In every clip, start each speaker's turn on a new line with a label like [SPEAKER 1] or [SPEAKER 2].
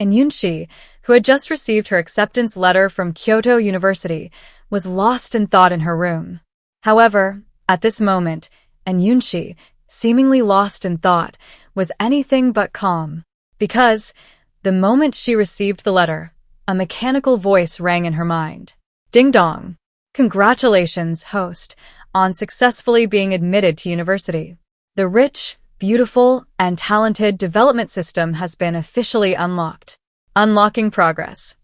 [SPEAKER 1] And Yunxi, who had just received her acceptance letter from Kyoto University, was lost in thought in her room. However, at this moment, and Yunxi, seemingly lost in thought, was anything but calm. Because, the moment she received the letter, a mechanical voice rang in her mind. Ding dong! Congratulations, host, on successfully being admitted to university. The rich, beautiful, and talented development system has been officially unlocked. Unlocking progress.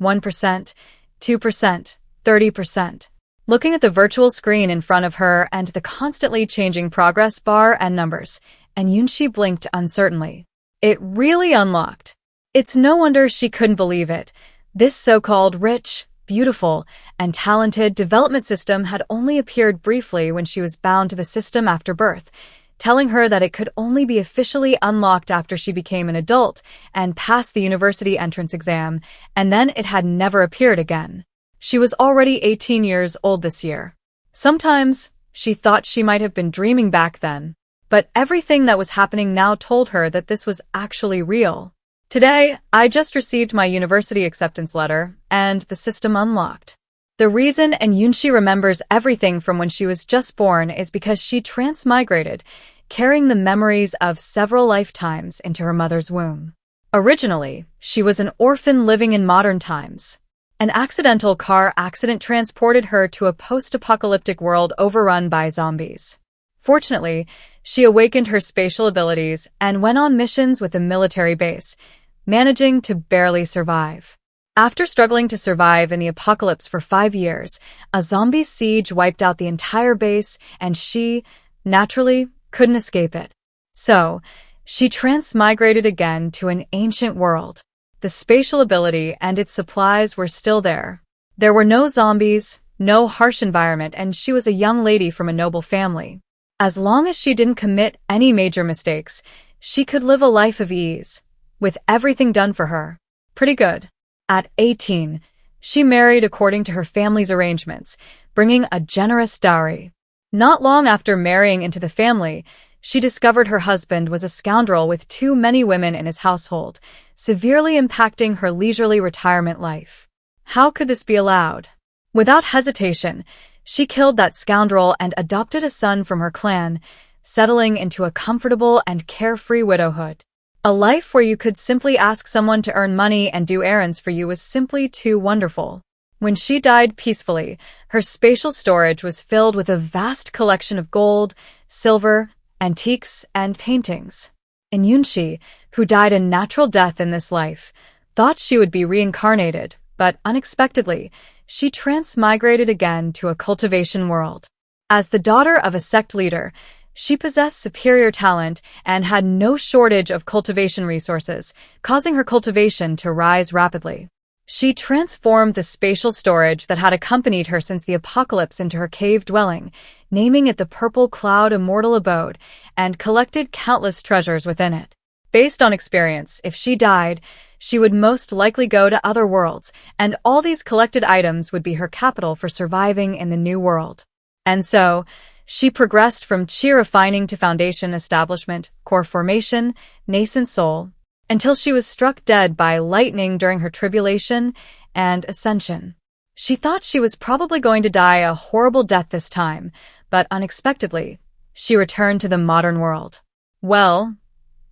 [SPEAKER 1] 1%, 2%, 30%. Looking at the virtual screen in front of her and the constantly changing progress bar and numbers, and Yunxi blinked uncertainly. It really unlocked. It's no wonder she couldn't believe it. This so-called rich, beautiful, and talented development system had only appeared briefly when she was bound to the system after birth, telling her that it could only be officially unlocked after she became an adult and passed the university entrance exam, and then it had never appeared again. She was already 18 years old this year. Sometimes, she thought she might have been dreaming back then, but everything that was happening now told her that this was actually real. Today, I just received my university acceptance letter, and the system unlocked. The reason and Yunxi remembers everything from when she was just born is because she transmigrated, carrying the memories of several lifetimes into her mother's womb. Originally, she was an orphan living in modern times. An accidental car accident transported her to a post-apocalyptic world overrun by zombies. Fortunately, she awakened her spatial abilities and went on missions with a military base, managing to barely survive. After struggling to survive in the apocalypse for 5 years, a zombie siege wiped out the entire base, and she, naturally, couldn't escape it. So, she transmigrated again to an ancient world. The spatial ability and its supplies were still there. There were no zombies, no harsh environment, and she was a young lady from a noble family. As long as she didn't commit any major mistakes, she could live a life of ease, with everything done for her. Pretty good. At 18, she married according to her family's arrangements, bringing a generous dowry. Not long after marrying into the family, she discovered her husband was a scoundrel with too many women in his household, severely impacting her leisurely retirement life. How could this be allowed? Without hesitation, she killed that scoundrel and adopted a son from her clan, settling into a comfortable and carefree widowhood. A life where you could simply ask someone to earn money and do errands for you was simply too wonderful. When she died peacefully, her spatial storage was filled with a vast collection of gold, silver, antiques, and paintings. And Yunxi, who died a natural death in this life, thought she would be reincarnated, but unexpectedly, she transmigrated again to a cultivation world. As the daughter of a sect leader, she possessed superior talent and had no shortage of cultivation resources, causing her cultivation to rise rapidly. She transformed the spatial storage that had accompanied her since the apocalypse into her cave dwelling, naming it the Purple Cloud Immortal Abode, and collected countless treasures within it. Based on experience, if she died, she would most likely go to other worlds, and all these collected items would be her capital for surviving in the new world. And so, she progressed from chi refining to foundation establishment, core formation, nascent soul, until she was struck dead by lightning during her tribulation and ascension. She thought she was probably going to die a horrible death this time, but unexpectedly, she returned to the modern world. Well,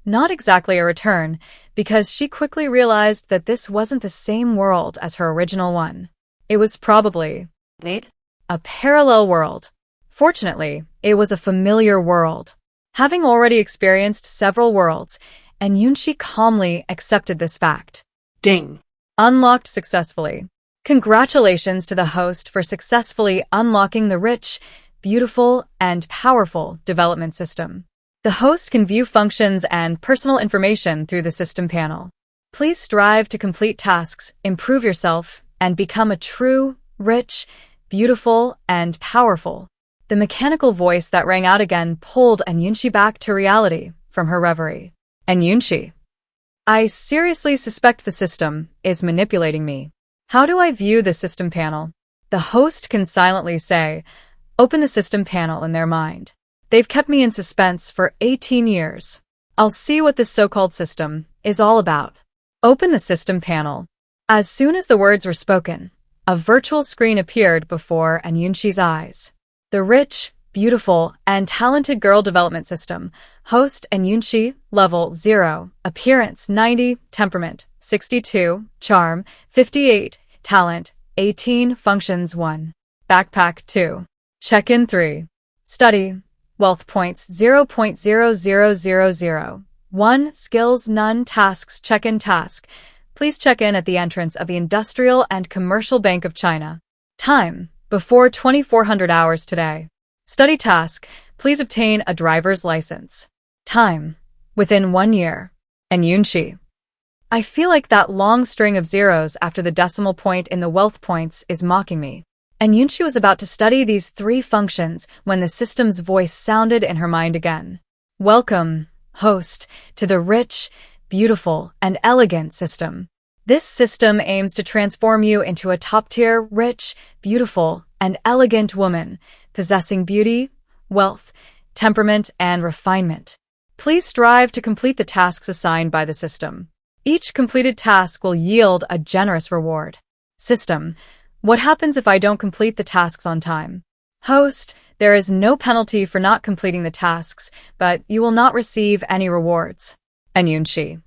[SPEAKER 1] not exactly a return, because she quickly realized that this wasn't the same world as her original one. It was probably a parallel world. Fortunately, it was a familiar world. Having already experienced several worlds, and Yunxi calmly accepted this fact.
[SPEAKER 2] Ding.
[SPEAKER 1] Unlocked successfully. Congratulations to the host for successfully unlocking the rich, beautiful, and powerful development system. The host can view functions and personal information through the system panel. Please strive to complete tasks, improve yourself, and become a true, rich, beautiful, and powerful. The mechanical voice that rang out again pulled Yunxi back to reality from her reverie. And Yunxi, I seriously suspect the system is manipulating me. How do I view the system panel? The host can silently say, open the system panel in their mind. They've kept me in suspense for 18 years. I'll see what this so-called system is all about. Open the system panel. As soon as the words were spoken, a virtual screen appeared before Yunxi's eyes. The rich, beautiful, and talented girl development system. Host Yunxi, level 0, appearance 90, temperament 62, charm 58, talent 18, functions 1. Backpack 2. Check-in 3. Study. Wealth points 0.00000. 1. Skills none. Tasks. Check-in task. Please check in at the entrance of the Industrial and Commercial Bank of China. Time. Before 2400 hours today. Study task. Please obtain a driver's license. Time. Within 1 year. Yunxi. I feel like that long string of zeros after the decimal point in the wealth points is mocking me. Yunxi was about to study these 3 functions when the system's voice sounded in her mind again. Welcome, host, to the rich, beautiful, and elegant system. This system aims to transform you into a top-tier, rich, beautiful, and elegant woman, possessing beauty, wealth, temperament, and refinement. Please strive to complete the tasks assigned by the system. Each completed task will yield a generous reward. System. What happens if I don't complete the tasks on time? Host. There is no penalty for not completing the tasks, but you will not receive any rewards. Yunxi.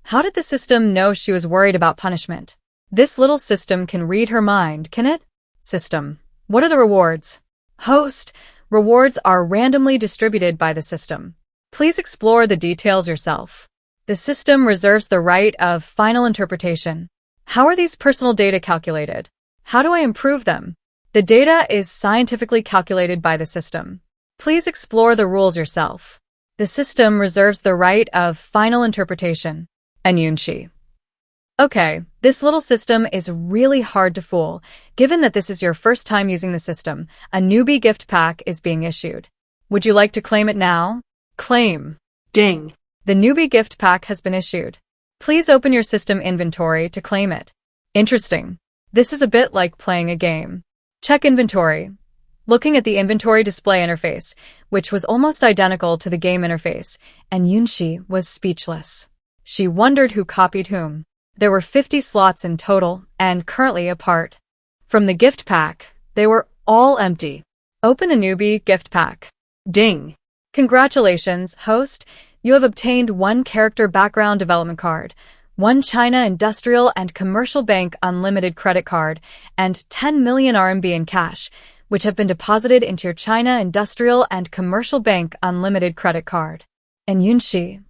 [SPEAKER 1] How did the system know she was worried about punishment? This little system can read her mind, can it? System. What are the rewards? Host. Rewards are randomly distributed by the system. Please explore the details yourself. The system reserves the right of final interpretation. How are these personal data calculated? How do I improve them? The data is scientifically calculated by the system. Please explore the rules yourself. The system reserves the right of final interpretation. Yunxi. Okay, this little system is really hard to fool. Given that this is your first time using the system, a newbie gift pack is being issued. Would you like to claim it now? Claim.
[SPEAKER 2] Ding.
[SPEAKER 1] The newbie gift pack has been issued. Please open your system inventory to claim it. Interesting. This is a bit like playing a game. Check inventory. Looking at the inventory display interface, which was almost identical to the game interface, Yunxi was speechless. She wondered who copied whom. There were 50 slots in total, and currently apart. From the gift pack, they were all empty. Open the newbie gift pack.
[SPEAKER 2] Ding.
[SPEAKER 1] Congratulations, host. You have obtained 1 character background development card, 1 China Industrial and Commercial Bank unlimited credit card, and 10 million RMB in cash, which have been deposited into your China Industrial and Commercial Bank unlimited credit card. Yunxi.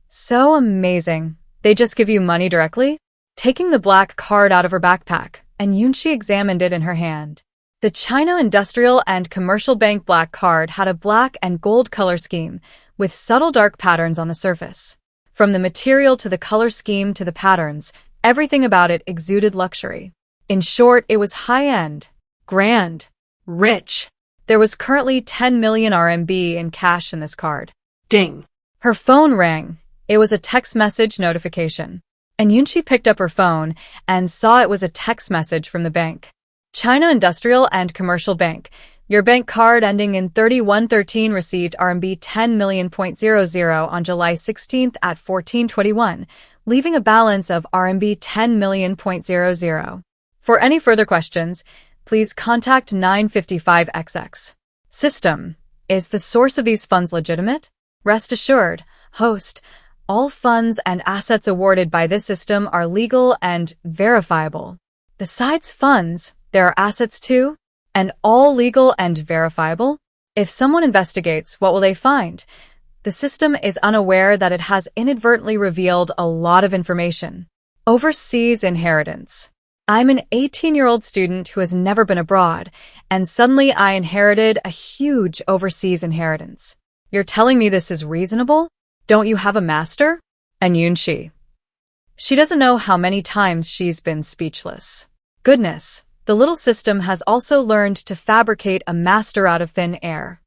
[SPEAKER 1] So amazing. They just give you money directly? Taking the black card out of her backpack, Yunxi examined it in her hand. The China Industrial and Commercial Bank black card had a black and gold color scheme, with subtle dark patterns on the surface. From the material to the color scheme to the patterns, everything about it exuded luxury. In short, it was high-end, grand, rich. There was currently 10 million RMB in cash in this card.
[SPEAKER 2] Ding.
[SPEAKER 1] Her phone rang. It was a text message notification. Yunxi picked up her phone and saw it was a text message from the bank. China Industrial and Commercial Bank. Your bank card ending in 3113 received RMB 10 million.00 on July 16th at 14:21, leaving a balance of RMB 10 million.00. For any further questions, please contact 955XX. System. Is the source of these funds legitimate? Rest assured, host, all funds and assets awarded by this system are legal and verifiable. Besides funds, there are assets too? And all legal and verifiable? If someone investigates, what will they find? The system is unaware that it has inadvertently revealed a lot of information. Overseas inheritance. I'm an 18-year-old student who has never been abroad, and suddenly I inherited a huge overseas inheritance. You're telling me this is reasonable? Don't you have a master? Yunxi. She doesn't know how many times she's been speechless. Goodness. The little system has also learned to fabricate a master out of thin air.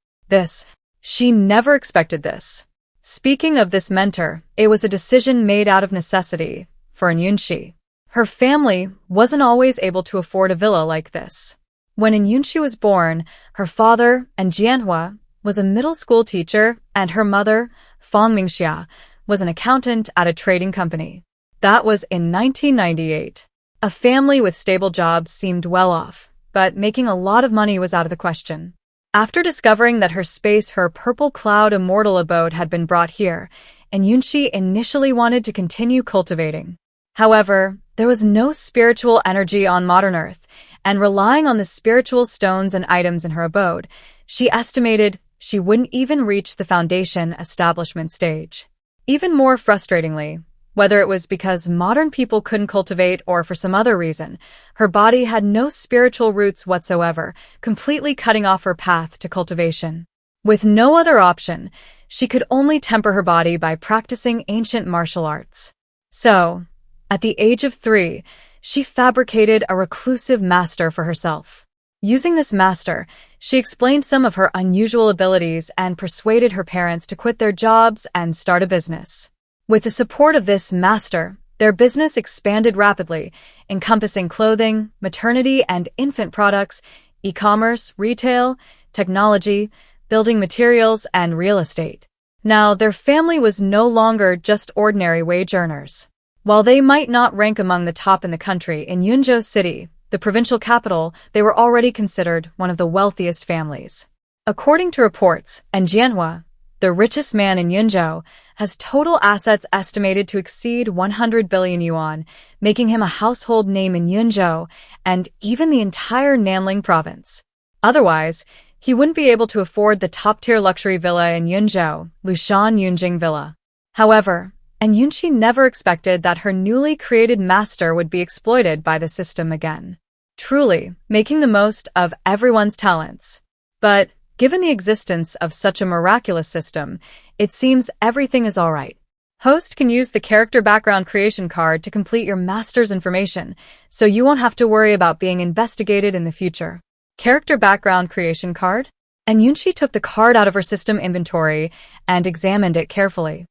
[SPEAKER 1] She never expected this. Speaking of this mentor, it was a decision made out of necessity for Yunxi. Her family wasn't always able to afford a villa like this. When Yunxi was born, her father, Manhwa, was a middle school teacher, and her mother, Fangmingxia, was an accountant at a trading company. That was in 1998. A family with stable jobs seemed well off, but making a lot of money was out of the question. After discovering that her purple cloud immortal abode had been brought here, and Yunxi initially wanted to continue cultivating. However, there was no spiritual energy on modern Earth, and relying on the spiritual stones and items in her abode, she estimated she wouldn't even reach the foundation establishment stage. Even more frustratingly, whether it was because modern people couldn't cultivate or for some other reason, her body had no spiritual roots whatsoever, completely cutting off her path to cultivation. With no other option, she could only temper her body by practicing ancient martial arts. So, at the age of 3, she fabricated a reclusive master for herself. Using this master, she explained some of her unusual abilities and persuaded her parents to quit their jobs and start a business. With the support of this master, their business expanded rapidly, encompassing clothing, maternity and infant products, e-commerce, retail, technology, building materials, and real estate. Now, their family was no longer just ordinary wage earners. While they might not rank among the top in the country, in Yunzhou City, the provincial capital, they were already considered one of the wealthiest families. According to reports, and Jianhua, the richest man in Yunzhou, has total assets estimated to exceed 100 billion yuan, making him a household name in Yunzhou and even the entire Nanling province. Otherwise, he wouldn't be able to afford the top-tier luxury villa in Yunzhou, Lushan Yunjing Villa. However, and Yunxi never expected that her newly created master would be exploited by the system again, truly making the most of everyone's talents. But given the existence of such a miraculous system, it seems everything is all right. Host can use the character background creation card to complete your master's information, so you won't have to worry about being investigated in the future. Character background creation card? And Yunxi took the card out of her system inventory and examined it carefully.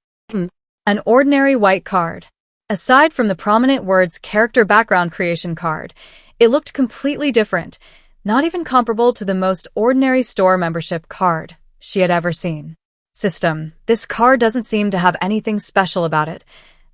[SPEAKER 1] An ordinary white card. Aside from the prominent words character background creation card, it looked completely different, not even comparable to the most ordinary store membership card she had ever seen. System, this card doesn't seem to have anything special about it,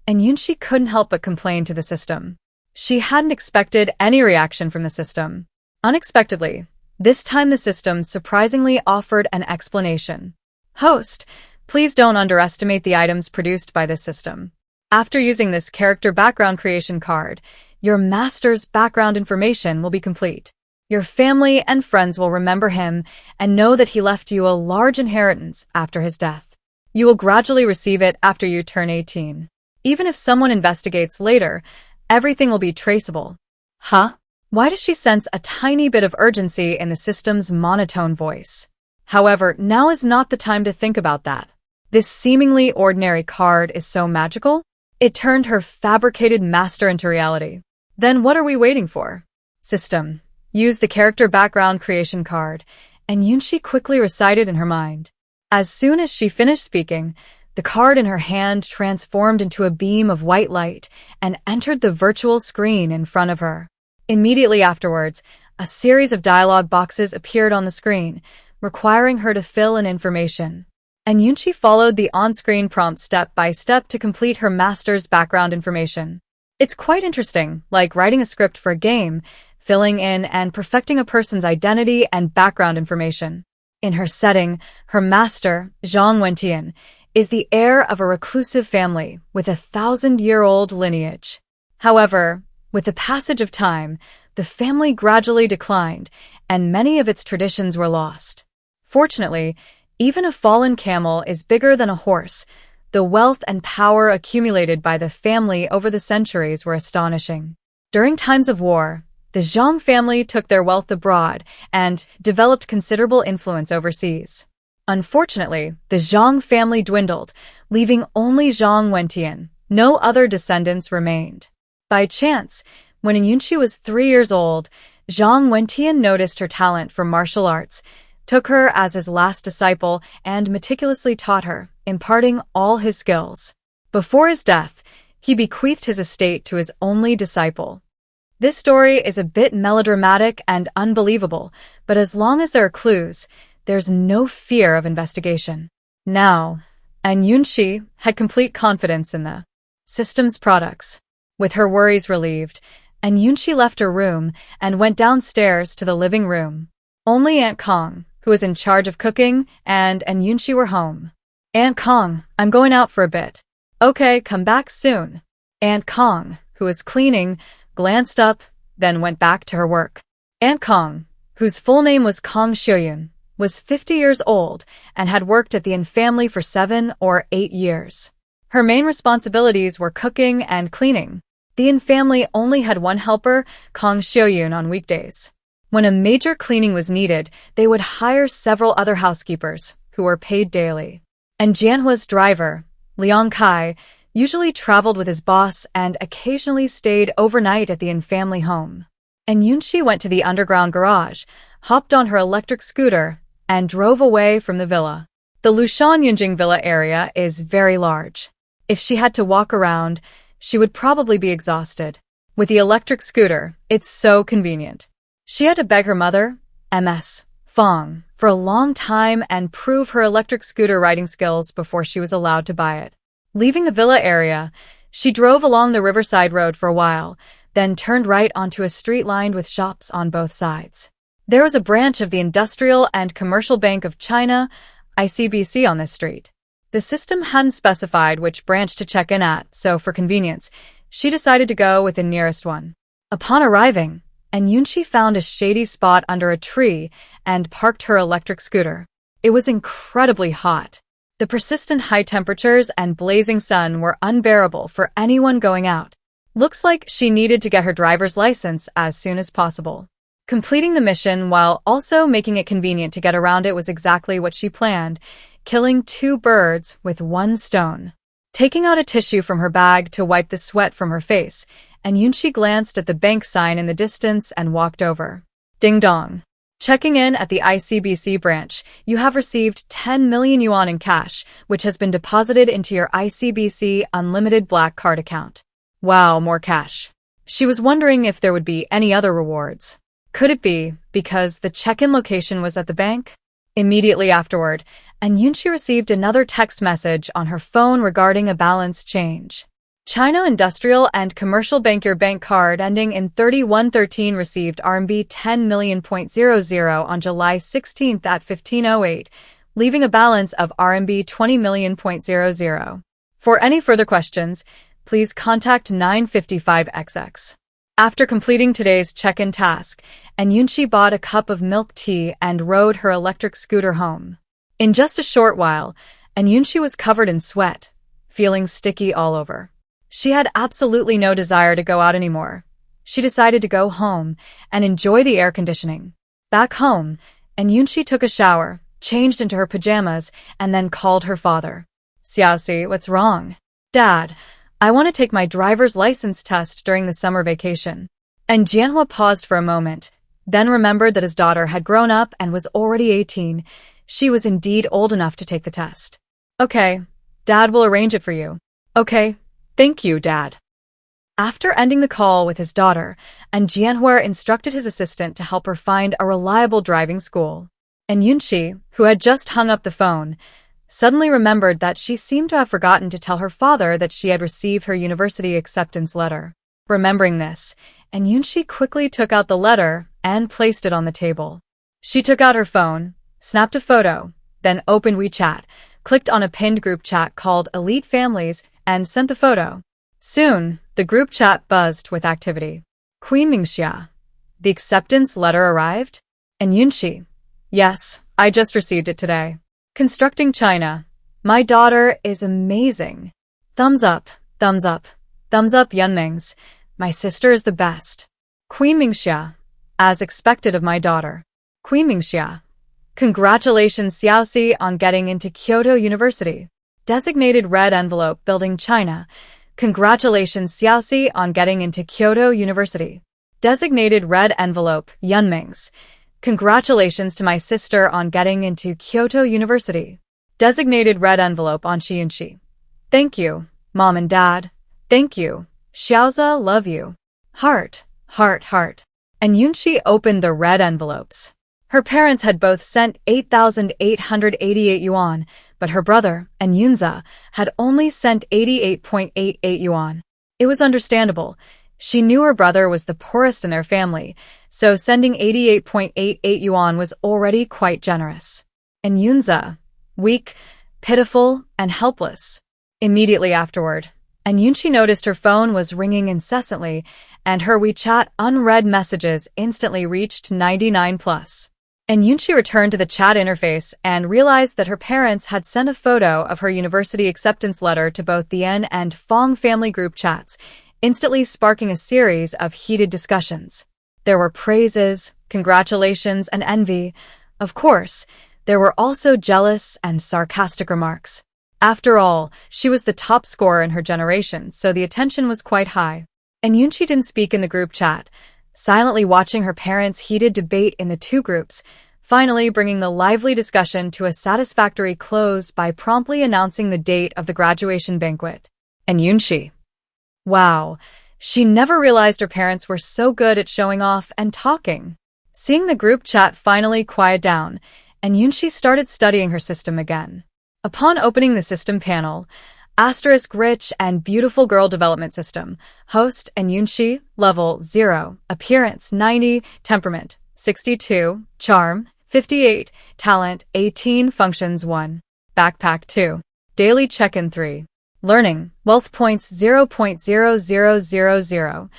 [SPEAKER 1] and Yunxi couldn't help but complain to the system. She hadn't expected any reaction from the system. Unexpectedly, this time the system surprisingly offered an explanation. Host, please don't underestimate the items produced by this system. After using this character background creation card, your master's background information will be complete. Your family and friends will remember him and know that he left you a large inheritance after his death. You will gradually receive it after you turn 18. Even if someone investigates later, everything will be traceable. Huh? Why does she sense a tiny bit of urgency in the system's monotone voice? However, now is not the time to think about that. This seemingly ordinary card is so magical, it turned her fabricated master into reality. Then what are we waiting for? System, use the character background creation card, and Yunxi quickly recited in her mind. As soon as she finished speaking, the card in her hand transformed into a beam of white light and entered the virtual screen in front of her. Immediately afterwards, a series of dialogue boxes appeared on the screen, requiring her to fill in information. And Yunxi followed the on-screen prompt step by step to complete her master's background information. It's quite interesting, like writing a script for a game, filling in and perfecting a person's identity and background information. In her setting, her master, Zhang Wentian, is the heir of a reclusive family with a 1,000-year-old lineage. However, with the passage of time, the family gradually declined, and many of its traditions were lost. Fortunately, even a fallen camel is bigger than a horse. The wealth and power accumulated by the family over the centuries were astonishing. During times of war, the Zhang family took their wealth abroad and developed considerable influence overseas. Unfortunately, the Zhang family dwindled, leaving only Zhang Wentian. No other descendants remained. By chance, when Yunxi was 3 years old, Zhang Wentian noticed her talent for martial arts, took her as his last disciple, and meticulously taught her, imparting all his skills. Before his death, he bequeathed his estate to his only disciple. This story is a bit melodramatic and unbelievable, but as long as there are clues, there's no fear of investigation. Now, and Yunxi had complete confidence in the systems products. With her worries relieved, and Yunxi left her room and went downstairs to the living room. Only Aunt Kong, who was in charge of cooking, and Yunxi were home. Aunt Kong, I'm going out for a bit. Okay, come back soon. Aunt Kong, who was cleaning, glanced up, then went back to her work. Aunt Kong, whose full name was Kong Shoyun, was 50 years old and had worked at the Yin family for 7 or 8 years. Her main responsibilities were cooking and cleaning. The Yin family only had one helper, Kong Shoyun, on weekdays. When a major cleaning was needed, they would hire several other housekeepers, who were paid daily. And Jianhua's driver, Liang Kai, usually traveled with his boss and occasionally stayed overnight at the Yin family home. And Yunxi went to the underground garage, hopped on her electric scooter, and drove away from the villa. The Lushan Yunjing villa area is very large. If she had to walk around, she would probably be exhausted. With the electric scooter, it's so convenient. She had to beg her mother, Ms. Fong, for a long time and prove her electric scooter riding skills before she was allowed to buy it. Leaving the villa area, she drove along the Riverside Road for a while, then turned right onto a street lined with shops on both sides. There was a branch of the Industrial and Commercial Bank of China, ICBC, on this street. The system hadn't specified which branch to check in at, so for convenience, she decided to go with the nearest one. Upon arriving, Yunxi found a shady spot under a tree and parked her electric scooter. It was incredibly hot. The persistent high temperatures and blazing sun were unbearable for anyone going out. Looks like she needed to get her driver's license as soon as possible. Completing the mission while also making it convenient to get around it was exactly what she planned, killing 2 birds with 1 stone. Taking out a tissue from her bag to wipe the sweat from her face, Yunxi glanced at the bank sign in the distance and walked over. Ding dong. Checking in at the ICBC branch, you have received 10 million yuan in cash, which has been deposited into your ICBC Unlimited Black Card account. Wow, more cash. She was wondering if there would be any other rewards. Could it be because the check-in location was at the bank? Immediately afterward, Yunxi received another text message on her phone regarding a balance change. China Industrial and Commercial Bank. Your bank card ending in 3113 received RMB 10 million.00 on July 16th at 15:08, leaving a balance of RMB 20 million.00. For any further questions, please contact 955XX. After completing today's check-in task, Yunxi bought a cup of milk tea and rode her electric scooter home. In just a short while, Yunxi was covered in sweat, feeling sticky all over. She had absolutely no desire to go out anymore. She decided to go home and enjoy the air conditioning. Back home, Yunxi took a shower, changed into her pajamas, and then called her father. Xiaoxi, what's wrong? Dad, I want to take my driver's license test during the summer vacation. And Jianhua paused for a moment, then remembered that his daughter had grown up and was already 18. She was indeed old enough to take the test. Okay, Dad will arrange it for you. Okay. Thank you, Dad. After ending the call with his daughter, Jianhua instructed his assistant to help her find a reliable driving school. Yunxi, who had just hung up the phone, suddenly remembered that she seemed to have forgotten to tell her father that she had received her university acceptance letter. Remembering this, Yunxi quickly took out the letter and placed it on the table. She took out her phone, snapped a photo, then opened WeChat, clicked on a pinned group chat called Elite Families, and sent the photo. Soon, the group chat buzzed with activity. Queen Mingxia. The acceptance letter arrived? Yunxi. Yes, I just received it today. Constructing China. My daughter is amazing. Thumbs up, thumbs up, thumbs up, Yunmings. My sister is the best. Queen Mingxia. As expected of my daughter. Queen Mingxia. Congratulations, Xiaoxi, on getting into Kyoto University. Designated red envelope, Building China. Congratulations, Xiaoxi, on getting into Kyoto University. Designated red envelope, Yunmings. Congratulations to my sister on getting into Kyoto University. Designated red envelope on Yunxi. Thank you, Mom and Dad. Thank you. Xiaoza, love you. Heart, heart, heart. Yunxi opened the red envelopes. Her parents had both sent 8,888 yuan, but her brother and Yunxi had only sent 88.88 yuan. It was understandable. She knew her brother was the poorest in their family, so sending 88.88 yuan was already quite generous. And Yunxi, weak, pitiful, and helpless. Immediately afterward, and Yunxi noticed her phone was ringing incessantly, and her WeChat unread messages instantly reached 99 plus. And Yunxi returned to the chat interface and realized that her parents had sent a photo of her university acceptance letter to both the N and Fong family group chats, instantly sparking a series of heated discussions. There were praises, congratulations, and envy. Of course, there were also jealous and sarcastic remarks. After all, she was the top scorer in her generation, so the attention was quite high. And Yunxi didn't speak in the group chat, silently watching her parents' heated debate in the two groups, finally bringing the lively discussion to a satisfactory close by promptly announcing the date of the graduation banquet. And Yunxi. Wow, she never realized her parents were so good at showing off and talking. Seeing the group chat finally quiet down, and Yunxi started studying her system again. Upon opening the system panel, Asterisk Rich and Beautiful Girl Development System, Host and Yunxi, Level 0, Appearance 90, Temperament 62, Charm 58, Talent 18, Functions 1, Backpack 2, Daily Check-in 3, Learning, Wealth Points 0.0000,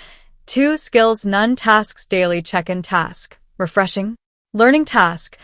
[SPEAKER 1] 2 Skills None Tasks Daily Check-in Task, Refreshing, Learning Task,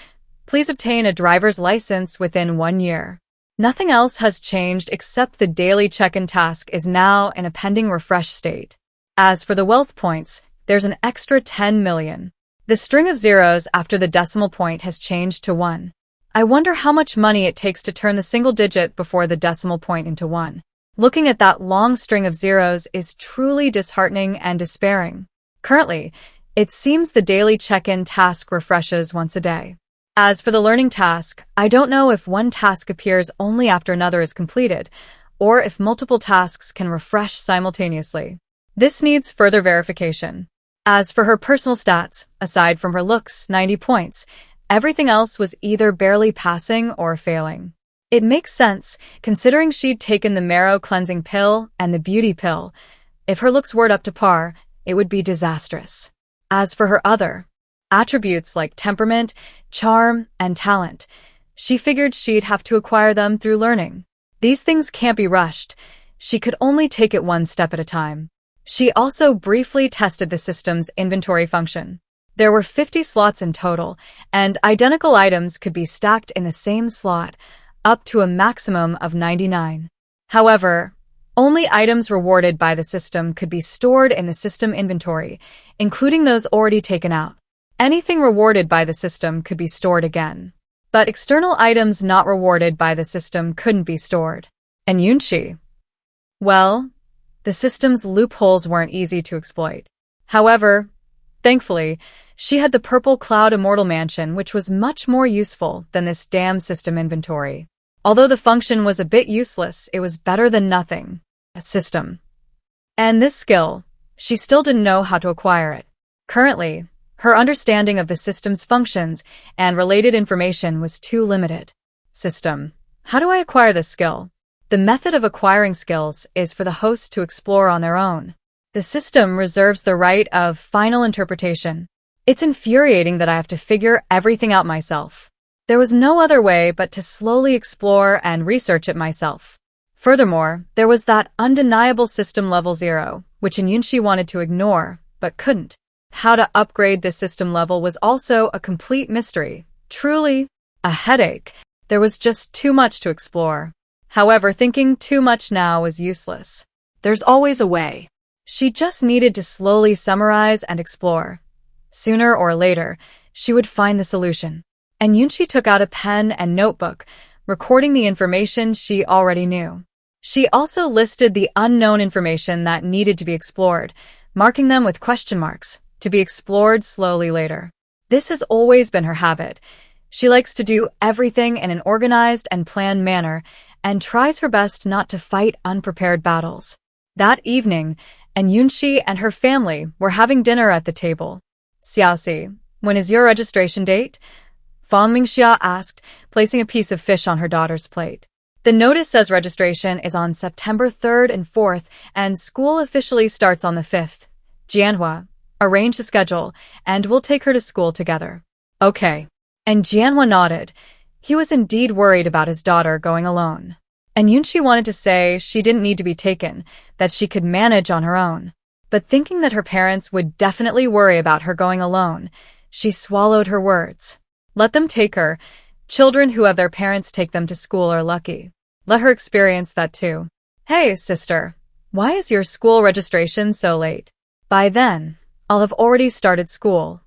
[SPEAKER 1] Please obtain a driver's license within 1 year. Nothing else has changed except the daily check-in task is now in a pending refresh state. As for the wealth points, there's an extra 10 million. The string of zeros after the decimal point has changed to 1. I wonder how much money it takes to turn the single digit before the decimal point into 1. Looking at that long string of zeros is truly disheartening and despairing. Currently, it seems the daily check-in task refreshes once a day. As for the learning task, I don't know if one task appears only after another is completed, or if multiple tasks can refresh simultaneously. This needs further verification. As for her personal stats, aside from her looks, 90 points, everything else was either barely passing or failing. It makes sense, considering she'd taken the marrow cleansing pill and the beauty pill. If her looks weren't up to par, it would be disastrous. As for her other attributes like temperament, charm, and talent, she figured she'd have to acquire them through learning. These things can't be rushed. She could only take it one step at a time. She also briefly tested the system's inventory function. There were 50 slots in total, and identical items could be stacked in the same slot, up to a maximum of 99. However, only items rewarded by the system could be stored in the system inventory, including those already taken out. Anything rewarded by the system could be stored again. But external items not rewarded by the system couldn't be stored. And Yunxi? Well, the system's loopholes weren't easy to exploit. However, thankfully, she had the Purple Cloud Immortal Mansion, which was much more useful than this damn system inventory. Although the function was a bit useless, it was better than nothing. A system. And this skill, she still didn't know how to acquire it. Currently, her understanding of the system's functions and related information was too limited. System. How do I acquire this skill? The method of acquiring skills is for the host to explore on their own. The system reserves the right of final interpretation. It's infuriating that I have to figure everything out myself. There was no other way but to slowly explore and research it myself. Furthermore, there was that undeniable system level 0, which Yunxi wanted to ignore, but couldn't. How to upgrade this system level was also a complete mystery. Truly, a headache. There was just too much to explore. However, thinking too much now was useless. There's always a way. She just needed to slowly summarize and explore. Sooner or later, she would find the solution. And Yunxi took out a pen and notebook, recording the information she already knew. She also listed the unknown information that needed to be explored, marking them with question marks, to be explored slowly later. This has always been her habit. She likes to do everything in an organized and planned manner and tries her best not to fight unprepared battles. That evening, and Yunxi and her family were having dinner at the table. Xiaoxi, When is your registration date? Fang Mingxia asked, placing a piece of fish on her daughter's plate. The notice says registration is on September 3rd and 4th, and school officially starts on the 5th. Jianhua, arrange a schedule, and we'll take her to school together. Okay. And Jianhua nodded. He was indeed worried about his daughter going alone. And Yunxi wanted to say she didn't need to be taken, that she could manage on her own. But thinking that her parents would definitely worry about her going alone, she swallowed her words. Let them take her. Children who have their parents take them to school are lucky. Let her experience that too. Hey, sister, why is your school registration so late? By then, I'll have already started school.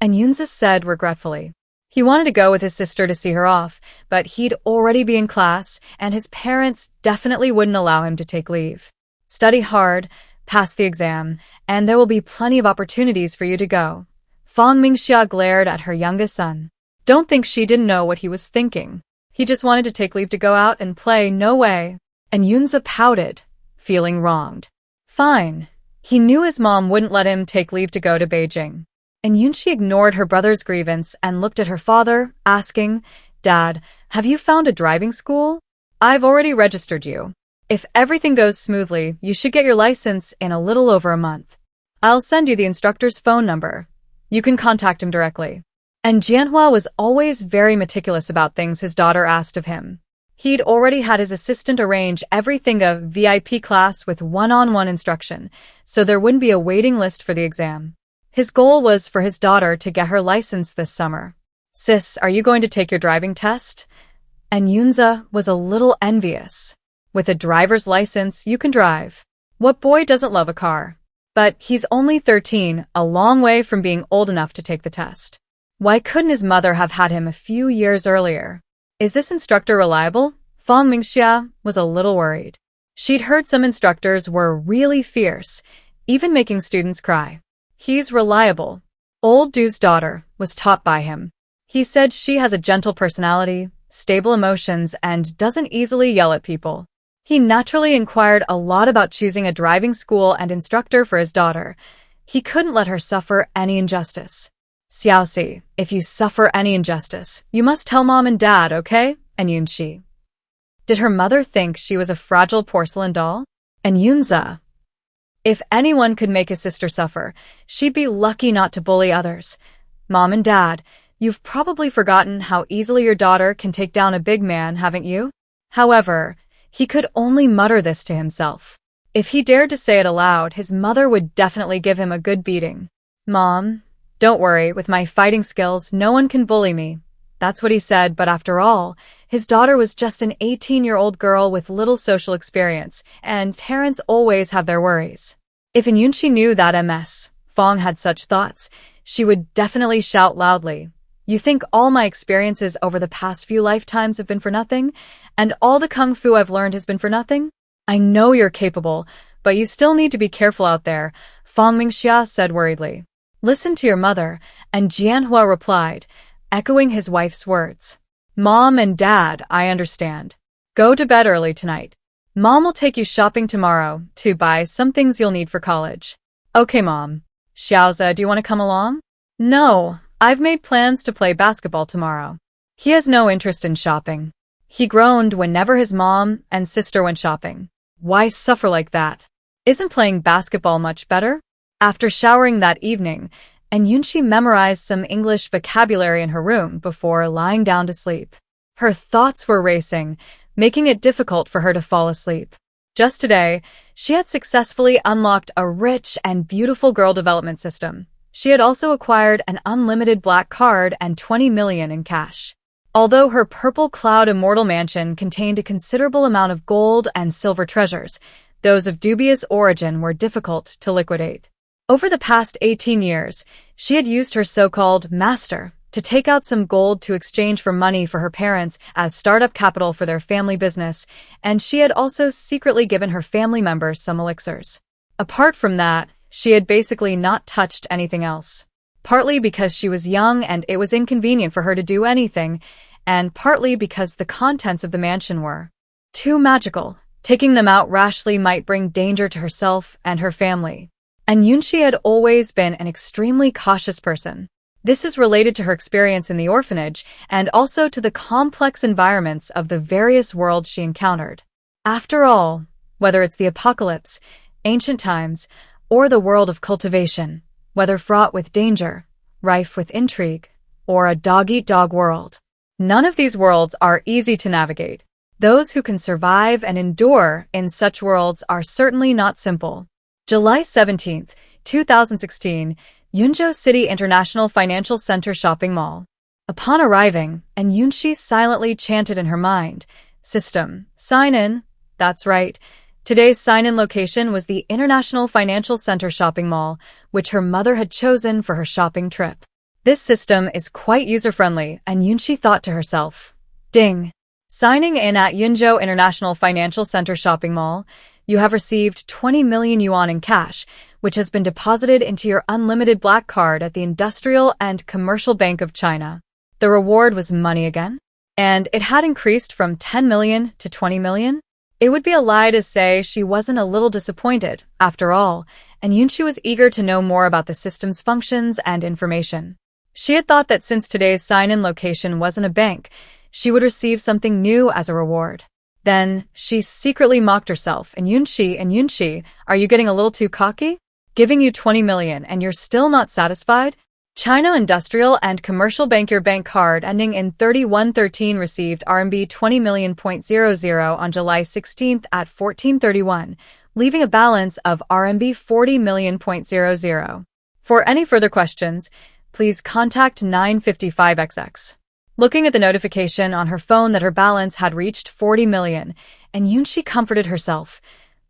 [SPEAKER 1] And Yunxi said regretfully. He wanted to go with his sister to see her off, but he'd already be in class, and his parents definitely wouldn't allow him to take leave. Study hard, pass the exam, and there will be plenty of opportunities for you to go. Fang Mingxia glared at her youngest son. Don't think she didn't know what he was thinking. He just wanted to take leave to go out and play, no way. And Yunxi pouted, feeling wronged. Fine. He knew his mom wouldn't let him take leave to go to Beijing. And Yunxi ignored her brother's grievance and looked at her father, asking, Dad, have you found a driving school? I've already registered you. If everything goes smoothly, you should get your license in a little over a month. I'll send you the instructor's phone number. You can contact him directly. And Jianhua was always very meticulous about things his daughter asked of him. He'd already had his assistant arrange everything a VIP class with one-on-one instruction, so there wouldn't be a waiting list for the exam. His goal was for his daughter to get her license this summer. Sis, are you going to take your driving test? And Yunxi was a little envious. With a driver's license, you can drive. What boy doesn't love a car? But he's only 13, a long way from being old enough to take the test. Why couldn't his mother have had him a few years earlier? Is this instructor reliable? Fang Mingxia was a little worried. She'd heard some instructors were really fierce, even making students cry. He's reliable. Old Du's daughter was taught by him. He said she has a gentle personality, stable emotions, and doesn't easily yell at people. He naturally inquired a lot about choosing a driving school and instructor for his daughter. He couldn't let her suffer any injustice. Xiaoxi, if you suffer any injustice, you must tell Mom and Dad, okay? And Yunxi. Did her mother think she was a fragile porcelain doll? And Yunxi. If anyone could make his sister suffer, she'd be lucky not to bully others. Mom and Dad, you've probably forgotten how easily your daughter can take down a big man, haven't you? However, he could only mutter this to himself. If he dared to say it aloud, his mother would definitely give him a good beating. Mom, don't worry, with my fighting skills, no one can bully me. That's what he said, but after all, his daughter was just an 18-year-old girl with little social experience, and parents always have their worries. If Yunxi knew that Ms. Fang had such thoughts, she would definitely shout loudly. You think all my experiences over the past few lifetimes have been for nothing? And all the kung fu I've learned has been for nothing? I know you're capable, but you still need to be careful out there, Fang Mingxia said worriedly. Listen to your mother, and Jianhua replied, echoing his wife's words. Mom and Dad, I understand. Go to bed early tonight. Mom will take you shopping tomorrow to buy some things you'll need for college. Okay, Mom. Xiaozi, do you want to come along? No, I've made plans to play basketball tomorrow. He has no interest in shopping. He groaned whenever his mom and sister went shopping. Why suffer like that? Isn't playing basketball much better? After showering that evening, Yunxi memorized some English vocabulary in her room before lying down to sleep. Her thoughts were racing, making it difficult for her to fall asleep. Just today, she had successfully unlocked a rich and beautiful girl development system. She had also acquired an unlimited black card and 20 million in cash. Although her purple cloud immortal mansion contained a considerable amount of gold and silver treasures, those of dubious origin were difficult to liquidate. Over the past 18 years, she had used her so-called master to take out some gold to exchange for money for her parents as startup capital for their family business, and she had also secretly given her family members some elixirs. Apart from that, she had basically not touched anything else. Partly because she was young and it was inconvenient for her to do anything, and partly because the contents of the mansion were too magical. Taking them out rashly might bring danger to herself and her family. And Yunxi had always been an extremely cautious person. This is related to her experience in the orphanage and also to the complex environments of the various worlds she encountered. After all, whether it's the apocalypse, ancient times, or the world of cultivation, whether fraught with danger, rife with intrigue, or a dog-eat-dog world, none of these worlds are easy to navigate. Those who can survive and endure in such worlds are certainly not simple. July 17, 2016, Yunzhou City International Financial Center Shopping Mall. Upon arriving, and Yunxi silently chanted in her mind, "System, sign in." That's right. Today's sign-in location was the International Financial Center Shopping Mall, which her mother had chosen for her shopping trip. This system is quite user-friendly, and Yunxi thought to herself, "Ding. Signing in at Yunzhou International Financial Center Shopping Mall, you have received 20 million yuan in cash, which has been deposited into your unlimited black card at the Industrial and Commercial Bank of China." The reward was money again, and it had increased from 10 million to 20 million. It would be a lie to say she wasn't a little disappointed, after all, and Yunxi was eager to know more about the system's functions and information. She had thought that since today's sign-in location wasn't a bank, she would receive something new as a reward. Then, she secretly mocked herself, and Yunxi, are you getting a little too cocky? Giving you 20 million and you're still not satisfied? China Industrial and Commercial Bank. Your bank card ending in 3113 received RMB 20 million.00 on July 16th at 1431, leaving a balance of RMB 40 million.00. For any further questions, please contact 955XX. Looking at the notification on her phone that her balance had reached 40 million, and Yunxi comforted herself.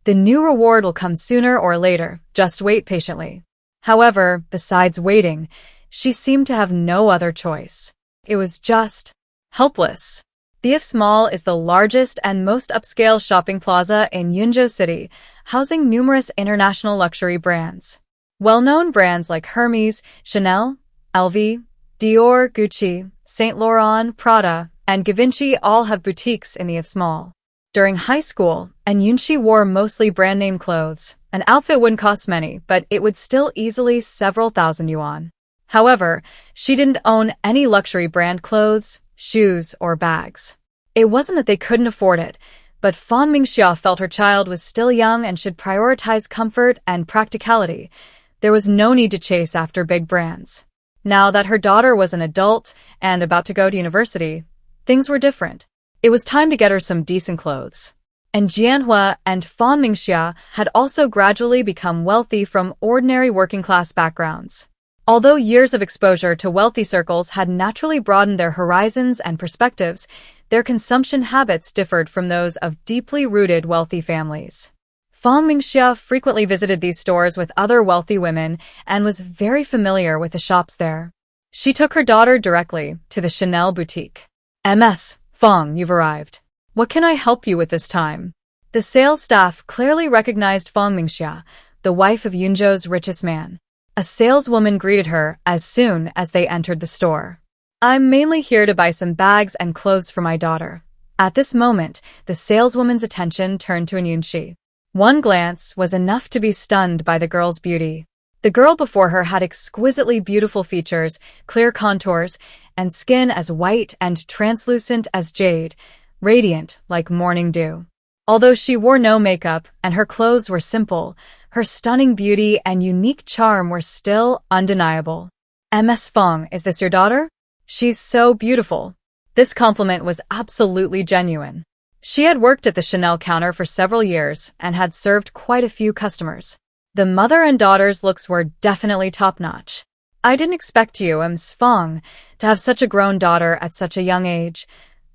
[SPEAKER 1] The new reward will come sooner or later, just wait patiently. However, besides waiting, she seemed to have no other choice. It was just helpless. The IFS Mall is the largest and most upscale shopping plaza in Yunzhou City, housing numerous international luxury brands. Well-known brands like Hermes, Chanel, LV, Dior, Gucci, Saint Laurent, Prada, and Givenchy all have boutiques in the IFS Mall. During high school, and Yunxi wore mostly brand-name clothes. An outfit wouldn't cost many, but it would still easily several thousand yuan. However, she didn't own any luxury brand clothes, shoes, or bags. It wasn't that they couldn't afford it, but Fan Mingxia felt her child was still young and should prioritize comfort and practicality. There was no need to chase after big brands. Now that her daughter was an adult and about to go to university, things were different. It was time to get her some decent clothes. And Jianhua and Fan Mingxia had also gradually become wealthy from ordinary working-class backgrounds. Although years of exposure to wealthy circles had naturally broadened their horizons and perspectives, their consumption habits differed from those of deeply rooted wealthy families. Fan Mingxia frequently visited these stores with other wealthy women and was very familiar with the shops there. She took her daughter directly to the Chanel boutique. "Ms. Fang, you've arrived. What can I help you with this time?" The sales staff clearly recognized Fan Mingxia, the wife of Yunzhou's richest man. A saleswoman greeted her as soon as they entered the store. "I'm mainly here to buy some bags and clothes for my daughter." At this moment, the saleswoman's attention turned to Yunxi. One glance was enough to be stunned by the girl's beauty. The girl before her had exquisitely beautiful features, clear contours, and skin as white and translucent as jade, radiant like morning dew. Although she wore no makeup and her clothes were simple, her stunning beauty and unique charm were still undeniable. "Ms. Fang, is this your daughter? She's so beautiful." This compliment was absolutely genuine. She had worked at the Chanel counter for several years and had served quite a few customers. The mother and daughter's looks were definitely top-notch. "I didn't expect you, Ms. Fang, to have such a grown daughter at such a young age."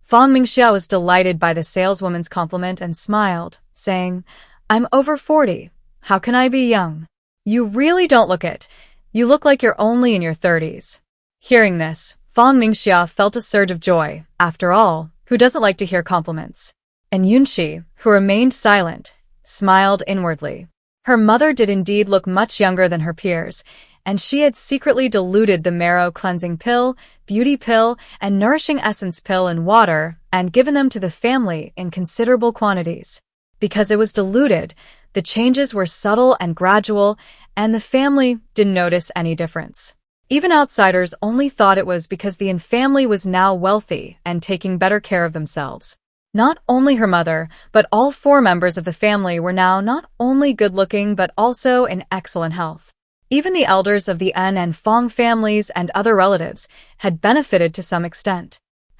[SPEAKER 1] Fan Mingxia was delighted by the saleswoman's compliment and smiled, saying, "I'm over 40. How can I be young?" "You really don't look it. You look like you're only in your 30s. Hearing this, Fan Mingxia felt a surge of joy. After all, who doesn't like to hear compliments? And Yunxi, who remained silent, smiled inwardly. Her mother did indeed look much younger than her peers, and she had secretly diluted the marrow cleansing pill, beauty pill, and nourishing essence pill in water and given them to the family in considerable quantities. Because it was diluted, the changes were subtle and gradual, and the family didn't notice any difference. Even outsiders only thought it was because the Yin family was now wealthy and taking better care of themselves. Not only her mother, but all 4 members of the family were now not only good-looking but also in excellent health. Even the elders of the En and Fong families and other relatives had benefited to some extent.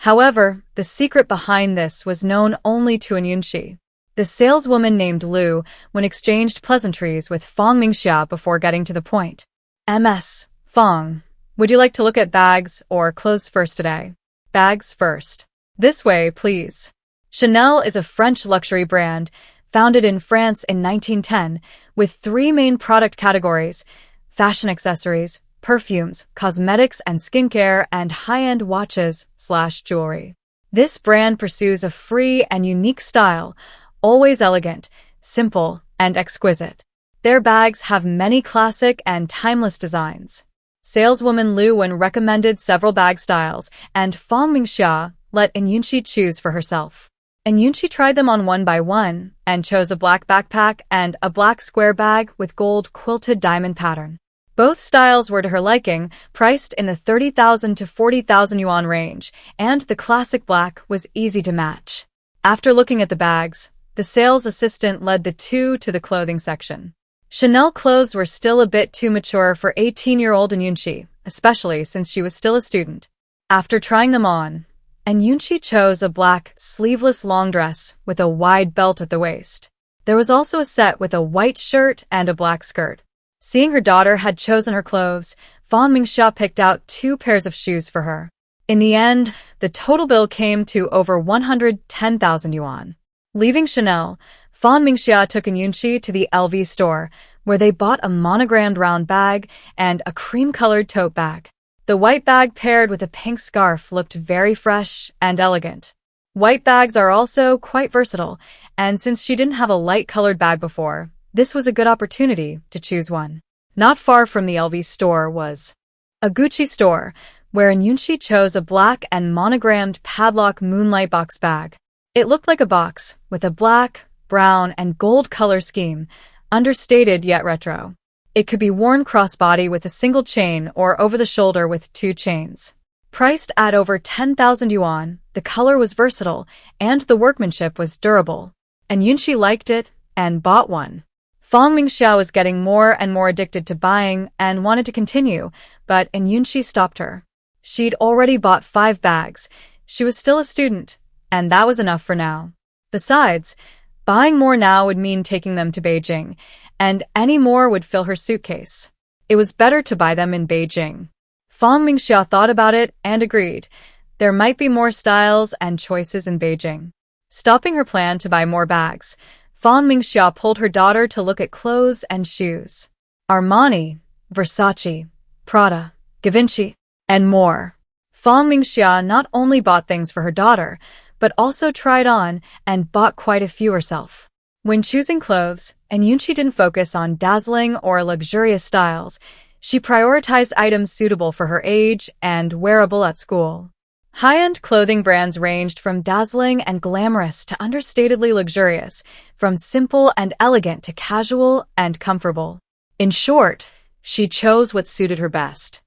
[SPEAKER 1] However, the secret behind this was known only to Yunxi. The saleswoman named Lu, when exchanged pleasantries with Fong Mingxia before getting to the point. "Ms. Fong, would you like to look at bags or clothes first today?" "Bags first. This way, please." Chanel is a French luxury brand, founded in France in 1910, with 3 main product categories: fashion accessories, perfumes, cosmetics and skincare, and high-end watches/jewelry. This brand pursues a free and unique style, always elegant, simple, and exquisite. Their bags have many classic and timeless designs. Saleswoman Lu Wen recommended several bag styles, and Fong Mingxia let Yunxi choose for herself. Yunxi tried them on one by one and chose a black backpack and a black square bag with gold quilted diamond pattern. Both styles were to her liking, priced in the 30,000 to 40,000 yuan range, and the classic black was easy to match. After looking at the bags, the sales assistant led the 2 to the clothing section. Chanel clothes were still a bit too mature for 18-year-old Yunxi, especially since she was still a student. After trying them on, Yunxi chose a black, sleeveless long dress with a wide belt at the waist. There was also a set with a white shirt and a black skirt. Seeing her daughter had chosen her clothes, Fong Mingxia picked out 2 pairs of shoes for her. In the end, the total bill came to over 110,000 yuan. Leaving Chanel, Fong Mingxia took Yunxi to the LV store, where they bought a monogrammed round bag and a cream-colored tote bag. The white bag paired with a pink scarf looked very fresh and elegant. White bags are also quite versatile, and since she didn't have a light-colored bag before, this was a good opportunity to choose one. Not far from the LV store was a Gucci store, where Yunxi chose a black and monogrammed padlock moonlight box bag. It looked like a box, with a black, brown, and gold color scheme, understated yet retro. It could be worn crossbody with a single chain or over the shoulder with 2 chains. Priced at over 10,000 yuan, the color was versatile and the workmanship was durable. Yunxi liked it and bought one. Fong Mingxia was getting more and more addicted to buying and wanted to continue, but Yunxi stopped her. She'd already bought 5 bags. She was still a student, and that was enough for now. Besides, buying more now would mean taking them to Beijing, and any more would fill her suitcase. It was better to buy them in Beijing. Fong Mingxia thought about it and agreed. There might be more styles and choices in Beijing. Stopping her plan to buy more bags, Fong Mingxia pulled her daughter to look at clothes and shoes. Armani, Versace, Prada, Givenchy, and more. Fong Mingxia not only bought things for her daughter, but also tried on and bought quite a few herself. When choosing clothes, Yunxi didn't focus on dazzling or luxurious styles. She prioritized items suitable for her age and wearable at school. High-end clothing brands ranged from dazzling and glamorous to understatedly luxurious, from simple and elegant to casual and comfortable. In short, she chose what suited her best.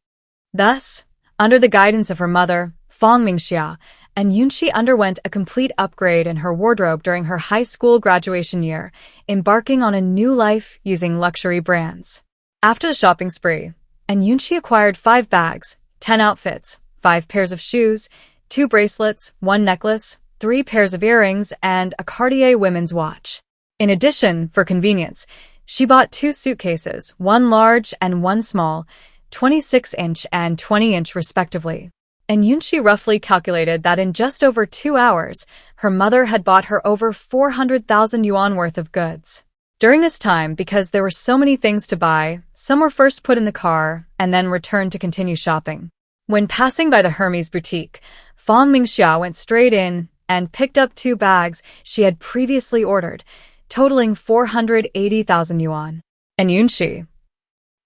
[SPEAKER 1] Thus, under the guidance of her mother, Fong Mingxia, Yunxi underwent a complete upgrade in her wardrobe during her high school graduation year, embarking on a new life using luxury brands. After the shopping spree, Yunxi acquired 5 bags, 10 outfits, 5 pairs of shoes, 2 bracelets, 1 necklace, 3 pairs of earrings, and a Cartier women's watch. In addition, for convenience, she bought 2 suitcases, one large and one small, 26-inch and 20-inch respectively. Yunxi roughly calculated that in just over 2 hours, her mother had bought her over 400,000 yuan worth of goods. During this time, because there were so many things to buy, some were first put in the car and then returned to continue shopping. When passing by the Hermes boutique, Fong Mingxia went straight in and picked up 2 bags she had previously ordered, totaling 480,000 yuan. Yunxi,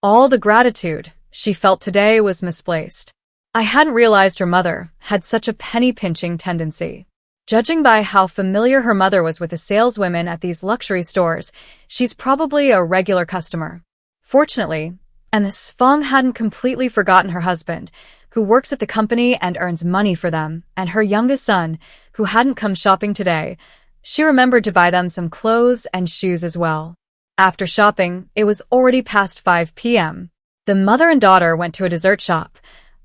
[SPEAKER 1] all the gratitude she felt today was misplaced. I hadn't realized her mother had such a penny-pinching tendency. Judging by how familiar her mother was with the saleswomen at these luxury stores, she's probably a regular customer. Fortunately, And Miss Fong hadn't completely forgotten her husband, who works at the company and earns money for them, and her youngest son, who hadn't come shopping today. She remembered to buy them some clothes and shoes as well. After shopping, it was already past 5 p.m. The mother and daughter went to a dessert shop,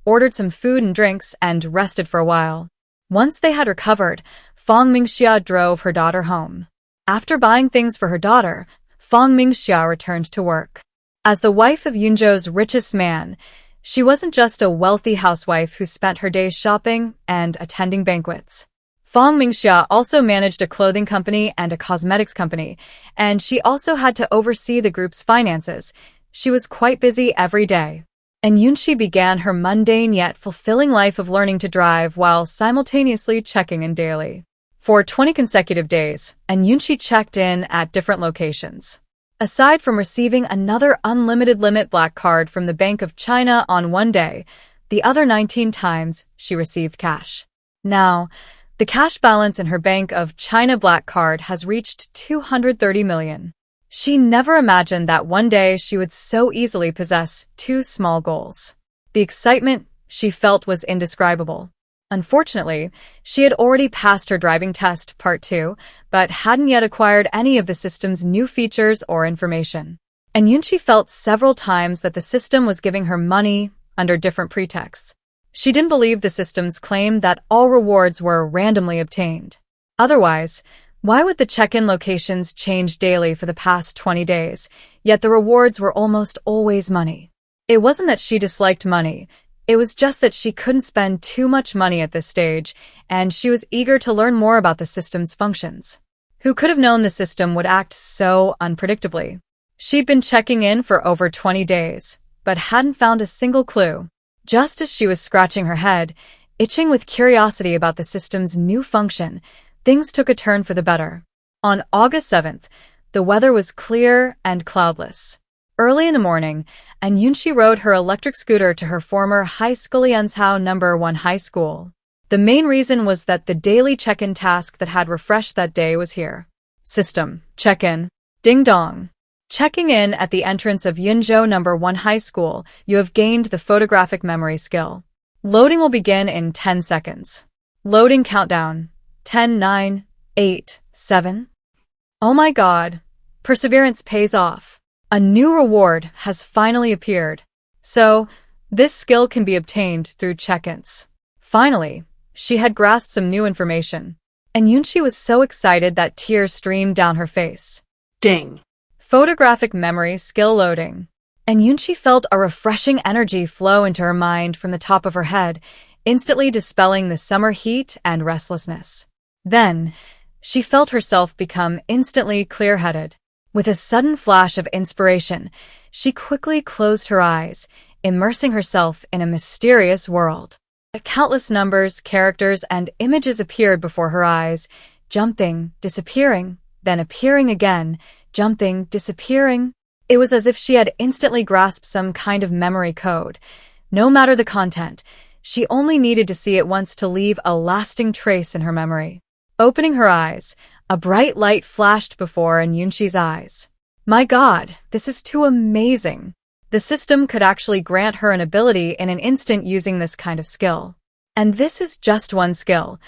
[SPEAKER 1] ordered some food and drinks, and rested for a while. Once they had recovered, Fong Mingxia drove her daughter home. After buying things for her daughter, Fong Mingxia returned to work. As the wife of Yunzhou's richest man, she wasn't just a wealthy housewife who spent her days shopping and attending banquets. Fong Mingxia also managed a clothing company and a cosmetics company, and she also had to oversee the group's finances. She was quite busy every day. And Yunxi began her mundane yet fulfilling life of learning to drive while simultaneously checking in daily. For 20 consecutive days, and Yunxi checked in at different locations. Aside from receiving another unlimited limit black card from the Bank of China on one day, the other 19 times she received cash. Now, the cash balance in her Bank of China black card has reached 230 million. She never imagined that one day she would so easily possess 2 small goals. The excitement she felt was indescribable. Unfortunately, she had already passed her driving test part 2, but hadn't yet acquired any of the system's new features or information. And Yunxi felt several times that the system was giving her money under different pretexts. She didn't believe the system's claim that all rewards were randomly obtained. Otherwise, why would the check-in locations change daily for the past 20 days, yet the rewards were almost always money? It wasn't that she disliked money. It was just that she couldn't spend too much money at this stage, and she was eager to learn more about the system's functions. Who could have known the system would act so unpredictably? She'd been checking in for over 20 days, but hadn't found a single clue. Just as she was scratching her head, itching with curiosity about the system's new function, things took a turn for the better. On August 7th, the weather was clear and cloudless. Early in the morning, and Yunxi rode her electric scooter to her former high school Lianzhao No. 1 high school. The main reason was that the daily check-in task that had refreshed that day was here. System, check-in, ding-dong. Checking in at the entrance of Yunzhou No. 1 high school, you have gained the photographic memory skill. Loading will begin in 10 seconds. Loading countdown. 10, 9, 8, 7. Oh my god. Perseverance pays off. A new reward has finally appeared. So, this skill can be obtained through check-ins. Finally, she had grasped some new information. And Yunxi was so excited that tears streamed down her face.
[SPEAKER 2] Ding.
[SPEAKER 1] Photographic memory skill loading. And Yunxi felt a refreshing energy flow into her mind from the top of her head, instantly dispelling the summer heat and restlessness. Then, she felt herself become instantly clear-headed. With a sudden flash of inspiration, she quickly closed her eyes, immersing herself in a mysterious world. Countless numbers, characters, and images appeared before her eyes, jumping, disappearing, then appearing again, jumping, disappearing. It was as if she had instantly grasped some kind of memory code. No matter the content, she only needed to see it once to leave a lasting trace in her memory. Opening her eyes, a bright light flashed before Yunxi's eyes. My god, this is too amazing. The system could actually grant her an ability in an instant using this kind of skill. And this is just one skill.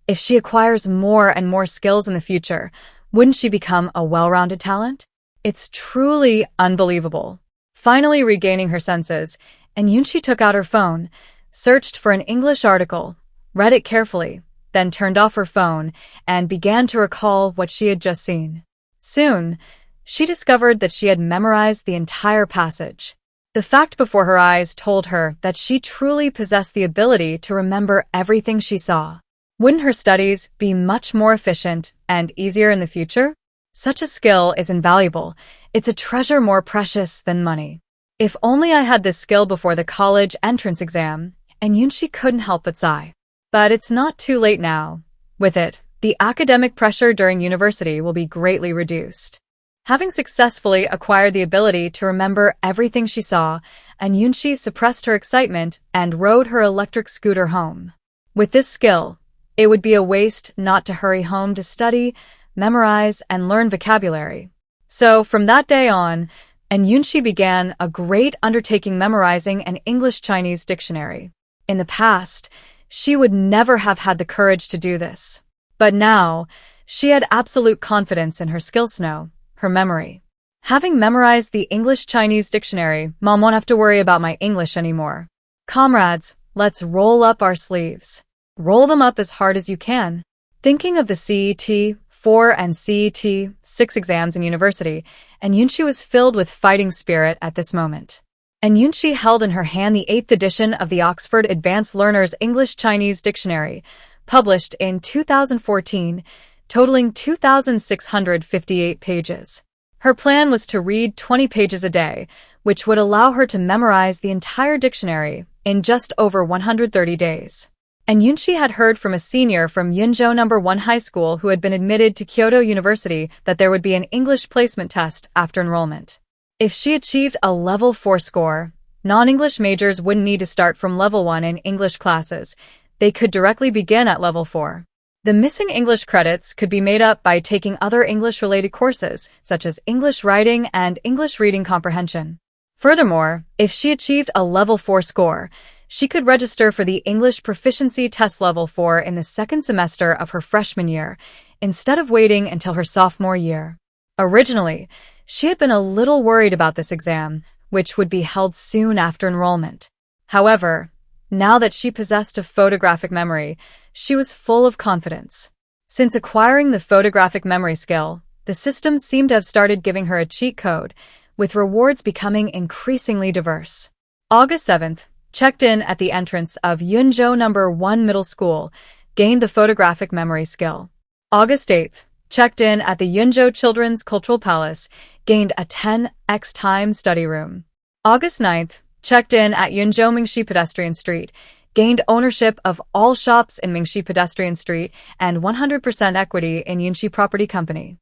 [SPEAKER 1] If she acquires more and more skills in the future, wouldn't she become a well-rounded talent? It's truly unbelievable. Finally regaining her senses, Yunxi took out her phone, searched for an English article, read it carefully, then turned off her phone and began to recall what she had just seen. Soon, she discovered that she had memorized the entire passage. The fact before her eyes told her that she truly possessed the ability to remember everything she saw. Wouldn't her studies be much more efficient and easier in the future? Such a skill is invaluable. It's a treasure more precious than money. If only I had this skill before the college entrance exam, Yunxi couldn't help but sigh. But it's not too late now. With it, the academic pressure during university will be greatly reduced. Having successfully acquired the ability to remember everything she saw, Yunxi suppressed her excitement and rode her electric scooter home. With this skill, it would be a waste not to hurry home to study, memorize, and learn vocabulary. So, from that day on, and Yunxi began a great undertaking memorizing an English-Chinese dictionary. In the past, she would never have had the courage to do this. But now, she had absolute confidence in her skills, her memory. Having memorized the English-Chinese dictionary, Mom won't have to worry about my English anymore. Comrades, let's roll up our sleeves. Roll them up as hard as you can. Thinking of the CET 4 and CET 6 exams in university, and Yunxi was filled with fighting spirit at this moment. And Yunxi held in her hand the 8th edition of the Oxford Advanced Learner's English-Chinese Dictionary, published in 2014, totaling 2,658 pages. Her plan was to read 20 pages a day, which would allow her to memorize the entire dictionary in just over 130 days. And Yunxi had heard from a senior from Yunzhou No. 1 High School who had been admitted to Kyoto University that there would be an English placement test after enrollment. If she achieved a level 4 score, non-English majors wouldn't need to start from level 1 in English classes. They could directly begin at level 4. The missing English credits could be made up by taking other English-related courses, such as English writing and English reading comprehension. Furthermore, if she achieved a level 4 score, she could register for the English Proficiency Test Level 4 in the second semester of her freshman year, instead of waiting until her sophomore year. Originally, she had been a little worried about this exam, which would be held soon after enrollment. However, now that she possessed a photographic memory, she was full of confidence. Since acquiring the photographic memory skill, the system seemed to have started giving her a cheat code, with rewards becoming increasingly diverse. August 7th, checked in at the entrance of Yunzhou No. 1 Middle School, gained the photographic memory skill. August 8th, checked in at the Yunzhou Children's Cultural Palace, gained a 10x time study room. August 9th, checked in at Yunzhou Mingxi Pedestrian Street, gained ownership of all shops in Mingxi Pedestrian Street and 100% equity in Yunxi Property Company.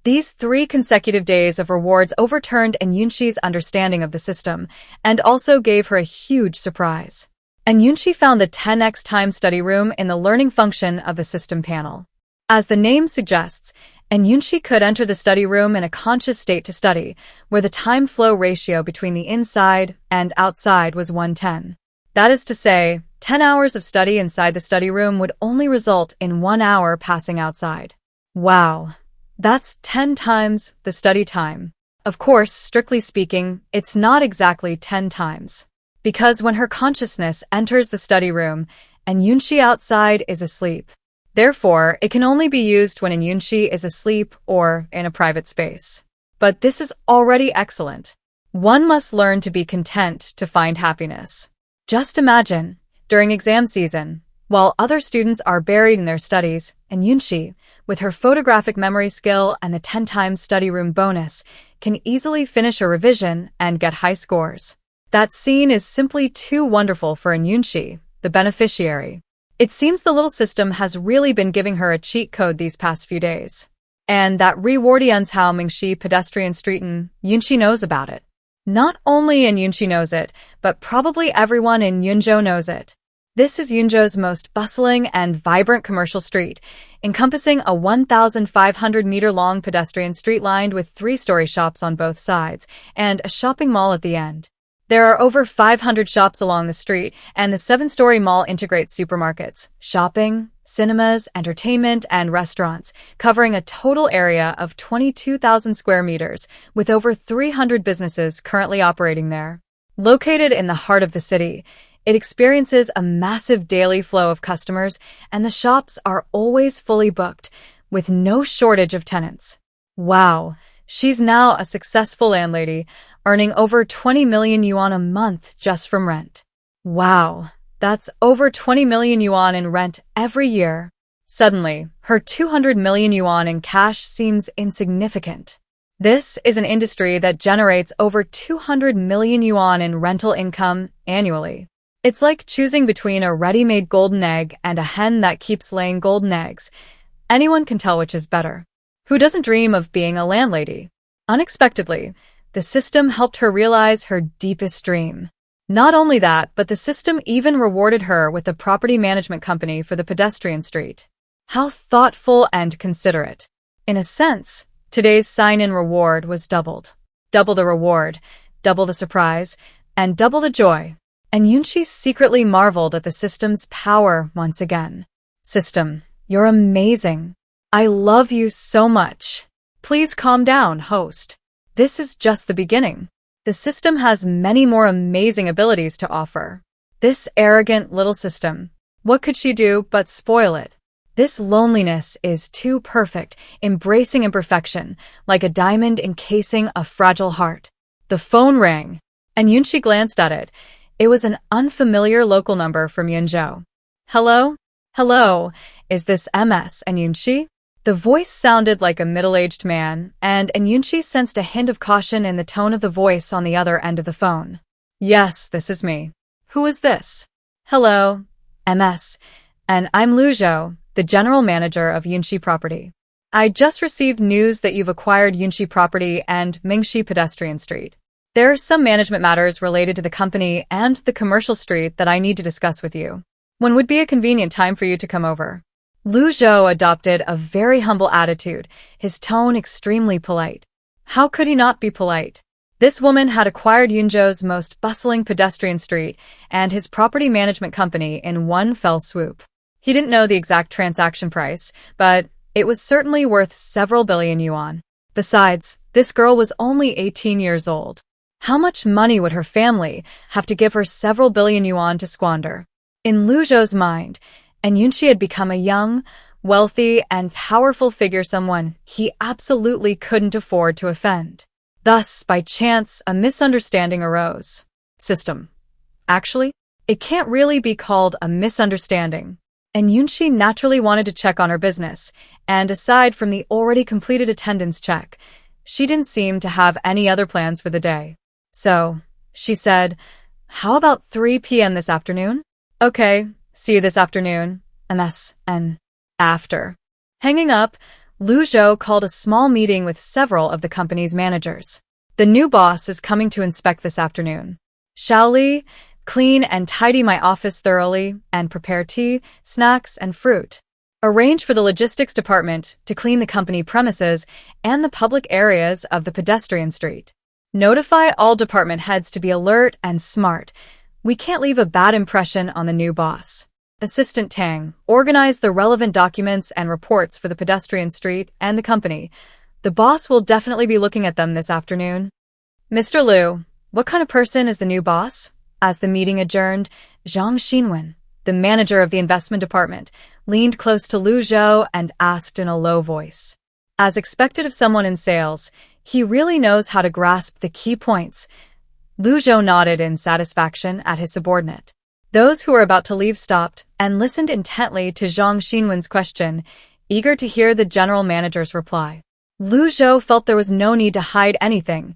[SPEAKER 1] These 3 consecutive days of rewards overturned Yunxi's understanding of the system and also gave her a huge surprise. Yunxi found the 10x time study room in the learning function of the system panel. As the name suggests, Yunxi could enter the study room in a conscious state to study, where the time flow ratio between the inside and outside was 1:10. That is to say, 10 hours of study inside the study room would only result in 1 hour passing outside. Wow! That's 10 times the study time. Of course, strictly speaking, it's not exactly 10 times. Because when her consciousness enters the study room, Yunxi outside is asleep. Therefore, it can only be used when Yunxi is asleep or in a private space. But this is already excellent. One must learn to be content to find happiness. Just imagine, during exam season, while other students are buried in their studies, Yunxi, with her photographic memory skill and the 10 times study room bonus, can easily finish a revision and get high scores. That scene is simply too wonderful for Yunxi, the beneficiary. It seems the little system has really been giving her a cheat code these past few days. And that Rewardianshao Mingxi Pedestrian Street Yunxi knows about it. Not only Yunxi knows it, but probably everyone in Yunzhou knows it. This is Yunzhou's most bustling and vibrant commercial street, encompassing a 1,500-meter-long pedestrian street lined with 3-story shops on both sides and a shopping mall at the end. There are over 500 shops along the street, and the 7-story mall integrates supermarkets, shopping, cinemas, entertainment, and restaurants, covering a total area of 22,000 square meters, with over 300 businesses currently operating there. Located in the heart of the city, it experiences a massive daily flow of customers, and the shops are always fully booked, with no shortage of tenants. Wow, she's now a successful landlady, earning over 20 million yuan a month just from rent. Wow, that's over 20 million yuan in rent every year. Suddenly, her 200 million yuan in cash seems insignificant. This is an industry that generates over 200 million yuan in rental income annually. It's like choosing between a ready-made golden egg and a hen that keeps laying golden eggs. Anyone can tell which is better. Who doesn't dream of being a landlady? Unexpectedly, the system helped her realize her deepest dream. Not only that, but the system even rewarded her with a property management company for the pedestrian street. How thoughtful and considerate. In a sense, today's sign-in reward was doubled. Double the reward, double the surprise, and double the joy. And Yunxi secretly marveled at the system's power once again. System, you're amazing. I love you so much. Please calm down, host. This is just the beginning. The system has many more amazing abilities to offer. This arrogant little system, what could she do but spoil it? This loneliness is too perfect, embracing imperfection, like a diamond encasing a fragile heart. The phone rang, and Yunxi glanced at it. It was an unfamiliar local number from Yunzhou. Hello? Hello, is this MS and Yunxi? The voice sounded like a middle-aged man, and Yunxi sensed a hint of caution in the tone of the voice on the other end of the phone. Yes, this is me. Who is this? Hello, MS, and I'm Lu Zhou, the general manager of Yunxi Property. I just received news that you've acquired Yunxi Property and Mingxi Pedestrian Street. There are some management matters related to the company and the commercial street that I need to discuss with you. When would be a convenient time for you to come over? Lu Zhou adopted a very humble attitude, his tone extremely polite. How could he not be polite? This woman had acquired Yunzhou's most bustling pedestrian street and his property management company in one fell swoop. He didn't know the exact transaction price, but it was certainly worth several billion yuan. Besides, this girl was only 18 years old. How much money would her family have to give her several billion yuan to squander? In Lu Zhou's mind, Yunxi had become a young, wealthy, and powerful figure, someone he absolutely couldn't afford to offend. Thus, by chance, a misunderstanding arose. System. Actually, it can't really be called a misunderstanding. And Yunxi naturally wanted to check on her business, and aside from the already completed attendance check, she didn't seem to have any other plans for the day. So, she said, how about 3 p.m. this afternoon? Okay, see you this afternoon, MSN. After. Hanging up, Lu Zhou called a small meeting with several of the company's managers. The new boss is coming to inspect this afternoon. Shall Li, clean and tidy my office thoroughly and prepare tea, snacks, and fruit. Arrange for the logistics department to clean the company premises and the public areas of the pedestrian street. Notify all department heads to be alert and smart. We can't leave a bad impression on the new boss. Assistant Tang, organize the relevant documents and reports for the pedestrian street and the company. The boss will definitely be looking at them this afternoon. Mr. Liu, what kind of person is the new boss? As the meeting adjourned, Zhang Xinwen, the manager of the investment department, leaned close to Lu Zhou and asked in a low voice. As expected of someone in sales, he really knows how to grasp the key points. Lu Zhou nodded in satisfaction at his subordinate. Those who were about to leave stopped and listened intently to Zhang Xinwen's question, eager to hear the general manager's reply. Lu Zhou felt there was no need to hide anything.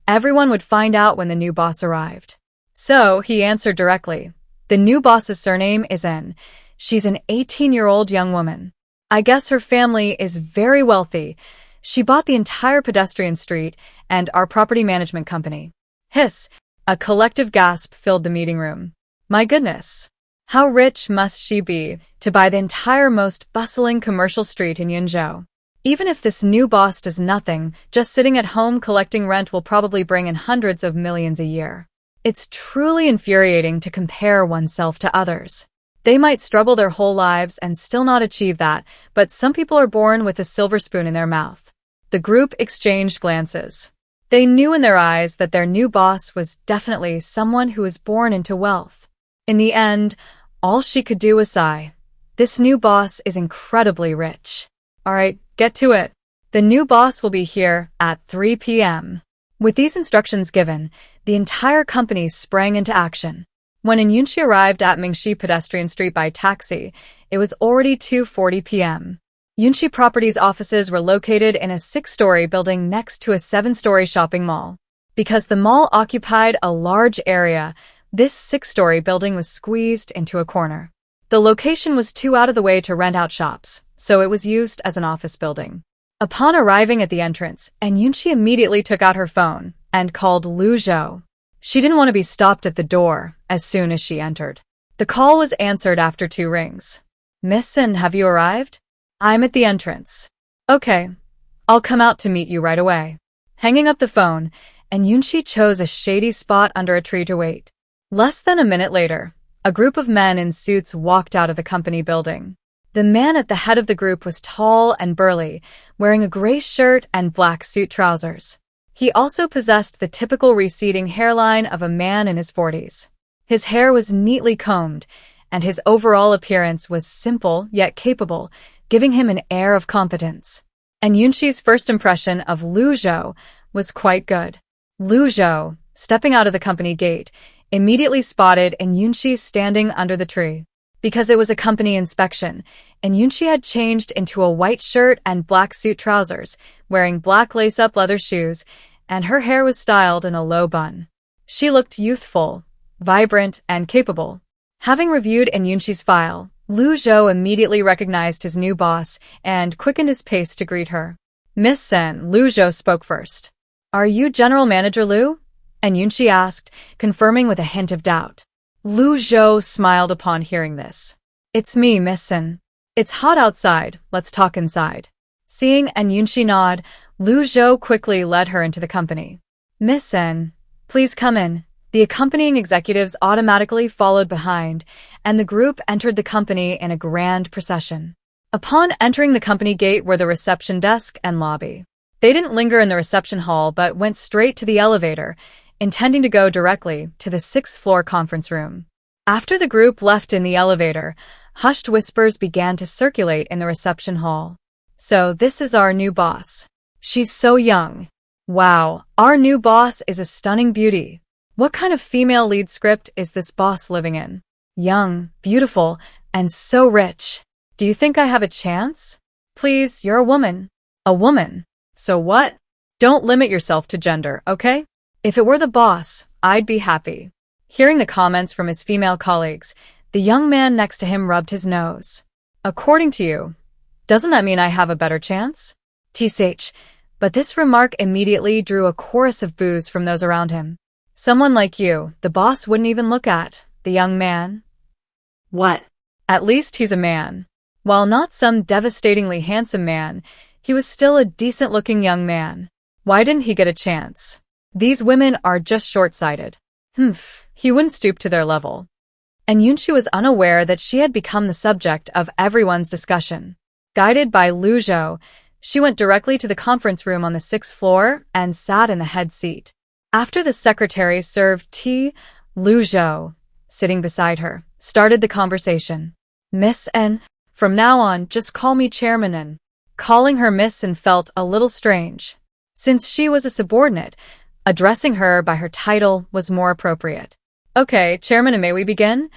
[SPEAKER 1] Everyone would find out when the new boss arrived. So, he answered directly. The new boss's surname is N. She's an 18-year-old young woman. I guess her family is very wealthy. She bought the entire pedestrian street and our property management company. Hiss! A collective gasp filled the meeting room. My goodness! How rich must she be to buy the entire most bustling commercial street in Yunzhou? Even if this new boss does nothing, just sitting at home collecting rent will probably bring in hundreds of millions a year. It's truly infuriating to compare oneself to others. They might struggle their whole lives and still not achieve that, but some people are born with a silver spoon in their mouth. The group exchanged glances. They knew in their eyes that their new boss was definitely someone who was born into wealth. In the end, all she could do was sigh. This new boss is incredibly rich. All right, get to it. The new boss will be here at 3 p.m. With these instructions given, the entire company sprang into action. When Yunxi arrived at Mingxi Pedestrian Street by taxi, it was already 2:40 p.m. Yunxi Properties offices were located in a 6-story building next to a 7-story shopping mall. Because the mall occupied a large area, this 6-story building was squeezed into a corner. The location was too out of the way to rent out shops, so it was used as an office building. Upon arriving at the entrance, Yunxi immediately took out her phone and called Lu Zhou. She didn't want to be stopped at the door as soon as she entered. The call was answered after 2 rings. Miss N, have you arrived? I'm at the entrance. Okay, I'll come out to meet you right away. Hanging up the phone, and Yunxi chose a shady spot under a tree to wait. Less than a minute later, a group of men in suits walked out of the company building. The man at the head of the group was tall and burly, wearing a gray shirt and black suit trousers. He also possessed the typical receding hairline of a man in his 40s. His hair was neatly combed, and his overall appearance was simple yet capable, giving him an air of competence. And Yunxi's first impression of Lu Zhou was quite good. Lu Zhou, stepping out of the company gate, immediately spotted Yunxi standing under the tree. Because it was a company inspection, and Yunxi had changed into a white shirt and black suit trousers, wearing black lace-up leather shoes, and her hair was styled in a low bun. She looked youthful, vibrant, and capable. Having reviewed Yunxi's file, Lu Zhou immediately recognized his new boss and quickened his pace to greet her. "Miss Sen," Lu Zhou spoke first. "Are you General Manager Lu?" Yunxi asked, confirming with a hint of doubt. Lu Zhou smiled upon hearing this. "It's me, Miss Sen. It's hot outside, let's talk inside." Seeing Yunxi nod, Lu Zhou quickly led her into the company. "Miss Sen, please come in." The accompanying executives automatically followed behind, and the group entered the company in a grand procession. Upon entering the company gate were the reception desk and lobby. They didn't linger in the reception hall but went straight to the elevator, intending to go directly to the 6th-floor conference room. After the group left in the elevator, hushed whispers began to circulate in the reception hall. "So this is our new boss. She's so young. Wow, our new boss is a stunning beauty. What kind of female lead script is this boss living in? Young, beautiful, and so rich. Do you think I have a chance? Please, you're a woman." "A woman? So what? Don't limit yourself to gender, okay? If it were the boss, I'd be happy." Hearing the comments from his female colleagues, the young man next to him rubbed his nose. "According to you, doesn't that mean I have a better chance?" "Tsh," but this remark immediately drew a chorus of boos from those around him. "Someone like you, the boss wouldn't even look at, the young man." "What? At least he's a man." While not some devastatingly handsome man, he was still a decent-looking young man. Why didn't he get a chance? These women are just short-sighted. He wouldn't stoop to their level. And Yunxi was unaware that she had become the subject of everyone's discussion. Guided by Lu Zhou, she went directly to the conference room on the 6th floor and sat in the head seat. After the secretary served tea, Lu Zhou, sitting beside her, started the conversation. "Miss N, from now on, just call me Chairman N." Calling her Miss N felt a little strange. Since she was a subordinate, addressing her by her title was more appropriate. "Okay, Chairman N, may we begin?"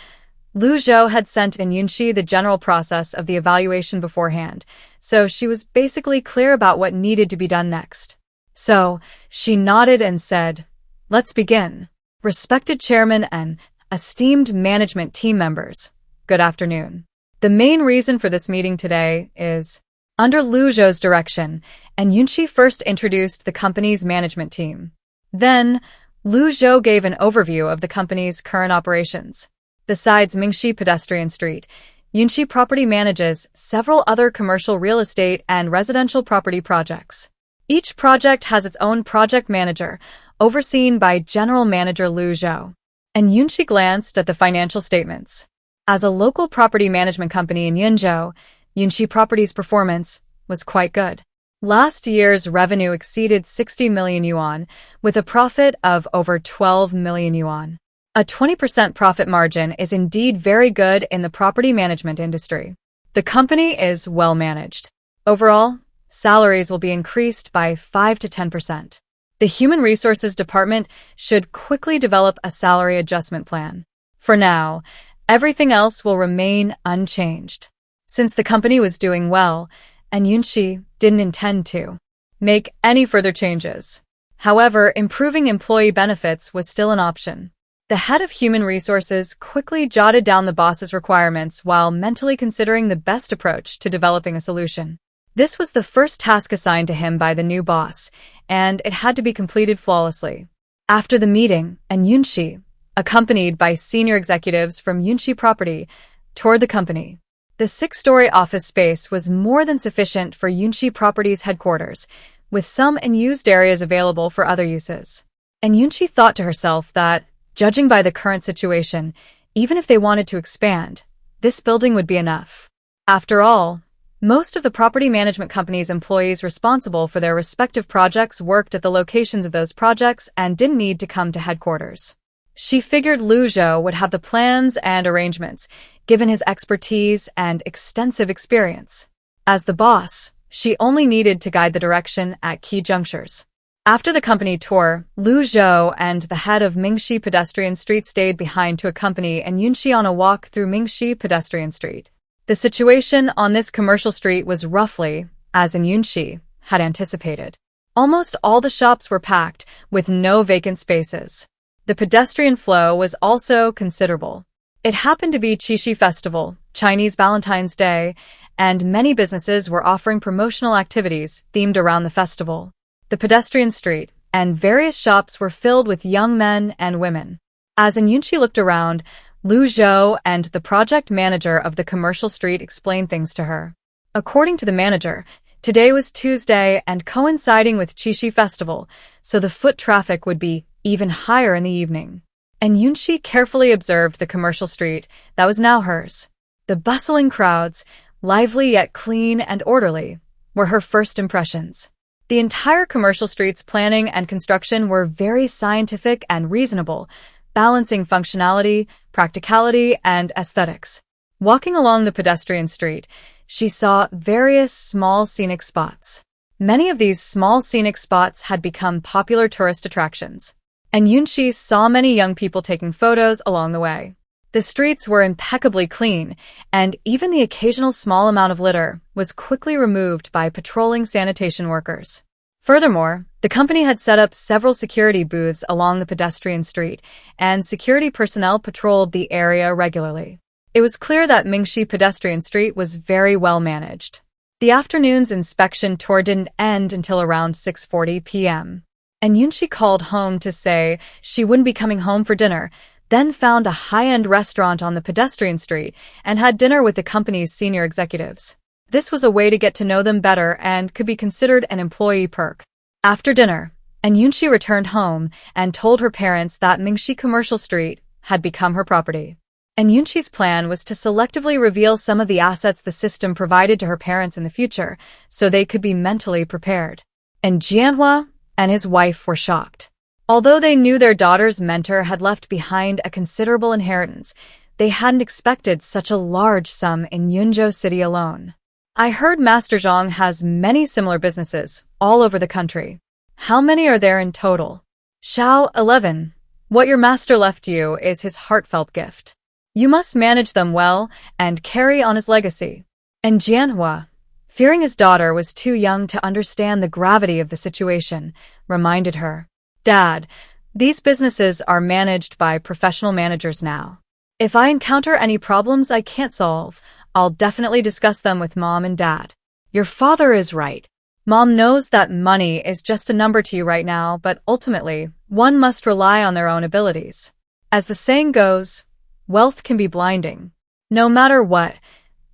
[SPEAKER 1] Lu Zhou had sent Yunxi the general process of the evaluation beforehand, so she was basically clear about what needed to be done next. So, she nodded and said, "Let's begin. Respected Chairman and esteemed management team members, good afternoon. The main reason for this meeting today is..." Under Lu Zhou's direction, Yunxi first introduced the company's management team. Then, Lu Zhou gave an overview of the company's current operations. Besides Mingxi Pedestrian Street, Yunxi Property manages several other commercial real estate and residential property projects. Each project has its own project manager, overseen by General Manager Lu Zhou. And Yunxi glanced at the financial statements. As a local property management company in Yunzhou, Yunxi Property's performance was quite good. Last year's revenue exceeded 60 million yuan, with a profit of over 12 million yuan. A 20% profit margin is indeed very good in the property management industry. The company is well managed. Overall, salaries will be increased by 5 to 10%. The Human Resources Department should quickly develop a salary adjustment plan. For now, everything else will remain unchanged. Since the company was doing well, and Yunxi didn't intend to make any further changes. However, improving employee benefits was still an option. The head of human resources quickly jotted down the boss's requirements while mentally considering the best approach to developing a solution. This was the first task assigned to him by the new boss, and it had to be completed flawlessly. After the meeting, Yunxi, accompanied by senior executives from Yunxi Property, toured the company. The 6-story office space was more than sufficient for Yunxi Property's headquarters, with some unused areas available for other uses. And Yunxi thought to herself that, judging by the current situation, even if they wanted to expand, this building would be enough. After all, most of the property management company's employees responsible for their respective projects worked at the locations of those projects and didn't need to come to headquarters. She figured Lu Zhou would have the plans and arrangements, given his expertise and extensive experience. As the boss, she only needed to guide the direction at key junctures. After the company tour, Lu Zhou and the head of Mingxi Pedestrian Street stayed behind to accompany Yunxi on a walk through Mingxi Pedestrian Street. The situation on this commercial street was roughly, as Yunxi had anticipated. Almost all the shops were packed, with no vacant spaces. The pedestrian flow was also considerable. It happened to be Qixi Festival, Chinese Valentine's Day, and many businesses were offering promotional activities themed around the festival. The pedestrian street and various shops were filled with young men and women. As Yunxi looked around, Lu Zhou and the project manager of the commercial street explained things to her. According to the manager, today was Tuesday and coinciding with Qixi Festival, so the foot traffic would be even higher in the evening. And Yunxi carefully observed the commercial street that was now hers. The bustling crowds, lively yet clean and orderly, were her first impressions. The entire commercial street's planning and construction were very scientific and reasonable, balancing functionality, practicality, and aesthetics. Walking along the pedestrian street, she saw various small scenic spots. Many of these small scenic spots had become popular tourist attractions, and Yunxi saw many young people taking photos along the way. The streets were impeccably clean, and even the occasional small amount of litter was quickly removed by patrolling sanitation workers. Furthermore, the company had set up several security booths along the pedestrian street, and security personnel patrolled the area regularly. It was clear that Mingxi Pedestrian Street was very well managed. The afternoon's inspection tour didn't end until around 6:40 p.m. And Yunxi called home to say she wouldn't be coming home for dinner, then found a high-end restaurant on the pedestrian street and had dinner with the company's senior executives. This was a way to get to know them better and could be considered an employee perk. After dinner, Yunxi returned home and told her parents that Mingxi Commercial Street had become her property. And Yunxi's plan was to selectively reveal some of the assets the system provided to her parents in the future, so they could be mentally prepared. And Jianhua and his wife were shocked. Although they knew their daughter's mentor had left behind a considerable inheritance, they hadn't expected such a large sum in Yunzhou City alone. I heard Master Zhang has many similar businesses all over the country. How many are there in total? Xiao 11. What your master left you is his heartfelt gift. You must manage them well and carry on his legacy. And Jianhua, fearing his daughter was too young to understand the gravity of the situation, reminded her, Dad, these businesses are managed by professional managers now. If I encounter any problems I can't solve, I'll definitely discuss them with Mom and Dad. Your father is right. Mom knows that money is just a number to you right now, but ultimately, one must rely on their own abilities. As the saying goes, wealth can be blinding. No matter what,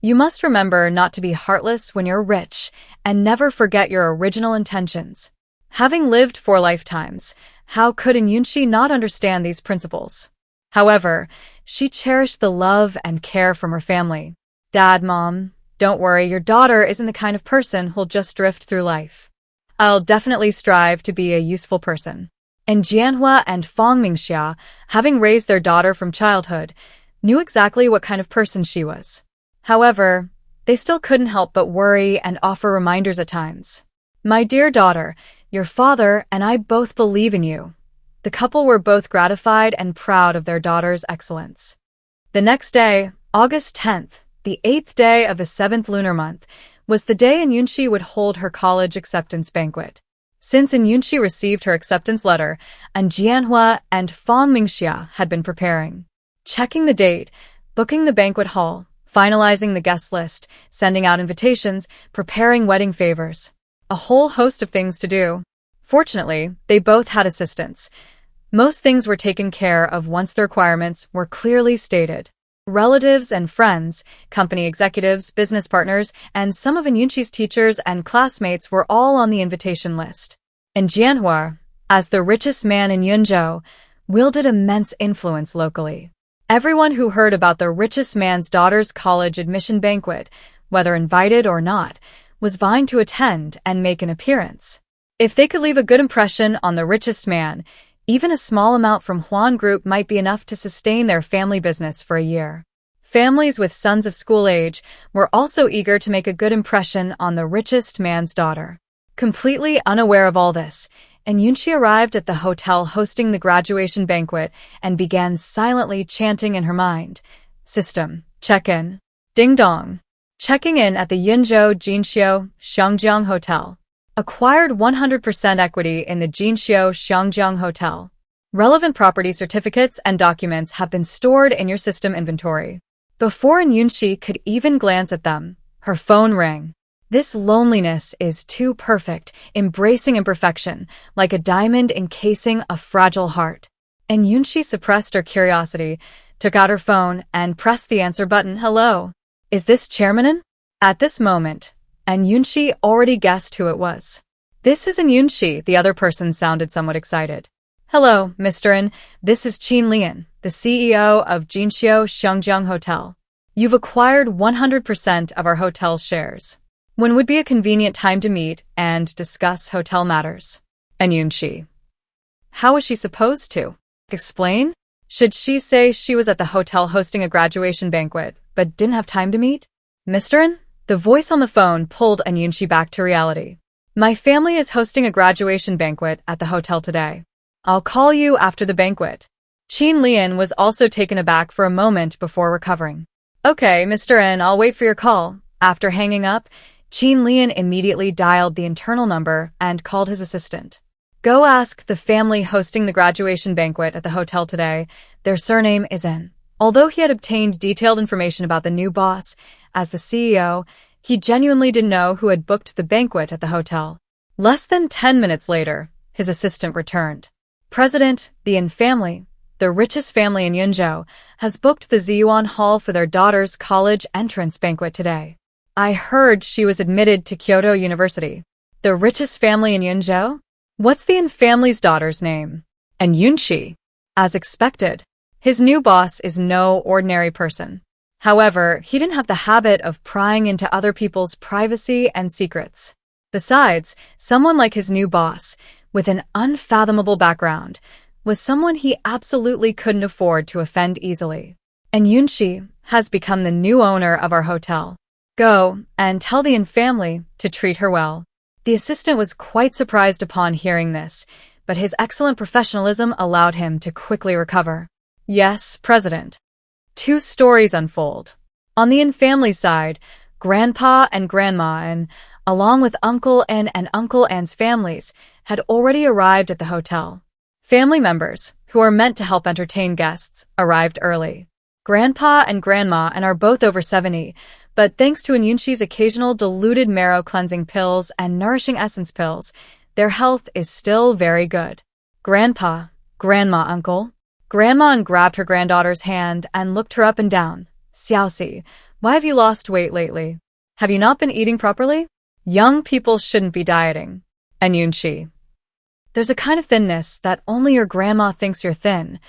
[SPEAKER 1] you must remember not to be heartless when you're rich and never forget your original intentions. Having lived 4 lifetimes, how could Yunxi not understand these principles? However, she cherished the love and care from her family. Dad, Mom, don't worry, your daughter isn't the kind of person who'll just drift through life. I'll definitely strive to be a useful person. And Jianhua and Fang Mingxia, having raised their daughter from childhood, knew exactly what kind of person she was. However, they still couldn't help but worry and offer reminders at times. My dear daughter, your father and I both believe in you. The couple were both gratified and proud of their daughter's excellence. The next day, August 10th, the 8th day of the 7th lunar month, was the day Yunxi would hold her college acceptance banquet. Since Yunxi received her acceptance letter, Jianhua and Fang Mingxia had been preparing. Checking the date, booking the banquet hall, finalizing the guest list, sending out invitations, preparing wedding favors. A whole host of things to do. Fortunately, they both had assistants. Most things were taken care of once the requirements were clearly stated. Relatives and friends, company executives, business partners, and some of Yunxi's teachers and classmates were all on the invitation list. And Jianhua, as the richest man in Yunzhou, wielded immense influence locally. Everyone who heard about the richest man's daughter's college admission banquet, whether invited or not, was vying to attend and make an appearance. If they could leave a good impression on the richest man, even a small amount from Huan Group might be enough to sustain their family business for a year. Families with sons of school age were also eager to make a good impression on the richest man's daughter. Completely unaware of all this, and Yunxi arrived at the hotel hosting the graduation banquet and began silently chanting in her mind, "System, check-in. Ding dong." Checking in at the Yunzhou Jinxiu Shangjiang Hotel. Acquired 100% equity in the Jinxiu Shangjiang Hotel. Relevant property certificates and documents have been stored in your system inventory. Before Yunxi could even glance at them, her phone rang. This loneliness is too perfect, embracing imperfection, like a diamond encasing a fragile heart. And Yunxi suppressed her curiosity, took out her phone, and pressed the answer button. "Hello. Is this Chairmanin?" At this moment, and Yunxi already guessed who it was. "This isn't Yunxi," the other person sounded somewhat excited. "Hello, Mr. N. This is Qin Lian, the CEO of Jinxiu Shangjiang Hotel. You've acquired 100% of our hotel's shares. When would be a convenient time to meet and discuss hotel matters?" And Yunxi. How was she supposed to explain? Should she say she was at the hotel hosting a graduation banquet, but didn't have time to meet? "Mr. N?" The voice on the phone pulled Yunxi back to reality. "My family is hosting a graduation banquet at the hotel today. I'll call you after the banquet." Qin Lian was also taken aback for a moment before recovering. "Okay, Mr. N, I'll wait for your call." After hanging up, Qin Lian immediately dialed the internal number and called his assistant. "Go ask the family hosting the graduation banquet at the hotel today. Their surname is N." Although he had obtained detailed information about the new boss, as the CEO, he genuinely didn't know who had booked the banquet at the hotel. Less than 10 minutes later, his assistant returned. "President, the Yin family, the richest family in Yunzhou, has booked the Ziyuan Hall for their daughter's college entrance banquet today. I heard she was admitted to Kyoto University." "The richest family in Yunzhou? What's the Yin family's daughter's name?" And Yunxi. As expected, his new boss is no ordinary person. However, he didn't have the habit of prying into other people's privacy and secrets. Besides, someone like his new boss, with an unfathomable background, was someone he absolutely couldn't afford to offend easily. "And Yunxi has become the new owner of our hotel. Go and tell the Yin family to treat her well." The assistant was quite surprised upon hearing this, but his excellent professionalism allowed him to quickly recover. "Yes, President." Two stories unfold. On the Yin family side, Grandpa and Grandma N, along with Uncle N and Uncle N's families, had already arrived at the hotel. Family members, who are meant to help entertain guests, arrived early. Grandpa and Grandma N are both over 70, but thanks to Yunxi's occasional diluted marrow cleansing pills and nourishing essence pills, their health is still very good. "Grandpa, Grandma, Uncle." Grandma N grabbed her granddaughter's hand and looked her up and down. "Xiaoxi, why have you lost weight lately? Have you not been eating properly? Young people shouldn't be dieting." And Yunxi. "There's a kind of thinness that only your grandma thinks you're thin.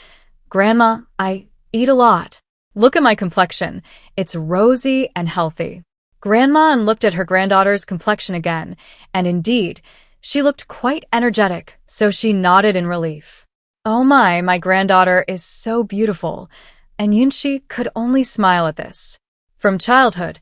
[SPEAKER 1] Grandma, I eat a lot. Look at my complexion. It's rosy and healthy." Grandma N looked at her granddaughter's complexion again, and indeed, she looked quite energetic, so she nodded in relief. "Oh my granddaughter is so beautiful," and Yunxi could only smile at this. From childhood,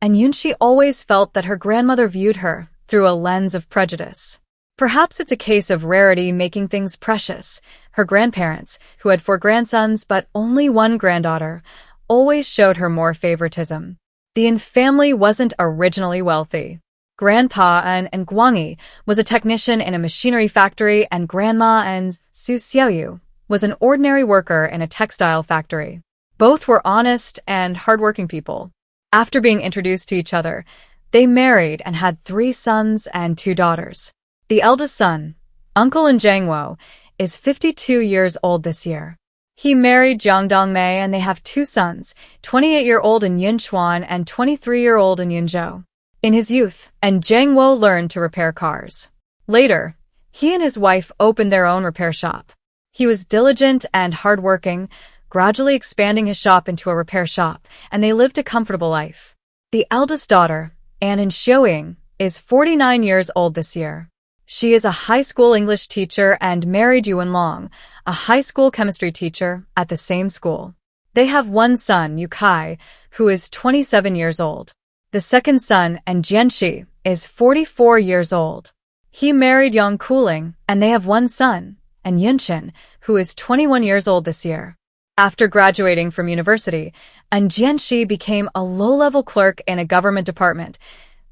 [SPEAKER 1] and Yunxi always felt that her grandmother viewed her through a lens of prejudice. Perhaps it's a case of rarity making things precious. Her grandparents, who had 4 grandsons but only 1 granddaughter, always showed her more favoritism. The Yin family wasn't originally wealthy. Grandpa and Guangyi was a technician in a machinery factory, and Grandma and Su Xiaoyu was an ordinary worker in a textile factory. Both were honest and hardworking people. After being introduced to each other, they married and had 3 sons and 2 daughters. The eldest son, Uncle Zhangwo, is 52 years old this year. He married Jiang Dongmei and they have 2 sons, 28-year-old in Yunchuan and 23-year-old in Yunzhou. In his youth, Zhangwo learned to repair cars. Later, he and his wife opened their own repair shop. He was diligent and hardworking, gradually expanding his shop into a repair shop, and they lived a comfortable life. The eldest daughter, An Xiaoying, is 49 years old this year. She is a high school English teacher and married Yuan Long, a high school chemistry teacher at the same school. They have one son, Yukai, who is 27 years old. The second son, Yunxi, is 44 years old. He married Yang Kuling, and they have one son, Yunxin, who is 21 years old this year. After graduating from university, Yunxi became a low-level clerk in a government department,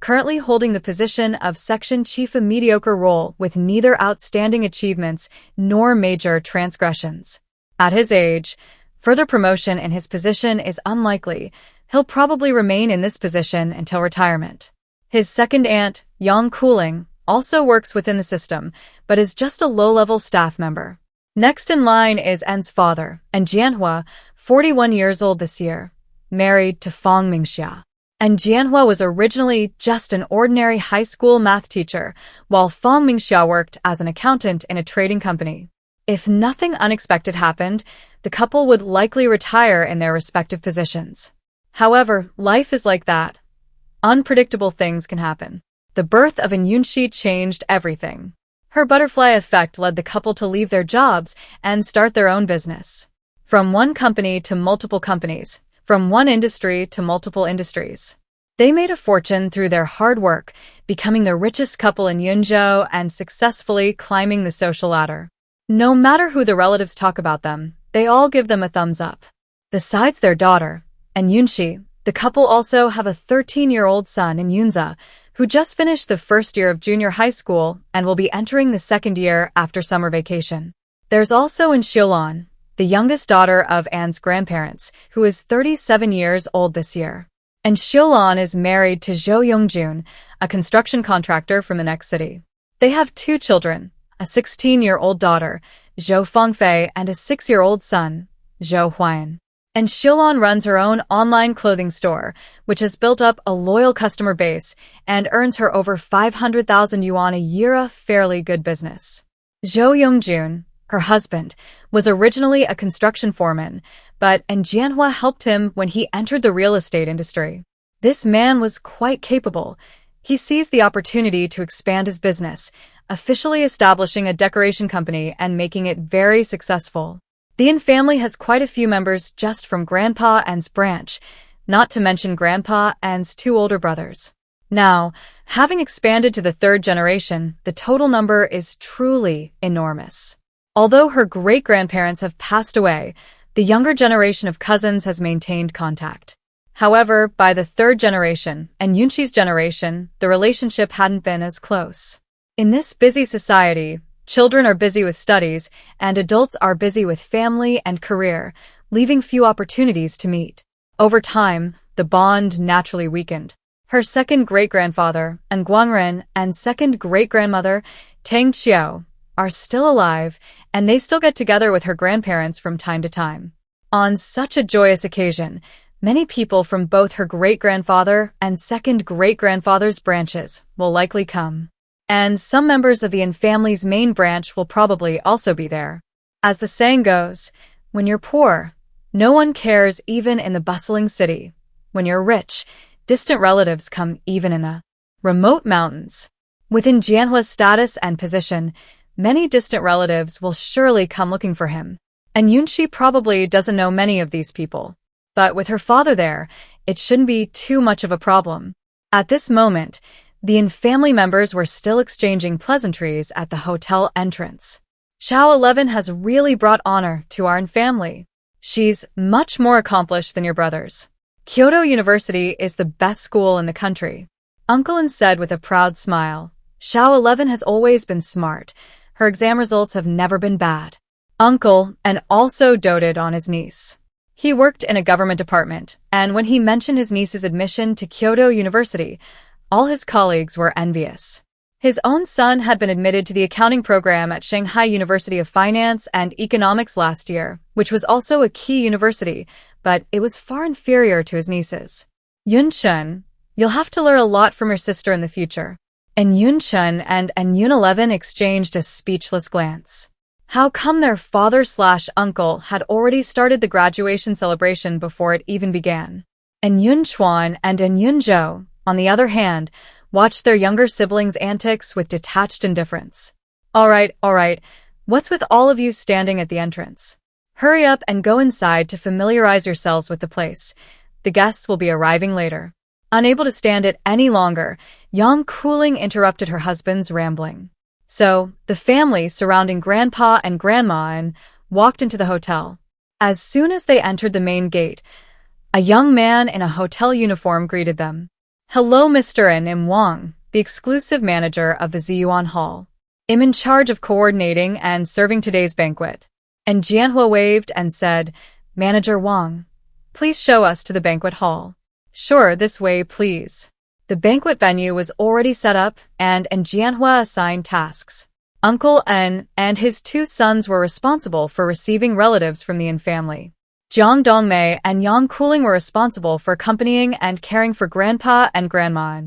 [SPEAKER 1] currently holding the position of section chief, a mediocre role with neither outstanding achievements nor major transgressions. At his age, further promotion in his position is unlikely. He'll probably remain in this position until retirement. His second aunt, Yang Kuling, also works within the system, but is just a low-level staff member. Next in line is An's father, Manhwa, 41 years old this year, married to Fang Mingxia. Manhwa was originally just an ordinary high school math teacher, while Fang Mingxia worked as an accountant in a trading company. If nothing unexpected happened, the couple would likely retire in their respective positions. However, life is like that. Unpredictable things can happen. The birth of Yunxi changed everything. Her butterfly effect led the couple to leave their jobs and start their own business. From one company to multiple companies, from one industry to multiple industries. They made a fortune through their hard work, becoming the richest couple in Yunzhou and successfully climbing the social ladder. No matter who the relatives talk about them, they all give them a thumbs up. Besides their daughter, Yunxi, the couple also have a 13-year-old son, Yunza, who just finished the first year of junior high school and will be entering the second year after summer vacation. There's also Xiaolan, the youngest daughter of An's grandparents, who is 37 years old this year. And Xiaolan is married to Zhou Yongjun, a construction contractor from the next city. They have two children, a 16-year-old daughter, Zhou Fengfei, and a 6-year-old son, Zhou Huan. And Xiaolan runs her own online clothing store, which has built up a loyal customer base and earns her over 500,000 yuan a year, a fairly good business. Zhou Yongjun, her husband, was originally a construction foreman, but Manhwa helped him when he entered the real estate industry. This man was quite capable. He seized the opportunity to expand his business, officially establishing a decoration company and making it very successful. The Yin family has quite a few members just from Grandpa An's branch, not to mention Grandpa An's two older brothers. Now, having expanded to the third generation, the total number is truly enormous. Although her great-grandparents have passed away, the younger generation of cousins has maintained contact. However, by the third generation, and Yunxi's generation, the relationship hadn't been as close. In this busy society, children are busy with studies, and adults are busy with family and career, leaving few opportunities to meet. Over time, the bond naturally weakened. Her second great-grandfather, An Guangren, and second great-grandmother, Tang Qiao, are still alive, and they still get together with her grandparents from time to time. On such a joyous occasion, many people from both her great-grandfather and second great-grandfather's branches will likely come. And some members of the Yin family's main branch will probably also be there. As the saying goes, when you're poor, no one cares even in the bustling city. When you're rich, distant relatives come even in the remote mountains. Within Jianhua's status and position, many distant relatives will surely come looking for him. And Yunxi probably doesn't know many of these people. But with her father there, it shouldn't be too much of a problem. At this moment, the Yin family members were still exchanging pleasantries at the hotel entrance. Xiao 11 has really brought honor to our Yin family. She's much more accomplished than your brothers. Kyoto University is the best school in the country. Uncle Yin said with a proud smile. Xiao 11 has always been smart. Her exam results have never been bad. Uncle Yin also doted on his niece. He worked in a government department, and when he mentioned his niece's admission to Kyoto University, all his colleagues were envious. His own son had been admitted to the accounting program at Shanghai University of Finance and Economics last year, which was also a key university, but it was far inferior to his niece's. Yunxin, you'll have to learn a lot from your sister in the future. And Yunchun and Yun11 exchanged a speechless glance. How come their father/uncle had already started the graduation celebration before it even began? And Yunchuan and Yunzhou, on the other hand, watched their younger siblings' antics with detached indifference. All right, what's with all of you standing at the entrance? Hurry up and go inside to familiarize yourselves with the place. The guests will be arriving later. Unable to stand it any longer, Yang Kuling interrupted her husband's rambling. So, the family surrounding Grandpa and Grandma walked into the hotel. As soon as they entered the main gate, a young man in a hotel uniform greeted them. Hello, Mr. Im Wang, the exclusive manager of the Ziyuan Hall. I'm in charge of coordinating and serving today's banquet. And Jianhua waved and said, Manager Wang, please show us to the banquet hall. Sure, this way, please. The banquet venue was already set up, and Jianhua assigned tasks. Uncle En and his two sons were responsible for receiving relatives from the In family. Jiang Dongmei and Yang Kuling were responsible for accompanying and caring for Grandpa and Grandma.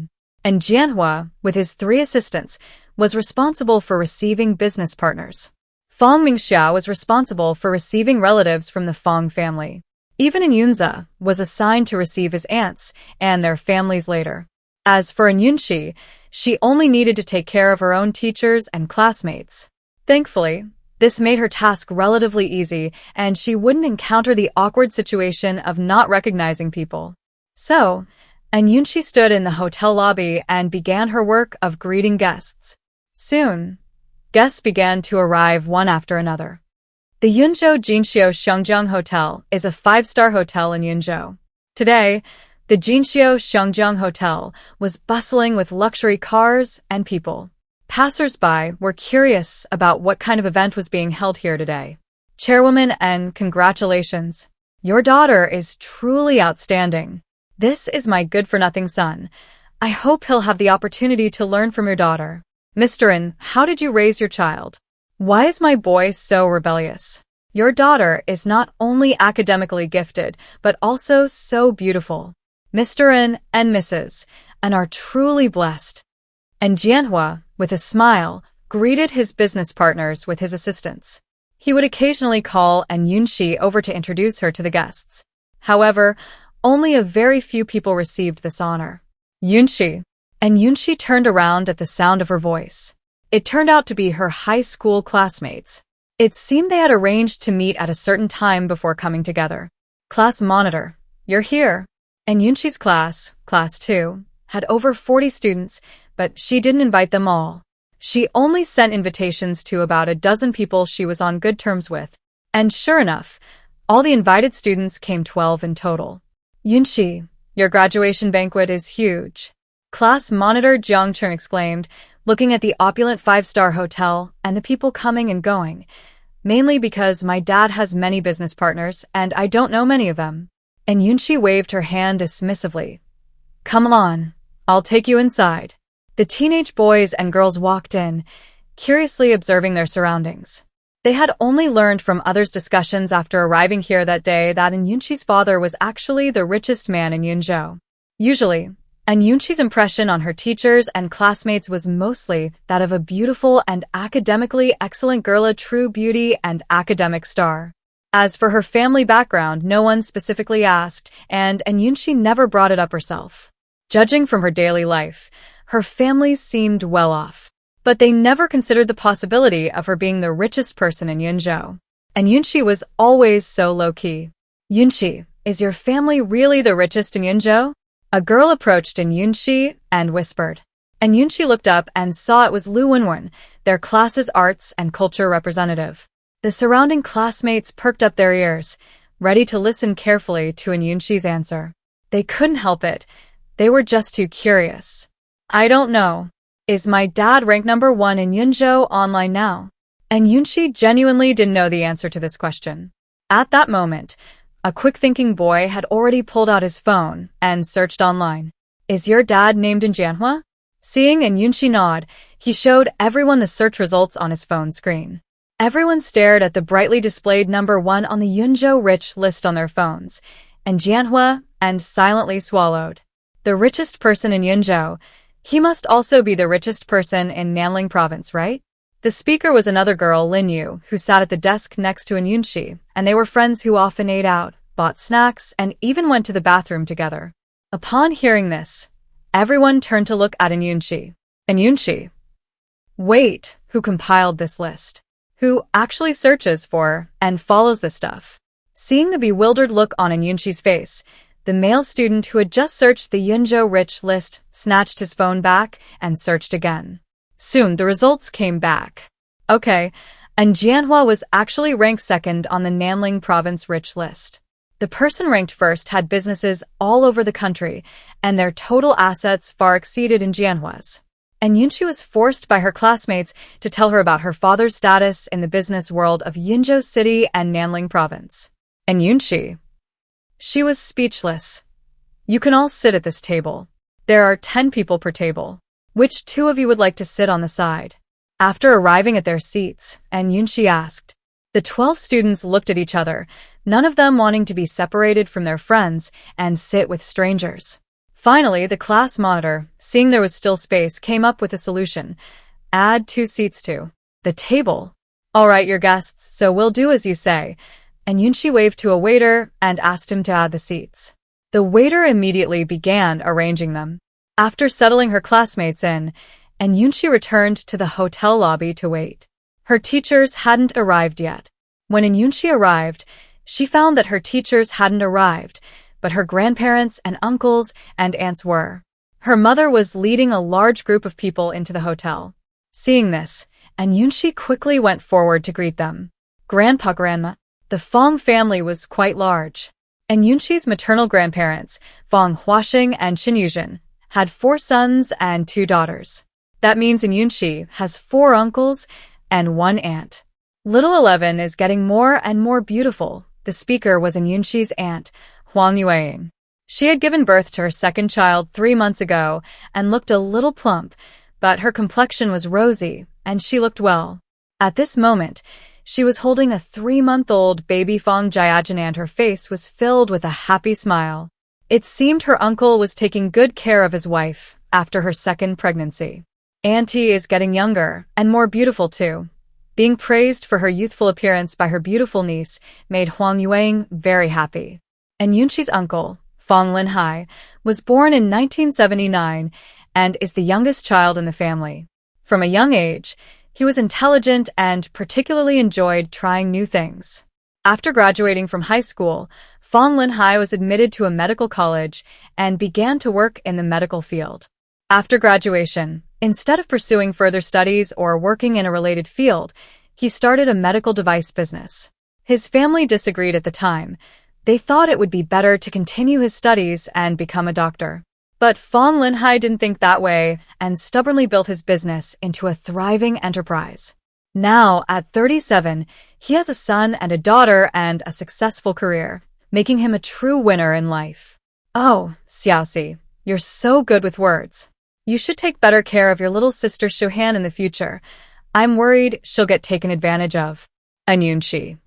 [SPEAKER 1] And Jianhua, with his 3 assistants, was responsible for receiving business partners. Fang Mingxia was responsible for receiving relatives from the Fang family. Even Yunxi was assigned to receive his aunts and their families later. As for Yunxi, she only needed to take care of her own teachers and classmates. Thankfully, this made her task relatively easy, and she wouldn't encounter the awkward situation of not recognizing people. So, Yunxi stood in the hotel lobby and began her work of greeting guests. Soon, guests began to arrive one after another. The Yunzhou Jinxiu Shengjiang Hotel is a 5-star hotel in Yunzhou. Today, the Jinxiu Shengjiang Hotel was bustling with luxury cars and people. Passers-by were curious about what kind of event was being held here today. Chairwoman N, congratulations. Your daughter is truly outstanding. This is my good-for-nothing son. I hope he'll have the opportunity to learn from your daughter. Mr. N, how did you raise your child? Why is my boy so rebellious? Your daughter is not only academically gifted, but also so beautiful. Mr. N and Mrs. N are truly blessed. And Jianhua, with a smile, greeted his business partners with his assistants. He would occasionally call Yunxi over to introduce her to the guests. However, only a very few people received this honor. Yunxi. And Yunxi turned around at the sound of her voice. It turned out to be her high school classmates. It seemed they had arranged to meet at a certain time before coming together. Class monitor, you're here. And Yunxi's class 2, had over 40 students, but she didn't invite them all. She only sent invitations to about a dozen people she was on good terms with. And sure enough, all the invited students came 12 in total. Yunxi, your graduation banquet is huge. Class monitor Jiang Cheng exclaimed, looking at the opulent 5-star hotel and the people coming and going, mainly because my dad has many business partners and I don't know many of them. And Yunxi waved her hand dismissively. Come on, I'll take you inside. The teenage boys and girls walked in, curiously observing their surroundings. They had only learned from others' discussions after arriving here that day that Yunxi's father was actually the richest man in Yunzhou. Usually, Yunxi's impression on her teachers and classmates was mostly that of a beautiful and academically excellent girl, a true beauty and academic star. As for her family background, no one specifically asked, and Yunxi never brought it up herself. Judging from her daily life, her family seemed well off. But they never considered the possibility of her being the richest person in Yunzhou. And Yunxi was always so low-key. Yunxi, is your family really the richest in Yunzhou? A girl approached Yunxi and whispered. And Yunxi looked up and saw it was Lu Wenwen, their class's arts and culture representative. The surrounding classmates perked up their ears, ready to listen carefully to Yunxi's answer. They couldn't help it. They were just too curious. I don't know. Is my dad ranked number 1 in Yunzhou online now? And Yunxi genuinely didn't know the answer to this question. At that moment, a quick-thinking boy had already pulled out his phone and searched online. Is your dad named in Jianhua? Seeing Yunxi nod, he showed everyone the search results on his phone screen. Everyone stared at the brightly displayed number 1 on the Yunzhou rich list on their phones, and Jianhua and silently swallowed. The richest person in Yunzhou, He must also be the richest person in Nanling province, right? The speaker was another girl, Lin Yu, who sat at the desk next to Yunxi, and they were friends who often ate out, bought snacks, and even went to the bathroom together. Upon hearing this, everyone turned to look at Yunxi. Yunxi. Wait, who compiled this list? Who actually searches for and follows this stuff? Seeing the bewildered look on Yunxi's face, the male student who had just searched the Yunzhou rich list snatched his phone back and searched again. Soon, the results came back. Okay, and Jianhua was actually ranked second on the Nanling province rich list. The person ranked first had businesses all over the country, and their total assets far exceeded in Jianhua's. And Yunxi was forced by her classmates to tell her about her father's status in the business world of Yunzhou City and Nanling province. And Yunxi. She was speechless. You can all sit at this table. There are 10 people per table. Which two of you would like to sit on the side? After arriving at their seats, and Yunxi asked. The 12 students looked at each other, none of them wanting to be separated from their friends and sit with strangers. Finally, the class monitor, seeing there was still space, came up with a solution. Add 2 seats to the table. All right, your guests, so we'll do as you say. And Yunxi waved to a waiter and asked him to add the seats. The waiter immediately began arranging them. After settling her classmates in, and Yunxi returned to the hotel lobby to wait. Her teachers hadn't arrived yet. When Yunxi arrived, she found that her teachers hadn't arrived, but her grandparents and uncles and aunts were. Her mother was leading a large group of people into the hotel. Seeing this, and Yunxi quickly went forward to greet them. Grandpa, Grandma. The Fong family was quite large. And Yunxi's maternal grandparents, Fong Huaxing and Qin Yuzhen, had 4 sons and 2 daughters. That means Yunxi has 4 uncles and 1 aunt. Little 11 is getting more and more beautiful. The speaker was Yunxi's aunt, Huang Yueying. She had given birth to her second child 3 months ago and looked a little plump, but her complexion was rosy and she looked well. At this moment, she was holding a 3-month-old baby Fong Jiajin and her face was filled with a happy smile. It seemed her uncle was taking good care of his wife after her second pregnancy. Auntie is getting younger and more beautiful too. Being praised for her youthful appearance by her beautiful niece made Huang Yueying very happy. And Yunxi's uncle, Fong Linhai, was born in 1979 and is the youngest child in the family. From a young age, he was intelligent and particularly enjoyed trying new things. After graduating from high school, Fong Linhai was admitted to a medical college and began to work in the medical field. After graduation, instead of pursuing further studies or working in a related field, he started a medical device business. His family disagreed at the time. They thought it would be better to continue his studies and become a doctor. But Fong Linhai didn't think that way and stubbornly built his business into a thriving enterprise. Now, at 37, he has a son and a daughter and a successful career, making him a true winner in life. Oh, Xiaoxi, you're so good with words. You should take better care of your little sister Shuhan in the future. I'm worried she'll get taken advantage of. Yunxi.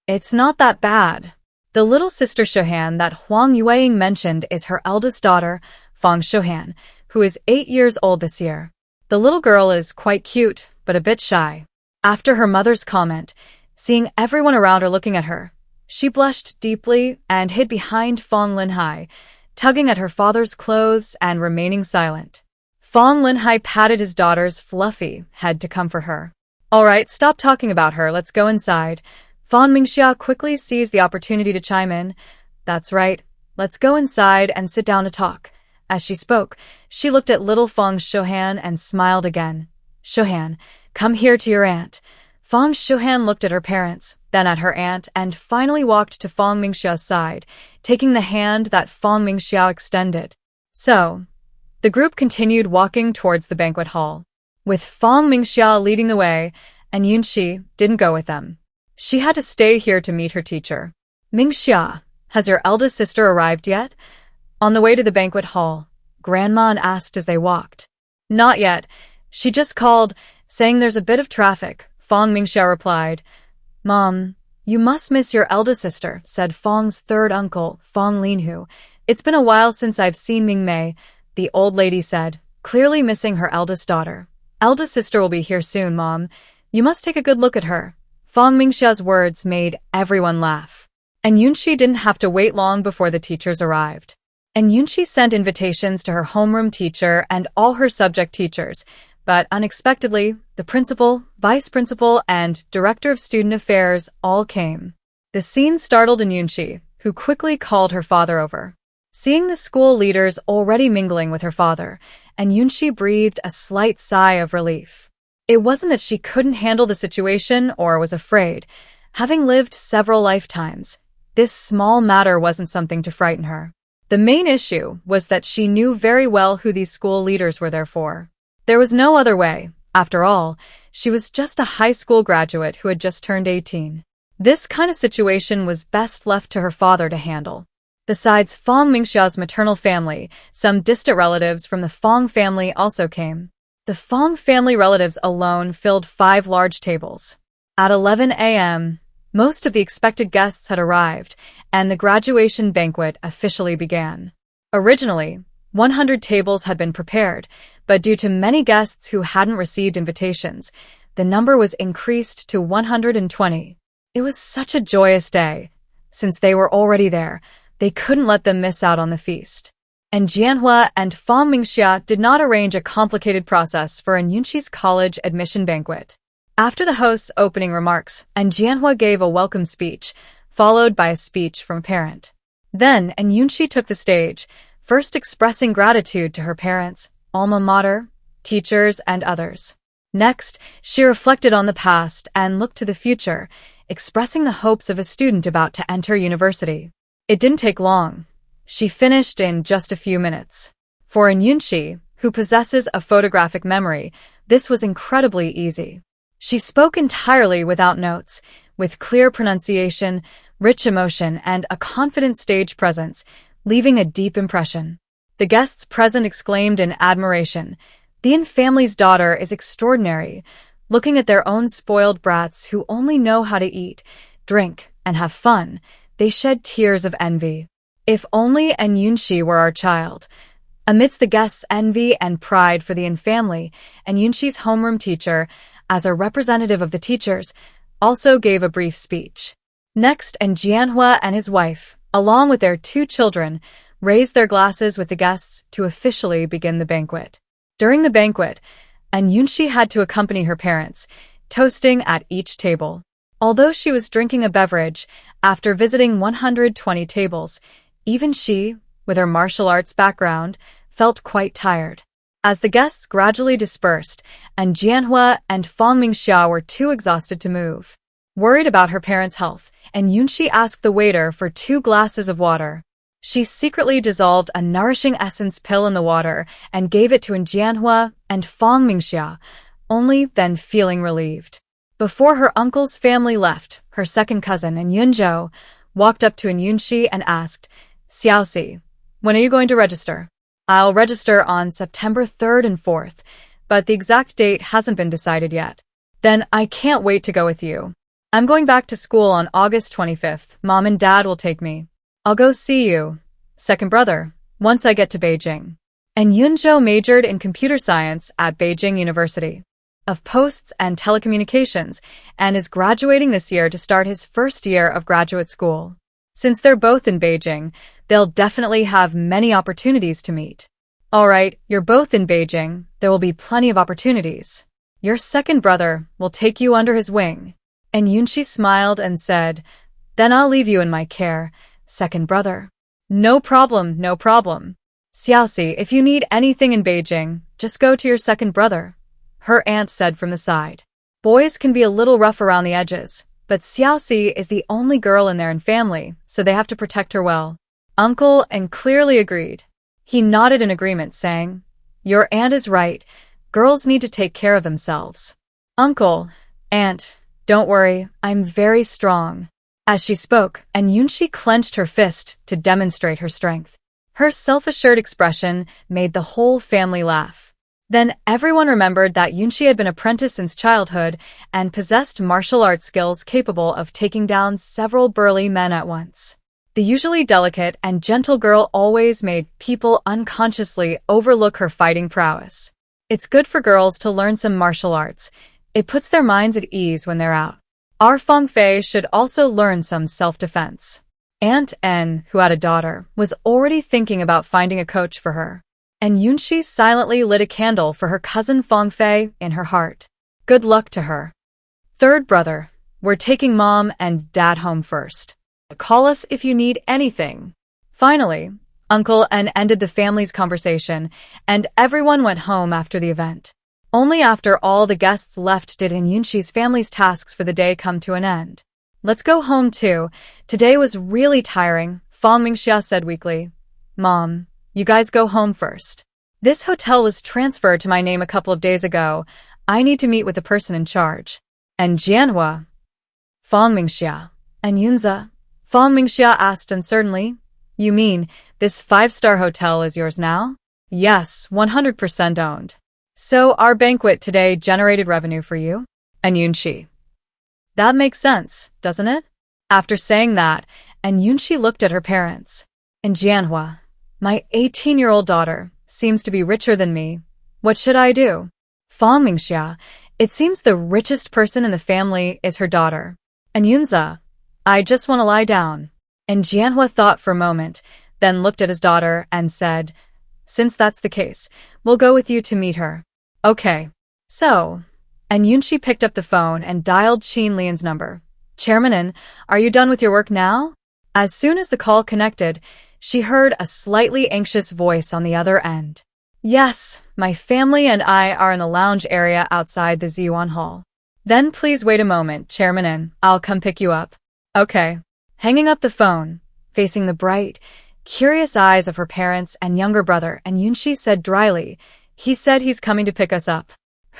[SPEAKER 1] It's not that bad. The little sister Shuhan that Huang Yueying mentioned is her eldest daughter, Fong Shuhan, who is 8 years old this year. The little girl is quite cute, but a bit shy. After her mother's comment, seeing everyone around her looking at her, she blushed deeply and hid behind Fong Linhai, tugging at her father's clothes and remaining silent. Fong Linhai patted his daughter's fluffy head to comfort her. All right, stop talking about her, let's go inside. Fong Mingxia quickly seized the opportunity to chime in. That's right, let's go inside and sit down to talk. As she spoke, she looked at little Fong Shuhan and smiled again. Shuhan, come here to your aunt. Fong Shuhan looked at her parents, then at her aunt, and finally walked to Fong Mingxia's side, taking the hand that Fong Mingxia extended. So, the group continued walking towards the banquet hall, with Fong Mingxia leading the way, and Yunxi didn't go with them. She had to stay here to meet her teacher. Mingxia, has your eldest sister arrived yet? On the way to the banquet hall, Grandma asked as they walked. Not yet. She just called, saying there's a bit of traffic, Fong Mingxia replied. Mom, you must miss your eldest sister, said Fong's third uncle, Fong Linhu. It's been a while since I've seen Ming Mei, the old lady said. clearly missing her eldest daughter. Eldest sister will be here soon, Mom. You must take a good look at her. Fang Mingxia's words made everyone laugh. And Yunxi didn't have to wait long before the teachers arrived. And Yunxi sent invitations to her homeroom teacher and all her subject teachers, but unexpectedly, the principal, vice principal, and director of student affairs all came. The scene startled Yunxi, who quickly called her father over. Seeing the school leaders already mingling with her father, and Yunxi breathed a slight sigh of relief. It wasn't that she couldn't handle the situation or was afraid. Having lived several lifetimes, this small matter wasn't something to frighten her. The main issue was that she knew very well who these school leaders were there for. There was no other way. After all, she was just a high school graduate who had just turned 18. This kind of situation was best left to her father to handle. Besides Fang Mingxia's maternal family, some distant relatives from the Fang family also came. The Fang family relatives alone filled 5 large tables. At 11 a.m., most of the expected guests had arrived, and the graduation banquet officially began. Originally, 100 tables had been prepared, but due to many guests who hadn't received invitations, the number was increased to 120. It was such a joyous day. Since they were already there, they couldn't let them miss out on the feast. And Jianhua and Fang Mingxia did not arrange a complicated process for Yunxi's college admission banquet. After the host's opening remarks, Jianhua gave a welcome speech, followed by a speech from a parent. Then Yunxi took the stage, first expressing gratitude to her parents, alma mater, teachers, and others. Next, she reflected on the past and looked to the future, expressing the hopes of a student about to enter university. It didn't take long. She finished in just a few minutes. For Yunxi, who possesses a photographic memory, this was incredibly easy. She spoke entirely without notes, with clear pronunciation, rich emotion, and a confident stage presence, leaving a deep impression. The guests present exclaimed in admiration, "The Yin family's daughter is extraordinary," looking at their own spoiled brats who only know how to eat, drink, and have fun. They shed tears of envy. If only Yunxi were our child. Amidst the guests' envy and pride for the Yin family, Yunxi's homeroom teacher, as a representative of the teachers, also gave a brief speech. Next, Jianhua and his wife, along with their 2 children, raised their glasses with the guests to officially begin the banquet. During the banquet, Yunxi had to accompany her parents, toasting at each table. Although she was drinking a beverage, after visiting 120 tables, even she, with her martial arts background, felt quite tired. As the guests gradually dispersed, Jianhua and Fang Mingxia were too exhausted to move. Worried about her parents' health, Yunxi asked the waiter for 2 glasses of water. She secretly dissolved a nourishing essence pill in the water and gave it to Jianhua and Fang Mingxia, only then feeling relieved. Before her uncle's family left, her second cousin, Yunzhou, walked up to Yunxi and asked, "Xiaoxi, when are you going to register?" "I'll register on September 3rd and 4th, but the exact date hasn't been decided yet." "Then I can't wait to go with you. I'm going back to school on August 25th. Mom and Dad will take me. I'll go see you, second brother, once I get to Beijing." And Yunzhou majored in computer science at Beijing University of Posts and Telecommunications and is graduating this year to start his first year of graduate school. Since they're both in Beijing, they'll definitely have many opportunities to meet. "All right, you're both in Beijing. There will be plenty of opportunities. Your second brother will take you under his wing." And Yunxi smiled and said, "Then I'll leave you in my care, second brother." No problem, no problem. "Xiaoxi, if you need anything in Beijing, just go to your second brother," her aunt said from the side. Boys can be a little rough around the edges, but Xiaoxi is the only girl in their family, so they have to protect her well. Uncle and clearly agreed. He nodded in agreement, saying, "Your aunt is right. Girls need to take care of themselves." "Uncle, aunt, don't worry, I'm very strong." As she spoke, Yunxi clenched her fist to demonstrate her strength. Her self-assured expression made the whole family laugh. Then everyone remembered that Yunxi had been apprenticed since childhood and possessed martial arts skills capable of taking down several burly men at once. The usually delicate and gentle girl always made people unconsciously overlook her fighting prowess. It's good for girls to learn some martial arts. It puts their minds at ease when they're out. Our Feng Fei should also learn some self-defense. Aunt En, who had a daughter, was already thinking about finding a coach for her. And Yunxi silently lit a candle for her cousin Feng Fei in her heart. Good luck to her. Third brother, we're taking mom and dad home first. Call us if you need anything. Finally, Uncle En ended the family's conversation, and everyone went home after the event. Only after all the guests left did Yunxi's family's tasks for the day come to an end. Let's go home too. Today was really tiring, Feng Mingxia said weakly. Mom, you guys go home first. This hotel was transferred to my name a couple of days ago. I need to meet with the person in charge. And Jianhua? Feng Mingxia. And Yunza? Feng Mingxia asked uncertainly. You mean, this 5-star hotel is yours now? Yes, 100% owned. So our banquet today generated revenue for you? And Yunxi. That makes sense, doesn't it? After saying that, and Yunxi looked at her parents. And Jianhua, my 18-year-old daughter, seems to be richer than me. What should I do? Feng Mingxia, it seems the richest person in the family is her daughter. And Yunza, I just want to lie down. And Jianhua thought for a moment, then looked at his daughter and said, since that's the case, we'll go with you to meet her. Okay. So, and Yunxi picked up the phone and dialed Qin Lian's number. Chairmanin, are you done with your work now? As soon as the call connected, she heard a slightly anxious voice on the other end. Yes, my family and I are in the lounge area outside the Ziyuan Hall. Then please wait a moment, Chairmanin, I'll come pick you up. Okay. Hanging up the phone, facing the bright, curious eyes of her parents and younger brother, and Yunxi said dryly, he said he's coming to pick us up.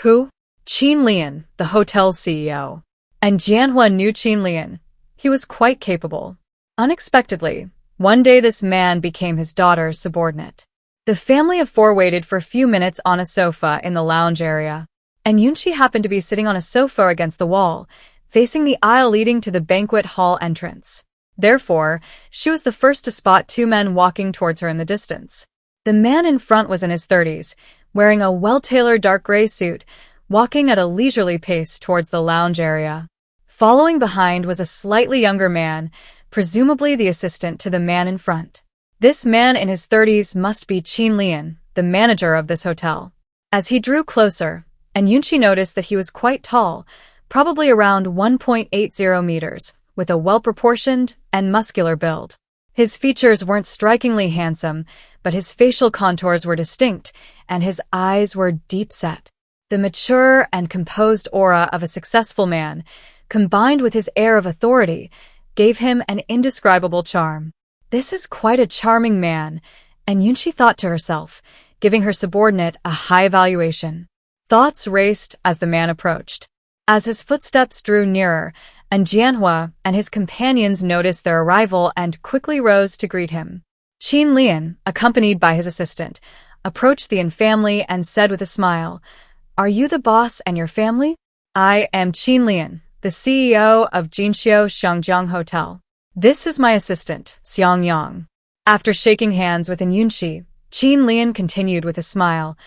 [SPEAKER 1] Who? Qin Lian, the hotel's CEO. And Jianhua knew Qin Lian. He was quite capable. Unexpectedly, one day this man became his daughter's subordinate. The family of four waited for a few minutes on a sofa in the lounge area. And Yunxi happened to be sitting on a sofa against the wall, facing the aisle leading to the banquet hall entrance. Therefore, she was the first to spot two men walking towards her in the distance. The man in front was in his 30s, wearing a well-tailored dark gray suit, walking at a leisurely pace towards the lounge area. Following behind was a slightly younger man, presumably the assistant to the man in front. This man in his 30s must be Qin Lian, the manager of this hotel. As he drew closer, and Yunxi noticed that he was quite tall, probably around 1.80 meters, with a well-proportioned and muscular build. His features weren't strikingly handsome, but his facial contours were distinct, and his eyes were deep-set. The mature and composed aura of a successful man, combined with his air of authority, gave him an indescribable charm. This is quite a charming man, and Yunxi thought to herself, giving her subordinate a high valuation. Thoughts raced as the man approached. As his footsteps drew nearer, and Jianhua and his companions noticed their arrival and quickly rose to greet him. Qin Lian, accompanied by his assistant, approached the Yin family and said with a smile, Are you the boss and your family? I am Qin Lian, the CEO of Jinxiu Shangjiang Hotel. This is my assistant, Xiang Yang. After shaking hands with Yunxi, Qin Lian continued with a smile,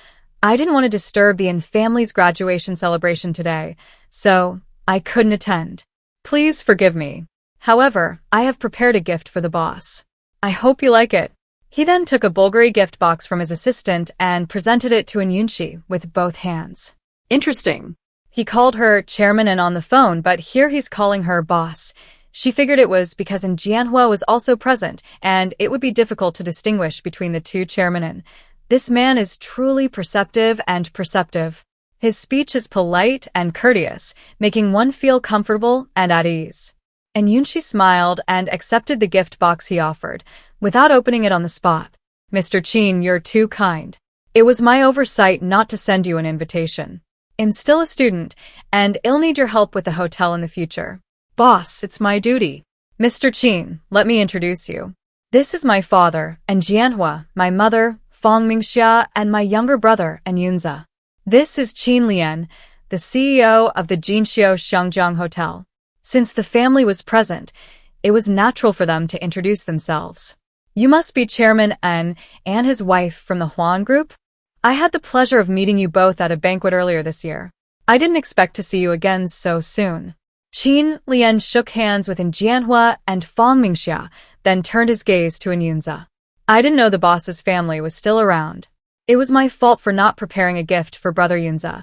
[SPEAKER 1] I didn't want to disturb the Yin family's graduation celebration today, so I couldn't attend. Please forgive me. However, I have prepared a gift for the boss. I hope you like it. He then took a Bulgari gift box from his assistant and presented it to Yunxi with both hands. Interesting. He called her chairman on the phone, but here he's calling her boss. She figured it was because Jianhua was also present, and it would be difficult to distinguish between the two chairmen. This man is truly perceptive and perceptive. His speech is polite and courteous, making one feel comfortable and at ease. And Yunxi smiled and accepted the gift box he offered, without opening it on the spot. Mr. Qin, you're too kind. It was my oversight not to send you an invitation. I'm still a student, and I'll need your help with the hotel in the future. Boss, it's my duty. Mr. Qin, let me introduce you. This is my father, and Jianhua, my mother, Feng Mingxia, and my younger brother, and Yunza. This is Qin Lian, the CEO of the Jinxiu Shangjiang Hotel. Since the family was present, it was natural for them to introduce themselves. You must be Chairman N and his wife from the Huan Group? I had the pleasure of meeting you both at a banquet earlier this year. I didn't expect to see you again so soon. Qin Lian shook hands with Jianhua and Fang Mingxia, then turned his gaze to Yunxi. I didn't know the boss's family was still around. It was my fault for not preparing a gift for brother Yunxi.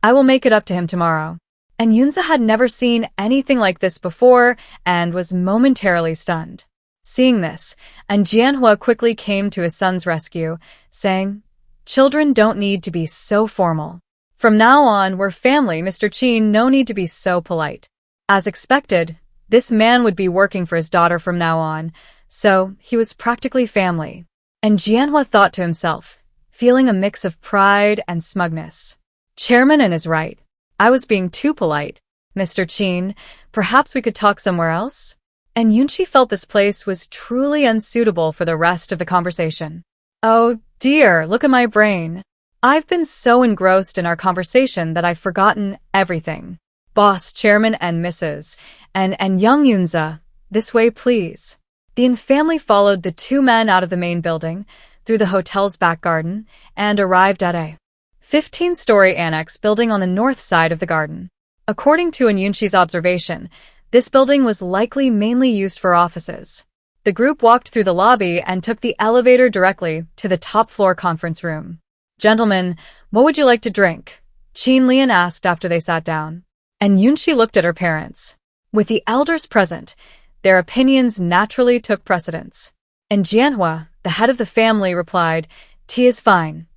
[SPEAKER 1] I will make it up to him tomorrow. And Yunxi had never seen anything like this before and was momentarily stunned. Seeing this, and Jianhua quickly came to his son's rescue, saying, "Children don't need to be so formal. From now on, we're family, Mr. Qin, no need to be so polite." As expected, this man would be working for his daughter from now on, so he was practically family. And Jianhua thought to himself, feeling a mix of pride and smugness. Chairman N is right. I was being too polite. Mr. Qin, perhaps we could talk somewhere else? And Yunxi felt this place was truly unsuitable for the rest of the conversation. Oh dear, look at my brain. I've been so engrossed in our conversation that I've forgotten everything. Boss, Chairman and Mrs. and young Yunxi, this way please. The Yin family followed the two men out of the main building, through the hotel's back garden, and arrived at a 15-story annex building on the north side of the garden. According to Yunxi's observation, this building was likely mainly used for offices. The group walked through the lobby and took the elevator directly to the top-floor conference room. "Gentlemen, what would you like to drink?" Qin Lian asked after they sat down. And Yunxi looked at her parents. With the elders present, their opinions naturally took precedence. And Jianhua, the head of the family, replied, "Tea is fine."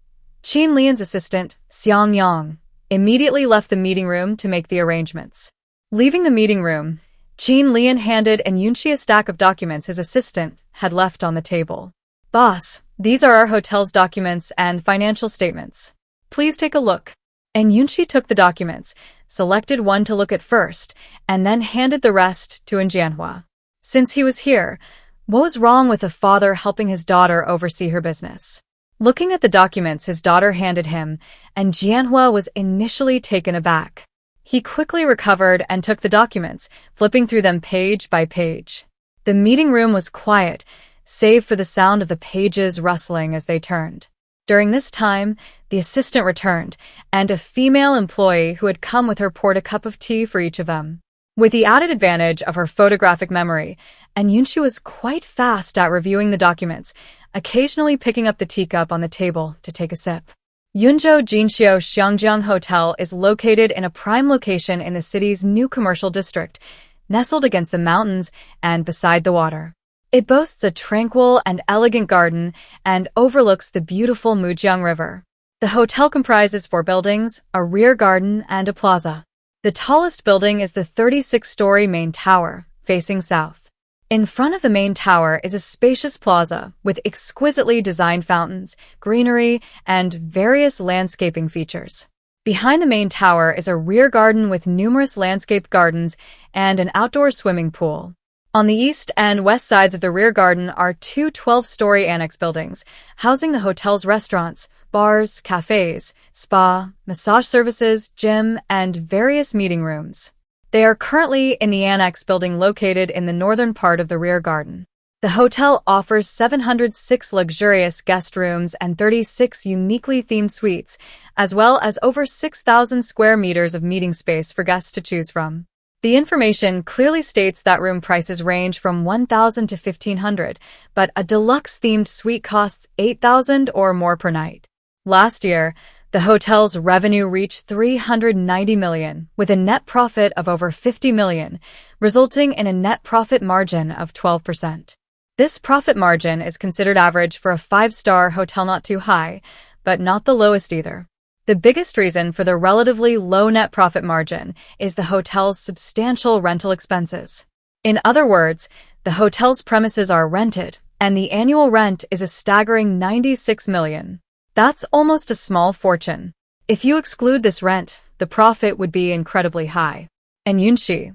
[SPEAKER 1] Qin Lian's assistant, Xiang Yang, immediately left the meeting room to make the arrangements. Leaving the meeting room, Qin Lian handed Yunxi a stack of documents his assistant had left on the table. "Boss, these are our hotel's documents and financial statements. Please take a look." And Yunxi took the documents, selected one to look at first, and then handed the rest to Jianhua. Since he was here, what was wrong with a father helping his daughter oversee her business? Looking at the documents his daughter handed him, and Jianhua was initially taken aback. He quickly recovered and took the documents, flipping through them page by page. The meeting room was quiet, save for the sound of the pages rustling as they turned. During this time, the assistant returned, and a female employee who had come with her poured a cup of tea for each of them. With the added advantage of her photographic memory, Yunxi was quite fast at reviewing the documents, occasionally picking up the teacup on the table to take a sip. Yunzhou Jinxiu Xiangjiang Hotel is located in a prime location in the city's new commercial district, nestled against the mountains and beside the water. It boasts a tranquil and elegant garden and overlooks the beautiful Mujiang River. The hotel comprises 4 buildings, a rear garden, and a plaza. The tallest building is the 36-story main tower, facing south. In front of the main tower is a spacious plaza with exquisitely designed fountains, greenery, and various landscaping features. Behind the main tower is a rear garden with numerous landscaped gardens and an outdoor swimming pool. On the east and west sides of the rear garden are 2 12-story annex buildings, housing the hotel's restaurants, bars, cafes, spa, massage services, gym, and various meeting rooms. They are currently in the annex building located in the northern part of the rear garden. The hotel offers 706 luxurious guest rooms and 36 uniquely themed suites, as well as over 6,000 square meters of meeting space for guests to choose from. The information clearly states that room prices range from $1,000 to $1,500, but a deluxe-themed suite costs $8,000 or more per night. Last year, the hotel's revenue reached $390 million, with a net profit of over $50 million, resulting in a net profit margin of 12%. This profit margin is considered average for a 5-star hotel, not too high, but not the lowest either. The biggest reason for the relatively low net profit margin is the hotel's substantial rental expenses. In other words, the hotel's premises are rented, and the annual rent is a staggering $96 million. That's almost a small fortune. If you exclude this rent, the profit would be incredibly high. And Yunxi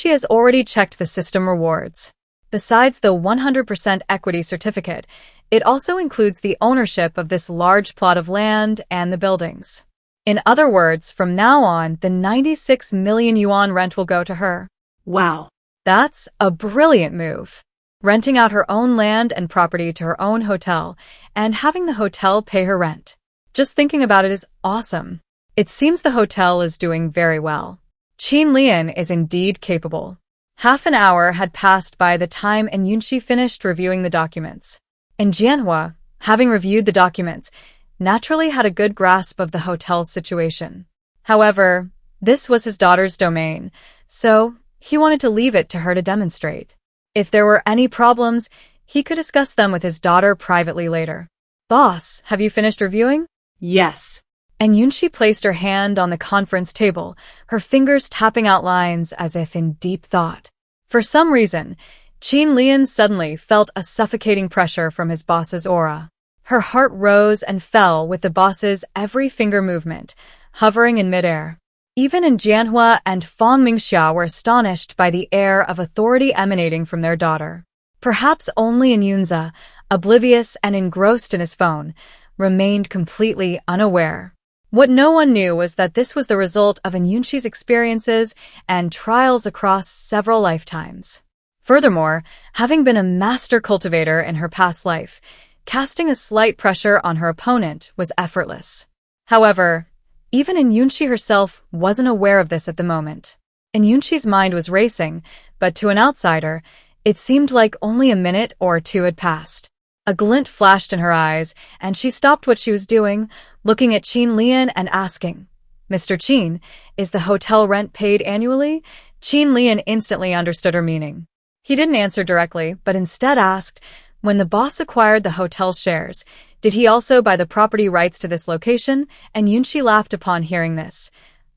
[SPEAKER 1] has already checked the system rewards. Besides the 100% equity certificate, it also includes the ownership of this large plot of land and the buildings. In other words, from now on, the 96 million yuan rent will go to her.
[SPEAKER 2] Wow.
[SPEAKER 1] That's a brilliant move. Renting out her own land and property to her own hotel and having the hotel pay her rent. Just thinking about it is awesome. It seems the hotel is doing very well. Qin Lian is indeed capable. Half an hour had passed by the time Yunxi finished reviewing the documents. And Jianhua, having reviewed the documents, naturally had a good grasp of the hotel's situation. However, this was his daughter's domain, so he wanted to leave it to her to demonstrate. If there were any problems, he could discuss them with his daughter privately later. Boss, have you finished reviewing?
[SPEAKER 2] Yes.
[SPEAKER 1] And Yunxi placed her hand on the conference table, her fingers tapping out lines as if in deep thought. For some reason, Qin Lian suddenly felt a suffocating pressure from his boss's aura. Her heart rose and fell with the boss's every finger movement, hovering in midair. Even Jianhua and Fang Mingxia were astonished by the air of authority emanating from their daughter. Perhaps only Yunxi, oblivious and engrossed in his phone, remained completely unaware. What no one knew was that this was the result of Yunxi's experiences and trials across several lifetimes. Furthermore, having been a master cultivator in her past life, casting a slight pressure on her opponent was effortless. However, even Yunxi herself wasn't aware of this at the moment. Yunxi's mind was racing, but to an outsider, it seemed like only a minute or two had passed. A glint flashed in her eyes, and she stopped what she was doing, looking at Qin Lian and asking, "Mr. Qin, is the hotel rent paid annually?" Qin Lian instantly understood her meaning. He didn't answer directly, but instead asked, when the boss acquired the hotel's shares, did he also buy the property rights to this location? And Yunxi laughed upon hearing this.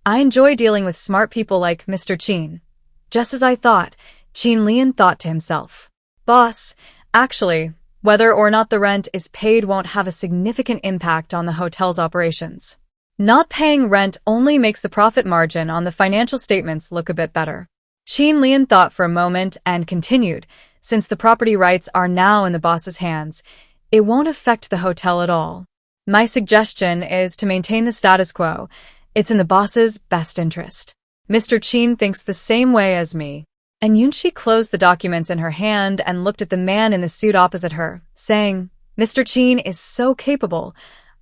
[SPEAKER 1] I enjoy dealing with smart people like Mr. Qin. Just as I thought, Qin Lian thought to himself. Boss, actually, whether or not the rent is paid won't have a significant impact on the hotel's operations. Not paying rent only makes the profit margin on the financial statements look a bit better. Qin Lian thought for a moment and continued, since the property rights are now in the boss's hands, it won't affect the hotel at all. My suggestion is to maintain the status quo. It's in the boss's best interest. Mr. Qin thinks the same way as me. And Yunxi closed the documents in her hand and looked at the man in the suit opposite her, saying, Mr. Qin is so capable.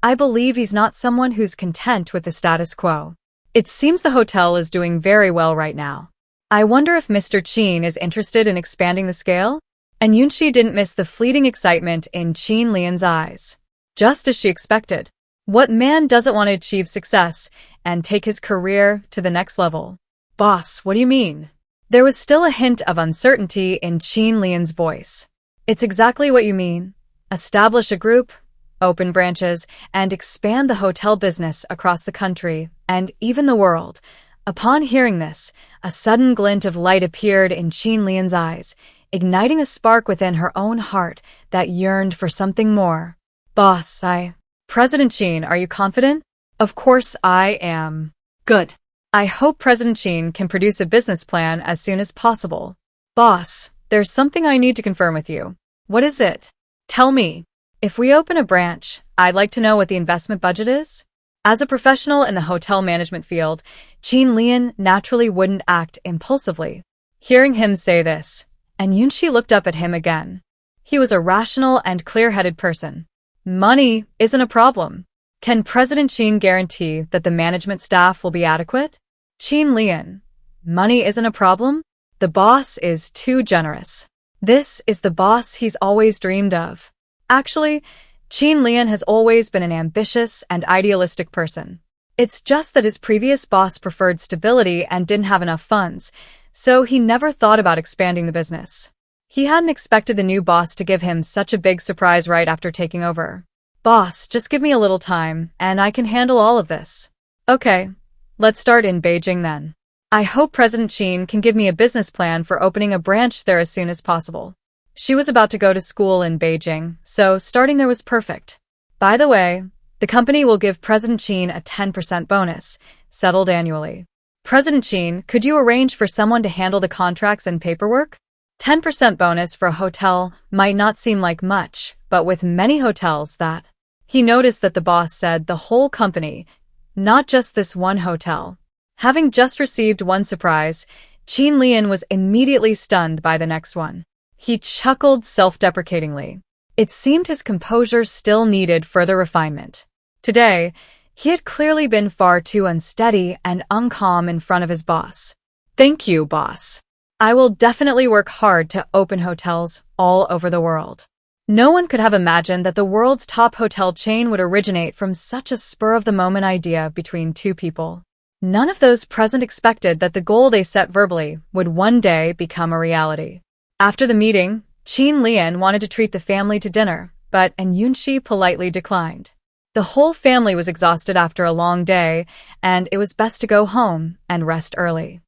[SPEAKER 1] I believe he's not someone who's content with the status quo. It seems the hotel is doing very well right now. I wonder if Mr. Qin is interested in expanding the scale? And Yunxi didn't miss the fleeting excitement in Qin Lian's eyes. Just as she expected. What man doesn't want to achieve success and take his career to the next level? Boss, what do you mean? There was still a hint of uncertainty in Qin Lian's voice. It's exactly what you mean. Establish a group, open branches, and expand the hotel business across the country and even the world. Upon hearing this, a sudden glint of light appeared in Qin Lian's eyes, igniting a spark within her own heart that yearned for something more. Boss, President Qin, are you confident? Of course I am. Good. I hope President Qin can produce a business plan as soon as possible. Boss, there's something I need to confirm with you. What is it? Tell me. If we open a branch, I'd like to know what the investment budget is. As a professional in the hotel management field, Qin Lian naturally wouldn't act impulsively. Hearing him say this, and Yunxi looked up at him again. He was a rational and clear-headed person. Money isn't a problem. Can President Qin guarantee that the management staff will be adequate? Qin Lian, money isn't a problem? The boss is too generous. This is the boss he's always dreamed of. Actually, Qin Lian has always been an ambitious and idealistic person. It's just that his previous boss preferred stability and didn't have enough funds, so he never thought about expanding the business. He hadn't expected the new boss to give him such a big surprise right after taking over. Boss, just give me a little time, and I can handle all of this. Okay, let's start in Beijing then. I hope President Qin can give me a business plan for opening a branch there as soon as possible. She was about to go to school in Beijing, so starting there was perfect. By the way, the company will give President Qin a 10% bonus, settled annually. President Qin, could you arrange for someone to handle the contracts and paperwork? 10% bonus for a hotel might not seem like much, but with many hotels that... He noticed that the boss said the whole company, not just this one hotel. Having just received one surprise, Qin Lian was immediately stunned by the next one. He chuckled self-deprecatingly. It seemed his composure still needed further refinement. Today, he had clearly been far too unsteady and uncalm in front of his boss. "Thank you, boss. I will definitely work hard to open hotels all over the world." No one could have imagined that the world's top hotel chain would originate from such a spur-of-the-moment idea between two people. None of those present expected that the goal they set verbally would one day become a reality. After the meeting, Qin Lian wanted to treat the family to dinner, but Yunxi politely declined. The whole family was exhausted after a long day, and it was best to go home and rest early.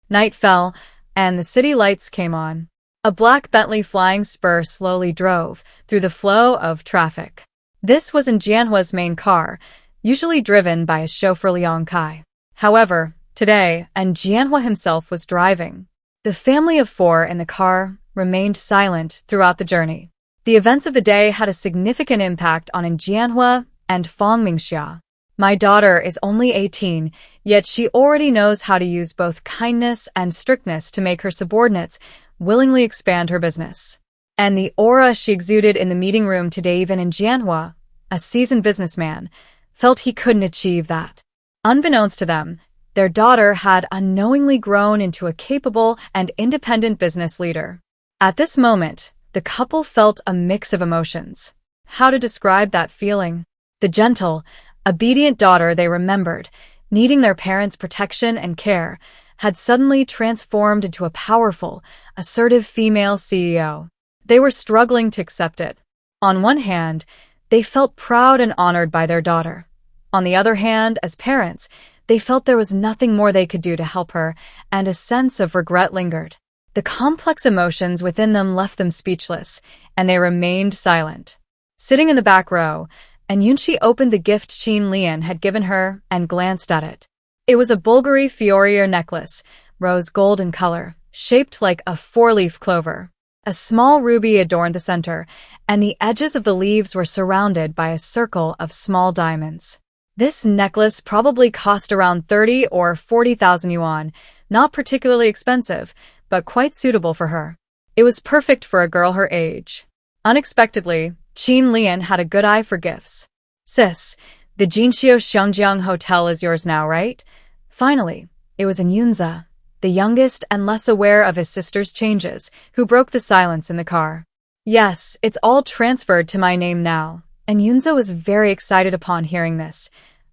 [SPEAKER 1] Night fell, and the city lights came on. A black Bentley Flying Spur slowly drove through the flow of traffic. This was Jianhua's main car, usually driven by his chauffeur Liang Kai. However, today, Jianhua himself was driving. The family of four in the car remained silent throughout the journey. The events of the day had a significant impact on Jianhua and Fang Mingxia. "My daughter is only 18, yet she already knows how to use both kindness and strictness to make her subordinates willingly expand her business." And the aura she exuded in the meeting room today, even Jianhua, a seasoned businessman, felt he couldn't achieve that. Unbeknownst to them, their daughter had unknowingly grown into a capable and independent business leader. At this moment, the couple felt a mix of emotions. How to describe that feeling? The gentle, obedient daughter they remembered, needing their parents' protection and care, had suddenly transformed into a powerful, assertive female CEO. They were struggling to accept it. On one hand, they felt proud and honored by their daughter. On the other hand, as parents, they felt there was nothing more they could do to help her, and a sense of regret lingered. The complex emotions within them left them speechless, and they remained silent. Sitting in the back row, Yunxi opened the gift Qin Lian had given her and glanced at it. It was a Bulgari Fiorier necklace, rose gold in color, shaped like a four-leaf clover. A small ruby adorned the center, and the edges of the leaves were surrounded by a circle of small diamonds. This necklace probably cost around 30 or 40,000 yuan, not particularly expensive, but quite suitable for her. It was perfect for a girl her age. Unexpectedly, Qin Lian had a good eye for gifts. "Sis, the Jinxiu Xiangjiang Hotel is yours now, right?" Finally, it was Yunza, the youngest and less aware of his sister's changes, who broke the silence in the car. "Yes, it's all transferred to my name now." And Yunza was very excited upon hearing this.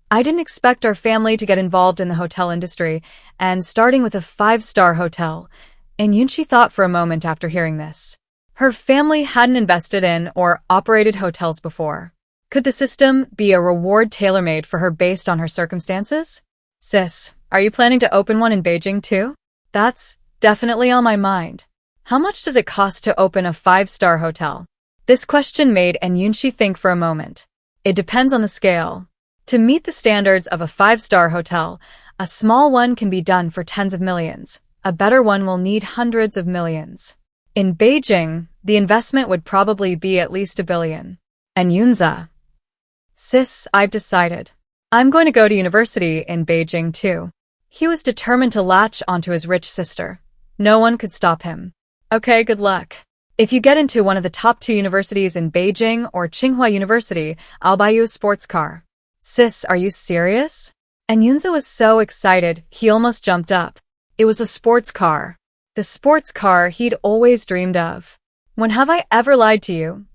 [SPEAKER 1] "I didn't expect our family to get involved in the hotel industry, and starting with a 5-star hotel." And Yunxi thought for a moment after hearing this. Her family hadn't invested in or operated hotels before. Could the system be a reward tailor-made for her based on her circumstances? "Sis, are you planning to open one in Beijing too?" "That's definitely on my mind." "How much does it cost to open a 5-star hotel?" This question made Yunxi think for a moment. "It depends on the scale. To meet the standards of a 5-star hotel, a small one can be done for tens of millions. A better one will need hundreds of millions. In Beijing, the investment would probably be at least 1 billion. And Yunza, "Sis, I've decided. I'm going to go to university in Beijing too." He was determined to latch onto his rich sister. No one could stop him. "Okay, good luck. If you get into one of the top 2 universities in Beijing or Tsinghua University, I'll buy you a sports car." "Sis, are you serious?" And Yunza was so excited, he almost jumped up. It was a sports car. The sports car he'd always dreamed of. "When have I ever lied to you?"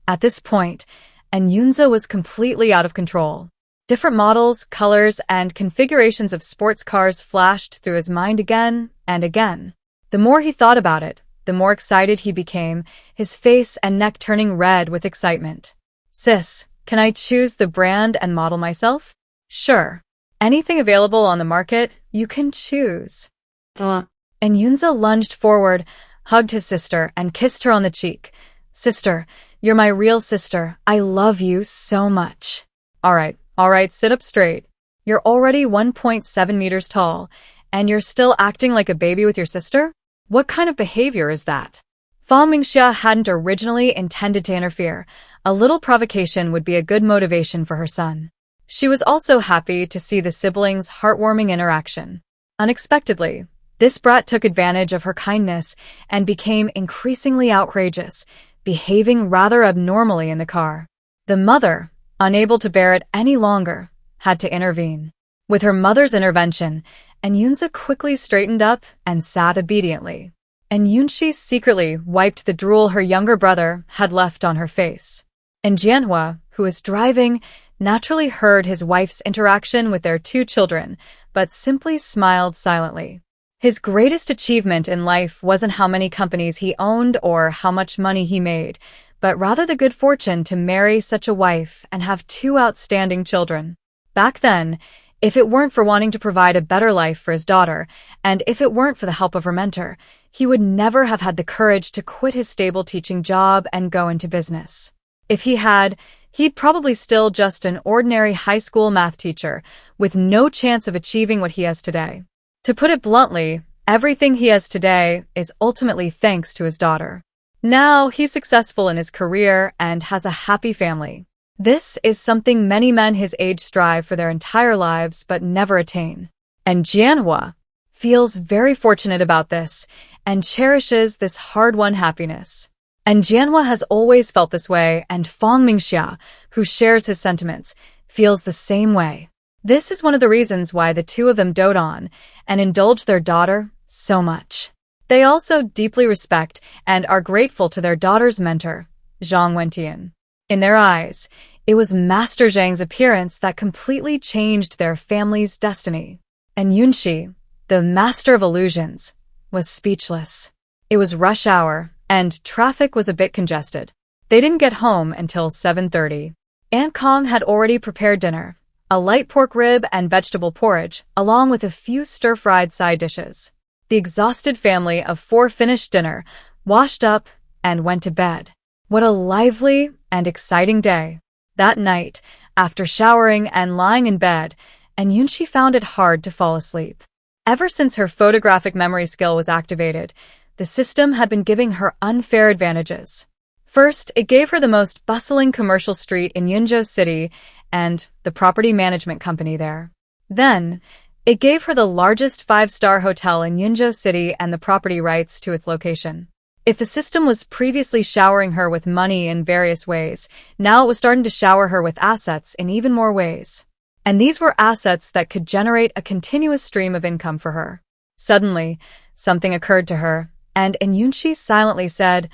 [SPEAKER 1] At this point, Yunza was completely out of control. Different models, colors, and configurations of sports cars flashed through his mind again and again. The more he thought about it, the more excited he became, his face and neck turning red with excitement. "Sis, can I choose the brand and model myself?" "Sure. Anything available on the market, you can choose." And Yunza lunged forward, hugged his sister, and kissed her on the cheek. "Sister, you're my real sister. I love you so much." All right, sit up straight. You're already 1.7 meters tall, and you're still acting like a baby with your sister? What kind of behavior is that?" Fang Mingxia hadn't originally intended to interfere. A little provocation would be a good motivation for her son. She was also happy to see the siblings' heartwarming interaction. Unexpectedly, This brat took advantage of her kindness and became increasingly outrageous, behaving rather abnormally in the car. The mother, unable to bear it any longer, had to intervene. With her mother's intervention, Yunxi quickly straightened up and sat obediently. Yunxi secretly wiped the drool her younger brother had left on her face. Manhwa, who was driving, naturally heard his wife's interaction with their two children, but simply smiled silently. His greatest achievement in life wasn't how many companies he owned or how much money he made, but rather the good fortune to marry such a wife and have two outstanding children. Back then, if it weren't for wanting to provide a better life for his daughter, and if it weren't for the help of her mentor, he would never have had the courage to quit his stable teaching job and go into business. If he had, he'd probably still just an ordinary high school math teacher, with no chance of achieving what he has today. To put it bluntly, everything he has today is ultimately thanks to his daughter. Now he's successful in his career and has a happy family. This is something many men his age strive for their entire lives but never attain. And Manhwa feels very fortunate about this and cherishes this hard-won happiness. And Manhwa has always felt this way, and Fong Mingxia, who shares his sentiments, feels the same way. This is one of the reasons why the two of them dote on and indulge their daughter so much. They also deeply respect and are grateful to their daughter's mentor, Zhang Wentian. In their eyes, it was Master Zhang's appearance that completely changed their family's destiny. And Yunxi, the master of illusions, was speechless. It was rush hour, and traffic was a bit congested. They didn't get home until 7:30. Aunt Kong had already prepared dinner, a light pork rib and vegetable porridge, along with a few stir-fried side dishes. The exhausted family of four finished dinner, washed up, and went to bed. What a lively and exciting day. That night, after showering and lying in bed, Yunxi found it hard to fall asleep. Ever since her photographic memory skill was activated, the system had been giving her unfair advantages. First, it gave her the most bustling commercial street in Yunzhou City and the property management company there. Then, it gave her the largest five-star hotel in Yunzhou City and the property rights to its location. If the system was previously showering her with money in various ways, now it was starting to shower her with assets in even more ways. And these were assets that could generate a continuous stream of income for her. Suddenly, something occurred to her, and Yunxi silently said,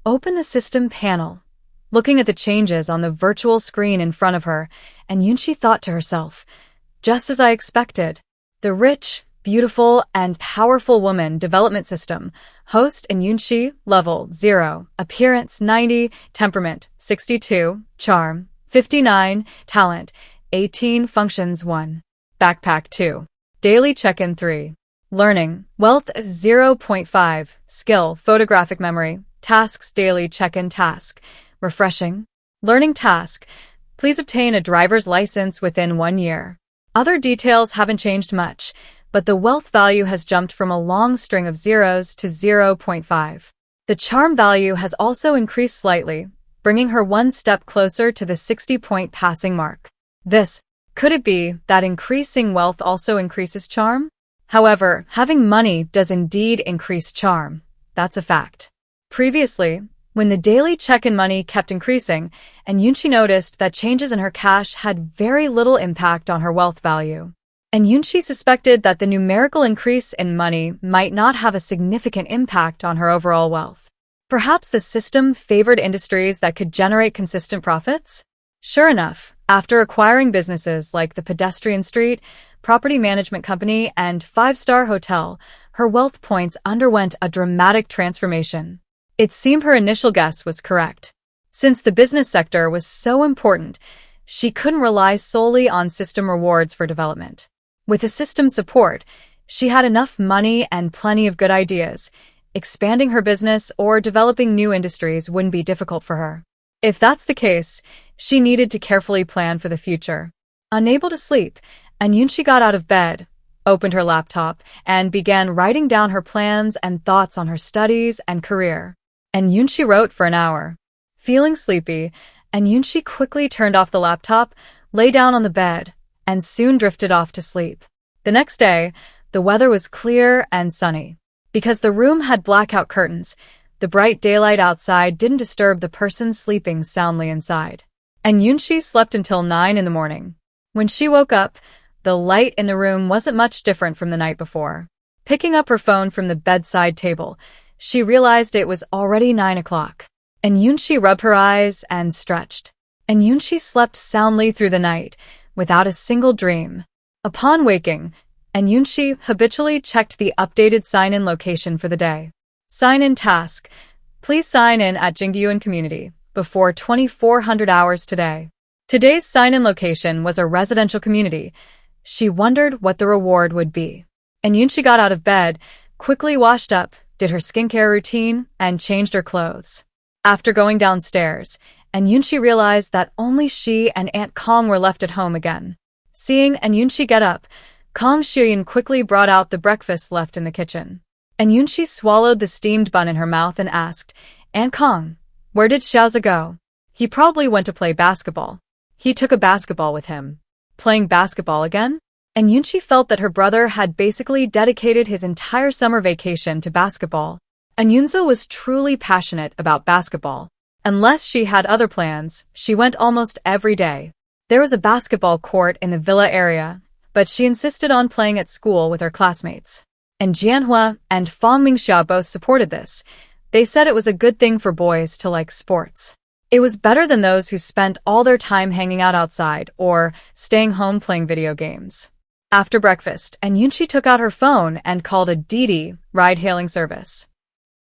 [SPEAKER 1] "Open the system panel." Looking at the changes on the virtual screen in front of her, Yunxi thought to herself, just as I expected. The rich, beautiful, and powerful woman development system, host Yunxi, level 0, appearance 90, temperament 62, charm 59, talent 18, functions 1, backpack 2, daily check-in 3, learning, wealth 0.5, skill, photographic memory, tasks, daily check-in task, refreshing, learning task, please obtain a driver's license within 1 year. Other details haven't changed much, but the wealth value has jumped from a long string of zeros to 0.5. The charm value has also increased slightly, bringing her one step closer to the 60-point passing mark. Could it be that increasing wealth also increases charm? However, having money does indeed increase charm. That's a fact. Previously, when the daily check-in money kept increasing, Yunxi noticed that changes in her cash had very little impact on her wealth value. Yunxi suspected that the numerical increase in money might not have a significant impact on her overall wealth. Perhaps the system favored industries that could generate consistent profits? Sure enough, after acquiring businesses like the pedestrian street, property management company, and five-star hotel, her wealth points underwent a dramatic transformation. It seemed her initial guess was correct. Since the business sector was so important, she couldn't rely solely on system rewards for development. With the system support, she had enough money and plenty of good ideas. Expanding her business or developing new industries wouldn't be difficult for her. If that's the case, she needed to carefully plan for the future. Unable to sleep, Yunxi got out of bed, opened her laptop, and began writing down her plans and thoughts on her studies and career. Yunxi wrote for an hour. Feeling sleepy, Yunxi quickly turned off the laptop, lay down on the bed, and soon drifted off to sleep. The next day, The weather was clear and sunny. Because the room had blackout curtains, the bright daylight outside didn't disturb the person sleeping soundly inside. And Yunxi slept until 9 in the morning. When she woke up, the light in the room wasn't much different from the night before. Picking up her phone from the bedside table, she realized it was already 9 o'clock. And Yunxi rubbed her eyes and stretched. And Yunxi slept soundly through the night, without a single dream. Upon waking, and Yunxi habitually checked the updated sign-in location for the day. Sign-in task. Please sign in at Jingyuan Community before 2400 hours today. Today's sign-in location was a residential community. She wondered what the reward would be. And Yunxi got out of bed, quickly washed up, did her skincare routine, and changed her clothes. After going downstairs, and Yunxi realized that only she and Aunt Kong were left at home again. Seeing and Yunxi get up, Kong Shiyin quickly brought out the breakfast left in the kitchen. And Yunxi swallowed the steamed bun in her mouth and asked, Aunt Kong, where did Xiaozi go? He probably went to play basketball. He took a basketball with him. Playing basketball again? And Yunxi felt that her brother had basically dedicated his entire summer vacation to basketball. And Yunzi was truly passionate about basketball. Unless she had other plans, she went almost every day. There was a basketball court in the villa area, but she insisted on playing at school with her classmates. And Jianhua and Fang Mingxia both supported this. They said it was a good thing for boys to like sports. It was better than those who spent all their time hanging out outside or staying home playing video games. After breakfast, and Yunxi took out her phone and called a Didi ride-hailing service.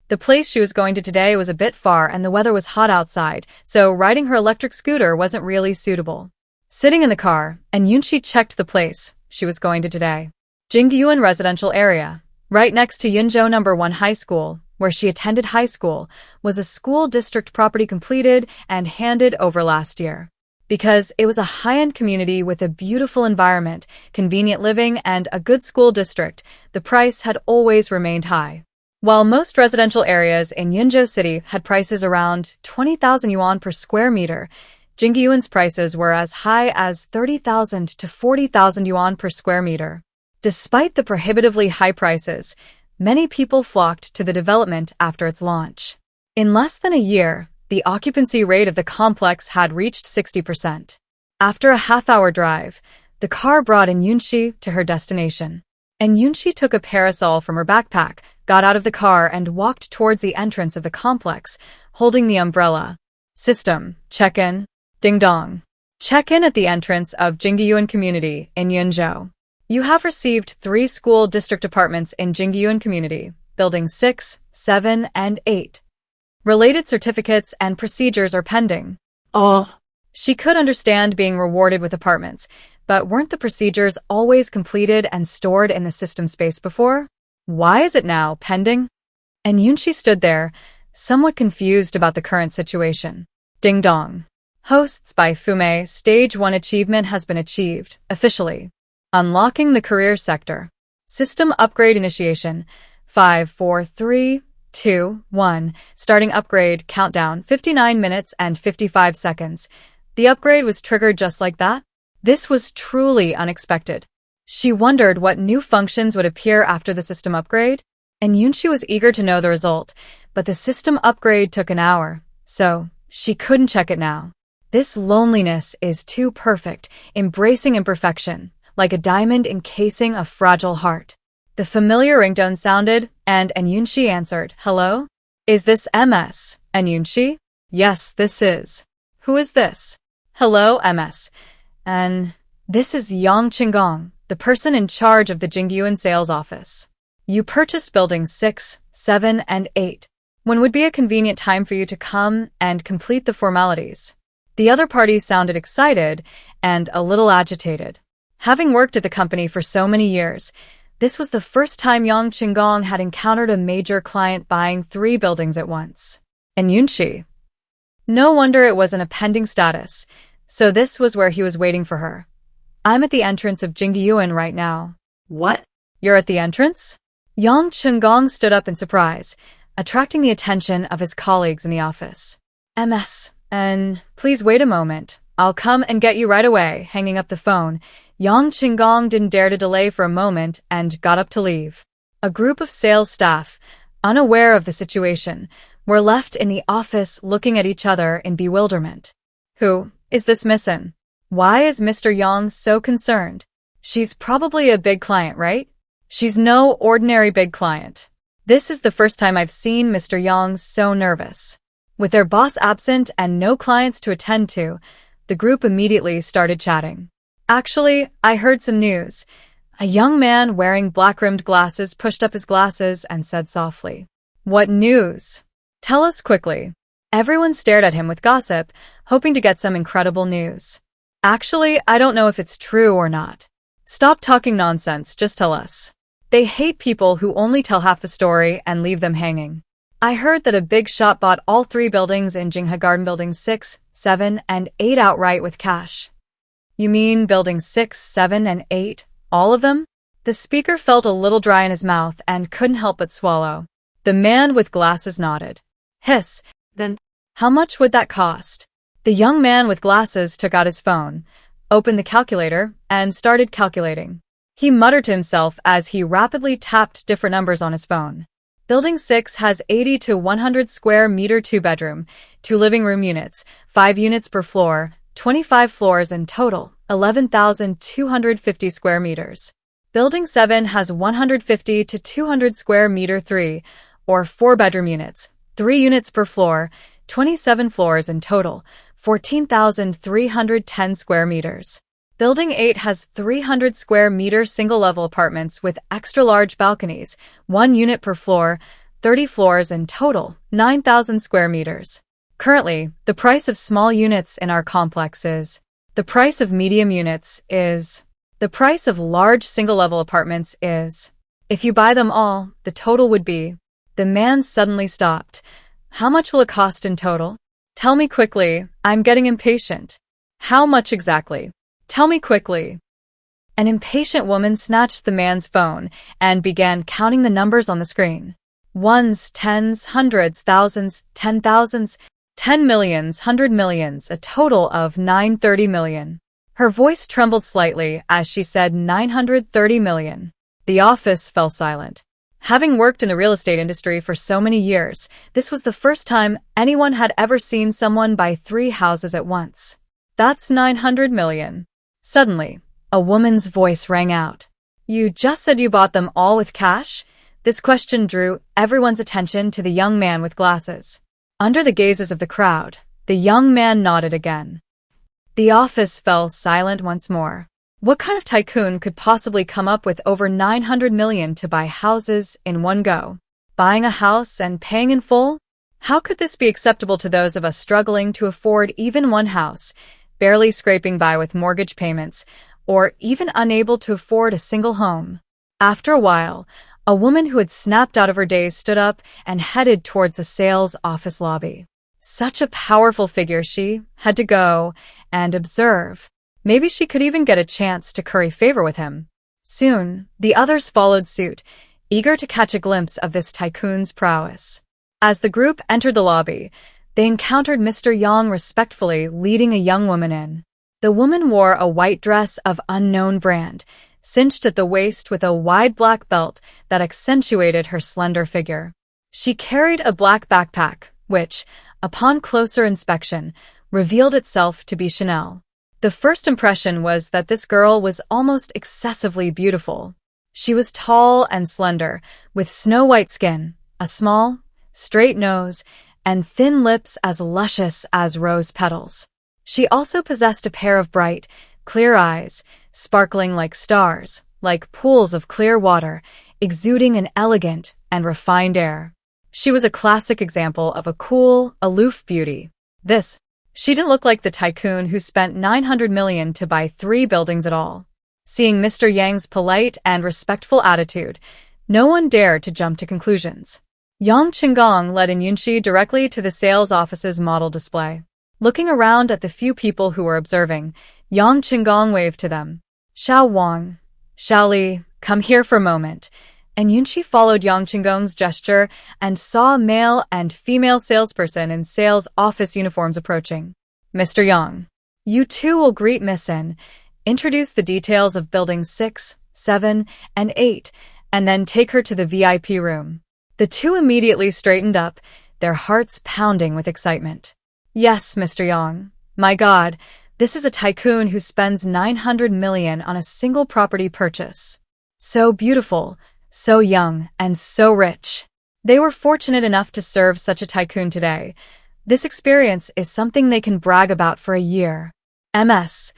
[SPEAKER 1] The place she was going to today was a bit far and the weather was hot outside, so riding her electric scooter wasn't really suitable. Sitting in the car, and Yunxi checked the place she was going to today. Jingyuan residential area, right next to Yunzhou No. 1 High School, where she attended high school, was a school district property completed and handed over last year. Because it was a high-end community with a beautiful environment, convenient living, and a good school district, the price had always remained high. While most residential areas in Yunzhou City had prices around 20,000 yuan per square meter, Jingyuan's prices were as high as 30,000 to 40,000 yuan per square meter. Despite the prohibitively high prices, many people flocked to the development after its launch. In less than a year, the occupancy rate of the complex had reached 60%. After a half-hour drive, the car brought in Yunxi to her destination. And Yunxi took a parasol from her backpack, got out of the car, and walked towards the entrance of the complex, holding the umbrella. System, check-in, ding-dong. Check-in at the entrance of Jingyuan Community in Yunzhou. You have received 3 school district apartments in Jingyuan Community, buildings 6, 7, and 8. Related certificates and procedures are pending. She could understand being rewarded with apartments, but weren't the procedures always completed and stored in the system space before? Why is it now pending? And Yunxi stood there, somewhat confused about the current situation. Ding dong. Hosts by Fume, Stage 1 achievement has been achieved, officially. Unlocking the career sector. System upgrade initiation. 5, 4, 3, 2, 1. Starting upgrade, countdown, 59 minutes and 55 seconds. The upgrade was triggered just like that? This was truly unexpected. She wondered what new functions would appear after the system upgrade, and Yunxi was eager to know the result, but the system upgrade took an hour, so she couldn't check it now. This loneliness is too perfect, embracing imperfection, like a diamond encasing a fragile heart. The familiar ringtone sounded, and Yunxi answered, "Hello? Is this MS, Yunxi?" "Yes, this is." "Who is this?" "Hello, MS. And this is Yang Qinggong, the person in charge of the Jingyuan sales office. You purchased buildings 6, 7, and 8. When would be a convenient time for you to come and complete the formalities?" The other parties sounded excited and a little agitated. Having worked at the company for so many years, this was the first time Yang Qinggong had encountered a major client buying 3 buildings at once. And Yunxi. No wonder it was in a pending status, so this was where he was waiting for her. "I'm at the entrance of Jingyuan right now."
[SPEAKER 2] "What?
[SPEAKER 1] "You're at the entrance?" Yang Qinggong stood up in surprise, attracting the attention of his colleagues in the office. "MS, and please wait a moment. I'll come and get you right away." Hanging up the phone, Yang Qinggong didn't dare to delay for a moment and got up to leave. A group of sales staff, unaware of the situation, were left in the office looking at each other in bewilderment. Who is this missin'? Why is Mr. Yang so concerned? She's probably a big client, right? She's no ordinary big client. This is the first time I've seen Mr. Yang so nervous. With their boss absent and no clients to attend to, the group immediately started chatting. Actually, I heard some news. A young man wearing black-rimmed glasses pushed up his glasses and said softly, "What news? Tell us quickly." Everyone stared at him with gossip, hoping to get some incredible news. Actually, I don't know if it's true or not. Stop talking nonsense, just tell us. They hate people who only tell half the story and leave them hanging. I heard that a big shot bought all 3 buildings in Jinghe Garden Buildings 6, 7, and 8 outright with cash. You mean buildings 6, 7, and 8? All of them? The speaker felt a little dry in his mouth and couldn't help but swallow. The man with glasses nodded. Hiss. Then, how much would that cost? The young man with glasses took out his phone, opened the calculator, and started calculating. He muttered to himself as he rapidly tapped different numbers on his phone. Building 6 has 80 to 100 square meter 2-bedroom, 2 living room units, 5 units per floor, 25 floors in total, 11,250 square meters. Building 7 has 150 to 200 square meter 3 or 4-bedroom units, 3 units per floor, 27 floors in total, 14,310 square meters. Building 8 has 300 square meter single-level apartments with extra-large balconies, 1 unit per floor, 30 floors in total, 9,000 square meters. Currently, the price of small units in our complex is. The price of medium units is. The price of large single-level apartments is. If you buy them all, the total would be. The man suddenly stopped. How much will it cost in total? Tell me quickly, I'm getting impatient. How much exactly? Tell me quickly. An impatient woman snatched the man's phone and began counting the numbers on the screen. Ones, tens, hundreds, thousands, 10,000s, 10 millions, 100 millions, a total of 930 million. Her voice trembled slightly as she said 930 million. The office fell silent. Having worked in the real estate industry for so many years, this was the first time anyone had ever seen someone buy 3 houses at once. That's 900 million. Suddenly, a woman's voice rang out. You just said you bought them all with cash? This question drew everyone's attention to the young man with glasses. Under the gazes of the crowd, the young man nodded again. The office fell silent once more. What kind of tycoon could possibly come up with over 900 million to buy houses in one go? Buying a house and paying in full? How could this be acceptable to those of us struggling to afford even one house, barely scraping by with mortgage payments, or even unable to afford a single home? After a while, a woman who had snapped out of her daze stood up and headed towards the sales office lobby. Such a powerful figure, she had to go and observe. Maybe she could even get a chance to curry favor with him. Soon, the others followed suit, eager to catch a glimpse of this tycoon's prowess. As the group entered the lobby, they encountered Mr. Yang respectfully leading a young woman in. The woman wore a white dress of unknown brand, cinched at the waist with a wide black belt that accentuated her slender figure. She carried a black backpack, which, upon closer inspection, revealed itself to be Chanel. The first impression was that this girl was almost excessively beautiful. She was tall and slender, with snow-white skin, a small, straight nose, and thin lips as luscious as rose petals. She also possessed a pair of bright, clear eyes, sparkling like stars, like pools of clear water, exuding an elegant and refined air. She was a classic example of a cool, aloof beauty. She didn't look like the tycoon who spent 900 million to buy 3 buildings at all. Seeing Mr. Yang's polite and respectful attitude, no one dared to jump to conclusions. Yang Qinggong led in Yunxi directly to the sales office's model display. Looking around at the few people who were observing, Yang Qinggong waved to them. Xiao Wang, Xiao Li, come here for a moment. And Yunxi followed Yang Qinggong's gesture and saw a male and female salesperson in sales office uniforms approaching. Mr. Yang, you two will greet Miss N. introduce the details of buildings 6, 7, and 8, and then take her to the VIP room. The two immediately straightened up, their hearts pounding with excitement. Yes, Mr. Yang. My God, this is a tycoon who spends 900 million on a single property purchase. So beautiful, so young, and so rich. They were fortunate enough to serve such a tycoon today. This experience is something they can brag about for a year. MS.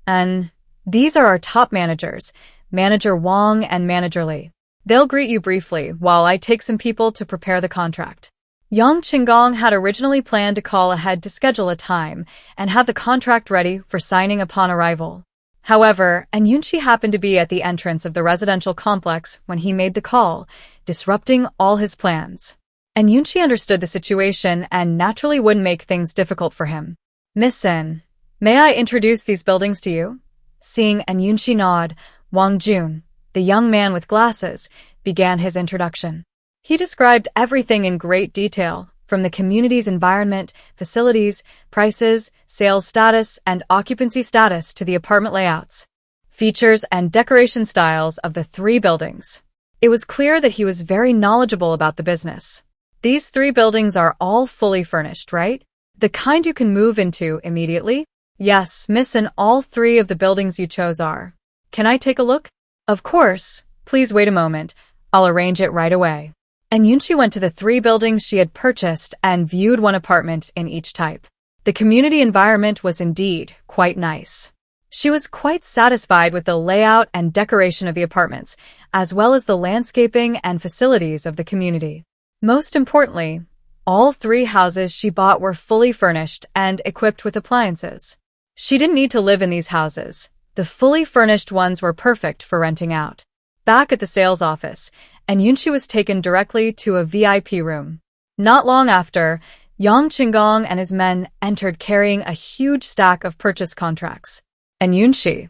[SPEAKER 1] And these are our top managers, Manager Wang and Manager Li. They'll greet you briefly while I take some people to prepare the contract. Yang Qinggong had originally planned to call ahead to schedule a time and have the contract ready for signing upon arrival. However, Yunxi happened to be at the entrance of the residential complex when he made the call, disrupting all his plans. Yunxi understood the situation and naturally wouldn't make things difficult for him. Miss Sin, may I introduce these buildings to you? Seeing Yunxi nod, Wang Jun, the young man with glasses, began his introduction. He described everything in great detail, from the community's environment, facilities, prices, sales status, and occupancy status to the apartment layouts, features, and decoration styles of the 3 buildings. It was clear that he was very knowledgeable about the business. These 3 buildings are all fully furnished, right? The kind you can move into immediately? Yes, miss, and all 3 of the buildings you chose are. Can I take a look? Of course. Please wait a moment. I'll arrange it right away. Yunxi went to the 3 buildings she had purchased and viewed one apartment in each type. The community environment was indeed quite nice. She was quite satisfied with the layout and decoration of the apartments, as well as the landscaping and facilities of the community. Most importantly, all 3 houses she bought were fully furnished and equipped with appliances. She didn't need to live in these houses. The fully furnished ones were perfect for renting out. Back at the sales office, Yunxi was taken directly to a VIP room. Not long after, Yang Qinggong and his men entered carrying a huge stack of purchase contracts. Yunxi.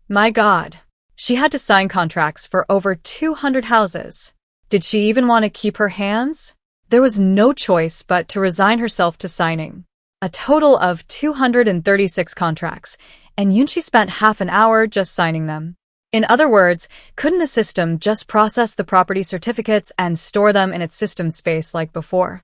[SPEAKER 1] My God. She had to sign contracts for over 200 houses. Did she even want to keep her hands? There was no choice but to resign herself to signing. A total of 236 contracts, and Yunxi spent half an hour just signing them. In other words, couldn't the system just process the property certificates and store them in its system space like before?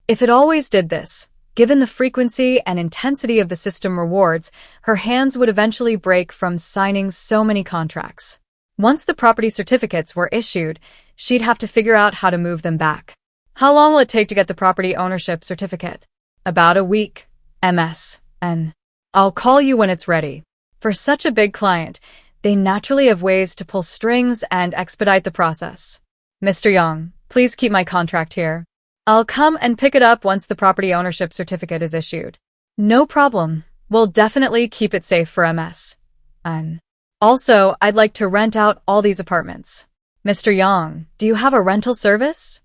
[SPEAKER 1] If it always did this, given the frequency and intensity of the system rewards, her hands would eventually break from signing so many contracts. Once the property certificates were issued, she'd have to figure out how to move them back. How long will it take to get the property ownership certificate? About a week. MS. And I'll call you when it's ready. For such a big client, they naturally have ways to pull strings and expedite the process. Mr. Yang, please keep my contract here. I'll come and pick it up once the property ownership certificate is issued. No problem. We'll definitely keep it safe for MS. And also, I'd like to rent out all these apartments. Mr. Yang, do you have a rental service?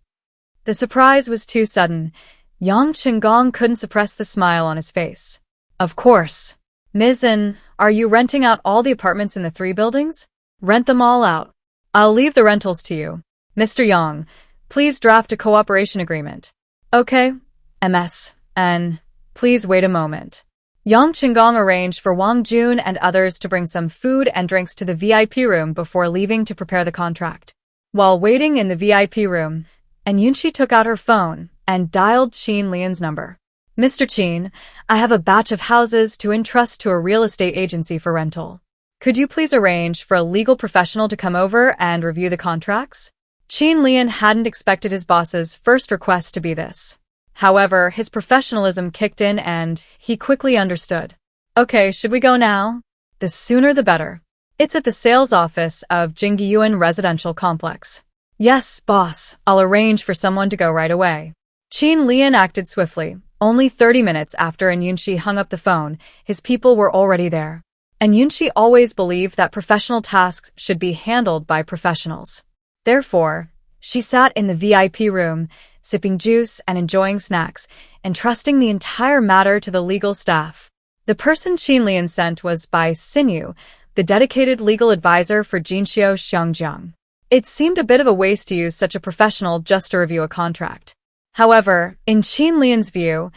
[SPEAKER 1] The surprise was too sudden. Yang Qinggong couldn't suppress the smile on his face. Of course. Ms. N, are you renting out all the apartments in the 3 buildings? Rent them all out. I'll leave the rentals to you. Mr. Yang, please draft a cooperation agreement. Okay. MS. And please wait a moment. Yang Qinggong arranged for Wang Jun and others to bring some food and drinks to the VIP room before leaving to prepare the contract. While waiting in the VIP room, Yunxi took out her phone and dialed Qin Lian's number. Mr. Qin, I have a batch of houses to entrust to a real estate agency for rental. Could you please arrange for a legal professional to come over and review the contracts? Qin Lian hadn't expected his boss's first request to be this. However, his professionalism kicked in and he quickly understood. Okay, should we go now? The sooner the better. It's at the sales office of Jingyuan Residential Complex. Yes, boss, I'll arrange for someone to go right away. Qin Lian acted swiftly. Only 30 minutes after Yunxi hung up the phone, his people were already there. Yunxi always believed that professional tasks should be handled by professionals. Therefore, she sat in the VIP room, sipping juice and enjoying snacks, entrusting the entire matter to the legal staff. The person Qin Lian sent was by Xinyu, the dedicated legal advisor for Jinxiu Xiangjiang. It seemed a bit of a waste to use such a professional just to review a contract. However, in Qin Lian's view,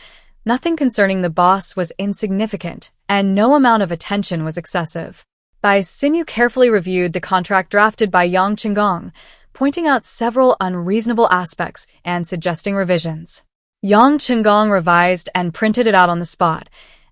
[SPEAKER 1] nothing concerning the boss was insignificant, and no amount of attention was excessive. Bai Xinyu carefully reviewed the contract drafted by Yang Qinggong, pointing out several unreasonable aspects and suggesting revisions. Yang Qinggong revised and printed it out on the spot,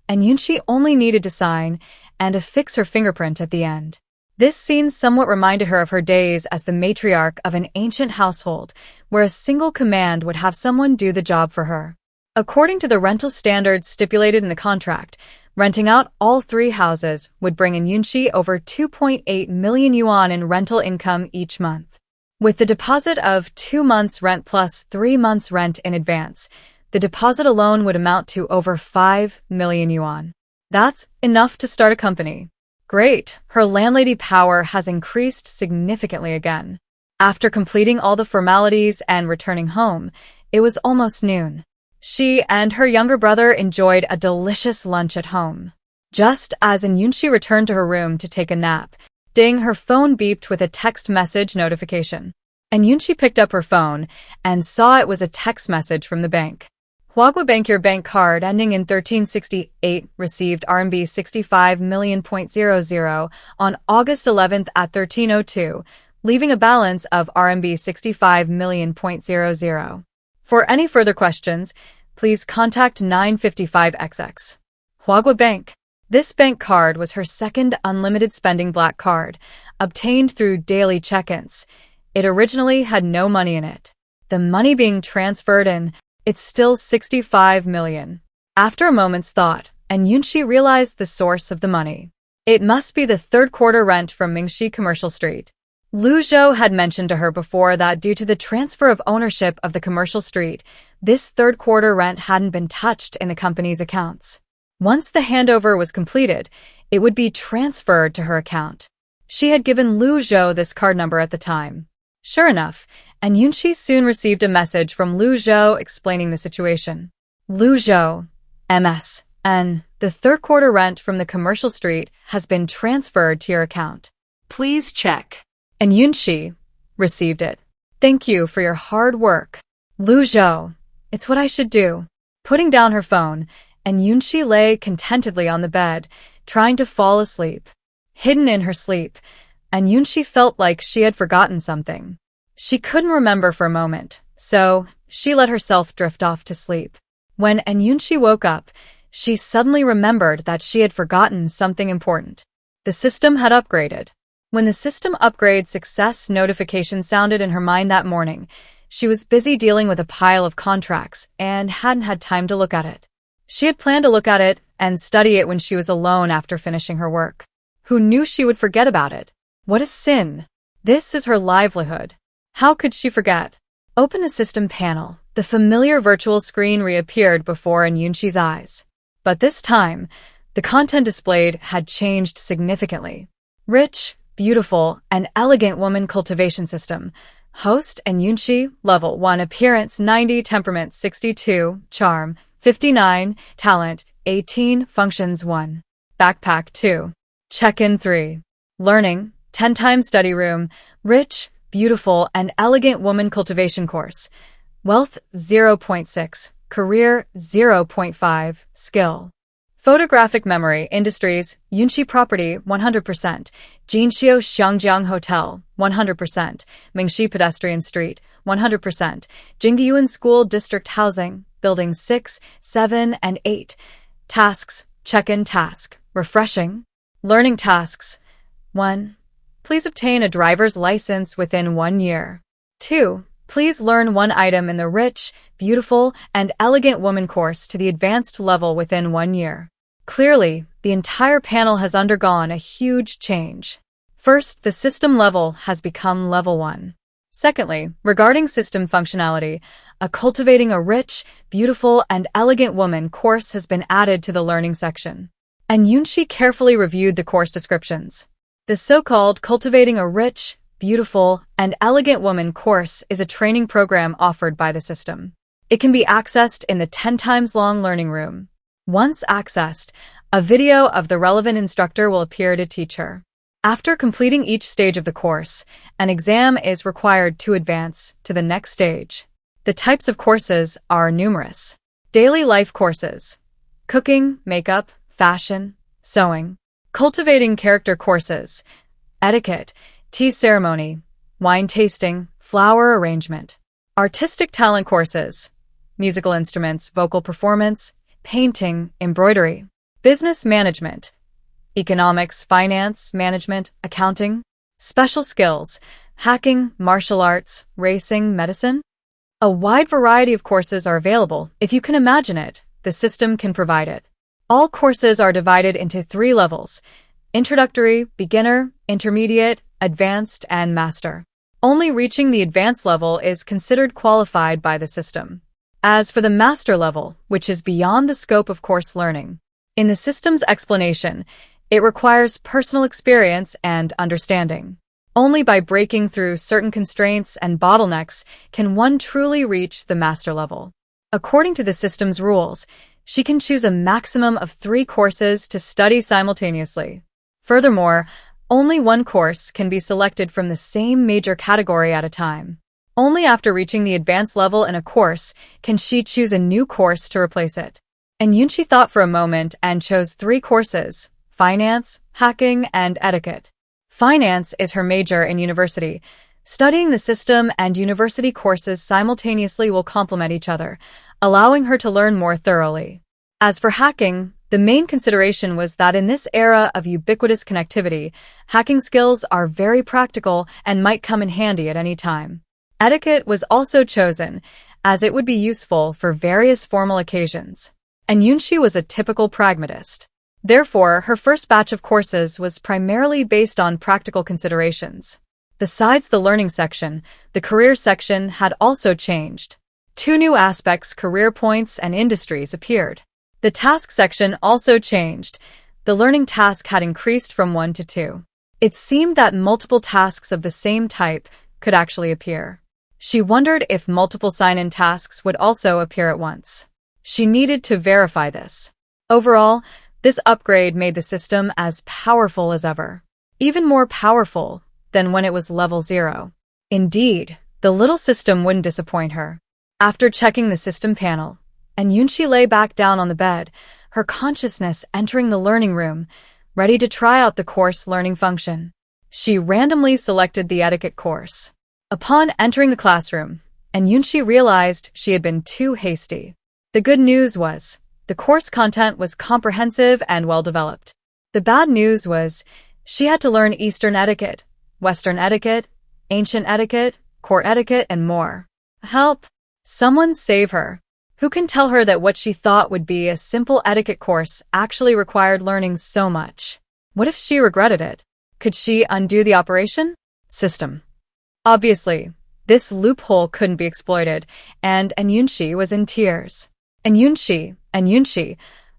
[SPEAKER 1] and Yunxi only needed to sign and affix her fingerprint at the end. This scene somewhat reminded her of her days as the matriarch of an ancient household, where a single command would have someone do the job for her. According to the rental standards stipulated in the contract, renting out all 3 houses would bring in Yunxi over 2.8 million yuan in rental income each month. With the deposit of 2 months' rent plus 3 months' rent in advance, the deposit alone would amount to over 5 million yuan. That's enough to start a company. Great, her landlady power has increased significantly again. After completing all the formalities and returning home, it was almost noon. She and her younger brother enjoyed a delicious lunch at home. Just as Yunxi returned to her room to take a nap, ding, her phone beeped with a text message notification. Yunxi picked up her phone and saw it was a text message from the bank. Huagua Bank, your bank card ending in 1368 received RMB 65 million.00 on August 11th at 1302, leaving a balance of RMB 65 million.00. For any further questions, please contact 955XX. Huagua Bank. This bank card was her second unlimited spending black card, obtained through daily check-ins. It originally had no money in it. The money being transferred in, it's still 65 million. After a moment's thought, Yunxi realized the source of the money. It must be the 3rd quarter rent from Mingxi Commercial Street. Lu Zhou had mentioned to her before that due to the transfer of ownership of the commercial street, this 3rd quarter rent hadn't been touched in the company's accounts. Once the handover was completed, it would be transferred to her account. She had given Lu Zhou this card number at the time. Sure enough, Yunxi soon received a message from Lu Zhou explaining the situation. Lu Zhou, MS, and the 3rd quarter rent from the commercial street has been transferred to your account. Please check. Yunxi received it. Thank you for your hard work. Lu Zhou, it's what I should do. Putting down her phone, Yunxi lay contentedly on the bed, trying to fall asleep. Hidden in her sleep, Yunxi felt like she had forgotten something. She couldn't remember for a moment, so she let herself drift off to sleep. When Yunxi woke up, she suddenly remembered that she had forgotten something important. The system had upgraded. When the system upgrade success notification sounded in her mind that morning, she was busy dealing with a pile of contracts and hadn't had time to look at it. She had planned to look at it and study it when she was alone after finishing her work. Who knew she would forget about it? What a sin! This is her livelihood. How could she forget? Open the system panel. The familiar virtual screen reappeared before Yunxi's eyes. But this time, the content displayed had changed significantly. Rich, beautiful, and elegant woman cultivation system. Host Yunxi, level 1, appearance 90, temperament 62, charm 59, talent 18, functions 1. Backpack 2. Check-in 3. Learning 10 times study room. Rich, beautiful, and elegant woman cultivation course. Wealth 0.6. Career 0.5. Skill. Photographic memory. Industries. Yunxi property 100%. Jinxiu Xiangjiang Hotel 100%. Mingxi Pedestrian Street 100%. Jingyuan School District Housing. Buildings 6, 7, and 8. Tasks. Check-in task. Refreshing. Learning tasks. 1. Please obtain a driver's license within 1 year. 2. Please learn 1 item in the rich, beautiful, and elegant woman course to the advanced level within 1 year. Clearly, the entire panel has undergone a huge change. First, the system level has become level 1. Secondly, regarding system functionality, a cultivating a rich, beautiful, and elegant woman course has been added to the learning section. Yunxi carefully reviewed the course descriptions. The so-called Cultivating a Rich, Beautiful, and Elegant Woman course is a training program offered by the system. It can be accessed in the 10 times long learning room. Once accessed, a video of the relevant instructor will appear to teach her. After completing each stage of the course, an exam is required to advance to the next stage. The types of courses are numerous. Daily life courses. Cooking, makeup, fashion, sewing, cultivating character courses, etiquette, tea ceremony, wine tasting, flower arrangement, artistic talent courses, musical instruments, vocal performance, painting, embroidery, business management, economics, finance, management, accounting, special skills, hacking, martial arts, racing, medicine. A wide variety of courses are available. If you can imagine it, the system can provide it. All courses are divided into 3 levels: introductory, beginner, intermediate, advanced, and master. Only reaching the advanced level is considered qualified by the system. As for the master level, which is beyond the scope of course learning, in the system's explanation, it requires personal experience and understanding. Only by breaking through certain constraints and bottlenecks can one truly reach the master level. According to the system's rules, she can choose a maximum of 3 courses to study simultaneously. Furthermore, only one course can be selected from the same major category at a time. Only after reaching the advanced level in a course can she choose a new course to replace it. And Yunxi thought for a moment and chose 3 courses: finance, hacking, and etiquette. Finance is her major in university. Studying the system and university courses simultaneously will complement each other, allowing her to learn more thoroughly. As for hacking, the main consideration was that in this era of ubiquitous connectivity, hacking skills are very practical and might come in handy at any time. Etiquette was also chosen, as it would be useful for various formal occasions. And Yunxi was a typical pragmatist. Therefore, her first batch of courses was primarily based on practical considerations. Besides the learning section, the career section had also changed. 2 new aspects, career points and industries, appeared. The task section also changed. The learning task had increased from 1 to 2. It seemed that multiple tasks of the same type could actually appear. She wondered if multiple sign-in tasks would also appear at once. She needed to verify this. Overall, this upgrade made the system as powerful as ever. Even more powerful than when it was level 0. Indeed, the little system wouldn't disappoint her. After checking the system panel, and Yunxi lay back down on the bed, her consciousness entering the learning room, ready to try out the course learning function. She randomly selected the etiquette course. Upon entering the classroom, and Yunxi realized she had been too hasty. The good news was, the course content was comprehensive and well-developed. The bad news was, she had to learn Eastern etiquette, Western etiquette, ancient etiquette, court etiquette, and more. Help! Someone save her. Who can tell her that what she thought would be a simple etiquette course actually required learning so much? What if she regretted it? Could she undo the operation? System. Obviously, this loophole couldn't be exploited, and Yunxi was in tears. And Yunxi,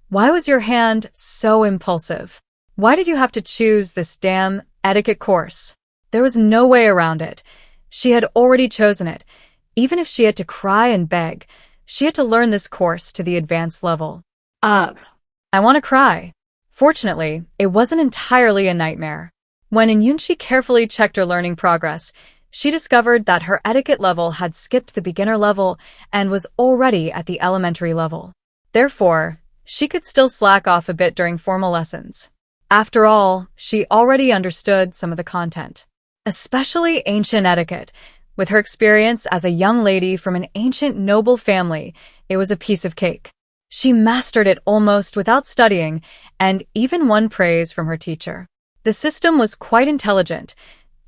[SPEAKER 1] why was your hand so impulsive? Why did you have to choose this damn etiquette course? There was no way around it. She had already chosen it. Even if she had to cry and beg, she had to learn this course to the advanced level. I want to cry. Fortunately, it wasn't entirely a nightmare. When Yunxi carefully checked her learning progress, she discovered that her etiquette level had skipped the beginner level and was already at the elementary level. Therefore, she could still slack off a bit during formal lessons. After all, she already understood some of the content, especially ancient etiquette. With her experience as a young lady from an ancient noble family, it was a piece of cake. She mastered it almost without studying, and even won praise from her teacher. The system was quite intelligent.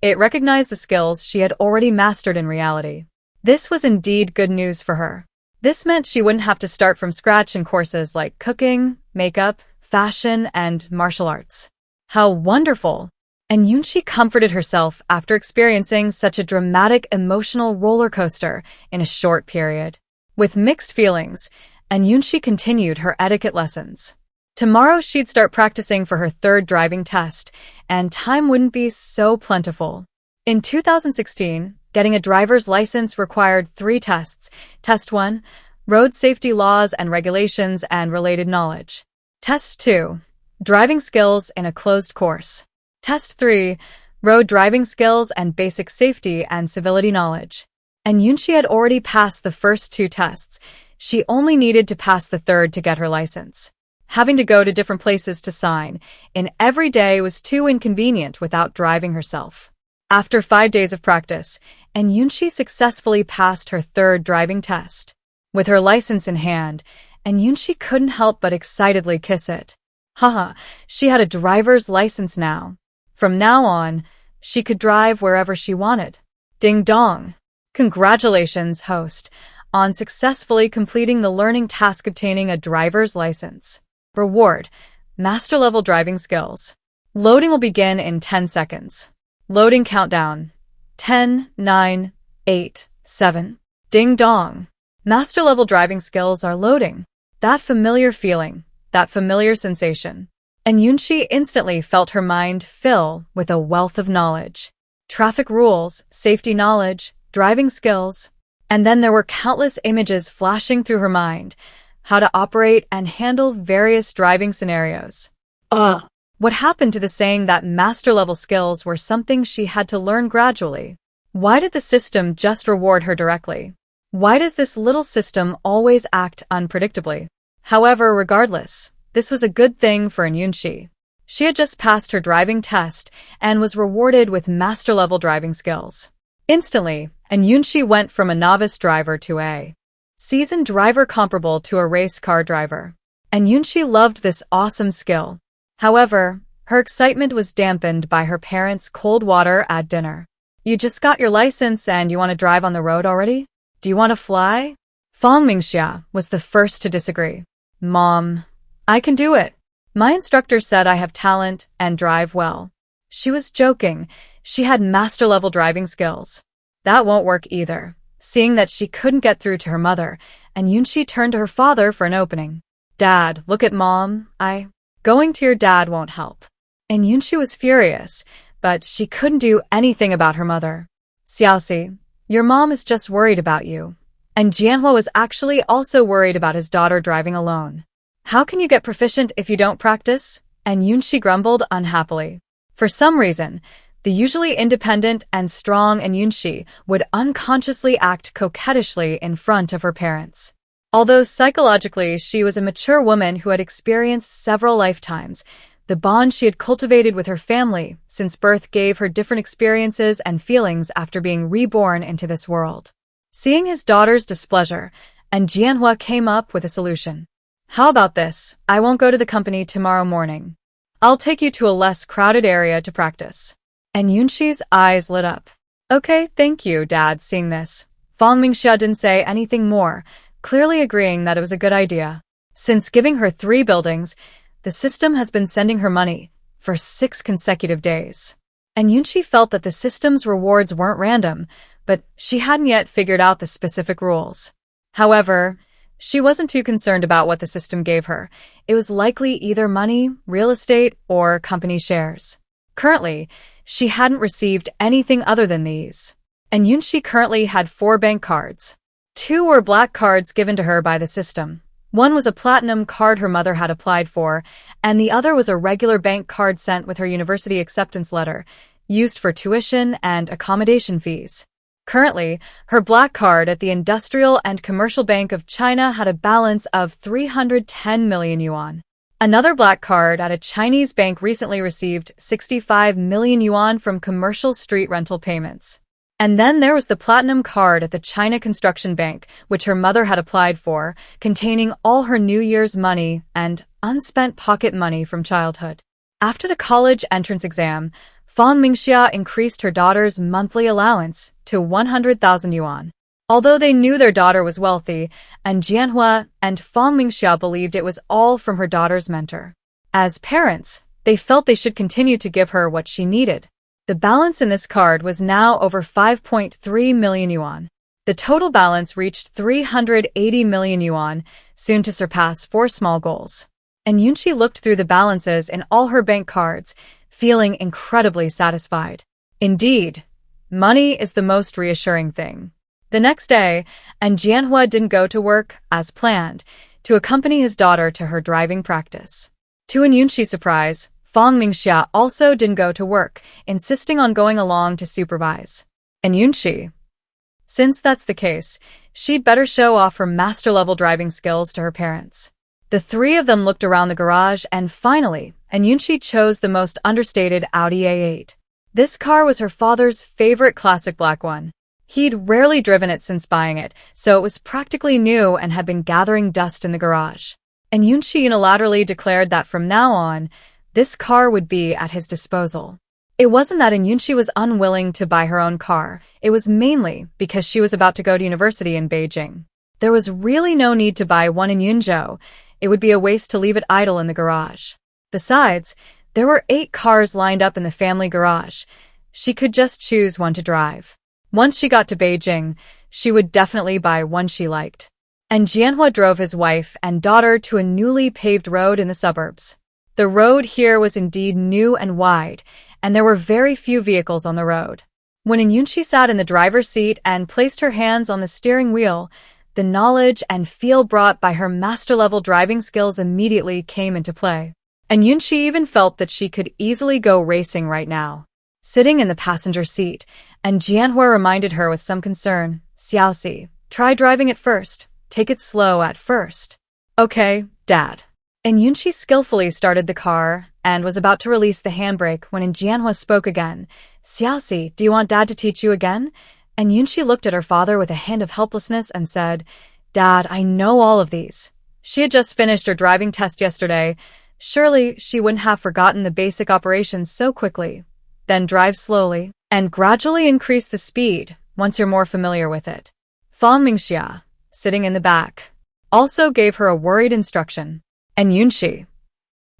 [SPEAKER 1] It recognized the skills she had already mastered in reality. This was indeed good news for her. This meant she wouldn't have to start from scratch in courses like cooking, makeup, fashion, and martial arts. How wonderful! And Yunxi comforted herself after experiencing such a dramatic emotional roller coaster in a short period. With mixed feelings, and Yunxi continued her etiquette lessons. Tomorrow she'd start practicing for her 3rd driving test, and time wouldn't be so plentiful. In 2016, getting a driver's license required 3 tests. Test 1, road safety laws and regulations and related knowledge. Test 2, driving skills in a closed course. Test 3, road driving skills and basic safety and civility knowledge. And Yunxi had already passed the first 2 tests. She only needed to pass the 3rd to get her license. having to go to different places to sign in every day was too inconvenient without driving herself. After 5 days of practice, Yunxi successfully passed her third driving test. With her license in hand, Yunxi couldn't help but excitedly kiss it. Haha, she had a driver's license now. From now on, she could drive wherever she wanted. Ding dong! Congratulations, host, on successfully completing the learning task obtaining a driver's license. Reward: master-level driving skills. Loading will begin in 10 seconds. Loading countdown. 10, 9, 8, 7. Ding dong! Master-level driving skills are loading. That familiar feeling, that familiar sensation. Yunxi instantly felt her mind fill with a wealth of knowledge. Traffic rules, safety knowledge, driving skills. And then there were countless images flashing through her mind, how to operate and handle various driving scenarios. What happened to the saying that master-level skills were something she had to learn gradually? Why did the system just reward her directly? Why does this little system always act unpredictably? However, regardless, this was a good thing for Yunxi. She had just passed her driving test and was rewarded with master-level driving skills. Instantly, Yunxi went from a novice driver to a seasoned driver comparable to a race car driver. Yunxi loved this awesome skill. However, her excitement was dampened by her parents' cold water at dinner. You just got your license and you want to drive on the road already? Do you want to fly? Fang Mingxia was the first to disagree. Mom, I can do it. My instructor said I have talent and drive well. She was joking. She had master-level driving skills. That won't work either. Seeing that she couldn't get through to her mother, Yunxi turned to her father for an opening. Dad, look at Mom. Going to your dad won't help. Yunxi was furious, but she couldn't do anything about her mother. Xiaoxi, your mom is just worried about you. And Jianhua was actually also worried about his daughter driving alone. How can you get proficient if you don't practice? Yunxi grumbled unhappily. For some reason, the usually independent and strong Yunxi would unconsciously act coquettishly in front of her parents. Although psychologically she was a mature woman who had experienced several lifetimes, the bond she had cultivated with her family since birth gave her different experiences and feelings after being reborn into this world. Seeing his daughter's displeasure, Jianhua came up with a solution. How about this? I won't go to the company tomorrow morning. I'll take you to a less crowded area to practice. Yunxi's eyes lit up. Okay, thank you, Dad. Seeing this, Fang Mingxia didn't say anything more, clearly agreeing that it was a good idea. Since giving her 3 buildings, the system has been sending her money for 6 consecutive days. Yunxi felt that the system's rewards weren't random, but she hadn't yet figured out the specific rules. However, she wasn't too concerned about what the system gave her. It was likely either money, real estate, or company shares. Currently, she hadn't received anything other than these. Yunxi currently had 4 bank cards. 2 were black cards given to her by the system. One was a platinum card her mother had applied for, and the other was a regular bank card sent with her university acceptance letter, used for tuition and accommodation fees. Currently, her black card at the Industrial and Commercial Bank of China had a balance of 310 million yuan. Another black card at a Chinese bank recently received 65 million yuan from commercial street rental payments. And then there was the platinum card at the China Construction Bank, which her mother had applied for, containing all her New Year's money and unspent pocket money from childhood. After the college entrance exam, Fang Mingxia increased her daughter's monthly allowance to 100,000 yuan. Although they knew their daughter was wealthy, and Jianhua and Fang Mingxia believed it was all from her daughter's mentor. As parents, they felt they should continue to give her what she needed. The balance in this card was now over 5.3 million yuan. The total balance reached 380 million yuan, soon to surpass 4 small goals. Yunxi looked through the balances in all her bank cards, feeling incredibly satisfied. Indeed, money is the most reassuring thing. The next day, Jianhua didn't go to work, as planned, to accompany his daughter to her driving practice. To Yunxi's surprise, Fang Mingxia also didn't go to work, insisting on going along to supervise. Yunxi, since that's the case, she'd better show off her master-level driving skills to her parents. The three of them looked around the garage and finally, Yunxi chose the most understated Audi A8. This car was her father's favorite classic black one. He'd rarely driven it since buying it, so it was practically new and had been gathering dust in the garage. And Yunxi unilaterally declared that from now on, this car would be at his disposal. It wasn't that Yunxi was unwilling to buy her own car, it was mainly because she was about to go to university in Beijing. There was really no need to buy one in Yunzhou. It would be a waste to leave it idle in the garage. Besides, there were 8 cars lined up in the family garage. She could just choose one to drive. Once she got to Beijing, she would definitely buy one she liked. And Jianhua drove his wife and daughter to a newly paved road in the suburbs. The road here was indeed new and wide, and there were very few vehicles on the road. When Yunxi sat in the driver's seat and placed her hands on the steering wheel, the knowledge and feel brought by her master-level driving skills immediately came into play. And Yunxi even felt that she could easily go racing right now. Sitting in the passenger seat, and Jianhua reminded her with some concern, "Xiaoxi, try driving it first. Take it slow at first." "Okay, Dad." And Yunxi skillfully started the car and was about to release the handbrake when Jianhua spoke again. "Xiaoxi, do you want Dad to teach you again?" And Yunxi looked at her father with a hint of helplessness and said, "Dad, I know all of these." She had just finished her driving test yesterday. Surely she wouldn't have forgotten the basic operations so quickly. Then drive slowly and gradually increase the speed once you're more familiar with it. Fa Mingxia, sitting in the back, also gave her a worried instruction. And Yunxi.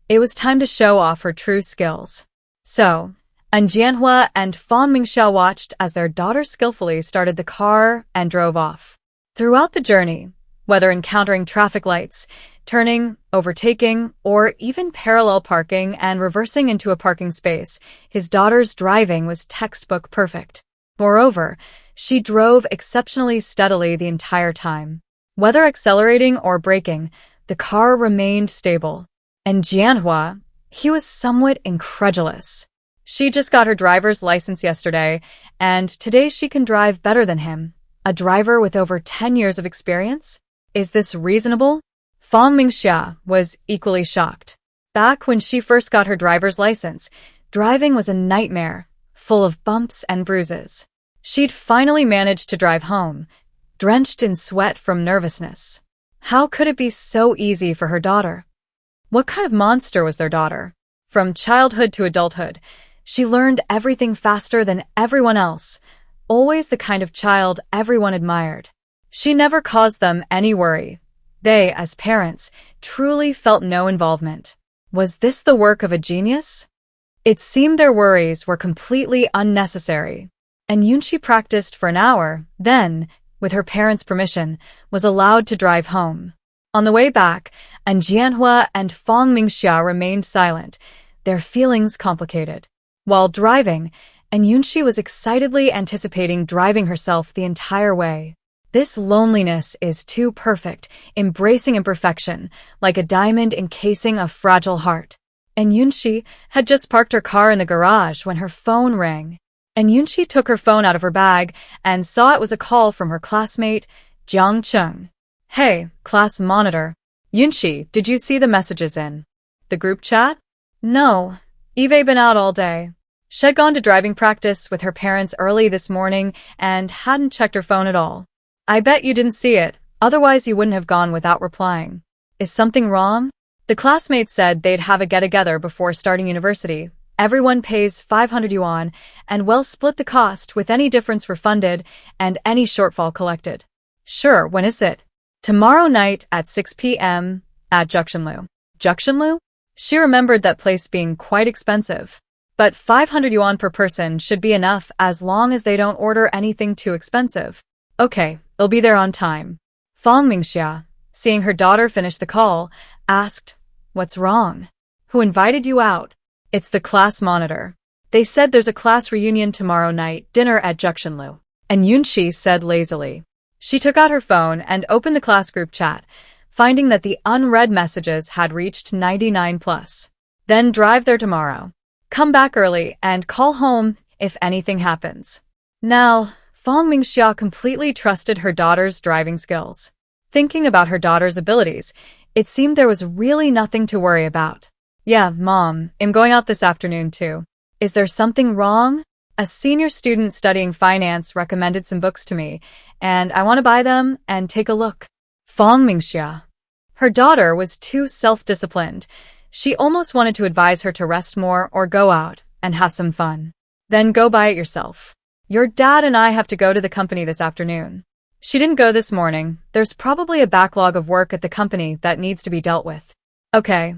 [SPEAKER 1] It was time to show off her true skills. So, Jianhua and Fa Mingxia watched as their daughter skillfully started the car and drove off. Throughout the journey, whether encountering traffic lights, turning, overtaking, or even parallel parking and reversing into a parking space, his daughter's driving was textbook perfect. Moreover, she drove exceptionally steadily the entire time. Whether accelerating or braking, the car remained stable. And Jianhua, he was somewhat incredulous. She just got her driver's license yesterday, and today she can drive better than him. A driver with over 10 years of experience? Is this reasonable? Fa Mingxia was equally shocked. Back when she first got her driver's license, driving was a nightmare, full of bumps and bruises. She'd finally managed to drive home, drenched in sweat from nervousness. How could it be so easy for her daughter? What kind of monster was their daughter? From childhood to adulthood, she learned everything faster than everyone else, always the kind of child everyone admired. She never caused them any worry. They, as parents, truly felt no involvement. Was this the work of a genius? It seemed their worries were completely unnecessary. And Yunxi practiced for an hour, then, with her parents' permission, was allowed to drive home. On the way back, Jianhua and Fa Mingxia remained silent, their feelings complicated. While driving, Yunxi was excitedly anticipating driving herself the entire way. This loneliness is too perfect, embracing imperfection, like a diamond encasing a fragile heart. And Yunxi had just parked her car in the garage when her phone rang. And Yunxi took her phone out of her bag and saw it was a call from her classmate, Jiang Cheng. "Hey, class monitor. Yunxi, did you see the messages in the group chat?" "No. Eve been out all day. She'd gone to driving practice with her parents early this morning and hadn't checked her phone at all. I bet you didn't see it, otherwise you wouldn't have gone without replying. Is something wrong?" The classmates said they'd have a get-together before starting university. Everyone pays 500 yuan and we'll split the cost with any difference refunded and any shortfall collected. "Sure, when is it?" "Tomorrow night at 6 p.m. at Juxinlu." Juxinlu? She remembered that place being quite expensive. But 500 yuan per person should be enough as long as they don't order anything too expensive. "Okay, they'll be there on time." Fa Mingxia, seeing her daughter finish the call, asked, "What's wrong? Who invited you out?" "It's the class monitor. They said there's a class reunion tomorrow night, dinner at Juxinlu." And Yunxi said lazily. She took out her phone and opened the class group chat, finding that the unread messages had reached 99 plus. "Then drive there tomorrow. Come back early and call home if anything happens." Now, Fa Mingxia completely trusted her daughter's driving skills. Thinking about her daughter's abilities, It seemed there was really nothing to worry about. Yeah, Mom, I'm going out this afternoon too. Is there something wrong? A senior student studying finance recommended some books to me, and I want to buy them and take a look. Fong Mingxia. Her daughter was too self-disciplined. She almost wanted to advise her to rest more or go out and have some fun. Then go buy it yourself. Your dad and I have to go to the company this afternoon. She didn't go this morning. There's probably a backlog of work at the company that needs to be dealt with. Okay.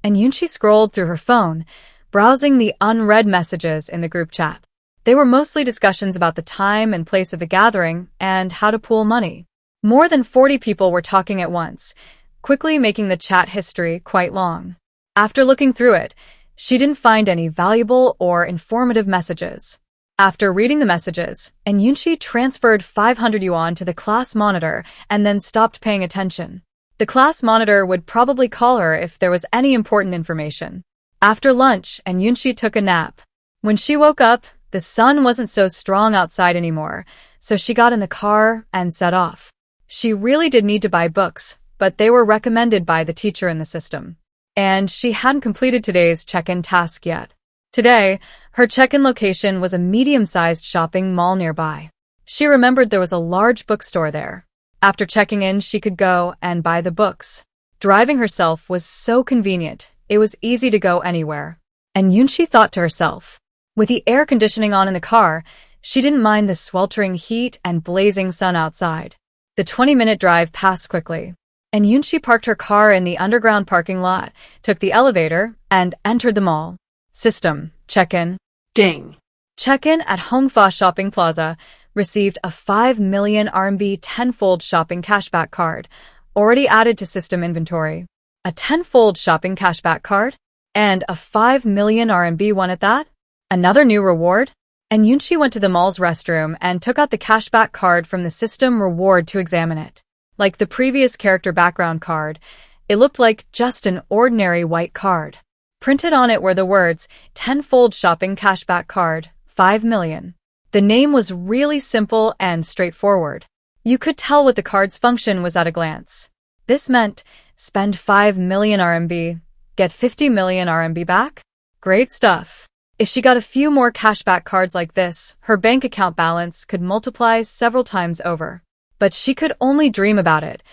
[SPEAKER 1] And Yunxi scrolled through her phone, browsing the unread messages in the group chat. They were mostly discussions about the time and place of the gathering and how to pool money. More than 40 people were talking at once, quickly making the chat history quite long. After looking through it, she didn't find any valuable or informative messages. After reading the messages, Yunxi transferred 500 yuan to the class monitor and then stopped paying attention. The class monitor would probably call her if there was any important information. After lunch, Yunxi took a nap. When she woke up, the sun wasn't so strong outside anymore, so she got in the car and set off. She really did need to buy books, but they were recommended by the teacher in the system. And she hadn't completed today's check-in task yet. Today, her check-in location was a medium-sized shopping mall nearby. She remembered there was a large bookstore there. After checking in, she could go and buy the books. Driving herself was so convenient. It was easy to go anywhere. And Yunxi thought to herself, with the air conditioning on in the car, she didn't mind the sweltering heat and blazing sun outside. The 20-minute drive passed quickly, and Yunxi parked her car in the underground parking lot, took the elevator, and entered the mall. System, check-in.
[SPEAKER 2] Ding.
[SPEAKER 1] Check-in at Hongfa Shopping Plaza, received a 5 million RMB 10-fold shopping cashback card, already added to system inventory. A 10-fold shopping cashback card? And a 5 million RMB one at that? Another new reward? And Yunxi went to the mall's restroom and took out the cashback card from the system reward to examine it. Like the previous character background card, it looked like just an ordinary white card. Printed on it were the words, 10-fold shopping cashback card, 5 million. The name was really simple and straightforward. You could tell what the card's function was at a glance. This meant, spend 5 million RMB, get 50 million RMB back? Great stuff. If she got a few more cashback cards like this, her bank account balance could multiply several times over. But she could only dream about it.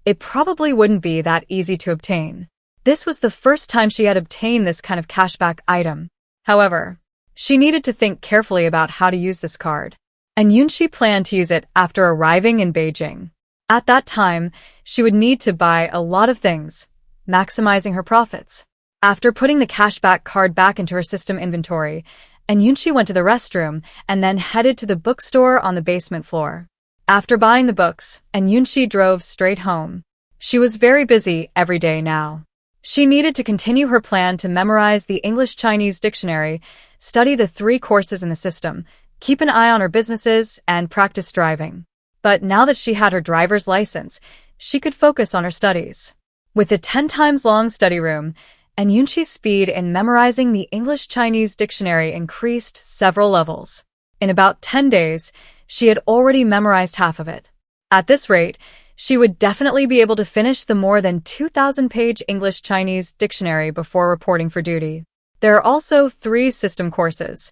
[SPEAKER 1] It probably wouldn't be that easy to obtain. This was the first time she had obtained this kind of cashback item. However, she needed to think carefully about how to use this card. And Yunxi planned to use it after arriving in Beijing. At that time, she would need to buy a lot of things, maximizing her profits. After putting the cashback card back into her system inventory, Yunxi went to the restroom and then headed to the bookstore on the basement floor. After buying the books, Yunxi drove straight home. She was very busy every day now. She needed to continue her plan to memorize the English-Chinese dictionary, study the 3 courses in the system, keep an eye on her businesses, and practice driving. But now that she had her driver's license, she could focus on her studies. With a 10 times long study room, Yunxi's speed in memorizing the English-Chinese dictionary increased several levels. In about 10 days, she had already memorized half of it. At this rate, she would definitely be able to finish the more than 2,000-page English-Chinese dictionary before reporting for duty. There are also 3 system courses: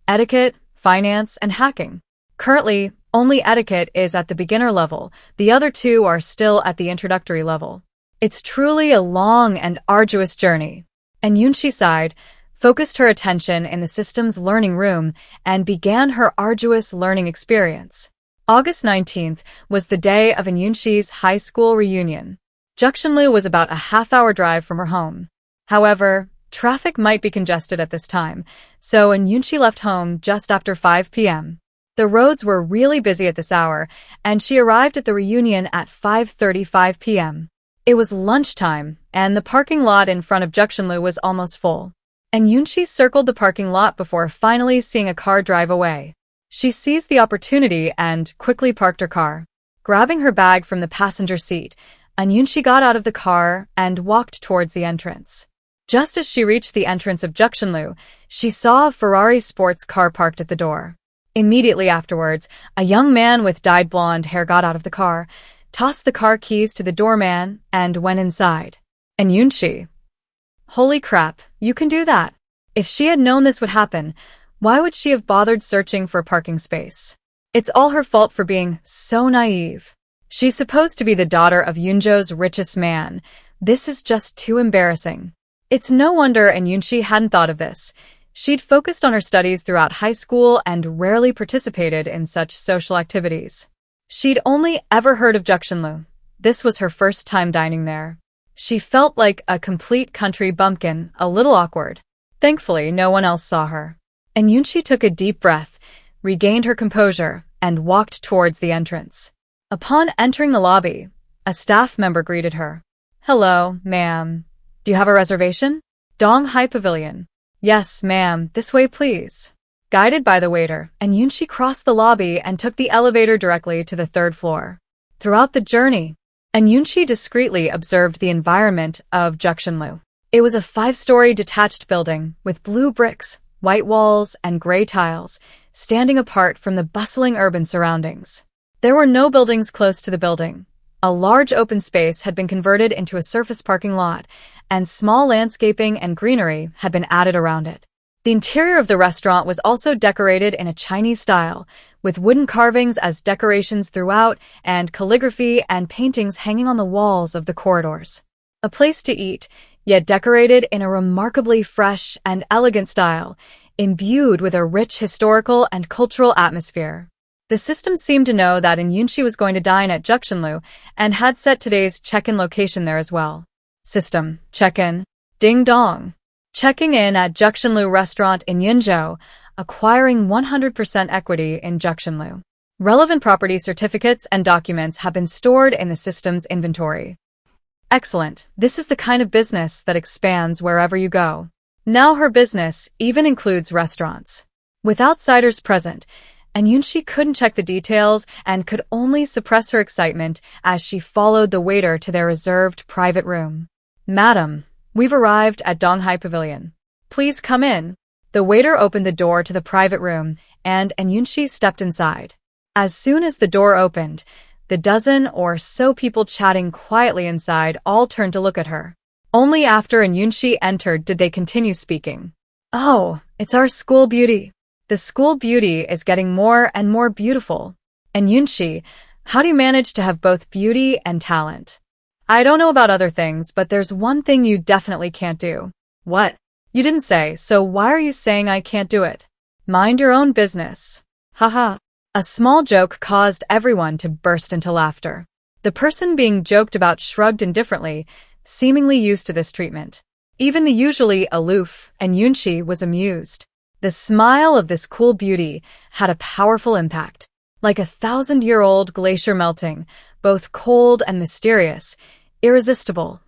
[SPEAKER 1] etiquette, finance, and hacking. Currently, only etiquette is at the beginner level. The other 2 are still at the introductory level. It's truly a long and arduous journey. And Yunxi sighed, focused her attention in the system's learning room, and began her arduous learning experience. August 19th was the day of Yunxi's high school reunion. Juxinlu was about a half-hour drive from her home. However, traffic might be congested at this time, so Yunxi left home just after 5 p.m. The roads were really busy at this hour, and she arrived at the reunion at 5:35 p.m. It was lunchtime, and the parking lot in front of Juxinlu was almost full. And Yunxi circled the parking lot before finally seeing a car drive away. She seized the opportunity and quickly parked her car. Grabbing her bag from the passenger seat, Yunxi got out of the car and walked towards the entrance. Just as she reached the entrance of Juxinlu, she saw a Ferrari sports car parked at the door. Immediately afterwards, a young man with dyed blonde hair got out of the car, tossed the car keys to the doorman, and went inside. And Yunxi. Holy crap, you can do that. If she had known this would happen, why would she have bothered searching for a parking space? It's all her fault for being so naive. She's supposed to be the daughter of Yunzhou's richest man. This is just too embarrassing. It's no wonder Yunxi hadn't thought of this. She'd focused on her studies throughout high school and rarely participated in such social activities. She'd only ever heard of Juxinlu. This was her first time dining there. She felt like a complete country bumpkin, a little awkward. Thankfully, no one else saw her. And Yunxi took a deep breath, regained her composure, and walked towards the entrance. Upon entering the lobby, a staff member greeted her. Hello, ma'am. Do you have a reservation? Donghai Pavilion. Yes, ma'am. This way, please. Guided by the waiter, Yunxi crossed the lobby and took the elevator directly to the 3rd floor. Throughout the journey, Yunxi discreetly observed the environment of Juxinlu. It was a 5-story detached building with blue bricks, white walls, and gray tiles, standing apart from the bustling urban surroundings. There were no buildings close to the building. A large open space had been converted into a surface parking lot, and small landscaping and greenery had been added around it. The interior of the restaurant was also decorated in a Chinese style, with wooden carvings as decorations throughout and calligraphy and paintings hanging on the walls of the corridors. A place to eat, yet decorated in a remarkably fresh and elegant style, imbued with a rich historical and cultural atmosphere. The system seemed to know that Yunxi was going to dine at Juxinlu and had set today's check-in location there as well. System, check-in, ding dong. Checking in at Juxinlu restaurant in Yunzhou, acquiring 100% equity in Juxinlu. Relevant property certificates and documents have been stored in the system's inventory. Excellent. This is the kind of business that expands wherever you go. Now her business even includes restaurants. With outsiders present, Yunxi couldn't check the details and could only suppress her excitement as she followed the waiter to their reserved private room. Madam, we've arrived at Donghai Pavilion. Please come in. The waiter opened the door to the private room, and Yunxi stepped inside. As soon as the door opened, the dozen or so people chatting quietly inside all turned to look at her. Only after Yunxi entered did they continue speaking. Oh, it's our school beauty. The school beauty is getting more and more beautiful. And Yunxi, how do you manage to have both beauty and talent? I don't know about other things, but there's one thing you definitely can't do. What? You didn't say, so why are you saying I can't do it? Mind your own business. Haha. A small joke caused everyone to burst into laughter. The person being joked about shrugged indifferently, seemingly used to this treatment. Even the usually aloof Yunxi was amused. The smile of this cool beauty had a powerful impact. Like a 1,000-year-old glacier melting, both cold and mysterious, irresistible.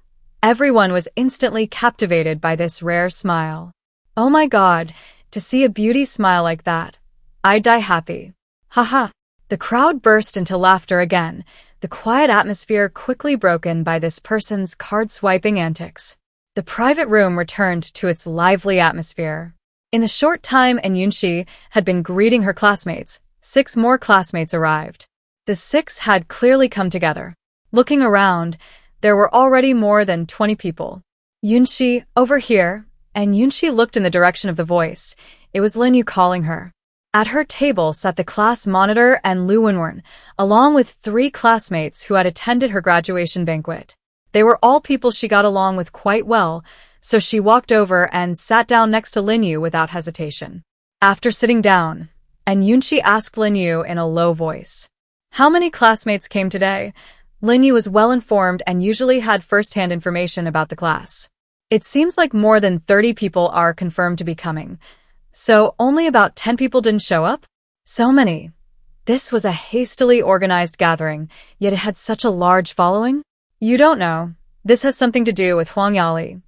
[SPEAKER 1] Everyone was instantly captivated by this rare smile. Oh my God, to see a beauty smile like that. I'd die happy. Haha. The crowd burst into laughter again, the quiet atmosphere quickly broken by this person's card-swiping antics. The private room returned to its lively atmosphere. In the short time Yunxi had been greeting her classmates, 6 more classmates arrived. The 6 had clearly come together. Looking around, there were already more than 20 people. Yunxi, over here, Yunxi looked in the direction of the voice. It was Linyu calling her. At her table sat the class monitor and Lu Wenwen, along with 3 classmates who had attended her graduation banquet. They were all people she got along with quite well, so she walked over and sat down next to Linyu without hesitation. After sitting down, Yunxi asked Linyu in a low voice. How many classmates came today? Linyu was well informed and usually had first-hand information about the class. It seems like more than 30 people are confirmed to be coming. So only about 10 people didn't show up? So many. This was a hastily organized gathering, yet it had such a large following? You don't know. This has something to do with Huang Yali.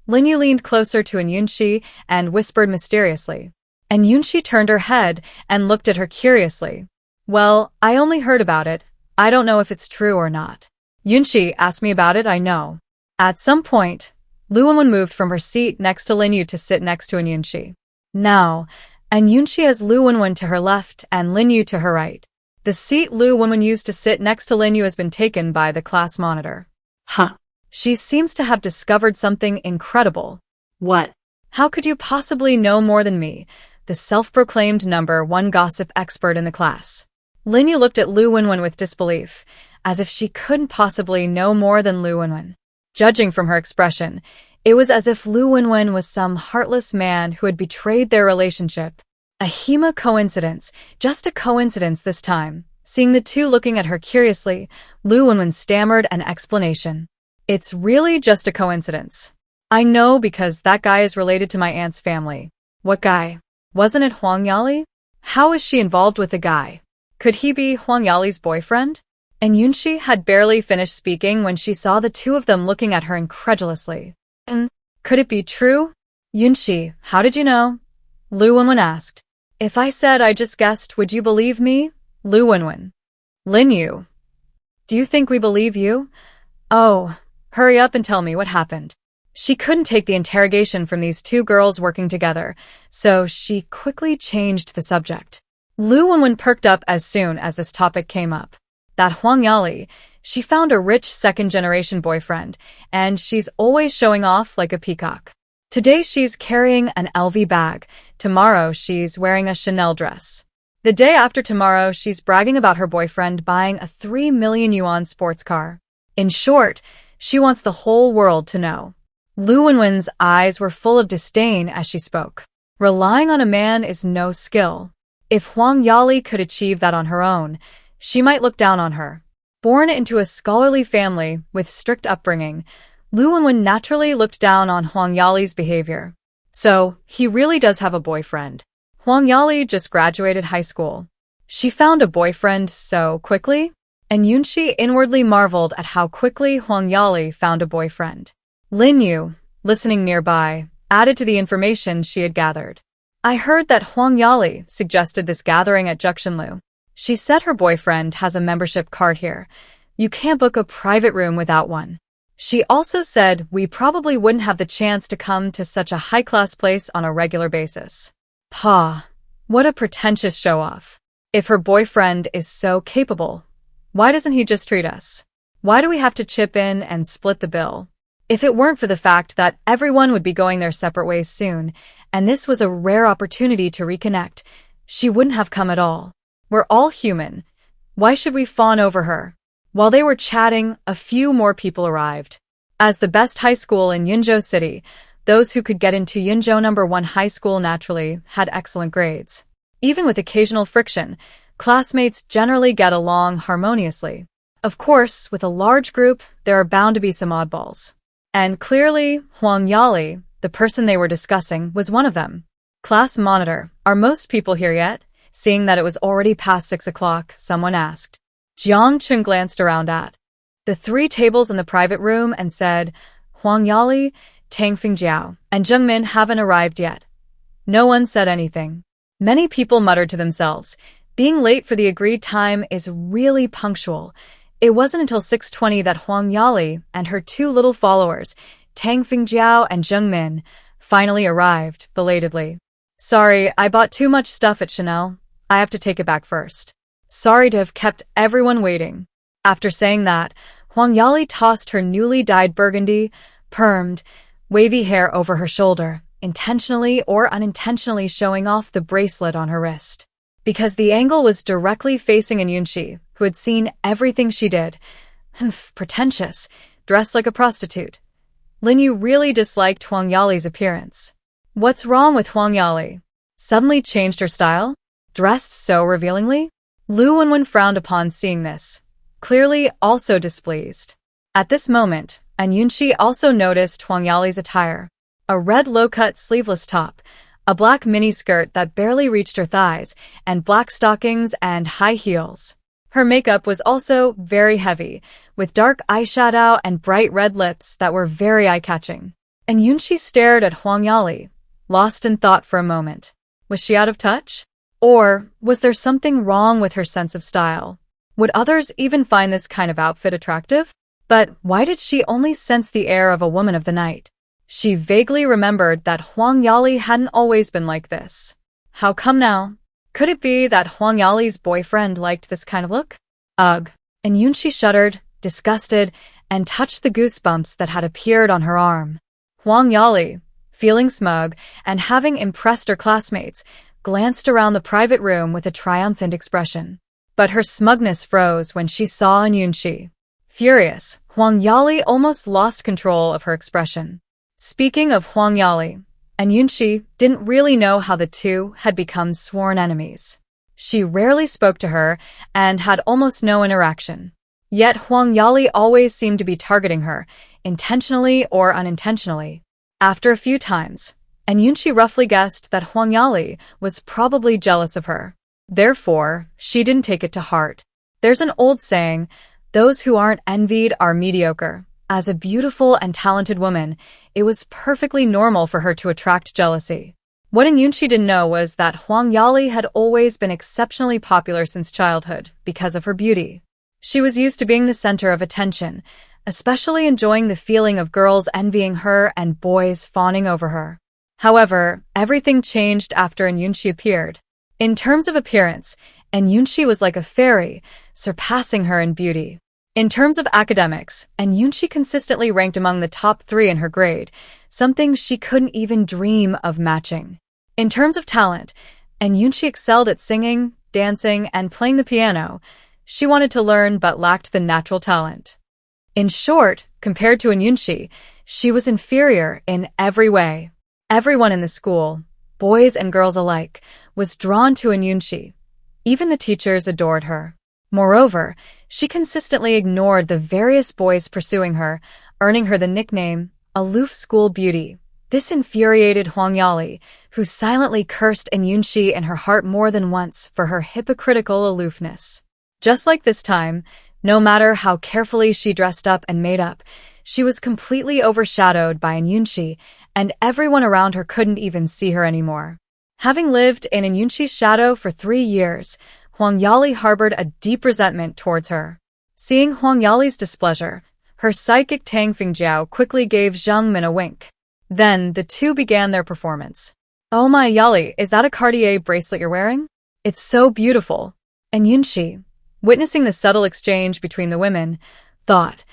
[SPEAKER 1] Linyu leaned closer to Yunxi and whispered mysteriously. Yunxi turned her head and looked at her curiously. Well, I only heard about it. I don't know if it's true or not. Yunxi asked me about it, I know. At some point, Lu Wenwen moved from her seat next to Linyu to sit next to Yunxi. Now, Yunxi has Lu Wenwen to her left and Linyu to her right. The seat Lu Wenwen used to sit next to Lin Yu has been taken by the class monitor.
[SPEAKER 2] Huh.
[SPEAKER 1] She seems to have discovered something incredible.
[SPEAKER 2] What?
[SPEAKER 1] How could you possibly know more than me, the self-proclaimed #1 gossip expert in the class? Lin Yu looked at Lu Wenwen with disbelief, as if she couldn't possibly know more than Lu Wenwen. Judging from her expression, it was as if Lu Wenwen was some heartless man who had betrayed their relationship. A Hema coincidence, just a coincidence this time. Seeing the two looking at her curiously, Lu Wenwen stammered an explanation. It's really just a coincidence. I know because that guy is related to my aunt's family. What guy? Wasn't it Huang Yali? How is she involved with the guy? Could he be Huang Yali's boyfriend? And Yunxi had barely finished speaking when she saw the two of them looking at her incredulously. And could it be true? Yunxi, how did you know? Lu Wenwen asked. If I said I just guessed, would you believe me? Lu Wenwen. Lin Yu. Do you think we believe you? Oh, hurry up and tell me what happened. She couldn't take the interrogation from these two girls working together, so she quickly changed the subject. Lu Wenwen perked up as soon as this topic came up. That Huang Yali, she found a rich second-generation boyfriend, and she's always showing off like a peacock. Today she's carrying an LV bag, tomorrow she's wearing a Chanel dress. The day after tomorrow she's bragging about her boyfriend buying a 3 million yuan sports car. In short, she wants the whole world to know. Lu Wenwen's eyes were full of disdain as she spoke. Relying on a man is no skill. If Huang Yali could achieve that on her own, she might look down on her. Born into a scholarly family with strict upbringing, Lu Wenwen naturally looked down on Huang Yali's behavior. So, he really does have a boyfriend. Huang Yali just graduated high school. She found a boyfriend so quickly? And Yunxi inwardly marveled at how quickly Huang Yali found a boyfriend. Lin Yu, listening nearby, added to the information she had gathered. I heard that Huang Yali suggested this gathering at Juxinlu. She said her boyfriend has a membership card here. You can't book a private room without one. She also said we probably wouldn't have the chance to come to such a high-class place on a regular basis. Pa, what a pretentious show-off. If her boyfriend is so capable, why doesn't he just treat us? Why do we have to chip in and split the bill? If it weren't for the fact that everyone would be going their separate ways soon, and this was a rare opportunity to reconnect, she wouldn't have come at all. We're all human. Why should we fawn over her? While they were chatting, a few more people arrived. As the best high school in Yunzhou City, those who could get into Yunzhou #1 high school naturally had excellent grades. Even with occasional friction, classmates generally get along harmoniously. Of course, with a large group, there are bound to be some oddballs. And clearly, Huang Yali, the person they were discussing, was one of them. Class monitor, are most people here yet? Seeing that it was already past 6 o'clock, someone asked. Jiang Chun glanced around at the 3 tables in the private room and said, Huang Yali, Tang Fingjiao, and Zheng Min haven't arrived yet. No one said anything. Many people muttered to themselves, being late for the agreed time is really punctual. It wasn't until 6:20 that Huang Yali and her 2 little followers, Tang Fingjiao and Zheng Min, finally arrived, belatedly. Sorry, I bought too much stuff at Chanel. I have to take it back first. Sorry to have kept everyone waiting. After saying that, Huang Yali tossed her newly dyed burgundy, permed, wavy hair over her shoulder, intentionally or unintentionally showing off the bracelet on her wrist. Because the angle was directly facing Yunxi, who had seen everything she did. Pretentious, dressed like a prostitute. Lin Yu really disliked Huang Yali's appearance. What's wrong with Huang Yali? Suddenly changed her style? Dressed so revealingly? Lu Wenwen frowned upon seeing this, clearly also displeased. At this moment, Yunxi also noticed Huang Yali's attire. A red low-cut sleeveless top, a black miniskirt that barely reached her thighs, and black stockings and high heels. Her makeup was also very heavy, with dark eyeshadow and bright red lips that were very eye-catching. And Yunxi stared at Huang Yali, lost in thought for a moment. Was she out of touch? Or was there something wrong with her sense of style? Would others even find this kind of outfit attractive? But why did she only sense the air of a woman of the night? She vaguely remembered that Huang Yali hadn't always been like this. How come now? Could it be that Huang Yali's boyfriend liked this kind of look? Ugh. And Yunxi shuddered, disgusted, and touched the goosebumps that had appeared on her arm. Huang Yali, feeling smug and having impressed her classmates, glanced around the private room with a triumphant expression. But her smugness froze when she saw Yunxi. Furious, Huang Yali almost lost control of her expression. Speaking of Huang Yali, Yunxi didn't really know how the two had become sworn enemies. She rarely spoke to her and had almost no interaction. Yet Huang Yali always seemed to be targeting her, intentionally or unintentionally. After a few times, Yunxi roughly guessed that Huang Yali was probably jealous of her. Therefore, she didn't take it to heart. There's an old saying, "Those who aren't envied are mediocre." As a beautiful and talented woman, it was perfectly normal for her to attract jealousy. What Yunxi didn't know was that Huang Yali had always been exceptionally popular since childhood because of her beauty. She was used to being the center of attention, especially enjoying the feeling of girls envying her and boys fawning over her. However, everything changed after Yunxi appeared. In terms of appearance, Yunxi was like a fairy, surpassing her in beauty. In terms of academics, Yunxi consistently ranked among the top 3 in her grade, something she couldn't even dream of matching. In terms of talent, Yunxi excelled at singing, dancing, and playing the piano. She wanted to learn but lacked the natural talent. In short, compared to Yunxi, she was inferior in every way. Everyone in the school, boys and girls alike, was drawn to Yunxi. Even the teachers adored her. Moreover, she consistently ignored the various boys pursuing her, earning her the nickname, Aloof School Beauty. This infuriated Huang Yali, who silently cursed Yunxi in her heart more than once for her hypocritical aloofness. Just like this time, no matter how carefully she dressed up and made up, she was completely overshadowed by Yunxi, and everyone around her couldn't even see her anymore. Having lived in Yunxi's shadow for 3 years, Huang Yali harbored a deep resentment towards her. Seeing Huang Yali's displeasure, her psychic Tang Fingjiao quickly gave Zhang Min a wink. Then the two began their performance. "Oh my Yali, is that a Cartier bracelet you're wearing? It's so beautiful." And Yunxi, witnessing the subtle exchange between the women, thought,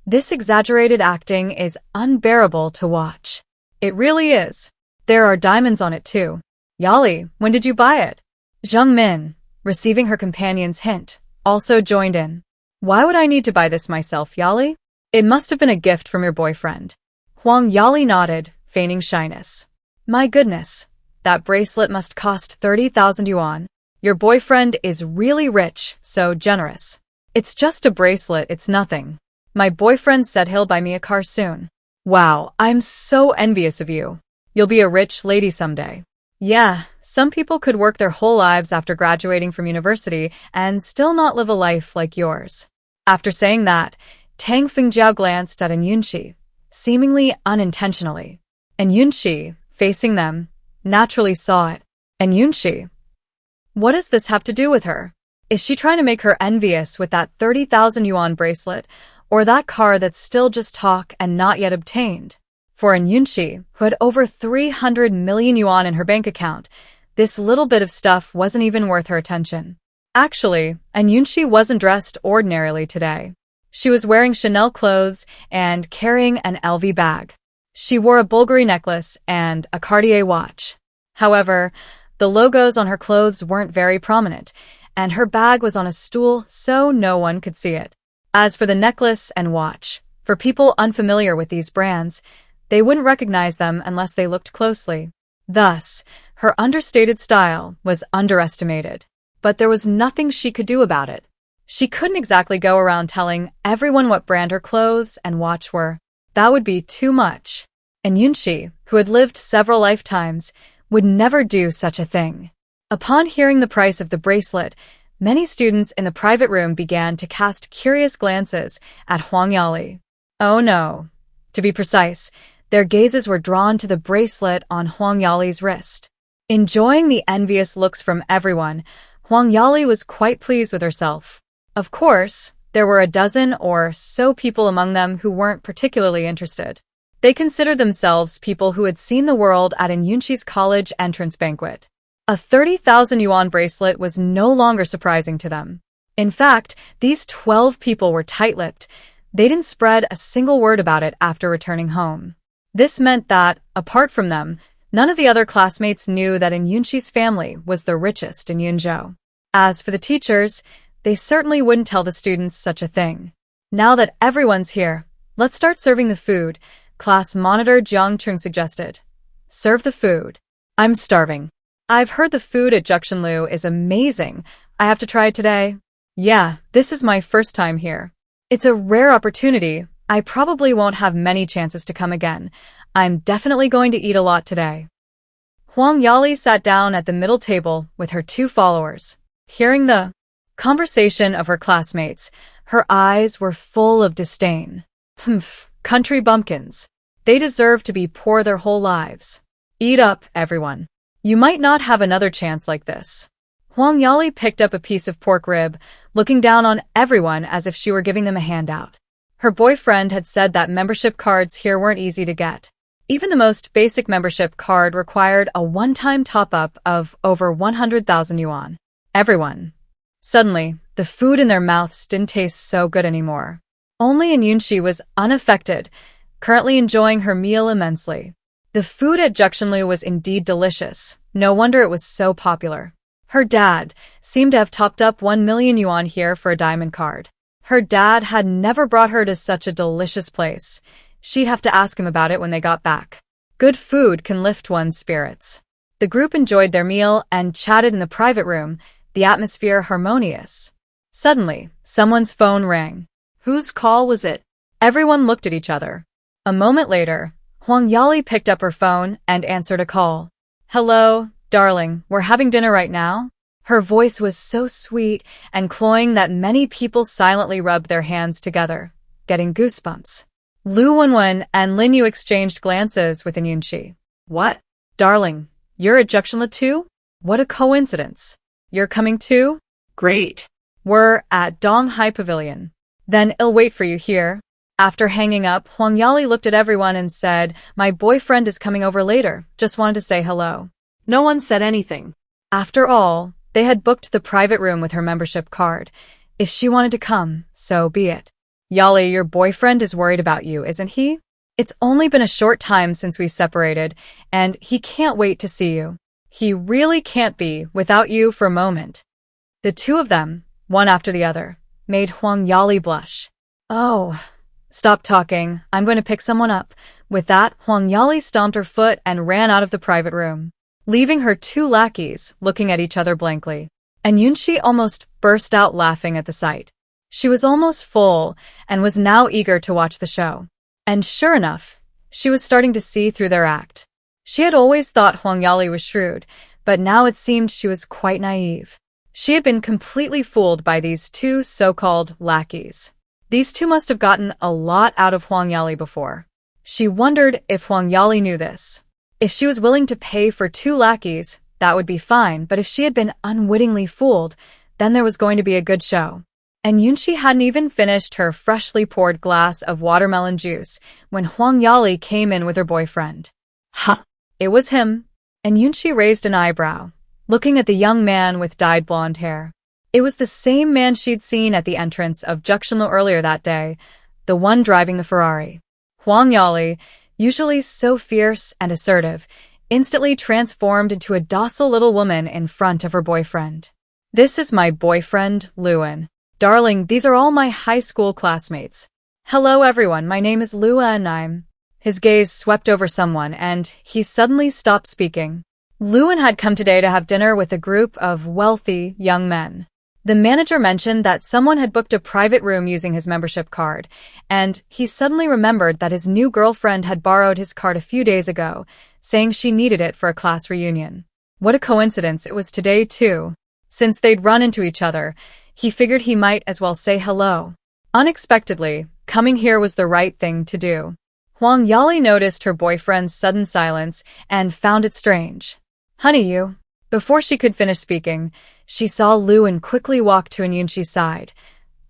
[SPEAKER 1] "This exaggerated acting is unbearable to watch." It really is. There are diamonds on it too. "Yali, when did you buy it?" Zhang Min, receiving her companion's hint, also joined in. "Why would I need to buy this myself, Yali? It must have been a gift from your boyfriend." Huang Yali nodded, feigning shyness. "My goodness, that bracelet must cost 30,000 yuan. Your boyfriend is really rich, so generous." "It's just a bracelet, it's nothing. My boyfriend said he'll buy me a car soon." "Wow, I'm so envious of you. You'll be a rich lady someday." "Yeah, some people could work their whole lives after graduating from university and still not live a life like yours." After saying that, Tang Fingjiao glanced at Yunxi, seemingly unintentionally. Yunxi, facing them, naturally saw it. Yunxi, what does this have to do with her? Is she trying to make her envious with that 30,000 yuan bracelet, or that car that's still just talk and not yet obtained? For Yunxi, who had over 300 million yuan in her bank account, this little bit of stuff wasn't even worth her attention. Actually, Yunxi wasn't dressed ordinarily today. She was wearing Chanel clothes and carrying an LV bag. She wore a Bulgari necklace and a Cartier watch. However, the logos on her clothes weren't very prominent, and her bag was on a stool so no one could see it. As for the necklace and watch, for people unfamiliar with these brands, they wouldn't recognize them unless they looked closely. Thus, her understated style was underestimated. But there was nothing she could do about it. She couldn't exactly go around telling everyone what brand her clothes and watch were. That would be too much. And Yunxi, who had lived several lifetimes, would never do such a thing. Upon hearing the price of the bracelet, many students in the private room began to cast curious glances at Huang Yali. Oh no. To be precise, their gazes were drawn to the bracelet on Huang Yali's wrist. Enjoying the envious looks from everyone, Huang Yali was quite pleased with herself. Of course, there were a dozen or so people among them who weren't particularly interested. They considered themselves people who had seen the world at Yunxi's college entrance banquet. A 30,000 yuan bracelet was no longer surprising to them. In fact, these 12 people were tight-lipped. They didn't spread a single word about it after returning home. This meant that, apart from them, none of the other classmates knew that Yunxi's family was the richest in Yunzhou. As for the teachers, they certainly wouldn't tell the students such a thing. Now that everyone's here, let's start serving the food, class monitor Jiang Chung suggested. Serve the food. I'm starving. I've heard the food at Juxinlu is amazing. I have to try it today. Yeah, this is my first time here. It's a rare opportunity. I probably won't have many chances to come again. I'm definitely going to eat a lot today. Huang Yali sat down at the middle table with her 2 followers. Hearing the conversation of her classmates, her eyes were full of disdain. Humph, country bumpkins. They deserve to be poor their whole lives. Eat up, everyone. You might not have another chance like this. Huang Yali picked up a piece of pork rib, looking down on everyone as if she were giving them a handout. Her boyfriend had said that membership cards here weren't easy to get. Even the most basic membership card required a one-time top-up of over 100,000 yuan. Everyone. Suddenly, the food in their mouths didn't taste so good anymore. Only Yunxi was unaffected, currently enjoying her meal immensely. The food at Juxinlu was indeed delicious. No wonder it was so popular. Her dad seemed to have topped up 1 million yuan here for a diamond card. Her dad had never brought her to such a delicious place. She'd have to ask him about it when they got back. Good food can lift one's spirits. The group enjoyed their meal and chatted in the private room, the atmosphere harmonious. Suddenly, someone's phone rang. Whose call was it? Everyone looked at each other. A moment later, Huang Yali picked up her phone and answered a call. Hello, darling, we're having dinner right now? Her voice was so sweet and cloying that many people silently rubbed their hands together, getting goosebumps. Lu Wenwen and Lin Yu exchanged glances with Yunxi. What? Darling, you're at Juxinlu too? What a coincidence. You're coming too? Great. We're at Donghai Pavilion. Then I'll wait for you here. After hanging up, Huang Yali looked at everyone and said, My boyfriend is coming over later, just wanted to say hello. No one said anything. After all, they had booked the private room with her membership card. If she wanted to come, so be it. Yali, your boyfriend is worried about you, isn't he? It's only been a short time since we separated, and he can't wait to see you. He really can't be without you for a moment. The 2 of them, one after the other, made Huang Yali blush. Oh, stop talking. I'm going to pick someone up. With that, Huang Yali stomped her foot and ran out of the private room, leaving her 2 lackeys looking at each other blankly. And Yunxi almost burst out laughing at the sight. She was almost full and was now eager to watch the show. And sure enough, she was starting to see through their act. She had always thought Huang Yali was shrewd, but now it seemed she was quite naive. She had been completely fooled by these 2 so-called lackeys. These 2 must have gotten a lot out of Huang Yali before. She wondered if Huang Yali knew this. If she was willing to pay for 2 lackeys, that would be fine, but if she had been unwittingly fooled, then there was going to be a good show. And Yunxi hadn't even finished her freshly poured glass of watermelon juice when Huang Yali came in with her boyfriend. Huh. It was him. And Yunxi raised an eyebrow, looking at the young man with dyed blonde hair. It was the same man she'd seen at the entrance of Juxinlu earlier that day, the one driving the Ferrari. Huang Yali, usually so fierce and assertive, instantly transformed into a docile little woman in front of her boyfriend. This is my boyfriend, Luan. Darling, these are all my high school classmates. Hello everyone, my name is Lua and I'm... His gaze swept over someone and he suddenly stopped speaking. Luan had come today to have dinner with a group of wealthy young men. The manager mentioned that someone had booked a private room using his membership card, and he suddenly remembered that his new girlfriend had borrowed his card a few days ago, saying she needed it for a class reunion. What a coincidence it was today too. Since they'd run into each other, he figured he might as well say hello. Unexpectedly, coming here was the right thing to do. Huang Yali noticed her boyfriend's sudden silence and found it strange. Honey, you. Before she could finish speaking, she saw Luan quickly walk to Yunxi's side.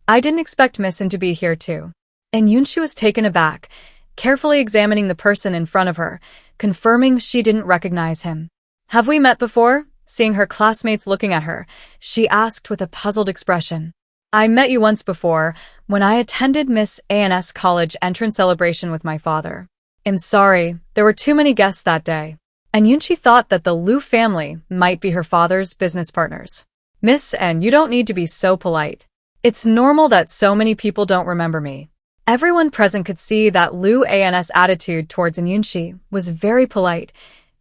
[SPEAKER 1] I didn't expect Missin to be here too. And Yunxi was taken aback, carefully examining the person in front of her, confirming she didn't recognize him. Have we met before? Seeing her classmates looking at her, she asked with a puzzled expression. I met you once before, when I attended Miss A&S College entrance celebration with my father. I'm sorry, there were too many guests that day. And Yunxi thought that the Liu family might be her father's business partners. Miss N, you don't need to be so polite. It's normal that so many people don't remember me. Everyone present could see that Liu A&S attitude towards Yunxi was very polite,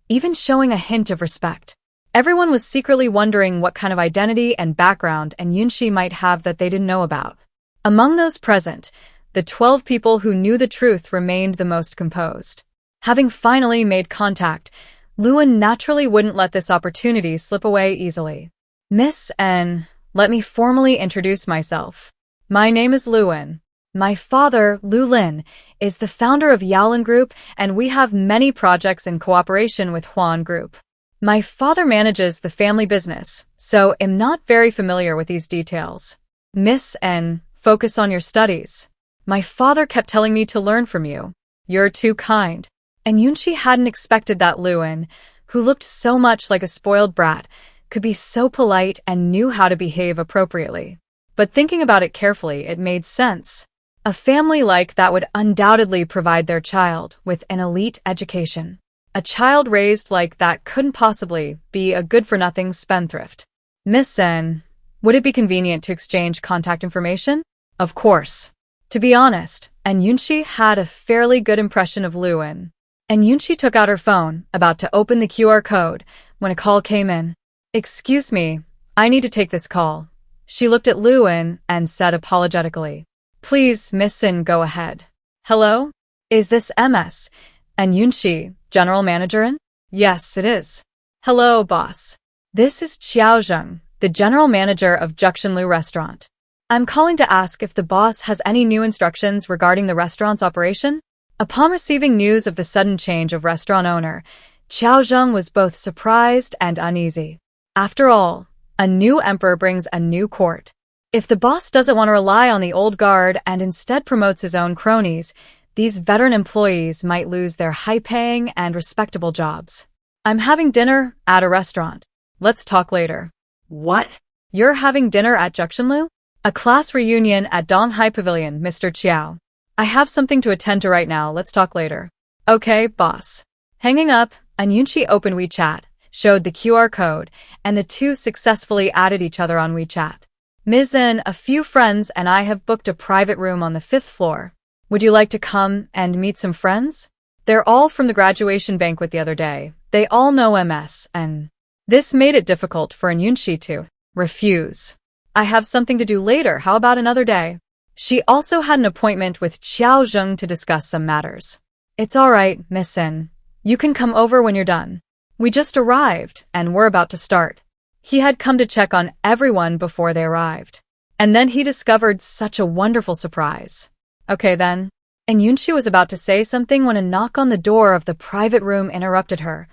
[SPEAKER 1] even showing a hint of respect. Everyone was secretly wondering what kind of identity and background Yunxi might have that they didn't know about. Among those present, the 12 people who knew the truth remained the most composed. Having finally made contact, Luan naturally wouldn't let this opportunity slip away easily. Miss N, let me formally introduce myself. My name is Luan. My father, Lu Lin, is the founder of Yaolin Group, and we have many projects in cooperation with Huan Group. My father manages the family business, so am not very familiar with these details. Miss N, focus on your studies. My father kept telling me to learn from you. You're too kind. And Yunxi hadn't expected that Luan, who looked so much like a spoiled brat, could be so polite and knew how to behave appropriately. But thinking about it carefully, it made sense. A family like that would undoubtedly provide their child with an elite education. A child raised like that couldn't possibly be a good-for-nothing spendthrift. Miss N, would it be convenient to exchange contact information? Of course. To be honest, Yunxi had a fairly good impression of Luan. Yunxi took out her phone, about to open the QR code, when a call came in. Excuse me, I need to take this call. She looked at Luan and said apologetically. Please, Miss N, go ahead. Hello? Is this MS? Yunxi, general manager in? Yes, it is. Hello, boss. This is Qiao Zheng, the general manager of Juxinlu restaurant. I'm calling to ask if the boss has any new instructions regarding the restaurant's operation? Upon receiving news of the sudden change of restaurant owner, Qiao Zheng was both surprised and uneasy. After all, a new emperor brings a new court. If the boss doesn't want to rely on the old guard and instead promotes his own cronies, these veteran employees might lose their high-paying and respectable jobs. I'm having dinner at a restaurant. Let's talk later.
[SPEAKER 2] What?
[SPEAKER 1] You're having dinner at Juxinlu? A class reunion at Donghai Pavilion, Mr. Qiao. I have something to attend to right now. Let's talk later. Okay, boss. Hanging up, Yunxi opened WeChat, showed the QR code, and the two successfully added each other on WeChat. Ms. N, a few friends and I have booked a private room on the 5th floor. Would you like to come and meet some friends? They're all from the graduation banquet the other day. They all know MS, and this made it difficult for Yunxi to refuse. I have something to do later. How about another day? She also had an appointment with Qiao Zheng to discuss some matters. It's all right, Miss N. You can come over when you're done. We just arrived, and we're about to start. He had come to check on everyone before they arrived. And then he discovered such a wonderful surprise. Okay then. And Yunxi was about to say something when a knock on the door of the private room interrupted her.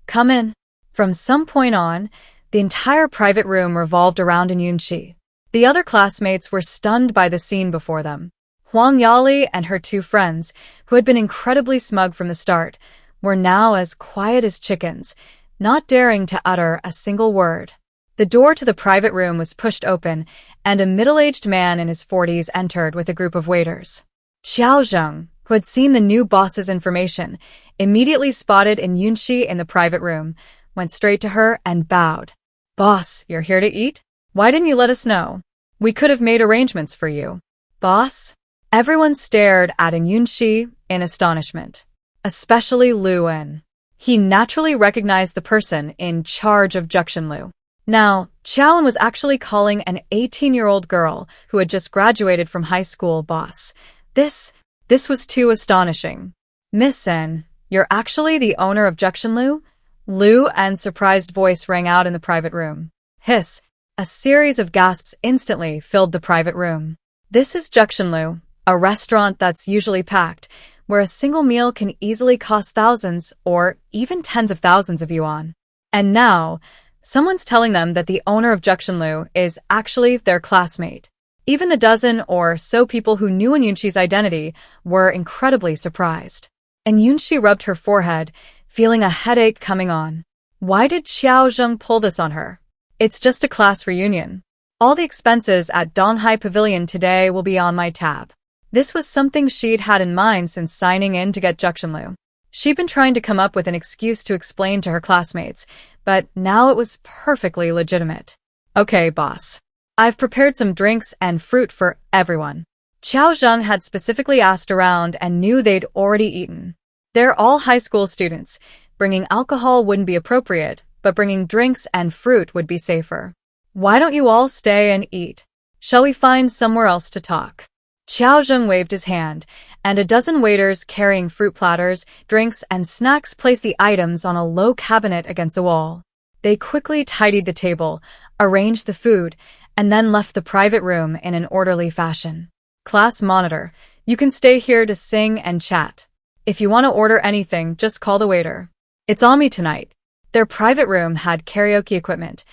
[SPEAKER 1] Come in. From some point on, the entire private room revolved around Yunxi. The other classmates were stunned by the scene before them. Huang Yali and her two friends, who had been incredibly smug from the start, were now as quiet as chickens, not daring to utter a single word. The door to the private room was pushed open, and a middle-aged man in his 40s entered with a group of waiters. Qiao Zheng, who had seen the new boss's information, immediately spotted Yunxi in the private room, went straight to her and bowed. Boss, you're here to eat? Why didn't you let us know? We could have made arrangements for you. Boss? Everyone stared at Yunxi in astonishment, especially Luan. He naturally recognized the person in charge of Juxinlu. Now, Qiao was actually calling an 18-year-old girl who had just graduated from high school boss. This was too astonishing. Miss N, you're actually the owner of Juxinlu? Luan's surprised voice rang out in the private room. Hiss. A series of gasps instantly filled the private room. This is Juxinlu, a restaurant that's usually packed, where a single meal can easily cost thousands or even tens of thousands of yuan. And now, someone's telling them that the owner of Juxinlu is actually their classmate. Even the dozen or so people who knew Yunxi's identity were incredibly surprised. And Yunxi rubbed her forehead, feeling a headache coming on. Why did Xiao Zheng pull this on her? It's just a class reunion. All the expenses at Donghai Pavilion today will be on my tab. This was something she'd had in mind since signing in to get Juxinlu. She'd been trying to come up with an excuse to explain to her classmates, but now it was perfectly legitimate. Okay, boss. I've prepared some drinks and fruit for everyone. Xiao Zheng had specifically asked around and knew they'd already eaten. They're all high school students. Bringing alcohol wouldn't be appropriate, but bringing drinks and fruit would be safer. Why don't you all stay and eat? Shall we find somewhere else to talk? Xiao Zheng waved his hand, and a dozen waiters carrying fruit platters, drinks, and snacks placed the items on a low cabinet against the wall. They quickly tidied the table, arranged the food, and then left the private room in an orderly fashion. Class monitor, you can stay here to sing and chat. If you want to order anything, just call the waiter. It's on me tonight. Their private room had karaoke equipment.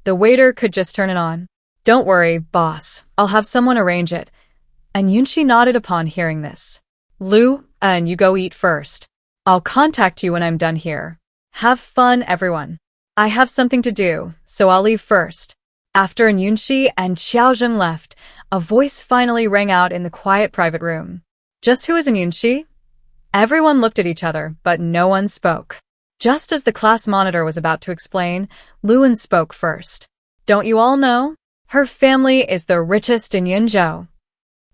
[SPEAKER 1] The waiter could just turn it on. Don't worry, boss. I'll have someone arrange it. And Yunxi nodded upon hearing this. Lu, and you go eat first. I'll contact you when I'm done here. Have fun, everyone. I have something to do, so I'll leave first. After Yunxi and Xiao Zheng left, a voice finally rang out in the quiet private room. Just who is Yunxi? Everyone looked at each other, but no one spoke. Just as the class monitor was about to explain, Luan spoke first. Don't you all know? Her family is the richest in Yunzhou.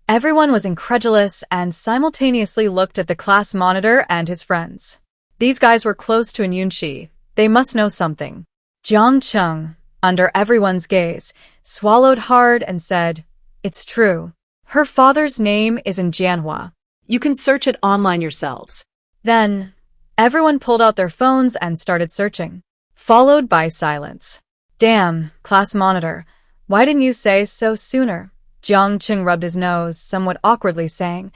[SPEAKER 1] Everyone was incredulous and simultaneously looked at the class monitor and his friends. These guys were close to Yunxi. They must know something. Jiang Cheng, under everyone's gaze, swallowed hard and said, It's true. Her father's name is in Manhwa.
[SPEAKER 2] You can search it online yourselves.
[SPEAKER 1] Then, everyone pulled out their phones and started searching, followed by silence. Damn, class monitor, why didn't you say so sooner? Jiang Cheng rubbed his nose, somewhat awkwardly saying,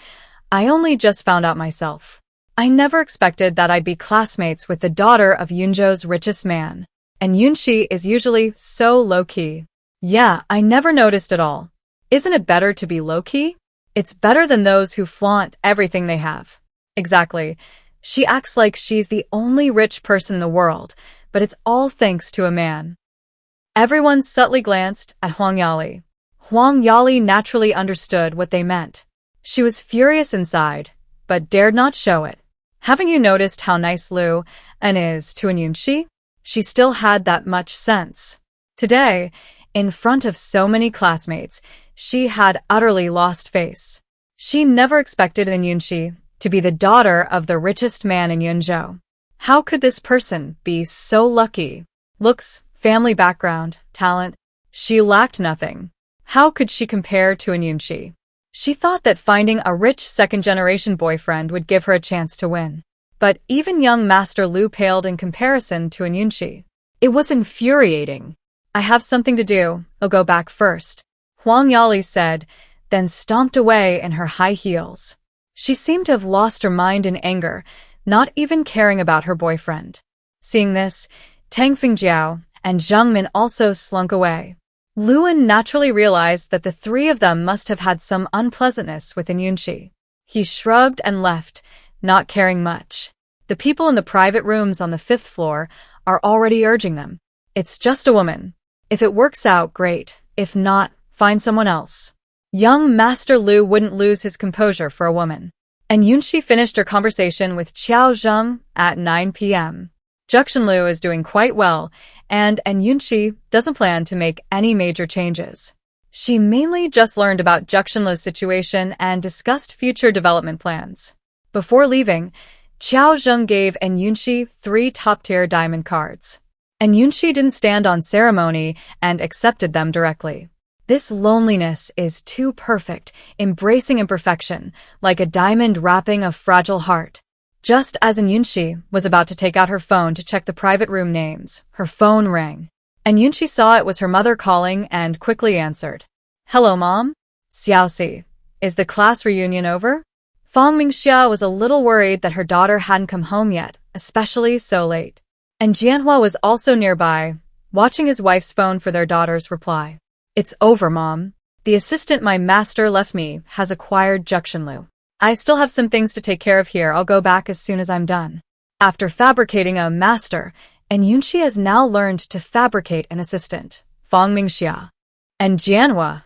[SPEAKER 1] I only just found out myself. I never expected that I'd be classmates with the daughter of Yunzhou's richest man. And Yunxi is usually so low-key. Yeah, I never noticed at all. Isn't it better to be low-key? It's better than those who flaunt everything they have. Exactly. She acts like she's the only rich person in the world, but it's all thanks to a man. Everyone subtly glanced at Huang Yali. Huang Yali naturally understood what they meant. She was furious inside, but dared not show it. Haven't you noticed how nice Lu An is to Yunxi? She still had that much sense. Today, in front of so many classmates, she had utterly lost face. She never expected Yunxi to be the daughter of the richest man in Yunzhou. How could this person be so lucky? Looks, family background, talent, she lacked nothing. How could she compare to Yunxi? She thought that finding a rich second-generation boyfriend would give her a chance to win. But even young Master Lu paled in comparison to Yunxi. It was infuriating. I have something to do. I'll go back first, Huang Yali said, then stomped away in her high heels. She seemed to have lost her mind in anger, not even caring about her boyfriend. Seeing this, Tang Fingjiao and Zhang Min also slunk away. Luan naturally realized that the three of them must have had some unpleasantness with Yunxi. He shrugged and left, not caring much. The people in the private rooms on the 5th floor are already urging them. It's just a woman. If it works out, great. If not, find someone else. Young Master Lu wouldn't lose his composure for a woman. And Yunxi finished her conversation with Xiao Zheng at 9 p.m. Juxinlu is doing quite well, and Yunxi doesn't plan to make any major changes. She mainly just learned about Juxinlu's situation and discussed future development plans. Before leaving, Xiao Zheng gave Yunxi 3 top-tier diamond cards. Yunxi didn't stand on ceremony and accepted them directly. This loneliness is too perfect, embracing imperfection, like a diamond wrapping a fragile heart. Just as Yunxi was about to take out her phone to check the private room names, her phone rang. Yunxi saw it was her mother calling and quickly answered. Hello, Mom? Xiaoxi, is the class reunion over? Fang Mingxia was a little worried that her daughter hadn't come home yet, especially so late. And Jianhua was also nearby, watching his wife's phone for their daughter's reply. It's over, Mom. The assistant my master left me has acquired Juxinlu. I still have some things to take care of here. I'll go back as soon as I'm done. After fabricating a master, and Yunxi has now learned to fabricate an assistant, Fang Mingxia. And Jianhua.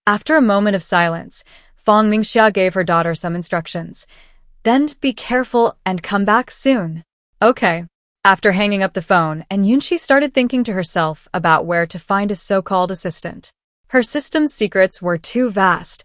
[SPEAKER 1] After a moment of silence, Fang Mingxia gave her daughter some instructions. Then be careful and come back soon. Okay. After hanging up the phone, and Yunxi started thinking to herself about where to find a so-called assistant. Her system's secrets were too vast.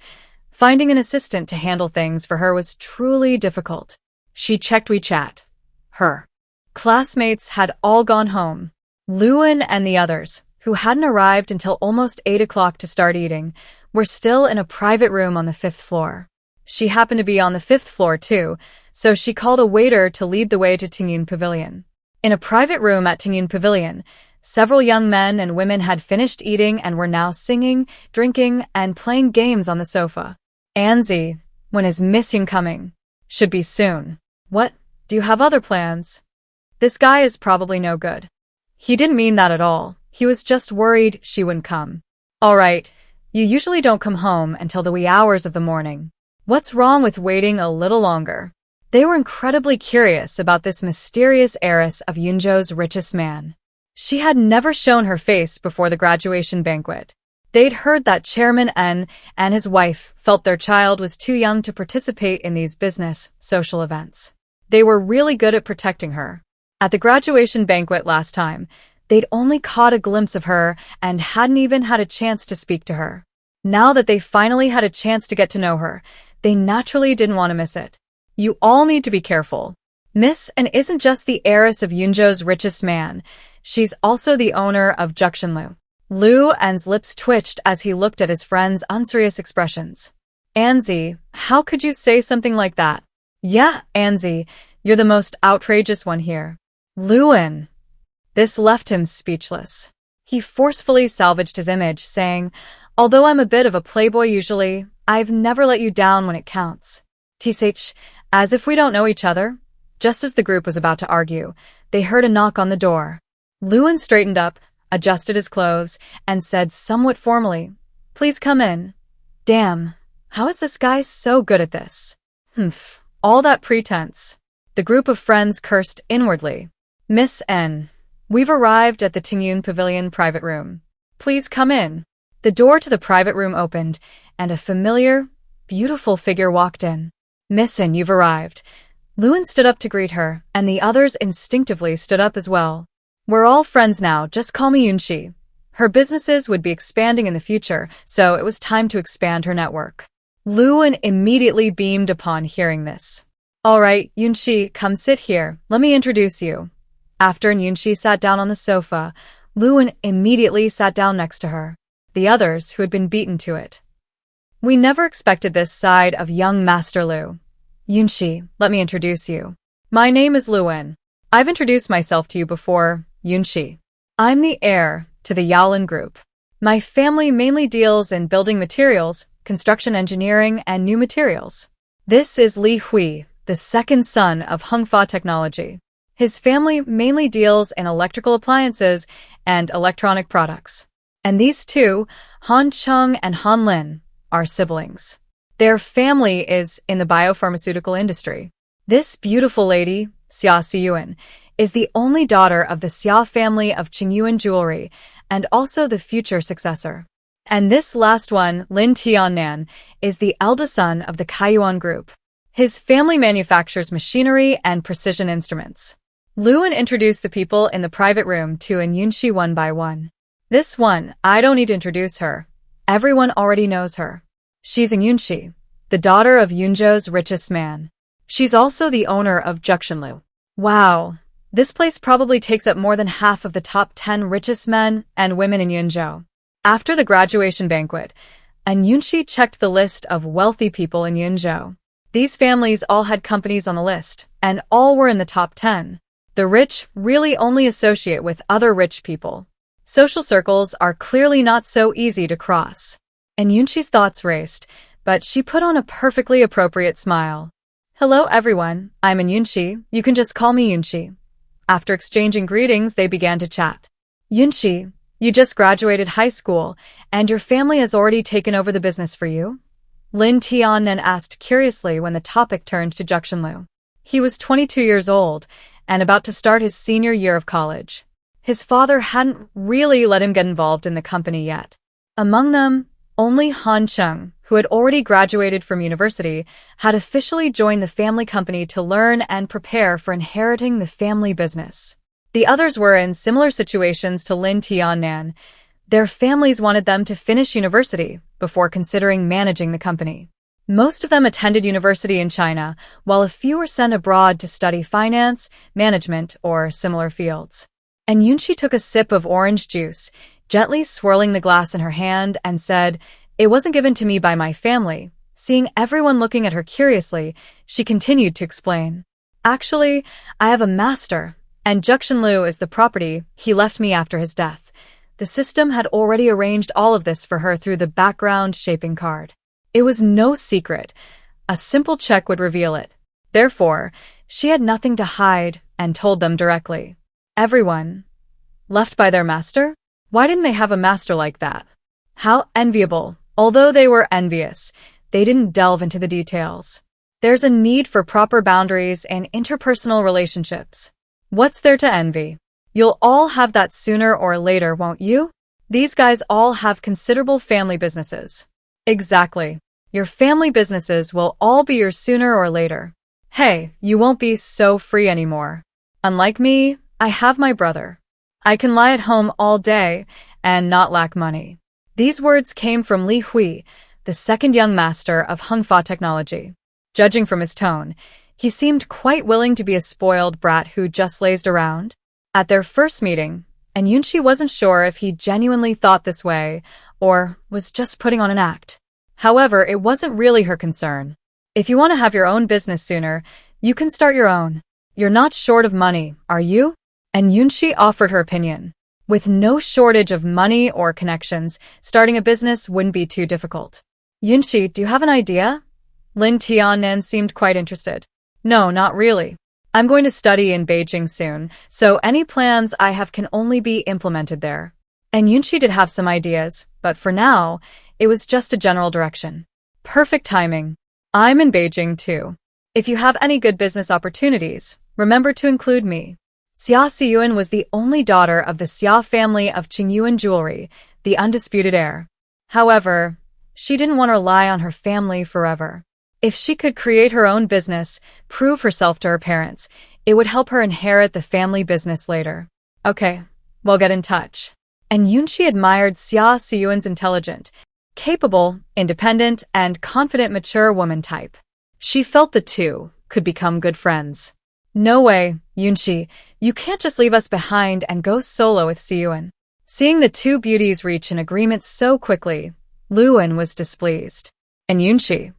[SPEAKER 1] Finding an assistant to handle things for her was truly difficult.
[SPEAKER 2] She checked WeChat. Her
[SPEAKER 1] classmates had all gone home. Luan and the others, who hadn't arrived until almost 8 o'clock to start eating, were still in a private room on the 5th floor. She happened to be on the 5th floor too, so she called a waiter to lead the way to Tingyun Pavilion. In a private room at Tingyun Pavilion, several young men and women had finished eating and were now singing, drinking, and playing games on the sofa. Anzi, when is Miss Yun coming? Should be soon. What? Do you have other plans? This guy is probably no good. He didn't mean that at all. He was just worried she wouldn't come. All right, you usually don't come home until the wee hours of the morning. What's wrong with waiting a little longer? They were incredibly curious about this mysterious heiress of Yunzhou's richest man. She had never shown her face before the graduation banquet. They'd heard that Chairman N and his wife felt their child was too young to participate in these business, social events. They were really good at protecting her. At the graduation banquet last time, they'd only caught a glimpse of her and hadn't even had a chance to speak to her. Now that they finally had a chance to get to know her, they naturally didn't want to miss it. You all need to be careful. Miss N isn't just the heiress of Yunzhou's richest man. She's also the owner of Juxinlu. Lu An's lips twitched as he looked at his friend's unserious expressions. Anzi, how could you say something like that? Yeah, Anzi, you're the most outrageous one here. Luan. This left him speechless. He forcefully salvaged his image, saying, although I'm a bit of a playboy usually, I've never let you down when it counts. Tsh, as if we don't know each other. Just as the group was about to argue, they heard a knock on the door. Luan straightened up, adjusted his clothes, and said somewhat formally, please come in. Damn, how is this guy so good at this? Humph, all that pretense. The group of friends cursed inwardly. Miss N, we've arrived at the Tingyun Pavilion private room. Please come in. The door to the private room opened, and a familiar, beautiful figure walked in. Miss N, you've arrived. Luan stood up to greet her, and the others instinctively stood up as well. We're all friends now, just call me Yunxi. Her businesses would be expanding in the future, so it was time to expand her network. Luan immediately beamed upon hearing this. All right, Yunxi, come sit here. Let me introduce you. After Yunxi sat down on the sofa, Luan immediately sat down next to her. The others, who had been beaten to it. We never expected this side of young Master Lu. Yunxi, let me introduce you. My name is Luan. I've introduced myself to you before, Yunxi. I'm the heir to the Yaolin Group. My family mainly deals in building materials, construction engineering, and new materials. This is Li Hui, the second son of Hengfa Technology. His family mainly deals in electrical appliances and electronic products. And these two, Han Chung and Han Lin, are siblings. Their family is in the biopharmaceutical industry. This beautiful lady, Xia Siyuan, is the only daughter of the Xia family of Qingyuan Jewelry and also the future successor. And this last one, Lin Tiannan, is the eldest son of the Kaiyuan Group. His family manufactures machinery and precision instruments. Luan introduced the people in the private room to Yunxi one by one. This one, I don't need to introduce her. Everyone already knows her. She's Yunxi, the daughter of Yunzhou's richest man. She's also the owner of Juxinlu. Wow, this place probably takes up more than half of the top 10 richest men and women in Yunzhou. After the graduation banquet, Yunxi checked the list of wealthy people in Yunzhou. These families all had companies on the list, and all were in the top 10. The rich really only associate with other rich people. Social circles are clearly not so easy to cross. And Yunxi's thoughts raced, but she put on a perfectly appropriate smile. Hello everyone, I'm Yunxi, you can just call me Yunxi. After exchanging greetings, they began to chat. Yunxi, you just graduated high school, and your family has already taken over the business for you? Lin Tiannan asked curiously when the topic turned to Juxinlu. He was 22 years old, and about to start his senior year of college. His father hadn't really let him get involved in the company yet. Among them, only Han Chung, who had already graduated from university, had officially joined the family company to learn and prepare for inheriting the family business. The others were in similar situations to Lin Tiannan. Their families wanted them to finish university before considering managing the company. Most of them attended university in China, while a few were sent abroad to study finance, management, or similar fields. And Yunxi took a sip of orange juice, gently swirling the glass in her hand, and said, "It wasn't given to me by my family." Seeing everyone looking at her curiously, she continued to explain. "Actually, I have a master, and Juxinlu is the property he left me after his death." The system had already arranged all of this for her through the background shaping card. It was no secret. A simple check would reveal it. Therefore, she had nothing to hide and told them directly. Everyone, left by their master? Why didn't they have a master like that? How enviable. Although they were envious, they didn't delve into the details. There's a need for proper boundaries and interpersonal relationships. What's there to envy? You'll all have that sooner or later, won't you? These guys all have considerable family businesses. Exactly. Your family businesses will all be yours sooner or later. Hey, you won't be so free anymore. Unlike me, I have my brother. I can lie at home all day and not lack money. These words came from Li Hui, the second young master of Hungfa technology. Judging from his tone, he seemed quite willing to be a spoiled brat who just lazed around. At their first meeting, and Yunxi wasn't sure if he genuinely thought this way or was just putting on an act. However, it wasn't really her concern. If you want to have your own business sooner, you can start your own. You're not short of money, are you? And Yunxi offered her opinion. With no shortage of money or connections, starting a business wouldn't be too difficult. Yunxi, do you have an idea? Lin Tiannan seemed quite interested. No, not really. I'm going to study in Beijing soon, so any plans I have can only be implemented there. And Yunxi did have some ideas, but for now, it was just a general direction. Perfect timing. I'm in Beijing too. If you have any good business opportunities, remember to include me. Xia Siyuan was the only daughter of the Xia family of Qingyuan Jewelry, the undisputed heir. However, she didn't want to rely on her family forever. If she could create her own business, prove herself to her parents, it would help her inherit the family business later. Okay, well, get in touch. And Yunxi admired Xia Siyuan's intelligent, capable, independent, and confident mature woman type. She felt the two could become good friends. No way, Yunxi, you can't just leave us behind and go solo with Siyuan. Seeing the two beauties reach an agreement so quickly, Luan was displeased. And Yunxi,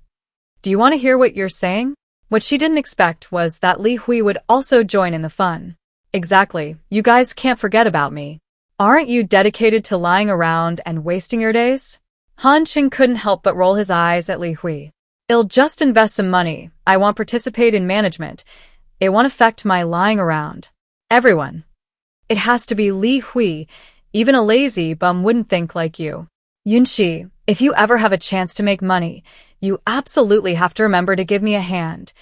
[SPEAKER 1] do you want to hear what you're saying? What she didn't expect was that Li Hui would also join in the fun. Exactly, you guys can't forget about me. Aren't you dedicated to lying around and wasting your days? Han Qing couldn't help but roll his eyes at Li Hui. I'll just invest some money. I won't participate in management. It won't affect my lying around. Everyone. It has to be Li Hui. Even a lazy bum wouldn't think like you. Yunxi, if you ever have a chance to make money, you absolutely have to remember to give me a hand.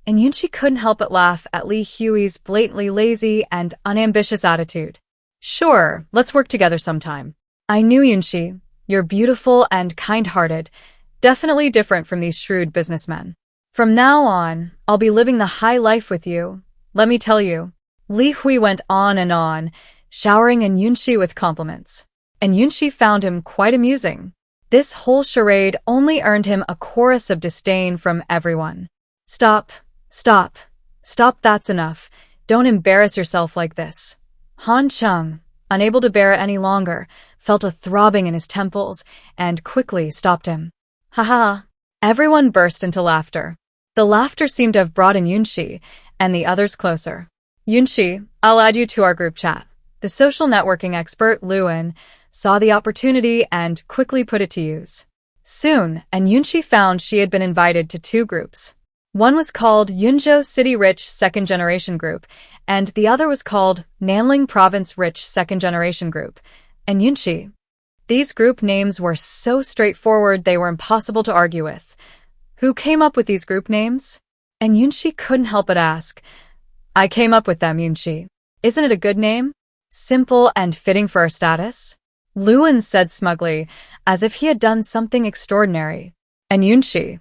[SPEAKER 1] And Yunxi couldn't help but laugh at Li Hui's blatantly lazy and unambitious attitude. Sure, let's work together sometime. I knew, Yunxi. You're beautiful and kind-hearted, definitely different from these shrewd businessmen. From now on, I'll be living the high life with you. Let me tell you. Li Hui went on, showering in Yunxi with compliments. And Yunxi found him quite amusing. This whole charade only earned him a chorus of disdain from everyone. Stop, that's enough. Don't embarrass yourself like this. Han Chung, unable to bear it any longer, felt a throbbing in his temples and quickly stopped him. Ha ha! Everyone burst into laughter. The laughter seemed to have brought in Yunxi and the others closer. Yunxi, I'll add you to our group chat. The social networking expert, Luan, saw the opportunity and quickly put it to use. Soon, and Yunxi found she had been invited to two groups. One was called Yunzhou City Rich Second Generation Group, and the other was called Nanling Province Rich Second Generation Group. And Yunxi. These group names were so straightforward they were impossible to argue with. Who came up with these group names? And Yunxi couldn't help but ask, I came up with them, Yunxi. Isn't it a good name? Simple and fitting for our status? Luan said smugly, as if he had done something extraordinary. And Yunxi?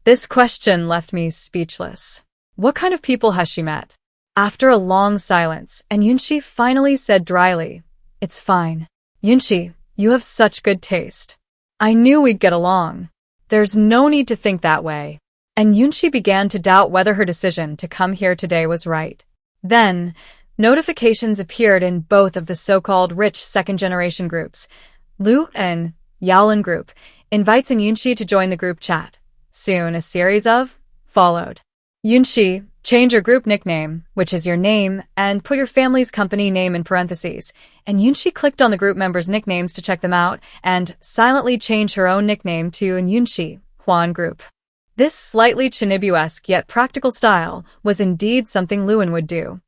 [SPEAKER 1] This question left me speechless. What kind of people has she met? After a long silence, and Yunxi finally said dryly, It's fine. Yunxi, you have such good taste. I knew we'd get along. There's no need to think that way. And Yunxi began to doubt whether her decision to come here today was right. Then, notifications appeared in both of the so-called rich second-generation groups. Lu and Yaolin group invites Yunxi to join the group chat. Soon, a series of followed. Yunxi, change your group nickname, which is your name, and put your family's company name in parentheses. And Yunxi clicked on the group members' nicknames to check them out and silently changed her own nickname to Yunxi, Huan Group. This slightly Chinibu-esque yet practical style was indeed something Luan would do.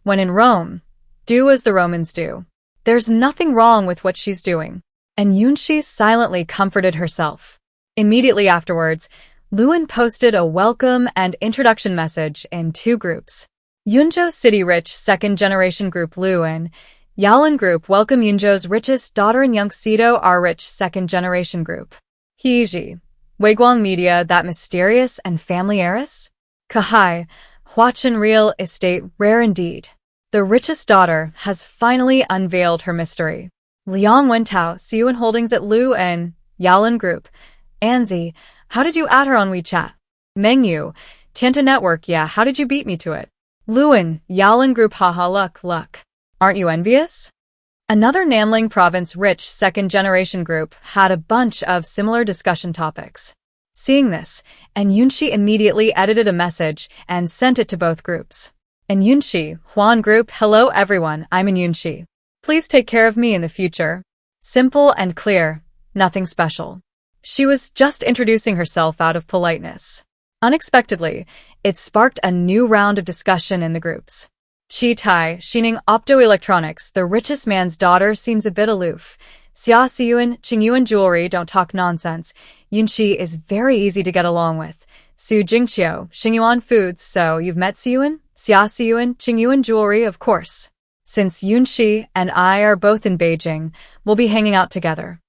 [SPEAKER 1] When in Rome, do as the Romans do. There's nothing wrong with what she's doing. And Yunxi silently comforted herself. Immediately afterwards, Luan posted a welcome and introduction message in two groups. Yunzhou City Rich Second-Generation Group Luan, Yaolin Group welcome Yunzhou's richest daughter in Yunxido our rich second-generation group. Heiji, Weiguang Media that mysterious and family heiress? Kahai, Huachin Real Estate rare indeed. The richest daughter has finally unveiled her mystery. Liang Wentao, Siuan Holdings at Lu and Yaolin Group. Anzi, how did you add her on WeChat? Mengyu, Tianta Network, yeah, how did you beat me to it? Luan, Yaolin Group, haha, luck. Aren't you envious? Another Nanling Province rich second-generation group had a bunch of similar discussion topics. Seeing this, and Yunxi immediately edited a message and sent it to both groups. And Yunxi, Huan Group, hello everyone, I'm Yunxi. Please take care of me in the future. Simple and clear, nothing special. She was just introducing herself out of politeness. Unexpectedly, it sparked a new round of discussion in the groups. Chi Tai, Xining Optoelectronics, the richest man's daughter, seems a bit aloof. Xia Siyuan, Qingyuan Jewelry, don't talk nonsense. Yunxi is very easy to get along with. Su Jingqiu, Xingyuan Foods, so you've met Siyuan? Xia Siyuan, Qingyuan Jewelry, of course. Since Yunxi and I are both in Beijing, we'll be hanging out together.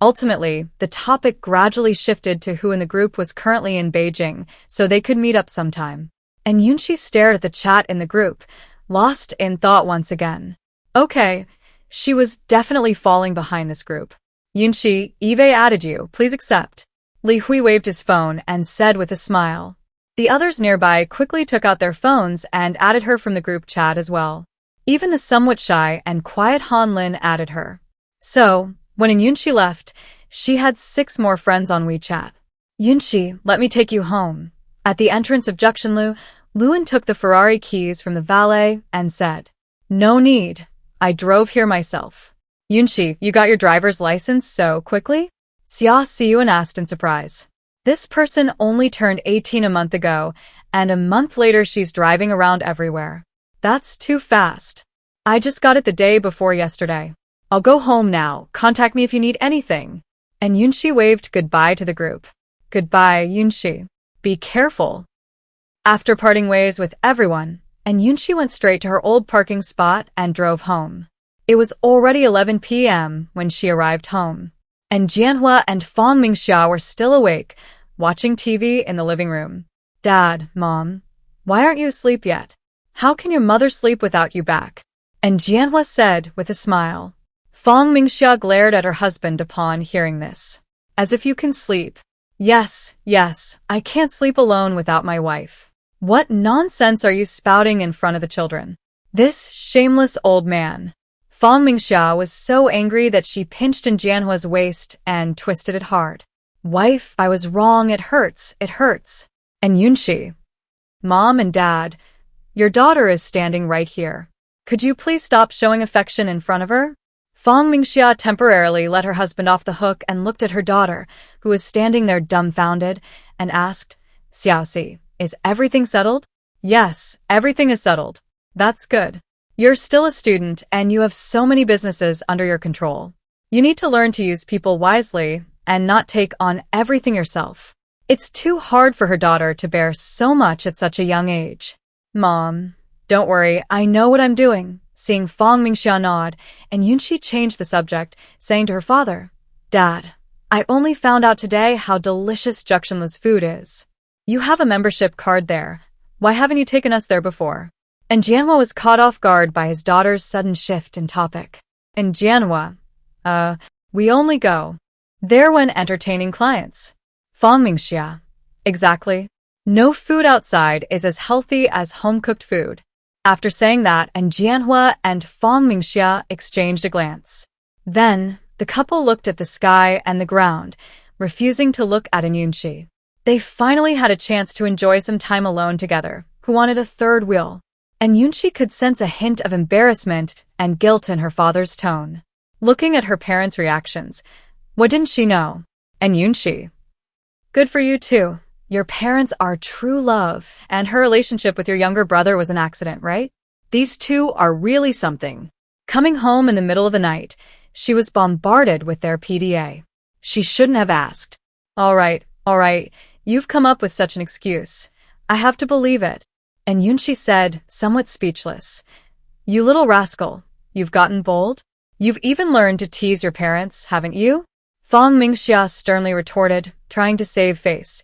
[SPEAKER 1] Ultimately, the topic gradually shifted to who in the group was currently in Beijing, so they could meet up sometime. And Yunxi stared at the chat in the group, lost in thought once again. Okay, she was definitely falling behind this group. Yunxi, Eve added you, please accept. Li Hui waved his phone and said with a smile. The others nearby quickly took out their phones and added her from the group chat as well. Even the somewhat shy and quiet Han Lin added her. So, when Yunxi left, she had 6 more friends on WeChat. Yunxi, let me take you home. At the entrance of Juxinlu, Luan took the Ferrari keys from the valet and said, No need. I drove here myself. Yunxi, you got your driver's license so quickly? Xia Siyuan asked in surprise. This person only turned 18 a month ago, and a month later she's driving around everywhere. That's too fast. I just got it the day before yesterday. I'll go home now. Contact me if you need anything. And Yunxi waved goodbye to the group. Goodbye, Yunxi. Be careful. After parting ways with everyone, and Yunxi went straight to her old parking spot and drove home. It was already 11 p.m. when she arrived home. And Jianhua and Fang Mingxia were still awake, watching TV in the living room. Dad, Mom, why aren't you asleep yet? How can your mother sleep without you back? And Jianhua said with a smile. Fang Mingxia glared at her husband upon hearing this. As if you can sleep. Yes, I can't sleep alone without my wife. What nonsense are you spouting in front of the children? This shameless old man. Fang Mingxia was so angry that she pinched in Jianhua's waist and twisted it hard. Wife, I was wrong, it hurts. And Yunxi. Mom and Dad, your daughter is standing right here. Could you please stop showing affection in front of her? Fang Mingxia temporarily let her husband off the hook and looked at her daughter, who was standing there dumbfounded, and asked, Xiaoxi, is everything settled? Yes, everything is settled. That's good. You're still a student and you have so many businesses under your control. You need to learn to use people wisely and not take on everything yourself. It's too hard for her daughter to bear so much at such a young age. Mom, don't worry, I know what I'm doing. Seeing Fong Mingxia nod, and Yunxi changed the subject, saying to her father, Dad, I only found out today how delicious Juxinlu's food is. You have a membership card there. Why haven't you taken us there before? And Jianhua was caught off guard by his daughter's sudden shift in topic. And Jianhua, we only go there when entertaining clients. Fong Mingxia, exactly. No food outside is as healthy as home-cooked food. After saying that, and Jianhua and Fong Mingxia exchanged a glance. Then, the couple looked at the sky and the ground, refusing to look at Yunxi. They finally had a chance to enjoy some time alone together, who wanted a third wheel. And Yunxi could sense a hint of embarrassment and guilt in her father's tone. Looking at her parents' reactions, what didn't she know? And Yunxi, good for you too. Your parents are true love, and her relationship with your younger brother was an accident, right? These two are really something. Coming home in the middle of the night, she was bombarded with their PDA. She shouldn't have asked. All right, you've come up with such an excuse. I have to believe it. And Yunxi said, somewhat speechless, You little rascal, you've gotten bold? You've even learned to tease your parents, haven't you? Fong Mingxia sternly retorted, trying to save face.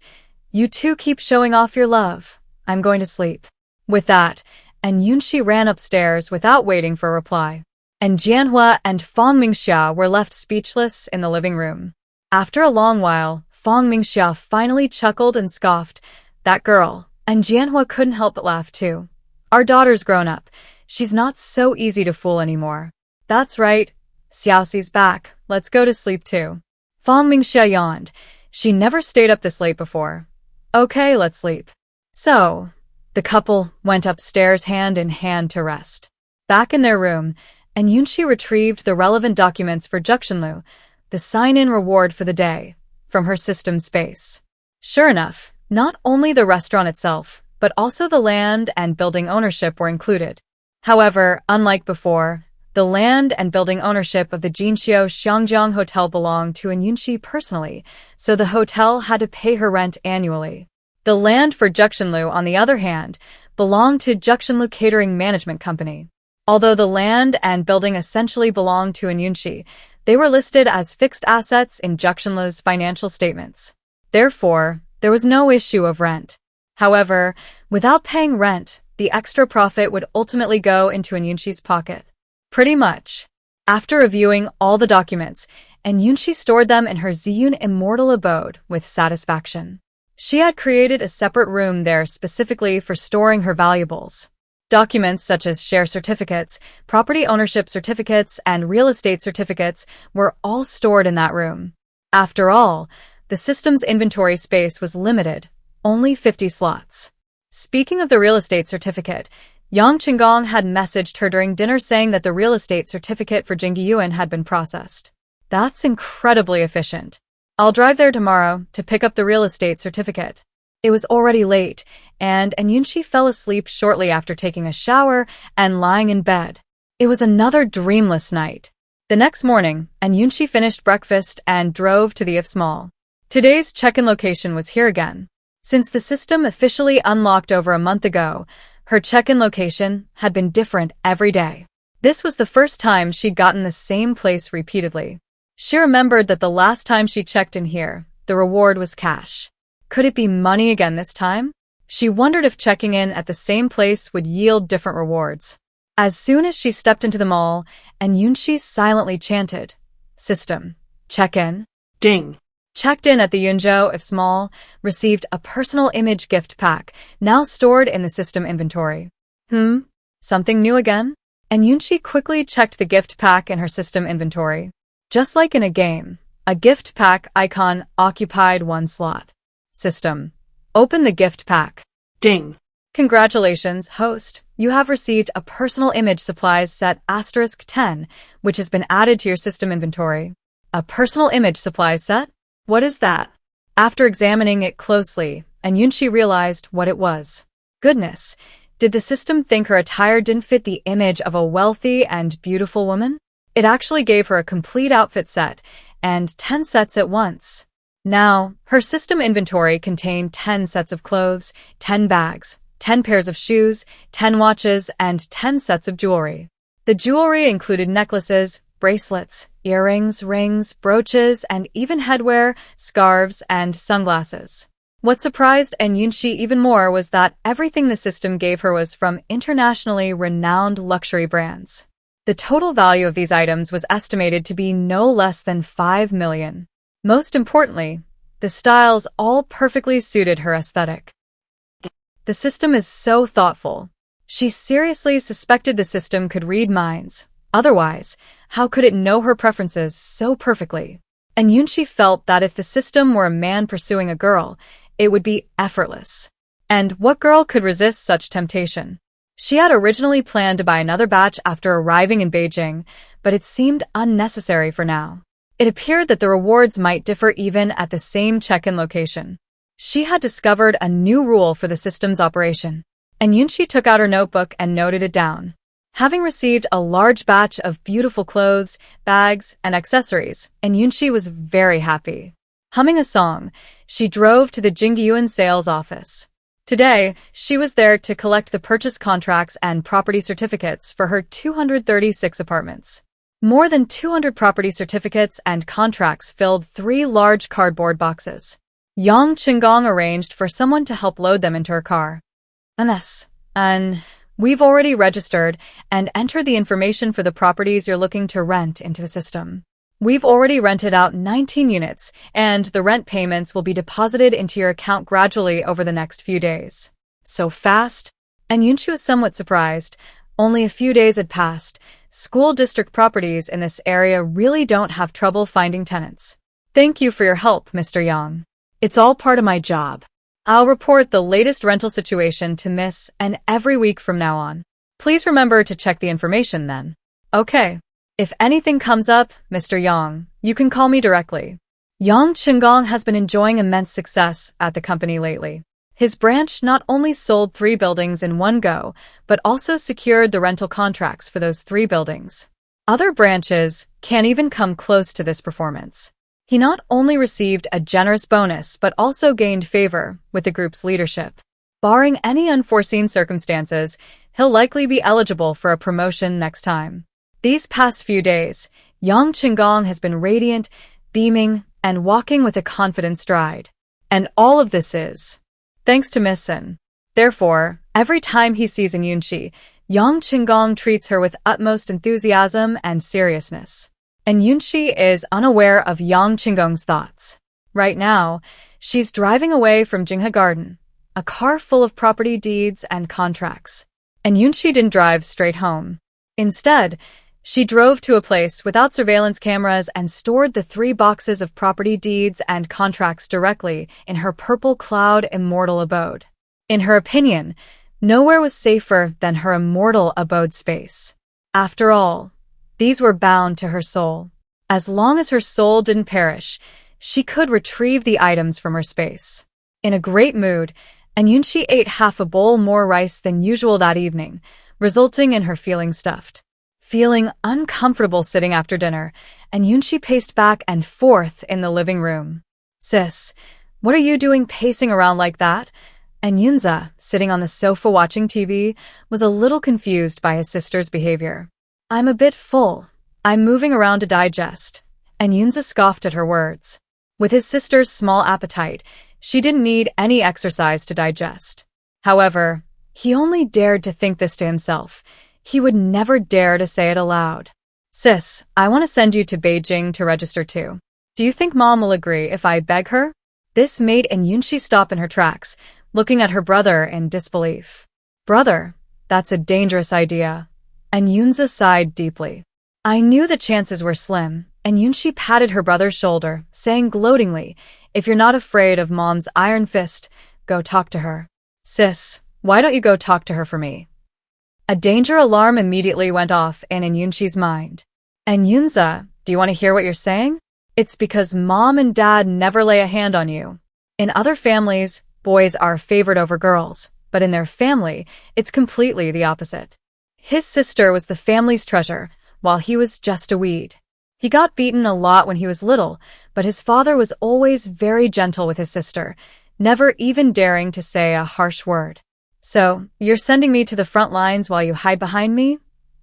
[SPEAKER 1] You two keep showing off your love. I'm going to sleep. With that, and Yunxi ran upstairs without waiting for a reply. And Jianhua and Fong Mingxia were left speechless in the living room. After a long while, Fong Mingxia finally chuckled and scoffed. That girl. And Jianhua couldn't help but laugh too. Our daughter's grown up. She's not so easy to fool anymore. That's right. Xiaoxi's back. Let's go to sleep too. Fong Mingxia yawned. She never stayed up this late before. Okay, let's sleep. So, the couple went upstairs hand in hand to rest. Back in their room, and Yunxi retrieved the relevant documents for Juxinlu, the sign-in reward for the day, from her system space. Sure enough, not only the restaurant itself, but also the land and building ownership were included. However, unlike before, the land and building ownership of the Jinxiu Xiangjiang Hotel belonged to Yunxi personally, so the hotel had to pay her rent annually. The land for Juxinlu, on the other hand, belonged to Juxinlu Catering Management Company. Although the land and building essentially belonged to Yunxi, they were listed as fixed assets in Juxinlu's financial statements. Therefore, there was no issue of rent. However, without paying rent, the extra profit would ultimately go into Yunxi's pocket. Pretty much. After reviewing all the documents, Yunxi stored them in her Ziyun immortal abode with satisfaction. She had created a separate room there specifically for storing her valuables. Documents such as share certificates, property ownership certificates, and real estate certificates were all stored in that room. After all, the system's inventory space was limited, only 50 slots. Speaking of the real estate certificate, Yang Qinggong had messaged her during dinner saying that the real estate certificate for Jingyuan had been processed. That's incredibly efficient. I'll drive there tomorrow to pick up the real estate certificate. It was already late, and Yunxi fell asleep shortly after taking a shower and lying in bed. It was another dreamless night. The next morning, Yunxi finished breakfast and drove to the IFS Mall. Today's check-in location was here again. Since the system officially unlocked over a month ago, her check-in location had been different every day. This was the first time she'd gotten the same place repeatedly. She remembered that the last time she checked in here, the reward was cash. Could it be money again this time? She wondered if checking in at the same place would yield different rewards. As soon as she stepped into the mall, Yunxi silently chanted, System, check in.
[SPEAKER 2] Ding.
[SPEAKER 1] Checked in at the Yunzhou IFS Mall, received a personal image gift pack, now stored in the system inventory. Something new again? Yunxi quickly checked the gift pack in her system inventory. Just like in a game, a gift pack icon occupied one slot. System. Open the gift pack.
[SPEAKER 2] Ding.
[SPEAKER 1] Congratulations, host. You have received a personal image supplies set *10, which has been added to your system inventory. A personal image supplies set? What is that? After examining it closely, Yunxi realized what it was. Goodness, did the system think her attire didn't fit the image of a wealthy and beautiful woman? It actually gave her a complete outfit set, and 10 sets at once. Now, her system inventory contained 10 sets of clothes, 10 bags, 10 pairs of shoes, 10 watches, and 10 sets of jewelry. The jewelry included necklaces, bracelets, earrings, rings, brooches, and even headwear, scarves, and sunglasses. What surprised Yunxi even more was that everything the system gave her was from internationally renowned luxury brands. The total value of these items was estimated to be no less than 5 million. Most importantly, the styles all perfectly suited her aesthetic. The system is so thoughtful. She seriously suspected the system could read minds. Otherwise, how could it know her preferences so perfectly? And Yunxi felt that if the system were a man pursuing a girl, it would be effortless. And what girl could resist such temptation? She had originally planned to buy another batch after arriving in Beijing, but it seemed unnecessary for now. It appeared that the rewards might differ even at the same check-in location. She had discovered a new rule for the system's operation, and Yunxi took out her notebook and noted it down. Having received a large batch of beautiful clothes, bags, and accessories, Yunxi was very happy. Humming a song, she drove to the Jingyuan sales office. Today, she was there to collect the purchase contracts and property certificates for her 236 apartments. More than 200 property certificates and contracts filled 3 large cardboard boxes. Yang Qinggong arranged for someone to help load them into her car. And we've already registered and entered the information for the properties you're looking to rent into the system. We've already rented out 19 units, and the rent payments will be deposited into your account gradually over the next few days. So fast? And Yunxi was somewhat surprised. Only a few days had passed. School district properties in this area really don't have trouble finding tenants. Thank you for your help, Mr. Yang. It's all part of my job. I'll report the latest rental situation to Miss N every week from now on. Please remember to check the information then. Okay. If anything comes up, Mr. Yang, you can call me directly. Yang Qinggong has been enjoying immense success at the company lately. His branch not only sold 3 buildings in one go, but also secured the rental contracts for those 3 buildings. Other branches can't even come close to this performance. He not only received a generous bonus, but also gained favor with the group's leadership. Barring any unforeseen circumstances, he'll likely be eligible for a promotion next time. These past few days, Yang Qinggong has been radiant, beaming, and walking with a confident stride. And all of this is thanks to Miss N. Therefore, every time he sees Yunxi, Yang Qinggong treats her with utmost enthusiasm and seriousness. And Yunxi is unaware of Yang Qinggong's thoughts. Right now, she's driving away from Jinghe Garden, a car full of property deeds and contracts. And Yunxi didn't drive straight home. Instead, she drove to a place without surveillance cameras and stored the 3 boxes of property deeds and contracts directly in her purple cloud immortal abode. In her opinion, nowhere was safer than her immortal abode space. After all, these were bound to her soul. As long as her soul didn't perish, she could retrieve the items from her space. In a great mood, Yunxi ate half a bowl more rice than usual that evening, resulting in her feeling stuffed. Feeling uncomfortable sitting after dinner, Yunxi paced back and forth in the living room. Sis, what are you doing pacing around like that? And Yunza, sitting on the sofa watching TV, was a little confused by his sister's behavior. I'm a bit full. I'm moving around to digest. And Yunza scoffed at her words. With his sister's small appetite, she didn't need any exercise to digest. However, he only dared to think this to himself. He would never dare to say it aloud. Sis, I want to send you to Beijing to register too. Do you think Mom will agree if I beg her? This made Yunxi stop in her tracks, looking at her brother in disbelief. Brother, that's a dangerous idea. And Yunza sighed deeply. I knew the chances were slim, and Yunxi patted her brother's shoulder, saying gloatingly, if you're not afraid of Mom's iron fist, go talk to her. Sis, why don't you go talk to her for me? A danger alarm immediately went off in Yunxi's mind. And Yunza, do you want to hear what you're saying? It's because Mom and Dad never lay a hand on you. In other families, boys are favored over girls, but in their family, it's completely the opposite. His sister was the family's treasure, while he was just a weed. He got beaten a lot when he was little, but his father was always very gentle with his sister, never even daring to say a harsh word. So, you're sending me to the front lines while you hide behind me?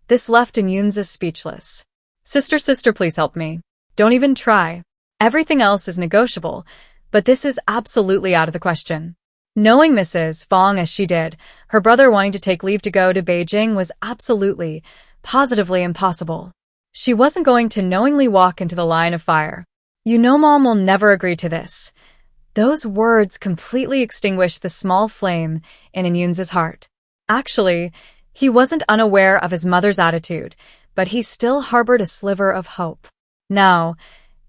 [SPEAKER 1] This left Yunxi speechless. Sister, please help me. Don't even try. Everything else is negotiable, but this is absolutely out of the question. Knowing Mrs. Fong as she did, her brother wanting to take leave to go to Beijing was absolutely, positively impossible. She wasn't going to knowingly walk into the line of fire. You know Mom will never agree to this. Those words completely extinguished the small flame in Yunxi's heart. Actually, he wasn't unaware of his mother's attitude, but he still harbored a sliver of hope. Now,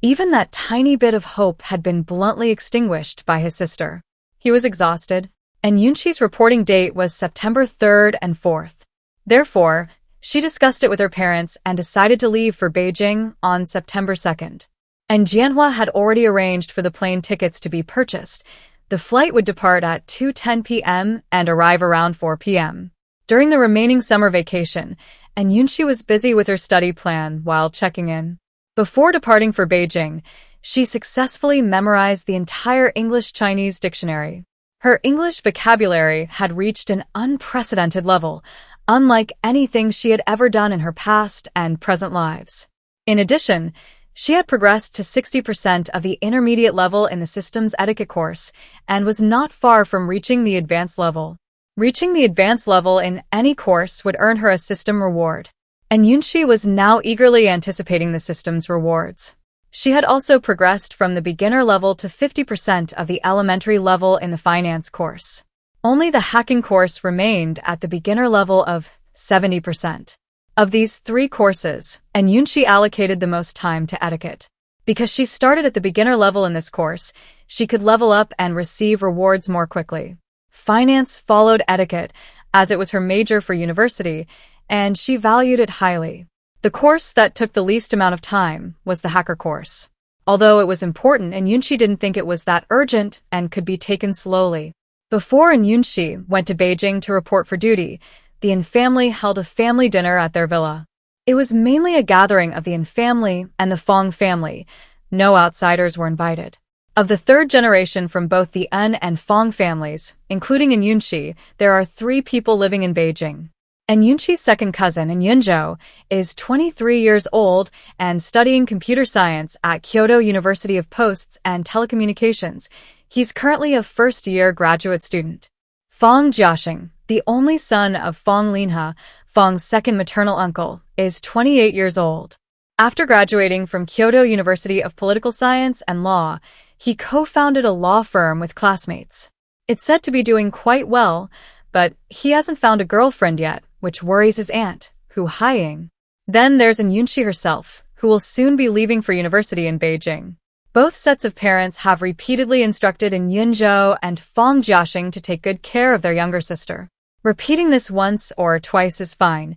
[SPEAKER 1] even that tiny bit of hope had been bluntly extinguished by his sister. He was exhausted, and Yunxi's reporting date was September 3rd and 4th. Therefore, she discussed it with her parents and decided to leave for Beijing on September 2nd. And Jianhua had already arranged for the plane tickets to be purchased. The flight would depart at 2:10 p.m. and arrive around 4 p.m. During the remaining summer vacation, and Yunxi was busy with her study plan while checking in. Before departing for Beijing, she successfully memorized the entire English-Chinese dictionary. Her English vocabulary had reached an unprecedented level, unlike anything she had ever done in her past and present lives. In addition, she had progressed to 60% of the intermediate level in the systems etiquette course and was not far from reaching the advanced level. Reaching the advanced level in any course would earn her a system reward. And Yunxi was now eagerly anticipating the system's rewards. She had also progressed from the beginner level to 50% of the elementary level in the finance course. Only the hacking course remained at the beginner level of 70%. Of these three courses, and Yunxi allocated the most time to etiquette. Because she started at the beginner level in this course, she could level up and receive rewards more quickly. Finance followed etiquette, as it was her major for university, and she valued it highly. The course that took the least amount of time was the hacker course. Although it was important, and Yunxi didn't think it was that urgent and could be taken slowly. Before Yunxi went to Beijing to report for duty, the Yin family held a family dinner at their villa. It was mainly a gathering of the Yin family and the Fong family. No outsiders were invited. Of the third generation from both the Yin and Fong families, including Yunxi, there are 3 people living in Beijing. And Yunxi's second cousin, Yunzhou, is 23 years old and studying computer science at Kyoto University of Posts and Telecommunications. He's currently a first-year graduate student. Fong Jiaxing, the only son of Fong Linhe, Fong's second maternal uncle, is 28 years old. After graduating from Kyoto University of Political Science and Law, he co-founded a law firm with classmates. It's said to be doing quite well, but he hasn't found a girlfriend yet, which worries his aunt, Hu Haiying. Then there's Yunxi herself, who will soon be leaving for university in Beijing. Both sets of parents have repeatedly instructed Yunzhou and Fong Jiaxing to take good care of their younger sister. Repeating this once or twice is fine,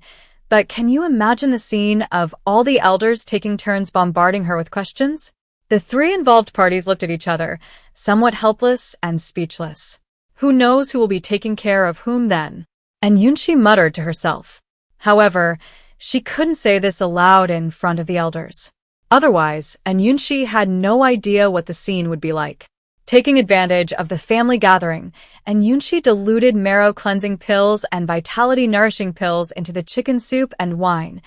[SPEAKER 1] but can you imagine the scene of all the elders taking turns bombarding her with questions? The 3 involved parties looked at each other, somewhat helpless and speechless. Who knows who will be taking care of whom then? And Yunxi muttered to herself. However, she couldn't say this aloud in front of the elders. Otherwise, Yunxi had no idea what the scene would be like. Taking advantage of the family gathering, Yunxi diluted marrow-cleansing pills and vitality-nourishing pills into the chicken soup and wine,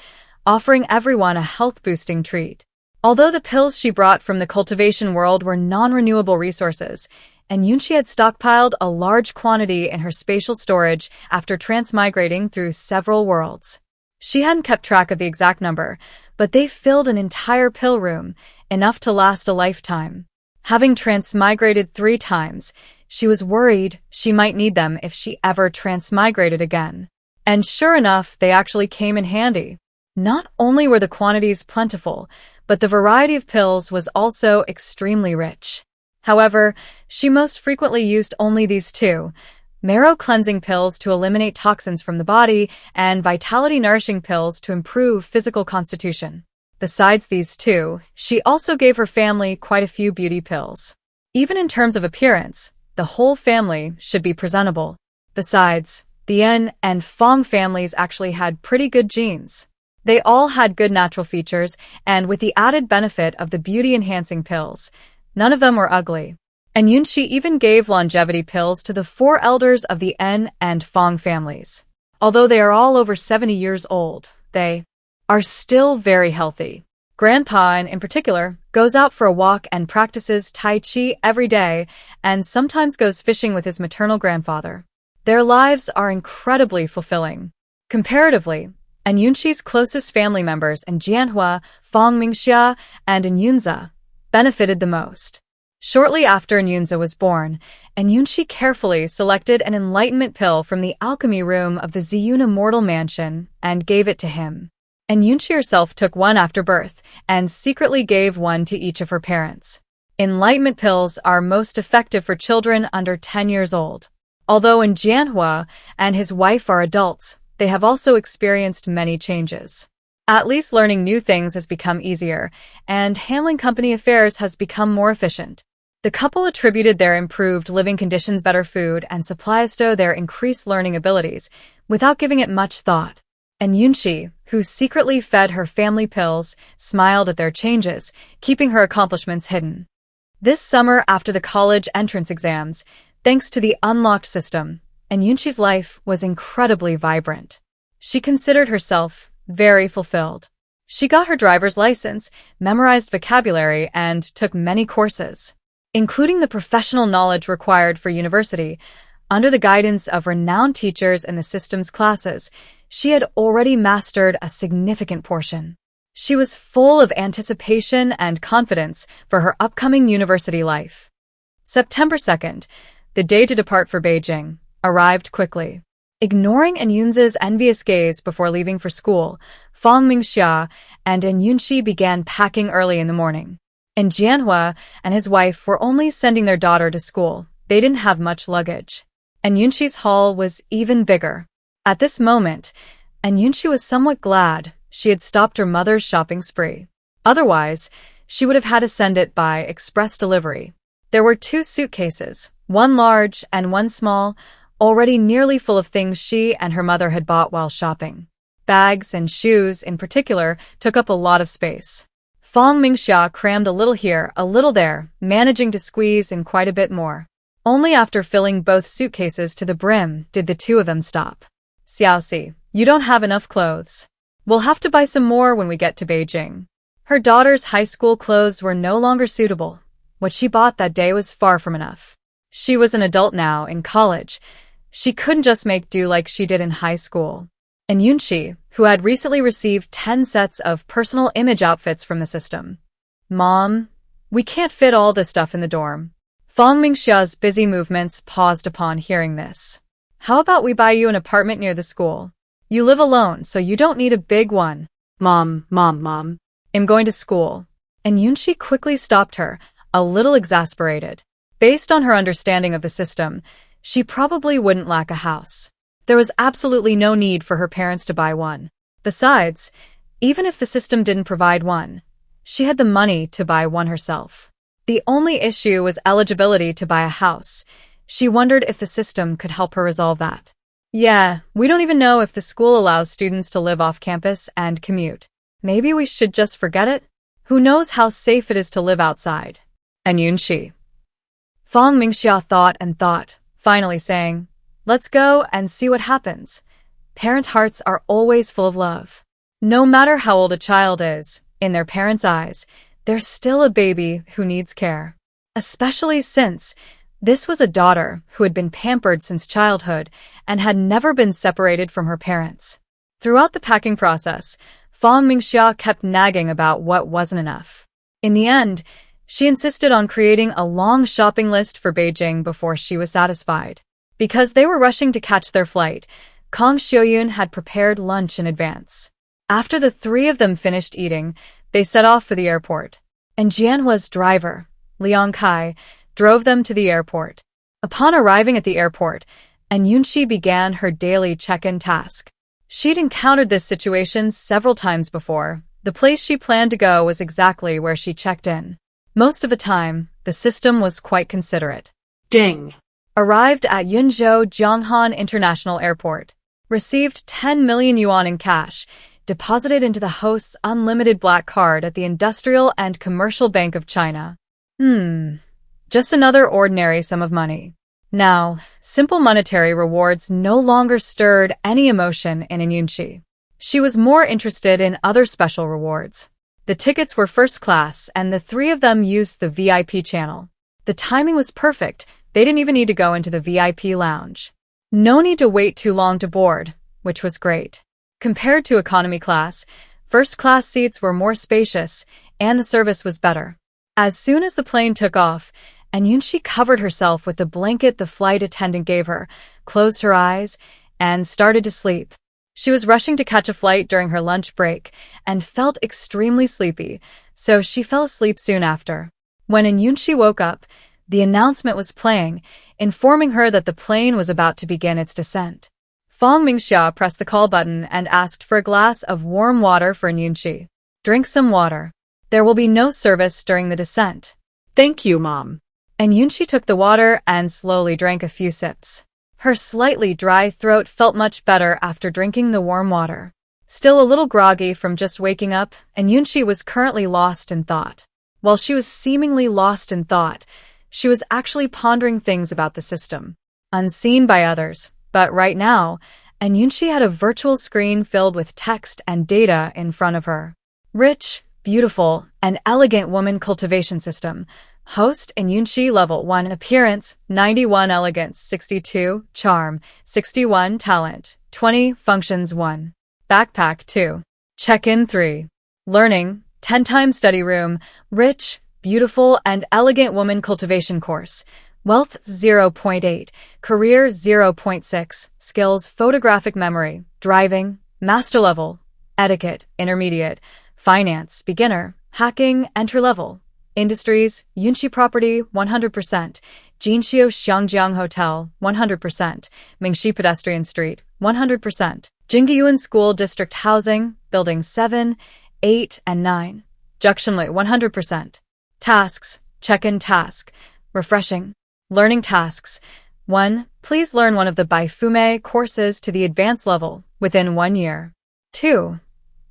[SPEAKER 1] offering everyone a health-boosting treat. Although the pills she brought from the cultivation world were non-renewable resources, Yunxi had stockpiled a large quantity in her spatial storage after transmigrating through several worlds. She hadn't kept track of the exact number, but they filled an entire pill room, enough to last a lifetime. Having transmigrated 3 times, she was worried she might need them if she ever transmigrated again. And sure enough, they actually came in handy. Not only were the quantities plentiful, but the variety of pills was also extremely rich. However, she most frequently used only these 2, marrow-cleansing pills to eliminate toxins from the body and vitality-nourishing pills to improve physical constitution. Besides these 2, she also gave her family quite a few beauty pills. Even in terms of appearance, the whole family should be presentable. Besides, the Yin and Fong families actually had pretty good genes. They all had good natural features, and with the added benefit of the beauty-enhancing pills, none of them were ugly. And Yunxi even gave longevity pills to the 4 elders of the En and Fong families. Although they are all over 70 years old, they are still very healthy. Grandpa, in particular, goes out for a walk and practices Tai Chi every day and sometimes goes fishing with his maternal grandfather. Their lives are incredibly fulfilling. Comparatively, and Yunxi's closest family members in Jianhua, Fong Mingxia, and in Yunza benefited the most. Shortly after Yunza was born, and Yunxi carefully selected an enlightenment pill from the alchemy room of the Ziyun immortal mansion and gave it to him. And Yunxi herself took one after birth and secretly gave one to each of her parents. Enlightenment pills are most effective for children under 10 years old. Although in Jianhua and his wife are adults, they have also experienced many changes. At least learning new things has become easier, and handling company affairs has become more efficient. The couple attributed their improved living conditions, better food, and supplies to their increased learning abilities, without giving it much thought. And Yunxi, who secretly fed her family pills, smiled at their changes, keeping her accomplishments hidden. This summer, after the college entrance exams, thanks to the unlocked system, and Yunxi's life was incredibly vibrant. She considered herself very fulfilled. She got her driver's license, memorized vocabulary, and took many courses, including the professional knowledge required for university. Under the guidance of renowned teachers in the systems classes, she had already mastered a significant portion. She was full of anticipation and confidence for her upcoming university life. September 2nd, the day to depart for Beijing, arrived quickly. Ignoring An Yunza's envious gaze before leaving for school, Fong Mingxia and An Yunxi began packing early in the morning. And Jianhua and his wife were only sending their daughter to school. They didn't have much luggage. And Yunxi's haul was even bigger. At this moment, An Yunxi was somewhat glad she had stopped her mother's shopping spree. Otherwise, she would have had to send it by express delivery. There were 2 suitcases, one large and one small, already nearly full of things she and her mother had bought while shopping. Bags and shoes, in particular, took up a lot of space. Fong Mingxia crammed a little here, a little there, managing to squeeze in quite a bit more. Only after filling both suitcases to the brim did the 2 of them stop. Xiaoxi, you don't have enough clothes. We'll have to buy some more when we get to Beijing. Her daughter's high school clothes were no longer suitable. What she bought that day was far from enough. She was an adult now, in college. She couldn't just make do like she did in high school. And Yunxi, who had recently received 10 sets of personal image outfits from the system. Mom, we can't fit all this stuff in the dorm. Fong Mingxia's busy movements paused upon hearing this. How about we buy you an apartment near the school? You live alone, so you don't need a big one. Mom. I'm going to school. And Yunxi quickly stopped her, a little exasperated. Based on her understanding of the system, she probably wouldn't lack a house. There was absolutely no need for her parents to buy one. Besides, even if the system didn't provide one, she had the money to buy one herself. The only issue was eligibility to buy a house. She wondered if the system could help her resolve that. Yeah, we don't even know if the school allows students to live off campus and commute. Maybe we should just forget it? Who knows how safe it is to live outside? And Yunxi. Fong Mingxia thought and thought, finally saying, let's go and see what happens. Parent hearts are always full of love. No matter how old a child is, in their parents' eyes, they're still a baby who needs care. Especially since this was a daughter who had been pampered since childhood and had never been separated from her parents. Throughout the packing process, Fong Mingxia kept nagging about what wasn't enough. In the end, she insisted on creating a long shopping list for Beijing before she was satisfied. Because they were rushing to catch their flight, Kong Xiuyun had prepared lunch in advance. After the 3 of them finished eating, they set off for the airport. And Jianhua's driver, Liang Kai, drove them to the airport. Upon arriving at the airport, An Yunxi began her daily check-in task. She'd encountered this situation several times before. The place she planned to go was exactly where she checked in. Most of the time, the system was quite considerate.
[SPEAKER 2] Ding.
[SPEAKER 1] Arrived at Yunzhou Jianghan International Airport. Received 10 million yuan in cash, deposited into the host's unlimited black card at the Industrial and Commercial Bank of China. Just another ordinary sum of money. Now, simple monetary rewards no longer stirred any emotion in Yunxi. She was more interested in other special rewards. The tickets were first class, and the three of them used the VIP channel. The timing was perfect. They didn't even need to go into the VIP lounge. No need to wait too long to board, which was great. Compared to economy class, first class seats were more spacious, and the service was better. As soon as the plane took off, Yunxi covered herself with the blanket the flight attendant gave her, closed her eyes, and started to sleep. She was rushing to catch a flight during her lunch break and felt extremely sleepy, so she fell asleep soon after. When Yunxi woke up, the announcement was playing, informing her that the plane was about to begin its descent. Fong Mingxia pressed the call button and asked for a glass of warm water for Yunxi. Drink some water. There will be no service during the descent.
[SPEAKER 2] Thank you, Mom.
[SPEAKER 1] Yunxi took the water and slowly drank a few sips. Her slightly dry throat felt much better after drinking the warm water. Still a little groggy from just waking up, Yunxi was currently lost in thought. While she was seemingly lost in thought, she was actually pondering things about the system, unseen by others. But right now, Yunxi had a virtual screen filled with text and data in front of her. Rich, beautiful, and elegant woman cultivation system. Host Yunxi level 1 appearance, 91 elegance, 62 charm, 61 talent, 20 functions 1. Backpack 2. Check-in 3. Learning, 10 times study room, rich, beautiful, and elegant woman cultivation course. Wealth 0.8, career 0.6, skills photographic memory, driving, master level, etiquette, intermediate, finance, beginner, hacking, entry level. Industries, Yunxi property, 100%, Jinxiu Xiangjiang Hotel, 100%, Mingxi Pedestrian Street, 100%, Jingyuan School District Housing, Buildings 7, 8, and 9, Juxinli, 100%. Tasks, check-in task, refreshing, learning tasks. 1. Please learn one of the Baifume courses to the advanced level within 1 year. 2.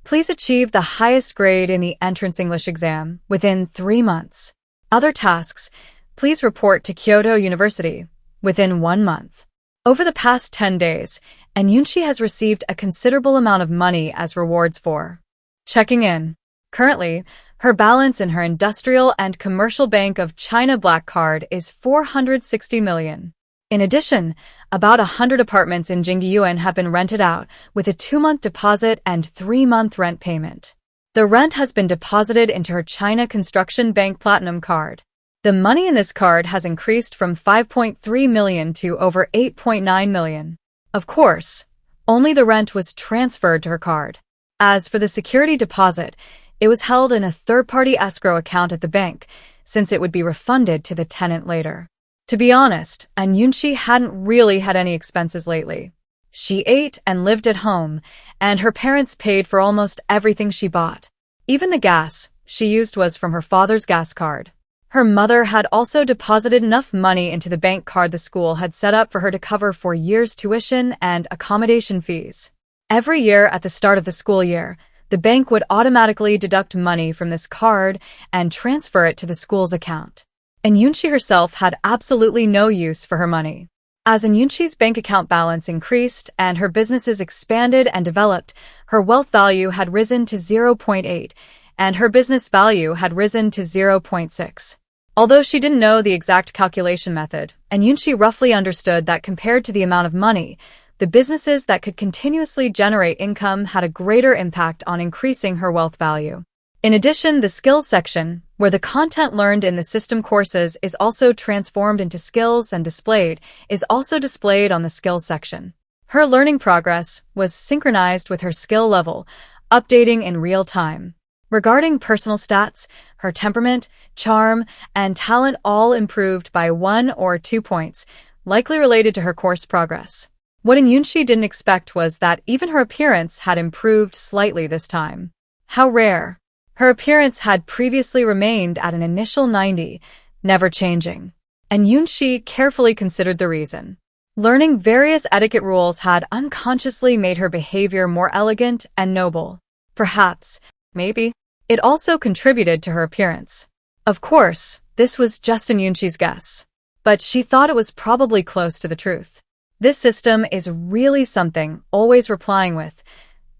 [SPEAKER 1] Please achieve the highest grade in the entrance English exam within 3 months. Other tasks, please report to Kyoto University within 1 month. Over the past 10 days, Yunxi has received a considerable amount of money as rewards for checking in. Currently, her balance in her Industrial and Commercial Bank of China Black Card is 460 million. In addition, about 100 apartments in Jingyuan have been rented out with a 2-month deposit and 3-month rent payment. The rent has been deposited into her China Construction Bank Platinum Card. The money in this card has increased from 5.3 million to over 8.9 million. Of course, only the rent was transferred to her card. As for the security deposit, it was held in a third-party escrow account at the bank, since it would be refunded to the tenant later. To be honest, Yunxi hadn't really had any expenses lately. She ate and lived at home, and her parents paid for almost everything she bought. Even the gas she used was from her father's gas card. Her mother had also deposited enough money into the bank card the school had set up for her to cover 4 years' tuition and accommodation fees. Every year at the start of the school year, the bank would automatically deduct money from this card and transfer it to the school's account. Yunxi herself had absolutely no use for her money. As Yunxi's bank account balance increased and her businesses expanded and developed, her wealth value had risen to 0.8, and her business value had risen to 0.6. Although she didn't know the exact calculation method, Yunxi roughly understood that compared to the amount of money, the businesses that could continuously generate income had a greater impact on increasing her wealth value. In addition, the skills section, where the content learned in the system courses is also transformed into skills and displayed, is also displayed on the skills section. Her learning progress was synchronized with her skill level, updating in real time. Regarding personal stats, her temperament, charm, and talent all improved by 1 or 2 points, likely related to her course progress. What Yunxi didn't expect was that even her appearance had improved slightly this time. How rare! Her appearance had previously remained at an initial 90, never changing. Yunxi carefully considered the reason. Learning various etiquette rules had unconsciously made her behavior more elegant and noble. Perhaps, maybe, it also contributed to her appearance. Of course, This was just Yunxi's guess, but she thought it was probably close to the truth. This system is really something, always replying with,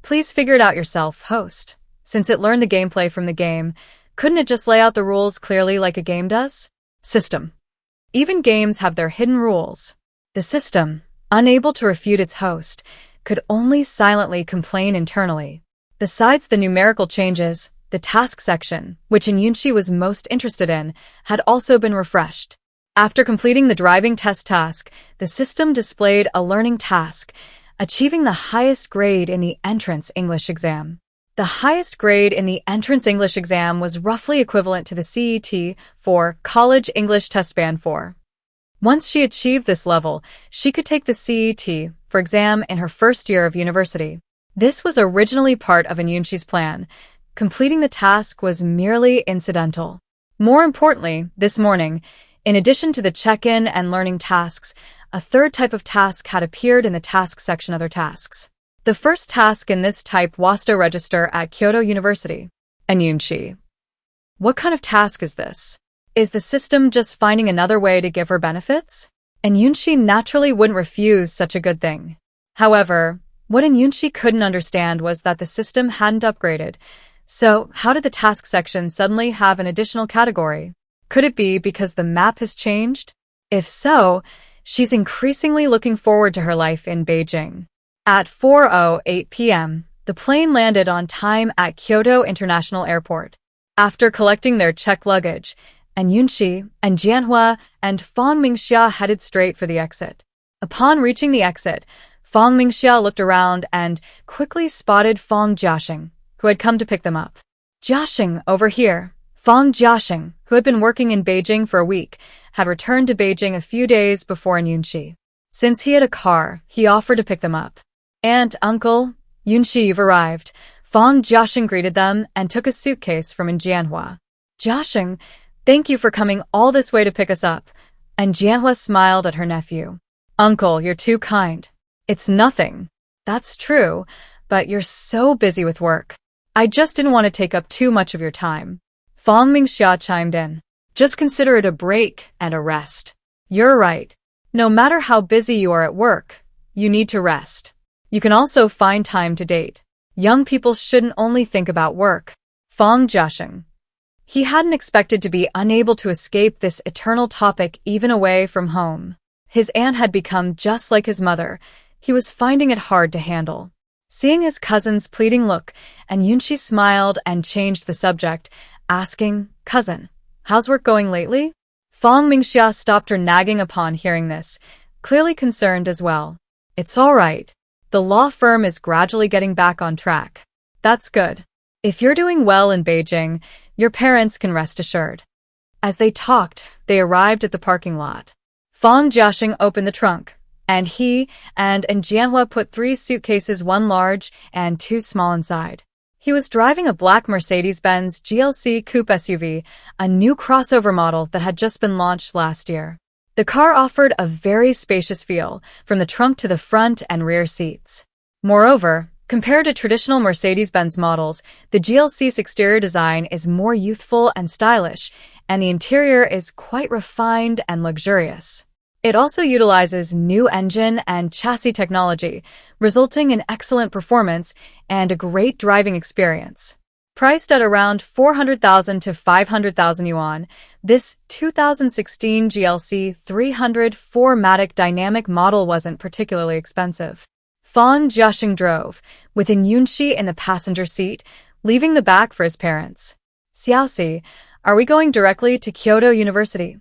[SPEAKER 1] "Please figure it out yourself, host." Since it learned the gameplay from the game, couldn't it just lay out the rules clearly like a game does? System. Even games have their hidden rules. The system, unable to refute its host, could only silently complain internally. Besides the numerical changes, the task section, which Yunxi was most interested in, had also been refreshed. After completing the driving test task, the system displayed a learning task, achieving the highest grade in the entrance English exam. The highest grade in the entrance English exam was roughly equivalent to the CET for College English Test Band 4. Once she achieved this level, she could take the CET for exam in her first year of university. This was originally part of Yunxi's plan. Completing the task was merely incidental. More importantly, this morning, in addition to the check-in and learning tasks, a third type of task had appeared in the task section other tasks. The first task in this type was to register at Kyoto University. And Yunxi. What kind of task is this? Is the system just finding another way to give her benefits? And Yunxi naturally wouldn't refuse such a good thing. However, what Yunxi couldn't understand was that the system hadn't upgraded. So, how did the task section suddenly have an additional category? Could it be because the map has changed? If so, she's increasingly looking forward to her life in Beijing. At 4:08 p.m., the plane landed on time at Kyoto International Airport. After collecting their checked luggage, Yunxi and Manhwa and Fang Mingxia headed straight for the exit. Upon reaching the exit, Fang Mingxia looked around and quickly spotted Fang Jiaxing, who had come to pick them up. "Jiaxing, over here." Fang Jiaxing, who had been working in Beijing for a week, had returned to Beijing a few days before Yunxi. Since he had a car, he offered to pick them up. "Aunt, uncle, Yunxi, you've arrived." Fang Jiaxing greeted them and took a suitcase from Manhwa. "Jiaxing, thank you for coming all this way to pick us up." And Manhwa smiled at her nephew. "Uncle, you're too kind." "It's nothing." "That's true, but you're so busy with work. I just didn't want to take up too much of your time." Fang Mingxia chimed in. "Just consider it a break and a rest." "You're right. No matter how busy you are at work, you need to rest. You can also find time to date. Young people shouldn't only think about work." Fang Jiaxing. He hadn't expected to be unable to escape this eternal topic even away from home. His aunt had become just like his mother. He was finding it hard to handle. Seeing his cousin's pleading look, Yunxi smiled and changed the subject, asking, "Cousin, how's work going lately?" Fang Mingxia stopped her nagging upon hearing this, clearly concerned as well. "It's all right. The law firm is gradually getting back on track." "That's good. If you're doing well in Beijing, your parents can rest assured." As they talked, they arrived at the parking lot. Fang Jiaxing opened the trunk, and he and Manhwa put 3 suitcases, 1 large and 2 small inside. He was driving a black Mercedes-Benz GLC Coupe SUV, a new crossover model that had just been launched last year. The car offered a very spacious feel, from the trunk to the front and rear seats. Moreover, compared to traditional Mercedes-Benz models, the GLC's exterior design is more youthful and stylish, and the interior is quite refined and luxurious. It also utilizes new engine and chassis technology, resulting in excellent performance and a great driving experience. Priced at around 400,000 to 500,000 yuan, this 2016 GLC 300 4MATIC dynamic model wasn't particularly expensive. Fang Jiaxing drove, with Yunxi in the passenger seat, leaving the back for his parents. "Xiaoxi, are we going directly to Kyoto University?"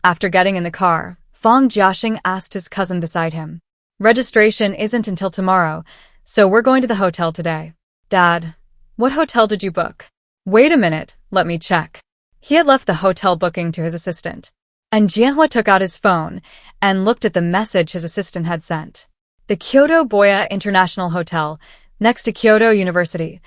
[SPEAKER 1] After getting in the car, Fang Jiaxing asked his cousin beside him. "Registration isn't until tomorrow, so we're going to the hotel today." "Dad, what hotel did you book?" "Wait a minute, let me check." He had left the hotel booking to his assistant. And Manhwa took out his phone and looked at the message his assistant had sent. "The Kyoto Boya International Hotel, next to Kyoto University."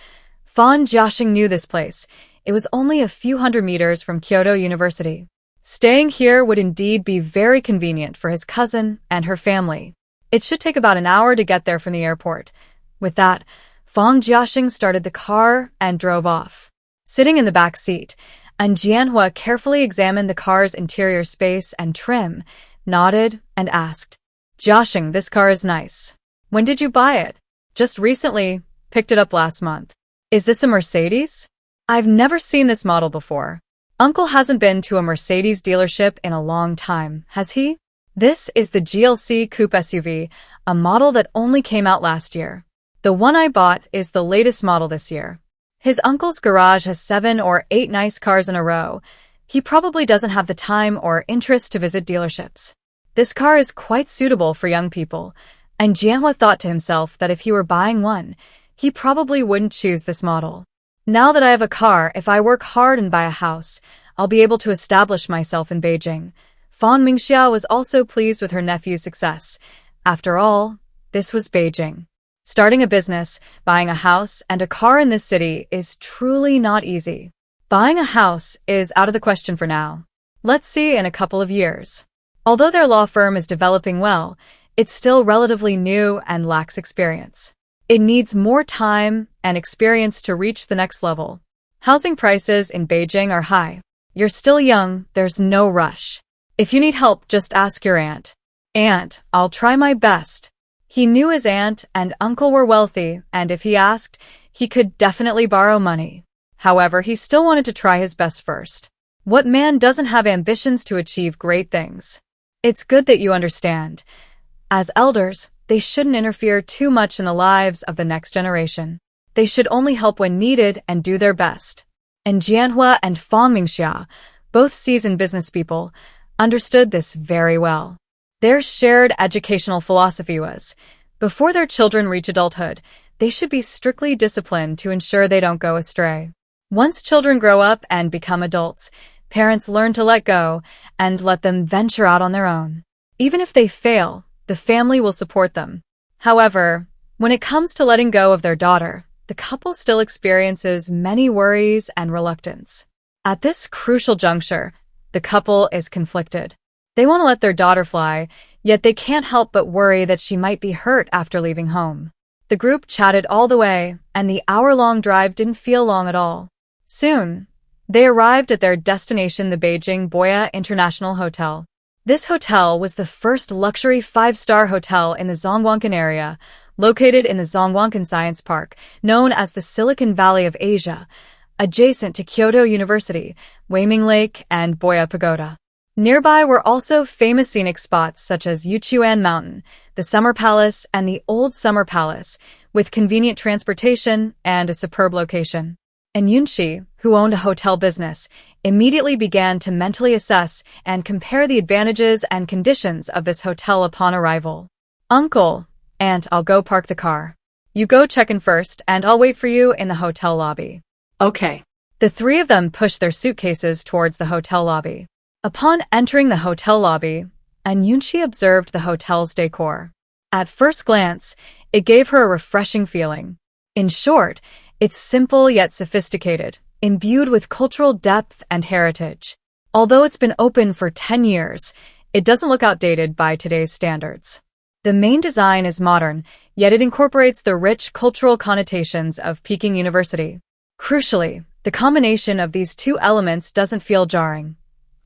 [SPEAKER 1] Fang Jiaxing knew this place. It was only a few hundred meters from Kyoto University. Staying here would indeed be very convenient for his cousin and her family. It should take about an hour to get there from the airport. With that, Fang Jiaxing started the car and drove off. Sitting in the back seat, and Jianhua carefully examined the car's interior space and trim, nodded, and asked, "Joshing, this car is nice. When did you buy it?" "Just recently. Picked it up last month." "Is this a Mercedes?" "I've never seen this model before." "Uncle hasn't been to a Mercedes dealership in a long time, has he?" "This is the GLC Coupe SUV, a model that only came out last year. The one I bought is the latest model this year." His uncle's garage has 7 or 8 nice cars in a row. He probably doesn't have the time or interest to visit dealerships. This car is quite suitable for young people, and Jianhua thought to himself that if he were buying one, he probably wouldn't choose this model. "Now that I have a car, if I work hard and buy a house, I'll be able to establish myself in Beijing." Fan Mingxia was also pleased with her nephew's success. After all, this was Beijing. Starting a business, buying a house, and a car in this city is truly not easy. Buying a house is out of the question for now. Let's see in a couple of years. Although their law firm is developing well, it's still relatively new and lacks experience. It needs more time and experience to reach the next level. Housing prices in Beijing are high. You're still young, there's no rush. If you need help, just ask your aunt. "Aunt, I'll try my best." He knew his aunt and uncle were wealthy, and if he asked, he could definitely borrow money. However, he still wanted to try his best first. What man doesn't have ambitions to achieve great things? It's good that you understand. As elders, they shouldn't interfere too much in the lives of the next generation. They should only help when needed and do their best. And Jianhua and Fan Mingxia, both seasoned business people, understood this very well. Their shared educational philosophy was, before their children reach adulthood, they should be strictly disciplined to ensure they don't go astray. Once children grow up and become adults, parents learn to let go and let them venture out on their own. Even if they fail, the family will support them. However, when it comes to letting go of their daughter, the couple still experiences many worries and reluctance. At this crucial juncture, the couple is conflicted. They want to let their daughter fly, yet they can't help but worry that she might be hurt after leaving home. The group chatted all the way, and the hour-long drive didn't feel long at all. Soon, they arrived at their destination, the Beijing Boya International Hotel. This hotel was the first luxury 5-star hotel in the Zhongguancun area, located in the Zhongguancun Science Park, known as the Silicon Valley of Asia, adjacent to Kyoto University, Weiming Lake, and Boya Pagoda. Nearby were also famous scenic spots such as Yuchuan Mountain, the Summer Palace, and the Old Summer Palace, with convenient transportation and a superb location. And Yunxi, who owned a hotel business, immediately began to mentally assess and compare the advantages and conditions of this hotel upon arrival. "Uncle, Aunt, I'll go park the car. You go check in first, and I'll wait for you in the hotel lobby."
[SPEAKER 2] Okay.
[SPEAKER 1] The three of them pushed their suitcases towards the hotel lobby. Upon entering the hotel lobby, Yunxi observed the hotel's decor. At first glance, it gave her a refreshing feeling. In short, it's simple yet sophisticated, imbued with cultural depth and heritage. Although it's been open for 10 years, it doesn't look outdated by today's standards. The main design is modern, yet it incorporates the rich cultural connotations of Peking University. Crucially, the combination of these two elements doesn't feel jarring.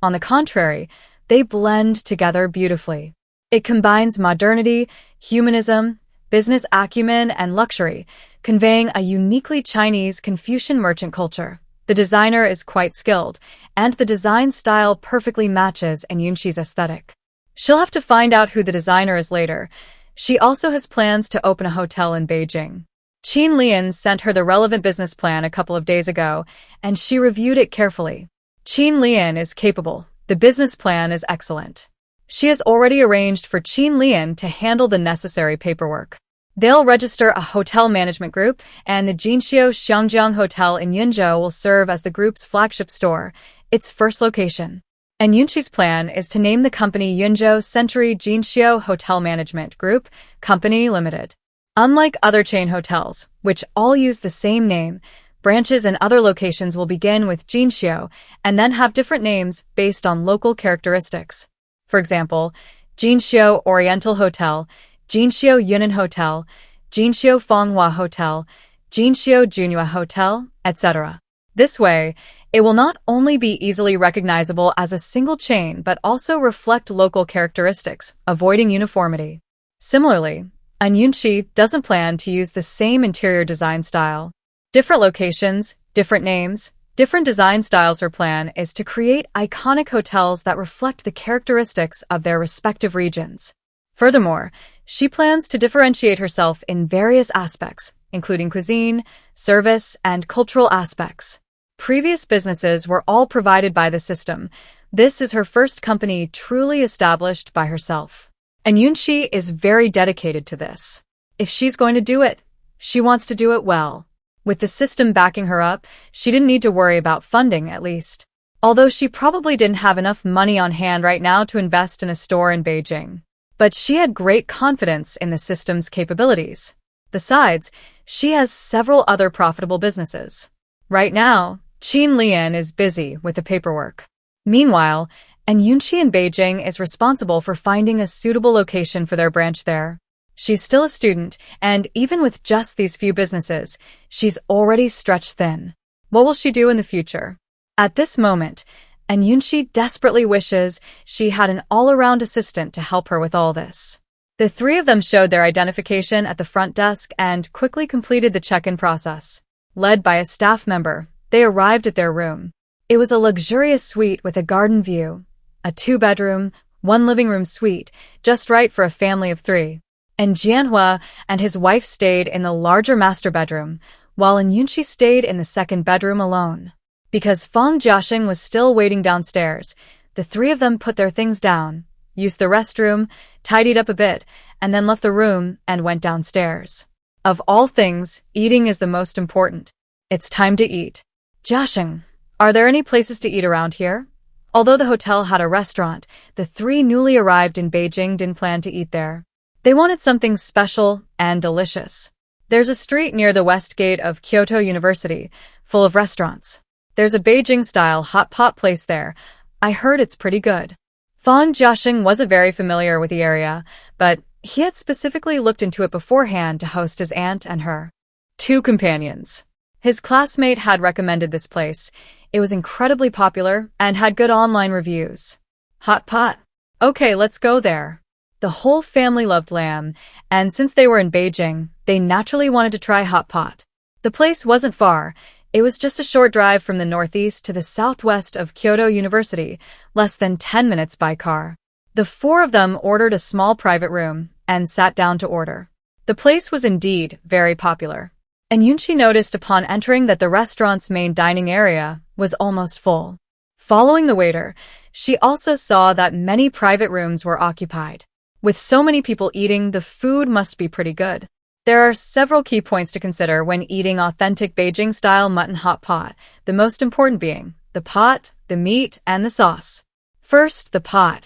[SPEAKER 1] On the contrary, they blend together beautifully. It combines modernity, humanism, business acumen, and luxury, conveying a uniquely Chinese Confucian merchant culture. The designer is quite skilled, and the design style perfectly matches Yunxi's aesthetic. She'll have to find out who the designer is later. She also has plans to open a hotel in Beijing. Qin Lian sent her the relevant business plan a couple of days ago, and she reviewed it carefully. Qin Lian is capable. The business plan is excellent. She has already arranged for Qin Lian to handle the necessary paperwork. They'll register a hotel management group, and the Jinxiu Xiangjiang Hotel in Yunzhou will serve as the group's flagship store, its first location. And Yunxi's plan is to name the company Yunzhou Century Jinxiu Hotel Management Group Company Limited. Unlike other chain hotels, which all use the same name, branches in other locations will begin with Jinxiu and then have different names based on local characteristics. For example, Jinxiu Oriental Hotel, Jinxiu Yunnan Hotel, Jinxiu Fanghua Hotel, Jinxiu Junhua Hotel, etc. This way, It will not only be easily recognizable as a single chain but also reflect local characteristics, avoiding uniformity. Similarly, Yunxi doesn't plan to use the same interior design style. Different locations, different names, different design styles. Her plan is to create iconic hotels that reflect the characteristics of their respective regions. Furthermore, she plans to differentiate herself in various aspects, including cuisine, service, and cultural aspects. Previous businesses were all provided by the system. This is her first company truly established by herself. And Yunxi is very dedicated to this. If she's going to do it, she wants to do it well. With the system backing her up, she didn't need to worry about funding, at least. Although she probably didn't have enough money on hand right now to invest in a store in Beijing. But she had great confidence in the system's capabilities. Besides, she has several other profitable businesses. Right now, Qin Lian is busy with the paperwork. Meanwhile, Yunxi in Beijing is responsible for finding a suitable location for their branch there. She's still a student, and even with just these few businesses, she's already stretched thin. What will she do in the future? At this moment, Yunxi desperately wishes she had an all-around assistant to help her with all this. The three of them showed their identification at the front desk and quickly completed the check-in process. Led by a staff member, they arrived at their room. It was a luxurious suite with a garden view, a 2-bedroom, 1-living-room suite, just right for a family of 3. And Jianhua and his wife stayed in the larger master bedroom, while Yunxi stayed in the 2nd bedroom alone. Because Fang Jiaxing was still waiting downstairs, the three of them put their things down, used the restroom, tidied up a bit, and then left the room and went downstairs. Of all things, eating is the most important. It's time to eat. Jiaxing, are there any places to eat around here? Although the hotel had a restaurant, the three newly arrived in Beijing didn't plan to eat there. They wanted something special and delicious. There's a street near the west gate of Kyoto University, full of restaurants. There's a Beijing-style hot pot place there. I heard it's pretty good. Fan Jiaxing wasn't very familiar with the area, but he had specifically looked into it beforehand to host his aunt and her 2 companions. His classmate had recommended this place. It was incredibly popular and had good online reviews. Hot pot? Okay, let's go there. The whole family loved lamb, and since they were in Beijing, they naturally wanted to try hot pot. The place wasn't far. It was just a short drive from the northeast to the southwest of Kyoto University, less than 10 minutes by car. The 4 of them ordered a small private room and sat down to order. The place was indeed very popular. And Yunxi noticed upon entering that the restaurant's main dining area was almost full. Following the waiter, she also saw that many private rooms were occupied. With so many people eating, the food must be pretty good. There are several key points to consider when eating authentic Beijing-style mutton hot pot, the most important being the pot, the meat, and the sauce. First, the pot.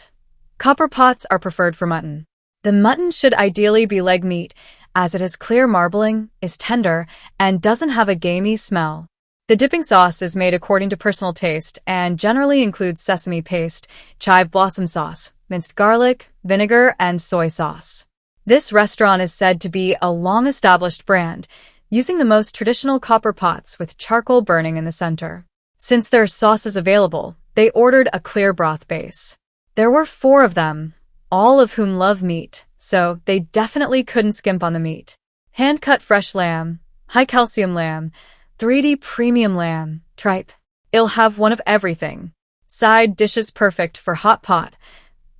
[SPEAKER 1] Copper pots are preferred for mutton. The mutton should ideally be leg meat, as it has clear marbling, is tender, and doesn't have a gamey smell. The dipping sauce is made according to personal taste and generally includes sesame paste, chive blossom sauce, minced garlic, vinegar, and soy sauce. This restaurant is said to be a long-established brand, using the most traditional copper pots with charcoal burning in the center. Since there are sauces available, they ordered a clear broth base. There were 4 of them, all of whom love meat, so they definitely couldn't skimp on the meat. Hand-cut fresh lamb, high-calcium lamb, 3D premium lamb, tripe. It'll have one of everything. Side dishes perfect for hot pot.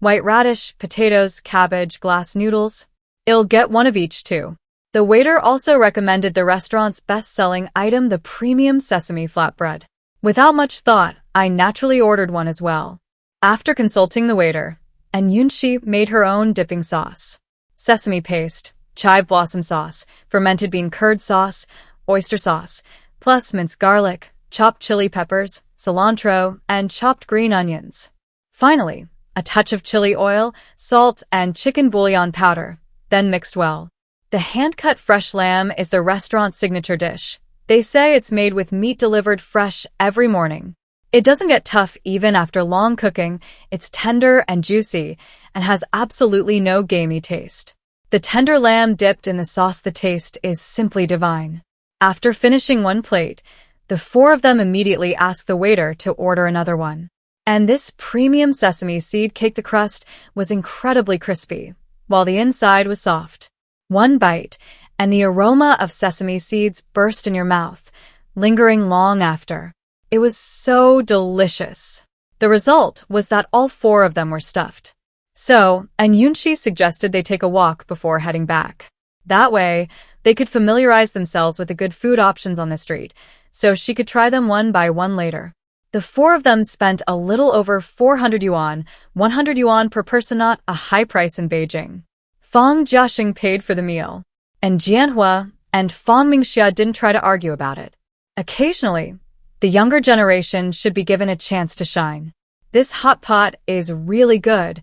[SPEAKER 1] White radish, potatoes, cabbage, glass noodles. It'll get one of each too. The waiter also recommended the restaurant's best-selling item, the premium sesame flatbread. Without much thought, I naturally ordered one as well. After consulting the waiter, Yunxi made her own dipping sauce. Sesame paste, chive blossom sauce, fermented bean curd sauce, oyster sauce, plus minced garlic, chopped chili peppers, cilantro, and chopped green onions. Finally, a touch of chili oil, salt, and chicken bouillon powder, then mixed well. The hand-cut fresh lamb is the restaurant's signature dish. They say it's made with meat delivered fresh every morning. It doesn't get tough even after long cooking. It's tender and juicy and has absolutely no gamey taste. The tender lamb dipped in the sauce, the taste is simply divine. After finishing one plate, The four of them immediately asked the waiter to order another one. And this premium sesame seed cake, the crust was incredibly crispy, while the inside was soft. One bite, and the aroma of sesame seeds burst in your mouth, lingering long after. It was so delicious. The result was that all four of them were stuffed. So, and Yunxi suggested they take a walk before heading back. That way, they could familiarize themselves with the good food options on the street, so she could try them one by one later. The four of them spent a little over 400 yuan, 100 yuan per person, not a high price in Beijing. Fang Jiaxing paid for the meal, and Jianhua and Fang Mingxia didn't try to argue about it. Occasionally, the younger generation should be given a chance to shine. This hot pot is really good,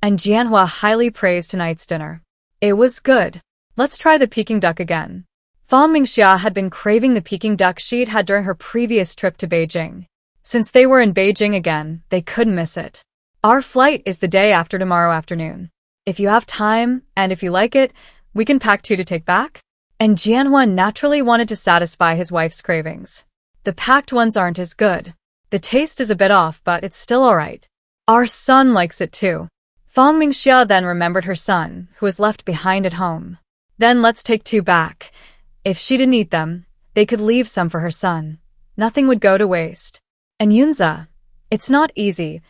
[SPEAKER 1] and Jianhua highly praised tonight's dinner. It was good. Let's try the Peking duck again. Fang Mingxia had been craving the Peking duck she'd had during her previous trip to Beijing. Since they were in Beijing again, they couldn't miss it. Our flight is the day after tomorrow afternoon. If you have time, and if you like it, we can pack 2 to take back. And Jianhua naturally wanted to satisfy his wife's cravings. The packed ones aren't as good. The taste is a bit off, but it's still alright. Our son likes it too. Fang Mingxia then remembered her son, who was left behind at home. Then let's take 2 back. If she didn't eat them, they could leave some for her son. Nothing would go to waste. And Yunza, it's not easy.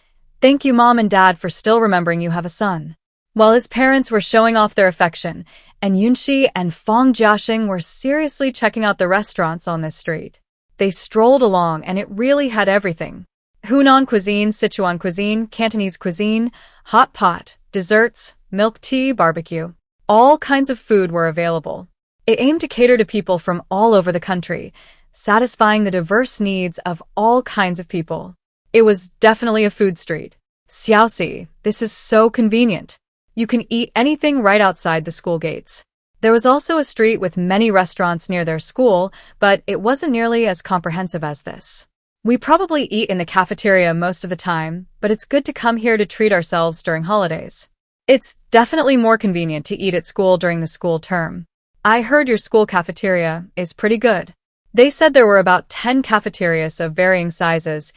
[SPEAKER 1] Thank you, Mom and Dad, for still remembering you have a son. While his parents were showing off their affection, and Yunxi and Fang Jiaxing were seriously checking out the restaurants on this street. They strolled along, and it really had everything. Hunan cuisine, Sichuan cuisine, Cantonese cuisine, hot pot, desserts, milk tea, barbecue. All kinds of food were available. It aimed to cater to people from all over the country, satisfying the diverse needs of all kinds of people. It was definitely a food street. Xiaoxi, this is so convenient. You can eat anything right outside the school gates. There was also a street with many restaurants near their school, but it wasn't nearly as comprehensive as this. We probably eat in the cafeteria most of the time, but it's good to come here to treat ourselves during holidays. It's definitely more convenient to eat at school during the school term. I heard your school cafeteria is pretty good. They said there were about 10 cafeterias of varying sizes,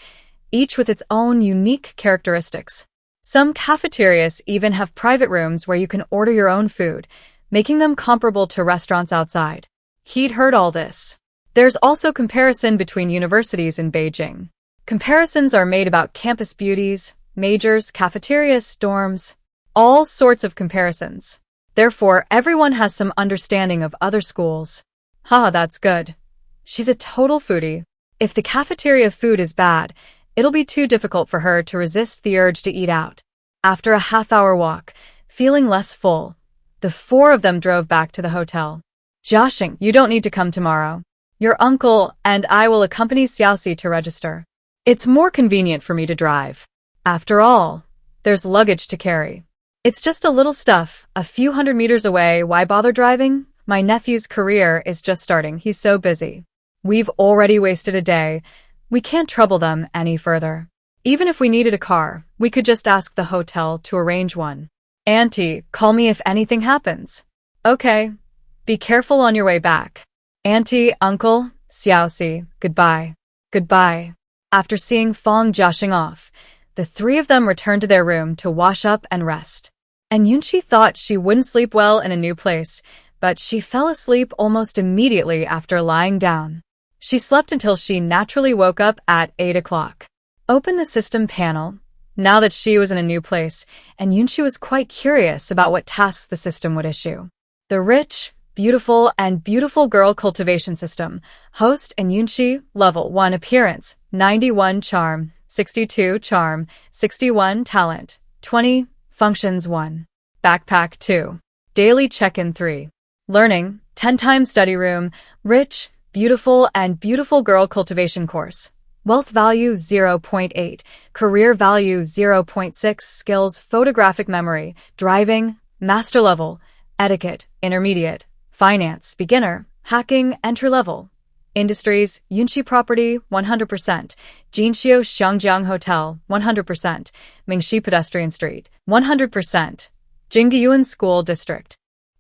[SPEAKER 1] each with its own unique characteristics. Some cafeterias even have private rooms where you can order your own food, making them comparable to restaurants outside. He'd heard all this. There's also comparison between universities in Beijing. Comparisons are made about campus beauties, majors, cafeterias, dorms, all sorts of comparisons. Therefore, everyone has some understanding of other schools. Haha, that's good. She's a total foodie. If the cafeteria food is bad, it'll be too difficult for her to resist the urge to eat out. After a half-hour walk, feeling less full, the four of them drove back to the hotel. Jiaxing, you don't need to come tomorrow. Your uncle and I will accompany Xiaoxi to register. It's more convenient for me to drive. After all, there's luggage to carry. It's just a little stuff, a few hundred meters away. Why bother driving? My nephew's career is just starting. He's so busy. We've already wasted a day. We can't trouble them any further. Even if we needed a car, we could just ask the hotel to arrange one. Auntie, call me if anything happens. Okay. Be careful on your way back. Auntie, uncle, Xiaoxi, goodbye. Goodbye. After seeing Fang Jiaxing off, the three of them returned to their room to wash up and rest. And Yunxi thought she wouldn't sleep well in a new place, but she fell asleep almost immediately after lying down. She slept until she naturally woke up at 8 o'clock. Open the system panel. Now that she was in a new place, and Yunxi was quite curious about what tasks the system would issue. The rich, beautiful girl cultivation system. Host and Yunxi, level 1 appearance, 91 charm, 62 charm, 61 talent, 20 functions 1. Backpack 2. Daily check-in 3. Learning, 10 times study room, rich, beautiful girl cultivation course. Wealth value 0.8, career value 0.6, skills photographic memory, driving, master level, etiquette, intermediate, finance, beginner, hacking, entry level. Industries, Yunxi property 100%, Jinxiu Xiangjiang Hotel 100%, Mingxi Pedestrian Street 100%, Jingyuan School District.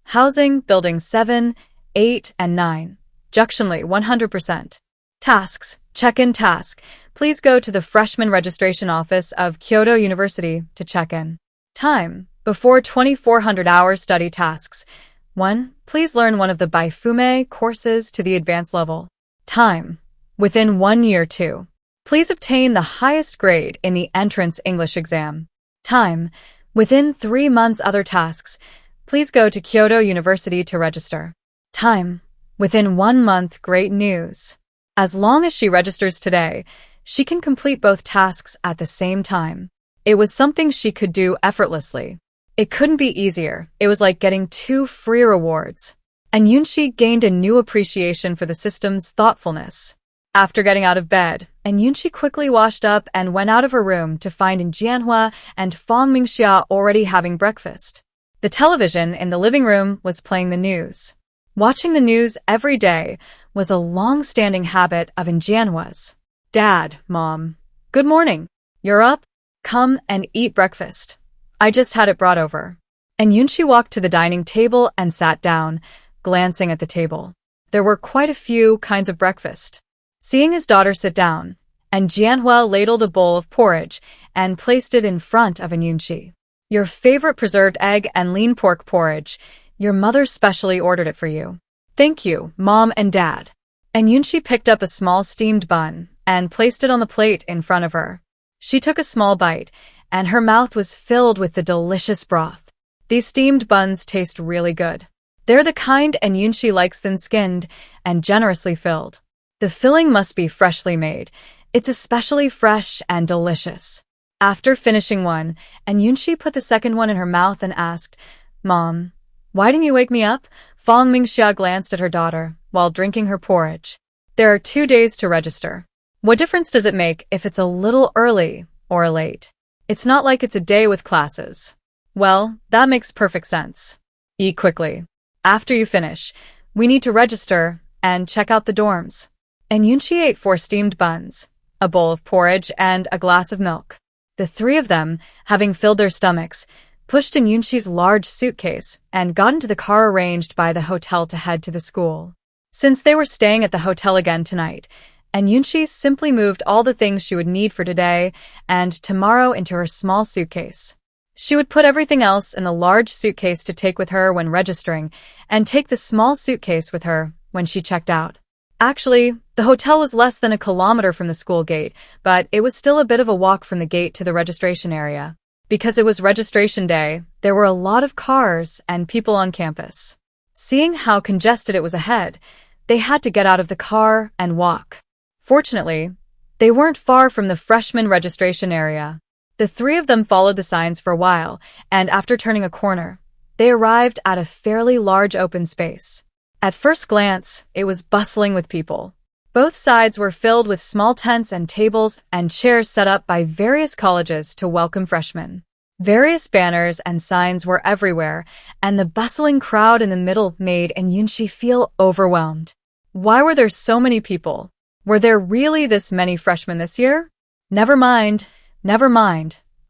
[SPEAKER 1] Housing, buildings 7, 8, and 9, Juxionli 100%. Tasks. Check-in task. Please go to the freshman registration office of Kyoto University to check in. Time. Before 2400 hours study tasks. 1. Please learn one of the Baifume courses to the advanced level. Time. Within 1 year. 2. Please obtain the highest grade in the entrance English exam. Time. Within 3 months. Other tasks. Please go to Kyoto University to register. Time. Within 1 month. Great news. As long as she registers today, she can complete both tasks at the same time. It was something she could do effortlessly. It couldn't be easier. It was like getting 2 free rewards. And Yunxi gained a new appreciation for the system's thoughtfulness. After getting out of bed, Yunxi quickly washed up and went out of her room to find Jianhua and Fang Mingxia already having breakfast. The television in the living room was playing the news. Watching the news every day was a long-standing habit of Jianhua's. Dad, Mom, good morning. You're up? Come and eat breakfast. I just had it brought over. And Yunxi walked to the dining table and sat down, glancing at the table. There were quite a few kinds of breakfast. Seeing his daughter sit down, and Jianhua ladled a bowl of porridge and placed it in front of Yunxi. Your favorite preserved egg and lean pork porridge. Your mother specially ordered it for you. Thank you, Mom and Dad. And Yunxi picked up a small steamed bun and placed it on the plate in front of her. She took a small bite, and her mouth was filled with the delicious broth. These steamed buns taste really good. They're the kind Yunxi likes, thin-skinned and generously filled. The filling must be freshly made. It's especially fresh and delicious. After finishing one, Yunxi put the second one in her mouth and asked, Mom, why didn't you wake me up? Fang Mingxia glanced at her daughter while drinking her porridge. There are 2 days to register. What difference does it make if it's a little early or late? It's not like it's a day with classes. Well, that makes perfect sense. Eat quickly. After you finish, we need to register and check out the dorms. And Yunxi ate 4 steamed buns, a bowl of porridge, and a glass of milk. The 3 of them, having filled their stomachs, pushed in Yunxi's large suitcase and got into the car arranged by the hotel to head to the school. Since they were staying at the hotel again tonight, Yunxi simply moved all the things she would need for today and tomorrow into her small suitcase. She would put everything else in the large suitcase to take with her when registering and take the small suitcase with her when she checked out. Actually, the hotel was less than a kilometer from the school gate, but it was still a bit of a walk from the gate to the registration area. Because it was registration day, there were a lot of cars and people on campus. Seeing how congested it was ahead, they had to get out of the car and walk. Fortunately, they weren't far from the freshman registration area. The 3 of them followed the signs for a while, and after turning a corner, they arrived at a fairly large open space. At first glance, it was bustling with people. Both sides were filled with small tents and tables and chairs set up by various colleges to welcome freshmen. Various banners and signs were everywhere, and the bustling crowd in the middle made Yunxi feel overwhelmed. Why were there so many people? Were there really this many freshmen this year? Never mind.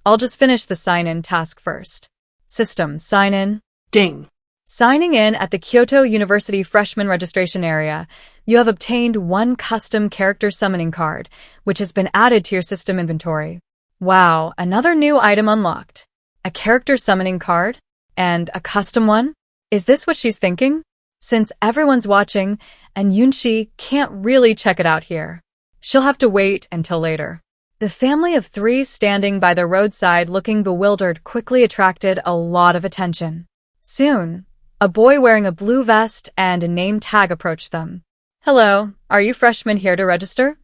[SPEAKER 1] I'll just finish the sign-in task first. System, sign in.
[SPEAKER 2] Ding.
[SPEAKER 1] Signing in at the Kyoto University freshman registration area, you have obtained 1 custom character summoning card, which has been added to your system inventory. Wow, another new item unlocked. A character summoning card? And a custom one? Is this what she's thinking? Since everyone's watching, and Yunxi can't really check it out here, she'll have to wait until later. The family of 3 standing by the roadside looking bewildered quickly attracted a lot of attention. Soon, a boy wearing a blue vest and a name tag approached them. Hello, are you freshmen here to register?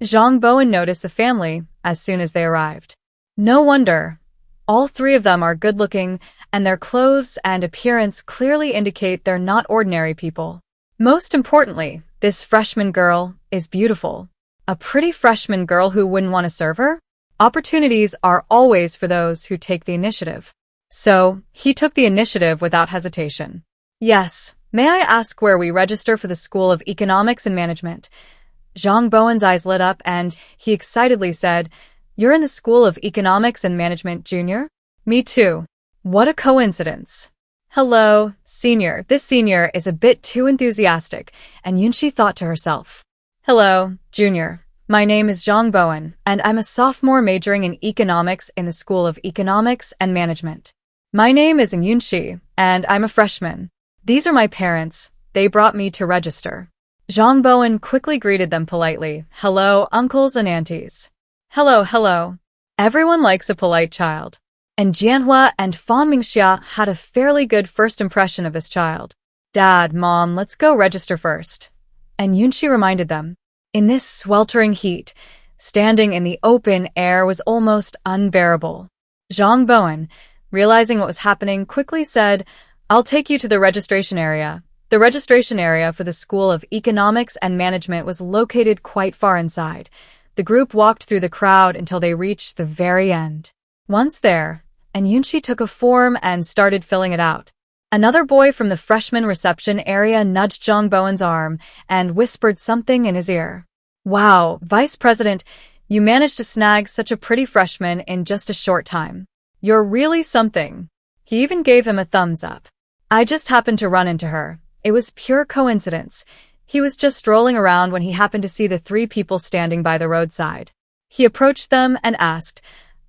[SPEAKER 1] Zhang Bowen noticed the family as soon as they arrived. No wonder. All 3 of them are good-looking, and their clothes and appearance clearly indicate they're not ordinary people. Most importantly, this freshman girl is beautiful. A pretty freshman girl who wouldn't want to serve her? Opportunities are always for those who take the initiative. So, he took the initiative without hesitation. Yes, may I ask where we register for the School of Economics and Management? Zhang Bowen's eyes lit up and he excitedly said, You're in the School of Economics and Management, Junior? Me too. What a coincidence. Hello, Senior. This senior is a bit too enthusiastic, and Yunxi thought to herself. Hello, Junior. My name is Zhang Bowen, and I'm a sophomore majoring in economics in the School of Economics and Management. My name is Yunxi, and I'm a freshman. These are my parents. They brought me to register. Zhang Bowen quickly greeted them politely. Hello, uncles and aunties. Hello. Everyone likes a polite child. And Jianhua and Fan Mingxia had a fairly good first impression of this child. Dad, Mom, let's go register first. And Yunxi reminded them. In this sweltering heat, standing in the open air was almost unbearable. Zhang Bowen, realizing what was happening, quickly said, I'll take you to the registration area. The registration area for the School of Economics and Management was located quite far inside. The group walked through the crowd until they reached the very end. Once there, and Yunxi took a form and started filling it out. Another boy from the freshman reception area nudged Zhang Bowen's arm and whispered something in his ear. Wow, Vice President, you managed to snag such a pretty freshman in just a short time. You're really something. He even gave him a thumbs up. I just happened to run into her. It was pure coincidence. He was just strolling around when he happened to see the three people standing by the roadside. He approached them and asked,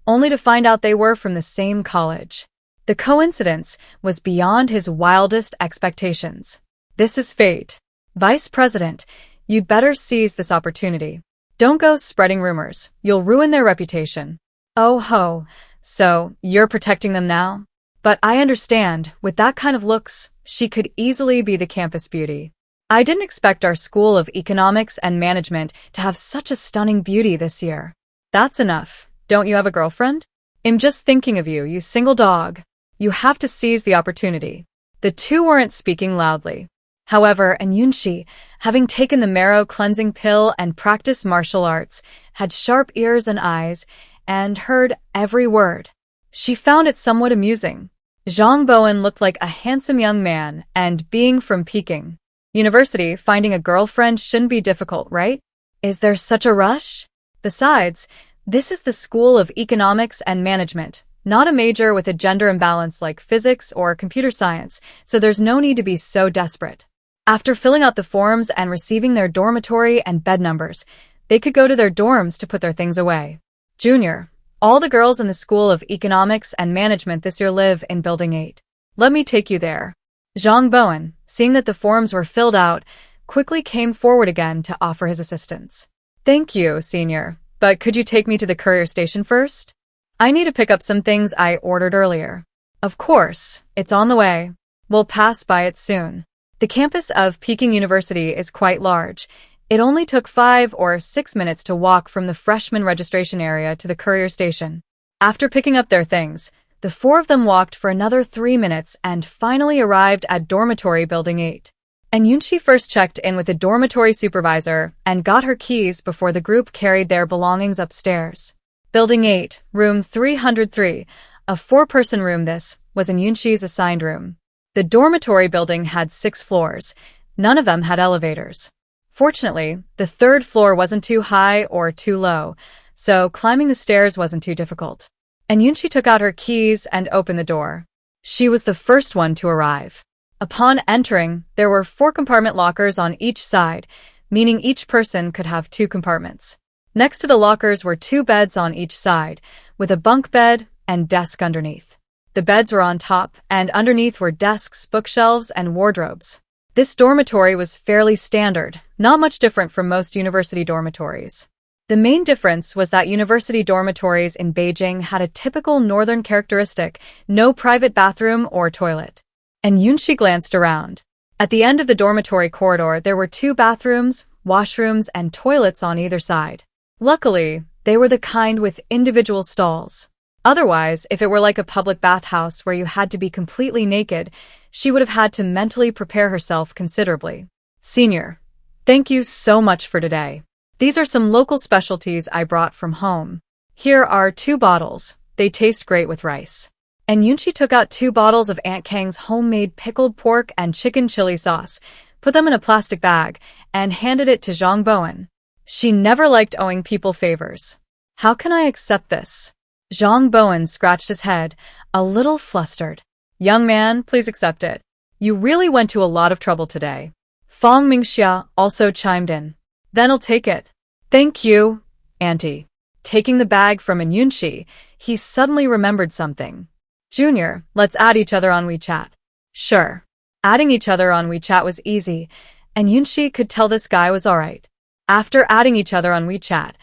[SPEAKER 1] only to find out they were from the same college. The coincidence was beyond his wildest expectations. This is fate. Vice President, you'd better seize this opportunity. Don't go spreading rumors. You'll ruin their reputation. Oh ho, so you're protecting them now? But I understand, with that kind of looks, she could easily be the campus beauty. I didn't expect our School of Economics and Management to have such a stunning beauty this year. That's enough. Don't you have a girlfriend? I'm just thinking of you, you single dog. You have to seize the opportunity. The two weren't speaking loudly. However, Yunxi, having taken the marrow-cleansing pill and practiced martial arts, had sharp ears and eyes, and heard every word. She found it somewhat amusing. Zhang Bowen looked like a handsome young man, and being from Peking University, finding a girlfriend shouldn't be difficult, right? Is there such a rush? Besides, this is the School of Economics and Management, not a major with a gender imbalance like physics or computer science, so there's no need to be so desperate. After filling out the forms and receiving their dormitory and bed numbers, they could go to their dorms to put their things away. Junior, all the girls in the School of Economics and Management this year live in Building 8. Let me take you there. Zhang Bowen, seeing that the forms were filled out, quickly came forward again to offer his assistance. Thank you, Senior, but could you take me to the courier station first? I need to pick up some things I ordered earlier. Of course, it's on the way. We'll pass by it soon. The campus of Peking University is quite large. It only took 5 or 6 minutes to walk from the freshman registration area to the courier station. After picking up their things, the four of them walked for another 3 minutes and finally arrived at dormitory building 8. And Yunxi first checked in with the dormitory supervisor and got her keys before the group carried their belongings upstairs. Building 8, room 303, a 4-person room. This was in Yunxi's assigned room. The dormitory building had 6 floors. None of them had elevators. Fortunately, the 3rd floor wasn't too high or too low, so climbing the stairs wasn't too difficult. And Yunxi took out her keys and opened the door. She was the first one to arrive. Upon entering, there were 4 compartment lockers on each side, meaning each person could have 2 compartments. Next to the lockers were 2 beds on each side, with a bunk bed and desk underneath. The beds were on top, and underneath were desks, bookshelves, and wardrobes. This dormitory was fairly standard, not much different from most university dormitories. The main difference was that university dormitories in Beijing had a typical northern characteristic, no private bathroom or toilet. And Yunxi glanced around. At the end of the dormitory corridor, there were 2 bathrooms, washrooms, and toilets on either side. Luckily, they were the kind with individual stalls. Otherwise, if it were like a public bathhouse where you had to be completely naked, she would have had to mentally prepare herself considerably. Senior, thank you so much for today. These are some local specialties I brought from home. Here are 2 bottles. They taste great with rice. And Yunxi took out 2 bottles of Aunt Kang's homemade pickled pork and chicken chili sauce, put them in a plastic bag, and handed it to Zhang Bowen. She never liked owing people favors. How can I accept this? Zhang Bowen scratched his head, a little flustered. Young man, please accept it. You really went to a lot of trouble today. Fan Mingxia also chimed in. Then I'll take it. Thank you, Auntie. Taking the bag from Yunxi, he suddenly remembered something. Junior, let's add each other on WeChat. Sure. Adding each other on WeChat was easy, and Yunxi could tell this guy was alright. After adding each other on WeChat,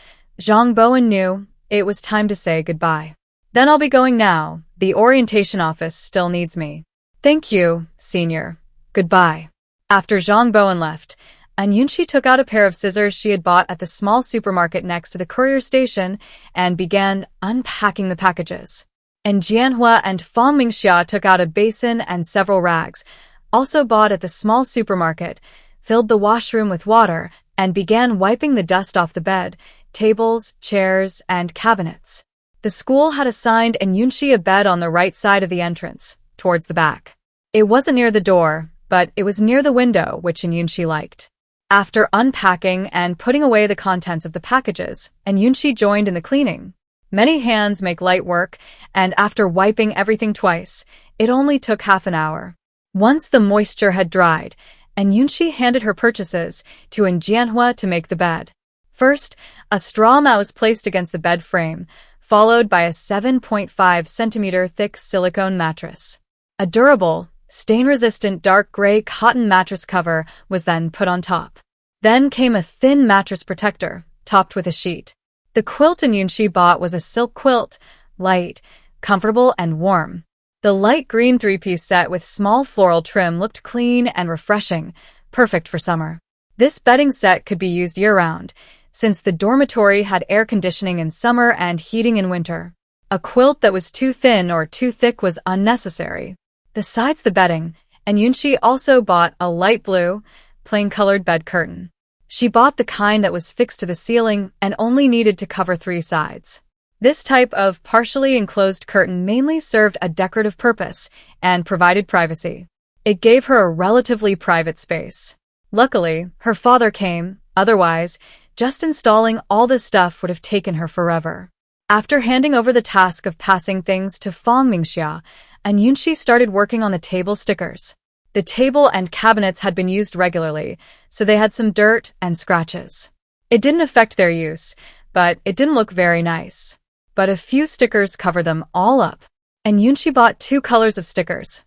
[SPEAKER 1] Zhang Bowen knew it was time to say goodbye. Then I'll be going now. The orientation office still needs me. Thank you, Senior. Goodbye. After Zhang Bowen left, Yunxi took out a pair of scissors she had bought at the small supermarket next to the courier station and began unpacking the packages. And Jianhua and Fangmingxia took out a basin and several rags, also bought at the small supermarket, filled the washroom with water, and began wiping the dust off the bed, tables, chairs, and cabinets. The school had assigned Yunxi a bed on the right side of the entrance, towards the back. It wasn't near the door, but it was near the window, which Yunxi liked. After unpacking and putting away the contents of the packages, Yunxi joined in the cleaning. Many hands make light work, and after wiping everything twice, it only took half an hour. Once the moisture had dried, Yunxi handed her purchases to Jianhua to make the bed. First, a straw mat was placed against the bed frame, followed by a 7.5 centimeter thick silicone mattress. A durable, stain-resistant dark gray cotton mattress cover was then put on top. Then came a thin mattress protector, topped with a sheet. The quilt Yunxi bought was a silk quilt, light, comfortable, and warm. The light green three-piece set with small floral trim looked clean and refreshing, perfect for summer. This bedding set could be used year-round, since the dormitory had air conditioning in summer and heating in winter. A quilt that was too thin or too thick was unnecessary. Besides the bedding, Yunxi also bought a light blue, plain-colored bed curtain. She bought the kind that was fixed to the ceiling and only needed to cover 3 sides. This type of partially enclosed curtain mainly served a decorative purpose and provided privacy. It gave her a relatively private space. Luckily, her father came, otherwise, just installing all this stuff would have taken her forever. After handing over the task of passing things to Fangmingxia, Yunxi started working on the table stickers. The table and cabinets had been used regularly, so they had some dirt and scratches. It didn't affect their use, but it didn't look very nice. But a few stickers covered them all up. Yunxi bought 2 colors of stickers,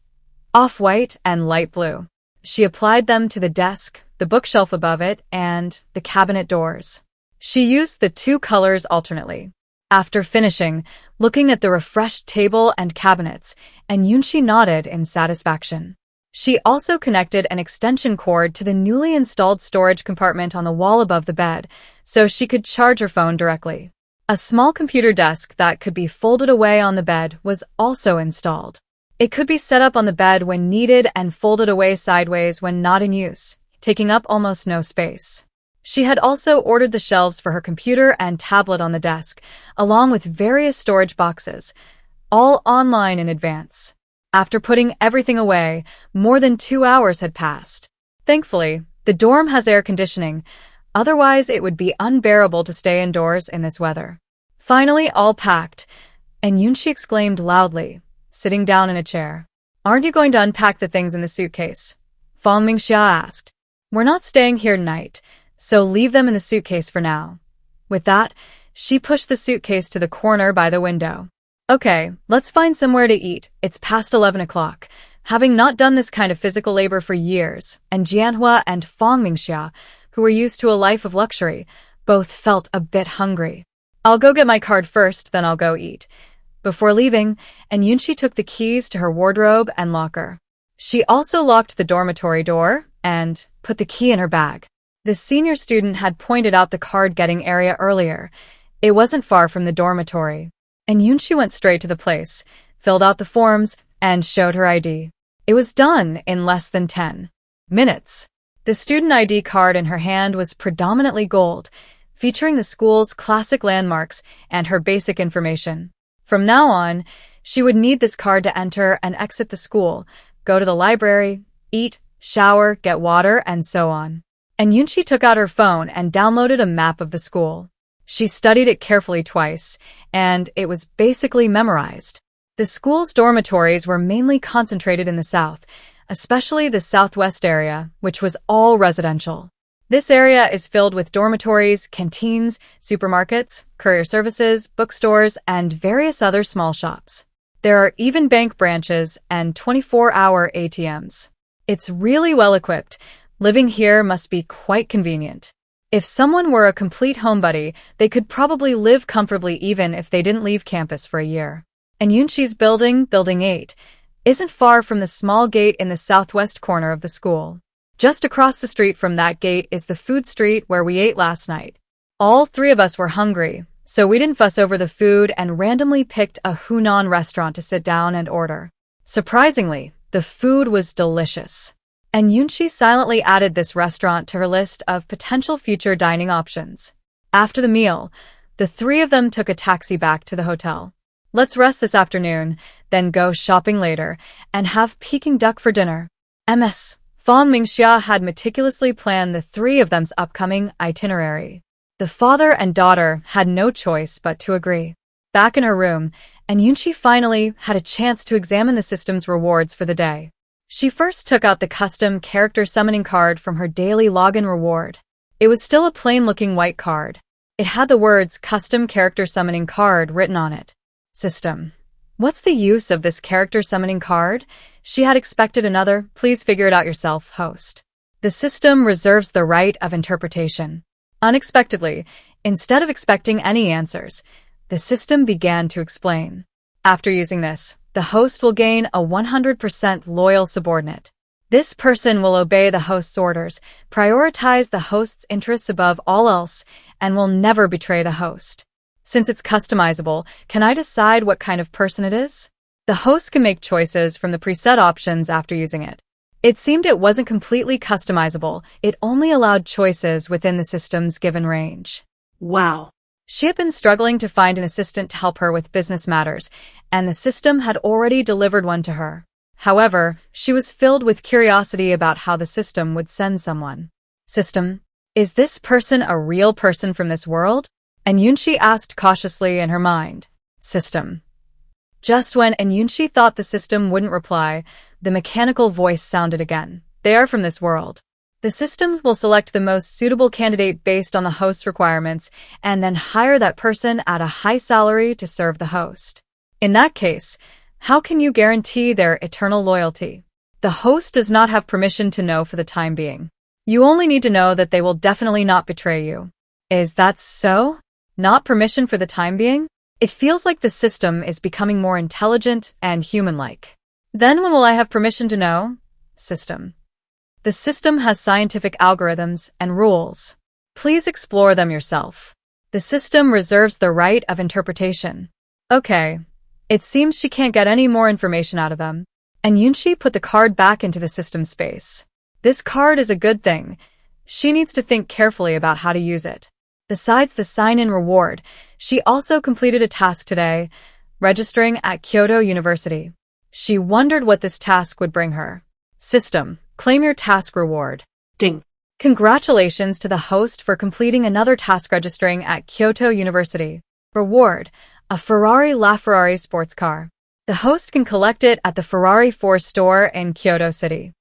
[SPEAKER 1] off-white and light blue. She applied them to the desk, the bookshelf above it, and the cabinet doors. She used the 2 colors alternately. After finishing, looking at the refreshed table and cabinets, Yunxi nodded in satisfaction. She also connected an extension cord to the newly installed storage compartment on the wall above the bed, so she could charge her phone directly. A small computer desk that could be folded away on the bed was also installed. It could be set up on the bed when needed and folded away sideways when not in use, taking up almost no space. She had also ordered the shelves for her computer and tablet on the desk, along with various storage boxes, all online in advance. After putting everything away, more than 2 hours had passed. Thankfully, the dorm has air conditioning, otherwise it would be unbearable to stay indoors in this weather. Finally, all packed, Yunxi exclaimed loudly, sitting down in a chair. Aren't you going to unpack the things in the suitcase? Fangmingxia asked. We're not staying here tonight, so leave them in the suitcase for now. With that, she pushed the suitcase to the corner by the window. Okay, let's find somewhere to eat. It's past 11 o'clock. Having not done this kind of physical labor for years, Jianhua and Fangmingxia, who were used to a life of luxury, both felt a bit hungry. I'll go get my card first, then I'll go eat. Before leaving, Yunxi took the keys to her wardrobe and locker. She also locked the dormitory door and put the key in her bag. The senior student had pointed out the card-getting area earlier. It wasn't far from the dormitory. Yunxi went straight to the place, filled out the forms, and showed her ID. It was done in less than 10 minutes. The student ID card in her hand was predominantly gold, featuring the school's classic landmarks and her basic information. From now on, she would need this card to enter and exit the school, go to the library, eat, shower, get water, and so on. Yunxi took out her phone and downloaded a map of the school. She studied it carefully twice, and it was basically memorized. The school's dormitories were mainly concentrated in the south, especially the southwest area, which was all residential. This area is filled with dormitories, canteens, supermarkets, courier services, bookstores, and various other small shops. There are even bank branches and 24-hour ATMs. It's really well equipped. Living here must be quite convenient. If someone were a complete homebody, they could probably live comfortably even if they didn't leave campus for a year. And Yunxi's building, Building 8, isn't far from the small gate in the southwest corner of the school. Just across the street from that gate is the food street where we ate last night. All three of us were hungry, so we didn't fuss over the food and randomly picked a Hunan restaurant to sit down and order. Surprisingly, the food was delicious. And Yunxi silently added this restaurant to her list of potential future dining options. After the meal, the three of them took a taxi back to the hotel. Let's rest this afternoon, then go shopping later, and have Peking duck for dinner. Ms. Fang Mingxia had meticulously planned the three of them's upcoming itinerary. The father and daughter had no choice but to agree. Back in her room, and Yunxi finally had a chance to examine the system's rewards for the day. She first took out the custom character summoning card from her daily login reward. It was still a plain-looking white card. It had the words custom character summoning card written on it. System. What's the use of this character summoning card? She had expected another, please figure it out yourself, host. The system reserves the right of interpretation. Unexpectedly, instead of expecting any answers, the system began to explain. After using this, the host will gain a 100% loyal subordinate. This person will obey the host's orders, prioritize the host's interests above all else, and will never betray the host. Since it's customizable, can I decide what kind of person it is? The host can make choices from the preset options after using it. It seemed it wasn't completely customizable, it only allowed choices within the system's given range.
[SPEAKER 2] Wow.
[SPEAKER 1] She had been struggling to find an assistant to help her with business matters, and the system had already delivered one to her. However, she was filled with curiosity about how the system would send someone. System, is this person a real person from this world? And Yunxi asked cautiously in her mind. System. Just when Yunxi thought the system wouldn't reply, the mechanical voice sounded again. They are from this world. The system will select the most suitable candidate based on the host's requirements and then hire that person at a high salary to serve the host. In that case, how can you guarantee their eternal loyalty? The host does not have permission to know for the time being. You only need to know that they will definitely not betray you. Is that so? Not permission for the time being? It feels like the system is becoming more intelligent and human-like. Then when will I have permission to know? System. The system has scientific algorithms and rules. Please explore them yourself. The system reserves the right of interpretation. Okay. It seems she can't get any more information out of them. And Yunxi put the card back into the system space. This card is a good thing. She needs to think carefully about how to use it. Besides the sign-in reward, she also completed a task today, registering at Kyoto University. She wondered what this task would bring her. System, claim your task reward.
[SPEAKER 2] Ding.
[SPEAKER 1] Congratulations to the host for completing another task registering at Kyoto University. Reward, a Ferrari LaFerrari sports car. The host can collect it at the Ferrari 4 store in Kyoto City.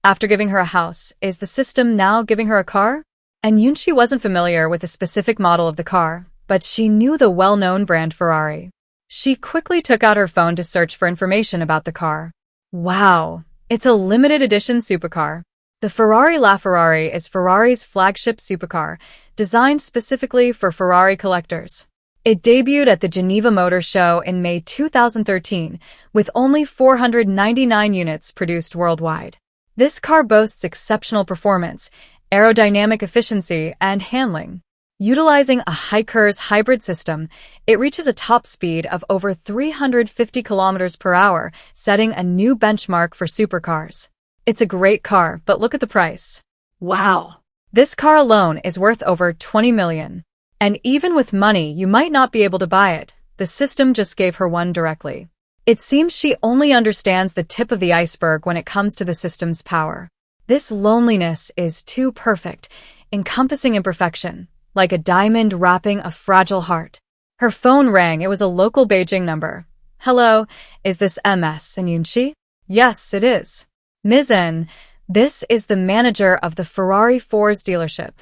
[SPEAKER 1] After giving her a house, is the system now giving her a car? And Yunxi wasn't familiar with the specific model of the car, but she knew the well-known brand Ferrari. She quickly took out her phone to search for information about the car. Wow, it's a limited edition supercar. The Ferrari LaFerrari is Ferrari's flagship supercar, designed specifically for Ferrari collectors. It debuted at the Geneva Motor Show in May 2013, with only 499 units produced worldwide. This car boasts exceptional performance, aerodynamic efficiency, and handling. Utilizing a Hiker's hybrid system, it reaches a top speed of over 350 kilometers per hour, setting a new benchmark for supercars. It's a great car, but look at the price.
[SPEAKER 2] Wow.
[SPEAKER 1] This car alone is worth over 20 million. And even with money, you might not be able to buy it. The system just gave her one directly. It seems she only understands the tip of the iceberg when it comes to the system's power. This loneliness is too perfect, encompassing imperfection, like a diamond wrapping a fragile heart. Her phone rang. It was a local Beijing number. Hello, is this MS and Yunxi? Yes, it is. Ms. N, This is the manager of the Ferrari 4's dealership.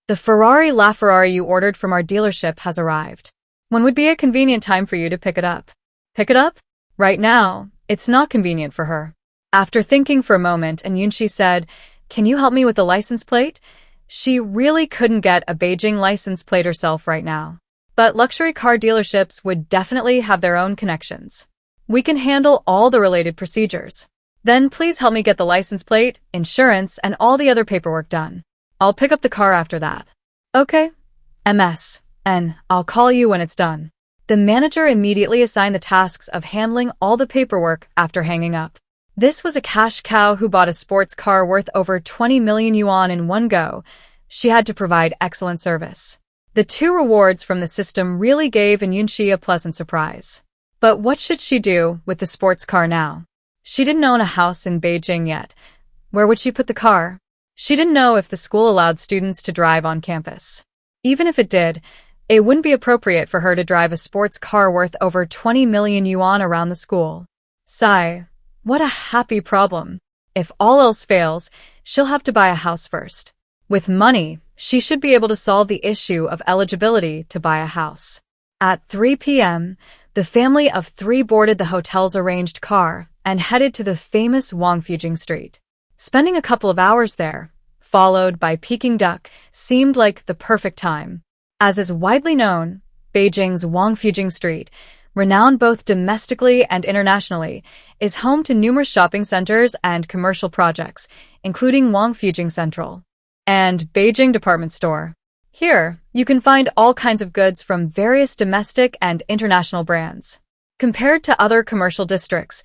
[SPEAKER 1] The Ferrari LaFerrari you ordered from our dealership has arrived. When would be a convenient time for you to pick it up? Pick it up? Right now, it's not convenient for her. After thinking for a moment, and Yunxi said, "Can you help me with the license plate?" She really couldn't get a Beijing license plate herself right now. But luxury car dealerships would definitely have their own connections. We can handle all the related procedures. Then please help me get the license plate, insurance, and all the other paperwork done. I'll pick up the car after that. Okay. MS. And I'll call you when it's done. The manager immediately assigned the tasks of handling all the paperwork after hanging up. This was a cash cow who bought a sports car worth over 20 million yuan in one go. She had to provide excellent service. The two rewards from the system really gave Yunxi a pleasant surprise. But what should she do with the sports car now? She didn't own a house in Beijing yet. Where would she put the car? She didn't know if the school allowed students to drive on campus. Even if it did, it wouldn't be appropriate for her to drive a sports car worth over 20 million yuan around the school. Sigh. What a happy problem. If all else fails, she'll have to buy a house first. With money, she should be able to solve the issue of eligibility to buy a house. At 3 p.m., the family of three boarded the hotel's arranged car and headed to the famous Wangfujing Street. Spending a couple of hours there, followed by Peking duck, seemed like the perfect time. As is widely known, Beijing's Wangfujing Street, renowned both domestically and internationally, is home to numerous shopping centers and commercial projects, including Wangfujing Central and Beijing Department Store. Here, you can find all kinds of goods from various domestic and international brands. Compared to other commercial districts,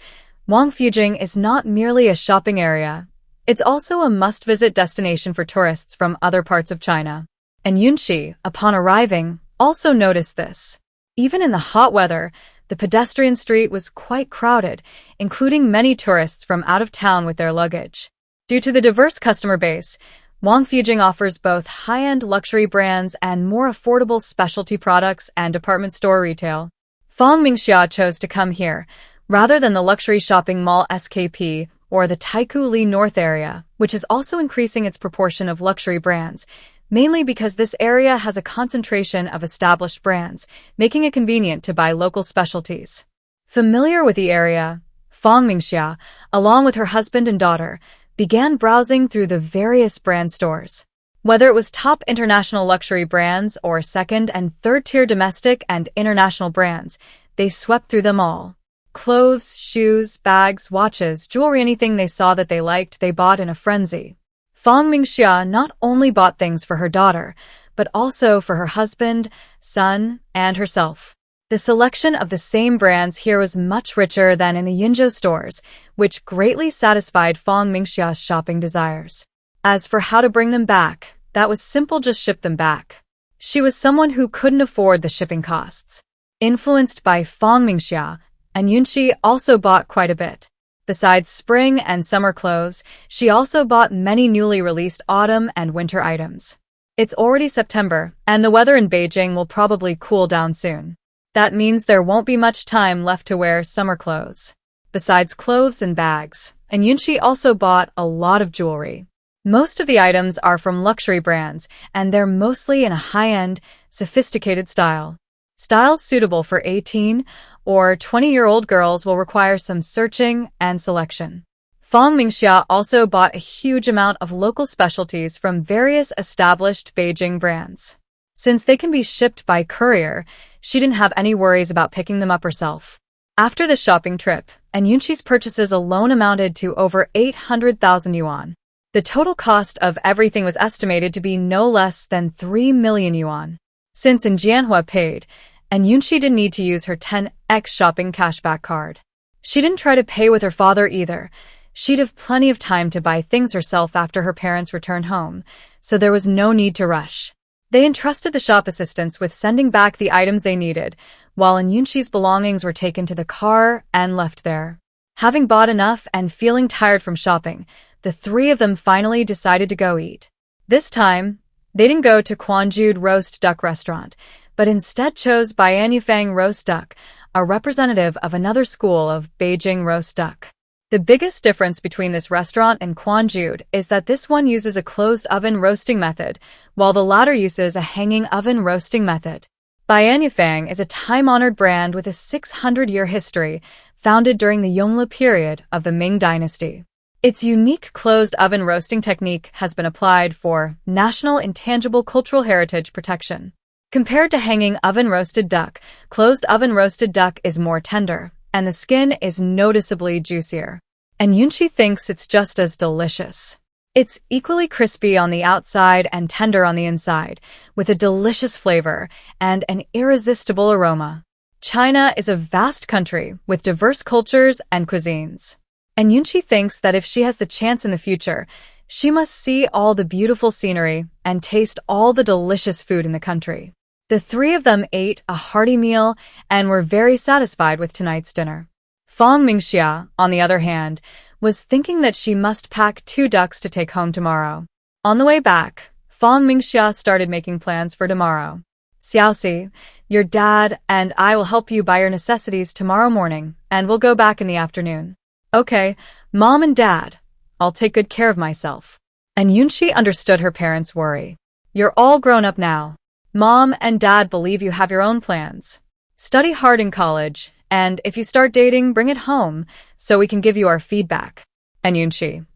[SPEAKER 1] Wangfujing is not merely a shopping area. It's also a must-visit destination for tourists from other parts of China. And Yunxi, upon arriving, also noticed this. Even in the hot weather, the pedestrian street was quite crowded, including many tourists from out of town with their luggage. Due to the diverse customer base, Wangfujing offers both high-end luxury brands and more affordable specialty products and department store retail. Fang Mingxia chose to come here, rather than the luxury shopping mall SKP or the Taikoo Li North area, which is also increasing its proportion of luxury brands, mainly because this area has a concentration of established brands, making it convenient to buy local specialties. Familiar with the area, Fang Mingxia, along with her husband and daughter, began browsing through the various brand stores. Whether it was top international luxury brands or second- and third-tier domestic and international brands, they swept through them all. Clothes, shoes, bags, watches, jewelry, anything they saw that they liked, they bought in a frenzy. Fang Mingxia not only bought things for her daughter, but also for her husband, son, and herself. The selection of the same brands here was much richer than in the Yinzhou stores, which greatly satisfied Fang Mingxia's shopping desires. As for how to bring them back, that was simple, just ship them back. She was someone who couldn't afford the shipping costs. Influenced by Fang Mingxia, and Yunxi also bought quite a bit. Besides spring and summer clothes, she also bought many newly released autumn and winter items. It's already September, and the weather in Beijing will probably cool down soon. That means there won't be much time left to wear summer clothes. Besides clothes and bags, and Yunxi also bought a lot of jewelry. Most of the items are from luxury brands, and they're mostly in a high-end, sophisticated style. Styles suitable for 18 or 20-year-old girls will require some searching and selection. Fang Mingxia also bought a huge amount of local specialties from various established Beijing brands. Since they can be shipped by courier, she didn't have any worries about picking them up herself. After the shopping trip, and Yunxi's purchases alone amounted to over 800,000 yuan. The total cost of everything was estimated to be no less than 3 million yuan. Since Jianhua paid, and Yunxi didn't need to use her 10x shopping cashback card. She didn't try to pay with her father either. She'd have plenty of time to buy things herself after her parents returned home, so there was no need to rush. They entrusted the shop assistants with sending back the items they needed, while Yunxi's belongings were taken to the car and left there. Having bought enough and feeling tired from shopping, the three of them finally decided to go eat. This time, they didn't go to Quanjude Roast Duck Restaurant, but instead chose Baiyanyufang Roast Duck, a representative of another school of Beijing roast duck. The biggest difference between this restaurant and Quanjude is that this one uses a closed oven roasting method, while the latter uses a hanging oven roasting method. Baianifang is a time-honored brand with a 600-year history, founded during the Yongle period of the Ming Dynasty. Its unique closed oven roasting technique has been applied for national intangible cultural heritage protection. Compared to hanging oven-roasted duck, closed oven-roasted duck is more tender, and the skin is noticeably juicier. And Yunxi thinks it's just as delicious. It's equally crispy on the outside and tender on the inside, with a delicious flavor and an irresistible aroma. China is a vast country with diverse cultures and cuisines. And Yunxi thinks that if she has the chance in the future, she must see all the beautiful scenery and taste all the delicious food in the country. The three of them ate a hearty meal and were very satisfied with tonight's dinner. Fang Mingxia, on the other hand, was thinking that she must pack 2 ducks to take home tomorrow. On the way back, Fang Mingxia started making plans for tomorrow. Xiaoxi, your dad and I will help you buy your necessities tomorrow morning, and we'll go back in the afternoon. Okay, Mom and Dad, I'll take good care of myself. And Yunxi understood her parents' worry. You're all grown up now. Mom and Dad believe you have your own plans. Study hard in college, and if you start dating, bring it home so we can give you our feedback. And Yunxi,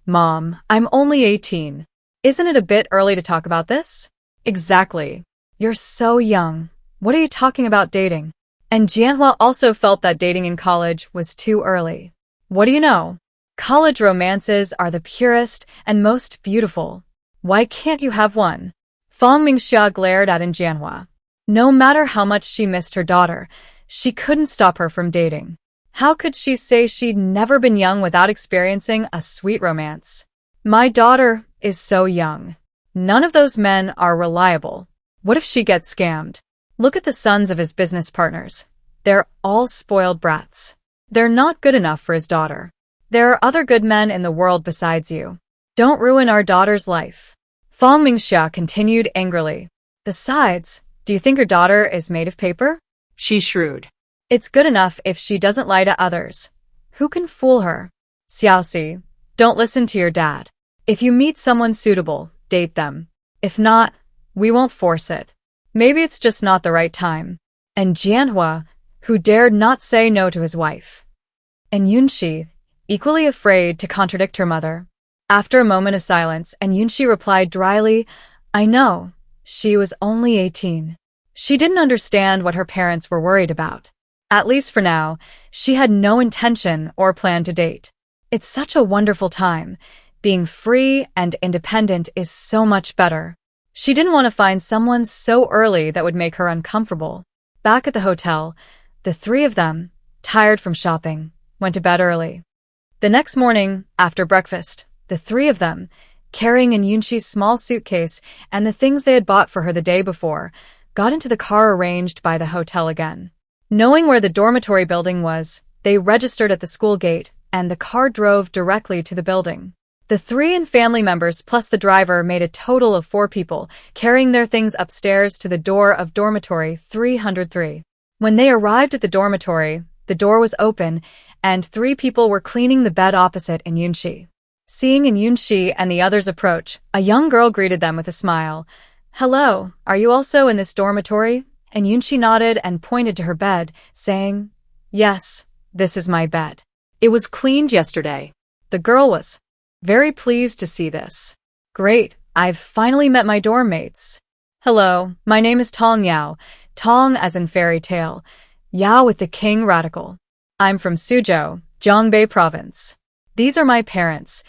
[SPEAKER 1] Mom, I'm only 18. Isn't it a bit early to talk about this? Exactly. You're so young. What are you talking about dating? And Jianhua also felt that dating in college was too early. What do you know? College romances are the purest and most beautiful. Why can't you have one? Fang Mingxia glared at Jianhua. No matter how much she missed her daughter, she couldn't stop her from dating. How could she say she'd never been young without experiencing a sweet romance? My daughter is so young. None of those men are reliable. What if she gets scammed? Look at the sons of his business partners. They're all spoiled brats. They're not good enough for his daughter. There are other good men in the world besides you. Don't ruin our daughter's life. Fang Mingxia continued angrily. Besides, do you think your daughter is made of paper?
[SPEAKER 2] She's shrewd.
[SPEAKER 1] It's good enough if she doesn't lie to others. Who can fool her? Xiaoxi, don't listen to your dad. If you meet someone suitable, date them. If not, we won't force it. Maybe it's just not the right time. And Jianhua, who dared not say no to his wife. And Yunxi, equally afraid to contradict her mother. After a moment of silence, and Yunxi replied dryly, I know, she was only 18. She didn't understand what her parents were worried about. At least for now, she had no intention or plan to date. It's such a wonderful time. Being free and independent is so much better. She didn't want to find someone so early that would make her uncomfortable. Back at the hotel, the three of them, tired from shopping, went to bed early. The next morning, after breakfast, the three of them, carrying in Yunxi's small suitcase and the things they had bought for her the day before, got into the car arranged by the hotel again. Knowing where the dormitory building was, they registered at the school gate, and the car drove directly to the building. The three and family members plus the driver made a total of 4 people, carrying their things upstairs to the door of dormitory 303. When they arrived at the dormitory, the door was open, and 3 people were cleaning the bed opposite Yunxi. Seeing Yunxi and the others approach, a young girl greeted them with a smile. Hello, are you also in this dormitory? And Yunxi nodded and pointed to her bed, saying, Yes, this is my bed.
[SPEAKER 2] It was cleaned yesterday.
[SPEAKER 1] The girl was very pleased to see this. Great, I've finally met my dorm mates. Hello, my name is Tong Yao, Tong as in fairy tale, Yao with the king radical. I'm from Suzhou, Zhongbei province. These are my parents.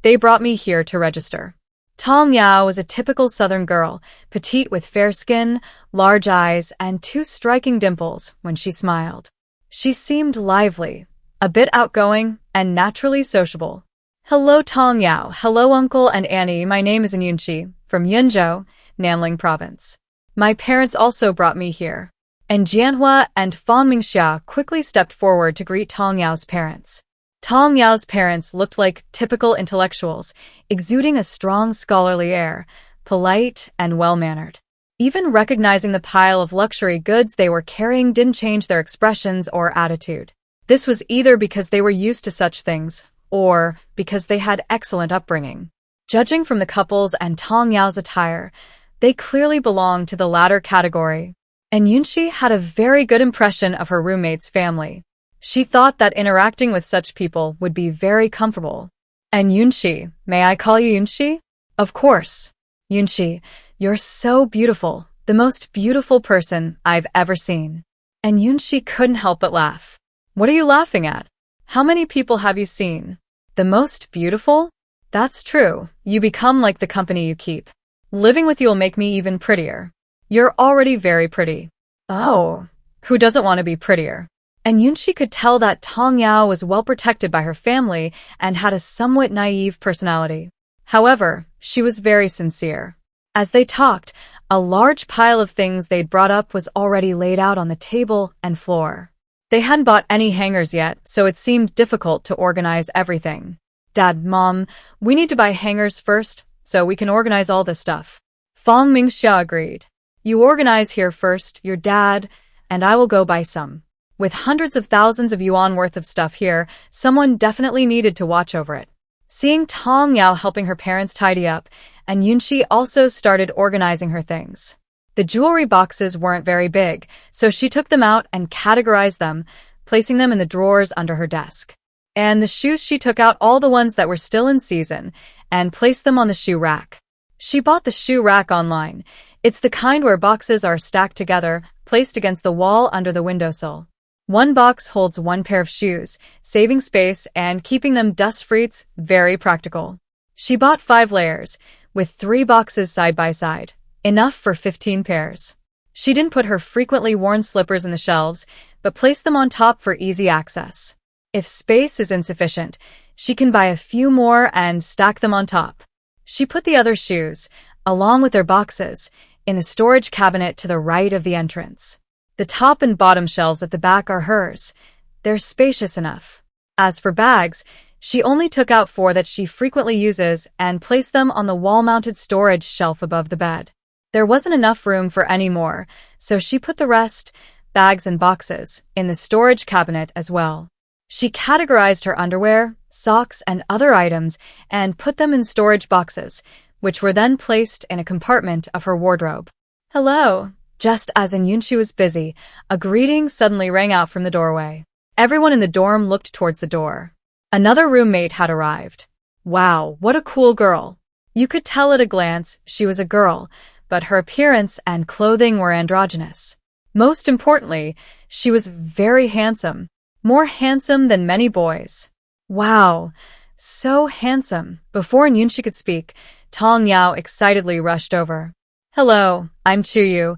[SPEAKER 1] They brought me here to register. Tong Yao was a typical southern girl, petite with fair skin, large eyes, and 2 striking dimples when she smiled. She seemed lively, a bit outgoing, and naturally sociable. Hello Tong Yao, hello Uncle and Annie, my name is Yunxi, from Yunzhou, Nanling province. My parents also brought me here. And Jianhua and Fang Mingxia quickly stepped forward to greet Tong Yao's parents. Tong Yao's parents looked like typical intellectuals, exuding a strong scholarly air, polite and well-mannered. Even recognizing the pile of luxury goods they were carrying didn't change their expressions or attitude. This was either because they were used to such things, or because they had excellent upbringing. Judging from the couple's and Tong Yao's attire, they clearly belonged to the latter category. And Yunxi had a very good impression of her roommate's family. She thought that interacting with such people would be very comfortable. And Yunxi, may I call you Yunxi? Of course. Yunxi, you're so beautiful, the most beautiful person I've ever seen. And Yunxi couldn't help but laugh. What are you laughing at? How many people have you seen? The most beautiful? That's true. You become like the company you keep. Living with you'll make me even prettier. You're already very pretty. Oh, who doesn't want to be prettier? And Yunxi could tell that Tong Yao was well protected by her family and had a somewhat naive personality. However, she was very sincere. As they talked, a large pile of things they'd brought up was already laid out on the table and floor. They hadn't bought any hangers yet, so it seemed difficult to organize everything. Dad, Mom, we need to buy hangers first, so we can organize all this stuff. Fang Mingxia agreed. You organize here first, your dad, and I will go buy some. With hundreds of thousands of yuan worth of stuff here, someone definitely needed to watch over it. Seeing Tong Yao helping her parents tidy up, and Yunxi also started organizing her things. The jewelry boxes weren't very big, so she took them out and categorized them, placing them in the drawers under her desk. And the shoes, she took out all the ones that were still in season and placed them on the shoe rack. She bought the shoe rack online. It's the kind where boxes are stacked together, placed against the wall under the windowsill. One box holds one pair of shoes, saving space and keeping them dust-free. It's very practical. She bought 5 layers, with 3 boxes side by side, enough for 15 pairs. She didn't put her frequently worn slippers in the shelves, but placed them on top for easy access. If space is insufficient, she can buy a few more and stack them on top. She put the other shoes, along with their boxes, in the storage cabinet to the right of the entrance. The top and bottom shelves at the back are hers. They're spacious enough. As for bags, she only took out 4 that she frequently uses and placed them on the wall-mounted storage shelf above the bed. There wasn't enough room for any more, so she put the rest, bags and boxes, in the storage cabinet as well. She categorized her underwear, socks, and other items and put them in storage boxes, which were then placed in a compartment of her wardrobe. Hello. Just as Yunxi was busy, a greeting suddenly rang out from the doorway. Everyone in the dorm looked towards the door. Another roommate had arrived. Wow, what a cool girl. You could tell at a glance she was a girl, but her appearance and clothing were androgynous. Most importantly, she was very handsome, more handsome than many boys. Wow, so handsome. Before Yunxi could speak, Tong Yao excitedly rushed over. Hello, I'm Chuyu.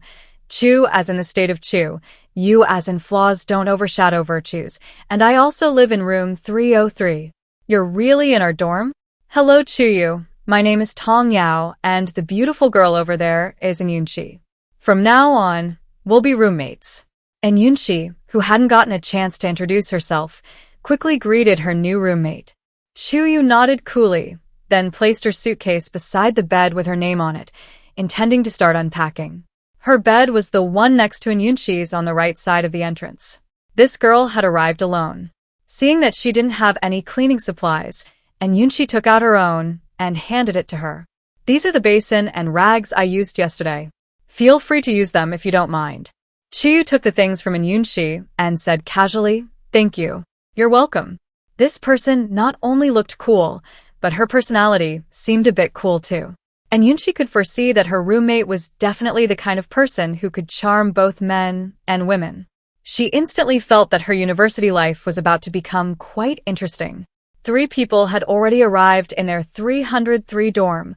[SPEAKER 1] Chu as in the state of Chu, you as in flaws don't overshadow virtues, and I also live in room 303. You're really in our dorm? Hello Chuyu, my name is Tong Yao, and the beautiful girl over there is Yunxi. From now on, we'll be roommates. And Yunxi, who hadn't gotten a chance to introduce herself, quickly greeted her new roommate. Chuyu nodded coolly, then placed her suitcase beside the bed with her name on it, intending to start unpacking. Her bed was the one next to Yunxi's on the right side of the entrance. This girl had arrived alone. Seeing that she didn't have any cleaning supplies, Yunxi took out her own and handed it to her. These are the basin and rags I used yesterday. Feel free to use them if you don't mind. Chiyu took the things from Yunxi and said casually, Thank you. You're welcome. This person not only looked cool, but her personality seemed a bit cool too. And Yunxi could foresee that her roommate was definitely the kind of person who could charm both men and women. She instantly felt that her university life was about to become quite interesting. 3 people had already arrived in their 303 dorm.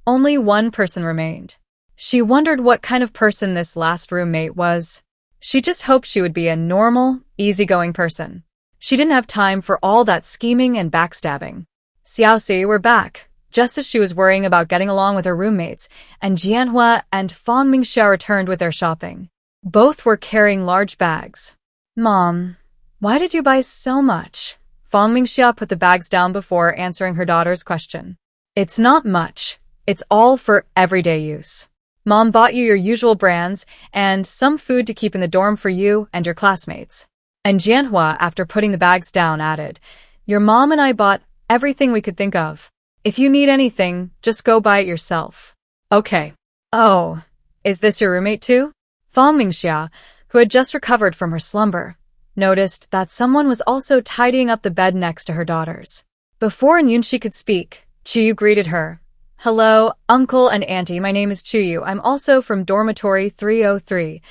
[SPEAKER 1] Only one person remained. She wondered what kind of person this last roommate was. She just hoped she would be a normal, easygoing person. She didn't have time for all that scheming and backstabbing. Xiaoxi, we're back. Just as she was worrying about getting along with her roommates, and Jianhua and Fang Mingxia returned with their shopping. Both were carrying large bags. Mom, why did you buy so much? Fang Mingxia put the bags down before answering her daughter's question. It's not much. It's all for everyday use. Mom bought you your usual brands and some food to keep in the dorm for you and your classmates. And Manhwa, after putting the bags down, added, "Your mom and I bought everything we could think of. If you need anything, just go buy it yourself." Okay. Oh, is this your roommate too? Mingxia, who had just recovered from her slumber, noticed that someone was also tidying up the bed next to her daughters. Before Yunxi could speak, Chuyu greeted her. "Hello, uncle and auntie, my name is Chuyu. I'm also from dormitory 303.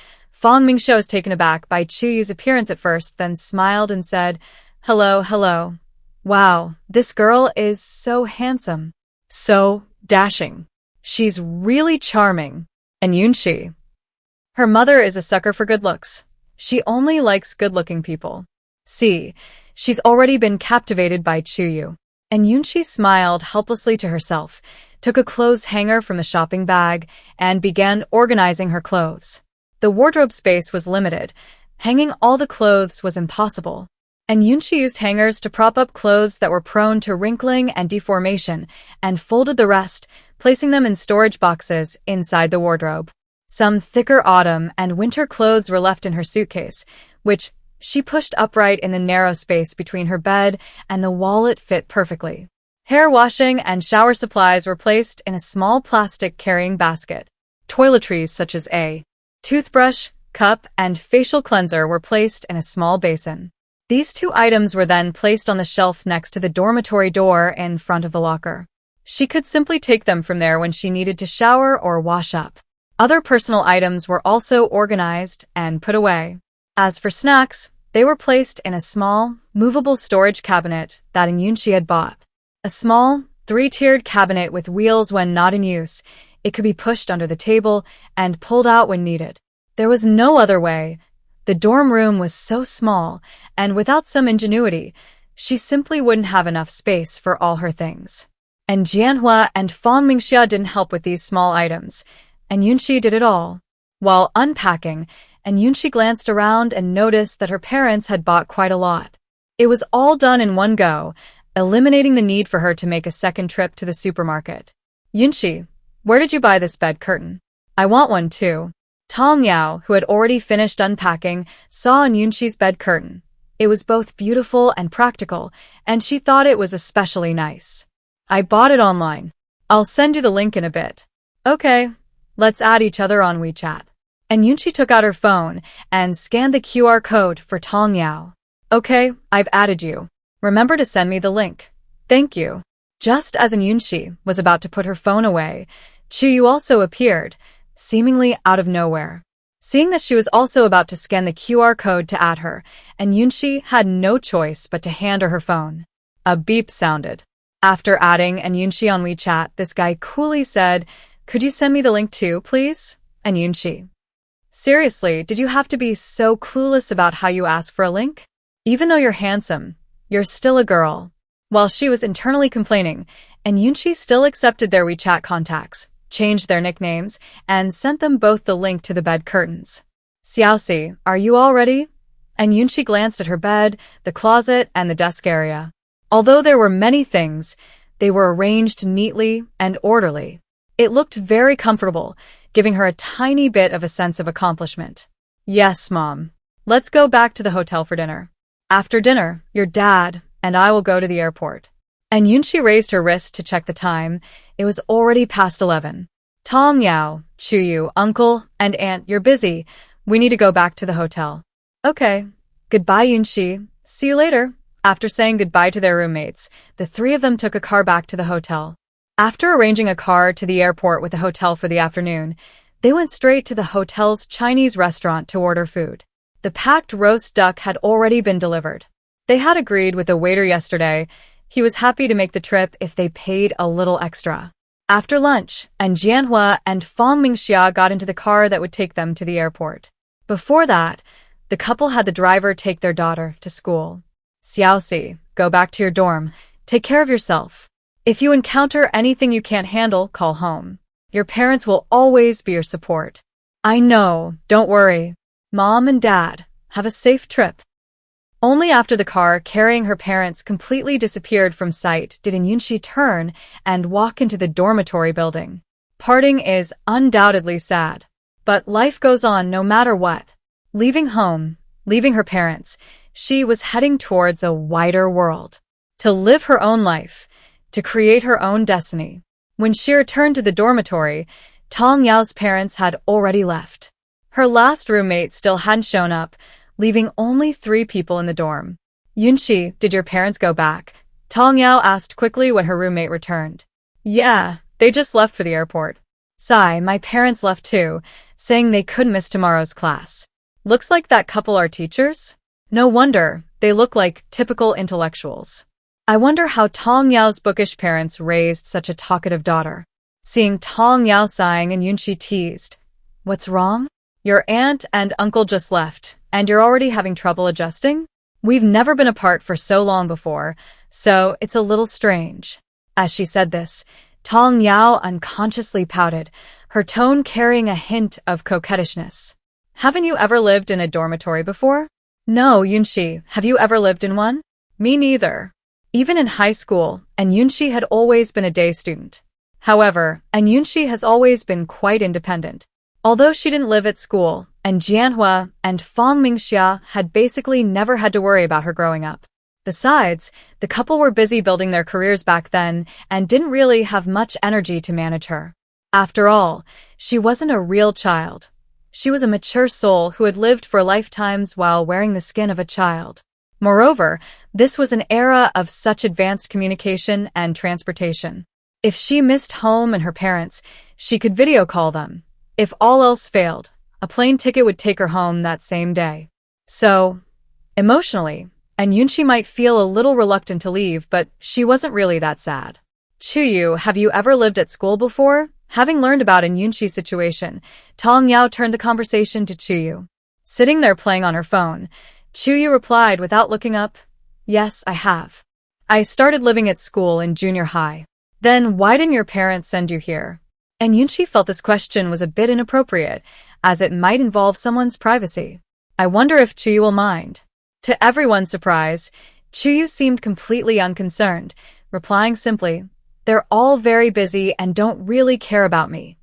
[SPEAKER 1] Mingxia was taken aback by Chuyu's appearance at first, then smiled and said, "Hello, hello. Wow, this girl is so handsome. So dashing. She's really charming." And Yunxi. Her mother is a sucker for good looks. She only likes good-looking people. See, she's already been captivated by Chuyu. And Yunxi smiled helplessly to herself, took a clothes hanger from the shopping bag, and began organizing her clothes. The wardrobe space was limited. Hanging all the clothes was impossible. And Yunxi used hangers to prop up clothes that were prone to wrinkling and deformation, and folded the rest, placing them in storage boxes inside the wardrobe. Some thicker autumn and winter clothes were left in her suitcase, which she pushed upright in the narrow space between her bed and the wall. It fit perfectly. Hair washing and shower supplies were placed in a small plastic carrying basket. Toiletries such as a toothbrush, cup, and facial cleanser were placed in a small basin. These two items were then placed on the shelf next to the dormitory door in front of the locker. She could simply take them from there when she needed to shower or wash up. Other personal items were also organized and put away. As for snacks, they were placed in a small, movable storage cabinet that Yunxi had bought. A small, three-tiered cabinet with wheels when not in use. It could be pushed under the table and pulled out when needed. There was no other way. The dorm room was so small, and without some ingenuity, she simply wouldn't have enough space for all her things. And Manhwa and Mingxia didn't help with these small items, and Yunxi did it all. While unpacking, Yunxi glanced around and noticed that her parents had bought quite a lot. It was all done in one go, eliminating the need for her to make a second trip to the supermarket. "Yunxi, where did you buy this bed curtain? I want one too." Tong Yao, who had already finished unpacking, saw Yunxi's bed curtain. It was both beautiful and practical, and she thought it was especially nice. "I bought it online. I'll send you the link in a bit." "Okay, let's add each other on WeChat." And Yunxi took out her phone and scanned the QR code for Tong Yao. "Okay, I've added you. Remember to send me the link." "Thank you." Just as Yunxi was about to put her phone away, Chuyu also appeared, seemingly out of nowhere. Seeing that she was also about to scan the QR code to add her, and Yunxi had no choice but to hand her her phone. A beep sounded. After adding Yunxi on WeChat, this guy coolly said, "Could you send me the link too, please?" And Yunxi, "Seriously, did you have to be so clueless about how you ask for a link? Even though you're handsome, you're still a girl." While she was internally complaining, Yunxi still accepted their WeChat contacts, changed their nicknames, and sent them both the link to the bed curtains. "Xiaoxi, are you all ready?" And Yunxi glanced at her bed, the closet, and the desk area. Although there were many things, they were arranged neatly and orderly. It looked very comfortable, giving her a tiny bit of a sense of accomplishment. "Yes, Mom. Let's go back to the hotel for dinner. After dinner, your dad and I will go to the airport." And Yunxi raised her wrist to check the time. It was already past 11. "Tong Yao, Chuyu, uncle, and aunt, you're busy. We need to go back to the hotel." "Okay. Goodbye, Yunxi. See you later." After saying goodbye to their roommates, the three of them took a car back to the hotel. After arranging a car to the airport with the hotel for the afternoon, they went straight to the hotel's Chinese restaurant to order food. The packed roast duck had already been delivered. They had agreed with the waiter yesterday. He was happy to make the trip if they paid a little extra. After lunch, Manhwa and Mingxia got into the car that would take them to the airport. Before that, the couple had the driver take their daughter to school. "Xiaoxi, go back to your dorm. Take care of yourself. If you encounter anything you can't handle, call home. Your parents will always be your support." "I know, don't worry. Mom and Dad, have a safe trip." Only after the car carrying her parents completely disappeared from sight did Yunxi turn and walk into the dormitory building. Parting is undoubtedly sad, but life goes on no matter what. Leaving home, leaving her parents, She was heading towards a wider world, to live her own life, to create her own destiny. When she returned to the dormitory, Tong Yao's parents had already left. Her last roommate still hadn't shown up, leaving only 3 people in the dorm. Yunxi, did your parents go back? Tong Yao asked quickly when her roommate returned. Yeah, they just left for the airport. Sigh, my parents left too, saying they couldn't miss tomorrow's class. Looks like that couple are teachers? No wonder, they look like typical intellectuals. I wonder how Tong Yao's bookish parents raised such a talkative daughter. Seeing Tong Yao sighing and Yunxi teased. What's wrong? Your aunt and uncle just left, and you're already having trouble adjusting? We've never been apart for so long before, so it's a little strange. As she said this, Tong Yao unconsciously pouted, her tone carrying a hint of coquettishness. Haven't you ever lived in a dormitory before? No, Yunxi, have you ever lived in one? Me neither. Even in high school, and Yunxi had always been a day student. However, and Yunxi has always been quite independent. Although she didn't live at school, and Jianhua and Fang Mingxia had basically never had to worry about her growing up. Besides, the couple were busy building their careers back then and didn't really have much energy to manage her. After all, she wasn't a real child. She was a mature soul who had lived for lifetimes while wearing the skin of a child. Moreover, this was an era of such advanced communication and transportation. If she missed home and her parents, she could video call them. If all else failed, a plane ticket would take her home that same day. So, emotionally, and Yunxi might feel a little reluctant to leave, but she wasn't really that sad. Chuyu, have you ever lived at school before? Having learned about Yunxi's situation, Tong Yao turned the conversation to Chuyu. Sitting there playing on her phone, Chuyu replied without looking up, Yes, I have. I started living at school in junior high. Then why didn't your parents send you here? And Yunxi felt this question was a bit inappropriate, as it might involve someone's privacy. I wonder if Chuyu will mind. To everyone's surprise, Chuyu seemed completely unconcerned, replying simply, They're all very busy and don't really care about me.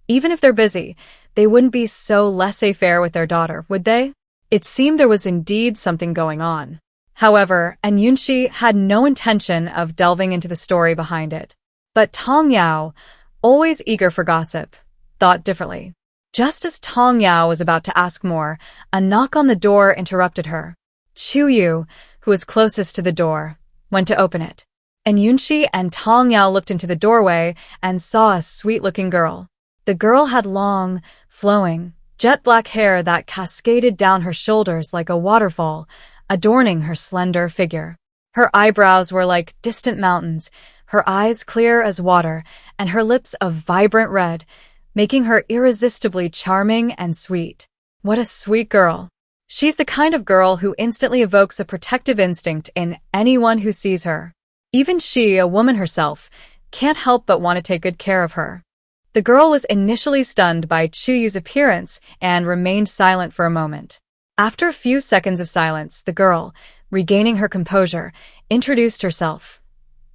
[SPEAKER 1] Even if they're busy, they wouldn't be so laissez-faire with their daughter, would they? It seemed there was indeed something going on. However, and Yunxi had no intention of delving into the story behind it. But Tong Yao, always eager for gossip, thought differently. Just as Tong Yao was about to ask more, a knock on the door interrupted her. Chuyu, who was closest to the door, went to open it. And Yunxi and Tong Yao looked into the doorway and saw a sweet-looking girl. The girl had long, flowing, jet-black hair that cascaded down her shoulders like a waterfall, adorning her slender figure. Her eyebrows were like distant mountains, her eyes clear as water, and her lips a vibrant red, making her irresistibly charming and sweet. What a sweet girl. She's the kind of girl who instantly evokes a protective instinct in anyone who sees her. Even she, a woman herself, can't help but want to take good care of her. The girl was initially stunned by Chuyu's appearance and remained silent for a moment. After a few seconds of silence, the girl, regaining her composure, introduced herself.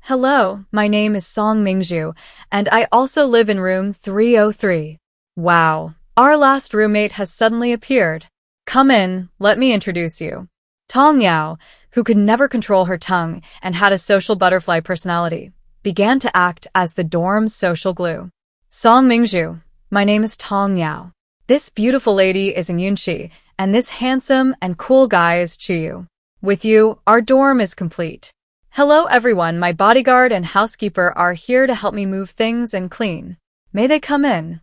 [SPEAKER 1] Hello, my name is Song Mingzhu, and I also live in room 303. Wow, our last roommate has suddenly appeared. Come in, let me introduce you. Tong Yao, who could never control her tongue and had a social butterfly personality, began to act as the dorm's social glue. Song Mingzhu, my name is Tong Yao. This beautiful lady is Yunxi, and this handsome and cool guy is Chuyu. With you, our dorm is complete. Hello everyone, my bodyguard and housekeeper are here to help me move things and clean. May they come in?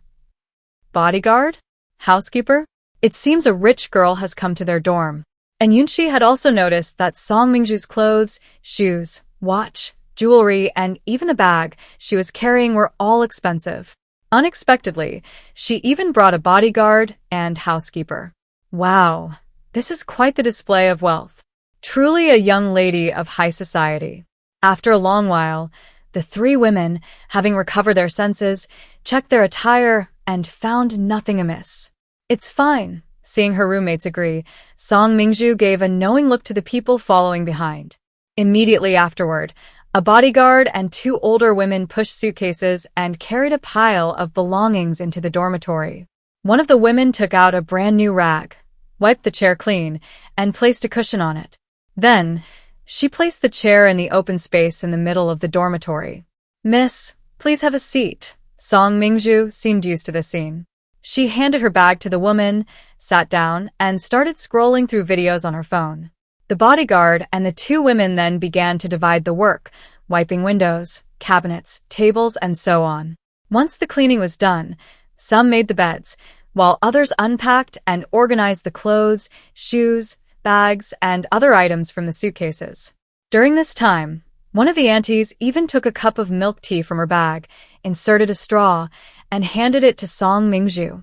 [SPEAKER 1] Bodyguard? Housekeeper? It seems a rich girl has come to their dorm. And Yunxi had also noticed that Song Mingzhu's clothes, shoes, watch, jewelry, and even the bag she was carrying were all expensive. Unexpectedly, she even brought a bodyguard and housekeeper. Wow, this is quite the display of wealth. Truly a young lady of high society. After a long while, the 3 women, having recovered their senses, checked their attire and found nothing amiss. It's fine. Seeing her roommates agree, Song Mingzhu gave a knowing look to the people following behind. Immediately afterward, a bodyguard and 2 older women pushed suitcases and carried a pile of belongings into the dormitory. One of the women took out a brand new rag, wiped the chair clean, and placed a cushion on it. Then, she placed the chair in the open space in the middle of the dormitory. "Miss, please have a seat." Song Mingju seemed used to the scene. She handed her bag to the woman, sat down, and started scrolling through videos on her phone. The bodyguard and the two women then began to divide the work, wiping windows, cabinets, tables, and so on. Once the cleaning was done, some made the beds, while others unpacked and organized the clothes, shoes, bags, and other items from the suitcases. During this time, one of the aunties even took a cup of milk tea from her bag, inserted a straw, and handed it to Song Mingju.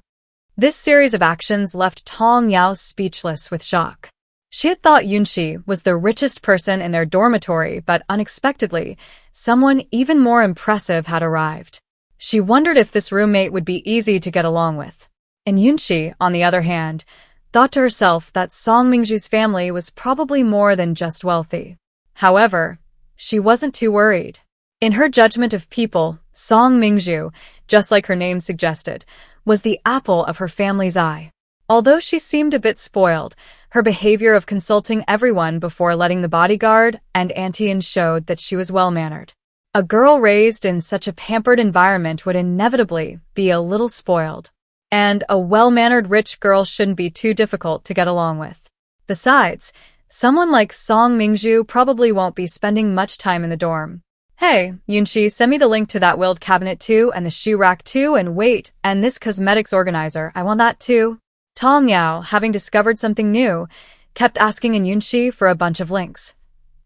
[SPEAKER 1] This series of actions left Tong Yao speechless with shock. She had thought Yunxi was the richest person in their dormitory, but unexpectedly, someone even more impressive had arrived. She wondered if this roommate would be easy to get along with. And Yunxi, on the other hand, thought to herself that Song Mingju's family was probably more than just wealthy. However, she wasn't too worried. In her judgment of people, Song Mingju, just like her name suggested, was the apple of her family's eye. Although she seemed a bit spoiled, her behavior of consulting everyone before letting the bodyguard and auntie in showed that she was well-mannered. A girl raised in such a pampered environment would inevitably be a little spoiled. And a well-mannered rich girl shouldn't be too difficult to get along with. Besides, someone like Song Mingju probably won't be spending much time in the dorm. "Hey, Yunxi, send me the link to that willed cabinet too, and the shoe rack too, and wait, and this cosmetics organizer, I want that too." Tong Yao, having discovered something new, kept asking Yunxi for a bunch of links.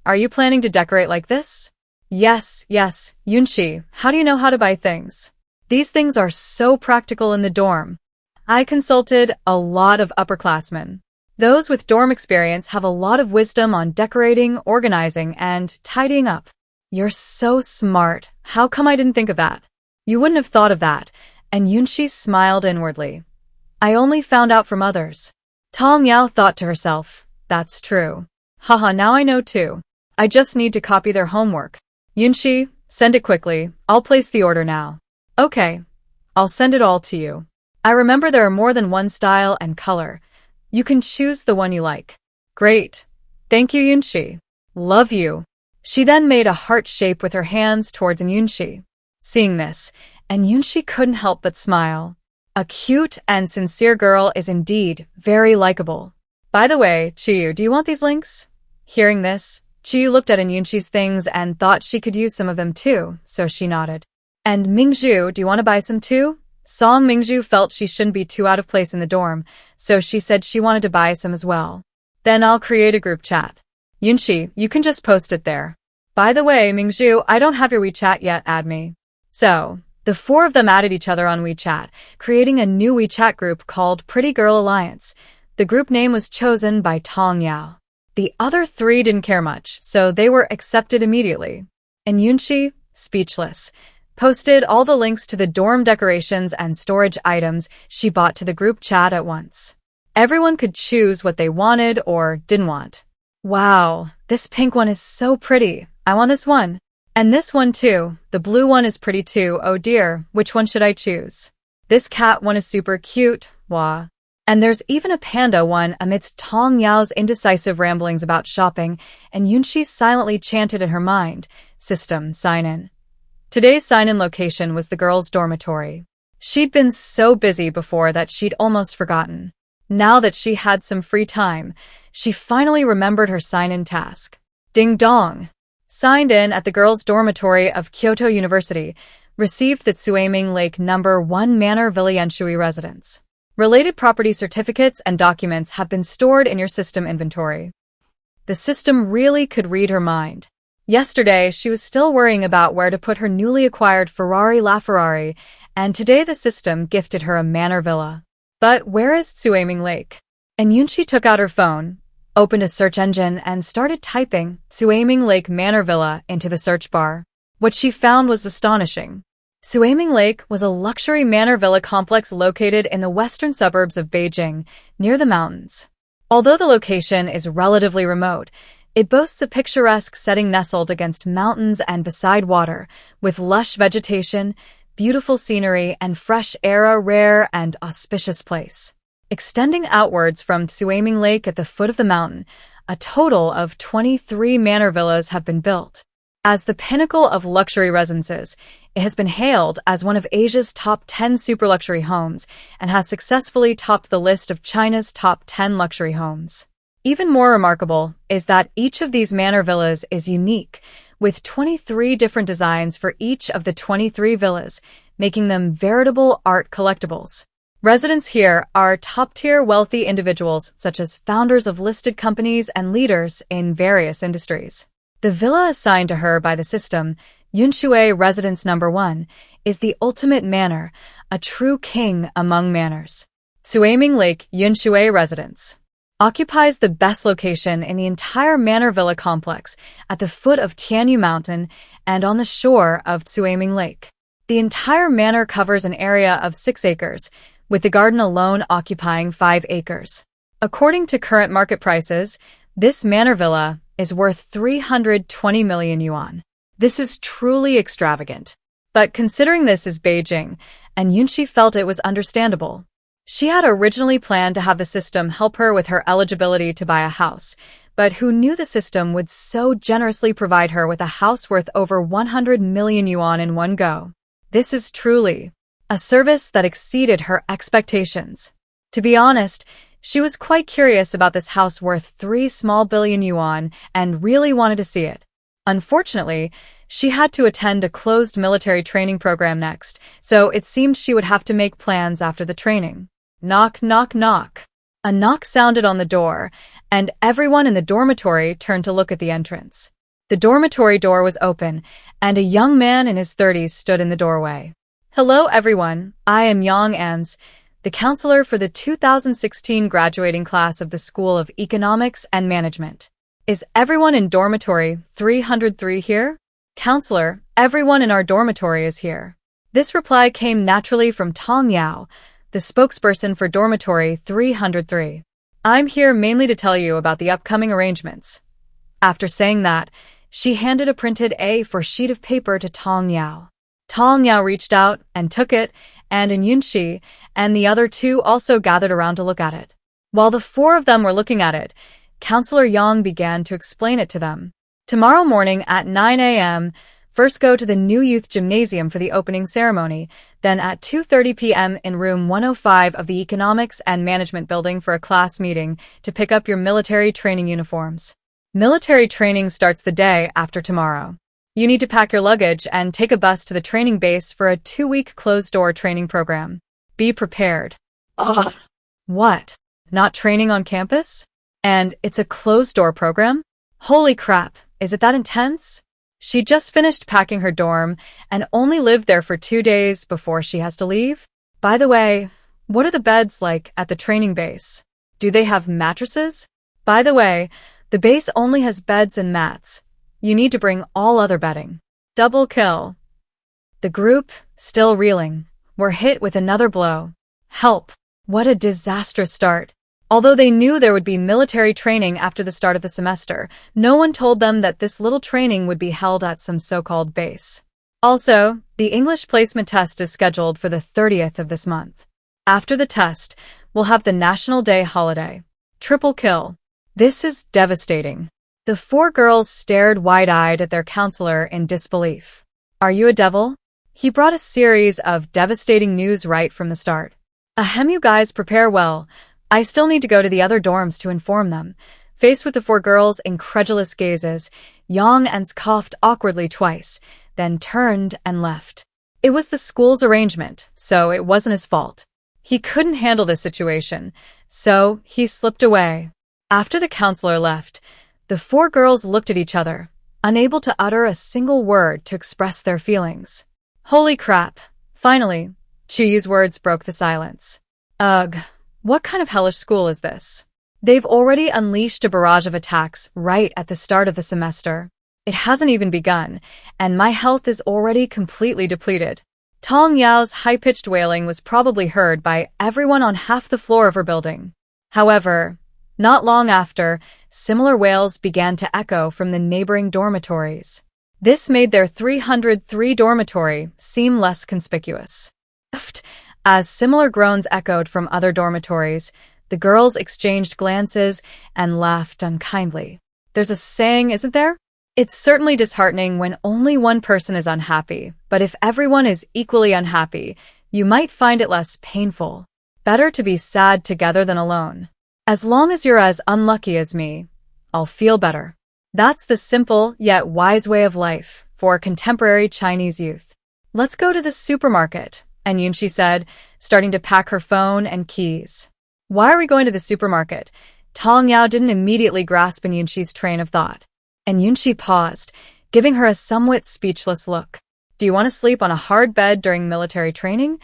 [SPEAKER 1] "Are you planning to decorate like this?" Yes, Yunxi, how do you know how to buy things? These things are so practical in the dorm. I consulted a lot of upperclassmen. Those with dorm experience have a lot of wisdom on decorating, organizing, and tidying up. You're so smart. How come I didn't think of that? You wouldn't have thought of that, and Yunxi smiled inwardly. I only found out from others. Tong Yao thought to herself, that's true. Haha, now I know too. I just need to copy their homework. Yunxi, send it quickly. I'll place the order now. Okay, I'll send it all to you. I remember there are more than one style and color. You can choose the one you like. Great. Thank you, Yunxi. Love you. She then made a heart shape with her hands towards Yunxi. Seeing this, and Yunxi couldn't help but smile. A cute and sincere girl is indeed very likable. By the way, Chiyu, do you want these links? Hearing this, Chiyu looked at Yunxi's things and thought she could use some of them too, so she nodded. And Mingju, do you want to buy some too? Song Mingju felt she shouldn't be too out of place in the dorm, so she said she wanted to buy some as well. Then I'll create a group chat. Yunxi, you can just post it there. By the way, Mingju, I don't have your WeChat yet, add me. So, the four of them added each other on WeChat, creating a new WeChat group called Pretty Girl Alliance. The group name was chosen by Tong Yao. The other three didn't care much, so they were accepted immediately. And Yunxi, speechless, posted all the links to the dorm decorations and storage items she bought to the group chat at once. Everyone could choose what they wanted or didn't want. Wow, this pink one is so pretty. I want this one. And this one too. The blue one is pretty too. Oh dear, which one should I choose? This cat one is super cute. Wah. And there's even a panda one amidst Tong Yao's indecisive ramblings about shopping, and Yunxi silently chanted in her mind, "System, sign in." Today's sign-in location was the girls' dormitory. She'd been so busy before that she'd almost forgotten. Now that she had some free time, she finally remembered her sign-in task. Ding dong! Signed in at the girls' dormitory of Kyoto University, received the Tsuaming Lake No. 1 Manor Villa Yenshui residence. Related property certificates and documents have been stored in your system inventory. The system really could read her mind. Yesterday, she was still worrying about where to put her newly acquired Ferrari LaFerrari, and today the system gifted her a manor villa. But where is Tsuaming Lake? And Yunxi took out her phone, opened a search engine, and started typing Tsuaming Lake Manor Villa into the search bar. What she found was astonishing. Tsuaming Lake was a luxury manor villa complex located in the western suburbs of Beijing, near the mountains. Although the location is relatively remote, it boasts a picturesque setting nestled against mountains and beside water, with lush vegetation, beautiful scenery, and fresh air. A rare and auspicious place. Extending outwards from Tsuaming Lake at the foot of the mountain, a total of 23 manor villas have been built. As the pinnacle of luxury residences, it has been hailed as one of Asia's top 10 super luxury homes and has successfully topped the list of China's top 10 luxury homes. Even more remarkable is that each of these manor villas is unique, with 23 different designs for each of the 23 villas, making them veritable art collectibles. Residents here are top-tier wealthy individuals such as founders of listed companies and leaders in various industries. The villa assigned to her by the system, Yunxi Residence No. 1, is the ultimate manor, a true king among manors. Suaming Lake Yunxi Residence occupies the best location in the entire manor villa complex at the foot of Tianyu Mountain and on the shore of Suaming Lake. The entire manor covers an area of 6 acres, with the garden alone occupying 5 acres. According to current market prices, this manor villa is worth 320 million yuan. This is truly extravagant. But considering this is Beijing, and Yunxi felt it was understandable. She had originally planned to have the system help her with her eligibility to buy a house, but who knew the system would so generously provide her with a house worth over 100 million yuan in one go. This is truly a service that exceeded her expectations. To be honest, she was quite curious about this house worth 3 small billion yuan and really wanted to see it. Unfortunately, she had to attend a closed military training program next, so it seemed she would have to make plans after the training. Knock, knock, knock. A knock sounded on the door, and everyone in the dormitory turned to look at the entrance. The dormitory door was open, and a young man in his 30s stood in the doorway. Hello, everyone. I am Yang Ans, the counselor for the 2016 graduating class of the School of Economics and Management. Is everyone in dormitory 303 here? Counselor, everyone in our dormitory is here. This reply came naturally from Tong Yao, the spokesperson for dormitory 303. I'm here mainly to tell you about the upcoming arrangements. After saying that, she handed a printed A4 sheet of paper to Tong Yao. Tong Yao reached out and took it, and Yunxi and the other 2 also gathered around to look at it. While the 4 of them were looking at it, Counselor Yang began to explain it to them. Tomorrow morning at 9 a.m., first go to the new youth gymnasium for the opening ceremony, then at 2:30 p.m. in room 105 of the Economics and Management building for a class meeting to pick up your military training uniforms. Military training starts the day after tomorrow. You need to pack your luggage and take a bus to the training base for a 2-week closed-door training program. Be prepared. What? Not training on campus? And it's a closed-door program? Holy crap, is it that intense? She just finished packing her dorm and only lived there for 2 days before she has to leave. By the way, what are the beds like at the training base? Do they have mattresses? By the way, the base only has beds and mats. You need to bring all other bedding. Double kill. The group, still reeling, were hit with another blow. Help! What a disastrous start. Although they knew there would be military training after the start of the semester, no one told them that this little training would be held at some so-called base. Also, the English placement test is scheduled for the 30th of this month. After the test, we'll have the National Day holiday. Triple kill. This is devastating. The 4 girls stared wide-eyed at their counselor in disbelief. Are you a devil? He brought a series of devastating news right from the start. Ahem, you guys prepare well. I still need to go to the other dorms to inform them. Faced with the 4 girls' incredulous gazes, Yang Ans coughed awkwardly twice, then turned and left. It was the school's arrangement, so it wasn't his fault. He couldn't handle this situation, so he slipped away. After the counselor left, the 4 girls looked at each other, unable to utter a single word to express their feelings. Holy crap! Finally, Chuyu's words broke the silence. Ugh, what kind of hellish school is this? They've already unleashed a barrage of attacks right at the start of the semester. It hasn't even begun, and my health is already completely depleted. Tong Yao's high-pitched wailing was probably heard by everyone on half the floor of her building. However, not long after, similar wails began to echo from the neighboring dormitories. This made their 303 dormitory seem less conspicuous. As similar groans echoed from other dormitories, The girls exchanged glances and laughed unkindly. There's a saying, isn't there? It's certainly disheartening when only one person is unhappy, but if everyone is equally unhappy, you might find it less painful. Better to be sad together than alone. As long as you're as unlucky as me, I'll feel better. That's the simple yet wise way of life for contemporary Chinese youth. Let's go to the supermarket, and Yunxi said, starting to pack her phone and keys. Why are we going to the supermarket? Tong Yao didn't immediately grasp in Yunxi's train of thought. And Yunxi paused, giving her a somewhat speechless look. Do you want to sleep on a hard bed during military training?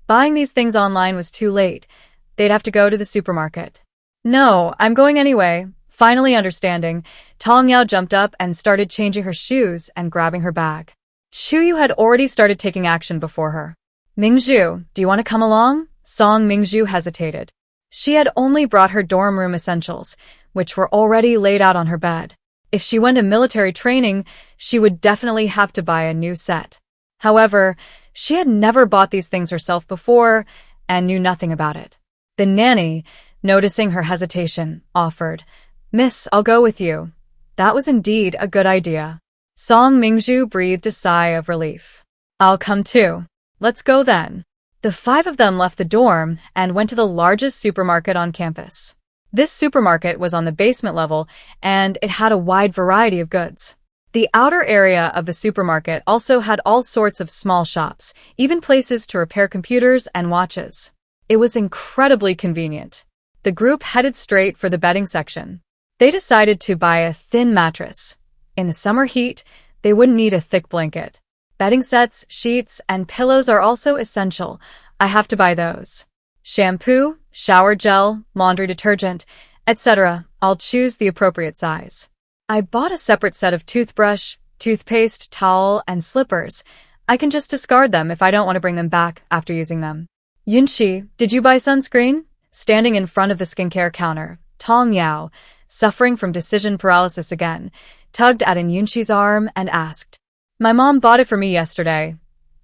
[SPEAKER 1] Buying these things online was too late. They'd have to go to the supermarket. No, I'm going anyway. Finally understanding, Tong Yao jumped up and started changing her shoes and grabbing her bag. Chuyu had already started taking action before her. Mingzhu, do you want to come along? Song Mingzhu hesitated. She had only brought her dorm room essentials, which were already laid out on her bed. If she went to military training, she would definitely have to buy a new set. However, she had never bought these things herself before and knew nothing about it. The nanny, noticing her hesitation, offered, Miss, I'll go with you. That was indeed a good idea. Song Mingzhu breathed a sigh of relief. I'll come too. Let's go then. The five of them left the dorm and went to the largest supermarket on campus. This supermarket was on the basement level, and it had a wide variety of goods. The outer area of the supermarket also had all sorts of small shops, even places to repair computers and watches. It was incredibly convenient. The group headed straight for the bedding section. They decided to buy a thin mattress. In the summer heat, they wouldn't need a thick blanket. Bedding sets, sheets, and pillows are also essential. I have to buy those. Shampoo, shower gel, laundry detergent, etc. I'll choose the appropriate size. I bought a separate set of toothbrush, toothpaste, towel, and slippers. I can just discard them if I don't want to bring them back after using them. Yunxi, did you buy sunscreen? Standing in front of the skincare counter, Tong Yao, suffering from decision paralysis again, tugged at Yunxi's arm and asked, My mom bought it for me yesterday.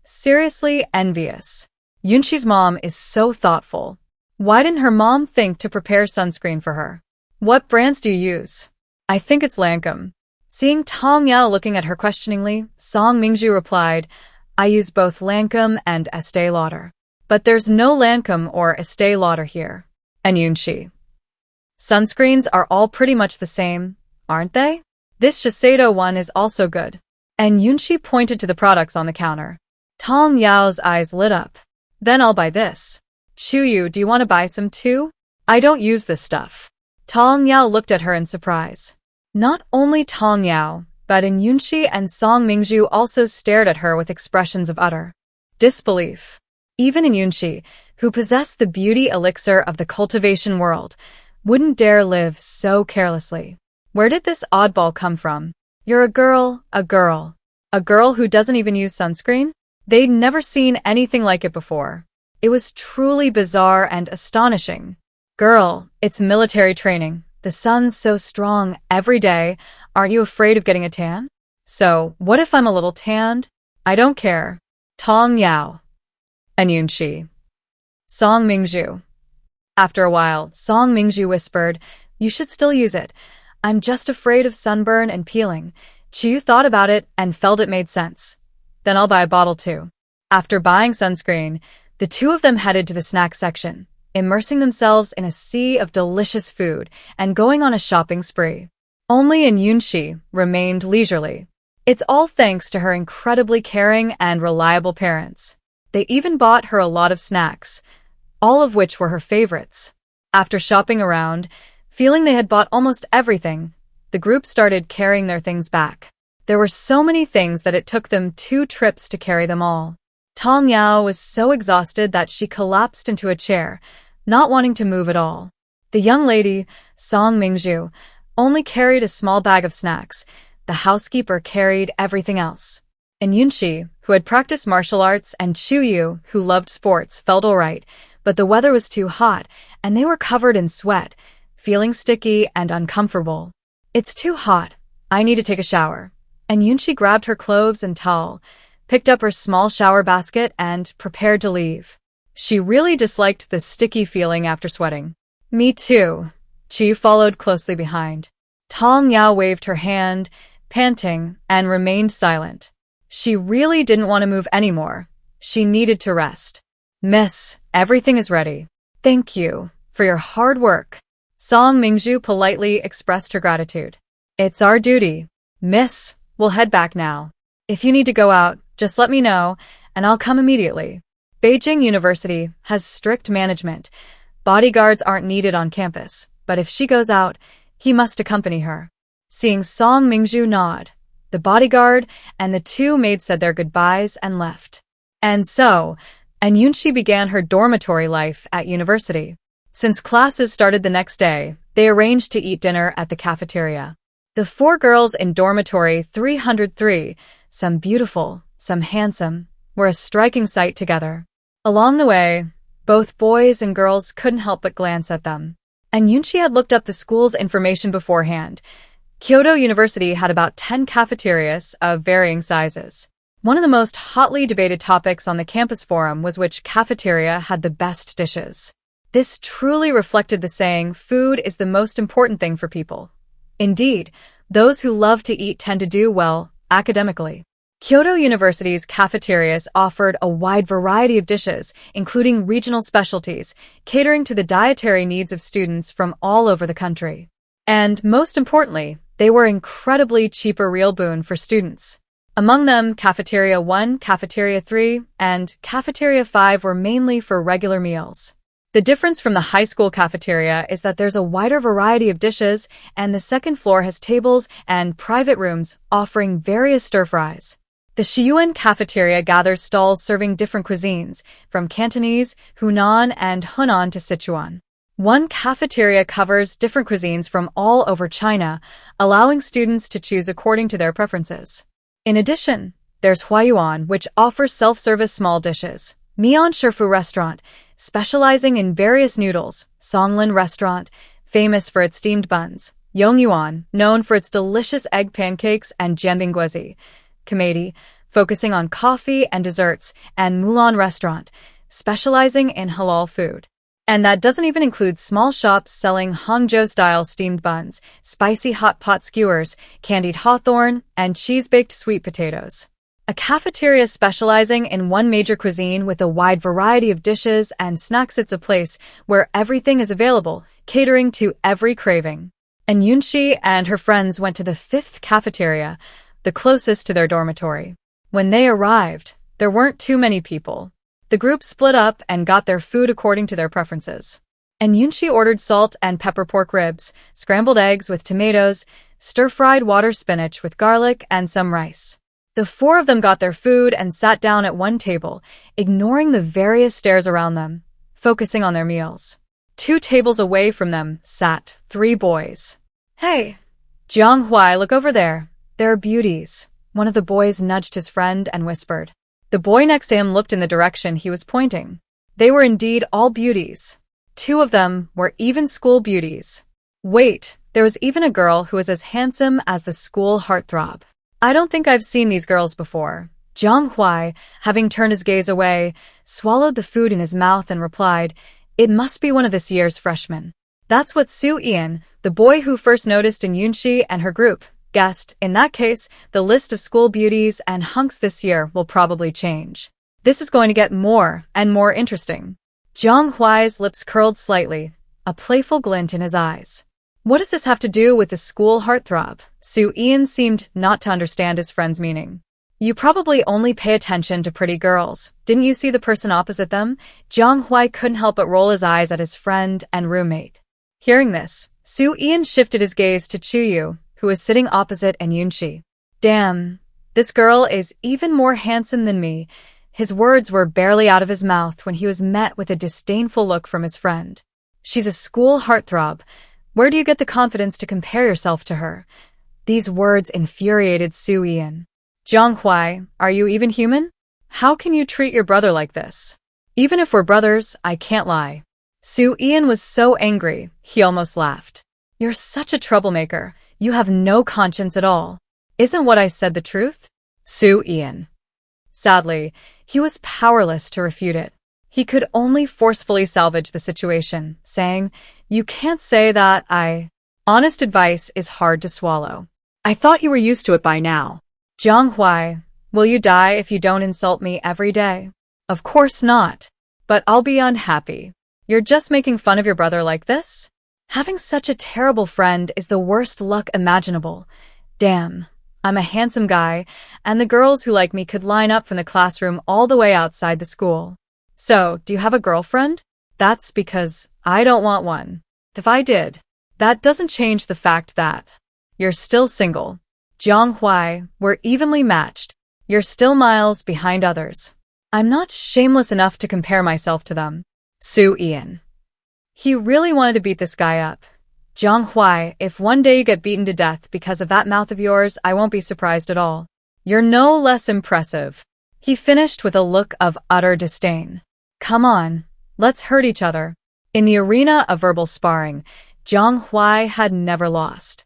[SPEAKER 1] Seriously envious. Yunxi's mom is so thoughtful. Why didn't her mom think to prepare sunscreen for her? What brands do you use? I think it's Lancome. Seeing Tong Yao looking at her questioningly, Song Mingzhu replied, I use both Lancome and Estee Lauder. But there's no Lancome or Estee Lauder here. And Yunxi. Sunscreens are all pretty much the same, aren't they? This Shiseido one is also good. And Yunxi pointed to the products on the counter. Tong Yao's eyes lit up. Then I'll buy this. Chuyu, do you want to buy some too? I don't use this stuff. Tong Yao looked at her in surprise. Not only Tong Yao, but Yunxi and Song Mingzhu also stared at her with expressions of utter disbelief. Even Yunxi, who possessed the beauty elixir of the cultivation world, wouldn't dare live so carelessly. Where did this oddball come from? You're a girl. A girl who doesn't even use sunscreen? They'd never seen anything like it before. It was truly bizarre and astonishing. Girl, it's military training. The sun's so strong every day. Aren't you afraid of getting a tan? So, what if I'm a little tanned? I don't care. Tong Yao. And Yunxi. Song Mingzhu. After a while, Song Mingzhu whispered, You should still use it. I'm just afraid of sunburn and peeling. Chu thought about it and felt it made sense. Then I'll buy a bottle too. After buying sunscreen, the two of them headed to the snack section, immersing themselves in a sea of delicious food and going on a shopping spree. Only Yunxi remained leisurely. It's all thanks to her incredibly caring and reliable parents. They even bought her a lot of snacks, all of which were her favorites. After shopping around, feeling they had bought almost everything, the group started carrying their things back. There were so many things that it took them 2 trips to carry them all. Tong Yao was so exhausted that she collapsed into a chair, not wanting to move at all. The young lady, Song Mingzhu, only carried a small bag of snacks. The housekeeper carried everything else. And Yunxi, who had practiced martial arts, and Chuyu, who loved sports, felt all right, but the weather was too hot, and they were covered in sweat, feeling sticky and uncomfortable. It's too hot. I need to take a shower. And Yunxi grabbed her clothes and towel, picked up her small shower basket, and prepared to leave. She really disliked the sticky feeling after sweating. Me too. Chi followed closely behind. Tong Yao waved her hand, panting, and remained silent. She really didn't want to move anymore. She needed to rest. Miss, everything is ready. Thank you for your hard work. Song Mingzhu politely expressed her gratitude. It's our duty. Miss, we'll head back now. If you need to go out, just let me know, and I'll come immediately. Beijing University has strict management. Bodyguards aren't needed on campus, but if she goes out, he must accompany her. Seeing Song Mingzhu nod, the bodyguard and the two maids said their goodbyes and left. And Yunxi began her dormitory life at university. Since classes started the next day, they arranged to eat dinner at the cafeteria. The four girls in dormitory 303, some beautiful, some handsome, were a striking sight together. Along the way, both boys and girls couldn't help but glance at them. And Yunxi had looked up the school's information beforehand. Kyoto University had about 10 cafeterias of varying sizes. One of the most hotly debated topics on the campus forum was which cafeteria had the best dishes. This truly reflected the saying, food is the most important thing for people. Indeed, those who love to eat tend to do well academically. Kyoto University's cafeterias offered a wide variety of dishes, including regional specialties, catering to the dietary needs of students from all over the country. And most importantly, they were incredibly cheap, a real boon for students. Among them, Cafeteria 1, Cafeteria 3, and Cafeteria 5 were mainly for regular meals. The difference from the high school cafeteria is that there's a wider variety of dishes, and the second floor has tables and private rooms offering various stir-fries. The Shiyuan cafeteria gathers stalls serving different cuisines, from Cantonese, Hunan, and Hunan to Sichuan. One cafeteria covers different cuisines from all over China, allowing students to choose according to their preferences. In addition, there's Huayuan, which offers self-service small dishes. Mian Shifu Restaurant, specializing in various noodles. Songlin Restaurant, famous for its steamed buns. Yongyuan, known for its delicious egg pancakes and jianbingguozi. Kamedi, focusing on coffee and desserts. And Mulan Restaurant, specializing in halal food. And that doesn't even include small shops selling Hangzhou-style steamed buns, spicy hot pot skewers, candied hawthorn, and cheese-baked sweet potatoes. A cafeteria specializing in one major cuisine with a wide variety of dishes and snacks. It's a place where everything is available, catering to every craving. And Yunxi and her friends went to the 5th cafeteria, the closest to their dormitory. When they arrived, there weren't too many people. The group split up and got their food according to their preferences. And Yunxi ordered salt and pepper pork ribs, scrambled eggs with tomatoes, stir-fried water spinach with garlic, and some rice. The four of them got their food and sat down at one table, ignoring the various stares around them, focusing on their meals. 2 tables away from them sat 3 boys. Hey, Jiang Huai, look over there. There are beauties. One of the boys nudged his friend and whispered. The boy next to him looked in the direction he was pointing. They were indeed all beauties. 2 of them were even school beauties. Wait, there was even a girl who was as handsome as the school heartthrob. I don't think I've seen these girls before. Jiang Huai, having turned his gaze away, swallowed the food in his mouth and replied, it must be one of this year's freshmen. That's what Su Ian, the boy who first noticed in Yunxi and her group, guessed. In that case, the list of school beauties and hunks this year will probably change. This is going to get more and more interesting. Jiang Huai's lips curled slightly, a playful glint in his eyes. What does this have to do with the school heartthrob? Su Ian seemed not to understand his friend's meaning. You probably only pay attention to pretty girls. Didn't you see the person opposite them? Jiang Huai couldn't help but roll his eyes at his friend and roommate. Hearing this, Su Ian shifted his gaze to Chuyu, who was sitting opposite and Yunxi. Damn, this girl is even more handsome than me. His words were barely out of his mouth when he was met with a disdainful look from his friend. She's a school heartthrob. Where do you get the confidence to compare yourself to her? These words infuriated Su Ian. Jiang Huai, are you even human? How can you treat your brother like this? Even if we're brothers, I can't lie. Su Ian was so angry, he almost laughed. You're such a troublemaker. You have no conscience at all. Isn't what I said the truth? Su Ian. Sadly, he was powerless to refute it. He could only forcefully salvage the situation, saying, "You can't say that Honest advice is hard to swallow.
[SPEAKER 2] I thought you were used to it by now.
[SPEAKER 1] Jiang Huai, will you die if you don't insult me every day? Of course not. But I'll be unhappy. You're just making fun of your brother like this? Having such a terrible friend is the worst luck imaginable. Damn, I'm a handsome guy, and the girls who like me could line up from the classroom all the way outside the school. So, do you have a girlfriend? That's because I don't want one. If I did, that doesn't change the fact that you're still single. Jiang Huai, we're evenly matched. You're still miles behind others. I'm not shameless enough to compare myself to them. Su Ian. He really wanted to beat this guy up. Jiang Huai, if one day you get beaten to death because of that mouth of yours, I won't be surprised at all. You're no less impressive. He finished with a look of utter disdain. Come on, let's hurt each other. In the arena of verbal sparring, Jiang Huai had never lost.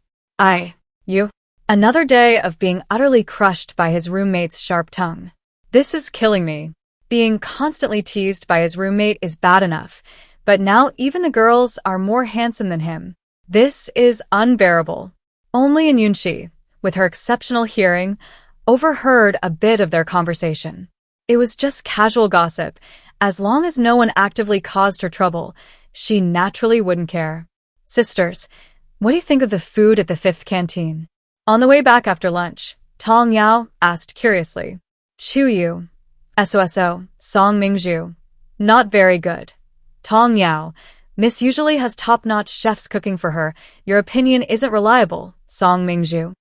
[SPEAKER 1] You. Another day of being utterly crushed by his roommate's sharp tongue. This is killing me. Being constantly teased by his roommate is bad enough, but now even the girls are more handsome than him. This is unbearable. Only Yunxi, with her exceptional hearing, overheard a bit of their conversation. It was just casual gossip. As long as no one actively caused her trouble, she naturally wouldn't care. Sisters, what do you think of the food at the 5th canteen? On the way back after lunch, Tong Yao asked curiously. Chu Yu. SOSO, Song Mingzhu. Not very good. Tong Yao. Miss usually has top-notch chefs cooking for her. Your opinion isn't reliable, Song Mingzhu.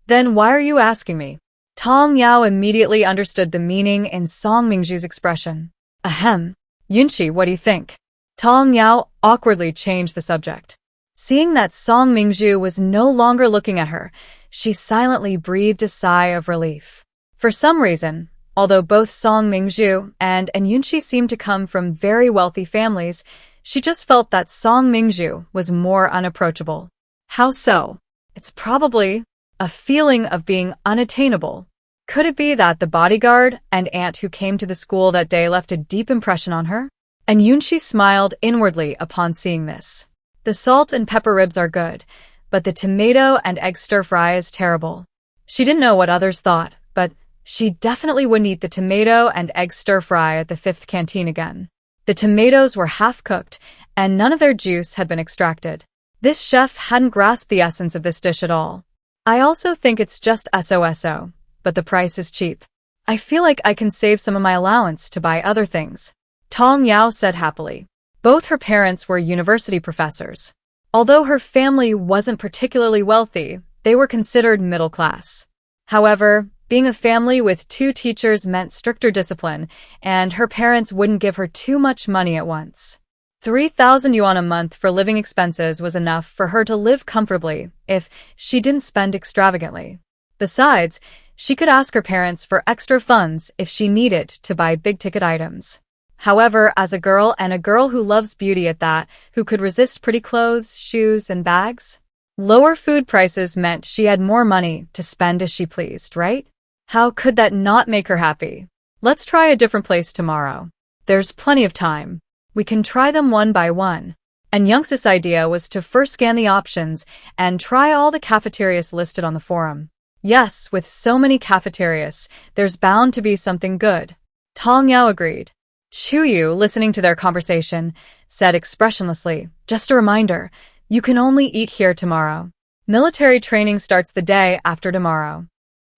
[SPEAKER 1] Then why are you asking me? Tong Yao immediately understood the meaning in Song Mingzhu's expression. Ahem. Yunxi, what do you think? Tong Yao awkwardly changed the subject. Seeing that Song Mingzhu was no longer looking at her, she silently breathed a sigh of relief. For some reason, although both Song Mingzhu and Yunxi seemed to come from very wealthy families, she just felt that Song Mingzhu was more unapproachable. How so? It's probably a feeling of being unattainable. Could it be that the bodyguard and aunt who came to the school that day left a deep impression on her? And Yunxi smiled inwardly upon seeing this. The salt and pepper ribs are good, but the tomato and egg stir-fry is terrible. She didn't know what others thought, but she definitely wouldn't eat the tomato and egg stir-fry at the 5th canteen again. The tomatoes were half-cooked, and none of their juice had been extracted. This chef hadn't grasped the essence of this dish at all. I also think it's just SOSO, but the price is cheap. I feel like I can save some of my allowance to buy other things. Tong Yao said happily. Both her parents were university professors. Although her family wasn't particularly wealthy, they were considered middle class. However, being a family with 2 teachers meant stricter discipline, and her parents wouldn't give her too much money at once. 3,000 yuan a month for living expenses was enough for her to live comfortably if she didn't spend extravagantly. Besides, she could ask her parents for extra funds if she needed to buy big-ticket items. However, as a girl and a girl who loves beauty at that, who could resist pretty clothes, shoes, and bags? Lower food prices meant she had more money to spend as she pleased, right? How could that not make her happy? Let's try a different place tomorrow. There's plenty of time. We can try them one by one. And Yunxi's idea was to first scan the options and try all the cafeterias listed on the forum. Yes, with so many cafeterias, there's bound to be something good. Tong Yao agreed. Chu Yu, listening to their conversation, said expressionlessly, just a reminder, you can only eat here tomorrow. Military training starts the day after tomorrow.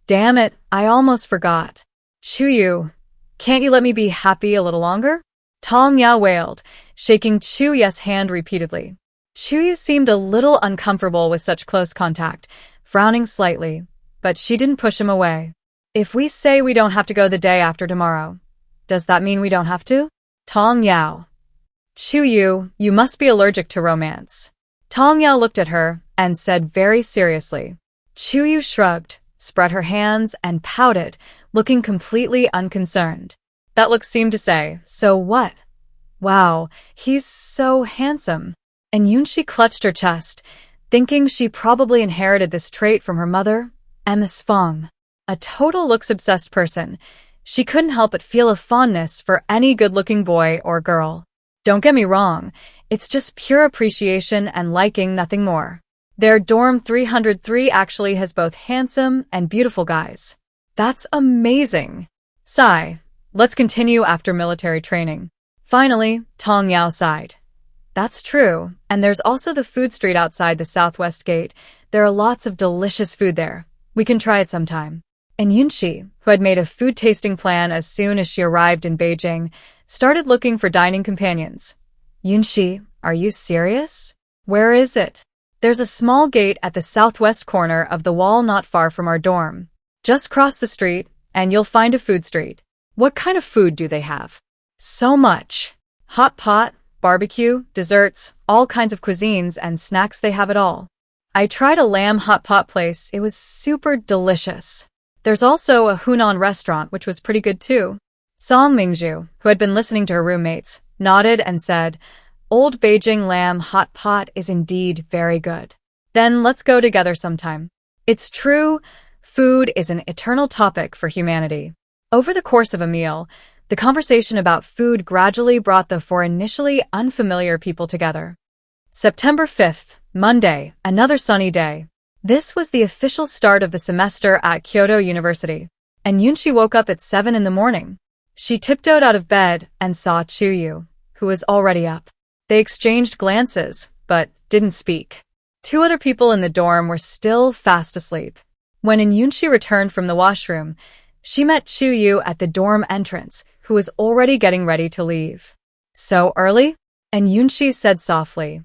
[SPEAKER 1] Damn it, I almost forgot. Chu Yu, can't you let me be happy a little longer? Tong Yao wailed, shaking Chu Yu's hand repeatedly. Chu Yu seemed a little uncomfortable with such close contact, frowning slightly, but she didn't push him away. If we say we don't have to go the day after tomorrow, does that mean we don't have to? Tong Yao. Chu Yu, you must be allergic to romance. Tong Yao looked at her and said very seriously. Chu Yu shrugged, spread her hands, and pouted, looking completely unconcerned. That look seemed to say, so what? Wow, he's so handsome. And Yunxi clutched her chest, thinking she probably inherited this trait from her mother, Ms. Fong. A total looks-obsessed person, She couldn't help but feel a fondness for any good-looking boy or girl. Don't get me wrong, it's just pure appreciation and liking, nothing more. Their dorm 303 actually has both handsome and beautiful guys. That's amazing. Sigh. Let's continue after military training. Finally, Tong Yao sighed. That's true, and there's also the food street outside the southwest gate. There are lots of delicious food there. We can try it sometime. And Yunxi, who had made a food tasting plan as soon as she arrived in Beijing, started looking for dining companions. Yunxi, are you serious? Where is it? There's a small gate at the southwest corner of the wall not far from our dorm. Just cross the street, and you'll find a food street. What kind of food do they have? So much. Hot pot, barbecue, desserts, all kinds of cuisines and snacks, they have it all. I tried a lamb hot pot place. It was super delicious. There's also a Hunan restaurant, which was pretty good too. Song Mingzhu, who had been listening to her roommates, nodded and said, Old Beijing lamb hot pot is indeed very good. Then let's go together sometime. It's true, food is an eternal topic for humanity. Over the course of a meal, the conversation about food gradually brought the four initially unfamiliar people together. September 5th, Monday, another sunny day. This was the official start of the semester at Kyoto University, and Yunxi woke up at 7 in the morning. She tiptoed out of bed and saw Chuyu, who was already up. They exchanged glances, but didn't speak. Two other people in the dorm were still fast asleep. When Yunxi returned from the washroom, she met Chuyu at the dorm entrance, who was already getting ready to leave. So early? And Yunxi said softly,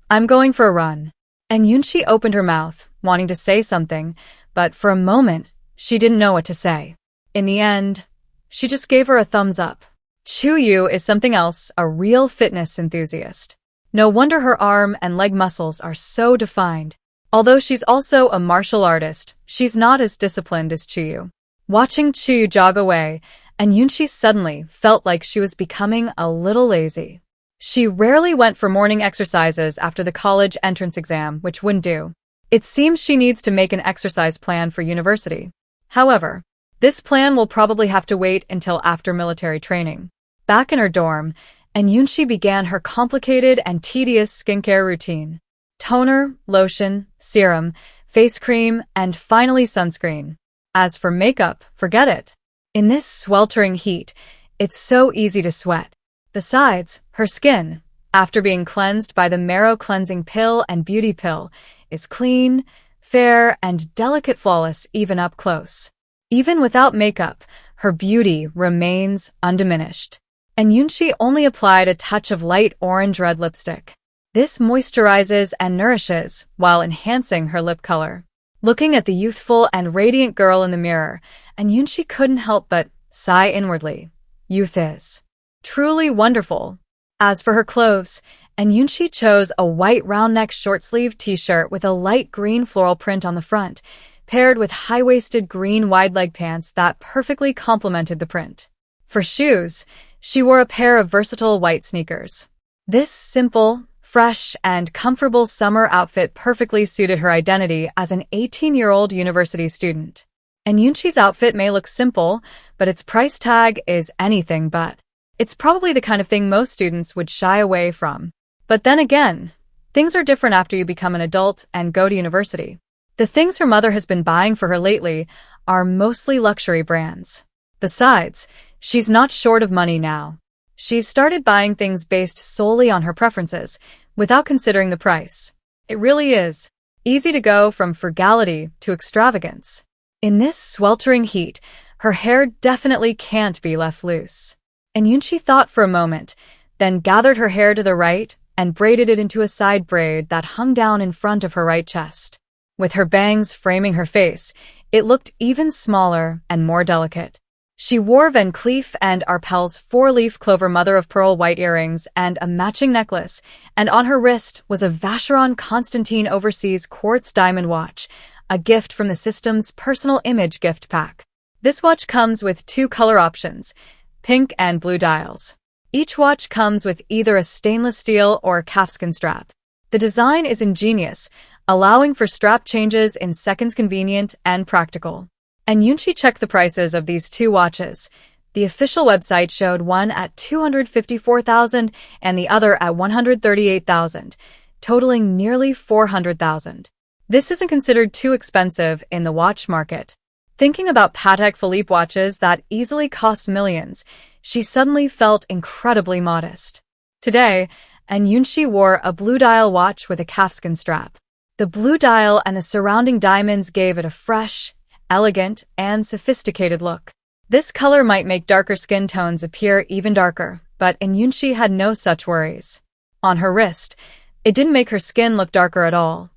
[SPEAKER 1] I'm going for a run. And Yunxi opened her mouth, wanting to say something, but for a moment, she didn't know what to say. In the end, she just gave her a thumbs up. Chuyu is something else, a real fitness enthusiast. No wonder her arm and leg muscles are so defined. Although she's also a martial artist, she's not as disciplined as Chuyu. Watching Chuyu jog away, and Yunxi suddenly felt like she was becoming a little lazy. She rarely went for morning exercises after the college entrance exam, which wouldn't do. It seems she needs to make an exercise plan for university. However, this plan will probably have to wait until after military training. Back in her dorm, and Yunxi began her complicated and tedious skincare routine. Toner, lotion, serum, face cream, and finally sunscreen. As for makeup, forget it. In this sweltering heat, it's so easy to sweat. Besides, her skin, after being cleansed by the marrow cleansing pill and beauty pill, is clean, fair, and delicate, flawless even up close. Even without makeup, her beauty remains undiminished. And Yunxi only applied a touch of light orange-red lipstick. This moisturizes and nourishes while enhancing her lip color. Looking at the youthful and radiant girl in the mirror, and Yunxi couldn't help but sigh inwardly. Youth is truly wonderful. As for her clothes, and Yunxi chose a white round-neck short-sleeved t-shirt with a light green floral print on the front, paired with high-waisted green wide-leg pants that perfectly complemented the print. For shoes, she wore a pair of versatile white sneakers. This simple, fresh, and comfortable summer outfit perfectly suited her identity as an 18-year-old university student. And Yunxi's outfit may look simple, but its price tag is anything but. It's probably the kind of thing most students would shy away from. But then again, things are different after you become an adult and go to university. The things her mother has been buying for her lately are mostly luxury brands. Besides, she's not short of money now. She's started buying things based solely on her preferences, without considering the price. It really is easy to go from frugality to extravagance. In this sweltering heat, her hair definitely can't be left loose. And Yunxi thought for a moment, then gathered her hair to the right and braided it into a side braid that hung down in front of her right chest. With her bangs framing her face, it looked even smaller and more delicate. She wore Van Cleef and Arpels 4-leaf clover mother-of-pearl white earrings and a matching necklace, and on her wrist was a Vacheron Constantine Overseas quartz diamond watch, a gift from the system's personal image gift pack. This watch comes with 2 color options, pink and blue dials. Each watch comes with either a stainless steel or calfskin strap. The design is ingenious, allowing for strap changes in seconds, convenient and practical. And Yunxi checked the prices of these two watches. The official website showed one at $254,000 and the other at $138,000, totaling nearly $400,000. This isn't considered too expensive in the watch market. Thinking about Patek Philippe watches that easily cost millions, she suddenly felt incredibly modest. Today, Yunxi wore a blue dial watch with a calfskin strap. The blue dial and the surrounding diamonds gave it a fresh, elegant, and sophisticated look. This color might make darker skin tones appear even darker, but Yunxi had no such worries. On her wrist, it didn't make her skin look darker at all.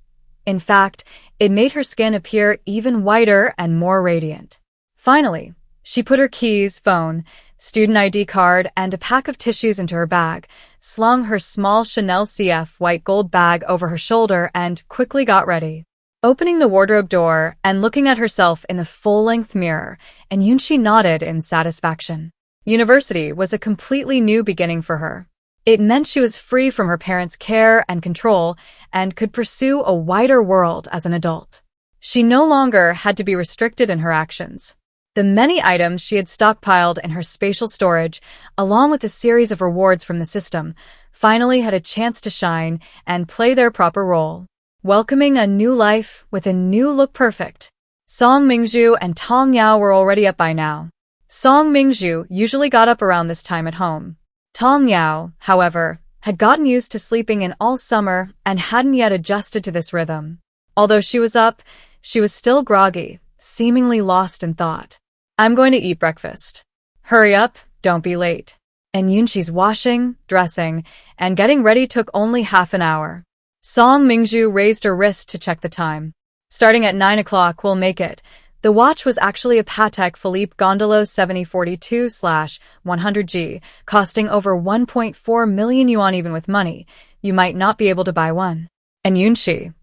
[SPEAKER 1] In fact, it made her skin appear even whiter and more radiant. Finally, she put her keys, phone, student ID card, and a pack of tissues into her bag, slung her small Chanel CF white gold bag over her shoulder, and quickly got ready. Opening the wardrobe door and looking at herself in the full-length mirror, Yunxi nodded in satisfaction. University was a completely new beginning for her. It meant she was free from her parents' care and control and could pursue a wider world as an adult. She no longer had to be restricted in her actions. The many items she had stockpiled in her spatial storage, along with a series of rewards from the system, finally had a chance to shine and play their proper role. Welcoming a new life with a new look perfect. Song Mingzhu and Tong Yao were already up by now. Song Mingzhu usually got up around this time at home. Tong Yao, however, had gotten used to sleeping in all summer and hadn't yet adjusted to this rhythm. Although she was up, she was still groggy, seemingly lost in thought. I'm going to eat breakfast. Hurry up, don't be late. And Yunxi's washing, dressing, and getting ready took only half an hour. Song Mingzhu raised her wrist to check the time. Starting at 9 o'clock, we'll make it. The watch was actually a Patek Philippe Gondolo 7042/100G, costing over 1.4 million yuan even with money. You might not be able to buy one. And Yunxi.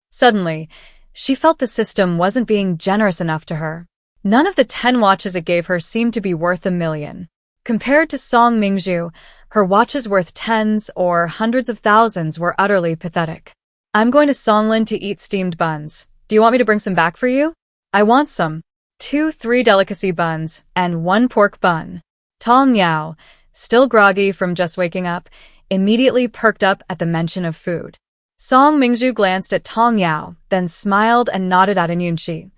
[SPEAKER 1] Suddenly, she felt the system wasn't being generous enough to her. None of the 10 watches it gave her seemed to be worth $1 million. Compared to Song Mingzhu, her watches worth tens or hundreds of thousands were utterly pathetic. I'm going to Songlin to eat steamed buns. Do you want me to bring some back for you? I want some. 3 delicacy buns and 1 pork bun. Tong Yao, still groggy from just waking up, immediately perked up at the mention of food. Song Mingzhu glanced at Tong Yao, then smiled and nodded at Yunxi.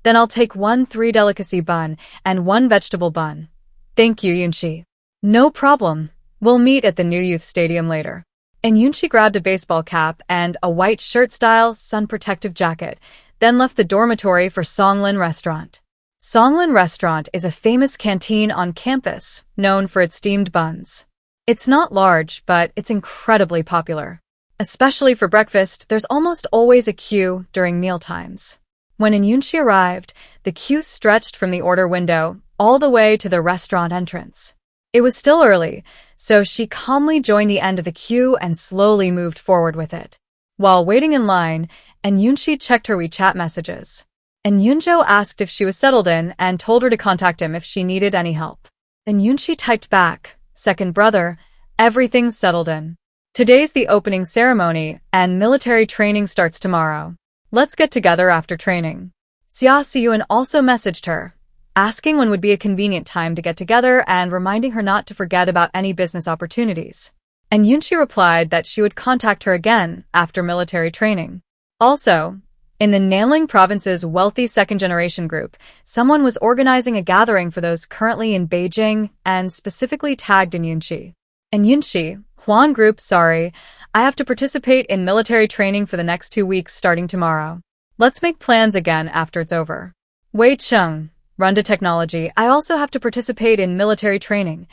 [SPEAKER 1] Then I'll take 3 delicacy bun and 1 vegetable bun. Thank you, Yunxi. No problem. We'll meet at the new youth stadium later. And Yunxi grabbed a baseball cap and a white shirt-style sun-protective jacket, then left the dormitory for Songlin Restaurant. Songlin Restaurant is a famous canteen on campus, known for its steamed buns. It's not large, but it's incredibly popular. Especially for breakfast, there's almost always a queue during mealtimes. When Yunxi arrived, the queue stretched from the order window all the way to the restaurant entrance. It was still early, so she calmly joined the end of the queue and slowly moved forward with it. While waiting in line, Yunxi checked her WeChat messages. Yunzhou asked if she was settled in and told her to contact him if she needed any help. Yunxi typed back, "Second brother, everything's settled in. Today's the opening ceremony and military training starts tomorrow. Let's get together after training." Xia Xiyuan also messaged her, asking when would be a convenient time to get together and reminding her not to forget about any business opportunities. Yunxi replied that she would contact her again after military training. Also, in the Nanling province's wealthy second-generation group, someone was organizing a gathering for those currently in Beijing and specifically tagged Yunxi. Yunxi, Huan Group, sorry, I have to participate in military training for the next 2 weeks starting tomorrow. Let's make plans again after it's over. Wei Cheng, Runda Technology, I also have to participate in military training.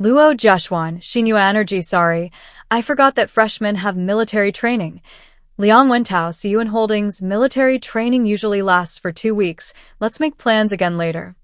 [SPEAKER 1] Luo Jiaxuan, Xinyu Energy, sorry, I forgot that freshmen have military training. Liang Wentao, Xiyuan Holdings, military training usually lasts for 2 weeks. Let's make plans again later.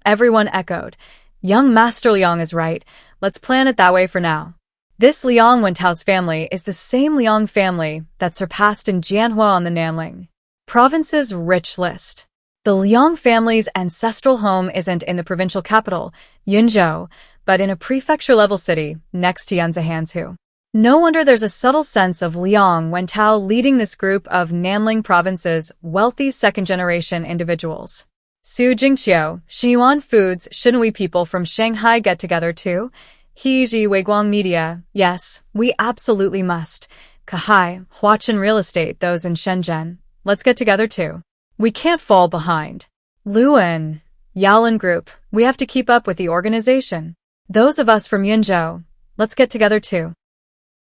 [SPEAKER 1] Everyone echoed. Young Master Liang is right. Let's plan it that way for now. This Liang Wentao's family is the same Liang family that surpassed in Jianhua on the Nanling province's rich list. The Liang family's ancestral home isn't in the provincial capital, Yunzhou, but in a prefecture-level city next to Yanzhou. No wonder there's a subtle sense of Liang Wentao leading this group of Nanling province's wealthy second-generation individuals. Su Jingqiu, Xinyuan Foods, shouldn't we people from Shanghai get together too? Heiji Weiguang Media, yes, we absolutely must. Kahai, Huachin Real Estate, those in Shenzhen, let's get together too. We can't fall behind. Luan, Yaolin Group, we have to keep up with the organization. Those of us from Yunzhou, let's get together too.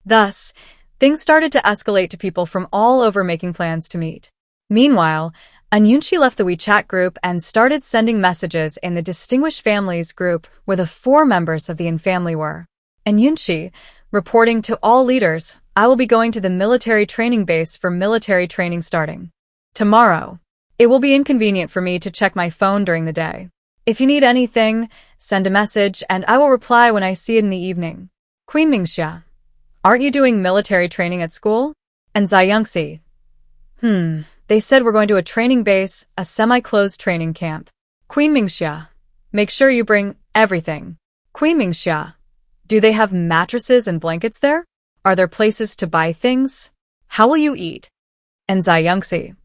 [SPEAKER 1] Thus, things started to escalate to people from all over making plans to meet. Meanwhile, Yunxi left the WeChat group and started sending messages in the Distinguished Families group where the 4 members of the In family were. Yunxi, reporting to all leaders, I will be going to the military training base for military training starting tomorrow. It will be inconvenient for me to check my phone during the day. If you need anything, send a message and I will reply when I see it in the evening. Queen Mingxia, aren't you doing military training at school? And Yunxi, they said we're going to a training base, a semi-closed training camp. Queen Mingxia, make sure you bring everything. Queen Mingxia, do they have mattresses and blankets there? Are there places to buy things? How will you eat? And Yunxi,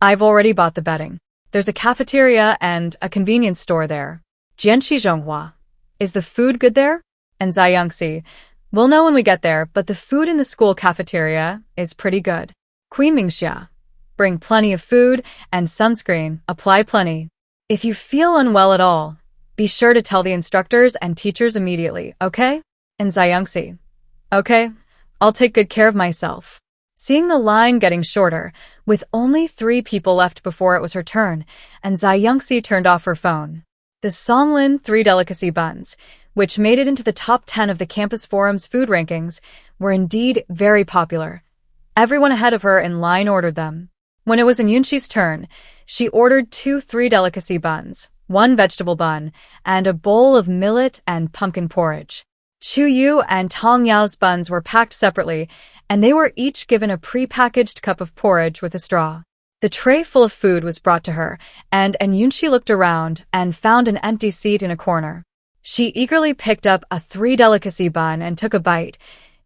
[SPEAKER 1] I've already bought the bedding. There's a cafeteria and a convenience store there. Jianqi Zhonghua, is the food good there? And Yunxi, we'll know when we get there, but the food in the school cafeteria is pretty good. Queen Mingxia, bring plenty of food and sunscreen, apply plenty. If you feel unwell at all, be sure to tell the instructors and teachers immediately, okay? And Yunxi, okay, I'll take good care of myself. Seeing the line getting shorter, with only 3 people left before it was her turn, and Yunxi turned off her phone. The Songlin 3 delicacy buns, which made it into the top 10 of the campus forum's food rankings, were indeed very popular. Everyone ahead of her in line ordered them. When it was Yunxi's turn, she ordered 2 3 delicacy buns, 1 vegetable bun, and a bowl of millet and pumpkin porridge. Chu Yu and Tong Yao's buns were packed separately, and they were each given a pre-packaged cup of porridge with a straw. The tray full of food was brought to her, and Yunxi looked around and found an empty seat in a corner. She eagerly picked up a 3 delicacy bun and took a bite.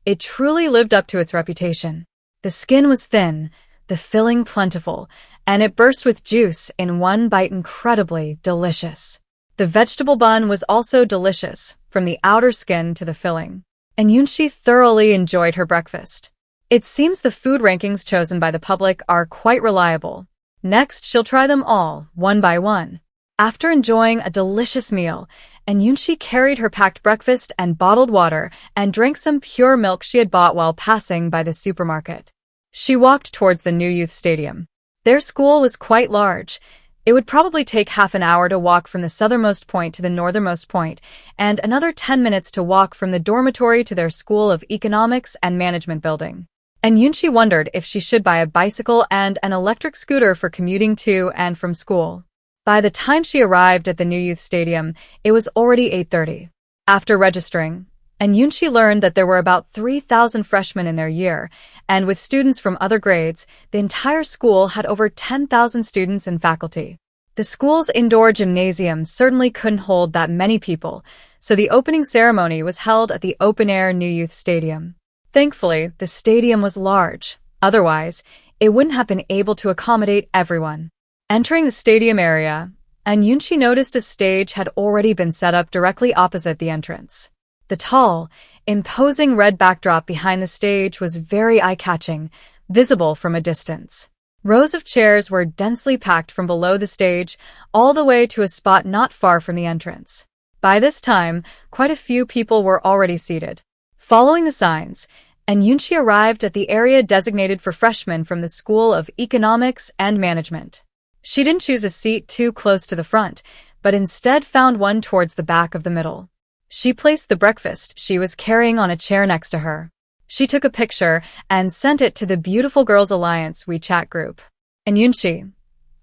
[SPEAKER 1] It truly lived up to its reputation. The skin was thin, the filling plentiful, and it burst with juice in one bite, incredibly delicious. The vegetable bun was also delicious, from the outer skin to the filling. And Yunxi thoroughly enjoyed her breakfast. It seems the food rankings chosen by the public are quite reliable. Next, she'll try them all, one by one. After enjoying a delicious meal, Yunxi carried her packed breakfast and bottled water and drank some pure milk she had bought while passing by the supermarket. She walked towards the new youth stadium. Their school was quite large. It would probably take half an hour to walk from the southernmost point to the northernmost point, and another 10 minutes to walk from the dormitory to their School of Economics and Management building. And Yunxi wondered if she should buy a bicycle and an electric scooter for commuting to and from school. By the time she arrived at the new youth stadium, it was already 8:30. After registering, Yunxi learned that there were about 3,000 freshmen in their year, and with students from other grades, the entire school had over 10,000 students and faculty. The school's indoor gymnasium certainly couldn't hold that many people, so the opening ceremony was held at the open-air New Youth Stadium. Thankfully, the stadium was large. Otherwise, it wouldn't have been able to accommodate everyone. Entering the stadium area, Yunxi noticed a stage had already been set up directly opposite the entrance. The tall, imposing red backdrop behind the stage was very eye-catching, visible from a distance. Rows of chairs were densely packed from below the stage all the way to a spot not far from the entrance. By this time, quite a few people were already seated. Following the signs, Yunxi arrived at the area designated for freshmen from the School of Economics and Management. She didn't choose a seat too close to the front, but instead found one towards the back of the middle. She placed the breakfast she was carrying on a chair next to her. She took a picture and sent it to the Beautiful Girls Alliance WeChat group. And Yunxi,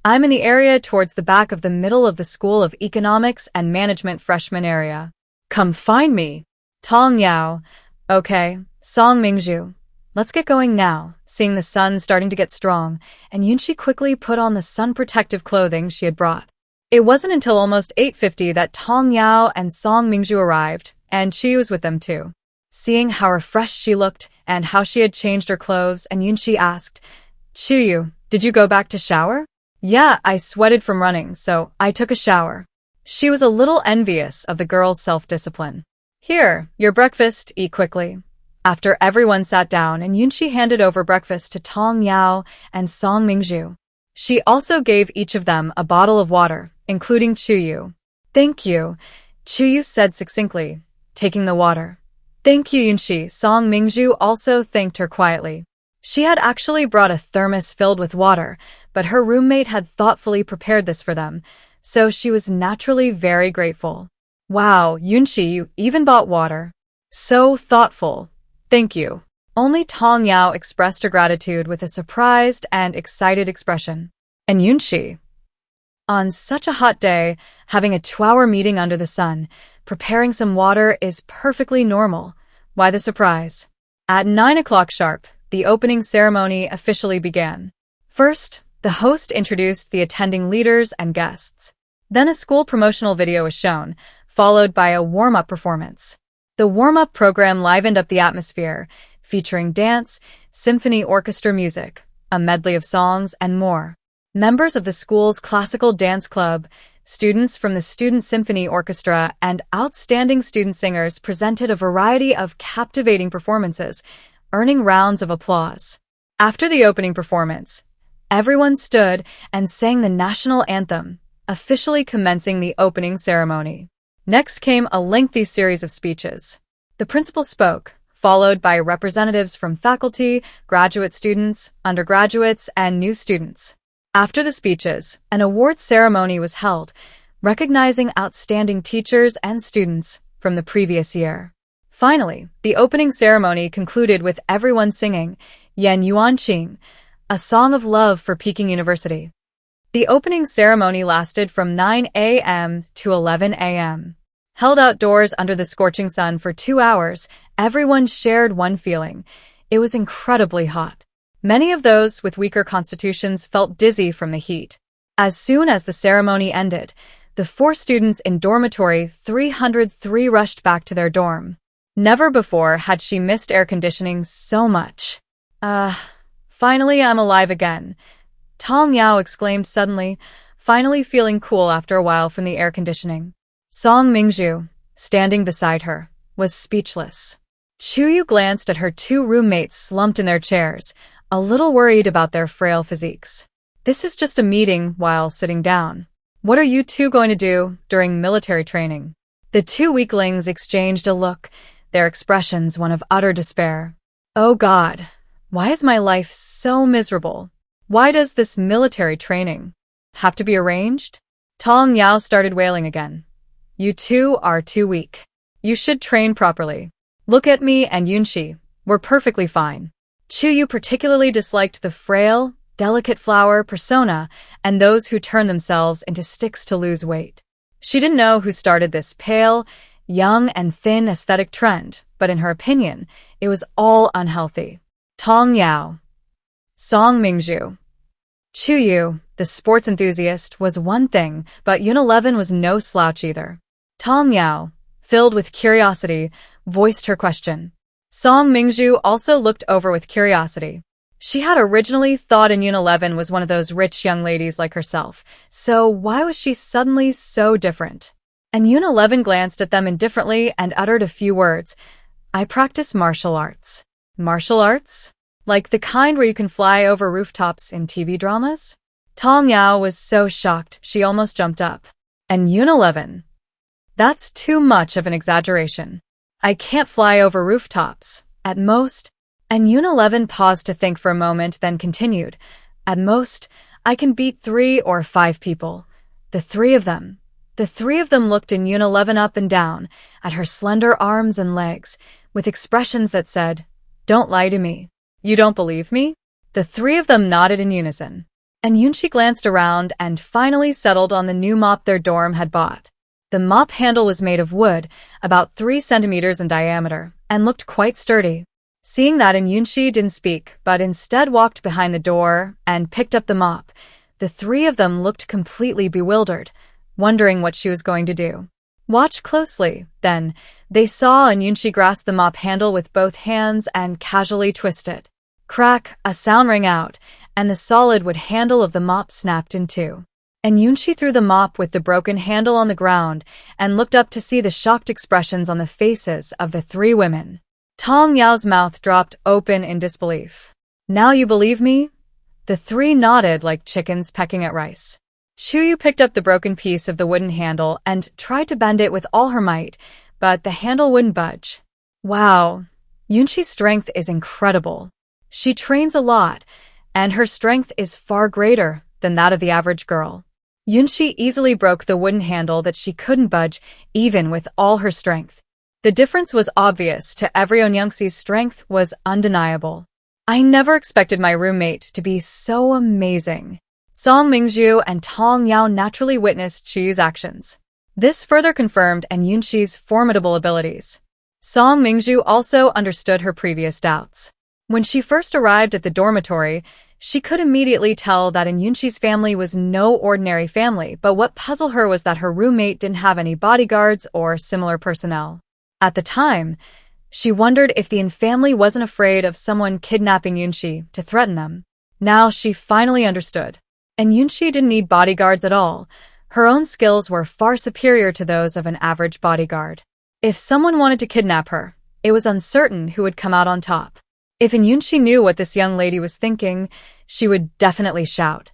[SPEAKER 1] I'm in the area towards the back of the middle of the School of Economics and Management freshman area. Come find me. Tong Yao. Okay, Song Mingzhu. Let's get going now. Seeing the sun starting to get strong, Yunxi quickly put on the sun-protective clothing she had brought. It wasn't until almost 8:50 that Tong Yao and Song Mingzhu arrived, and she was with them too. Seeing how refreshed she looked and how she had changed her clothes, Yunxi asked, Chuyu, did you go back to shower? Yeah, I sweated from running, so I took a shower. She was a little envious of the girl's self-discipline. Here, your breakfast, eat quickly. After everyone sat down and Yunxi handed over breakfast to Tong Yao and Song Mingzhu. She also gave each of them a bottle of water, including Chuyu. Thank you, Chuyu said succinctly, taking the water. Thank you, Yunxi. Song Mingzhu also thanked her quietly. She had actually brought a thermos filled with water, but her roommate had thoughtfully prepared this for them, so she was naturally very grateful. Wow, Yunxi, you even bought water. So thoughtful. Thank you. Only Tong Yao expressed her gratitude with a surprised and excited expression. And Yunxi, on such a hot day, having a 2-hour meeting under the sun, preparing some water is perfectly normal. Why the surprise? At 9 o'clock sharp, the opening ceremony officially began. First, the host introduced the attending leaders and guests. Then a school promotional video was shown, followed by a warm-up performance. The warm-up program livened up the atmosphere, featuring dance, symphony orchestra music, a medley of songs, and more. Members of the school's classical dance club, students from the Student Symphony Orchestra, and outstanding student singers presented a variety of captivating performances, earning rounds of applause. After the opening performance, everyone stood and sang the national anthem, officially commencing the opening ceremony. Next came a lengthy series of speeches. The principal spoke, followed by representatives from faculty, graduate students, undergraduates, and new students. After the speeches, an awards ceremony was held, recognizing outstanding teachers and students from the previous year. Finally, the opening ceremony concluded with everyone singing Yan Yuan Qing, a song of love for Peking University. The opening ceremony lasted from 9 a.m. to 11 a.m. Held outdoors under the scorching sun for 2 hours, everyone shared one feeling. It was incredibly hot. Many of those with weaker constitutions felt dizzy from the heat. As soon as the ceremony ended, the 4 students in dormitory 303 rushed back to their dorm. Never before had she missed air conditioning so much. Finally I'm alive again. Tong Yao exclaimed suddenly, finally feeling cool after a while from the air conditioning. Song Mingzhu, standing beside her, was speechless. Chuyu glanced at her 2 roommates slumped in their chairs, a little worried about their frail physiques. This is just a meeting while sitting down. What are you 2 going to do during military training? The 2 weaklings exchanged a look, their expressions one of utter despair. Oh God, why is my life so miserable? Why does this military training have to be arranged? Tong Yao started wailing again. You 2 are too weak. You should train properly. Look at me and Yunxi, we're perfectly fine. Chuyu particularly disliked the frail, delicate flower persona and those who turn themselves into sticks to lose weight. She didn't know who started this pale, young and thin aesthetic trend, but in her opinion, it was all unhealthy. Tong Yao, Song Mingzhu, Chuyu, the sports enthusiast, was one thing, but Yun11 was no slouch either. Tong Yao, filled with curiosity, voiced her question. Song Mingzhu also looked over with curiosity. She had originally thought Yun11 was one of those rich young ladies like herself, so why was she suddenly so different? And Yun11 glanced at them indifferently and uttered a few words. I practice martial arts. Martial arts? Like the kind where you can fly over rooftops in TV dramas? Tong Yao was so shocked she almost jumped up. And Yun11? That's too much of an exaggeration. I can't fly over rooftops. At most. And Yun11 paused to think for a moment, then continued. At most, I can beat 3 or 5 people. The 3 of them. The 3 of them looked in Yun11 up and down, at her slender arms and legs, with expressions that said, Don't lie to me. You don't believe me? The 3 of them nodded in unison. And Yunxi glanced around and finally settled on the new mop their dorm had bought. The mop handle was made of wood, about 3 centimeters in diameter, and looked quite sturdy. Seeing that, Yunxi didn't speak, but instead walked behind the door and picked up the mop. The 3 of them looked completely bewildered, wondering what she was going to do. Watch closely, then. They saw Yunxi grasp the mop handle with both hands and casually twist it. Crack, a sound rang out, and the solid wood handle of the mop snapped in two. And Yunxi threw the mop with the broken handle on the ground and looked up to see the shocked expressions on the faces of the three women. Tong Yao's mouth dropped open in disbelief. Now you believe me? The three nodded like chickens pecking at rice. Chuyu picked up the broken piece of the wooden handle and tried to bend it with all her might, but the handle wouldn't budge. Wow, Yunxi's strength is incredible. She trains a lot, and her strength is far greater than that of the average girl. Yunxi easily broke the wooden handle that she couldn't budge, even with all her strength. The difference was obvious to everyone. Yunxi's strength was undeniable. I never expected my roommate to be so amazing. Song Mingzhu and Tong Yao naturally witnessed Chuyu's actions. This further confirmed Yunxi's formidable abilities. Song Mingzhu also understood her previous doubts. When she first arrived at the dormitory, she could immediately tell that Yunxi's family was no ordinary family, but what puzzled her was that her roommate didn't have any bodyguards or similar personnel. At the time, she wondered if the family wasn't afraid of someone kidnapping Yunxi to threaten them. Now she finally understood. And Yunxi didn't need bodyguards at all. Her own skills were far superior to those of an average bodyguard. If someone wanted to kidnap her, it was uncertain who would come out on top. If Yunxi knew what this young lady was thinking, she would definitely shout,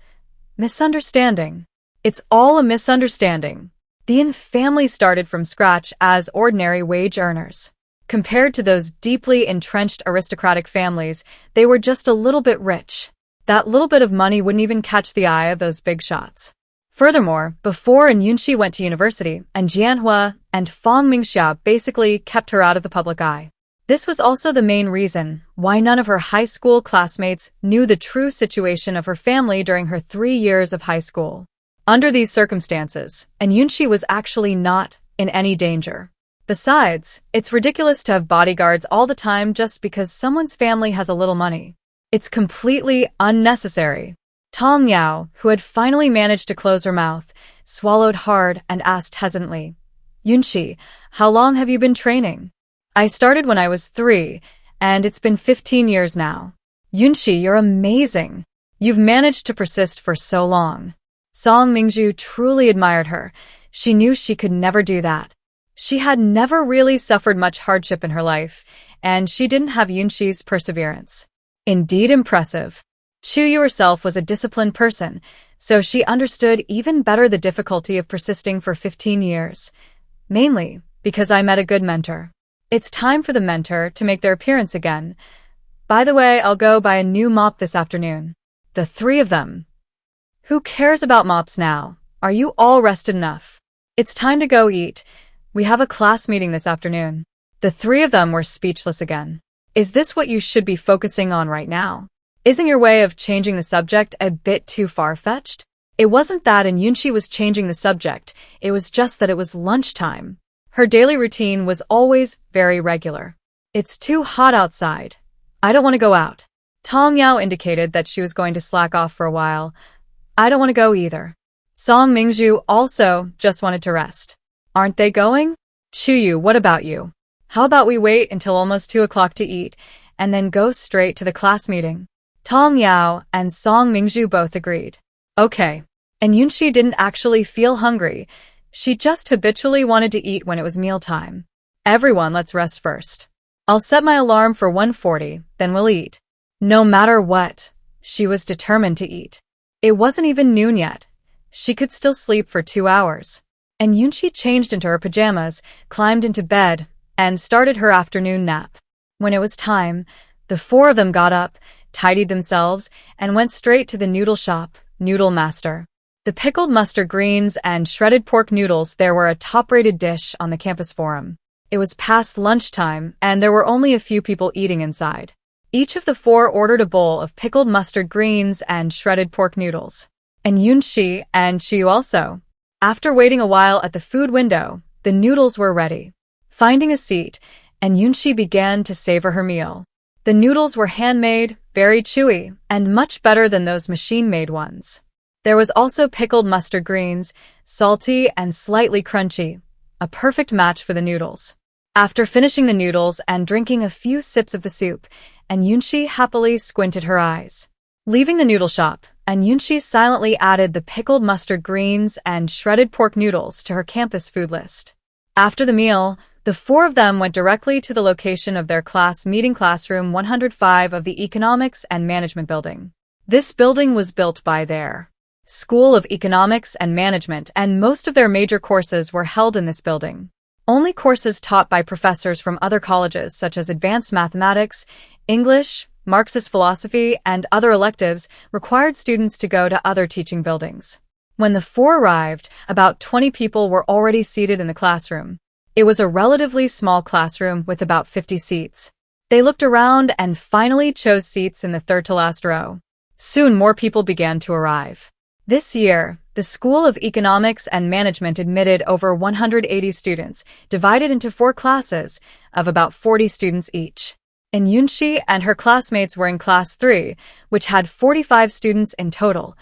[SPEAKER 1] "Misunderstanding. It's all a misunderstanding." The Yin family started from scratch as ordinary wage earners. Compared to those deeply entrenched aristocratic families, they were just a little bit rich. That little bit of money wouldn't even catch the eye of those big shots. Furthermore, before Yunxi went to university, Jianhua and Fang Mingxia basically kept her out of the public eye. This was also the main reason why none of her high school classmates knew the true situation of her family during her 3 years of high school. Under these circumstances, Yunxi was actually not in any danger. Besides, it's ridiculous to have bodyguards all the time just because someone's family has a little money. It's completely unnecessary. Tong Yao, who had finally managed to close her mouth, swallowed hard and asked hesitantly, "Yunxi, how long have you been training?" "I started when I was 3, and it's been 15 years now." "Yunxi, you're amazing. You've managed to persist for so long." Song Mingzhu truly admired her. She knew she could never do that. She had never really suffered much hardship in her life, and she didn't have Yunxi's perseverance. Indeed impressive. Chuyu herself was a disciplined person, so she understood even better the difficulty of persisting for 15 years. Mainly because I met a good mentor. It's time for the mentor to make their appearance again. By the way, I'll go buy a new mop this afternoon. The 3 of them. Who cares about mops now? Are you all rested enough? It's time to go eat. We have a class meeting this afternoon. The 3 of them were speechless again. Is this what you should be focusing on right now? Isn't your way of changing the subject a bit too far-fetched? It wasn't that Yunxi was changing the subject, it was just that it was lunchtime. Her daily routine was always very regular. "It's too hot outside. I don't want to go out." Tong Yao indicated that she was going to slack off for a while. "I don't want to go either." Song Mingzhu also just wanted to rest. "Aren't they going?" "Chuyu, what about you? How about we wait until almost 2 o'clock to eat, and then go straight to the class meeting?" Tong Yao and Song Mingzhu both agreed. Okay. And Yunxi didn't actually feel hungry. She just habitually wanted to eat when it was mealtime. "Everyone, let's rest first. I'll set my alarm for 1:40, then we'll eat." No matter what, she was determined to eat. It wasn't even noon yet. She could still sleep for 2 hours. And Yunxi changed into her pajamas, climbed into bed, and started her afternoon nap. When it was time, the 4 of them got up, tidied themselves, and went straight to the noodle shop, Noodle Master. The pickled mustard greens and shredded pork noodles there were a top-rated dish on the campus forum. It was past lunchtime, and there were only a few people eating inside. Each of the 4 ordered a bowl of pickled mustard greens and shredded pork noodles. And Yunxi and Chiyu also. After waiting a while at the food window, the noodles were ready. Finding a seat, and Yunxi began to savor her meal. The noodles were handmade, very chewy, and much better than those machine-made ones. There was also pickled mustard greens, salty and slightly crunchy, a perfect match for the noodles. After finishing the noodles and drinking a few sips of the soup, and Yunxi happily squinted her eyes. Leaving the noodle shop, and Yunxi silently added the pickled mustard greens and shredded pork noodles to her campus food list. After the meal, the four of them went directly to the location of their class meeting, classroom 105 of the Economics and Management building. This building was built by their School of Economics and Management, and most of their major courses were held in this building. Only courses taught by professors from other colleges such as advanced mathematics, English, Marxist philosophy, and other electives required students to go to other teaching buildings. When the four arrived, about 20 people were already seated in the classroom. It was a relatively small classroom with about 50 seats. They looked around and finally chose seats in the third-to-last row. Soon more people began to arrive. This year, the School of Economics and Management admitted over 180 students, divided into 4 classes of about 40 students each. And Yunxi and her classmates were in Class 3, which had 45 students in total,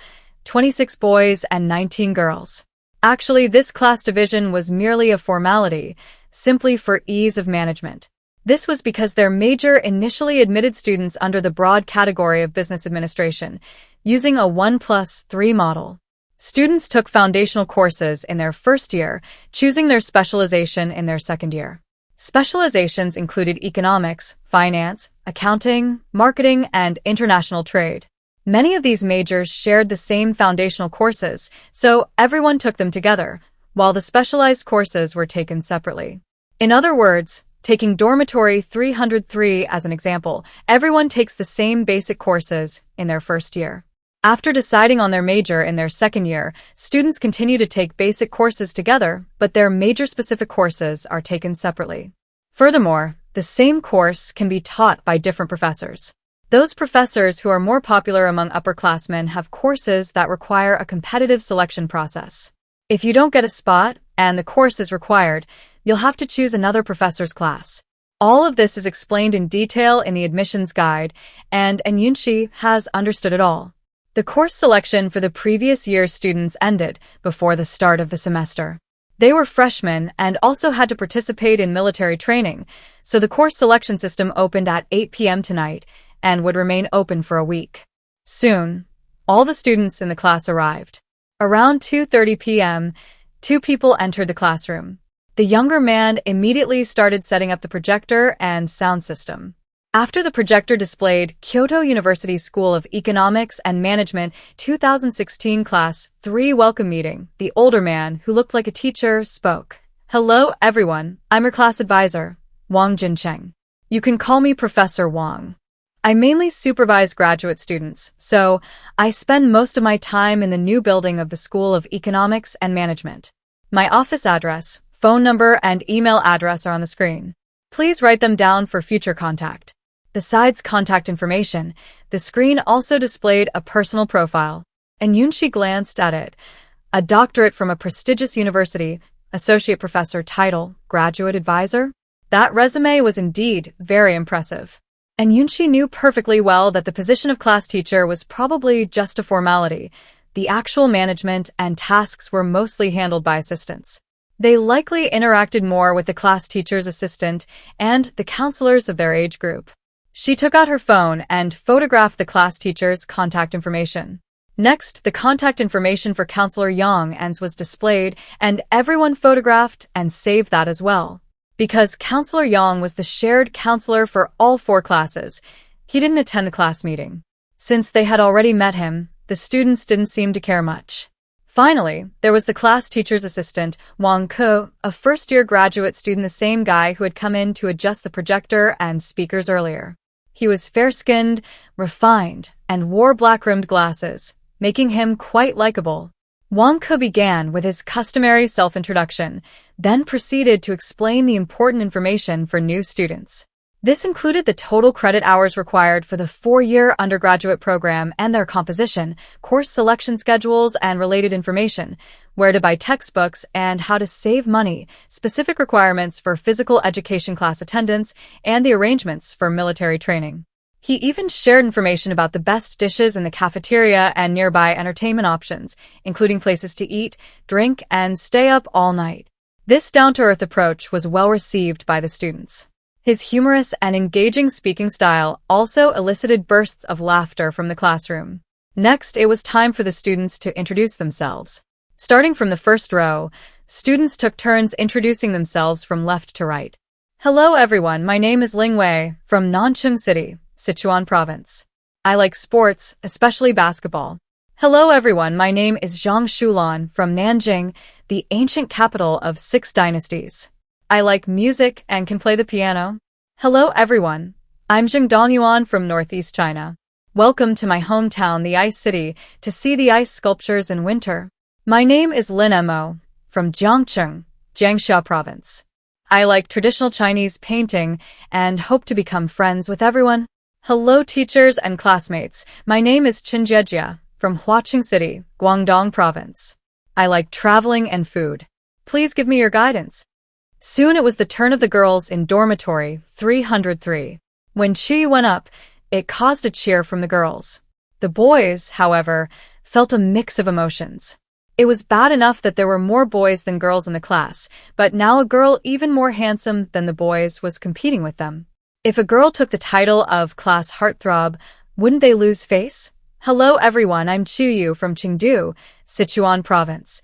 [SPEAKER 1] 26 boys and 19 girls. Actually, this class division was merely a formality, simply for ease of management. This was because their major initially admitted students under the broad category of business administration, using a 1+3 model. Students took foundational courses in their first year, choosing their specialization in their second year. Specializations included economics, finance, accounting, marketing, and international trade. Many of these majors shared the same foundational courses, so everyone took them together, while the specialized courses were taken separately. In other words, taking dormitory 303 as an example, everyone takes the same basic courses in their first year. After deciding on their major in their second year, students continue to take basic courses together, but their major-specific courses are taken separately. Furthermore, the same course can be taught by different professors. Those professors who are more popular among upperclassmen have courses that require a competitive selection process. If you don't get a spot, and the course is required, you'll have to choose another professor's class. All of this is explained in detail in the admissions guide, and Yunxi has understood it all. The course selection for the previous year's students ended before the start of the semester. They were freshmen and also had to participate in military training, so the course selection system opened at 8 p.m. tonight and would remain open for a week. Soon, all the students in the class arrived. Around 2:30 p.m., 2 people entered the classroom. The younger man immediately started setting up the projector and sound system. After the projector displayed Kyoto University School of Economics and Management 2016 Class 3 welcome meeting, the older man, who looked like a teacher, spoke. "Hello, everyone. I'm your class advisor, Wang Jincheng. You can call me Professor Wang. I mainly supervise graduate students, so I spend most of my time in the new building of the School of Economics and Management. My office address, phone number, and email address are on the screen. Please write them down for future contact." Besides contact information, the screen also displayed a personal profile, and Yunxi glanced at it. A doctorate from a prestigious university, associate professor title, graduate advisor? That resume was indeed very impressive. And Yunxi knew perfectly well that the position of class teacher was probably just a formality. The actual management and tasks were mostly handled by assistants. They likely interacted more with the class teacher's assistant and the counselors of their age group. She took out her phone and photographed the class teacher's contact information. Next, the contact information for Counselor Yang was displayed, and everyone photographed and saved that as well. Because Counselor Yang was the shared counselor for all 4 classes, he didn't attend the class meeting. Since they had already met him, the students didn't seem to care much. Finally, there was the class teacher's assistant, Wang Ke, a first-year graduate student, the same guy who had come in to adjust the projector and speakers earlier. He was fair-skinned, refined, and wore black-rimmed glasses, making him quite likable. Wang Ke began with his customary self-introduction, then proceeded to explain the important information for new students. This included the total credit hours required for the 4-year undergraduate program and their composition, course selection schedules and related information, where to buy textbooks and how to save money, specific requirements for physical education class attendance, and the arrangements for military training. He even shared information about the best dishes in the cafeteria and nearby entertainment options, including places to eat, drink, and stay up all night. This down-to-earth approach was well received by the students. His humorous and engaging speaking style also elicited bursts of laughter from the classroom. Next, it was time for the students to introduce themselves. Starting from the first row, students took turns introducing themselves from left to right. Hello everyone, my name is Ling Wei from Nancheng City, Sichuan Province. I like sports, especially basketball. Hello everyone, my name is Zhang Shulan from Nanjing, the ancient capital of 6 dynasties. I like music and can play the piano. Hello everyone, I'm Jing Dongyuan from Northeast China. Welcome to my hometown, the Ice City, to see the ice sculptures in winter. My name is Lin Mo from Jiangcheng, Jiangxia Province. I like traditional Chinese painting and hope to become friends with everyone. Hello teachers and classmates, my name is Qin Jiejia from Huaqing City, Guangdong Province. I like traveling and food. Please give me your guidance. Soon it was the turn of the girls in dormitory 303. When Chi went up, it caused a cheer from the girls. The boys, however, felt a mix of emotions. It was bad enough that there were more boys than girls in the class, but now a girl even more handsome than the boys was competing with them. If a girl took the title of class heartthrob, wouldn't they lose face? Hello everyone, I'm Chu Yu from Chengdu, Sichuan Province.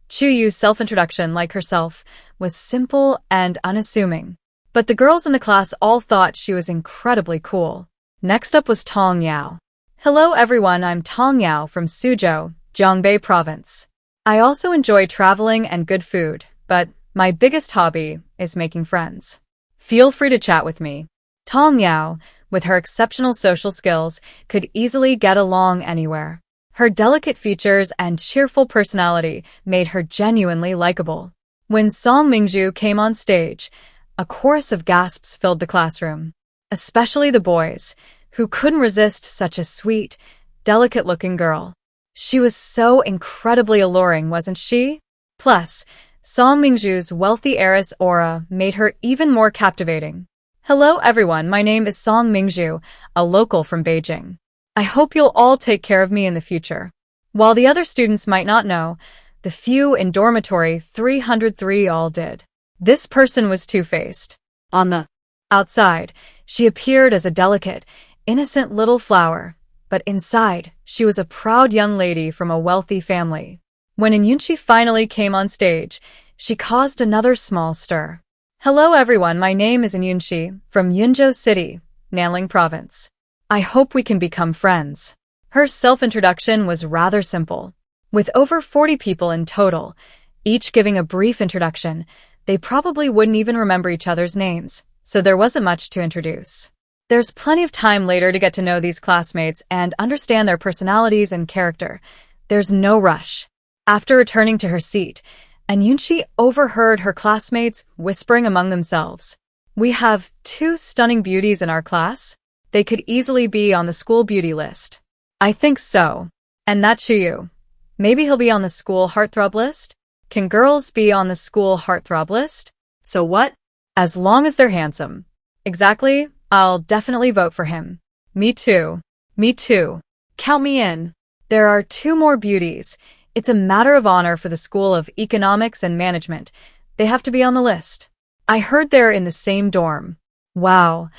[SPEAKER 1] Chu Yu's self-introduction, like herself, was simple and unassuming. But the girls in the class all thought she was incredibly cool. Next up was Tong Yao. Hello everyone, I'm Tong Yao from Suzhou, Zhongbei Province. I also enjoy traveling and good food, but my biggest hobby is making friends. Feel free to chat with me. Tong Yao, with her exceptional social skills, could easily get along anywhere. Her delicate features and cheerful personality made her genuinely likable. When Song Mingzhu came on stage, a chorus of gasps filled the classroom, especially the boys, who couldn't resist such a sweet, delicate-looking girl. She was so incredibly alluring, wasn't she? Plus, Song Mingzhu's wealthy heiress aura made her even more captivating. Hello everyone, my name is Song Mingzhu, a local from Beijing. I hope you'll all take care of me in the future. While the other students might not know, the few in dormitory 303 all did. This person was two-faced. On the outside, she appeared as a delicate, innocent little flower, but inside, she was a proud young lady from a wealthy family. When Yunxi finally came on stage, she caused another small stir. Hello everyone, my name is Yunxi from Yunzhou City, Nanling Province. I hope we can become friends. Her self-introduction was rather simple. With over 40 people in total, each giving a brief introduction, they probably wouldn't even remember each other's names, so there wasn't much to introduce. There's plenty of time later to get to know these classmates and understand their personalities and character. There's no rush. After returning to her seat, Yunxi overheard her classmates whispering among themselves. We have 2 stunning beauties in our class. They could easily be on the school beauty list. I think so. And that's you. Maybe he'll be on the school heartthrob list? Can girls be on the school heartthrob list? So what? As long as they're handsome. Exactly. I'll definitely vote for him. Me too. Me too. Count me in. There are 2 more beauties. It's a matter of honor for the School of Economics and Management. They have to be on the list. I heard they're in the same dorm. Wow.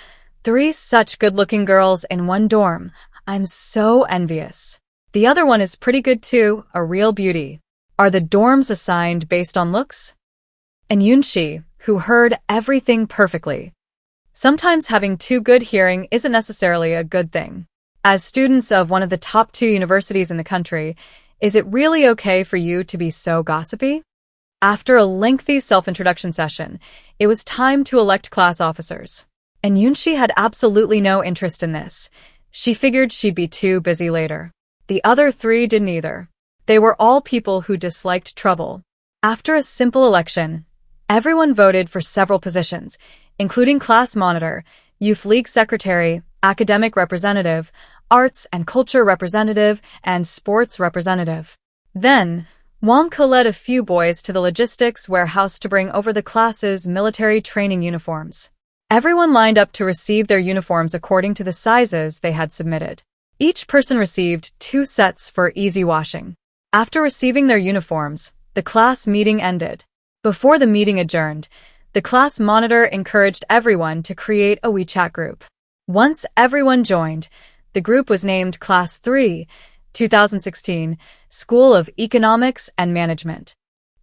[SPEAKER 1] 3 such good-looking girls in one dorm. I'm so envious. The other one is pretty good too, a real beauty. Are the dorms assigned based on looks? And Yunxi, who heard everything perfectly. Sometimes having too good hearing isn't necessarily a good thing. As students of one of the top 2 universities in the country, is it really okay for you to be so gossipy? After a lengthy self-introduction session, it was time to elect class officers. And Yunxi had absolutely no interest in this. She figured she'd be too busy later. The other 3 didn't either. They were all people who disliked trouble. After a simple election, everyone voted for several positions, including class monitor, youth league secretary, academic representative, arts and culture representative, and sports representative. Then, Wangke led a few boys to the logistics warehouse to bring over the class's military training uniforms. Everyone lined up to receive their uniforms according to the sizes they had submitted. Each person received 2 sets for easy washing. After receiving their uniforms, the class meeting ended. Before the meeting adjourned, The class monitor encouraged everyone to create a WeChat group. Once everyone joined, the group was named Class 3, 2016, School of Economics and Management.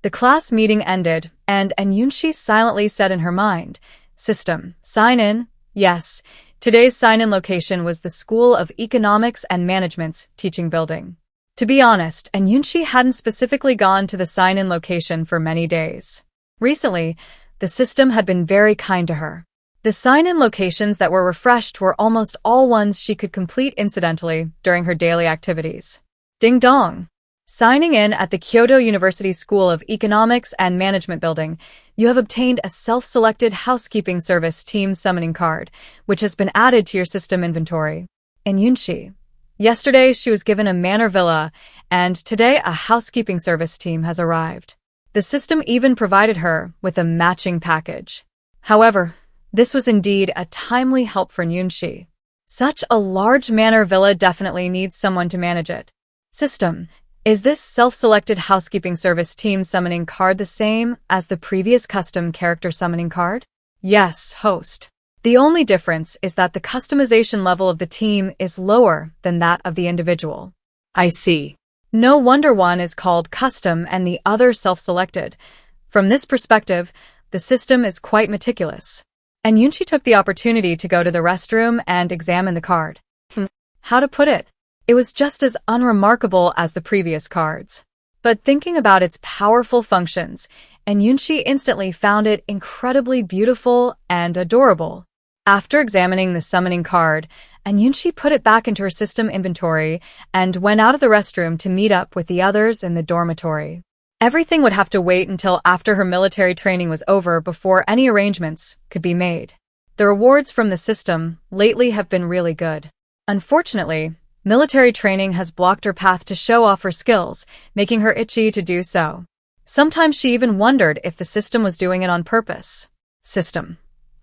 [SPEAKER 1] The class meeting ended, and Yunxi silently said in her mind, "System, sign in." Yes, today's sign-in location was the School of Economics and Management's teaching building. To be honest, Yunxi hadn't specifically gone to the sign-in location for many days. Recently, the system had been very kind to her. The sign-in locations that were refreshed were almost all ones she could complete incidentally during her daily activities. Ding dong! Signing in at the Kyoto University School of Economics and Management building, you have obtained a self-selected housekeeping service team summoning card, which has been added to your system inventory. In Yunxi, yesterday she was given a manor villa, and today a housekeeping service team has arrived. The system even provided her with a matching package. However, this was indeed a timely help for Yunxi. Such a large manor villa definitely needs someone to manage it. System, is this self-selected housekeeping service team summoning card the same as the previous custom character summoning card? Yes, host. The only difference is that the customization level of the team is lower than that of the individual.
[SPEAKER 2] I see.
[SPEAKER 1] No wonder one is called custom and the other self-selected. From this perspective, the system is quite meticulous. And Yunxi took the opportunity to go to the restroom and examine the card. How to put it? It was just as unremarkable as the previous cards. But thinking about its powerful functions, Yunxi instantly found it incredibly beautiful and adorable. After examining the summoning card, Yunxi put it back into her system inventory and went out of the restroom to meet up with the others in the dormitory. Everything would have to wait until after her military training was over before any arrangements could be made. The rewards from the system lately have been really good. Unfortunately, military training has blocked her path to show off her skills, making her itchy to do so. Sometimes she even wondered if the system was doing it on purpose. System.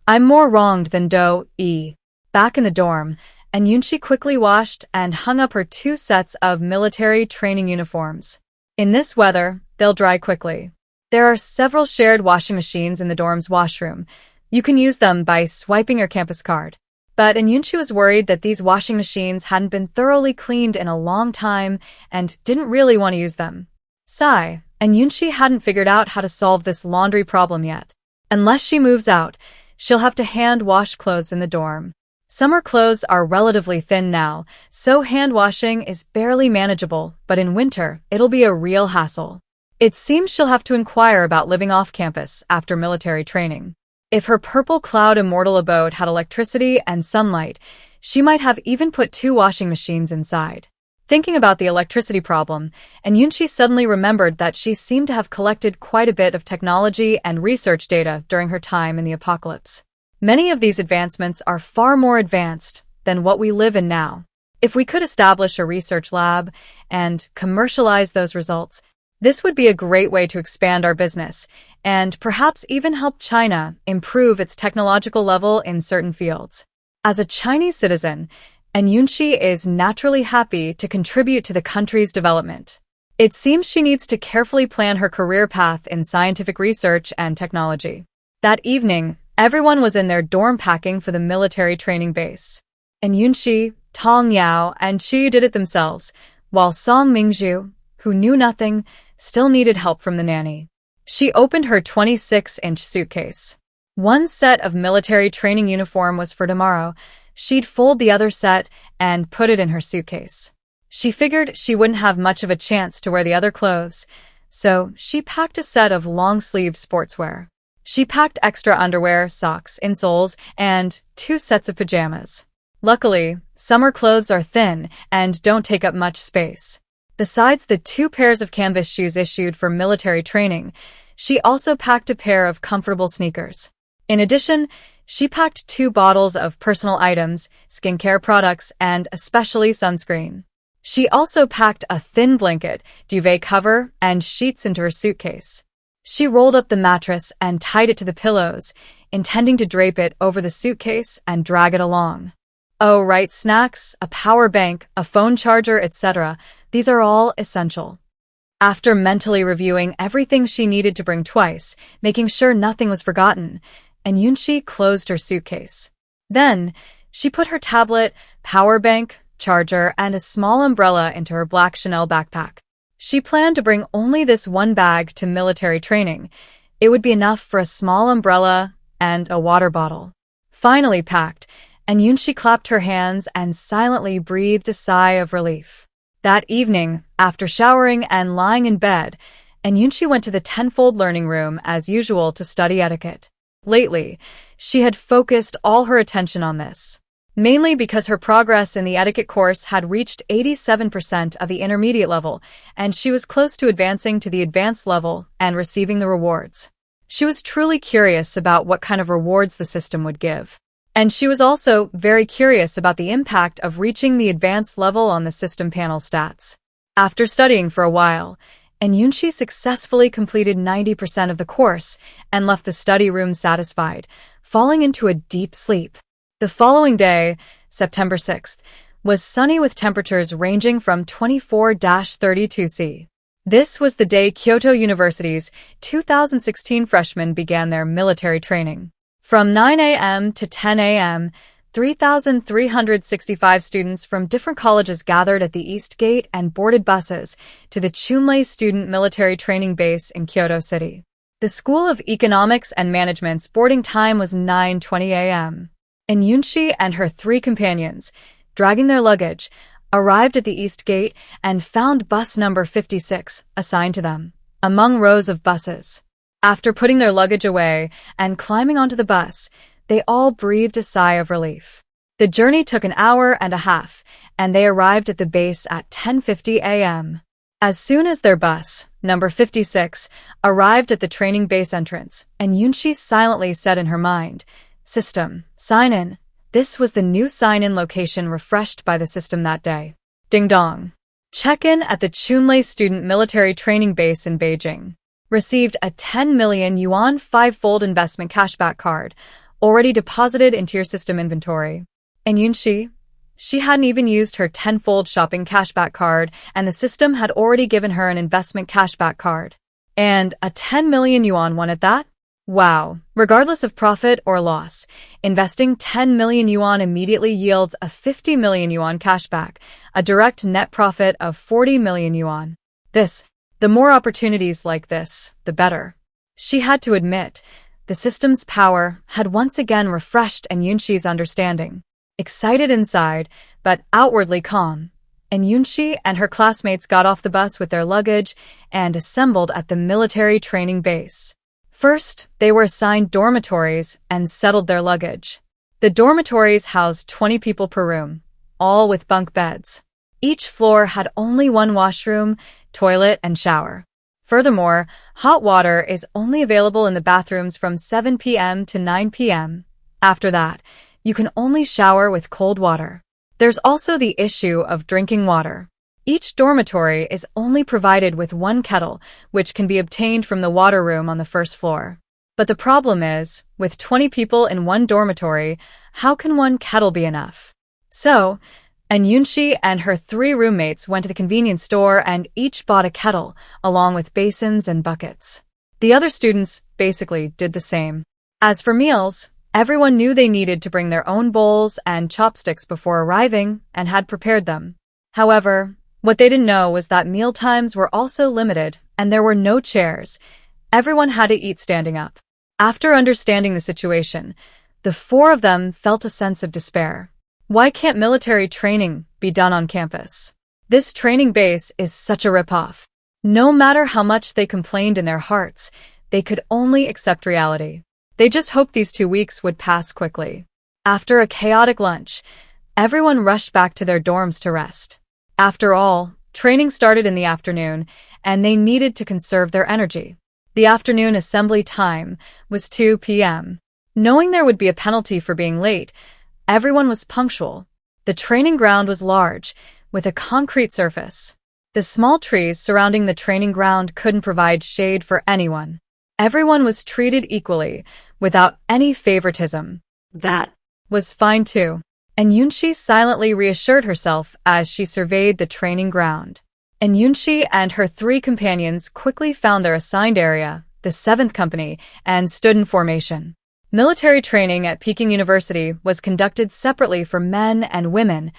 [SPEAKER 1] I'm more wronged than Do-e. Back in the dorm, Yunxi quickly washed and hung up her 2 sets of military training uniforms. In this weather, they'll dry quickly. There are several shared washing machines in the dorm's washroom. You can use them by swiping your campus card. But Yunxi was worried that these washing machines hadn't been thoroughly cleaned in a long time and didn't really want to use them. Sigh, Yunxi hadn't figured out how to solve this laundry problem yet. Unless she moves out, she'll have to hand wash clothes in the dorm. Summer clothes are relatively thin now, so hand washing is barely manageable, but in winter, it'll be a real hassle. It seems she'll have to inquire about living off campus after military training. If her purple cloud immortal abode had electricity and sunlight, she might have even put 2 washing machines inside. Thinking about the electricity problem, Yunxi suddenly remembered that she seemed to have collected quite a bit of technology and research data during her time in the apocalypse. Many of these advancements are far more advanced than what we live in now. If we could establish a research lab and commercialize those results, this would be a great way to expand our business and perhaps even help China improve its technological level in certain fields. As a Chinese citizen, Yunxi is naturally happy to contribute to the country's development. It seems she needs to carefully plan her career path in scientific research and technology. That evening, everyone was in their dorm packing for the military training base. Yunxi, Tong Yao, and Qi did it themselves, while Song Mingzhu, who knew nothing, still needed help from the nanny. She opened her 26-inch suitcase. One set of military training uniform was for tomorrow. She'd fold the other set and put it in her suitcase. She figured she wouldn't have much of a chance to wear the other clothes, so she packed a set of long-sleeved sportswear. She packed extra underwear, socks, insoles, and 2 sets of pajamas. Luckily, summer clothes are thin and don't take up much space. Besides the 2 pairs of canvas shoes issued for military training, she also packed a pair of comfortable sneakers. In addition, she packed 2 bottles of personal items, skincare products, and especially sunscreen. She also packed a thin blanket, duvet cover, and sheets into her suitcase. She rolled up the mattress and tied it to the pillows, intending to drape it over the suitcase and drag it along. Oh, right, snacks, a power bank, a phone charger, etc. These are all essential. After mentally reviewing everything she needed to bring twice, making sure nothing was forgotten, and Yunxi closed her suitcase. Then, she put her tablet, power bank, charger, and a small umbrella into her black Chanel backpack. She planned to bring only this one bag to military training. It would be enough for a small umbrella and a water bottle. Finally packed, and Yunxi clapped her hands and silently breathed a sigh of relief. That evening, after showering and lying in bed, and Yunxi went to the tenfold learning room as usual to study etiquette. Lately, she had focused all her attention on this, mainly because her progress in the etiquette course had reached 87% of the intermediate level, and she was close to advancing to the advanced level and receiving the rewards. She was truly curious about what kind of rewards the system would give. And she was also very curious about the impact of reaching the advanced level on the system panel stats. After studying for a while, and Yunxi successfully completed 90% of the course and left the study room satisfied, falling into a deep sleep. The following day, September 6th, was sunny with temperatures ranging from 24-32°C. This was the day Kyoto University's 2016 freshmen began their military training. From 9 a.m. to 10 a.m., 3,365 students from different colleges gathered at the East Gate and boarded buses to the Chunlei Student Military Training Base in Kyoto City. The School of Economics and Management's boarding time was 9:20 a.m. And Yunxi and her 3 companions, dragging their luggage, arrived at the East Gate and found bus number 56 assigned to them, among rows of buses. After putting their luggage away and climbing onto the bus, they all breathed a sigh of relief. The journey took an hour and a half, and they arrived at the base at 10:50 a.m. As soon as their bus, number 56, arrived at the training base entrance, and Yunxi silently said in her mind, "System, sign in." This was the new sign-in location refreshed by the system that day. Ding dong. Check-in at the Chunlei Student Military Training Base in Beijing. Received a 10 million yuan 5-fold investment cashback card, already deposited into your system inventory. And Yunxi? She hadn't even used her 10-fold shopping cashback card, and the system had already given her an investment cashback card. And a 10 million yuan one at that? Wow. Regardless of profit or loss, investing 10 million yuan immediately yields a 50 million yuan cashback, a direct net profit of 40 million yuan. The more opportunities like this, the better. She had to admit, the system's power had once again refreshed and Yunxi's understanding. Excited inside, but outwardly calm, and Yunxi and her classmates got off the bus with their luggage and assembled at the military training base. First, they were assigned dormitories and settled their luggage. The dormitories housed 20 people per room, all with bunk beds. Each floor had only one washroom, toilet, and shower. Furthermore, hot water is only available in the bathrooms from 7 p.m. to 9 p.m. After that, you can only shower with cold water. There's also the issue of drinking water. Each dormitory is only provided with one kettle, which can be obtained from the water room on the first floor. But the problem is, with 20 people in one dormitory, how can one kettle be enough? So, and Yunxi and her 3 roommates went to the convenience store and each bought a kettle, along with basins and buckets. The other students basically did the same. As for meals, everyone knew they needed to bring their own bowls and chopsticks before arriving and had prepared them. However, what they didn't know was that meal times were also limited and there were no chairs. Everyone had to eat standing up. After understanding the situation, the 4 of them felt a sense of despair. Why can't military training be done on campus? This training base is such a ripoff. No matter how much they complained in their hearts, they could only accept reality. They just hoped these 2 weeks would pass quickly. After a chaotic lunch, everyone rushed back to their dorms to rest. After all, training started in the afternoon, and they needed to conserve their energy. The afternoon assembly time was 2 p.m. Knowing there would be a penalty for being late, everyone was punctual. The training ground was large, with a concrete surface. The small trees surrounding the training ground couldn't provide shade for anyone. Everyone was treated equally, without any favoritism. That was fine too, and Yunxi silently reassured herself as she surveyed the training ground. And Yunxi and her 3 companions quickly found their assigned area, the 7th Company, and stood in formation. Military training at Peking University was conducted separately for men and women,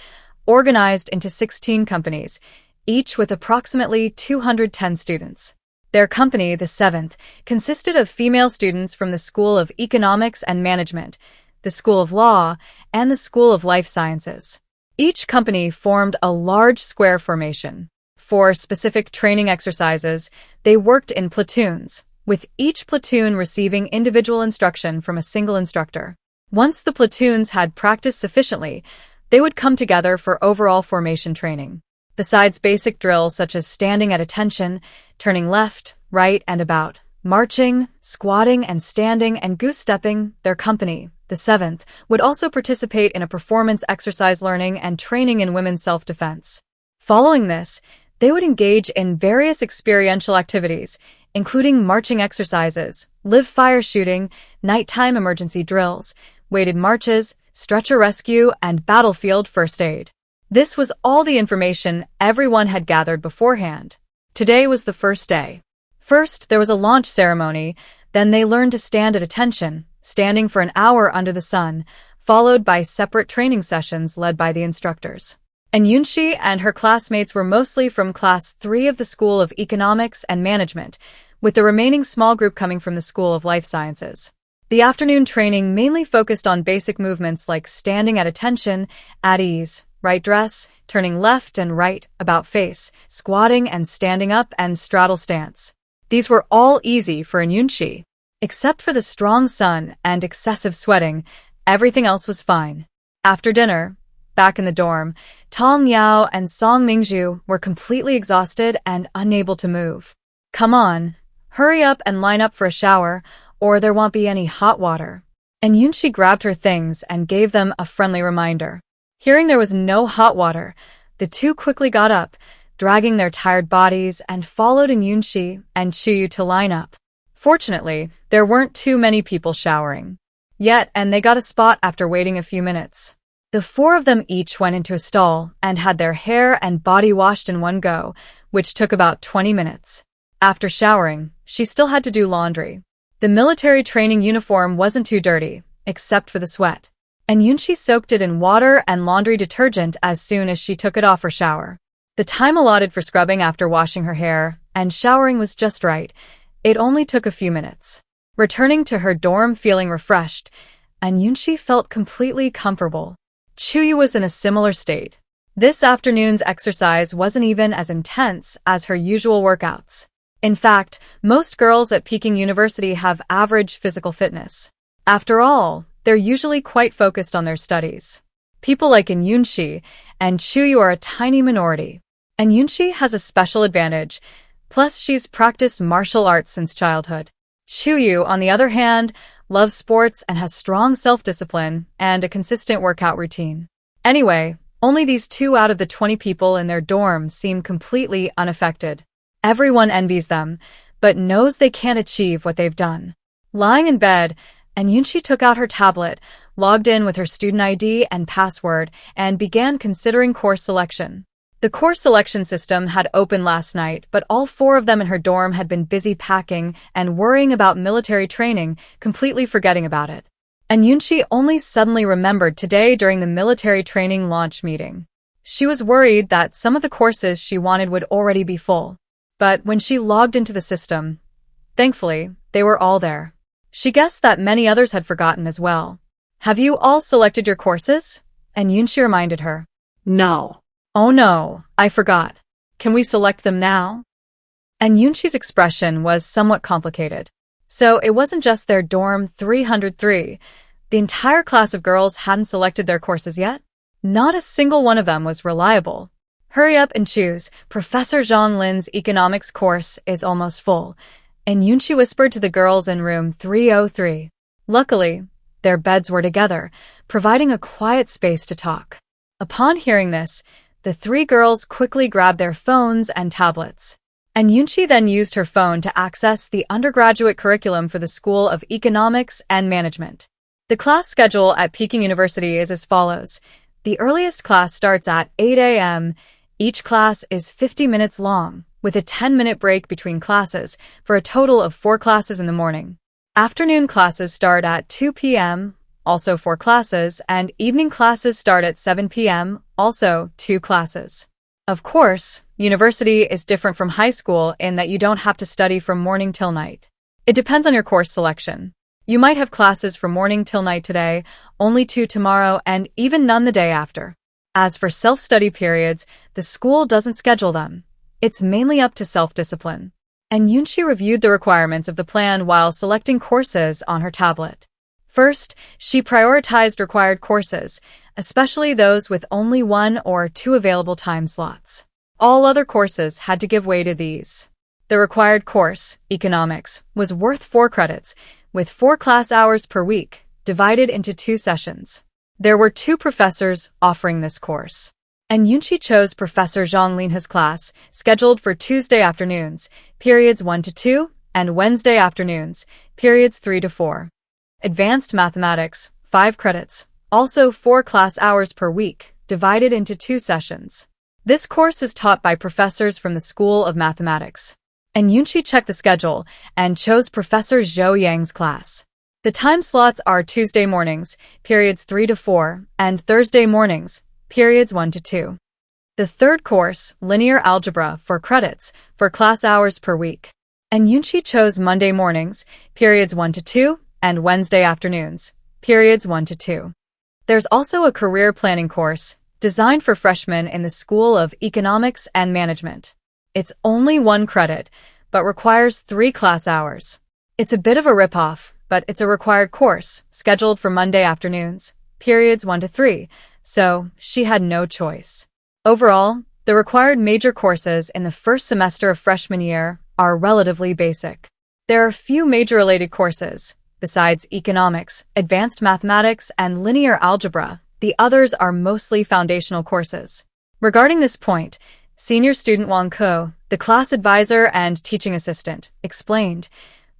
[SPEAKER 1] organized into 16 companies, each with approximately 210 students. Their company, the 7th, consisted of female students from the School of Economics and Management, the School of Law, and the School of Life Sciences. Each company formed a large square formation. For specific training exercises, they worked in platoons, with each platoon receiving individual instruction from a single instructor. Once the platoons had practiced sufficiently, they would come together for overall formation training. Besides basic drills such as standing at attention, turning left, right, and about, marching, squatting, and standing, and goose-stepping, their company, the 7th, would also participate in a performance exercise learning and training in women's self-defense. Following this, they would engage in various experiential activities, including marching exercises, live fire shooting, nighttime emergency drills, weighted marches, stretcher rescue, and battlefield first aid. This was all the information everyone had gathered beforehand. Today was the first day. First, there was a launch ceremony, then they learned to stand at attention, standing for an hour under the sun, followed by separate training sessions led by the instructors. And Yunxi and her classmates were mostly from Class 3 of the School of Economics and Management, with the remaining small group coming from the School of Life Sciences. The afternoon training mainly focused on basic movements like standing at attention, at ease, right dress, turning left and right, about face, squatting and standing up, and straddle stance. These were all easy for Yunxi. Except for the strong sun and excessive sweating, everything else was fine. After dinner, back in the dorm, Tong Yao and Song Mingzhu were completely exhausted and unable to move. Come on, hurry up and line up for a shower, or there won't be any hot water. And Yunxi grabbed her things and gave them a friendly reminder. Hearing there was no hot water, the two quickly got up, dragging their tired bodies, and followed in Yunxi and Chuyu to line up. Fortunately, there weren't too many people showering yet, and they got a spot after waiting a few minutes. The 4 of them each went into a stall and had their hair and body washed in one go, which took about 20 minutes. After showering, she still had to do laundry. The military training uniform wasn't too dirty, except for the sweat, and Yunxi soaked it in water and laundry detergent as soon as she took it off her shower. The time allotted for scrubbing after washing her hair and showering was just right. It only took a few minutes. Returning to her dorm feeling refreshed, and Yunxi felt completely comfortable. Chuyu was in a similar state. This afternoon's exercise wasn't even as intense as her usual workouts. In fact, most girls at Peking University have average physical fitness. After all, they're usually quite focused on their studies. People like Yunxi and Chuyu are a tiny minority. And Yunxi has a special advantage, plus she's practiced martial arts since childhood. Chuyu, on the other hand, loves sports and has strong self-discipline and a consistent workout routine. Anyway, only these 2 out of the 20 people in their dorm seem completely unaffected. Everyone envies them, but knows they can't achieve what they've done. Lying in bed, and Yunxi took out her tablet, logged in with her student ID and password, and began considering course selection. The course selection system had opened last night, but all 4 of them in her dorm had been busy packing and worrying about military training, completely forgetting about it. And Yunxi only suddenly remembered today during the military training launch meeting. She was worried that some of the courses she wanted would already be full. But when she logged into the system, thankfully, they were all there. She guessed that many others had forgotten as well. Have you all selected your courses? And Yunxi reminded her.
[SPEAKER 2] No.
[SPEAKER 1] Oh no, I forgot. Can we select them now? And Yunxi's expression was somewhat complicated. So it wasn't just their dorm 303. The entire class of girls hadn't selected their courses yet. Not a single one of them was reliable. Hurry up and choose. Professor Zhang Lin's economics course is almost full. And Yunxi whispered to the girls in room 303. Luckily, their beds were together, providing a quiet space to talk. Upon hearing this, the 3 girls quickly grabbed their phones and tablets. And Yunxi then used her phone to access the undergraduate curriculum for the School of Economics and Management. The class schedule at Peking University is as follows. The earliest class starts at 8 a.m., Each class is 50 minutes long, with a 10-minute break between classes, for a total of 4 classes in the morning. Afternoon classes start at 2 p.m., also 4 classes, and evening classes start at 7 p.m., also 2 classes. Of course, university is different from high school in that you don't have to study from morning till night. It depends on your course selection. You might have classes from morning till night today, only 2 tomorrow, and even none the day after. As for self-study periods, the school doesn't schedule them. It's mainly up to self-discipline. And Yunxi reviewed the requirements of the plan while selecting courses on her tablet. First, she prioritized required courses, especially those with only 1 or 2 available time slots. All other courses had to give way to these. The required course, economics, was worth 4 credits, with 4 class hours per week, divided into 2 sessions. There were 2 professors offering this course. And Yunxi chose Professor Zhang Linha's class, scheduled for Tuesday afternoons, periods 1 to 2, and Wednesday afternoons, periods 3 to 4. Advanced Mathematics, 5 credits, also 4 class hours per week, divided into 2 sessions. This course is taught by professors from the School of Mathematics. And Yunxi checked the schedule and chose Professor Zhou Yang's class. The time slots are Tuesday mornings, periods 3 to 4, and Thursday mornings, periods 1 to 2. The third course, Linear Algebra, 4 credits, for class hours per week. And Yunxi chose Monday mornings, periods 1 to 2, and Wednesday afternoons, periods 1 to 2. There's also a career planning course, designed for freshmen in the School of Economics and Management. It's only 1 credit, but requires 3 class hours. It's a bit of a ripoff, but it's a required course, scheduled for Monday afternoons, periods 1 to 3, so she had no choice. Overall, the required major courses in the first semester of freshman year are relatively basic. There are few major-related courses. Besides economics, advanced mathematics, and linear algebra, the others are mostly foundational courses. Regarding this point, senior student Wang Ko, the class advisor and teaching assistant, explained,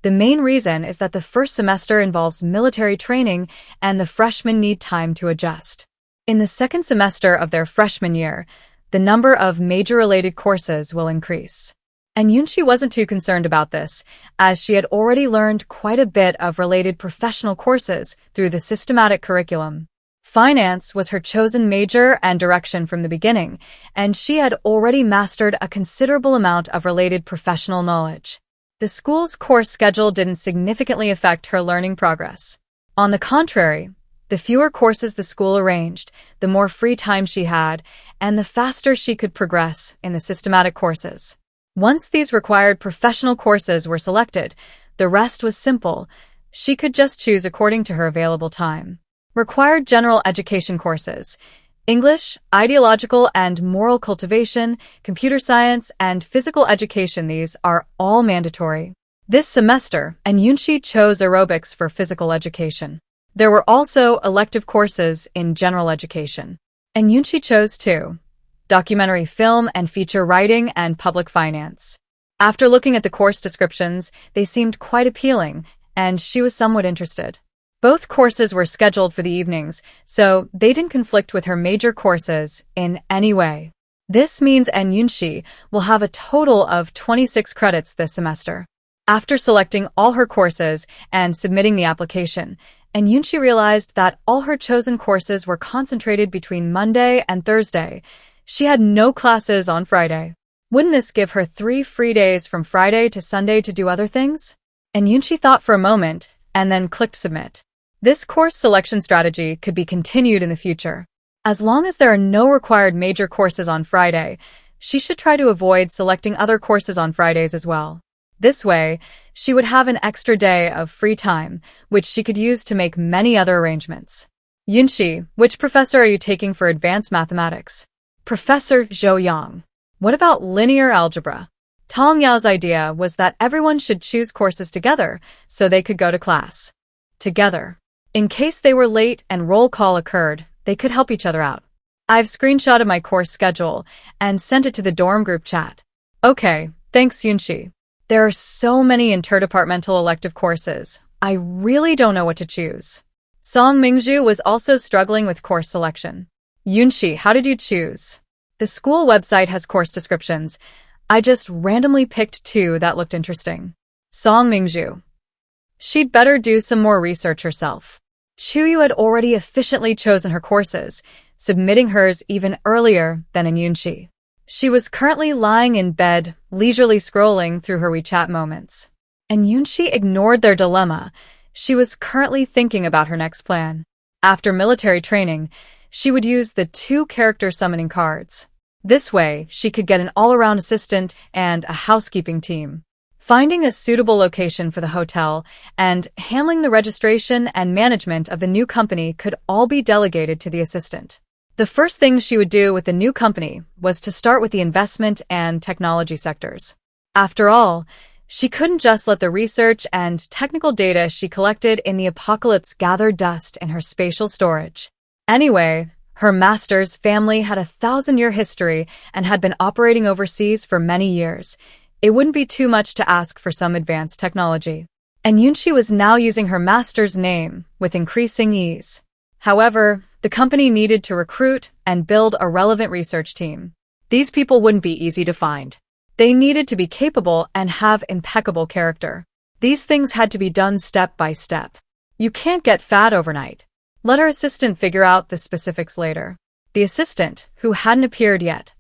[SPEAKER 1] the main reason is that the first semester involves military training and the freshmen need time to adjust. In the second semester of their freshman year, the number of major-related courses will increase. And Yunxi wasn't too concerned about this, as she had already learned quite a bit of related professional courses through the systematic curriculum. Finance was her chosen major and direction from the beginning, and she had already mastered a considerable amount of related professional knowledge. The school's course schedule didn't significantly affect her learning progress. On the contrary, the fewer courses the school arranged, the more free time she had, and the faster she could progress in the systematic courses. Once these required professional courses were selected, the rest was simple. She could just choose according to her available time. Required general education courses: English, ideological and moral cultivation, computer science, and physical education. These are all mandatory. This semester, and Yunxi chose aerobics for physical education. There were also elective courses in general education. And Yunxi chose 2. Documentary film and feature writing and public finance. After looking at the course descriptions, they seemed quite appealing, and she was somewhat interested. Both courses were scheduled for the evenings, so they didn't conflict with her major courses in any way. This means Yunxi will have a total of 26 credits this semester. After selecting all her courses and submitting the application, Yunxi realized that all her chosen courses were concentrated between Monday and Thursday. She had no classes on Friday. Wouldn't this give her 3 free days from Friday to Sunday to do other things? Yunxi thought for a moment and then clicked submit. This course selection strategy could be continued in the future. As long as there are no required major courses on Friday, she should try to avoid selecting other courses on Fridays as well. This way, she would have an extra day of free time, which she could use to make many other arrangements. Yunxi, which professor are you taking for advanced mathematics? Professor Zhou Yang. What about linear algebra? Tong Yao's idea was that everyone should choose courses together so they could go to class together. In case they were late and roll call occurred, they could help each other out. I've screenshotted my course schedule and sent it to the dorm group chat. Okay, thanks Yunxi. There are so many interdepartmental elective courses. I really don't know what to choose. Song Mingzhu was also struggling with course selection. Yunxi, how did you choose? The school website has course descriptions. I just randomly picked two that looked interesting. Song Mingju. She'd better do some more research herself. Chuyu had already efficiently chosen her courses, submitting hers even earlier than Yunxi. She was currently lying in bed, leisurely scrolling through her WeChat moments. And Yunxi ignored their dilemma. She was currently thinking about her next plan. After military training, she would use the 2-character summoning cards. This way, she could get an all-around assistant and a housekeeping team. Finding a suitable location for the hotel and handling the registration and management of the new company could all be delegated to the assistant. The first thing she would do with the new company was to start with the investment and technology sectors. After all, she couldn't just let the research and technical data she collected in the apocalypse gather dust in her spatial storage. Anyway, her master's family had a 1,000-year history and had been operating overseas for many years. It wouldn't be too much to ask for some advanced technology. And Yunxi was now using her master's name with increasing ease. However, the company needed to recruit and build a relevant research team.
[SPEAKER 2] These people wouldn't be easy to find.
[SPEAKER 1] They needed to be capable and have impeccable character. These things had to be done step by step. You can't get fat overnight. Let her assistant figure out the specifics later. The assistant, who hadn't appeared yet.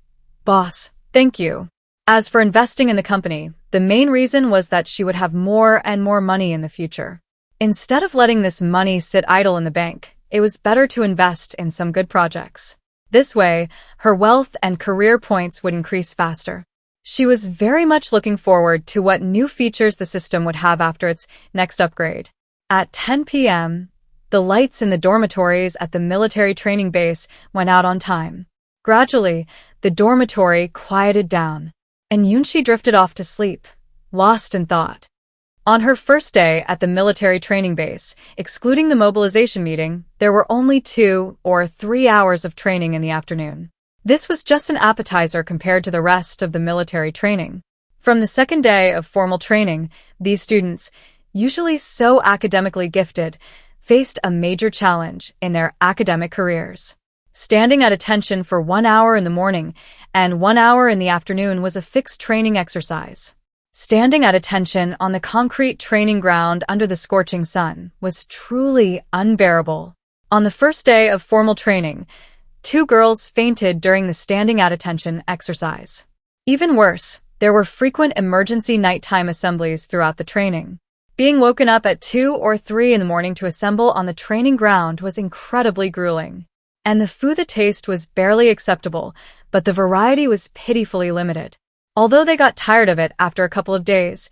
[SPEAKER 1] Boss, thank you. As for investing in the company, the main reason was that she would have more and more money in the future. Instead of letting this money sit idle in the bank, it was better to invest in some good projects. This way, her wealth and career points would increase faster. She was very much looking forward to what new features the system would have after its next upgrade. At 10 p.m., the lights in the dormitories at the military training base went out on time. Gradually, the dormitory quieted down, and Yunxi drifted off to sleep, lost in thought. On her first day at the military training base, excluding the mobilization meeting, there were only 2 or 3 hours of training in the afternoon. This was just an appetizer compared to the rest of the military training. From the second day of formal training, these students, usually so academically gifted, faced a major challenge in their academic careers. Standing at attention for 1 hour in the morning and 1 hour in the afternoon was a fixed training exercise. Standing at attention on the concrete training ground under the scorching sun was truly unbearable. On the first day of formal training, 2 girls fainted during the standing at attention exercise. Even worse, there were frequent emergency nighttime assemblies throughout the training. Being woken up at 2 or 3 in the morning to assemble on the training ground was incredibly grueling. And the food, the taste was barely acceptable, but the variety was pitifully limited. Although they got tired of it after a couple of days,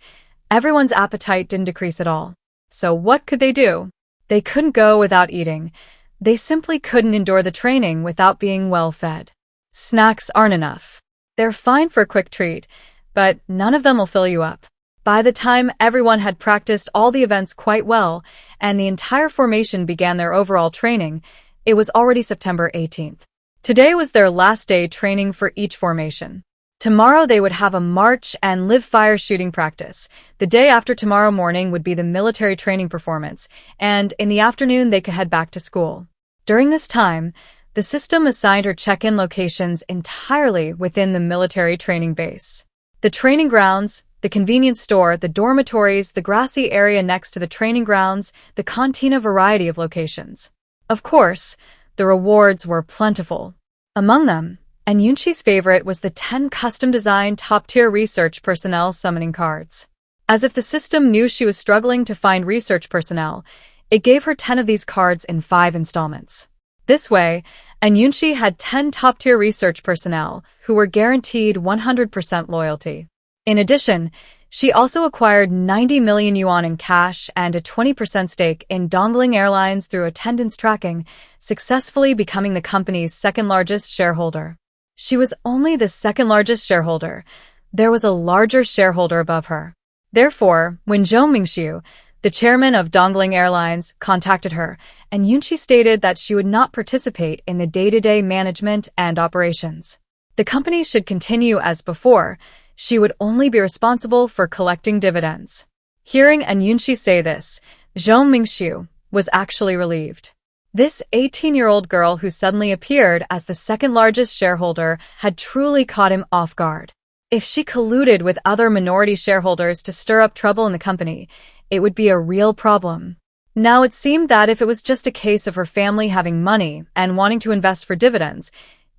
[SPEAKER 1] everyone's appetite didn't decrease at all. So what could they do? They couldn't go without eating. They simply couldn't endure the training without being well fed. Snacks aren't enough. They're fine for a quick treat, but none of them will fill you up. By the time everyone had practiced all the events quite well and the entire formation began their overall training, it was already September 18th. Today was their last day training for each formation. Tomorrow they would have a march and live fire shooting practice. The day after tomorrow morning would be the military training performance, and in the afternoon they could head back to school. During this time, the system assigned her check-in locations entirely within the military training base. The training grounds, the convenience store, the dormitories, the grassy area next to the training grounds, the cantina, variety of locations. Of course, the rewards were plentiful. Among them, and Yunxi's favorite was the 10 custom-designed top-tier research personnel summoning cards. As if the system knew she was struggling to find research personnel, it gave her 10 of these cards in 5 installments. This way, and Yunxi had 10 top-tier research personnel who were guaranteed 100% loyalty. In addition, she also acquired 90 million yuan in cash and a 20% stake in Dongling Airlines through attendance tracking, successfully becoming the company's second-largest shareholder. She was only the second-largest shareholder. There was a larger shareholder above her. Therefore, when Zhou Mingxiu, the chairman of Dongling Airlines, contacted her, and Yunxi stated that she would not participate in the day-to-day management and operations. The company should continue as before. She would only be responsible for collecting dividends. Hearing Yunxi say this, Zhou Mingxiu was actually relieved. This 18-year-old girl who suddenly appeared as the second-largest shareholder had truly caught him off guard. If she colluded with other minority shareholders to stir up trouble in the company, it would be a real problem. Now it seemed that if it was just a case of her family having money and wanting to invest for dividends,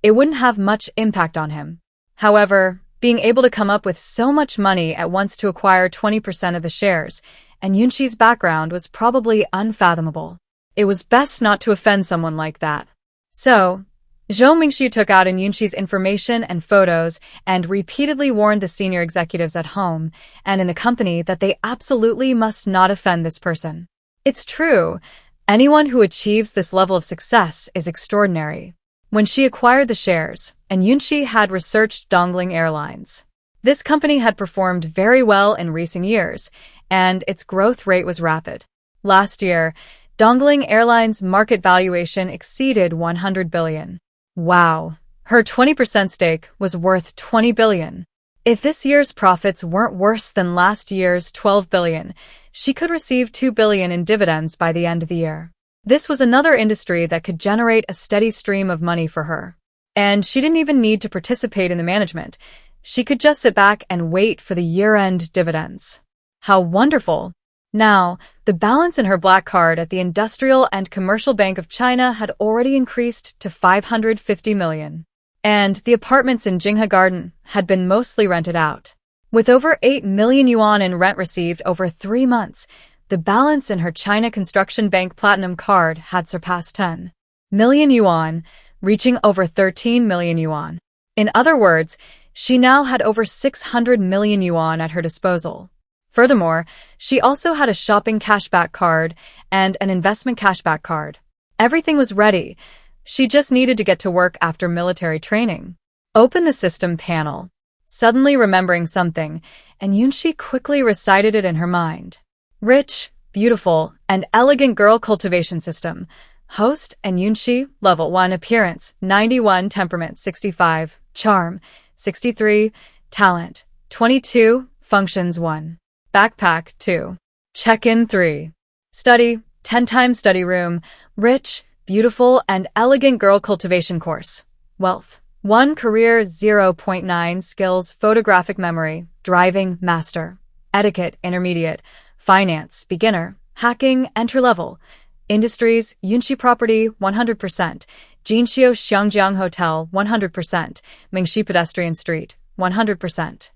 [SPEAKER 1] it wouldn't have much impact on him. However, being able to come up with so much money at once to acquire 20% of the shares, and Yunxi's background was probably unfathomable. It was best not to offend someone like that. So, Zhou Mingxi took out in Yunxi's information and photos and repeatedly warned the senior executives at home and in the company that they absolutely must not offend this person. It's true, anyone who achieves this level of success is extraordinary. When she acquired the shares, and Yunxi had researched Dongling Airlines. This company had performed very well in recent years, and its growth rate was rapid. Last year, Dongling Airlines' market valuation exceeded 100 billion. Wow! Her 20% stake was worth 20 billion. If this year's profits weren't worse than last year's 12 billion, she could receive 2 billion in dividends by the end of the year. This was another industry that could generate a steady stream of money for her. And she didn't even need to participate in the management. She could just sit back and wait for the year-end dividends. How wonderful! Now, the balance in her black card at the Industrial and Commercial Bank of China had already increased to 550 million. And the apartments in Jinghe Garden had been mostly rented out. With over 8 million yuan in rent received over 3 months, the balance in her China Construction Bank Platinum card had surpassed 10 million yuan, reaching over 13 million yuan. In other words, she now had over 600 million yuan at her disposal. Furthermore, she also had a shopping cashback card and an investment cashback card. Everything was ready. She just needed to get to work after military training. Open the system panel. Suddenly remembering something, and Yunxi quickly recited it in her mind. Rich, beautiful, and elegant girl cultivation system. Host and Yunxi, level 1 appearance, 91 temperament, 65, charm, 63, talent, 22, functions 1. Backpack 2. Check-in 3. Study, 10 times study room, rich, beautiful, and elegant girl cultivation course. Wealth. 1 career 0.9 skills photographic memory, driving master, etiquette intermediate, finance beginner, hacking entry-level, industries Yunxi property 100%, Jinxiu Xiangjiang Hotel 100%, Mingxi Pedestrian Street 100%.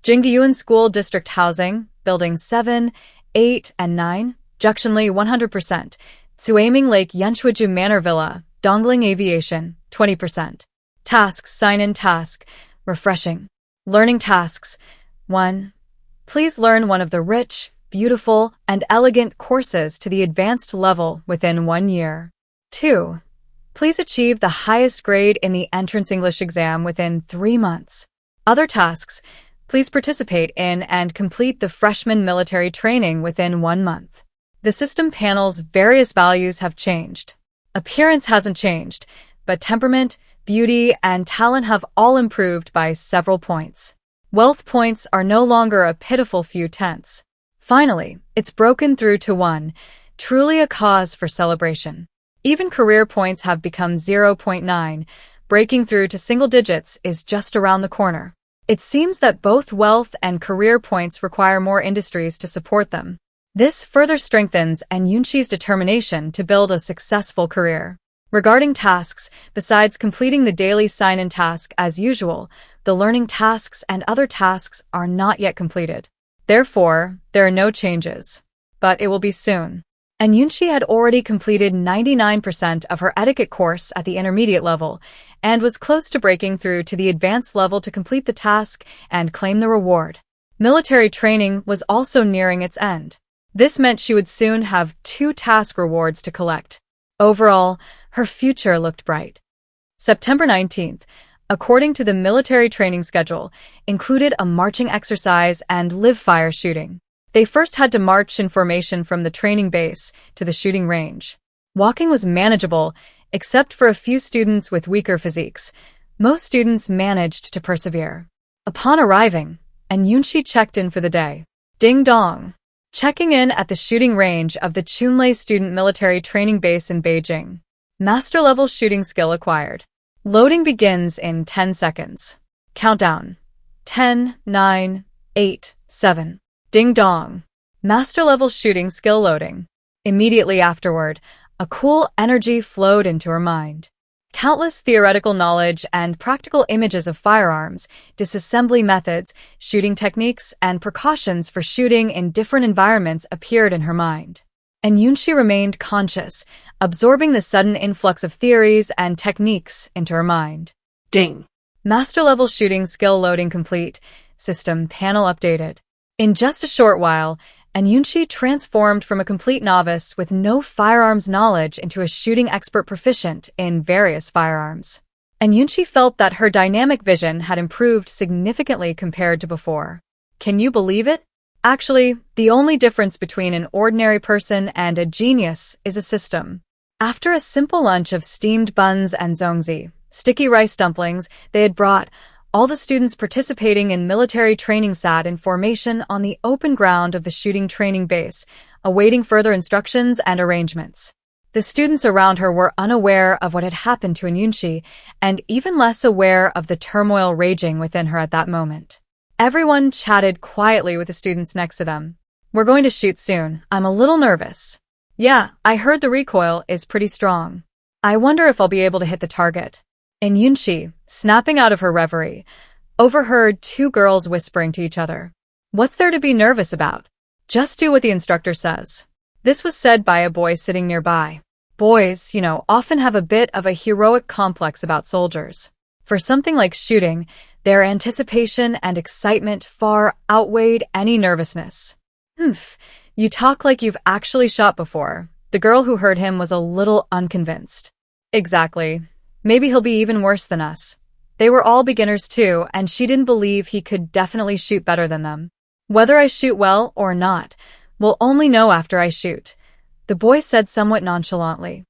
[SPEAKER 1] Jingyuan School District Housing, Buildings 7, 8, and 9, Juxinli 100%, Zuaming Lake Yanchuiju Manor Villa, Dongling Aviation 20%. Tasks sign-in task, refreshing. Learning tasks 1. Please learn one of the rich, beautiful, and elegant courses to the advanced level within 1 year. 2. Please achieve the highest grade in the entrance English exam within 3 months. Other tasks, please participate in and complete the freshman military training within 1 month. The system panel's various values have changed. Appearance hasn't changed, but temperament, beauty, and talent have all improved by several points. Wealth points are no longer a pitiful few tenths. Finally, it's broken through to 1, truly a cause for celebration. Even career points have become 0.9, breaking through to single digits is just around the corner. It seems that both wealth and career points require more industries to support them. This further strengthens Yunxi's determination to build a successful career. Regarding tasks, besides completing the daily sign-in task as usual, the learning tasks and other tasks are not yet completed. Therefore, there are no changes. But it will be soon. Yunxi had already completed 99% of her etiquette course at the intermediate level, and was close to breaking through to the advanced level to complete the task and claim the reward. Military training was also nearing its end. This meant she would soon have 2 task rewards to collect. Overall, her future looked bright. September 19th, according to the military training schedule, included a marching exercise and live-fire shooting. They first had to march in formation from the training base to the shooting range. Walking was manageable, except for a few students with weaker physiques. Most students managed to persevere. Upon arriving, Yunxi checked in for the day. Ding dong! Checking in at the shooting range of the Chunlei Student Military Training Base in Beijing. Master-level shooting skill acquired. Loading begins in 10 seconds. Countdown. 10, 9, 8, 7. Ding dong. Master-level shooting skill loading. Immediately afterward, a cool energy flowed into her mind. Countless theoretical knowledge and practical images of firearms, disassembly methods, shooting techniques, and precautions for shooting in different environments appeared in her mind. And Yunxi remained conscious, absorbing the sudden influx of theories and techniques into her mind.
[SPEAKER 2] Ding.
[SPEAKER 1] Master-level shooting skill loading complete. System panel updated. In just a short while, Yunxi transformed from a complete novice with no firearms knowledge into a shooting expert proficient in various firearms. Yunxi felt that her dynamic vision had improved significantly compared to before. Can you believe it? Actually, the only difference between an ordinary person and a genius is a system. After a simple lunch of steamed buns and zongzi, sticky rice dumplings, they had brought, all the students participating in military training sat in formation on the open ground of the shooting training base, awaiting further instructions and arrangements. The students around her were unaware of what had happened to Yunxi, and even less aware of the turmoil raging within her at that moment. Everyone chatted quietly with the students next to them. We're going to shoot soon. I'm a little nervous. Yeah, I heard the recoil is pretty strong. I wonder if I'll be able to hit the target. And Yunxi, snapping out of her reverie, overheard two girls whispering to each other. What's there to be nervous about? Just do what the instructor says. This was said by a boy sitting nearby. Boys, often have a bit of a heroic complex about soldiers. For something like shooting, their anticipation and excitement far outweighed any nervousness. You talk like you've actually shot before. The girl who heard him was a little unconvinced. Exactly. Maybe he'll be even worse than us. They were all beginners too, and she didn't believe he could definitely shoot better than them. Whether I shoot well or not, we'll only know after I shoot, the boy said somewhat nonchalantly.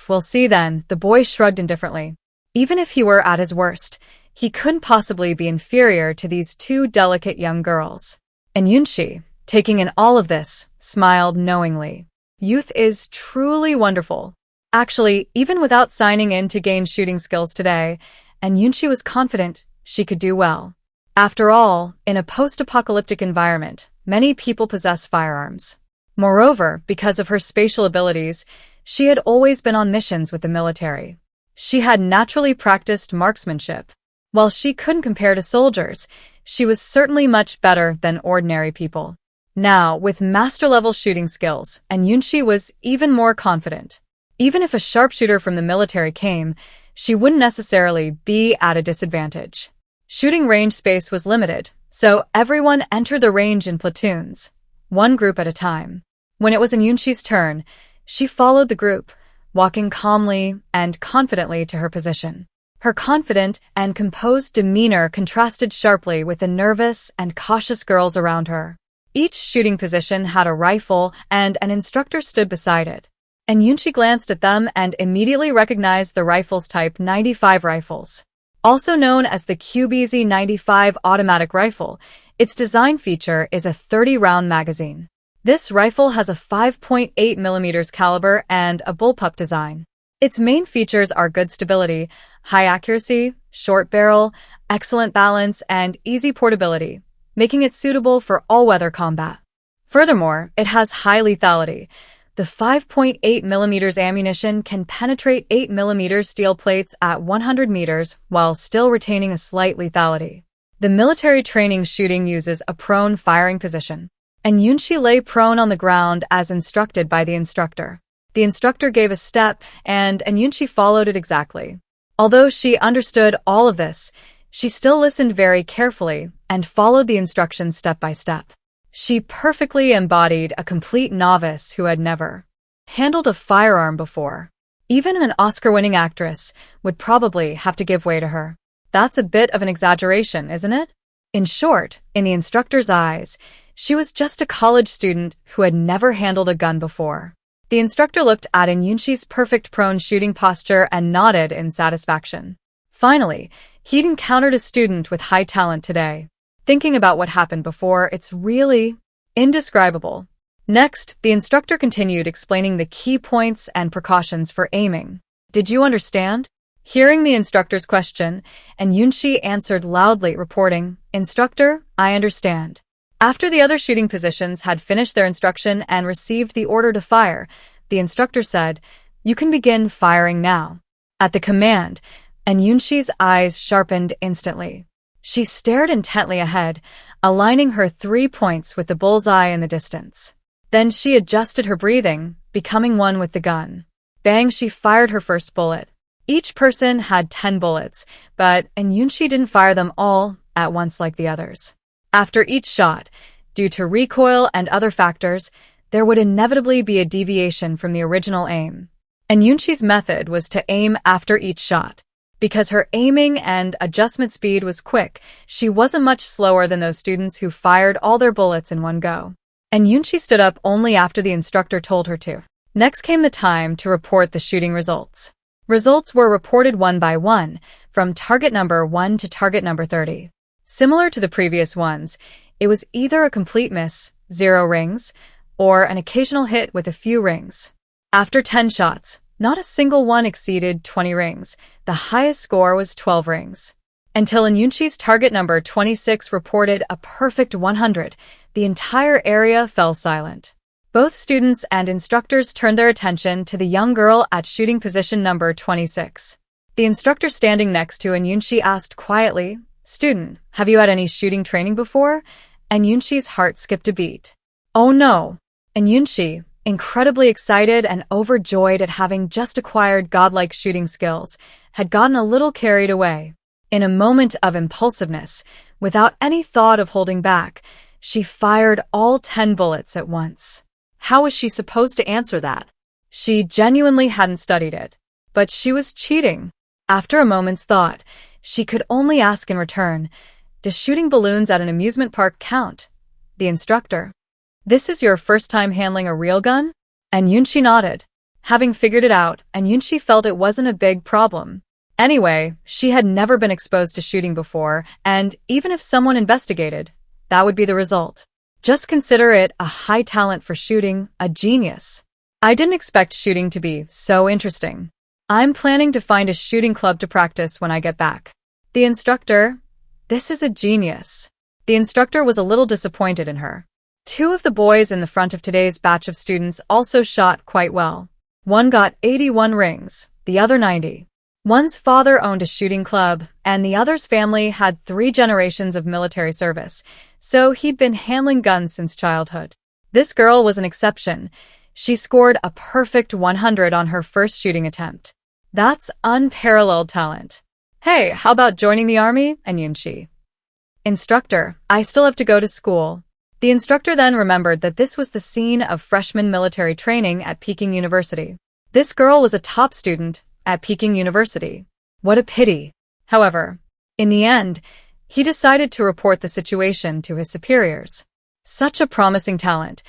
[SPEAKER 1] We'll see then, the boy shrugged indifferently. Even if he were at his worst, he couldn't possibly be inferior to these two delicate young girls. And Yunxi, taking in all of this, smiled knowingly. Youth is truly wonderful. Actually, even without signing in to gain shooting skills today, Yunxi was confident she could do well. After all, in a post-apocalyptic environment, many people possess firearms. Moreover, because of her spatial abilities, she had always been on missions with the military. She had naturally practiced marksmanship. While she couldn't compare to soldiers, she was certainly much better than ordinary people. Now, with master-level shooting skills, Yunxi was even more confident. Even if a sharpshooter from the military came, she wouldn't necessarily be at a disadvantage. Shooting range space was limited, so everyone entered the range in platoons, one group at a time. When it was Yunxi's turn, she followed the group, walking calmly and confidently to her position. Her confident and composed demeanor contrasted sharply with the nervous and cautious girls around her. Each shooting position had a rifle, and an instructor stood beside it. Yunxi glanced at them and immediately recognized the rifle's type 95 rifles. Also known as the QBZ-95 automatic rifle, its design feature is a 30-round magazine. This rifle has a 5.8 mm caliber and a bullpup design. Its main features are good stability, high accuracy, short barrel, excellent balance, and easy portability, making it suitable for all-weather combat. Furthermore, it has high lethality. The 5.8 mm ammunition can penetrate 8 mm steel plates at 100 meters while still retaining a slight lethality. The military training shooting uses a prone firing position, and Yunxi lay prone on the ground as instructed by the instructor. The instructor gave a step, and Yunxi followed it exactly. Although she understood all of this, she still listened very carefully and followed the instructions step by step. She perfectly embodied a complete novice who had never handled a firearm before. Even an Oscar-winning actress would probably have to give way to her. That's a bit of an exaggeration, isn't it? In short, in the instructor's eyes, she was just a college student who had never handled a gun before. The instructor looked at Yunxi's perfect prone shooting posture and nodded in satisfaction. Finally, he'd encountered a student with high talent today. Thinking about what happened before, it's really indescribable. Next, the instructor continued explaining the key points and precautions for aiming. Did you understand? Hearing the instructor's question, and Yunxi answered loudly, reporting, Instructor, I understand. After the other shooting positions had finished their instruction and received the order to fire, the instructor said, You can begin firing now. At the command, and Yunxi's eyes sharpened instantly. She stared intently ahead, aligning her 3 points with the bullseye in the distance. Then she adjusted her breathing, becoming one with the gun. Bang, she fired her first bullet. Each person had 10 bullets, but Yunxi didn't fire them all at once like the others. After each shot, due to recoil and other factors, there would inevitably be a deviation from the original aim. And Yunxi's method was to aim after each shot. Because her aiming and adjustment speed was quick, she wasn't much slower than those students who fired all their bullets in one go. And Yunxi stood up only after the instructor told her to. Next came the time to report the shooting results. Results were reported one by one, from target number 1 to target number 30. Similar to the previous ones, it was either a complete miss, 0 rings, or an occasional hit with a few rings. After 10 shots, not a single one exceeded 20 rings. The highest score was 12 rings. Until Yunxi's target number 26 reported a perfect 100, the entire area fell silent. Both students and instructors turned their attention to the young girl at shooting position number 26. The instructor standing next to Yunxi asked quietly, Student, have you had any shooting training before? And Yunxi's heart skipped a beat. Oh no! And Yunxi, incredibly excited and overjoyed at having just acquired godlike shooting skills, had gotten a little carried away. In a moment of impulsiveness, without any thought of holding back, she fired all 10 bullets at once.
[SPEAKER 2] How was she supposed to answer that?
[SPEAKER 1] She genuinely hadn't studied it. But she was cheating. After a moment's thought, she could only ask in return, Does shooting balloons at an amusement park count? The instructor. This is your first time handling a real gun? And Yunxi nodded. Having figured it out, and Yunxi felt it wasn't a big problem. Anyway, she had never been exposed to shooting before, and even if someone investigated, that would be the result. Just consider it a high talent for shooting, a genius. I didn't expect shooting to be so interesting. I'm planning to find a shooting club to practice when I get back. The instructor, this is a genius. The instructor was a little disappointed in her. 2 of the boys in the front of today's batch of students also shot quite well. One got 81 rings, the other 90. One's father owned a shooting club, and the other's family had 3 generations of military service, so he'd been handling guns since childhood. This girl was an exception. She scored a perfect 100 on her first shooting attempt. That's unparalleled talent. Hey, how about joining the army? And Yunxi. Instructor, I still have to go to school. The instructor then remembered that this was the scene of freshman military training at Peking University. This girl was a top student at Peking University. What a pity. However, in the end, he decided to report the situation to his superiors. Such a promising talent.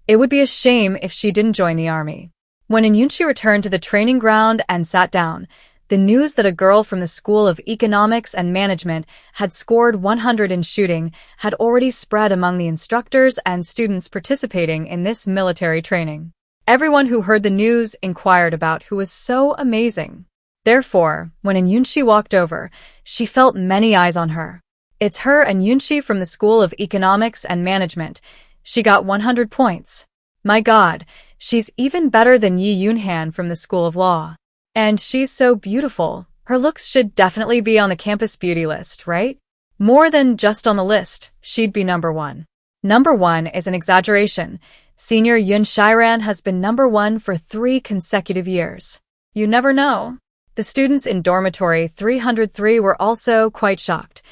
[SPEAKER 1] It would be a shame if she didn't join the army. When Yunxi returned to the training ground and sat down, the news that a girl from the School of Economics and Management had scored 100 in shooting had already spread among the instructors and students participating in this military training. Everyone who heard the news inquired about who was so amazing. Therefore, when Yunxi walked over, she felt many eyes on her. It's her and Yunxi from the School of Economics and Management. She got 100 points. My God, she's even better than Yi Yunhan from the School of Law. And she's so beautiful. Her looks should definitely be on the campus beauty list, right? More than just on the list, she'd be number 1. Number 1 is an exaggeration. Senior Yun Shiran has been number 1 for 3 consecutive years. You never know. The students in dormitory 303 were also quite shocked.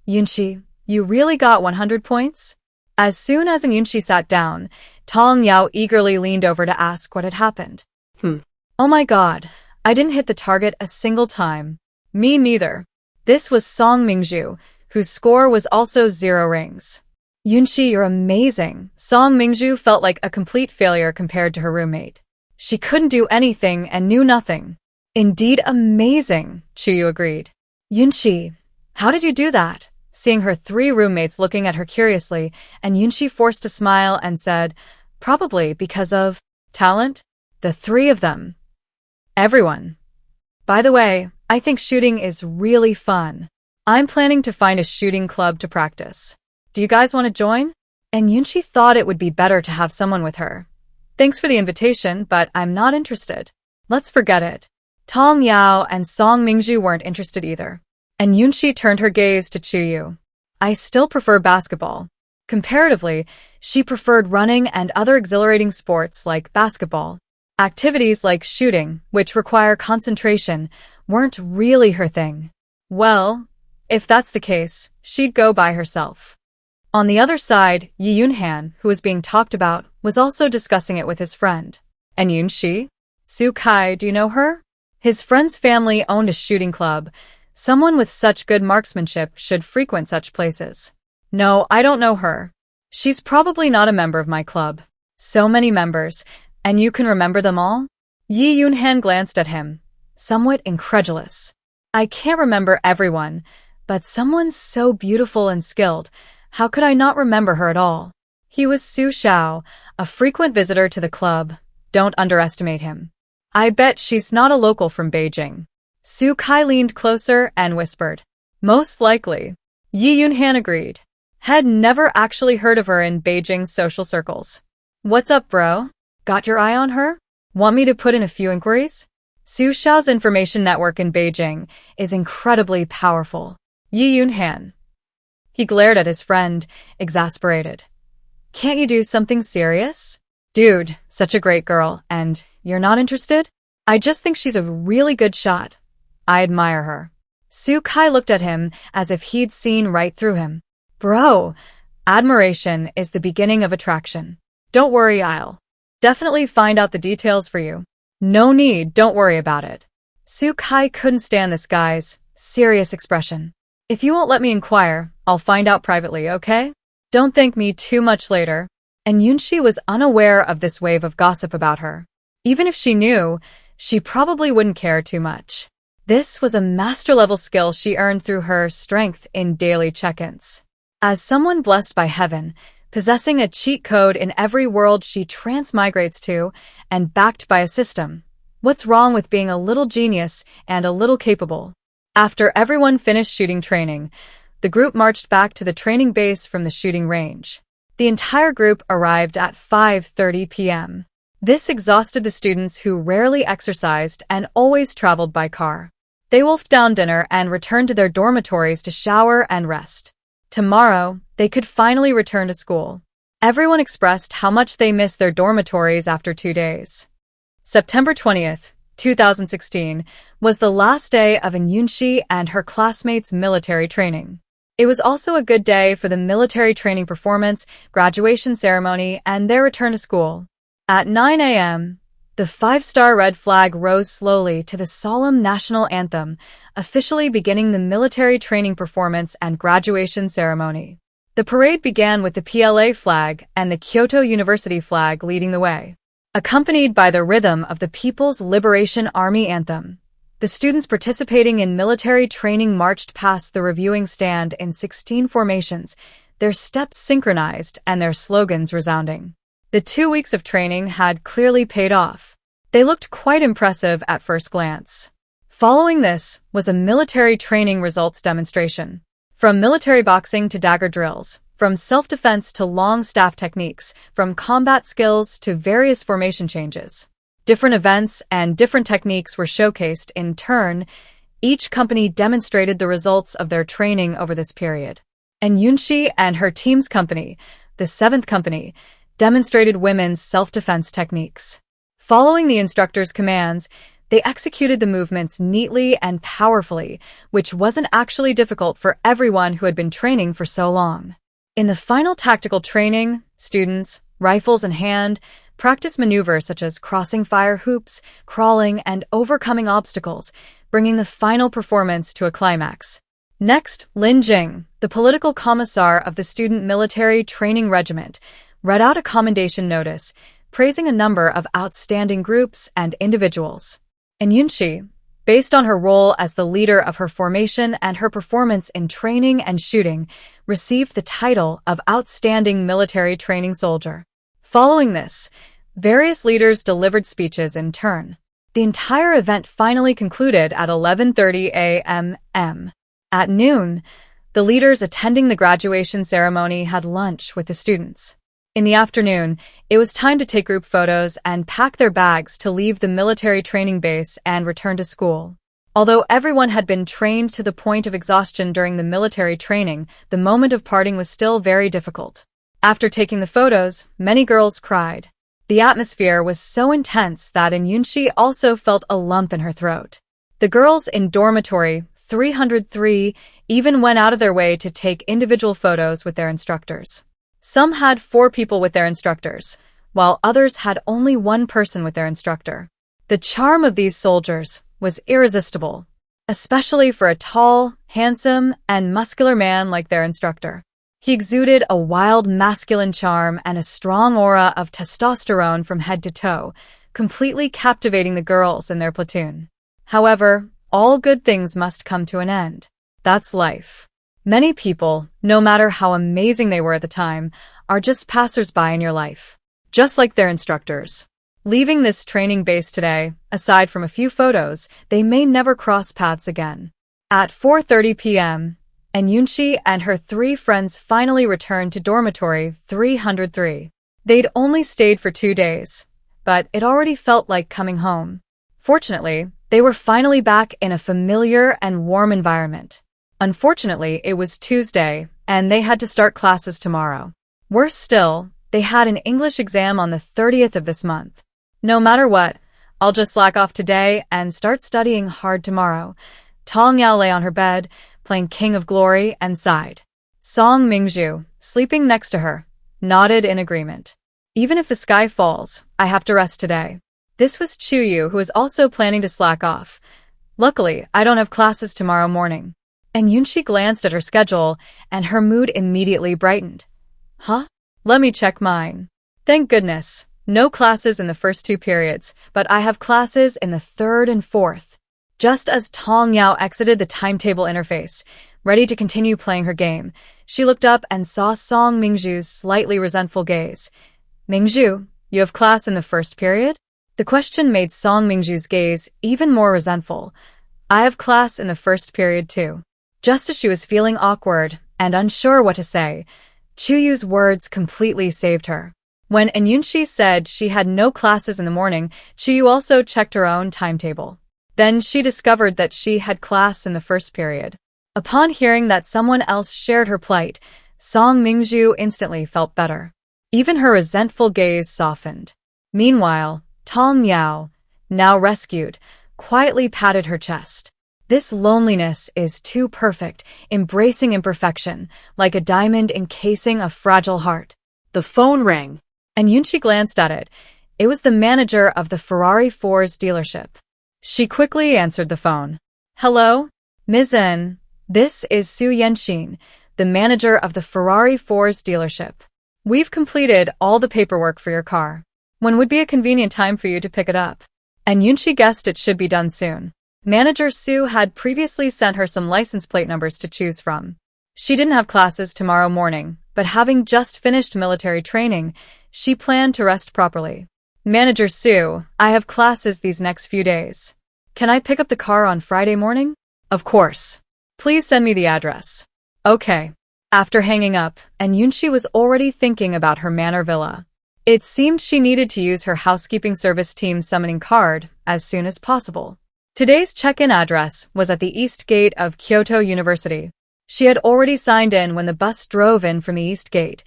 [SPEAKER 1] Yunxi, you really got 100 points? As soon as Yunxi sat down, Tong Yao eagerly leaned over to ask what had happened. Oh my God, I didn't hit the target a single time. Me neither. This was Song Mingzhu, whose score was also 0 rings. Yunxi, you're amazing. Song Mingzhu felt like a complete failure compared to her roommate. She couldn't do anything and knew nothing. Indeed amazing, Chuyu agreed. Yunxi, how did you do that? Seeing her 3 roommates looking at her curiously, and Yunxi forced a smile and said, probably because of talent? The 3 of them. Everyone. By the way, I think shooting is really fun. I'm planning to find a shooting club to practice. Do you guys want to join? And Yunxi thought it would be better to have someone with her. Thanks for the invitation, but I'm not interested. Let's forget it. Tong Yao and Song Mingzhu weren't interested either. And Yunxi turned her gaze to Chuyu. I still prefer basketball. Comparatively, she preferred running and other exhilarating sports like basketball. Activities like shooting, which require concentration, weren't really her thing. Well, if that's the case, she'd go by herself. On the other side, Yi Yunhan, who was being talked about, was also discussing it with his friend. And Yunxi? Su Kai, do you know her? His friend's family owned a shooting club. Someone with such good marksmanship should frequent such places. No, I don't know her. She's probably not a member of my club. So many members, and you can remember them all? Yi Yunhan glanced at him, somewhat incredulous. I can't remember everyone, but someone so beautiful and skilled, how could I not remember her at all? He was Su Xiao, a frequent visitor to the club. Don't underestimate him. I bet she's not a local from Beijing. Su Kai leaned closer and whispered. Most likely. Yi Yunhan agreed. Had never actually heard of her in Beijing's social circles. What's up, bro? Got your eye on her? Want me to put in a few inquiries? Su Xiao's information network in Beijing is incredibly powerful. Yi Yunhan. He glared at his friend, exasperated. Can't you do something serious? Dude, such a great girl, and you're not interested? I just think she's a really good shot. I admire her. Su Kai looked at him as if he'd seen right through him. Bro, admiration is the beginning of attraction. Don't worry, I'll definitely find out the details for you. No need, don't worry about it. Su Kai couldn't stand this guy's serious expression. If you won't let me inquire, I'll find out privately, okay? Don't thank me too much later. And Yunxi was unaware of this wave of gossip about her. Even if she knew, she probably wouldn't care too much. This was a master-level skill she earned through her strength in daily check-ins. As someone blessed by heaven, possessing a cheat code in every world she transmigrates to, and backed by a system, what's wrong with being a little genius and a little capable? After everyone finished shooting training, the group marched back to the training base from the shooting range. The entire group arrived at 5:30 p.m. This exhausted the students who rarely exercised and always traveled by car. They wolfed down dinner and returned to their dormitories to shower and rest. Tomorrow, they could finally return to school. Everyone expressed how much they missed their dormitories after 2 days. September 20th, 2016, was the last day of Yunxi and her classmates' military training. It was also a good day for the military training performance, graduation ceremony, and their return to school. At 9 a.m., the 5-star red flag rose slowly to the solemn national anthem, officially beginning the military training performance and graduation ceremony. The parade began with the PLA flag and the Kyoto University flag leading the way. Accompanied by the rhythm of the People's Liberation Army anthem, the students participating in military training marched past the reviewing stand in 16 formations, their steps synchronized and their slogans resounding. The 2 weeks of training had clearly paid off. They looked quite impressive at first glance. Following this was a military training results demonstration. From military boxing to dagger drills, from self-defense to long staff techniques, from combat skills to various formation changes. Different events and different techniques were showcased in turn. Each company demonstrated the results of their training over this period. And Yunxi and her team's company, the 7th company, demonstrated women's self-defense techniques. Following the instructor's commands, they executed the movements neatly and powerfully, which wasn't actually difficult for everyone who had been training for so long. In the final tactical training, students, rifles in hand, practiced maneuvers such as crossing fire hoops, crawling, and overcoming obstacles, bringing the final performance to a climax. Next, Lin Jing, the political commissar of the Student Military Training Regiment, read out a commendation notice, praising a number of outstanding groups and individuals. And Yunxi, based on her role as the leader of her formation and her performance in training and shooting, received the title of Outstanding Military Training Soldier. Following this, various leaders delivered speeches in turn. The entire event finally concluded at 11:30 a.m. At noon, the leaders attending the graduation ceremony had lunch with the students. In the afternoon, it was time to take group photos and pack their bags to leave the military training base and return to school. Although everyone had been trained to the point of exhaustion during the military training, the moment of parting was still very difficult. After taking the photos, many girls cried. The atmosphere was so intense that Yunxi also felt a lump in her throat. The girls in dormitory 303 even went out of their way to take individual photos with their instructors. Some had 4 people with their instructors, while others had only 1 person with their instructor. The charm of these soldiers was irresistible, especially for a tall, handsome, and muscular man like their instructor. He exuded a wild masculine charm and a strong aura of testosterone from head to toe, completely captivating the girls in their platoon. However, all good things must come to an end. That's life. Many people, no matter how amazing they were at the time, are just passers-by in your life, just like their instructors. Leaving this training base today, aside from a few photos, they may never cross paths again. At 4:30 p.m., Yunxi and her 3 friends finally returned to dormitory 303. They'd only stayed for 2 days, but it already felt like coming home. Fortunately, they were finally back in a familiar and warm environment. Unfortunately, it was Tuesday, and they had to start classes tomorrow. Worse still, they had an English exam on the 30th of this month. No matter what, I'll just slack off today and start studying hard tomorrow. Tong Yao lay on her bed, playing King of Glory, and sighed. Song Mingzhu, sleeping next to her, nodded in agreement. Even if the sky falls, I have to rest today. This was Chuyu, who was also planning to slack off. Luckily, I don't have classes tomorrow morning. And Yunxi glanced at her schedule, and her mood immediately brightened. Huh? Let me check mine. Thank goodness. No classes in the first 2 periods, but I have classes in the 3rd and 4th. Just as Tong Yao exited the timetable interface, ready to continue playing her game, she looked up and saw Song Mingzhu's slightly resentful gaze. Mingzhu, you have class in the 1st period? The question made Song Mingzhu's gaze even more resentful. I have class in the 1st period too. Just as she was feeling awkward and unsure what to say, Chuyu's words completely saved her. When Yunxi said she had no classes in the morning, Chuyu also checked her own timetable. Then she discovered that she had class in the 1st period. Upon hearing that someone else shared her plight, Song Mingzhu instantly felt better. Even her resentful gaze softened. Meanwhile, Tong Yao, now rescued, quietly patted her chest. This loneliness is too perfect, embracing imperfection, like a diamond encasing a fragile heart.
[SPEAKER 2] The phone rang.
[SPEAKER 1] And Yunxi glanced at it. It was the manager of the Ferrari 4's dealership. She quickly answered the phone. Hello? Ms. N. This is Su Yenxin, the manager of the Ferrari 4's dealership. We've completed all the paperwork for your car. When would be a convenient time for you to pick it up? And Yunxi guessed it should be done soon. Manager Su had previously sent her some license plate numbers to choose from. She didn't have classes tomorrow morning, but having just finished military training, she planned to rest properly. Manager Su, I have classes these next few days. Can I pick up the car on Friday morning? Of course. Please send me the address. Okay. After hanging up, Yunxi was already thinking about her manor villa. It seemed she needed to use her housekeeping service team's summoning card as soon as possible. Today's check-in address was at the east gate of Kyoto University. She had already signed in when the bus drove in from the east gate.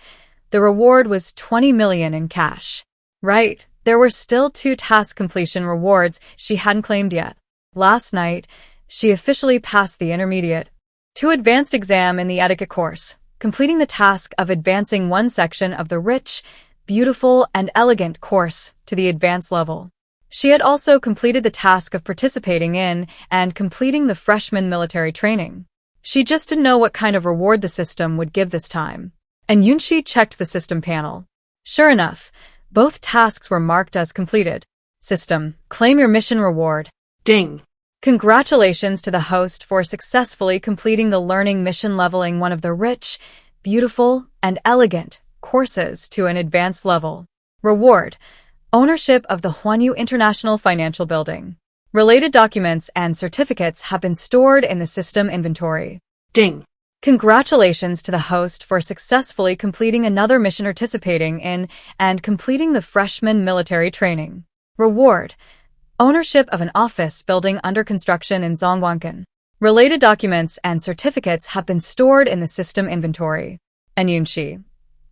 [SPEAKER 1] The reward was 20 million in cash. Right, there were still 2 task completion rewards she hadn't claimed yet. Last night, she officially passed the intermediate 2 advanced exam in the etiquette course, completing the task of advancing 1 section of the rich, beautiful, and elegant course to the advanced level. She had also completed the task of participating in and completing the freshman military training. She just didn't know what kind of reward the system would give this time. And Yunxi checked the system panel. Sure enough, both tasks were marked as completed. System, claim your mission reward.
[SPEAKER 2] Ding.
[SPEAKER 1] Congratulations to the host for successfully completing the learning mission leveling one of the rich, beautiful, and elegant courses to an advanced level. Reward, ownership of the Huanyu International Financial Building. Related documents and certificates have been stored in the system inventory.
[SPEAKER 2] Ding.
[SPEAKER 1] Congratulations to the host for successfully completing another mission, participating in and completing the freshman military training. Reward: ownership of an office building under construction in Zhongguancun. Related documents and certificates have been stored in the system inventory. And Yunxi: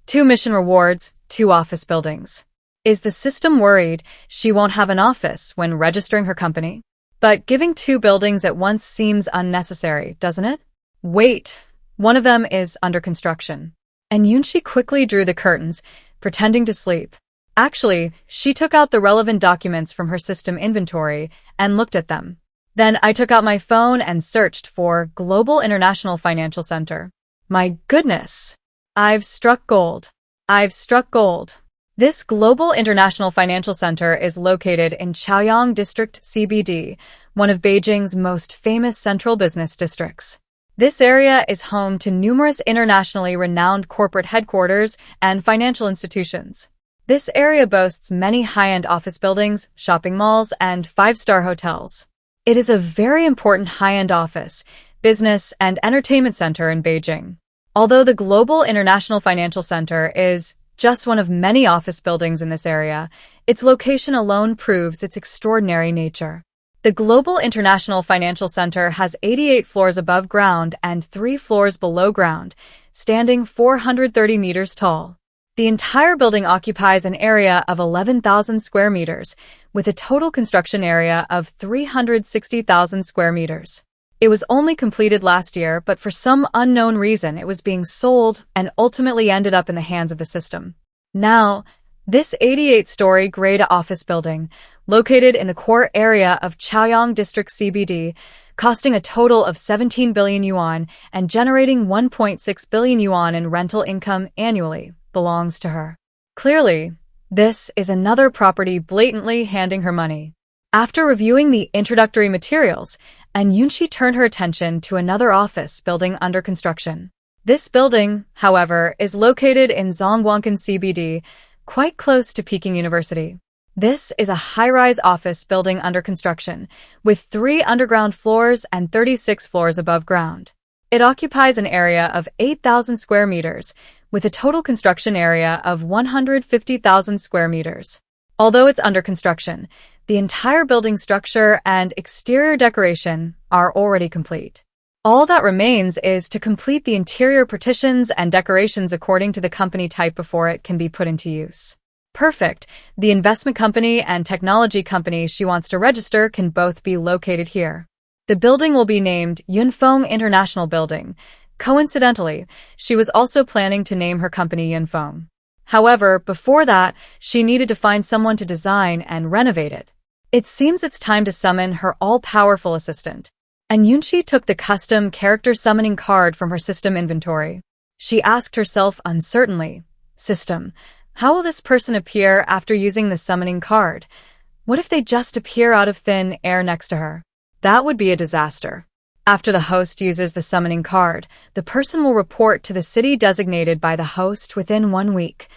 [SPEAKER 1] 2 mission rewards, 2 office buildings. Is the system worried she won't have an office when registering her company? But giving 2 buildings at once seems unnecessary, doesn't it? Wait, one of them is under construction. And Yunxi quickly drew the curtains, pretending to sleep. Actually, she took out the relevant documents from her system inventory and looked at them. Then I took out my phone and searched for Global International Financial Center. My goodness! I've struck gold. I've struck gold. This Global International Financial Center is located in Chaoyang District CBD, one of Beijing's most famous central business districts. This area is home to numerous internationally renowned corporate headquarters and financial institutions. This area boasts many high-end office buildings, shopping malls, and 5-star hotels. It is a very important high-end office, business, and entertainment center in Beijing. Although the Global International Financial Center is just one of many office buildings in this area, its location alone proves its extraordinary nature. The Global International Financial Center has 88 floors above ground and 3 floors below ground, standing 430 meters tall. The entire building occupies an area of 11,000 square meters, with a total construction area of 360,000 square meters. It was only completed last year, but for some unknown reason it was being sold and ultimately ended up in the hands of the system. Now, this 88-story grade office building, located in the core area of Chaoyang District CBD, costing a total of 17 billion yuan and generating 1.6 billion yuan in rental income annually, belongs to her. Clearly, this is another property blatantly handing her money. After reviewing the introductory materials, Yunxi turned her attention to another office building under construction. This building, however, is located in Zhongguancun CBD, quite close to Peking University. This is a high-rise office building under construction, with 3 underground floors and 36 floors above ground. It occupies an area of 8,000 square meters, with a total construction area of 150,000 square meters. Although it's under construction, the entire building structure and exterior decoration are already complete. All that remains is to complete the interior partitions and decorations according to the company type before it can be put into use. Perfect. The investment company and technology company she wants to register can both be located here. The building will be named Yunfeng International Building. Coincidentally, she was also planning to name her company Yunfeng. However, before that, she needed to find someone to design and renovate it. It seems it's time to summon her all-powerful assistant. And Yunxi took the custom character summoning card from her system inventory. She asked herself uncertainly, "System, how will this person appear after using the summoning card? What if they just appear out of thin air next to her? That would be a disaster." After the host uses the summoning card, the person will report to the city designated by the host within 1 week.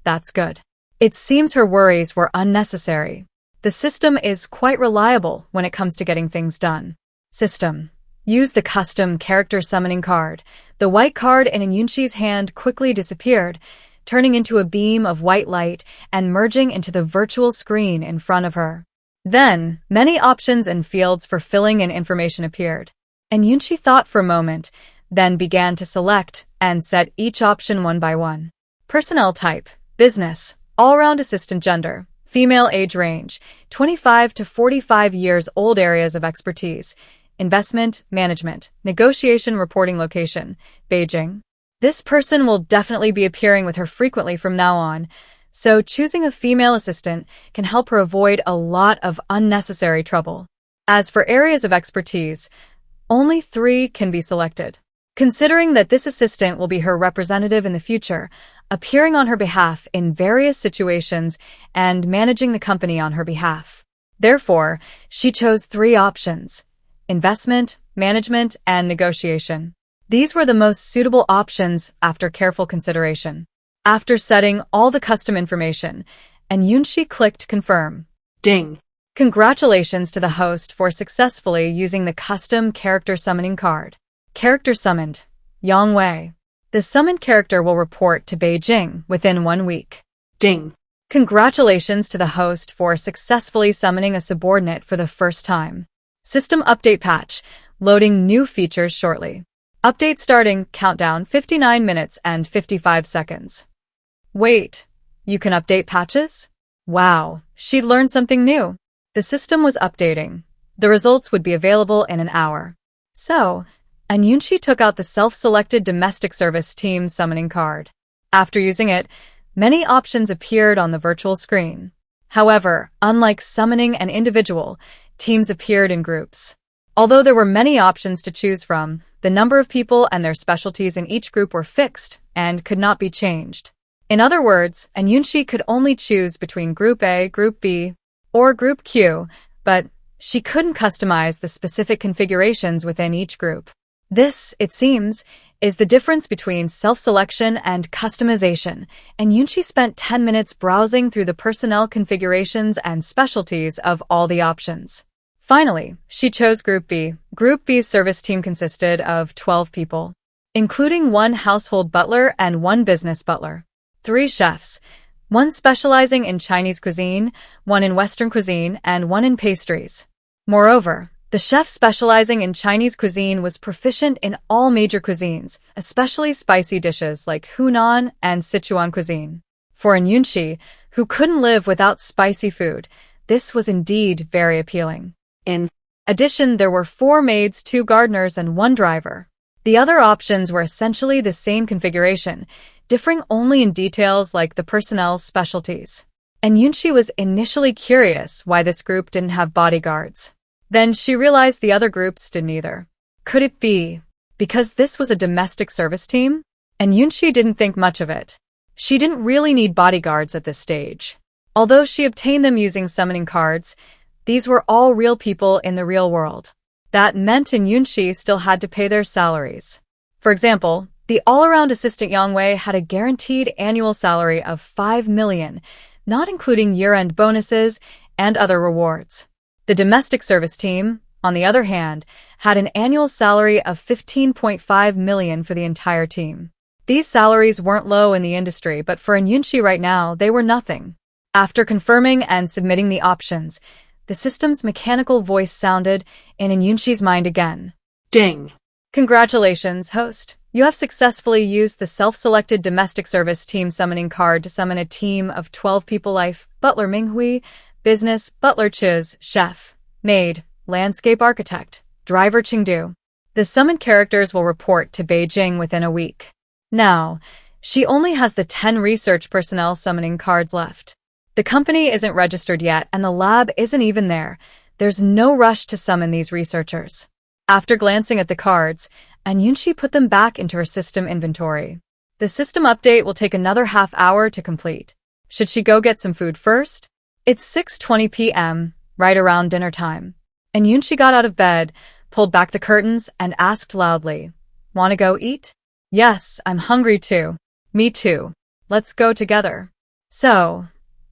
[SPEAKER 1] That's good. It seems her worries were unnecessary. The system is quite reliable when it comes to getting things done. System: use the custom character summoning card. The white card in Yunxi's hand quickly disappeared, turning into a beam of white light and merging into the virtual screen in front of her. Then, many options and fields for filling in information appeared. And Yunxi thought for a moment, then began to select and set each option one by one. Personnel type: business, all-round assistant. Gender: female. Age range: 25 to 45 years old. Areas of expertise: investment, management, negotiation. Reporting location: Beijing. This person will definitely be appearing with her frequently from now on, so choosing a female assistant can help her avoid a lot of unnecessary trouble. As for areas of expertise, only 3 can be selected. Considering that this assistant will be her representative in the future, appearing on her behalf in various situations and managing the company on her behalf. Therefore, she chose 3 options: investment, management, and negotiation. These were the most suitable options after careful consideration. After setting all the custom information, and Yunxi clicked confirm.
[SPEAKER 2] Ding.
[SPEAKER 1] Congratulations to the host for successfully using the custom character summoning card. Character summoned, Yang Wei. The summoned character will report to Beijing within 1 week.
[SPEAKER 2] Ding.
[SPEAKER 1] Congratulations to the host for successfully summoning a subordinate for the first time. System update patch, loading new features shortly. Update starting, countdown 59 minutes and 55 seconds. Wait, you can update patches? Wow, she'd learned something new. The system was updating. The results would be available in an hour. So, Yunxi took out the self-selected domestic service team summoning card. After using it, many options appeared on the virtual screen. However, unlike summoning an individual, teams appeared in groups. Although there were many options to choose from, the number of people and their specialties in each group were fixed and could not be changed. In other words, Yunxi could only choose between Group A, Group B, or Group Q, but she couldn't customize the specific configurations within each group. This, it seems, is the difference between self-selection and customization, and Yunxi spent 10 minutes browsing through the personnel configurations and specialties of all the options. Finally, she chose Group B. Group B's service team consisted of 12 people, including 1 household butler and 1 business butler, 3 chefs, 1 specializing in Chinese cuisine, 1 in Western cuisine, and 1 in pastries. Moreover, the chef specializing in Chinese cuisine was proficient in all major cuisines, especially spicy dishes like Hunan and Sichuan cuisine. For Yunxi, who couldn't live without spicy food, this was indeed very appealing. In addition, there were 4 maids, 2 gardeners, and 1 driver. The other options were essentially the same configuration, differing only in details like the personnel's specialties. And Yunxi was initially curious why this group didn't have bodyguards. Then she realized the other groups didn't either. Could it be because this was a domestic service team? And Yunxi didn't think much of it. She didn't really need bodyguards at this stage. Although she obtained them using summoning cards, these were all real people in the real world. That meant Yunxi still had to pay their salaries. For example, the all-around assistant Yang Wei had a guaranteed annual salary of 5 million, not including year-end bonuses and other rewards. The domestic service team, on the other hand, had an annual salary of 15.5 million for the entire team. These salaries weren't low in the industry, but for Yunxi right now, they were nothing. After confirming and submitting the options, the system's mechanical voice sounded in Yunxi's mind again.
[SPEAKER 2] Ding.
[SPEAKER 1] Congratulations, host. You have successfully used the self-selected domestic service team summoning card to summon a team of 12 people: life, butler Minghui, business, butler Chiz, chef, maid, landscape architect, driver Qingdu. The summoned characters will report to Beijing within a week. Now, she only has the 10 research personnel summoning cards left. The company isn't registered yet, and the lab isn't even there. There's no rush to summon these researchers. After glancing at the cards, Yunxi put them back into her system inventory. The system update will take another half hour to complete. Should she go get some food first? It's 6:20 p.m., right around dinner time. Yunxi got out of bed, pulled back the curtains, and asked loudly, "Want to go eat?" "Yes, I'm hungry too." "Me too. Let's go together." So,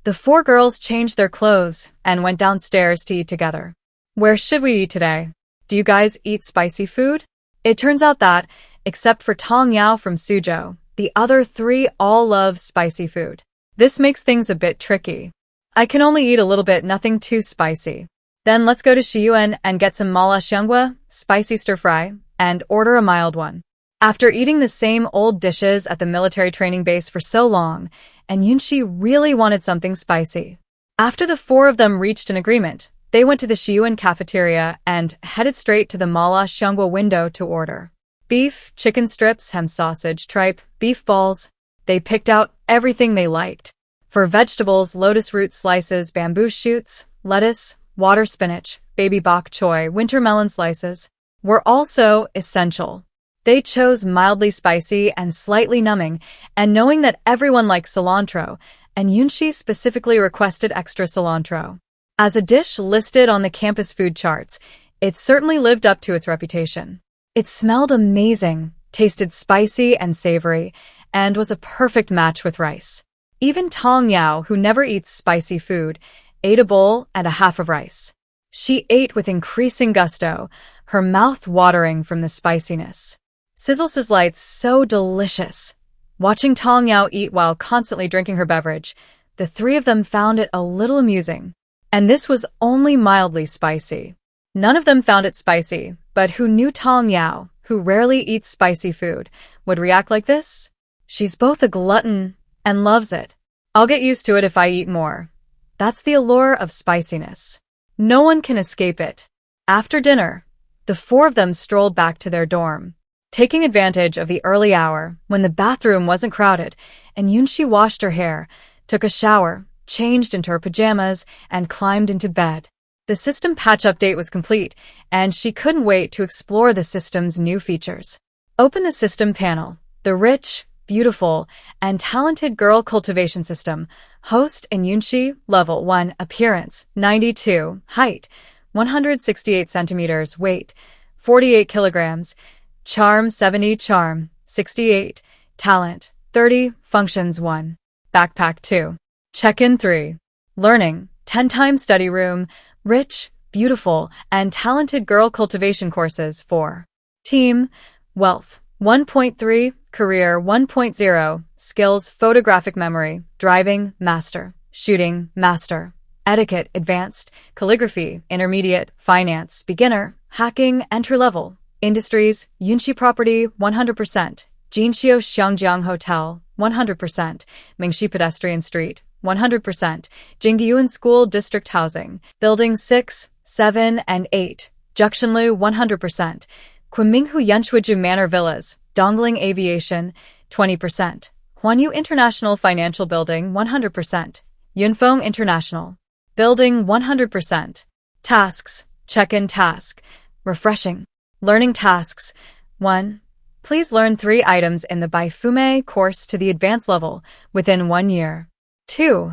[SPEAKER 1] the 4 girls changed their clothes and went downstairs to eat together. "Where should we eat today? Do you guys eat spicy food?" It turns out that, except for Tong Yao from Suzhou, the other 3 all love spicy food. This makes things a bit tricky. "I can only eat a little bit, nothing too spicy." "Then let's go to Shiyuan and get some mala xianghua, spicy stir-fry, and order a mild one." After eating the same old dishes at the military training base for so long, Yunxi really wanted something spicy. After the 4 of them reached an agreement, they went to the Shiyuan cafeteria and headed straight to the mala xianghua window to order. Beef, chicken strips, ham sausage, tripe, beef balls. They picked out everything they liked. For vegetables, lotus root slices, bamboo shoots, lettuce, water spinach, baby bok choy, winter melon slices were also essential. They chose mildly spicy and slightly numbing, and knowing that everyone likes cilantro, Yunxi specifically requested extra cilantro. As a dish listed on the campus food charts, it certainly lived up to its reputation. It smelled amazing, tasted spicy and savory, and was a perfect match with rice. Even Tong Yao, who never eats spicy food, ate a bowl and a half of rice. She ate with increasing gusto, her mouth watering from the spiciness. Sizzle lights so delicious. Watching Tong Yao eat while constantly drinking her beverage, the three of them found it a little amusing. And this was only mildly spicy. None of them found it spicy, but who knew Tong Yao, who rarely eats spicy food, would react like this? She's both a glutton and loves it. I'll get used to it if I eat more. That's the allure of spiciness. No one can escape it. After dinner, the four of them strolled back to their dorm. Taking advantage of the early hour, when the bathroom wasn't crowded, and Yunxi washed her hair, took a shower, changed into her pajamas, and climbed into bed. The system patch update was complete, and she couldn't wait to explore the system's new features. Open the system panel. The rich, beautiful, and talented girl cultivation system. Host and Yunxi, level 1, appearance, 92, height, 168 centimeters, weight, 48 kilograms, charm, 70, charm, 68, talent, 30, functions 1, backpack 2, check-in 3, learning, 10 times study room, rich, beautiful, and talented girl cultivation courses 4, team, wealth, 1.3, career 1.0, skills, photographic memory, driving, master, shooting, master, etiquette, advanced, calligraphy, intermediate, finance, beginner, hacking, entry-level, industries, Yunxi property, 100%, Jinxiu Xiangjiang Hotel, 100%, Mingxi Pedestrian Street, 100%, Jingdiyuan School District Housing, Buildings 6, 7, and 8, Juxinlu, 100%, Kunminghu Yanchuiju Manor Villas, Dongling Aviation, 20%, Huanyu International Financial Building, 100%, Yunfeng International Building, 100%. Tasks, check-in task, refreshing. Learning tasks, 1. Please learn 3 items in the Baifume course to the advanced level within 1 year. 2.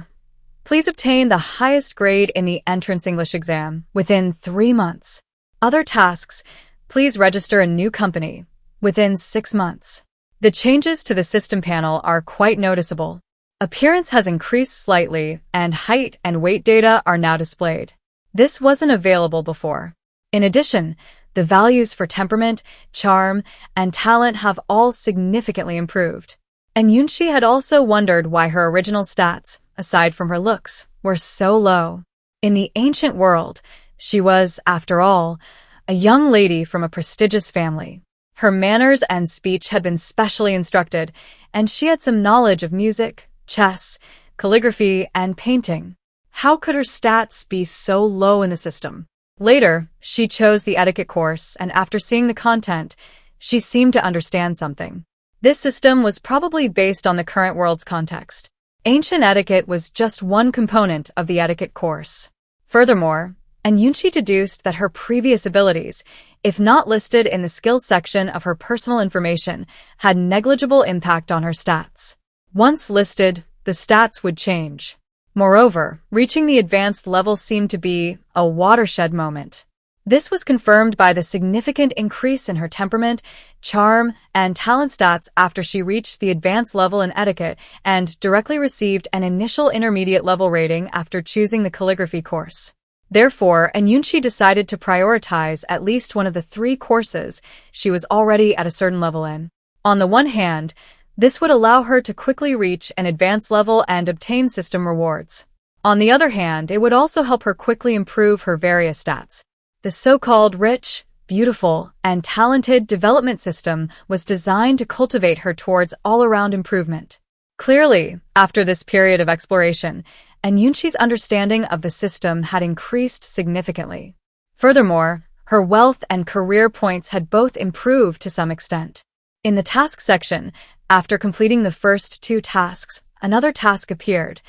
[SPEAKER 1] Please obtain the highest grade in the entrance English exam within 3 months. Other tasks, please register a new company within 6 months. The changes to the system panel are quite noticeable. Appearance has increased slightly, and height and weight data are now displayed. This wasn't available before. In addition, the values for temperament, charm, and talent have all significantly improved. And Yunxi had also wondered why her original stats, aside from her looks, were so low. In the ancient world, she was, after all, a young lady from a prestigious family. Her manners and speech had been specially instructed, and she had some knowledge of music, chess, calligraphy, and painting. How could her stats be so low in the system? Later, she chose the etiquette course, and after seeing the content, she seemed to understand something. This system was probably based on the current world's context. Ancient etiquette was just one component of the etiquette course. Furthermore, and Yunxi deduced that her previous abilities, if not listed in the skills section of her personal information, had negligible impact on her stats. Once listed, the stats would change. Moreover, reaching the advanced level seemed to be a watershed moment. This was confirmed by the significant increase in her temperament, charm, and talent stats after she reached the advanced level in etiquette and directly received an initial intermediate level rating after choosing the calligraphy course. Therefore, Yunxi decided to prioritize at least one of the 3 courses she was already at a certain level in. On the one hand, this would allow her to quickly reach an advanced level and obtain system rewards. On the other hand, it would also help her quickly improve her various stats. The so-called rich, beautiful, and talented development system was designed to cultivate her towards all-around improvement. Clearly, after this period of exploration, Yunxi's understanding of the system had increased significantly. Furthermore, her wealth and career points had both improved to some extent. In the task section, after completing the first 2 tasks, another task appeared,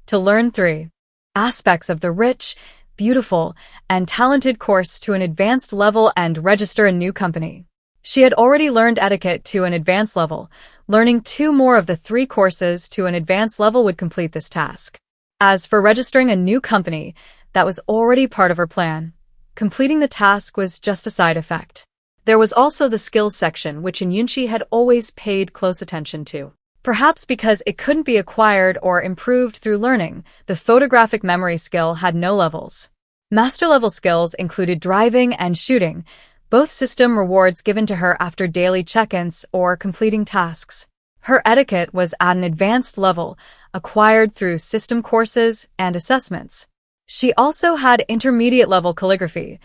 [SPEAKER 1] to learn 3 aspects of the rich, beautiful, and talented course to an advanced level and register a new company. She had already learned etiquette to an advanced level. Learning 2 more of the 3 courses to an advanced level would complete this task. As for registering a new company, that was already part of her plan. Completing the task was just a side effect. There was also the skills section, which Yunxi had always paid close attention to. Perhaps because it couldn't be acquired or improved through learning, the photographic memory skill had no levels. Master-level skills included driving and shooting, both system rewards given to her after daily check-ins or completing tasks. Her etiquette was at an advanced level, acquired through system courses and assessments. She also had intermediate-level calligraphy.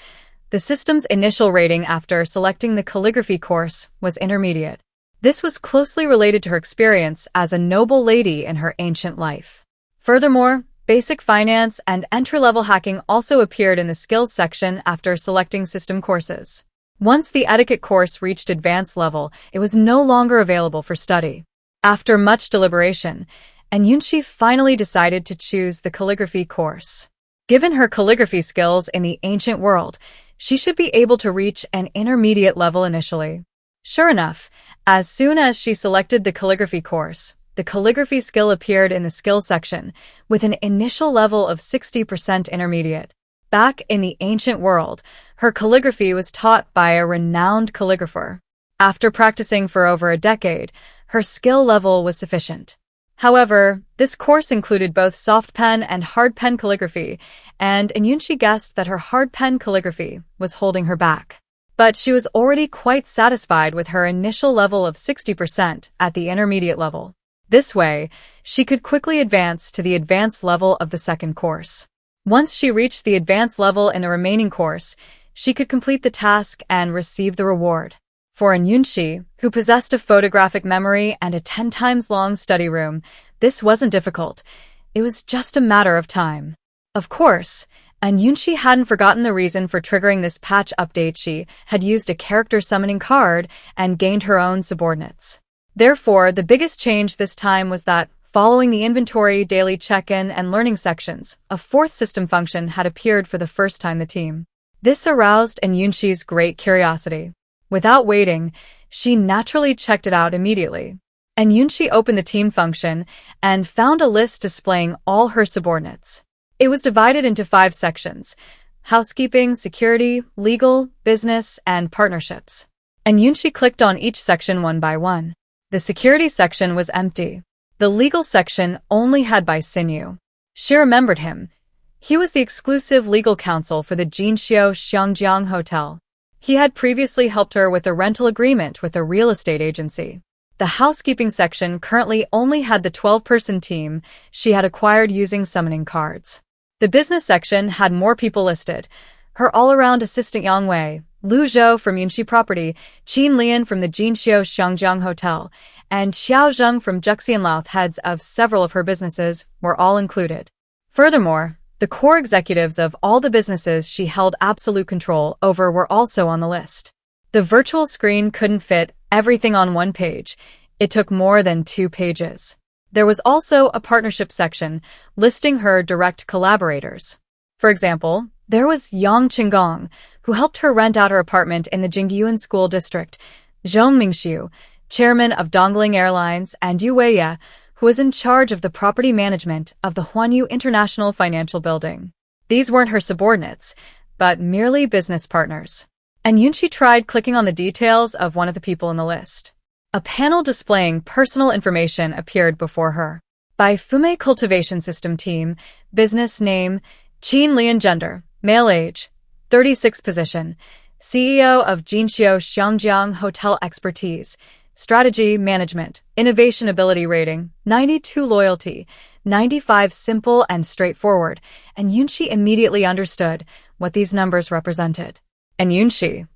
[SPEAKER 1] The system's initial rating after selecting the calligraphy course was intermediate. This was closely related to her experience as a noble lady in her ancient life. Furthermore, basic finance and entry-level hacking also appeared in the skills section after selecting system courses. Once the etiquette course reached advanced level, it was no longer available for study. After much deliberation, Yunxi finally decided to choose the calligraphy course. Given her calligraphy skills in the ancient world, she should be able to reach an intermediate level initially. Sure enough, as soon as she selected the calligraphy course, the calligraphy skill appeared in the skill section, with an initial level of 60% intermediate. Back in the ancient world, her calligraphy was taught by a renowned calligrapher. After practicing for over a decade, her skill level was sufficient. However, this course included both soft pen and hard pen calligraphy, and Yunxi guessed that her hard pen calligraphy was holding her back. But she was already quite satisfied with her initial level of 60% at the intermediate level. This way, she could quickly advance to the advanced level of the second course. Once she reached the advanced level in the remaining course, she could complete the task and receive the reward. For Yunxi, who possessed a photographic memory and a 10 times long study room, this wasn't difficult. It was just a matter of time. Of course, Yunxi hadn't forgotten the reason for triggering this patch update. She had used a character summoning card and gained her own subordinates. Therefore, the biggest change this time was that, following the inventory, daily check-in, and learning sections, a fourth system function had appeared for the first time in the team. This aroused Yunxi's great curiosity. Without waiting, she naturally checked it out immediately. Yunxi opened the team function and found a list displaying all her subordinates. It was divided into 5 sections: housekeeping, security, legal, business, and partnerships. Yunxi clicked on each section one by one. The security section was empty. The legal section only had Bai Xinyu. She remembered him. He was the exclusive legal counsel for the Jinxiu Xiangjiang Hotel. He had previously helped her with a rental agreement with a real estate agency. The housekeeping section currently only had the 12-person team she had acquired using summoning cards. The business section had more people listed: her all-around assistant Yang Wei, Lu Zhou from Yunxi Property, Qin Lian from the Jinxiu Xiangjiang Hotel, and Xiao Zheng from Juxianlouth. Heads of several of her businesses were all included. Furthermore, the core executives of all the businesses she held absolute control over were also on the list. The virtual screen couldn't fit everything on one page. It took more than 2 pages. There was also a partnership section listing her direct collaborators. For example, there was Yang Qinggong, who helped her rent out her apartment in the Jingyuan School District, Zhong Mingxiu, chairman of Dongling Airlines, and Yu Weiye, who was in charge of the property management of the Huanyu International Financial Building. These weren't her subordinates, but merely business partners. Yunxi tried clicking on the details of one of the people in the list. A panel displaying personal information appeared before her. By Fume Cultivation System Team, business name, Qin Lian, gender, male, age, 36, position, CEO of Jinxiu Xiangjiang Hotel, expertise, strategy, management, innovation, ability rating, 92, loyalty, 95, simple and straightforward. Yunxi immediately understood what these numbers represented. Yunxi.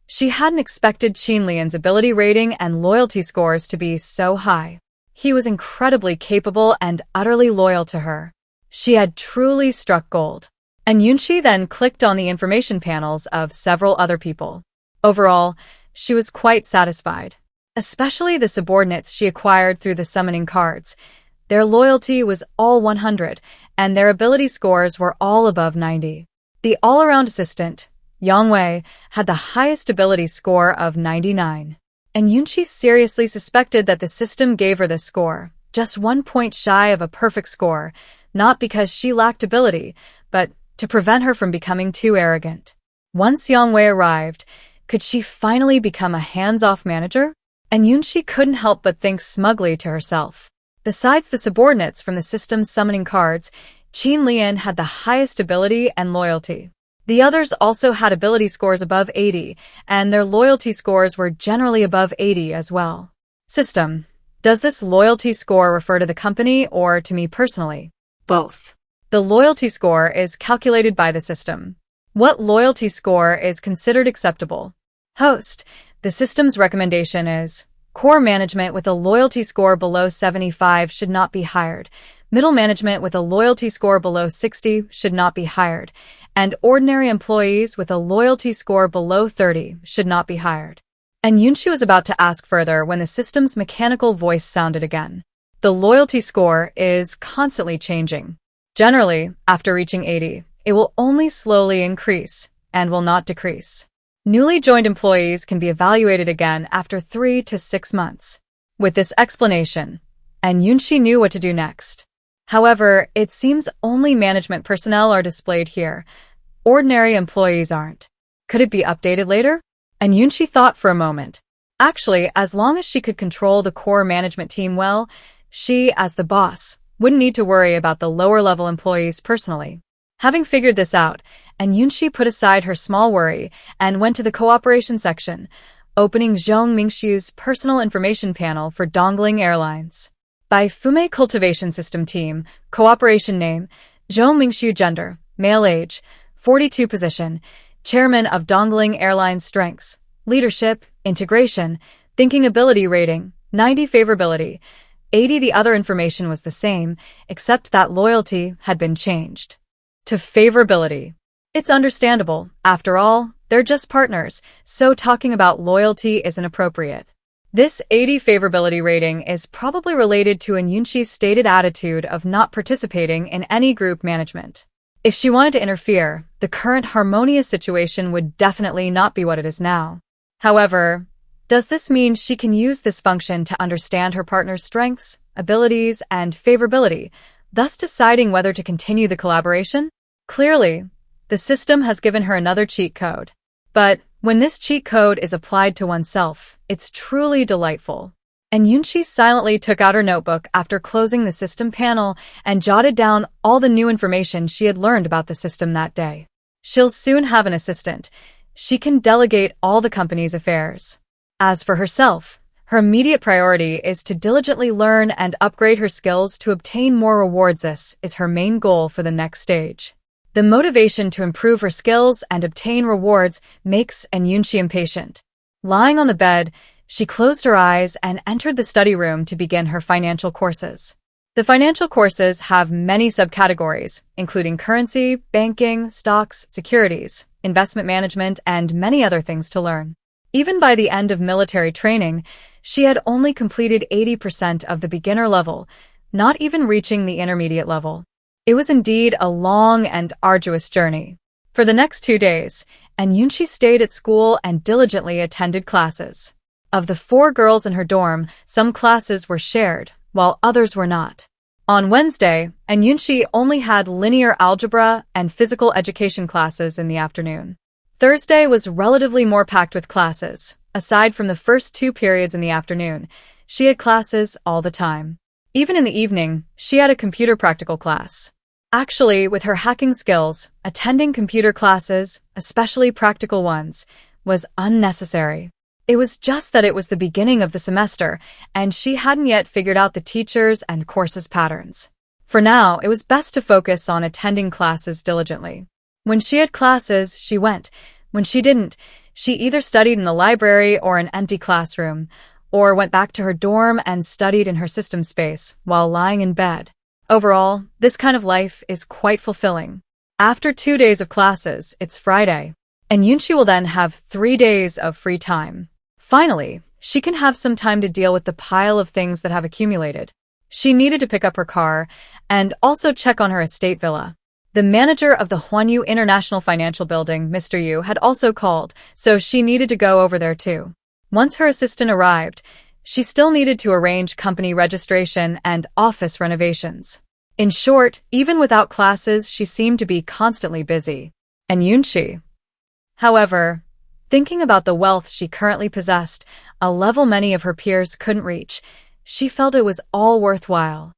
[SPEAKER 1] She hadn't expected Qin Lian's ability rating and loyalty scores to be so high. He was incredibly capable and utterly loyal to her. She had truly struck gold. Yunxi then clicked on the information panels of several other people. Overall, she was quite satisfied. Especially the subordinates she acquired through the summoning cards. Their loyalty was all 100, and their ability scores were all above 90. The all-around assistant, Yang Wei, had the highest ability score of 99. Yunxi seriously suspected that the system gave her this score, just 1 point shy of a perfect score, not because she lacked ability, but to prevent her from becoming too arrogant. Once Yang Wei arrived, could she finally become a hands-off manager? And Yunxi couldn't help but think smugly to herself. Besides the subordinates from the system's summoning cards, Qin Lian had the highest ability and loyalty. The others also had ability scores above 80, and their loyalty scores were generally above 80 as well. System. Does this loyalty score refer to the company or to me personally?
[SPEAKER 2] Both.
[SPEAKER 1] The loyalty score is calculated by the system. What loyalty score is considered acceptable? Host. The system's recommendation is core management with a loyalty score below 75 should not be hired. Middle management with a loyalty score below 60 should not be hired, and ordinary employees with a loyalty score below 30 should not be hired. And Yunxi was about to ask further when the system's mechanical voice sounded again. The loyalty score is constantly changing. Generally, after reaching 80, it will only slowly increase and will not decrease. Newly joined employees can be evaluated again after 3 to 6 months. With this explanation, and Yunxi knew what to do next. However, it seems only management personnel are displayed here. Ordinary employees aren't. Could it be updated later? And Yunxi thought for a moment. Actually, as long as she could control the core management team well, she, as the boss, wouldn't need to worry about the lower-level employees personally. Having figured this out, and Yunxi put aside her small worry and went to the cooperation section, opening Zhong Mingxiu's personal information panel for Dongling Airlines. By Fume Cultivation System Team, cooperation name, Zhong Mingxiu gender, male age, 42 position, chairman of Dongling Airlines strengths, leadership, integration, thinking ability rating, 90 favorability, 80. The other information was the same, except that loyalty had been changed to favorability. It's understandable. After all, they're just partners, so talking about loyalty isn't appropriate. This 80 favorability rating is probably related to Yunxi's stated attitude of not participating in any group management. If she wanted to interfere, the current harmonious situation would definitely not be what it is now. However, does this mean she can use this function to understand her partner's strengths, abilities, and favorability, thus deciding whether to continue the collaboration? Clearly, the system has given her another cheat code. But when this cheat code is applied to oneself, it's truly delightful. And Yunxi silently took out her notebook after closing the system panel and jotted down all the new information she had learned about the system that day. She'll soon have an assistant. She can delegate all the company's affairs. As for herself, her immediate priority is to diligently learn and upgrade her skills to obtain more rewards. This is her main goal for the next stage. The motivation to improve her skills and obtain rewards makes Yunxi impatient. Lying on the bed, she closed her eyes and entered the study room to begin her financial courses. The financial courses have many subcategories, including currency, banking, stocks, securities, investment management, and many other things to learn. Even by the end of military training, she had only completed 80% of the beginner level, not even reaching the intermediate level. It was indeed a long and arduous journey. For the next 2 days, Yunxi stayed at school and diligently attended classes. Of the 4 girls in her dorm, some classes were shared, while others were not. On Wednesday, Yunxi only had linear algebra and physical education classes in the afternoon. Thursday was relatively more packed with classes. Aside from the first 2 periods in the afternoon, she had classes all the time. Even in the evening, she had a computer practical class. Actually, with her hacking skills, attending computer classes, especially practical ones, was unnecessary. It was just that it was the beginning of the semester, and she hadn't yet figured out the teachers and courses patterns. For now, it was best to focus on attending classes diligently. When she had classes, she went. When she didn't, she either studied in the library or an empty classroom, or went back to her dorm and studied in her system space while lying in bed. Overall, this kind of life is quite fulfilling. After 2 days of classes, it's Friday, and Yunxi will then have 3 days of free time. Finally, she can have some time to deal with the pile of things that have accumulated. She needed to pick up her car and also check on her estate villa. The manager of the Huanyu International Financial Building, Mr. Yu, had also called, so she needed to go over there too. Once her assistant arrived, she still needed to arrange company registration and office renovations. In short, even without classes, she seemed to be constantly busy. And Yunxi. However, Thinking about the wealth she currently possessed, a level many of her peers couldn't reach, she felt it was all worthwhile.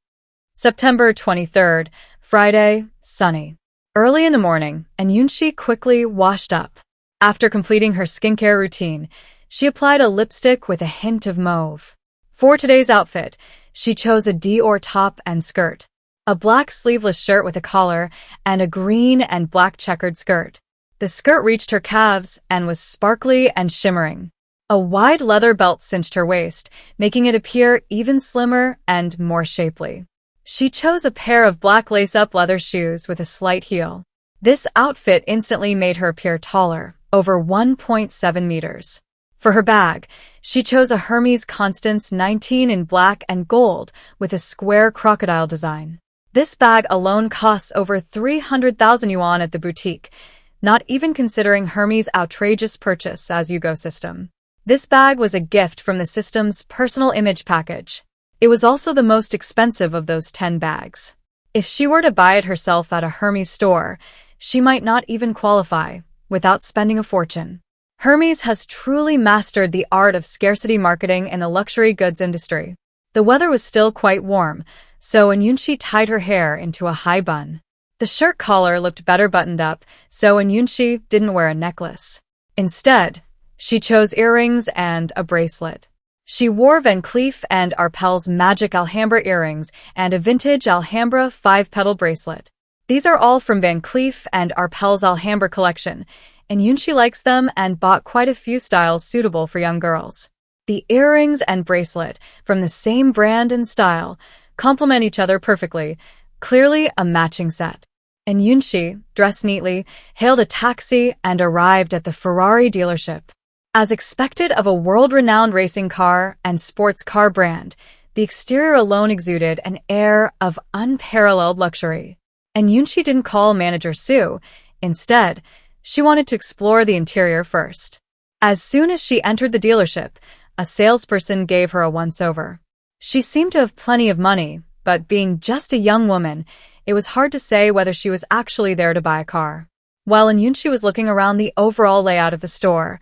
[SPEAKER 1] September 23rd, Friday, sunny. Early in the morning, and Yunxi quickly washed up. After completing her skincare routine, she applied a lipstick with a hint of mauve. For today's outfit, she chose a Dior top and skirt, a black sleeveless shirt with a collar, and a green and black checkered skirt. The skirt reached her calves and was sparkly and shimmering. A wide leather belt cinched her waist, making it appear even slimmer and more shapely. She chose a pair of black lace-up leather shoes with a slight heel. This outfit instantly made her appear taller, over 1.7 meters. For her bag, she chose a Hermes Constance 19 in black and gold with a square crocodile design. This bag alone costs over 300,000 yuan at the boutique, not even considering Hermes' outrageous purchase as Yugo system. This bag was a gift from the system's personal image package. It was also the most expensive of those 10 bags. If she were to buy it herself at a Hermes store, she might not even qualify, without spending a fortune. Hermes has truly mastered the art of scarcity marketing in the luxury goods industry. The weather was still quite warm, so Yunxi tied her hair into a high bun. The shirt collar looked better buttoned up, so Yunxi didn't wear a necklace. Instead, she chose earrings and a bracelet. She wore Van Cleef and Arpels magic Alhambra earrings and a vintage Alhambra 5-petal bracelet. These are all from Van Cleef and Arpels Alhambra collection, and Yunxi likes them and bought quite a few styles suitable for young girls. The earrings and bracelet, from the same brand and style, complement each other perfectly, clearly a matching set. And Yunxi, dressed neatly, hailed a taxi and arrived at the Ferrari dealership. As expected of a world-renowned racing car and sports car brand, the exterior alone exuded an air of unparalleled luxury. And Yunxi didn't call manager Sue. Instead, she wanted to explore the interior first. As soon as she entered the dealership, a salesperson gave her a once-over. She seemed to have plenty of money, but being just a young woman, it was hard to say whether she was actually there to buy a car. While Yunxi was looking around the overall layout of the store,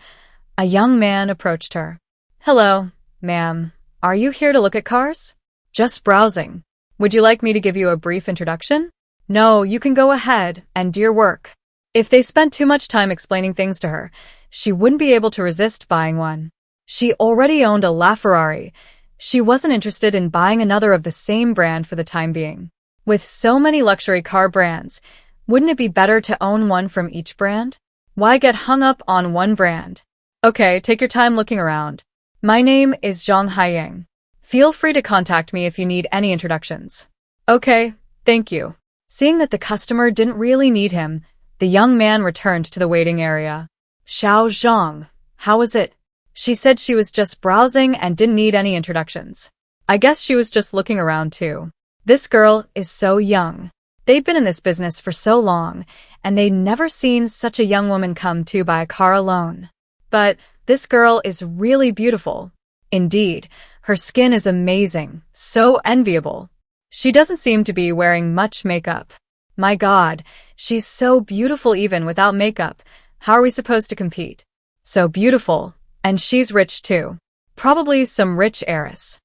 [SPEAKER 1] a young man approached her. "Hello, ma'am. Are you here to look at cars?" "Just browsing. Would you like me to give you a brief introduction?" "No, you can go ahead and do your work." If they spent too much time explaining things to her, she wouldn't be able to resist buying one. She already owned a LaFerrari. She wasn't interested in buying another of the same brand for the time being. With so many luxury car brands, wouldn't it be better to own one from each brand? Why get hung up on one brand? Okay, take your time looking around. My name is Zhang Haiying. Feel free to contact me if you need any introductions. Okay, thank you. Seeing that the customer didn't really need him, the young man returned to the waiting area. "Xiao Zhang, how is it?" She said she was just browsing and didn't need any introductions. I guess she was just looking around too. This girl is so young. They'd been in this business for so long, and they'd never seen such a young woman come to buy a car alone. But this girl is really beautiful. Indeed, her skin is amazing, so enviable. She doesn't seem to be wearing much makeup. My God, she's so beautiful even without makeup. How are we supposed to compete? So beautiful, and she's rich too. Probably some rich heiress.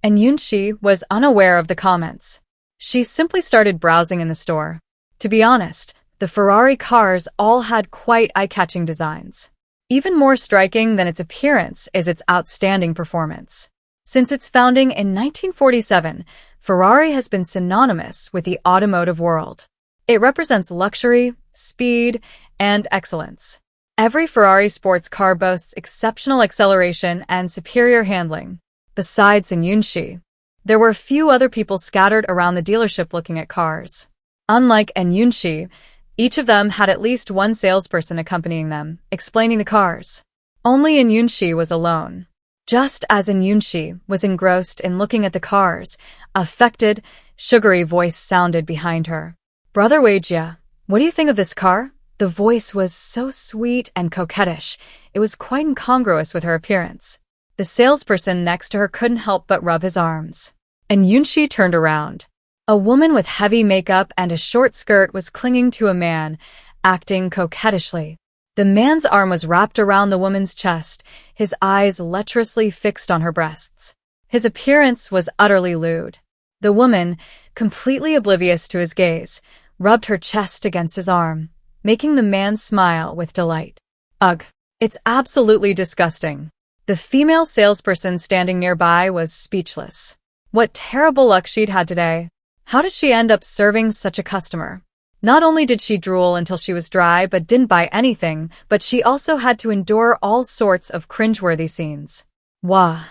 [SPEAKER 1] And Yunxi was unaware of the comments. She simply started browsing in the store. To be honest, the Ferrari cars all had quite eye-catching designs. Even more striking than its appearance is its outstanding performance. Since its founding in 1947, Ferrari has been synonymous with the automotive world. It represents luxury, speed, and excellence. Every Ferrari sports car boasts exceptional acceleration and superior handling. Besides Yunxi, there were a few other people scattered around the dealership looking at cars. Unlike Yunxi, each of them had at least one salesperson accompanying them, explaining the cars. Only Yunxi was alone. Just as Yunxi was engrossed in looking at the cars, a affected, sugary voice sounded behind her. "Brother Weijia, what do you think of this car?" The voice was so sweet and coquettish, it was quite incongruous with her appearance. The salesperson next to her couldn't help but rub his arms. And Yunxi turned around. A woman with heavy makeup and a short skirt was clinging to a man, acting coquettishly. The man's arm was wrapped around the woman's chest, his eyes lecherously fixed on her breasts. His appearance was utterly lewd. The woman, completely oblivious to his gaze, rubbed her chest against his arm, making the man smile with delight. Ugh, it's absolutely disgusting. The female salesperson standing nearby was speechless. What terrible luck she'd had today. How did she end up serving such a customer? Not only did she drool until she was dry but didn't buy anything, but she also had to endure all sorts of cringeworthy scenes. Why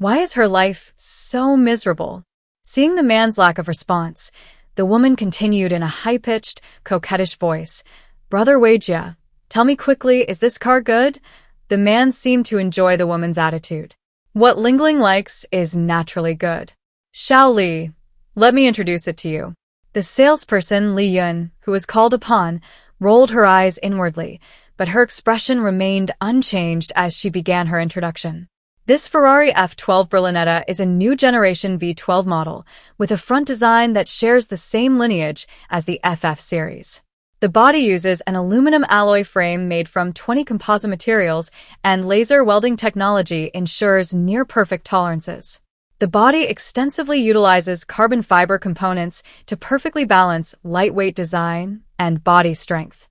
[SPEAKER 1] is her life so miserable? Seeing the man's lack of response, the woman continued in a high-pitched, coquettish voice. Brother Weijia, tell me quickly, is this car good? The man seemed to enjoy the woman's attitude. What Lingling likes is naturally good. Xiao Li, let me introduce it to you. The salesperson, Li Yun, who was called upon, rolled her eyes inwardly, but her expression remained unchanged as she began her introduction. This Ferrari F12 Berlinetta is a new generation V12 model, with a front design that shares the same lineage as the FF series. The body uses an aluminum alloy frame made from 20 composite materials, and laser welding technology ensures near-perfect tolerances. The body extensively utilizes carbon fiber components to perfectly balance lightweight design and body strength.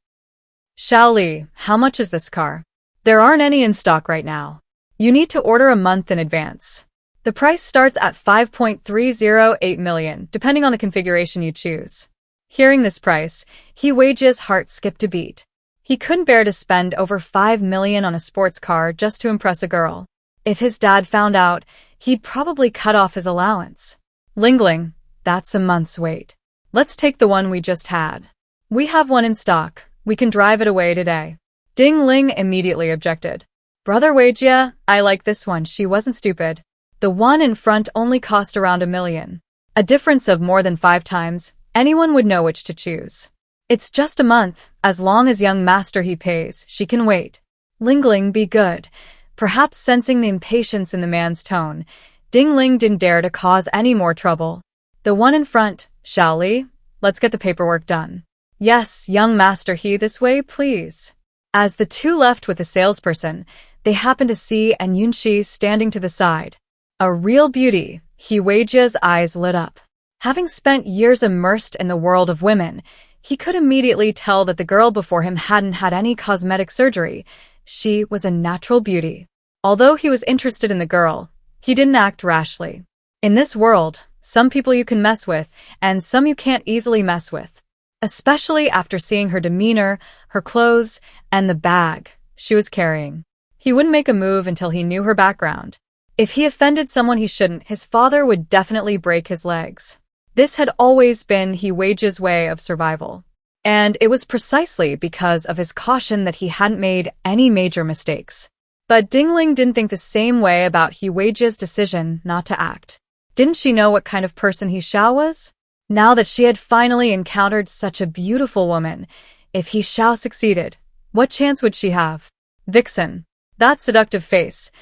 [SPEAKER 1] Xiao Li, how much is this car? There aren't any in stock right now. You need to order a month in advance. The price starts at 5.308 million, depending on the configuration you choose. Hearing this price, Weijia's heart skipped a beat. He couldn't bear to spend over 5 million on a sports car just to impress a girl. If his dad found out, he'd probably cut off his allowance. Lingling, that's a month's wait. Let's take the one we just had. We have one in stock. We can drive it away today. Ding Ling immediately objected. Brother Weijia, I like this one. She wasn't stupid. The one in front only cost around 1 million. A difference of more than 5 times. Anyone would know which to choose. It's just a month. As long as young master he pays, she can wait. Lingling, be good. Perhaps sensing the impatience in the man's tone, Ding Ling didn't dare to cause any more trouble. The one in front, Xiao Li, let's get the paperwork done. Yes, young master he, this way, please. As the two left with the salesperson, they happened to see an Yunxi standing to the side. A real beauty, Weijia's eyes lit up. Having spent years immersed in the world of women, he could immediately tell that the girl before him hadn't had any cosmetic surgery. She was a natural beauty. Although he was interested in the girl, he didn't act rashly. In this world, some people you can mess with, and some you can't easily mess with. Especially after seeing her demeanor, her clothes, and the bag she was carrying. He wouldn't make a move until he knew her background. If he offended someone he shouldn't, his father would definitely break his legs. This had always been Weijia's way of survival. And it was precisely because of his caution that he hadn't made any major mistakes. But Ding Ling didn't think the same way about Weijia's decision not to act. Didn't she know what kind of person He Xiao was? Now that she had finally encountered such a beautiful woman, if He Xiao succeeded, what chance would she have? Vixen. That seductive face.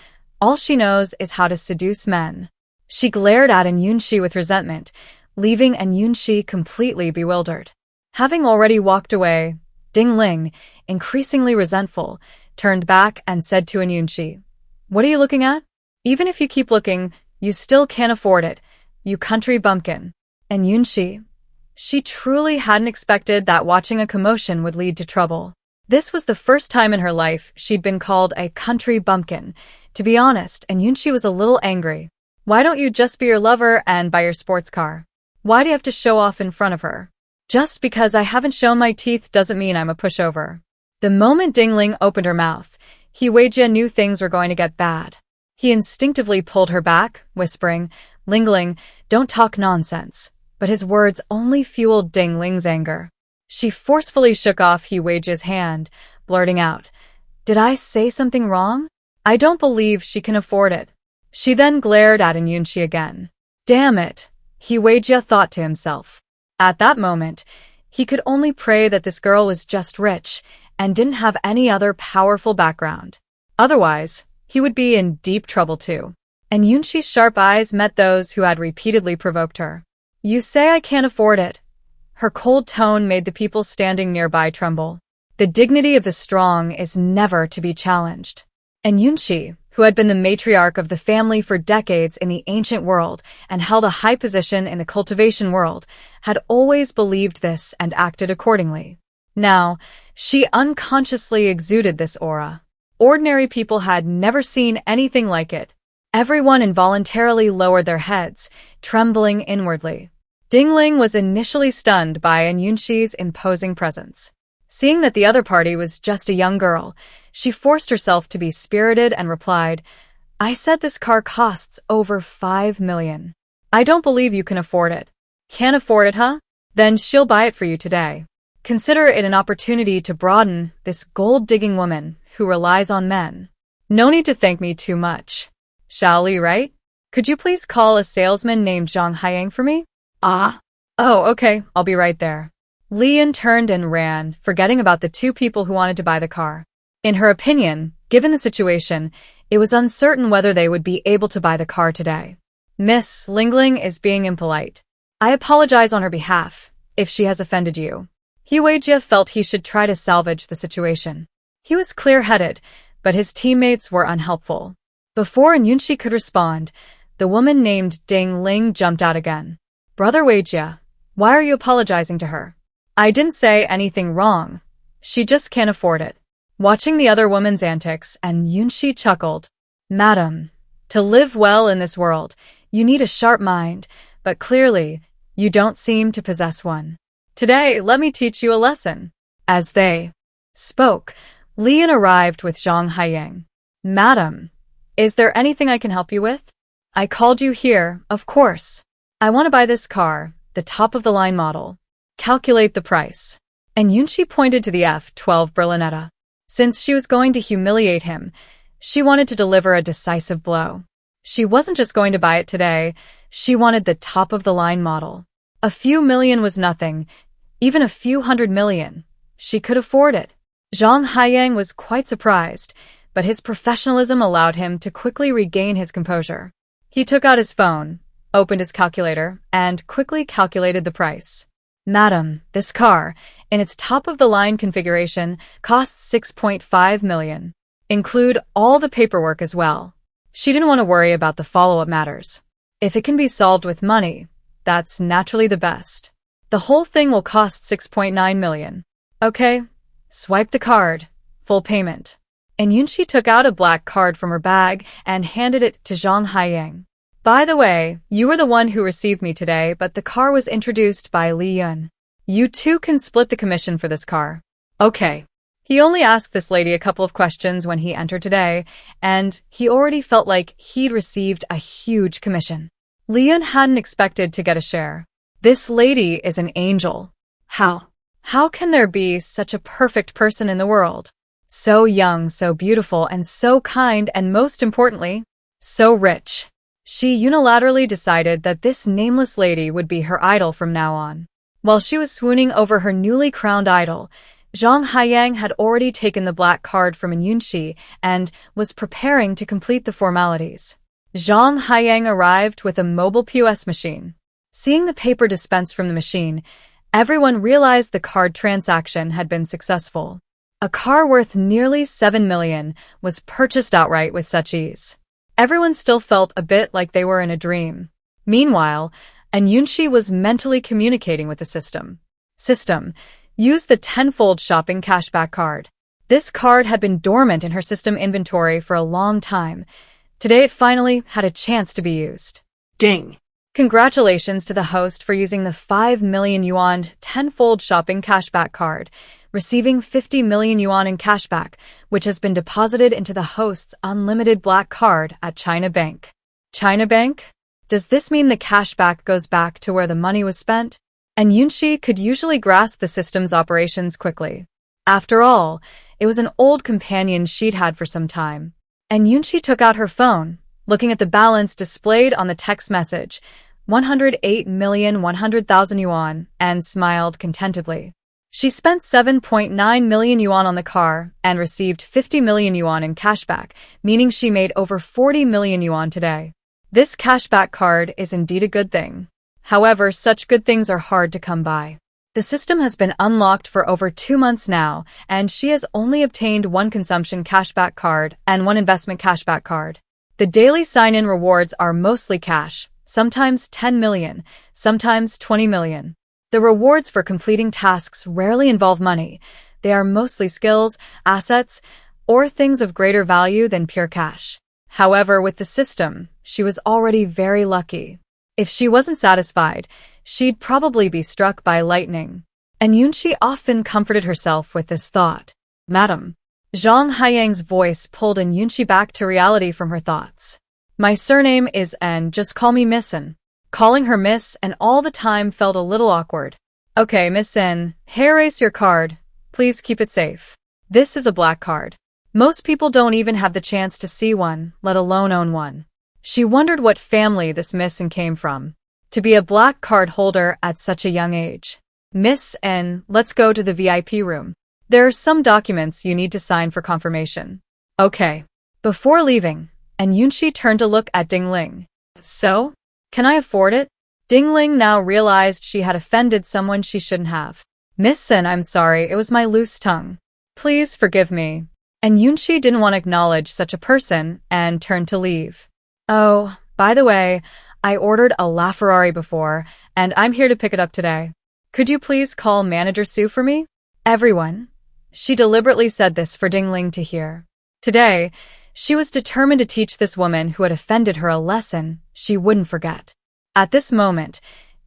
[SPEAKER 1] All she knows is how to seduce men. She glared at an Yunxi with resentment, leaving an Yunxi completely bewildered. Having already walked away, Ding Ling, increasingly resentful, turned back and said to an Yunxi, "What are you looking at? Even if you keep looking, you still can't afford it, you country bumpkin." And Yunxi, she truly hadn't expected that watching a commotion would lead to trouble. This was the first time in her life she'd been called a country bumpkin. To be honest, and Yunxi was a little angry. Why don't you just be your lover and buy your sports car? Why do you have to show off in front of her? Just because I haven't shown my teeth doesn't mean I'm a pushover. The moment Ding Ling opened her mouth, Weijia knew things were going to get bad. He instinctively pulled her back, whispering, "Lingling, don't talk nonsense." But his words only fueled Ding Ling's anger. She forcefully shook off Weijia's hand, blurting out, "Did I say something wrong? I don't believe she can afford it." She then glared at an Yunxi again. Damn it, Weijia thought to himself. At that moment, he could only pray that this girl was just rich and didn't have any other powerful background. Otherwise, he would be in deep trouble too. And Yunxi's sharp eyes met those who had repeatedly provoked her. "You say I can't afford it." Her cold tone made the people standing nearby tremble. The dignity of the strong is never to be challenged. And Yunxi, who had been the matriarch of the family for decades in the ancient world and held a high position in the cultivation world, had always believed this and acted accordingly. Now, she unconsciously exuded this aura. Ordinary people had never seen anything like it. Everyone involuntarily lowered their heads, trembling inwardly. Dingling was initially stunned by Yunxi's imposing presence. Seeing that the other party was just a young girl, she forced herself to be spirited and replied, "I said this car costs over 5 million. I don't believe you can afford it." "Can't afford it, huh? Then she'll buy it for you today. Consider it an opportunity to broaden this gold-digging woman who relies on men. No need to thank me too much. Shall Li, right? Could you please call a salesman named Zhang Haiyang for me?"
[SPEAKER 2] Ah.
[SPEAKER 1] "Oh, okay, I'll be right there." Lian turned and ran, forgetting about the two people who wanted to buy the car. In her opinion, given the situation, it was uncertain whether they would be able to buy the car today. "Miss Lingling is being impolite. I apologize on her behalf, if she has offended you." He Weijia felt he should try to salvage the situation. He was clear-headed, but his teammates were unhelpful. Before Yunxi could respond, the woman named Ding Ling jumped out again. "Brother Weijia, why are you apologizing to her?" "I didn't say anything wrong. She just can't afford it." Watching the other woman's antics, and Yunxi chuckled. "Madam, to live well in this world, you need a sharp mind, but clearly, you don't seem to possess one. Today, let me teach you a lesson." As they spoke, Lian arrived with Zhang Haiyang. "Madam, is there anything I can help you with?" "I called you here, of course. I want to buy this car, the top-of-the-line model. Calculate the price." And Yunxi pointed to the F12 Berlinetta. Since she was going to humiliate him, she wanted to deliver a decisive blow. She wasn't just going to buy it today, she wanted the top-of-the-line model. A few million was nothing, even a few 100 million. She could afford it. Zhang Haiyang was quite surprised, but his professionalism allowed him to quickly regain his composure. He took out his phone, opened his calculator, and quickly calculated the price. "Madam, this car, in its top-of-the-line configuration, costs 6.5 million. Include all the paperwork as well." She didn't want to worry about the follow-up matters. If it can be solved with money, that's naturally the best. "The whole thing will cost 6.9 million. Okay, swipe the card. Full payment." And Yunxi took out a black card from her bag and handed it to Zhang Haiyang. "By the way, you were the one who received me today, but the car was introduced by Li Yun. You two can split the commission for this car." "Okay." He only asked this lady a couple of questions when he entered today, and he already felt like he'd received a huge commission. Li Yun hadn't expected to get a share. This lady is an angel. How can there be such a perfect person in the world? So young, so beautiful, and so kind, and most importantly, so rich. She unilaterally decided that this nameless lady would be her idol from now on. While she was swooning over her newly crowned idol, Zhang Haiyang had already taken the black card from Yunxi and was preparing to complete the formalities. Zhang Haiyang arrived with a mobile POS machine. Seeing the paper dispensed from the machine, everyone realized the card transaction had been successful. A car worth nearly 7 million was purchased outright with such ease. Everyone still felt a bit like they were in a dream. Meanwhile, Yunxi was mentally communicating with the system. "System, use the tenfold shopping cashback card." This card had been dormant in her system inventory for a long time. Today it finally had a chance to be used.
[SPEAKER 2] Ding.
[SPEAKER 1] Congratulations to the host for using the 5 million yuan tenfold shopping cashback card, receiving 50 million yuan in cashback, which has been deposited into the host's unlimited black card at China Bank. China Bank? Does this mean the cashback goes back to where the money was spent? And Yunxi could usually grasp the system's operations quickly. After all, it was an old companion she'd had for some time. And Yunxi took out her phone, looking at the balance displayed on the text message, 108,100,000 yuan, and smiled contentedly. She spent 7.9 million yuan on the car and received 50 million yuan in cashback, meaning she made over 40 million yuan today. This cashback card is indeed a good thing. However, such good things are hard to come by. The system has been unlocked for over 2 months now, and she has only obtained one consumption cashback card and one investment cashback card. The daily sign-in rewards are mostly cash, sometimes 10 million, sometimes 20 million. The rewards for completing tasks rarely involve money. They are mostly skills, assets, or things of greater value than pure cash. However, with the system, she was already very lucky. If she wasn't satisfied, she'd probably be struck by lightning. And Yunxi often comforted herself with this thought. Madam. Zhang Haiyang's voice pulled Yunxi back to reality from her thoughts. My surname is N, just call me Miss N. Calling her Miss N all the time felt a little awkward. Okay, Miss N, erase your card. Please keep it safe. This is a black card. Most people don't even have the chance to see one, let alone own one. She wondered what family this Miss N came from. To be a black card holder at such a young age. Miss N, let's go to the VIP room. There are some documents you need to sign for confirmation. Okay. Before leaving, Yunxi turned to look at Ding Ling. So? Can I afford it? Ding Ling now realized she had offended someone she shouldn't have. Miss N, I'm sorry, it was my loose tongue. Please forgive me. Yunxi didn't want to acknowledge such a person and turned to leave. Oh, by the way, I ordered a LaFerrari before, and I'm here to pick it up today. Could you please call Manager Sue for me? Everyone. She deliberately said this for Ding Ling to hear. Today, she was determined to teach this woman who had offended her a lesson she wouldn't forget. At this moment,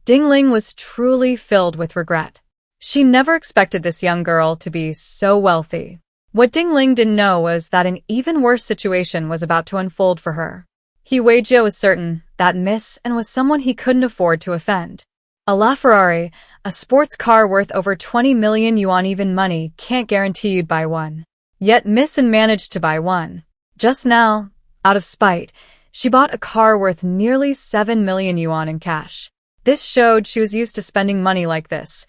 [SPEAKER 1] Ding Ling was truly filled with regret. She never expected this young girl to be so wealthy. What Ding Ling didn't know was that an even worse situation was about to unfold for her. He Weijia was certain that Miss N was someone he couldn't afford to offend. A LaFerrari, a sports car worth over 20 million yuan, even money can't guarantee you'd buy one. Yet Miss N managed to buy one. Just now, out of spite, she bought a car worth nearly 7 million yuan in cash. This showed she was used to spending money like this.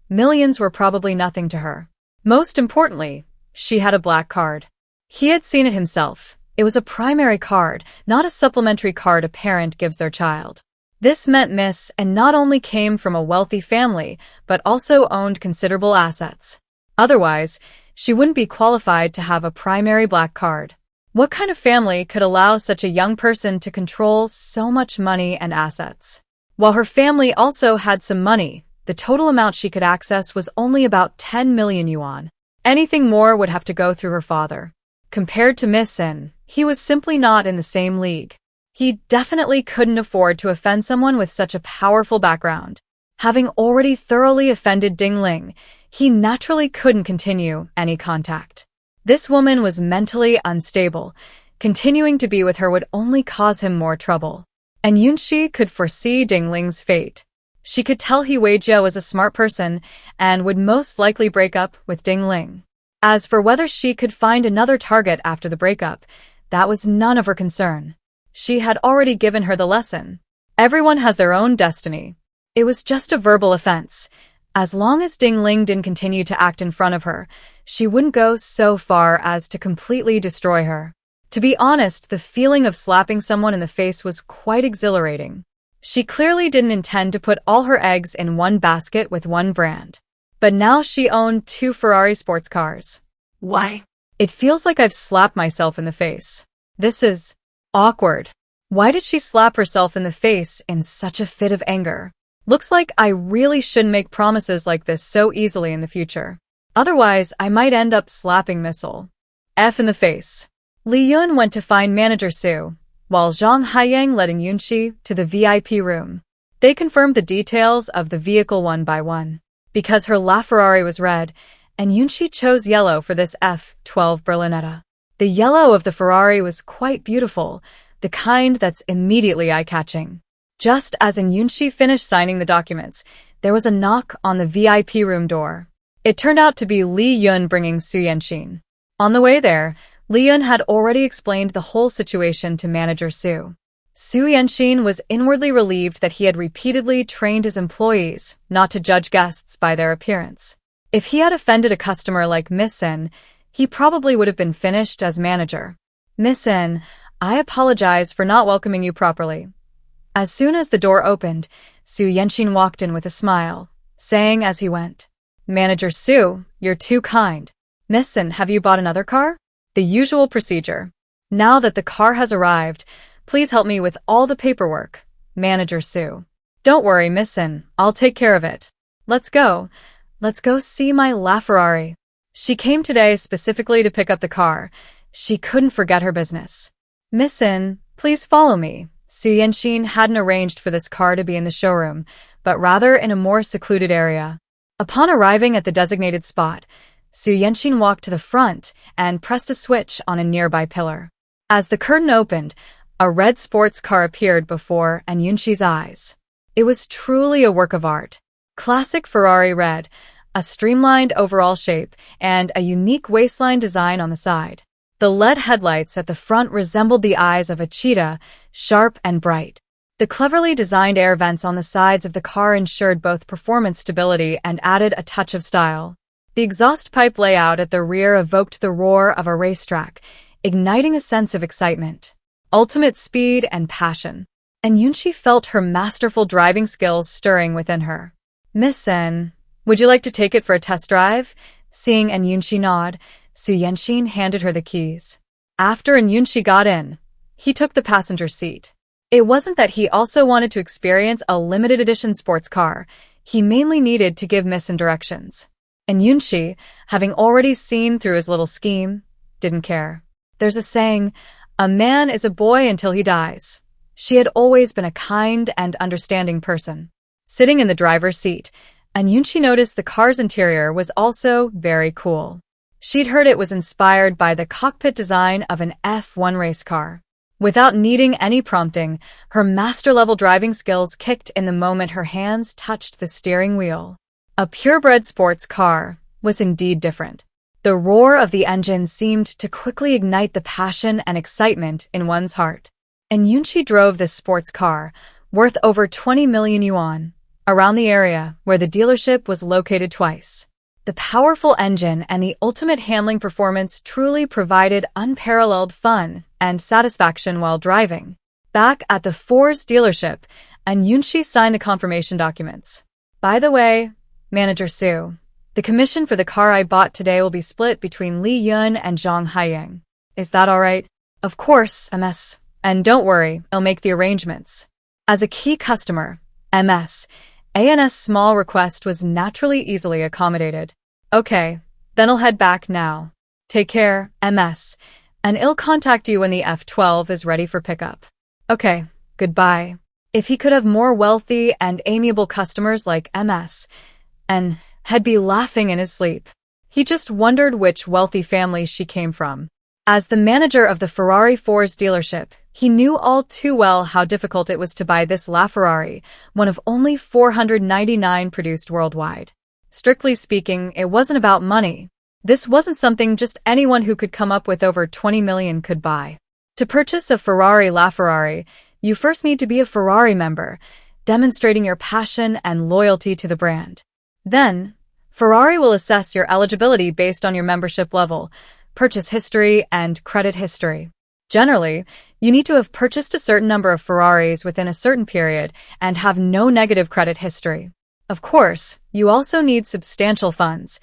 [SPEAKER 1] Millions were probably nothing to her. Most importantly, she had a black card. He had seen it himself. It was a primary card, not a supplementary card a parent gives their child. This meant Miss N not only came from a wealthy family, but also owned considerable assets. Otherwise, she wouldn't be qualified to have a primary black card. What kind of family could allow such a young person to control so much money and assets? While her family also had some money, the total amount she could access was only about 10 million yuan. Anything more would have to go through her father. Compared to Miss N, he was simply not in the same league. He definitely couldn't afford to offend someone with such a powerful background. Having already thoroughly offended Ding Ling, he naturally couldn't continue any contact. This woman was mentally unstable. Continuing to be with her would only cause him more trouble. And Yunxi could foresee Ding Ling's fate. She could tell He Weijia was a smart person and would most likely break up with Ding Ling. As for whether she could find another target after the breakup, that was none of her concern. She had already given her the lesson. Everyone has their own destiny. It was just a verbal offense. As long as Ding Ling didn't continue to act in front of her, she wouldn't go so far as to completely destroy her. To be honest, the feeling of slapping someone in the face was quite exhilarating. She clearly didn't intend to put all her eggs in one basket with one brand. But now she owned 2 Ferrari sports cars. Why? It feels like I've slapped myself in the face. This is awkward. Why did she slap herself in the face in such a fit of anger? Looks like I really shouldn't make promises like this so easily in the future. Otherwise, I might end up slapping Missile F in the face. Li Yun went to find Manager Sue, while Zhang Haiyang led Yunxi to the VIP room. They confirmed the details of the vehicle one by one. Because her LaFerrari was red, and Yunxi chose yellow for this F12 Berlinetta. The yellow of the Ferrari was quite beautiful, the kind that's immediately eye-catching. Just as Yunxi finished signing the documents, there was a knock on the VIP room door. It turned out to be Li Yun bringing Su Yanxin. On the way there, Li Yun had already explained the whole situation to Manager Su. Su Yanxin was inwardly relieved that he had repeatedly trained his employees not to judge guests by their appearance. If he had offended a customer like Miss N, he probably would have been finished as manager. Miss N, I apologize for not welcoming you properly. As soon as the door opened, Su Yanxin walked in with a smile. saying as he went, "Manager Sue, you're too kind. Missin, have you bought another car?" The usual procedure. "Now that the car has arrived, please help me with all the paperwork." Manager Sue. "Don't worry, Missin, I'll take care of it. Let's go. Let's go see my LaFerrari." She came today specifically to pick up the car. She couldn't forget her business. "Missin, please follow me." Su Yunxi hadn't arranged for this car to be in the showroom, but rather in a more secluded area. Upon arriving at the designated spot, Su Yunxi walked to the front and pressed a switch on a nearby pillar. As the curtain opened, a red sports car appeared before Yunxi's eyes. It was truly a work of art. Classic Ferrari red, a streamlined overall shape, and a unique waistline design on the side. The LED headlights at the front resembled the eyes of a cheetah, sharp and bright. The cleverly designed air vents on the sides of the car ensured both performance stability and added a touch of style. The exhaust pipe layout at the rear evoked the roar of a racetrack, igniting a sense of excitement, ultimate speed and passion. And Yunxi felt her masterful driving skills stirring within her. "Missin, would you like to take it for a test drive?" Seeing Yunxi nod, Su Yunxi handed her the keys. After Yunxi got in, he took the passenger seat. It wasn't that he also wanted to experience a limited edition sports car. He mainly needed to give Missin directions. And Yunxi, having already seen through his little scheme, didn't care. There's a saying, "A man is a boy until he dies." She had always been a kind and understanding person. Sitting in the driver's seat, Yunxi noticed the car's interior was also very cool. She'd heard it was inspired by the cockpit design of an F1 race car. Without needing any prompting, her master-level driving skills kicked in the moment her hands touched the steering wheel. A purebred sports car was indeed different. The roar of the engine seemed to quickly ignite the passion and excitement in one's heart. And Yunxi drove this sports car, worth over 20 million yuan, around the area where the dealership was located twice. The powerful engine and the ultimate handling performance truly provided unparalleled fun and satisfaction while driving. Back at the Ford's dealership, Yunxi signed the confirmation documents. "By the way, Manager Sue, the commission for the car I bought today will be split between Li Yun and Zhang Haiying. Is that all right?" "Of course, MS. And don't worry, I'll make the arrangements." As a key customer, AN's small request was naturally easily accommodated. "Okay, then I'll head back now. Take care, MS, and I'll contact you when the F12 is ready for pickup." "Okay, goodbye." If he could have more wealthy and amiable customers like MS, and had be laughing in his sleep. He just wondered which wealthy family she came from. As the manager of the Ferrari Ford's dealership, he knew all too well how difficult it was to buy this LaFerrari, one of only 499 produced worldwide. Strictly speaking, it wasn't about money. This wasn't something just anyone who could come up with over 20 million could buy. To purchase a Ferrari LaFerrari, you first need to be a Ferrari member, demonstrating your passion and loyalty to the brand. Then, Ferrari will assess your eligibility based on your membership level, purchase history, and credit history. Generally, you need to have purchased a certain number of Ferraris within a certain period and have no negative credit history. Of course, you also need substantial funds.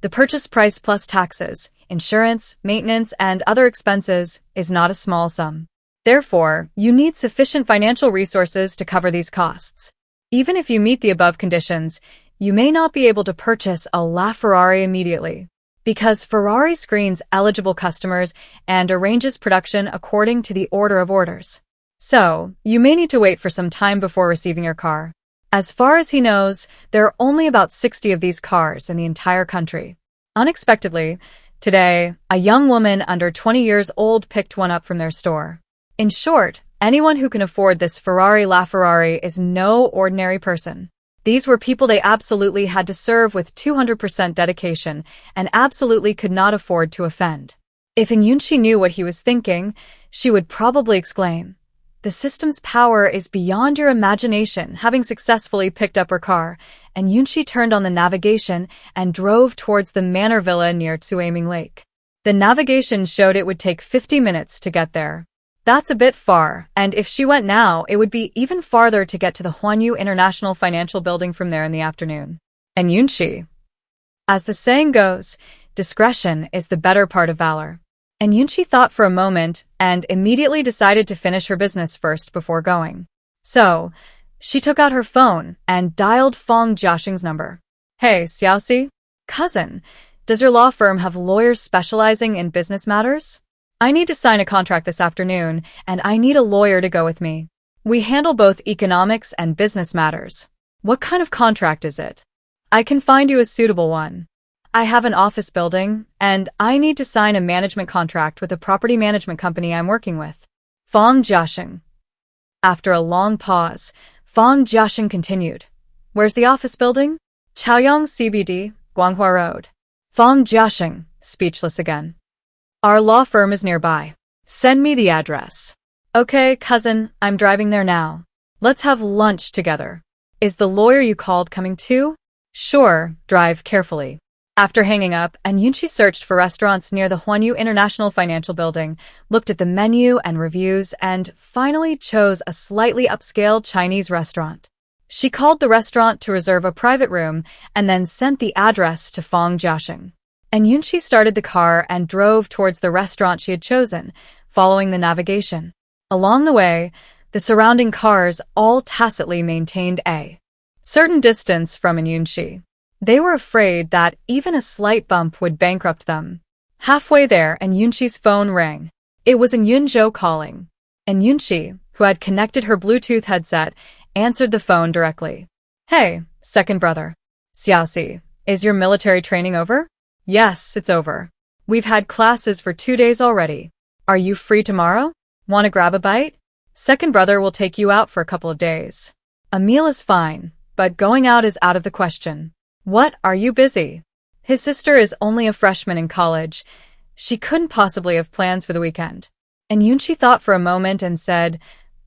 [SPEAKER 1] The purchase price plus taxes, insurance, maintenance, and other expenses is not a small sum. Therefore, you need sufficient financial resources to cover these costs. Even if you meet the above conditions, you may not be able to purchase a LaFerrari immediately, because Ferrari screens eligible customers and arranges production according to the order of orders. So, you may need to wait for some time before receiving your car. As far as he knows, there are only about 60 of these cars in the entire country. Unexpectedly, today, a young woman under 20 years old picked one up from their store. In short, anyone who can afford this Ferrari LaFerrari is no ordinary person. These were people they absolutely had to serve with 200% dedication and absolutely could not afford to offend. If Yunxi knew what he was thinking, she would probably exclaim, "The system's power is beyond your imagination," having successfully picked up her car, and Yunxi turned on the navigation and drove towards the manor villa near Tsuaming Lake. The navigation showed it would take 50 minutes to get there. That's a bit far, and if she went now, it would be even farther to get to the Huanyu International Financial Building from there in the afternoon. And Yunxi. As the saying goes, discretion is the better part of valor. And Yunxi thought for a moment and immediately decided to finish her business first before going. So, she took out her phone and dialed Fong Jiaxing's number. Hey, Xiaoxi? Cousin, does your law firm have lawyers specializing in business matters? I need to sign a contract this afternoon, and I need a lawyer to go with me. We handle both economics and business matters. What kind of contract is it? I can find you a suitable one. I have an office building, and I need to sign a management contract with a property management company I'm working with. Fong Jiaxing. After a long pause, Fong Jiaxing continued. Where's the office building? Chaoyang CBD, Guanghua Road. Fong Jiaxing, speechless again. Our law firm is nearby. Send me the address. Okay, cousin, I'm driving there now. Let's have lunch together. Is the lawyer you called coming too? Sure, drive carefully. After hanging up, Yunxi searched for restaurants near the Huanyu International Financial Building, looked at the menu and reviews, and finally chose a slightly upscale Chinese restaurant. She called the restaurant to reserve a private room and then sent the address to Fong Jiaxing. Yunxi started the car and drove towards the restaurant she had chosen, following the navigation. Along the way, the surrounding cars all tacitly maintained a certain distance from Yunxi. They were afraid that even a slight bump would bankrupt them. Halfway there, Yunxi's phone rang. It was Yunzhou calling. Yunxi, who had connected her Bluetooth headset, answered the phone directly. Hey, second brother. Xiaoxi, is your military training over? Yes, it's over. We've had classes for 2 days already. Are you free tomorrow? Want to grab a bite? Second brother will take you out for a couple of days. A meal is fine, but going out is out of the question. What, are you busy? His sister is only a freshman in college. She couldn't possibly have plans for the weekend. Yunxi thought for a moment and said,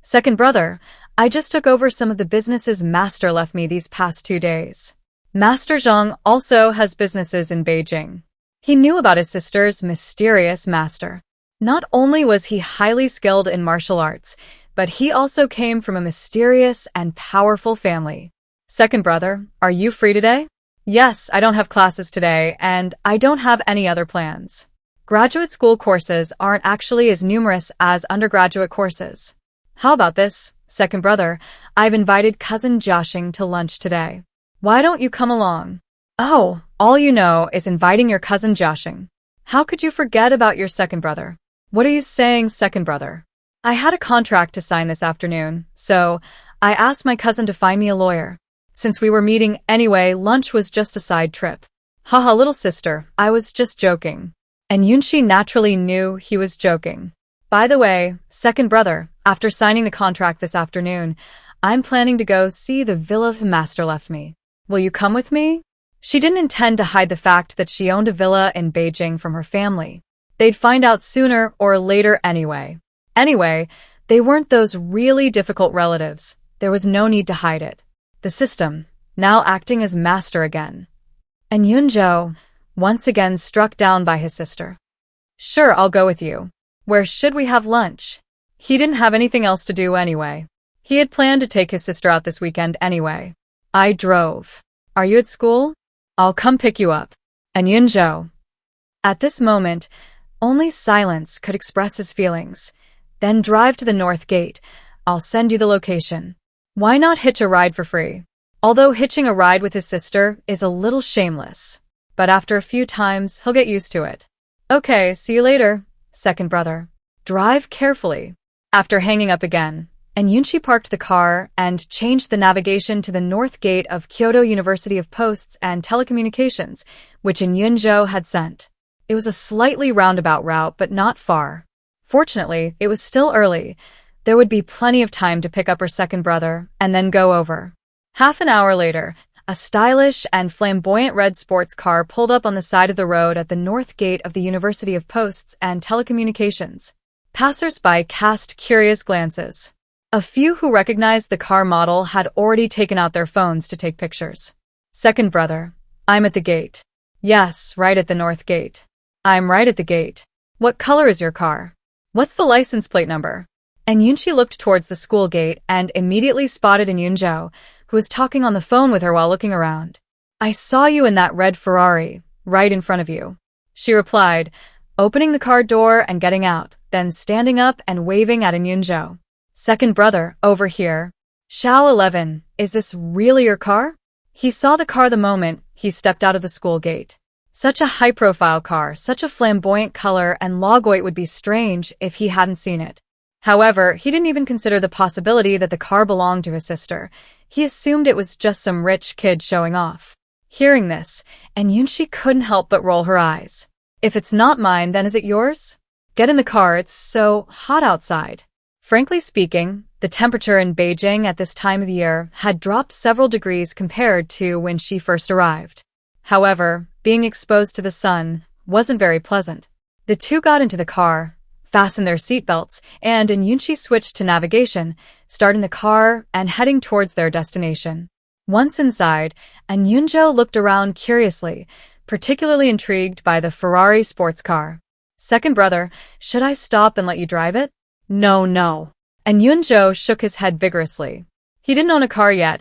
[SPEAKER 1] Second brother, I just took over some of the businesses Master left me these past 2 days. Master Zhang also has businesses in Beijing. He knew about his sister's mysterious master. Not only was he highly skilled in martial arts, but he also came from a mysterious and powerful family. Second brother, are you free today? Yes, I don't have classes today, and I don't have any other plans. Graduate school courses aren't actually as numerous as undergraduate courses. How about this, second brother? I've invited cousin Jiaxing to lunch today. Why don't you come along? Oh, all you know is inviting your cousin Jiaxing. How could you forget about your second brother? What are you saying, second brother? I had a contract to sign this afternoon, so I asked my cousin to find me a lawyer. Since we were meeting anyway, lunch was just a side trip. Haha, little sister, I was just joking. Yunxi naturally knew he was joking. By the way, second brother, after signing the contract this afternoon, I'm planning to go see the villa the master left me. Will you come with me? She didn't intend to hide the fact that she owned a villa in Beijing from her family. They'd find out sooner or later anyway. Anyway, they weren't those really difficult relatives. There was no need to hide it. The system, now acting as master again. And Yunzhou, once again struck down by his sister. Sure, I'll go with you. Where should we have lunch? He didn't have anything else to do anyway. He had planned to take his sister out this weekend anyway. I drove. Are you at school? I'll come pick you up. And Yunzhou. At this moment, only silence could express his feelings. Then drive to the north gate. I'll send you the location. Why not hitch a ride for free? Although hitching a ride with his sister is a little shameless. But after a few times, he'll get used to it. Okay, see you later, second brother. Drive carefully. After hanging up again, Yunxi parked the car and changed the navigation to the north gate of Kyoto University of Posts and Telecommunications, which Yunzhou had sent. It was a slightly roundabout route, but not far. Fortunately, it was still early. There would be plenty of time to pick up her second brother and then go over. Half an hour later, a stylish and flamboyant red sports car pulled up on the side of the road at the north gate of the University of Posts and Telecommunications. Passers-by cast curious glances. A few who recognized the car model had already taken out their phones to take pictures. Second brother, I'm at the gate. Yes, right at the north gate. I'm right at the gate. What color is your car? What's the license plate number? Yunxi looked towards the school gate and immediately spotted Yunzhou, who was talking on the phone with her while looking around. I saw you in that red Ferrari, right in front of you, she replied, opening the car door and getting out, then standing up and waving at Yunzhou. Second brother, over here. Xiao 11, is this really your car? He saw the car the moment he stepped out of the school gate. Such a high-profile car, such a flamboyant color, and Logoi would be strange if he hadn't seen it. However, he didn't even consider the possibility that the car belonged to his sister. He assumed it was just some rich kid showing off. Hearing this, and Yunxi couldn't help but roll her eyes. If it's not mine, then is it yours? Get in the car, it's so hot outside. Frankly speaking, the temperature in Beijing at this time of the year had dropped several degrees compared to when she first arrived. However, being exposed to the sun wasn't very pleasant. The two got into the car, fastened their seatbelts, and Yunxi switched to navigation, starting the car and heading towards their destination. Once inside, Yunzhou looked around curiously, particularly intrigued by the Ferrari sports car. Second brother, should I stop and let you drive it? No. And Yunzhou shook his head vigorously. He didn't own a car yet,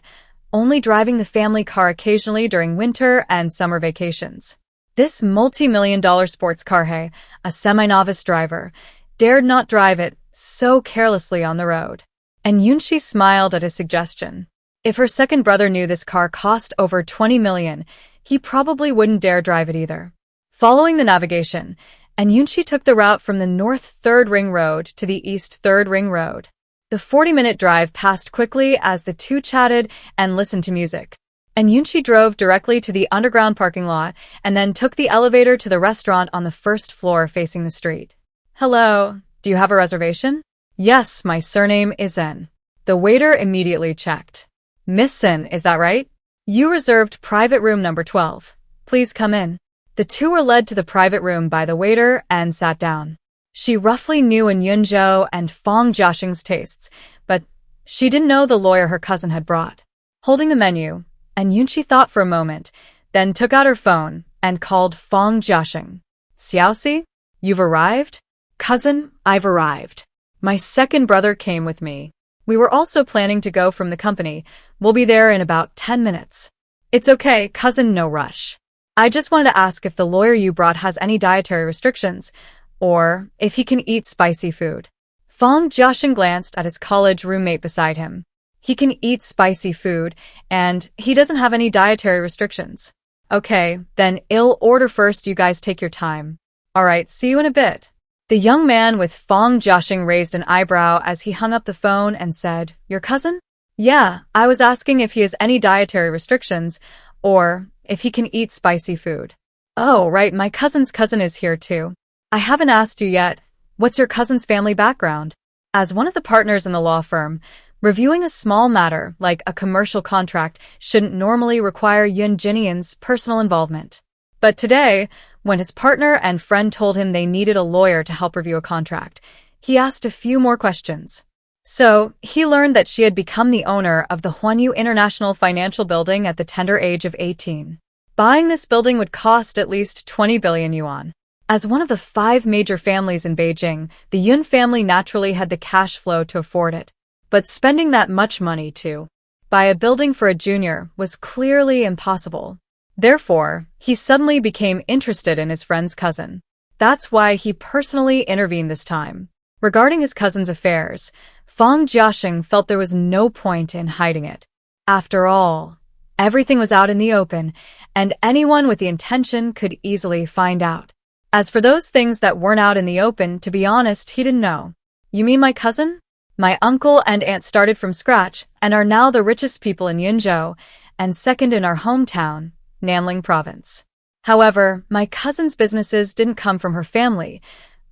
[SPEAKER 1] only driving the family car occasionally during winter and summer vacations. This multi-million-dollar sports car, a semi-novice driver, dared not drive it so carelessly on the road. And Yunxi smiled at his suggestion. If her second brother knew this car cost over 20 million, he probably wouldn't dare drive it either. Following the navigation, Yunxi took the route from the North 3rd Ring Road to the East 3rd Ring Road. The 40-minute drive passed quickly as the two chatted and listened to music. Yunxi drove directly to the underground parking lot and then took the elevator to the restaurant on the first floor facing the street. Hello, do you have a reservation? Yes, my surname is Zen. The waiter immediately checked. Miss Sin, is that right? You reserved private room number 12. Please come in. The two were led to the private room by the waiter and sat down. She roughly knew Yunzhou and Fong Jiaxing's tastes, but she didn't know the lawyer her cousin had brought. Holding the menu, Yunxi thought for a moment, then took out her phone and called Fong Jiaxing. Xiaoxi, you've arrived? Cousin, I've arrived. My second brother came with me. We were also planning to go from the company. We'll be there in about 10 minutes. It's okay, cousin, no rush. I just wanted to ask if the lawyer you brought has any dietary restrictions, or if he can eat spicy food. Fong Jiaxing glanced at his college roommate beside him. He can eat spicy food, and he doesn't have any dietary restrictions. Okay, then I'll order first, you guys take your time. Alright, see you in a bit. The young man with Fong Jiaxing raised an eyebrow as he hung up the phone and said, Your cousin? Yeah, I was asking if he has any dietary restrictions, or if he can eat spicy food. Oh, right, my cousin's cousin is here too. I haven't asked you yet, what's your cousin's family background? As one of the partners in the law firm, reviewing a small matter like a commercial contract shouldn't normally require Yun Jinian's personal involvement. But today, when his partner and friend told him they needed a lawyer to help review a contract, he asked a few more questions. So, he learned that she had become the owner of the Huanyu International Financial Building at the tender age of 18. Buying this building would cost at least 20 billion yuan. As one of the 5 major families in Beijing, the Yun family naturally had the cash flow to afford it. But spending that much money to buy a building for a junior was clearly impossible. Therefore, he suddenly became interested in his friend's cousin. That's why he personally intervened this time. Regarding his cousin's affairs, Fong Jiaxing felt there was no point in hiding it. After all, everything was out in the open, and anyone with the intention could easily find out. As for those things that weren't out in the open, to be honest, he didn't know. You mean my cousin? My uncle and aunt started from scratch and are now the richest people in Yunzhou and second in our hometown, Nanling Province. However, my cousin's businesses didn't come from her family.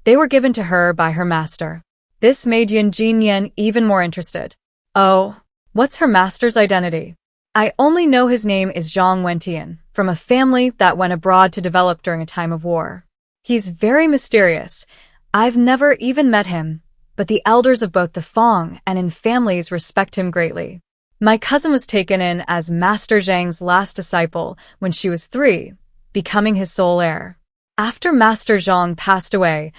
[SPEAKER 1] They were given to her by her master. This made Yun Jinyan even more interested. Oh, what's her master's identity? I only know his name is Zhang Wentian, from a family that went abroad to develop during a time of war. He's very mysterious. I've never even met him, but the elders of both the Fong and in families respect him greatly. My cousin was taken in as Master Zhang's last disciple when she was 3, becoming his sole heir. After Master Zhang passed away,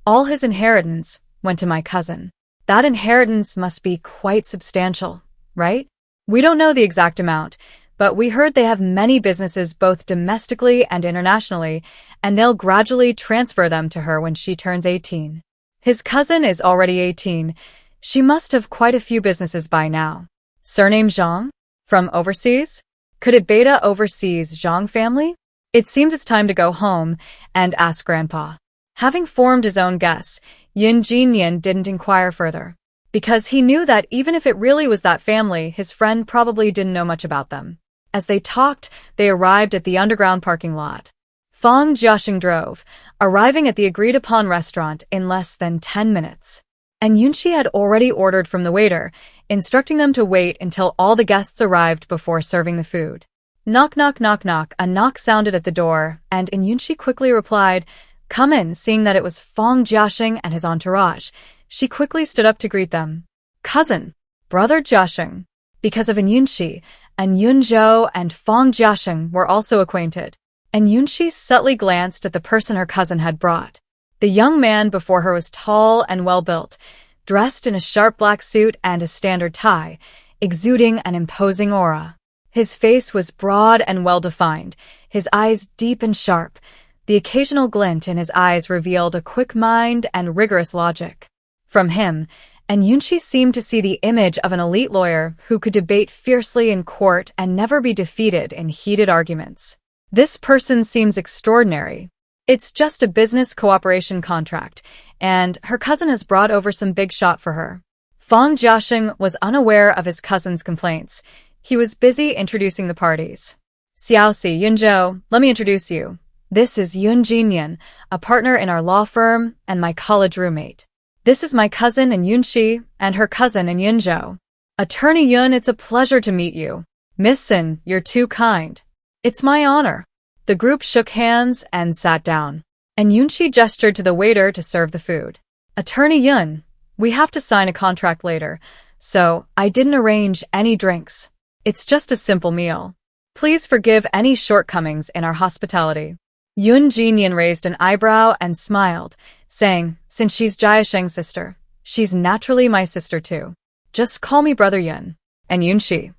[SPEAKER 1] all his inheritance went to my cousin. That inheritance must be quite substantial, right? We don't know the exact amount, but we heard they have many businesses both domestically and internationally, and they'll gradually transfer them to her when she turns 18. His cousin is already 18. She must have quite a few businesses by now. Surname Zhang? From overseas? Could it be overseas Zhang family? It seems it's time to go home and ask Grandpa. Having formed his own guess, Yunxi didn't inquire further, because he knew that even if it really was that family, his friend probably didn't know much about them. As they talked, they arrived at the underground parking lot. Fang Jiaxing drove, arriving at the agreed-upon restaurant in less than 10 minutes. And Yunxi had already ordered from the waiter, instructing them to wait until all the guests arrived before serving the food. Knock, knock, knock, knock. A knock sounded at the door, and Yunxi quickly replied, "Come in." Seeing that it was Fang Jiaxing and his entourage, she quickly stood up to greet them. "Cousin, brother Jiaxing." Because of Yunxi, and Yunzhou and Fang Jiaxing were also acquainted. And Yunxi subtly glanced at the person her cousin had brought. The young man before her was tall and well-built, dressed in a sharp black suit and a standard tie, exuding an imposing aura. His face was broad and well-defined, his eyes deep and sharp. The occasional glint in his eyes revealed a quick mind and rigorous logic. From him, and Yunxi seemed to see the image of an elite lawyer who could debate fiercely in court and never be defeated in heated arguments. This person seems extraordinary. It's just a business cooperation contract, and her cousin has brought over some big shot for her. Fang Jiaxing was unaware of his cousin's complaints. He was busy introducing the parties. "Xiaoxi, Yunzhou, let me introduce you. This is Yunxi, a partner in our law firm and my college roommate. This is my cousin and Yunxi, and her cousin and Yunzhou. Attorney Yun, it's a pleasure to meet you. Miss Sin, you're too kind. It's my honor." The group shook hands and sat down, and Yunxi gestured to the waiter to serve the food. "Attorney Yun, we have to sign a contract later, so I didn't arrange any drinks. It's just a simple meal. Please forgive any shortcomings in our hospitality." Yunxi raised an eyebrow and smiled, saying, "Since she's Jiaxing's sister, she's naturally my sister too. Just call me Brother Yun." And Yunxi,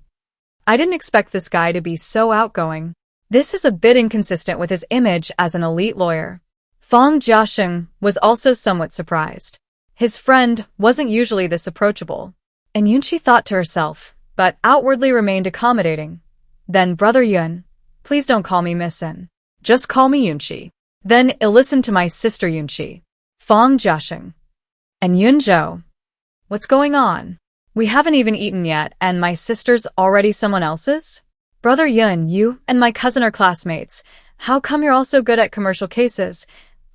[SPEAKER 1] "I didn't expect this guy to be so outgoing. This is a bit inconsistent with his image as an elite lawyer." Fang Jiaxing was also somewhat surprised. His friend wasn't usually this approachable. And Yunxi thought to herself, but outwardly remained accommodating. "Then Brother Yun, please don't call me Miss Sin. Just call me Yunxi." "Then listen to my sister Yunxi." Fang Jiaxing. "And Yunzhou, what's going on? We haven't even eaten yet, and my sister's already someone else's? Brother Yun, you and my cousin are classmates. How come you're also good at commercial cases?"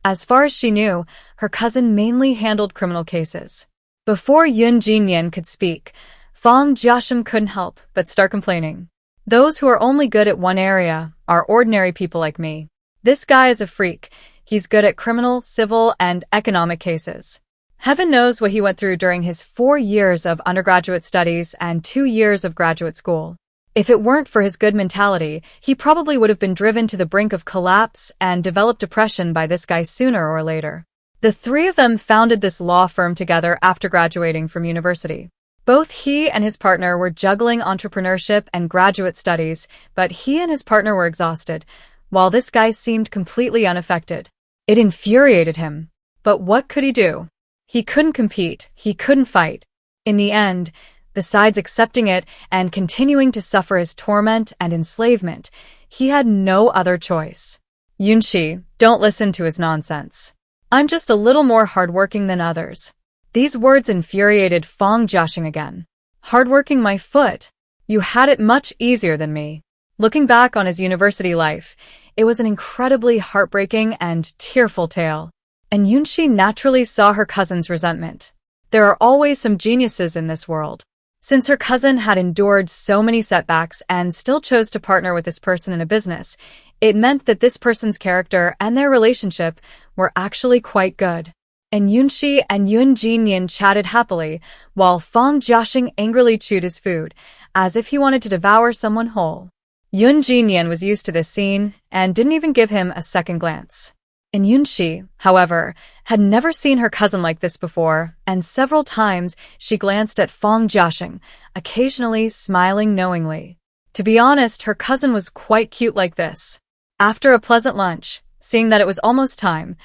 [SPEAKER 1] As far as she knew, her cousin mainly handled criminal cases. Before Yunxi could speak, Fang Jiaxing couldn't help but start complaining. "Those who are only good at one area are ordinary people like me. This guy is a freak. He's good at criminal, civil, and economic cases. Heaven knows what he went through during his 4 years of undergraduate studies and 2 years of graduate school. If it weren't for his good mentality, he probably would have been driven to the brink of collapse and developed depression by this guy sooner or later." The three of them founded this law firm together after graduating from university. Both he and his partner were juggling entrepreneurship and graduate studies, but he and his partner were exhausted, while this guy seemed completely unaffected. It infuriated him. But what could he do? He couldn't compete, he couldn't fight. In the end, besides accepting it and continuing to suffer his torment and enslavement, he had no other choice. "Yunxi, don't listen to his nonsense. I'm just a little more hardworking than others." These words infuriated Fang Jiaxing again. "Hardworking my foot? You had it much easier than me." Looking back on his university life, it was an incredibly heartbreaking and tearful tale. And Yunxi naturally saw her cousin's resentment. There are always some geniuses in this world. Since her cousin had endured so many setbacks and still chose to partner with this person in a business, it meant that this person's character and their relationship were actually quite good. And Yunxi and Yunxi chatted happily, while Fang Jiaxing angrily chewed his food, as if he wanted to devour someone whole. Yunxi was used to this scene and didn't even give him a second glance. And Yunxi, however, had never seen her cousin like this before, and several times she glanced at Fang Jiaxing, occasionally smiling knowingly. To be honest, her cousin was quite cute like this. After a pleasant lunch, seeing that it was almost time,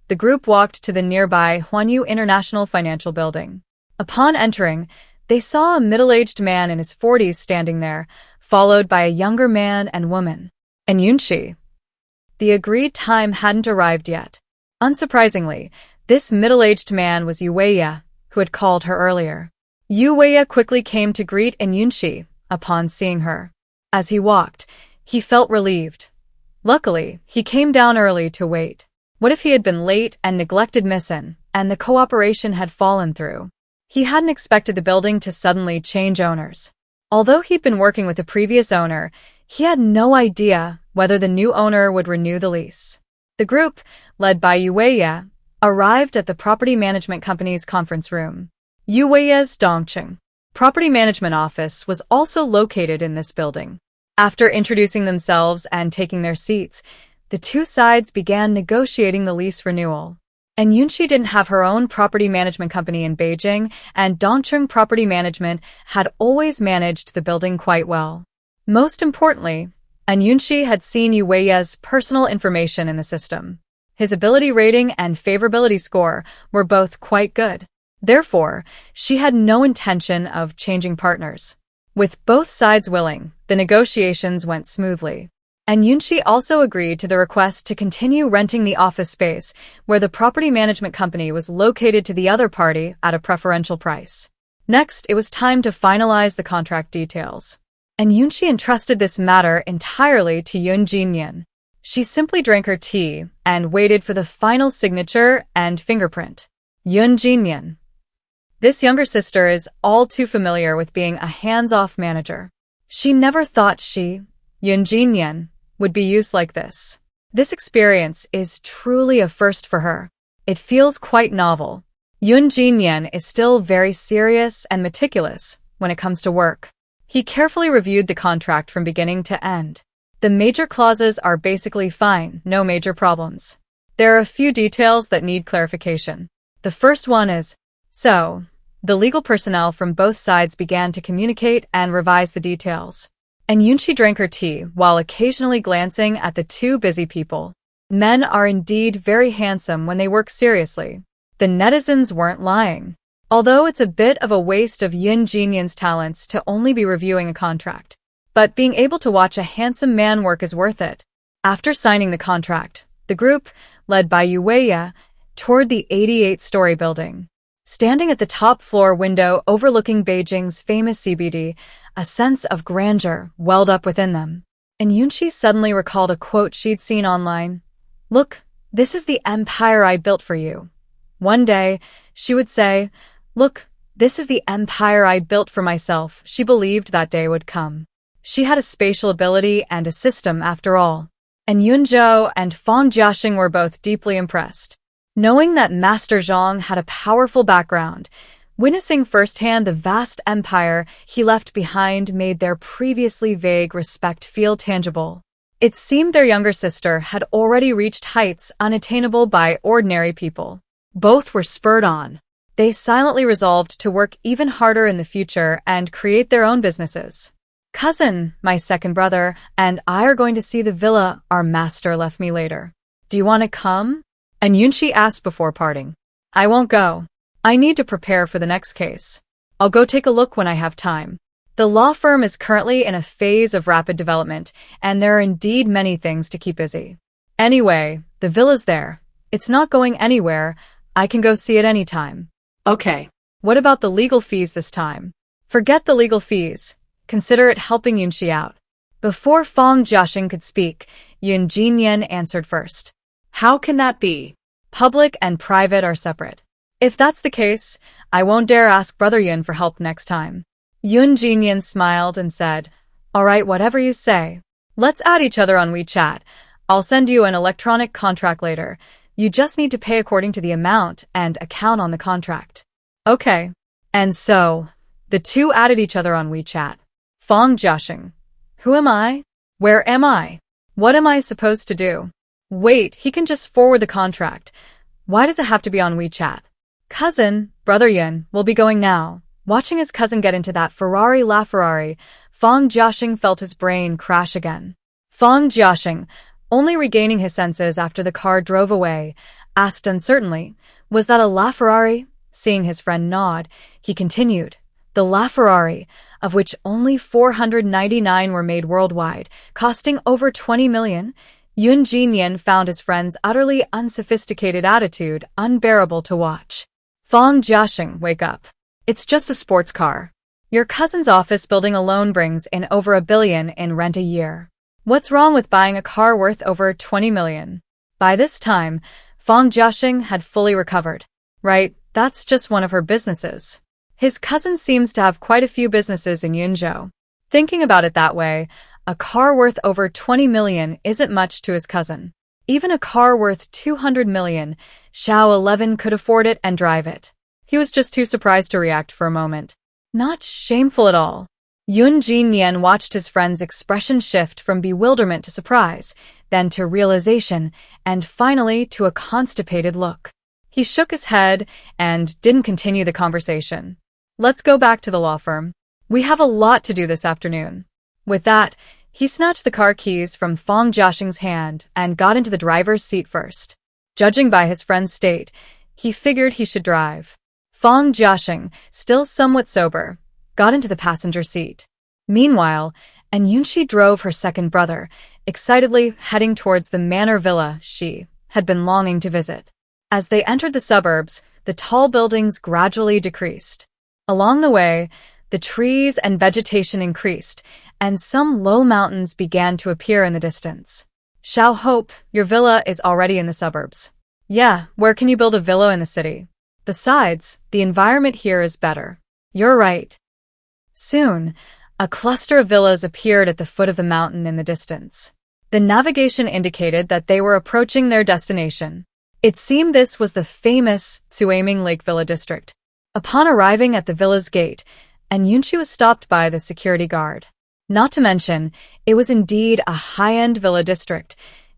[SPEAKER 1] the group walked to the nearby Huanyu International Financial Building. Upon entering, they saw a middle-aged man in his 40s standing there, followed by a younger man and woman. And Yunxi. The agreed time hadn't arrived yet. Unsurprisingly, this middle-aged man was Yue, who had called her earlier. Yue quickly came to greet Yunxi upon seeing her. As he walked, he felt relieved. Luckily, he came down early to wait. What if he had been late and neglected Missin, and the cooperation had fallen through? He hadn't expected the building to suddenly change owners. Although he'd been working with the previous owner, he had no idea whether the new owner would renew the lease. The group, led by Yue, arrived at the property management company's conference room. Yue's Dongcheng property management office was also located in this building. After introducing themselves and taking their seats, the two sides began negotiating the lease renewal. And Yunxi didn't have her own property management company in Beijing, and Dongcheng Property Management had always managed the building quite well. Most importantly, Yunxi had seen Yue's personal information in the system. His ability rating and favorability score were both quite good. Therefore, she had no intention of changing partners. With both sides willing, the negotiations went smoothly. And Yunxi also agreed to the request to continue renting the office space where the property management company was located to the other party at a preferential price. Next, it was time to finalize the contract details. And Yunxi entrusted this matter entirely to Yun Jinyan. She simply drank her tea and waited for the final signature and fingerprint. Yun Jinyan. This younger sister is all too familiar with being a hands-off manager. She never thought she, Yun Jinyan, would be used like this. This experience is truly a first for her. It feels quite novel. Yun Jinyan is still very serious and meticulous when it comes to work. He carefully reviewed the contract from beginning to end. The major clauses are basically fine, no major problems. There are a few details that need clarification. The first one is, the legal personnel from both sides began to communicate and revise the details. And Yunxi drank her tea while occasionally glancing at the two busy people. Men are indeed very handsome when they work seriously. The netizens weren't lying. Although it's a bit of a waste of Yun Jinyan's talents to only be reviewing a contract. But being able to watch a handsome man work is worth it. After signing the contract, the group, led by Yue, toured the 88-story building. Standing at the top floor window overlooking Beijing's famous CBD, a sense of grandeur welled up within them. And Yunxi suddenly recalled a quote she'd seen online. "Look, this is the empire I built for you." One day, she would say, "Look, this is the empire I built for myself." She believed that day would come. She had a spatial ability and a system after all. And Yunzhou and Fang Jiaxing were both deeply impressed. Knowing that Master Zhang had a powerful background, witnessing firsthand the vast empire he left behind made their previously vague respect feel tangible. It seemed their younger sister had already reached heights unattainable by ordinary people. Both were spurred on. They silently resolved to work even harder in the future and create their own businesses. "Cousin, my second brother, and I are going to see the villa our master left me later. Do you want to come?" And Yunxi asked before parting. "I won't go. I need to prepare for the next case. I'll go take a look when I have time." The law firm is currently in a phase of rapid development, and there are indeed many things to keep busy. Anyway, the villa's there. It's not going anywhere. I can go see it any time.
[SPEAKER 2] Okay.
[SPEAKER 1] What about the legal fees this time? Forget the legal fees. Consider it helping Yunxi out. Before Fang Jiaxing could speak, Yun Jinyan answered first.
[SPEAKER 2] How can that be?
[SPEAKER 1] Public and private are separate. If that's the case, I won't dare ask Brother Yun for help next time. Yun Jinyan smiled and said, "All right, whatever you say. Let's add each other on WeChat. I'll send you an electronic contract later. You just need to pay according to the amount and account on the contract." Okay. And so, the two added each other on WeChat. Fang Jiaxing. Who am I? Where am I? What am I supposed to do? Wait, he can just forward the contract. Why does it have to be on WeChat? Cousin, Brother Yun, will be going now. Watching his cousin get into that Ferrari LaFerrari, Fang Jiaxing felt his brain crash again. Fang Jiaxing, only regaining his senses after the car drove away, asked uncertainly, "Was that a LaFerrari?" Seeing his friend nod, he continued, "The LaFerrari, of which only 499 were made worldwide, costing over 20 million, Yun Jinyan found his friend's utterly unsophisticated attitude unbearable to watch. Fang Jiaxing, wake up. It's just a sports car. Your cousin's office building alone brings in over $1 billion in rent a year. What's wrong with buying a car worth over 20 million? By this time, Fang Jiaxing had fully recovered. Right, that's just one of her businesses. His cousin seems to have quite a few businesses in Yunzhou. Thinking about it that way, a car worth over 20 million isn't much to his cousin. Even a car worth 200 million, Xiao 11 could afford it and drive it. He was just too surprised to react for a moment. Not shameful at all. Yun Jinyan watched his friend's expression shift from bewilderment to surprise, then to realization, and finally to a constipated look. He shook his head and didn't continue the conversation. Let's go back to the law firm. We have a lot to do this afternoon. With that, he snatched the car keys from Fang Jiaxing's hand and got into the driver's seat first. Judging by his friend's state, he figured he should drive. Fang Jiaxing, still somewhat sober, got into the passenger seat. Meanwhile, Yunxi drove her second brother, excitedly heading towards the manor villa she had been longing to visit. As they entered the suburbs, the tall buildings gradually decreased. Along the way, the trees and vegetation increased, and some low mountains began to appear in the distance. Xiao Hope, your villa is already in the suburbs. Yeah, where can you build a villa in the city? Besides, the environment here is better. You're right. Soon, a cluster of villas appeared at the foot of the mountain in the distance. The navigation indicated that they were approaching their destination. It seemed this was the famous Suaming Lake Villa district. Upon arriving at the villa's gate, Yunxi was stopped by the security guard. Not to mention, it was indeed a high-end villa district.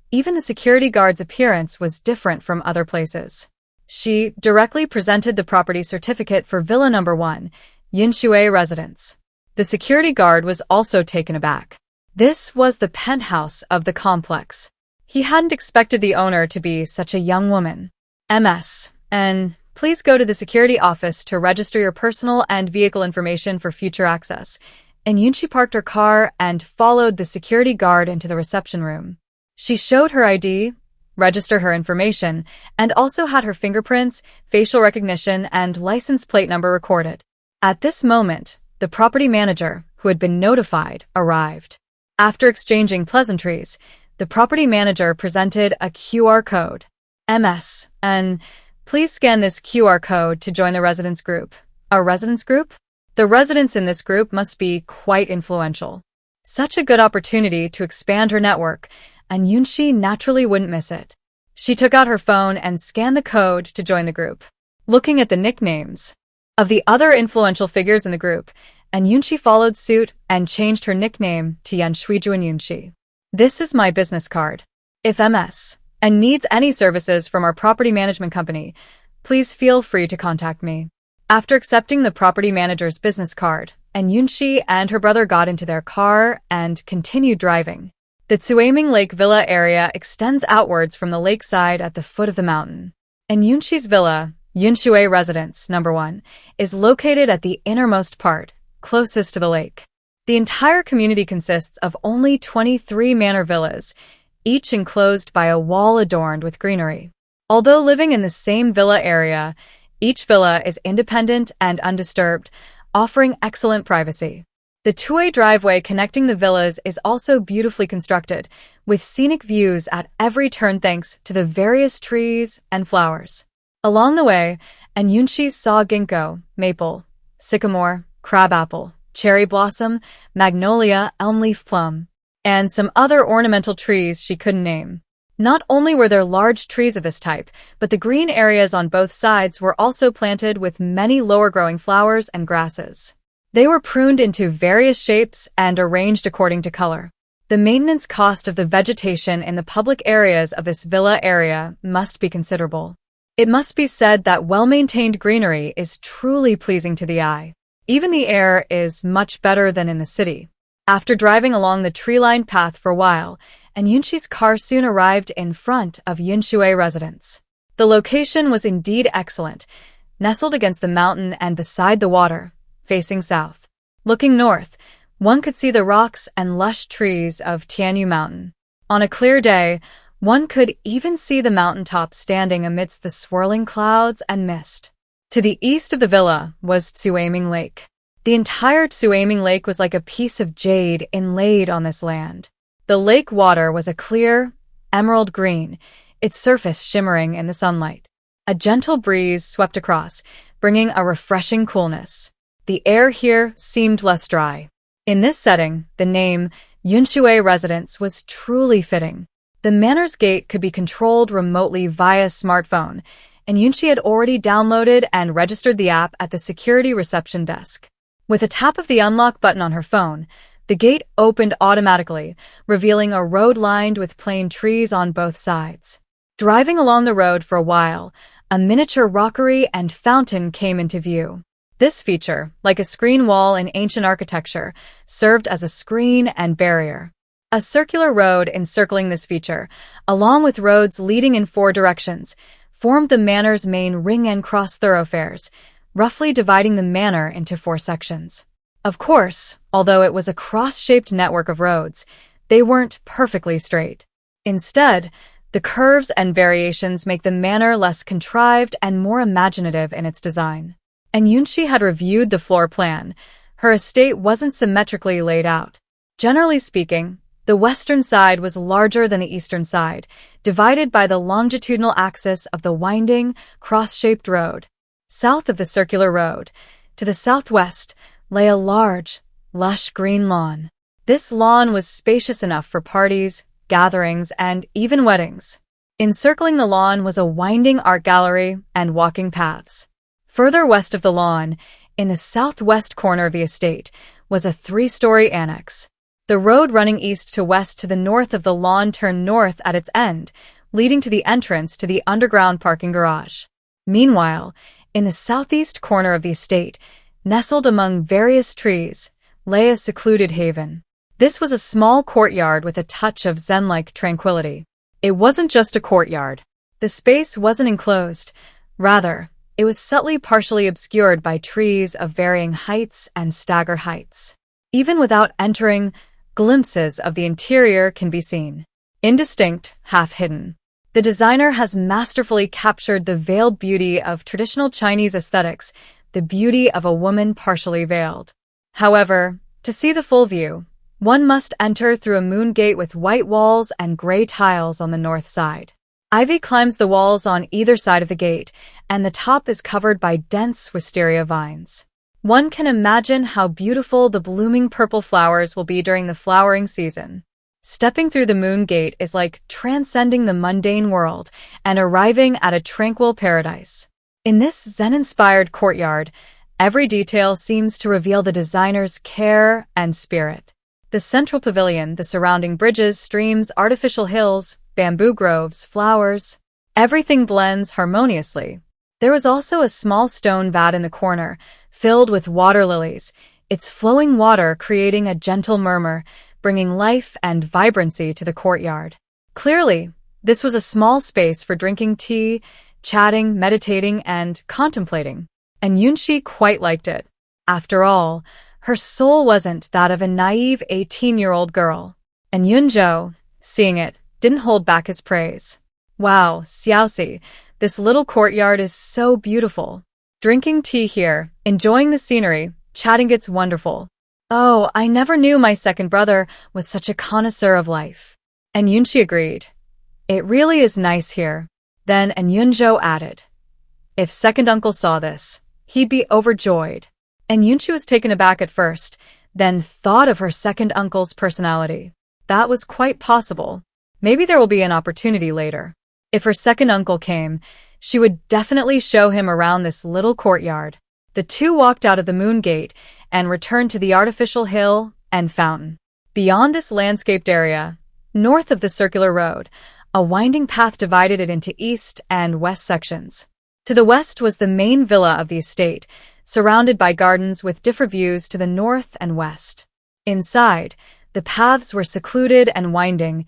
[SPEAKER 1] Even the security guard's appearance was different from other places. She directly presented the property certificate for Villa No. 1, Yinshui Residence. The security guard was also taken aback. This was the penthouse of the complex. He hadn't expected the owner to be such a young woman. MS, and please go to the security office to register your personal and vehicle information for future access. And Yunxi parked her car and followed the security guard into the reception room. She showed her ID, registered her information, and also had her fingerprints, facial recognition, and license plate number recorded. At this moment, the property manager, who had been notified, arrived. After exchanging pleasantries, the property manager presented a QR code. MS, and please scan this QR code to join the residence group. A residence group? The residents in this group must be quite influential. Such a good opportunity to expand her network, and Yunxi naturally wouldn't miss it. She took out her phone and scanned the code to join the group. Looking at the nicknames of the other influential figures in the group, Yunxi followed suit and changed her nickname to Yanshuijuan Yunxi. This is my business card. If MS and needs any services from our property management company, please feel free to contact me. After accepting the property manager's business card, Yunxi and her brother got into their car and continued driving. The Suaming Lake Villa area extends outwards from the lakeside at the foot of the mountain. Yunxi's villa, Yinshui Residence No. 1, is located at the innermost part, closest to the lake. The entire community consists of only 23 manor villas, each enclosed by a wall adorned with greenery. Although living in the same villa area, each villa is independent and undisturbed, offering excellent privacy. The two-way driveway connecting the villas is also beautifully constructed, with scenic views at every turn thanks to the various trees and flowers. Along the way, Yunxi saw ginkgo, maple, sycamore, crabapple, cherry blossom, magnolia, elm leaf plum, and some other ornamental trees she couldn't name. Not only were there large trees of this type, but the green areas on both sides were also planted with many lower-growing flowers and grasses. They were pruned into various shapes and arranged according to color. The maintenance cost of the vegetation in the public areas of this villa area must be considerable. It must be said that well-maintained greenery is truly pleasing to the eye. Even the air is much better than in the city. After driving along the tree-lined path for a while, and Yunxi's car soon arrived in front of Yunxi residence. The location was indeed excellent, nestled against the mountain and beside the water, facing south. Looking north, one could see the rocks and lush trees of Tianyu Mountain. On a clear day, one could even see the mountaintop standing amidst the swirling clouds and mist. To the east of the villa was Tsuaming Lake. The entire Tsuaming Lake was like a piece of jade inlaid on this land. The lake water was a clear, emerald green, its surface shimmering in the sunlight. A gentle breeze swept across, bringing a refreshing coolness. The air here seemed less dry. In this setting, the name Yunxi Residence was truly fitting. The manor's gate could be controlled remotely via smartphone, and Yunxi had already downloaded and registered the app at the security reception desk. With a tap of the unlock button on her phone, the gate opened automatically, revealing a road lined with plain trees on both sides. Driving along the road for a while, a miniature rockery and fountain came into view. This feature, like a screen wall in ancient architecture, served as a screen and barrier. A circular road encircling this feature, along with roads leading in 4 directions, formed the manor's main ring and cross thoroughfares, roughly dividing the manor into 4 sections. Of course, although it was a cross-shaped network of roads, they weren't perfectly straight. Instead, the curves and variations make the manor less contrived and more imaginative in its design. And Yunxi had reviewed the floor plan. Her estate wasn't symmetrically laid out. Generally speaking, the western side was larger than the eastern side, divided by the longitudinal axis of the winding, cross-shaped road. South of the circular road, to the southwest, lay a large, lush green lawn. This lawn was spacious enough for parties, gatherings, and even weddings. Encircling the lawn was a winding art gallery and walking paths. Further west of the lawn, in the southwest corner of the estate, was a 3-story annex. The road running east to west to the north of the lawn turned north at its end, leading to the entrance to the underground parking garage. Meanwhile, in the southeast corner of the estate, nestled among various trees, lay a secluded haven. This was a small courtyard with a touch of zen-like tranquility. It wasn't just a courtyard. The space wasn't enclosed. Rather, it was subtly partially obscured by trees of varying heights and stagger heights. Even without entering, glimpses of the interior can be seen. Indistinct, half-hidden. The designer has masterfully captured the veiled beauty of traditional Chinese aesthetics, the beauty of a woman partially veiled. However, to see the full view, one must enter through a moon gate with white walls and gray tiles on the north side. Ivy climbs the walls on either side of the gate, and the top is covered by dense wisteria vines. One can imagine how beautiful the blooming purple flowers will be during the flowering season. Stepping through the moon gate is like transcending the mundane world and arriving at a tranquil paradise. In this Zen-inspired courtyard, every detail seems to reveal the designer's care and spirit. The central pavilion, the surrounding bridges, streams, artificial hills, bamboo groves, flowers, everything blends harmoniously. There was also a small stone vat in the corner, filled with water lilies, its flowing water creating a gentle murmur, bringing life and vibrancy to the courtyard. Clearly, this was a small space for drinking tea, chatting, meditating, and contemplating. And Yunxi quite liked it. After all, her soul wasn't that of a naive 18-year-old girl. And Yunzhou, seeing it, didn't hold back his praise. Wow, Xiaoxi, this little courtyard is so beautiful. Drinking tea here, enjoying the scenery, chatting, it's wonderful. Oh, I never knew my second brother was such a connoisseur of life. And Yunxi agreed. It really is nice here. Then and Yunzhou added, if second uncle saw this, he'd be overjoyed. And Yunxi was taken aback at first, then thought of her second uncle's personality. That was quite possible. Maybe there will be an opportunity later. If her second uncle came, she would definitely show him around this little courtyard. The two walked out of the moon gate and returned to the artificial hill and fountain. Beyond this landscaped area, north of the circular road, a winding path divided it into east and west sections. To the west was the main villa of the estate, surrounded by gardens with different views to the north and west. Inside, the paths were secluded and winding,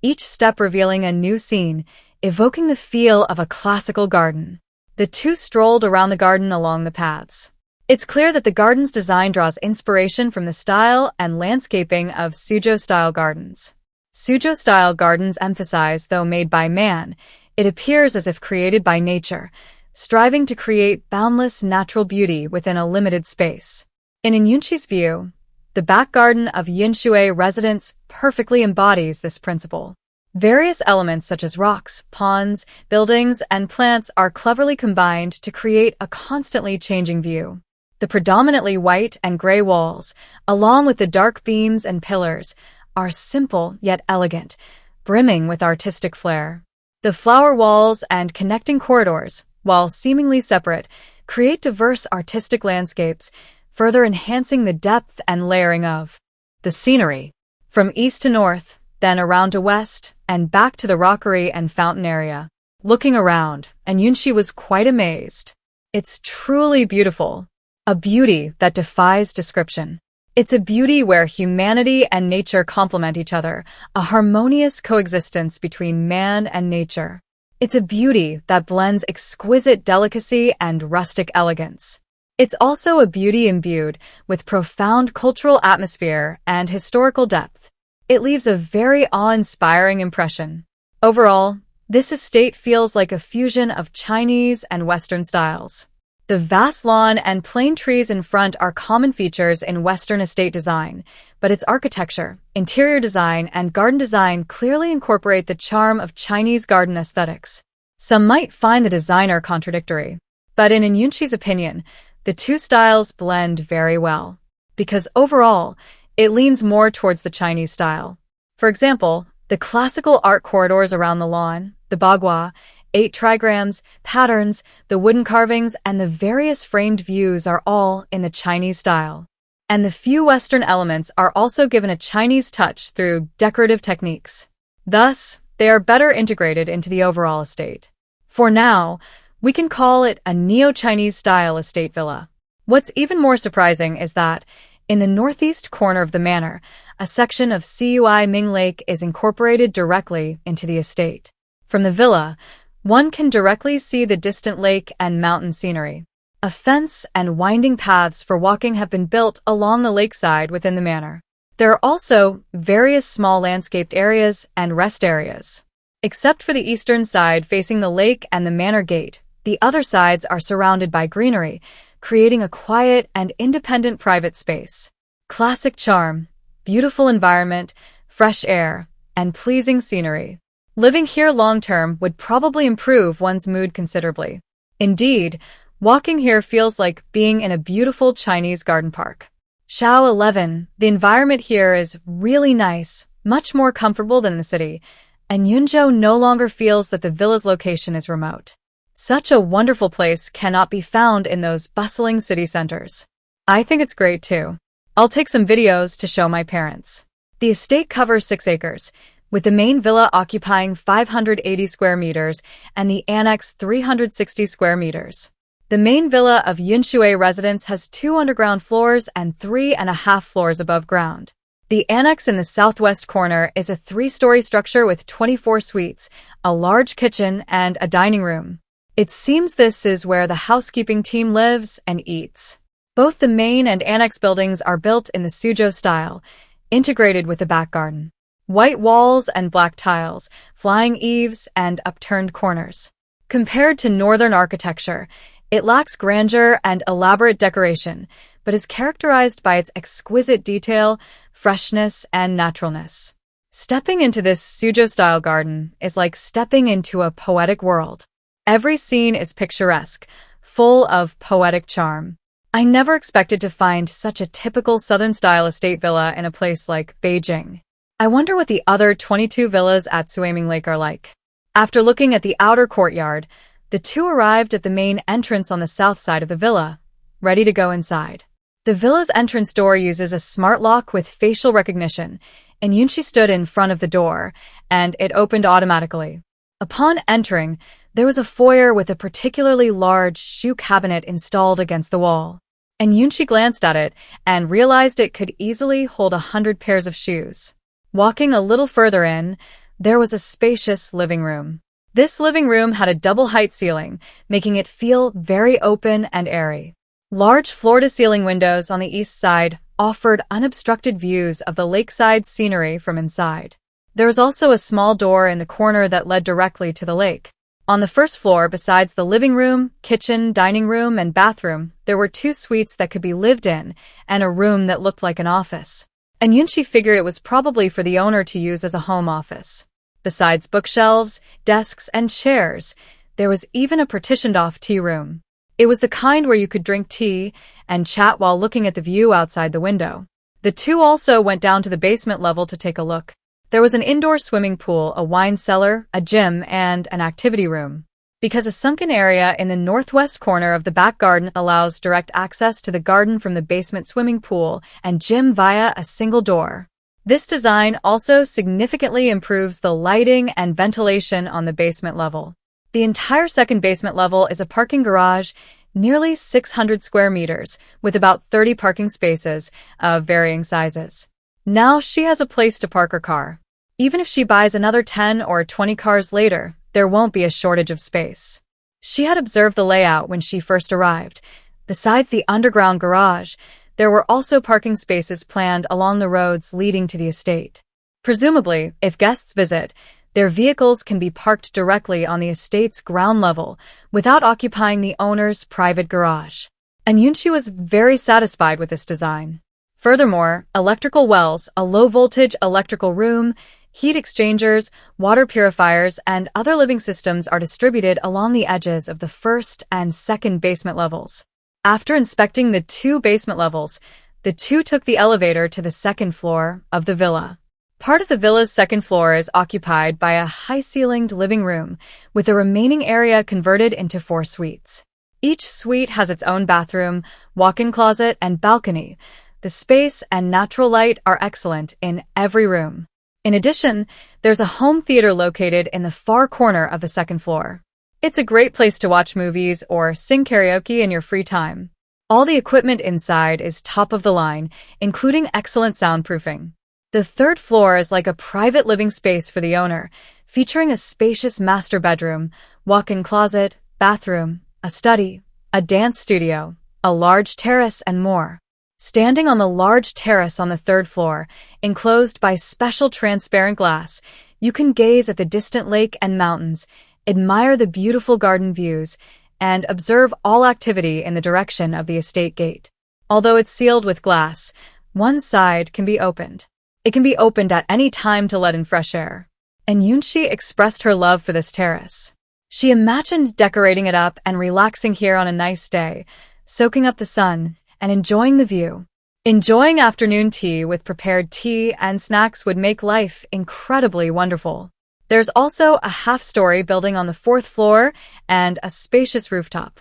[SPEAKER 1] each step revealing a new scene, evoking the feel of a classical garden. The two strolled around the garden along the paths. It's clear that the garden's design draws inspiration from the style and landscaping of Suzhou-style gardens. Suzhou-style gardens emphasize, though made by man, it appears as if created by nature, striving to create boundless natural beauty within a limited space. In Yunxi's view, the back garden of Yunxi residence perfectly embodies this principle. Various elements such as rocks, ponds, buildings, and plants are cleverly combined to create a constantly changing view. The predominantly white and gray walls, along with the dark beams and pillars, are simple yet elegant, brimming with artistic flair. The flower walls and connecting corridors, while seemingly separate, create diverse artistic landscapes, further enhancing the depth and layering of the scenery. From east to north, then around to west, and back to the rockery and fountain area. Looking around, and Yunxi was quite amazed. It's truly beautiful. A beauty that defies description. It's a beauty where humanity and nature complement each other, a harmonious coexistence between man and nature. It's a beauty that blends exquisite delicacy and rustic elegance. It's also a beauty imbued with profound cultural atmosphere and historical depth. It leaves a very awe-inspiring impression. Overall, this estate feels like a fusion of Chinese and Western styles. The vast lawn and plane trees in front are common features in Western estate design, but its architecture, interior design, and garden design clearly incorporate the charm of Chinese garden aesthetics. Some might find the designer contradictory, but in Yunxi's opinion, the two styles blend very well, because overall, it leans more towards the Chinese style. For example, the classical art corridors around the lawn, the bagua, 8 trigrams, patterns, the wooden carvings, and the various framed views are all in the Chinese style. And the few Western elements are also given a Chinese touch through decorative techniques. Thus, they are better integrated into the overall estate. For now, we can call it a neo-Chinese style estate villa. What's even more surprising is that, in the northeast corner of the manor, a section of Cui Ming Lake is incorporated directly into the estate. From the villa, one can directly see the distant lake and mountain scenery. A fence and winding paths for walking have been built along the lakeside within the manor. There are also various small landscaped areas and rest areas. Except for the eastern side facing the lake and the manor gate, the other sides are surrounded by greenery, creating a quiet and independent private space. Classic charm, beautiful environment, fresh air, and pleasing scenery. Living here long-term would probably improve one's mood considerably. Indeed, walking here feels like being in a beautiful Chinese garden park. Xiao 11, the environment here is really nice, much more comfortable than the city, and Yunzhou no longer feels that the villa's location is remote. Such a wonderful place cannot be found in those bustling city centers. I think it's great too. I'll take some videos to show my parents. The estate covers 6 acres, with the main villa occupying 580 square meters and the annex 360 square meters. The main villa of Yunxi residence has 2 underground floors and 3.5 floors above ground. The annex in the southwest corner is a 3-story structure with 24 suites, a large kitchen, and a dining room. It seems this is where the housekeeping team lives and eats. Both the main and annex buildings are built in the Suzhou style, integrated with the back garden. White walls and black tiles, flying eaves, and upturned corners. Compared to northern architecture, it lacks grandeur and elaborate decoration, but is characterized by its exquisite detail, freshness, and naturalness. Stepping into this Suzhou-style garden is like stepping into a poetic world. Every scene is picturesque, full of poetic charm. I never expected to find such a typical southern-style estate villa in a place like Beijing. I wonder what the other 22 villas at Suiming Lake are like. After looking at the outer courtyard, the two arrived at the main entrance on the south side of the villa, ready to go inside. The villa's entrance door uses a smart lock with facial recognition, and Yunxi stood in front of the door, and it opened automatically. Upon entering, there was a foyer with a particularly large shoe cabinet installed against the wall. And Yunxi glanced at it and realized it could easily hold 100 pairs of shoes. Walking a little further in, there was a spacious living room. This living room had a double-height ceiling, making it feel very open and airy. Large floor-to-ceiling windows on the east side offered unobstructed views of the lakeside scenery from inside. There was also a small door in the corner that led directly to the lake. On the first floor, besides the living room, kitchen, dining room, and bathroom, there were 2 suites that could be lived in and a room that looked like an office. And Yunxi figured it was probably for the owner to use as a home office. Besides bookshelves, desks, and chairs, there was even a partitioned-off tea room. It was the kind where you could drink tea and chat while looking at the view outside the window. The two also went down to the basement level to take a look. There was an indoor swimming pool, a wine cellar, a gym, and an activity room. Because a sunken area in the northwest corner of the back garden allows direct access to the garden from the basement swimming pool and gym via a single door. This design also significantly improves the lighting and ventilation on the basement level. The entire second basement level is a parking garage, nearly 600 square meters, with about 30 parking spaces of varying sizes. Now she has a place to park her car. Even if she buys another 10 or 20 cars later, there won't be a shortage of space. She had observed the layout when she first arrived. Besides the underground garage, there were also parking spaces planned along the roads leading to the estate. Presumably, if guests visit, their vehicles can be parked directly on the estate's ground level without occupying the owner's private garage. And Yunxi was very satisfied with this design. Furthermore, electrical wells, a low-voltage electrical room, heat exchangers, water purifiers, and other living systems are distributed along the edges of the first and second basement levels. After inspecting the 2 basement levels, the two took the elevator to the second floor of the villa. Part of the villa's second floor is occupied by a high-ceilinged living room, with the remaining area converted into 4 suites. Each suite has its own bathroom, walk-in closet, and balcony. The space and natural light are excellent in every room. In addition, there's a home theater located in the far corner of the second floor. It's a great place to watch movies or sing karaoke in your free time. All the equipment inside is top of the line, including excellent soundproofing. The third floor is like a private living space for the owner, featuring a spacious master bedroom, walk-in closet, bathroom, a study, a dance studio, a large terrace, and more. Standing on the large terrace on the third floor, enclosed by special transparent glass, you can gaze at the distant lake and mountains, admire the beautiful garden views, and observe all activity in the direction of the estate gate. Although it's sealed with glass, one side can be opened. It can be opened at any time to let in fresh air. And Yunxi expressed her love for this terrace. She imagined decorating it up and relaxing here on a nice day, soaking up the sun and enjoying the view. Enjoying afternoon tea with prepared tea and snacks would make life incredibly wonderful. There's also a half-story building on the 4th floor and a spacious rooftop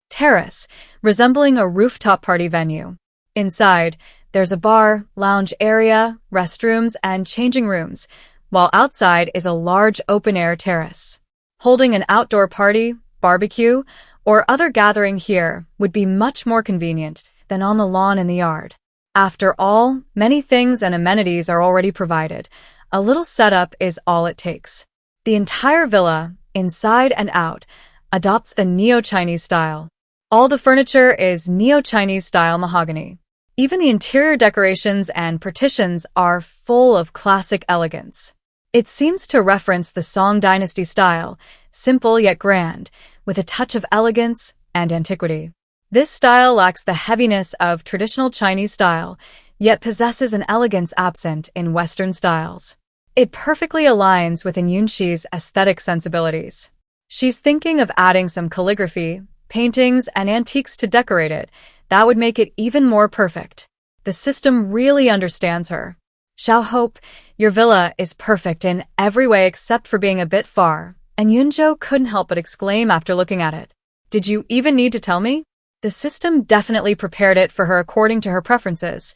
[SPEAKER 1] terrace, resembling a rooftop party venue. Inside, there's a bar, lounge area, restrooms, and changing rooms, while outside is a large open-air terrace. Holding an outdoor party, barbecue, or other gathering here would be much more convenient than on the lawn in the yard. After all, many things and amenities are already provided. A little setup is all it takes. The entire villa, inside and out, adopts the neo-Chinese style. All the furniture is neo-Chinese style mahogany. Even the interior decorations and partitions are full of classic elegance. It seems to reference the Song Dynasty style, simple yet grand, with a touch of elegance and antiquity. This style lacks the heaviness of traditional Chinese style, yet possesses an elegance absent in Western styles. It perfectly aligns with Yunxi's aesthetic sensibilities. She's thinking of adding some calligraphy, paintings, and antiques to decorate it. That would make it even more perfect. The system really understands her. Xiao Hope, your villa is perfect in every way except for being a bit far, and Yunzhou couldn't help but exclaim after looking at it. Did you even need to tell me? The system definitely prepared it for her according to her preferences.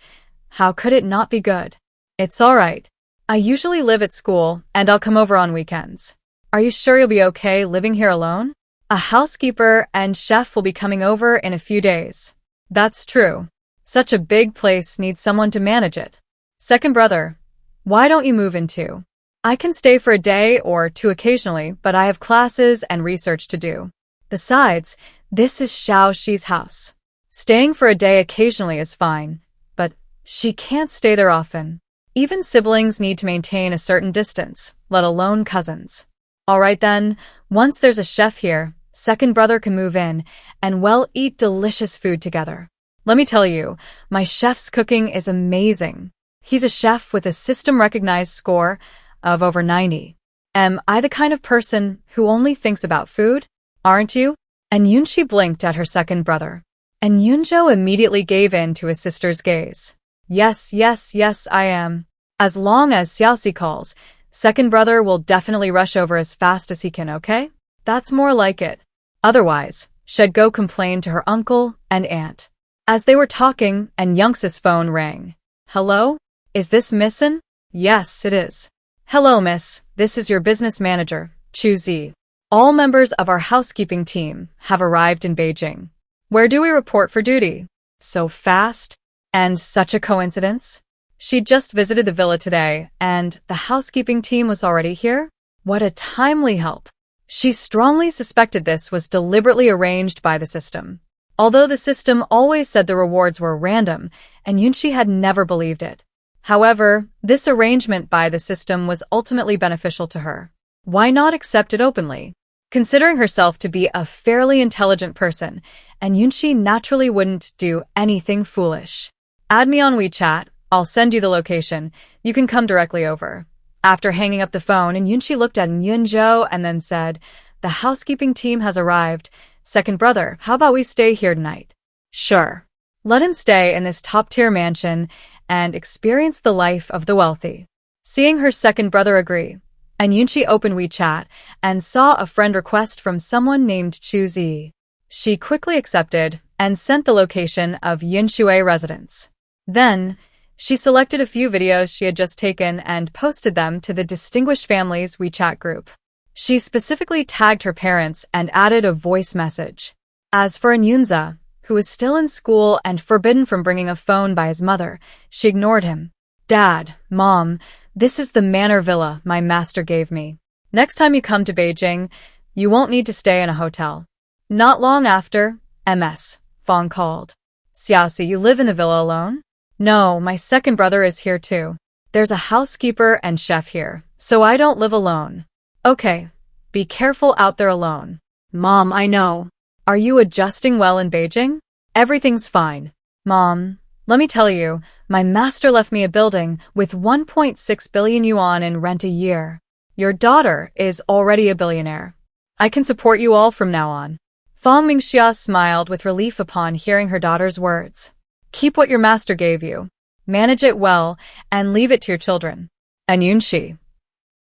[SPEAKER 1] How could it not be good? It's all right. I usually live at school, and I'll come over on weekends. Are you sure you'll be okay living here alone? A housekeeper and chef will be coming over in a few days. That's true. Such a big place needs someone to manage it. Second brother, why don't you move in too? I can stay for a day or two occasionally, but I have classes and research to do. Besides, this is Xiaoxi's house. Staying for a day occasionally is fine, but she can't stay there often. Even siblings need to maintain a certain distance, let alone cousins. All right then, once there's a chef here, second brother can move in and eat delicious food together. Let me tell you, my chef's cooking is amazing. He's a chef with a system-recognized score of over 90. Am I the kind of person who only thinks about food? Aren't you? And Yunxi blinked at her second brother. And Yunzhou immediately gave in to his sister's gaze. Yes, yes, yes, I am. As long as Xiaoxi calls, second brother will definitely rush over as fast as he can, okay? That's more like it. Otherwise, she'd go complain to her uncle and aunt. As they were talking, and Yunxi's phone rang. Hello? Is this Missin? Yes, it is. Hello, miss. This is your business manager, Chu Zi. All members of our housekeeping team have arrived in Beijing. Where do we report for duty? So fast? And such a coincidence? She'd just visited the villa today, and the housekeeping team was already here? What a timely help. She strongly suspected this was deliberately arranged by the system. Although the system always said the rewards were random, and Yunxi had never believed it. However, this arrangement by the system was ultimately beneficial to her. Why not accept it openly? Considering herself to be a fairly intelligent person, and Yunxi naturally wouldn't do anything foolish. Add me on WeChat, I'll send you the location, you can come directly over. After hanging up the phone, and Yunxi looked at Yunzhou and then said, the housekeeping team has arrived. Second brother, how about we stay here tonight? Sure. Let him stay in this top-tier mansion and experience the life of the wealthy. Seeing her second brother agree, and Yunxi opened WeChat and saw a friend request from someone named Chu Zi. She quickly accepted and sent the location of Yunshui residence. Then, she selected a few videos she had just taken and posted them to the Distinguished Families WeChat group. She specifically tagged her parents and added a voice message. As for Yunza, who was still in school and forbidden from bringing a phone by his mother, she ignored him. Dad, Mom, this is the manor villa my master gave me. Next time you come to Beijing, you won't need to stay in a hotel. Not long after, MS, Fong called. Xiaoxi, you live in the villa alone? No, my second brother is here too. There's a housekeeper and chef here, so I don't live alone. Okay, be careful out there alone.
[SPEAKER 2] Mom, I know.
[SPEAKER 1] Are you adjusting well in Beijing? Everything's fine. Mom, let me tell you, my master left me a building with 1.6 billion yuan in rent a year. Your daughter is already a billionaire. I can support you all from now on. Fang Mingxia smiled with relief upon hearing her daughter's words. Keep what your master gave you. Manage it well and leave it to your children. And Yunxi.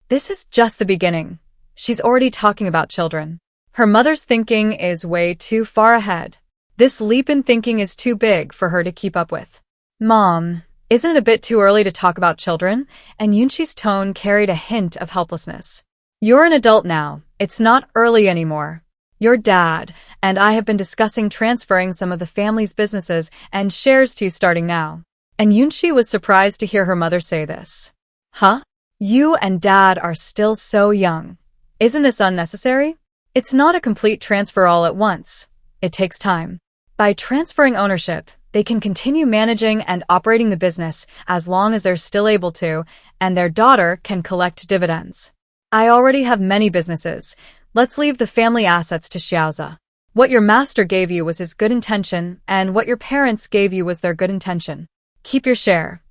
[SPEAKER 1] This is just the beginning. She's already talking about children. Her mother's thinking is way too far ahead. This leap in thinking is too big for her to keep up with. Mom, isn't it a bit too early to talk about children? And Yunxi's tone carried a hint of helplessness. You're an adult now. It's not early anymore. Your dad and I have been discussing transferring some of the family's businesses and shares to you starting now. And Yunxi was surprised to hear her mother say this. Huh? You and Dad are still so young. Isn't this unnecessary? It's not a complete transfer all at once. It takes time. By transferring ownership, they can continue managing and operating the business as long as they're still able to, and their daughter can collect dividends. I already have many businesses. Let's leave the family assets to Xiaoza. What your master gave you was his good intention, and what your parents gave you was their good intention. Keep your share.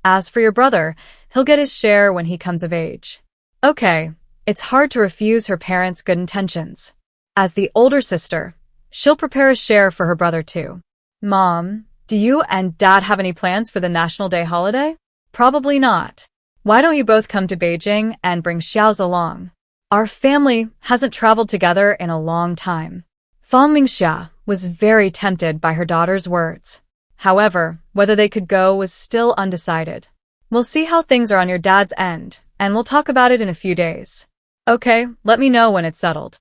[SPEAKER 1] As for your brother, he'll get his share when he comes of age. Okay, it's hard to refuse her parents' good intentions. As the older sister, she'll prepare a share for her brother too. Mom, do you and Dad have any plans for the National Day holiday? Probably not. Why don't you both come to Beijing and bring Xiaoz along? Our family hasn't traveled together in a long time. Fang Mingxia was very tempted by her daughter's words. However, whether they could go was still undecided. We'll see how things are on your dad's end, and we'll talk about it in a few days. Okay, let me know when it's settled.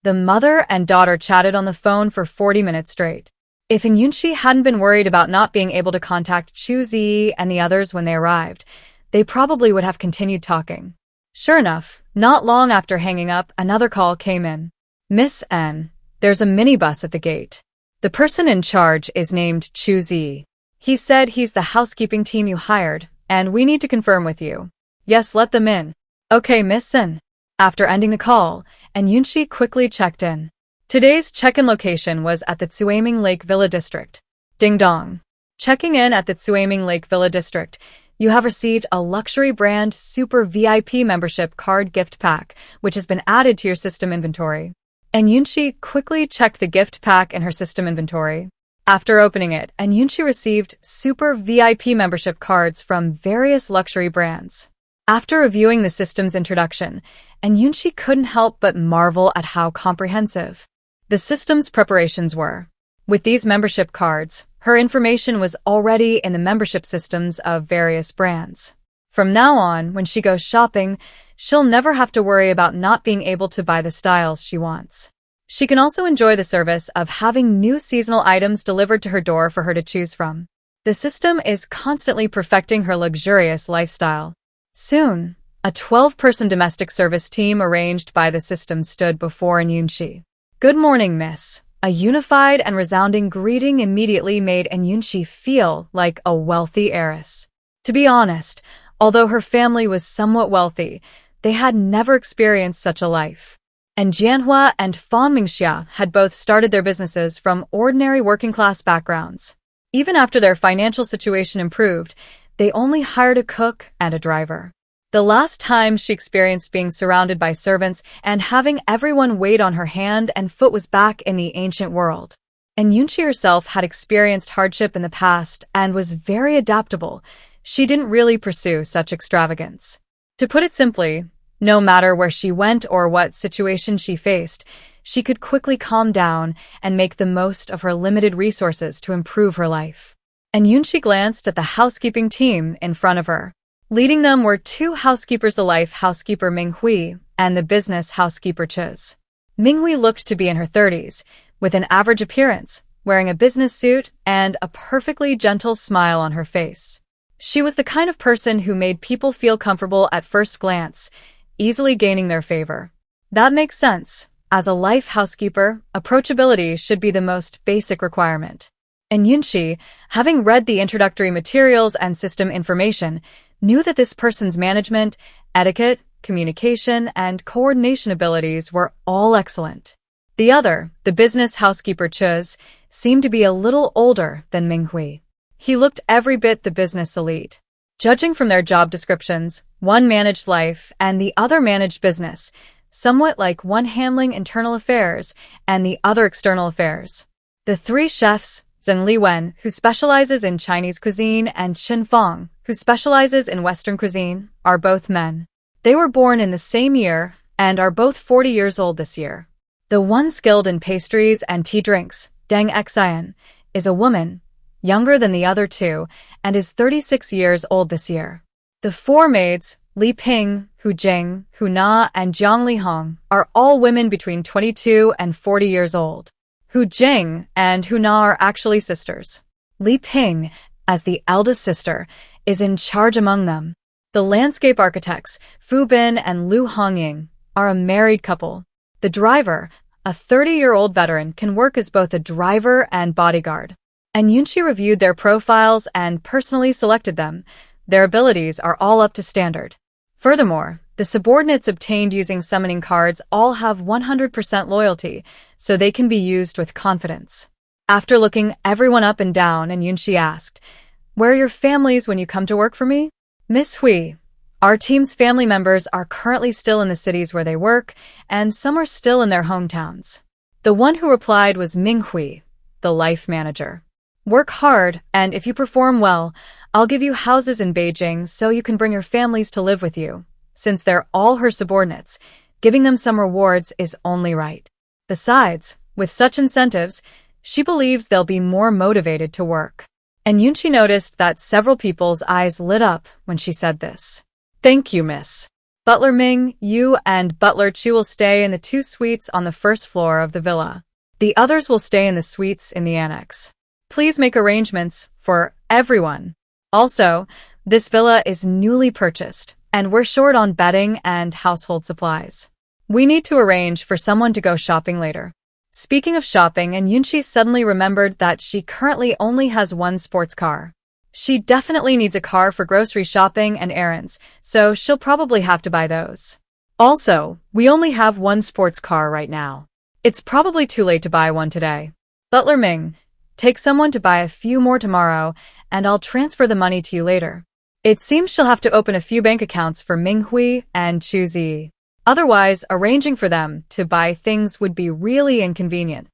[SPEAKER 1] The mother and daughter chatted on the phone for 40 minutes straight. If Yunxi hadn't been worried about not being able to contact Chu Zi and the others when they arrived, they probably would have continued talking. Sure enough, not long after hanging up, another call came in. Miss N, there's a minibus at the gate. The person in charge is named Chu Zi. He said he's the housekeeping team you hired, and we need to confirm with you. Yes, let them in. Okay, Miss N. After ending the call, Yunxi quickly checked in. Today's check-in location was at the Tsuaming Lake Villa District. Ding dong. Checking in at the Tsuaming Lake Villa District, you have received a luxury brand Super VIP membership card gift pack, which has been added to your system inventory. Yunxi quickly checked the gift pack in her system inventory. After opening it, Yunxi received Super VIP membership cards from various luxury brands. After reviewing the system's introduction, Yunxi couldn't help but marvel at how comprehensive the system's preparations were. With these membership cards, her information was already in the membership systems of various brands. From now on, when she goes shopping, she'll never have to worry about not being able to buy the styles she wants. She can also enjoy the service of having new seasonal items delivered to her door for her to choose from. The system is constantly perfecting her luxurious lifestyle. Soon, a 12-person domestic service team arranged by the system stood before Yunxi. Good morning, miss. A unified and resounding greeting immediately made Yunxi feel like a wealthy heiress. To be honest, although her family was somewhat wealthy, they had never experienced such a life. Manhwa and Femalelead had both started their businesses from ordinary working-class backgrounds. Even after their financial situation improved, they only hired a cook and a driver. The last time she experienced being surrounded by servants and having everyone wait on her hand and foot was back in the ancient world. Yunxi herself had experienced hardship in the past and was very adaptable. She didn't really pursue such extravagance. To put it simply, no matter where she went or what situation she faced, she could quickly calm down and make the most of her limited resources to improve her life. Yunxi glanced at the housekeeping team in front of her. Leading them were two housekeepers, the life housekeeper Minghui and the business housekeeper Chiz. Minghui looked to be in her 30s, with an average appearance, wearing a business suit and a perfectly gentle smile on her face. She was the kind of person who made people feel comfortable at first glance, easily gaining their favor. That makes sense. As a life housekeeper, approachability should be the most basic requirement. Yunxi, having read the introductory materials and system information, knew that this person's management, etiquette, communication, and coordination abilities were all excellent. The other, the business housekeeper Chiz, seemed to be a little older than Minghui. He looked every bit the business elite. Judging from their job descriptions, one managed life and the other managed business, somewhat like one handling internal affairs and the other external affairs. The three chefs, Zheng Liwen, who specializes in Chinese cuisine, and Chen Fong, who specializes in Western cuisine, are both men. They were born in the same year and are both 40 years old this year. The one skilled in pastries and tea drinks, Deng Xian, is a woman, younger than the other two, and is 36 years old this year. The four maids, Li Ping, Hu Jing, Hu Na, and Jiang Lihong, are all women between 22 and 40 years old. Hu Jing and Hu Na are actually sisters. Li Ping, as the eldest sister, is in charge among them. The landscape architects, Fu Bin and Lu Hongying, are a married couple. The driver, a 30-year-old veteran, can work as both a driver and bodyguard. Yunxi reviewed their profiles and personally selected them. Their abilities are all up to standard. Furthermore, the subordinates obtained using summoning cards all have 100% loyalty, so they can be used with confidence. After looking everyone up and down, Yunxi asked, "Where are your families when you come to work for me?" "Miss Hui, our team's family members are currently still in the cities where they work, and some are still in their hometowns." The one who replied was Minghui, the life manager. "Work hard, and if you perform well, I'll give you houses in Beijing so you can bring your families to live with you. Since they're all her subordinates, giving them some rewards is only right. Besides, with such incentives, she believes they'll be more motivated to work." Yunxi noticed that several people's eyes lit up when she said this. "Thank you, miss. Butler Ming, you and Butler Chu will stay in the 2 suites on the first floor of the villa. The others will stay in the suites in the annex. Please make arrangements for everyone. Also, this villa is newly purchased, and we're short on bedding and household supplies. We need to arrange for someone to go shopping later. Speaking of shopping, and Yunxi suddenly remembered that she currently only has one sports car. She definitely needs a car for grocery shopping and errands, so she'll probably have to buy those. Also, we only have one sports car right now. It's probably too late to buy one today. Butler Ming, take someone to buy a few more tomorrow, and I'll transfer the money to you later. It seems she'll have to open a few bank accounts for Minghui and Chu Zi. Otherwise, arranging for them to buy things would be really inconvenient.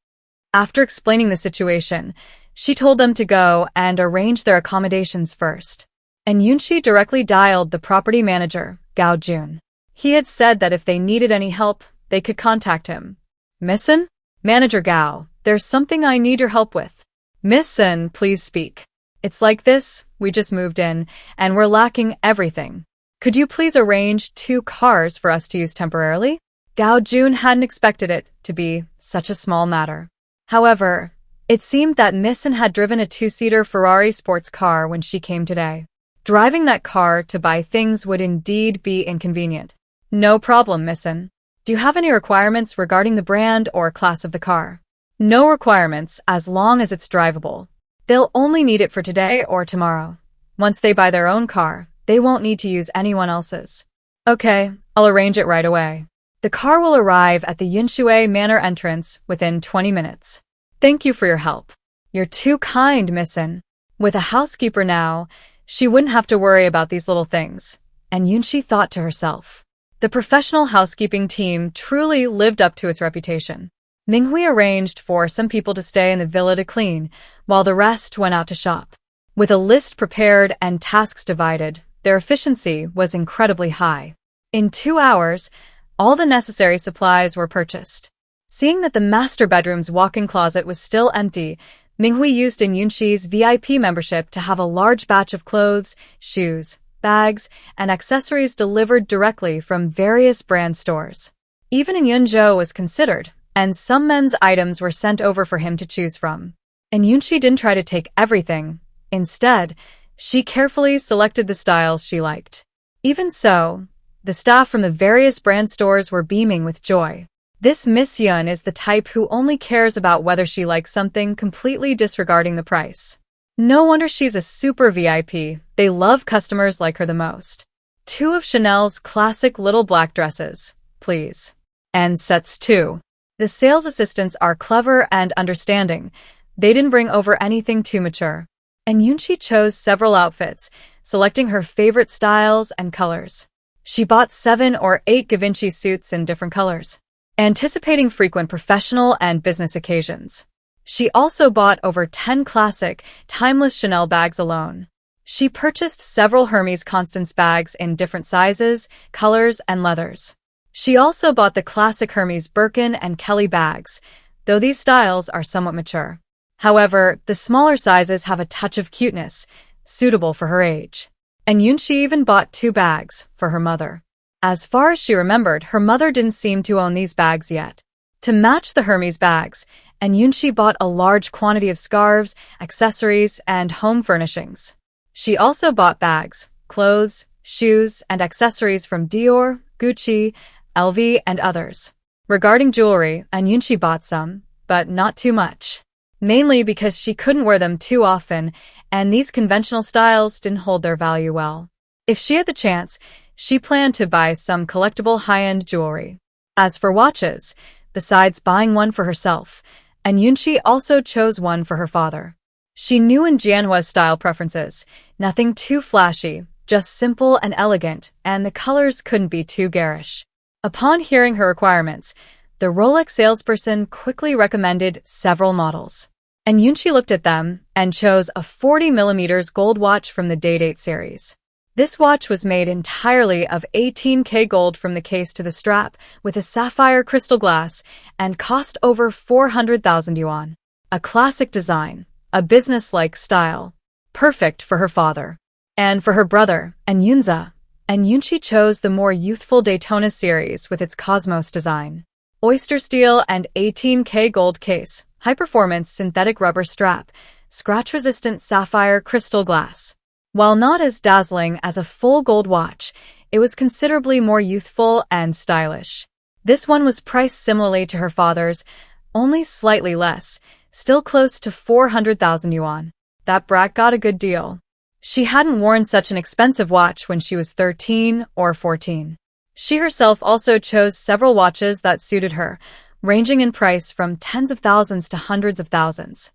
[SPEAKER 1] After explaining the situation, she told them to go and arrange their accommodations first. And Yunxi directly dialed the property manager, Gao Jun. He had said that if they needed any help, they could contact him. Missin? Manager Gao, there's something I need your help with. Missin, please speak. It's like this, we just moved in, and we're lacking everything. Could you please arrange 2 cars for us to use temporarily? Gao Jun hadn't expected it to be such a small matter. However, it seemed that Missin had driven a 2-seater Ferrari sports car when she came today. Driving that car to buy things would indeed be inconvenient. No problem, Missin. Do you have any requirements regarding the brand or class of the car? No requirements as long as it's drivable. They'll only need it for today or tomorrow. Once they buy their own car, they won't need to use anyone else's. Okay, I'll arrange it right away. The car will arrive at the Yunxi Manor entrance within 20 minutes. Thank you for your help. You're too kind, Missin. With a housekeeper now, she wouldn't have to worry about these little things. And Yunxi thought to herself. The professional housekeeping team truly lived up to its reputation. Minghui arranged for some people to stay in the villa to clean, while the rest went out to shop. With a list prepared and tasks divided, their efficiency was incredibly high. In 2 hours, all the necessary supplies were purchased. Seeing that the master bedroom's walk-in closet was still empty, Minghui used in Yunxi's VIP membership to have a large batch of clothes, shoes, bags, and accessories delivered directly from various brand stores. Even in Yunzhou was considered, and some men's items were sent over for him to choose from. And Yunxi didn't try to take everything. Instead, she carefully selected the styles she liked. Even so, the staff from the various brand stores were beaming with joy. This Miss Yun is the type who only cares about whether she likes something, completely disregarding the price. No wonder she's a super VIP. They love customers like her the most. 2 of Chanel's classic little black dresses, please. And sets 2. The sales assistants are clever and understanding. They didn't bring over anything too mature. And Yunxi chose several outfits, selecting her favorite styles and colors. She bought 7 or 8 Givenchy suits in different colors, anticipating frequent professional and business occasions. She also bought over 10 classic, timeless Chanel bags alone. She purchased several Hermes Constance bags in different sizes, colors, and leathers. She also bought the classic Hermes Birkin and Kelly bags, though these styles are somewhat mature. However, the smaller sizes have a touch of cuteness, suitable for her age. And Yunxi even bought 2 bags for her mother. As far as she remembered, her mother didn't seem to own these bags yet. To match the Hermes bags, and Yunxi bought a large quantity of scarves, accessories, and home furnishings. She also bought bags, clothes, shoes, and accessories from Dior, Gucci, LV, and others. Regarding jewelry, and Yunxi bought some, but not too much. Mainly because she couldn't wear them too often, and these conventional styles didn't hold their value well. If she had the chance, she planned to buy some collectible high-end jewelry. As for watches, besides buying one for herself, and Yunxi also chose one for her father. She knew in Jianhua's style preferences, nothing too flashy, just simple and elegant, and the colors couldn't be too garish. Upon hearing her requirements, the Rolex salesperson quickly recommended several models. And Yunxi looked at them and chose a 40mm gold watch from the Day-Date series. This watch was made entirely of 18K gold from the case to the strap, with a sapphire crystal glass, and cost over 400,000 yuan. A classic design, a business-like style, perfect for her father. And for her brother, and Yunza. And Yunxi chose the more youthful Daytona series with its Cosmos design. Oyster steel and 18K gold case, high-performance synthetic rubber strap, scratch-resistant sapphire crystal glass. While not as dazzling as a full gold watch, it was considerably more youthful and stylish. This one was priced similarly to her father's, only slightly less, still close to 400,000 yuan. That brat got a good deal. She hadn't worn such an expensive watch when she was 13 or 14. She herself also chose several watches that suited her, ranging in price from tens of thousands to hundreds of thousands.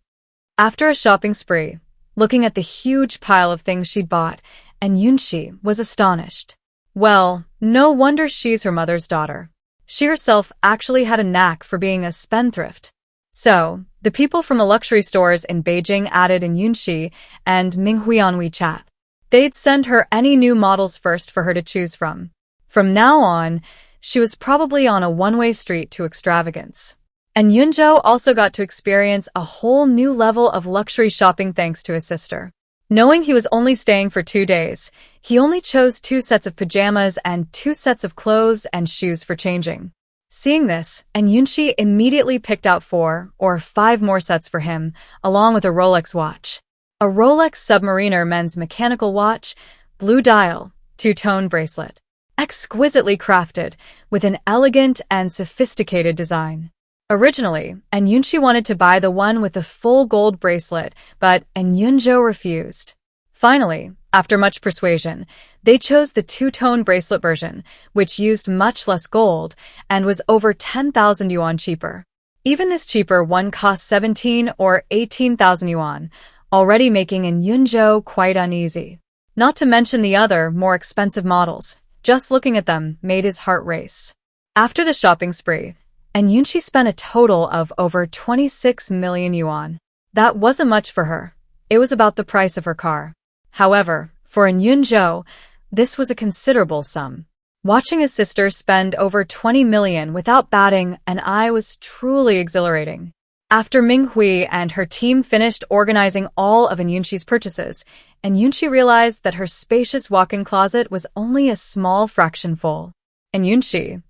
[SPEAKER 1] After a shopping spree, looking at the huge pile of things she'd bought, and Yunxi was astonished. Well, no wonder she's her mother's daughter. She herself actually had a knack for being a spendthrift. So, the people from the luxury stores in Beijing added in Yunxi and Manhwa on WeChat. They'd send her any new models first for her to choose from. From now on, she was probably on a one-way street to extravagance. And Yunzhou also got to experience a whole new level of luxury shopping thanks to his sister. Knowing he was only staying for 2 days, he only chose 2 sets of pajamas and 2 sets of clothes and shoes for changing. Seeing this, and Yunxi immediately picked out 4 or 5 more sets for him, along with a Rolex watch. A Rolex Submariner men's mechanical watch, blue dial, 2-tone bracelet. Exquisitely crafted, with an elegant and sophisticated design. Originally, Yunxi wanted to buy the one with the full gold bracelet, but Yunzhou refused. Finally, after much persuasion, they chose the 2-tone bracelet version, which used much less gold and was over 10,000 yuan cheaper. Even this cheaper one cost 17 or 18,000 yuan, already making Yunzhou quite uneasy. Not to mention the other, more expensive models. Just looking at them made his heart race. After the shopping spree, Yunxi spent a total of over 26 million yuan. That wasn't much for her. It was about the price of her car. However, for Yunzhou, this was a considerable sum. Watching his sister spend over 20 million without batting an eye was truly exhilarating. After Minghui and her team finished organizing all of Yunxi's purchases, Yunxi realized that her spacious walk-in closet was only a small fraction full. Yunxi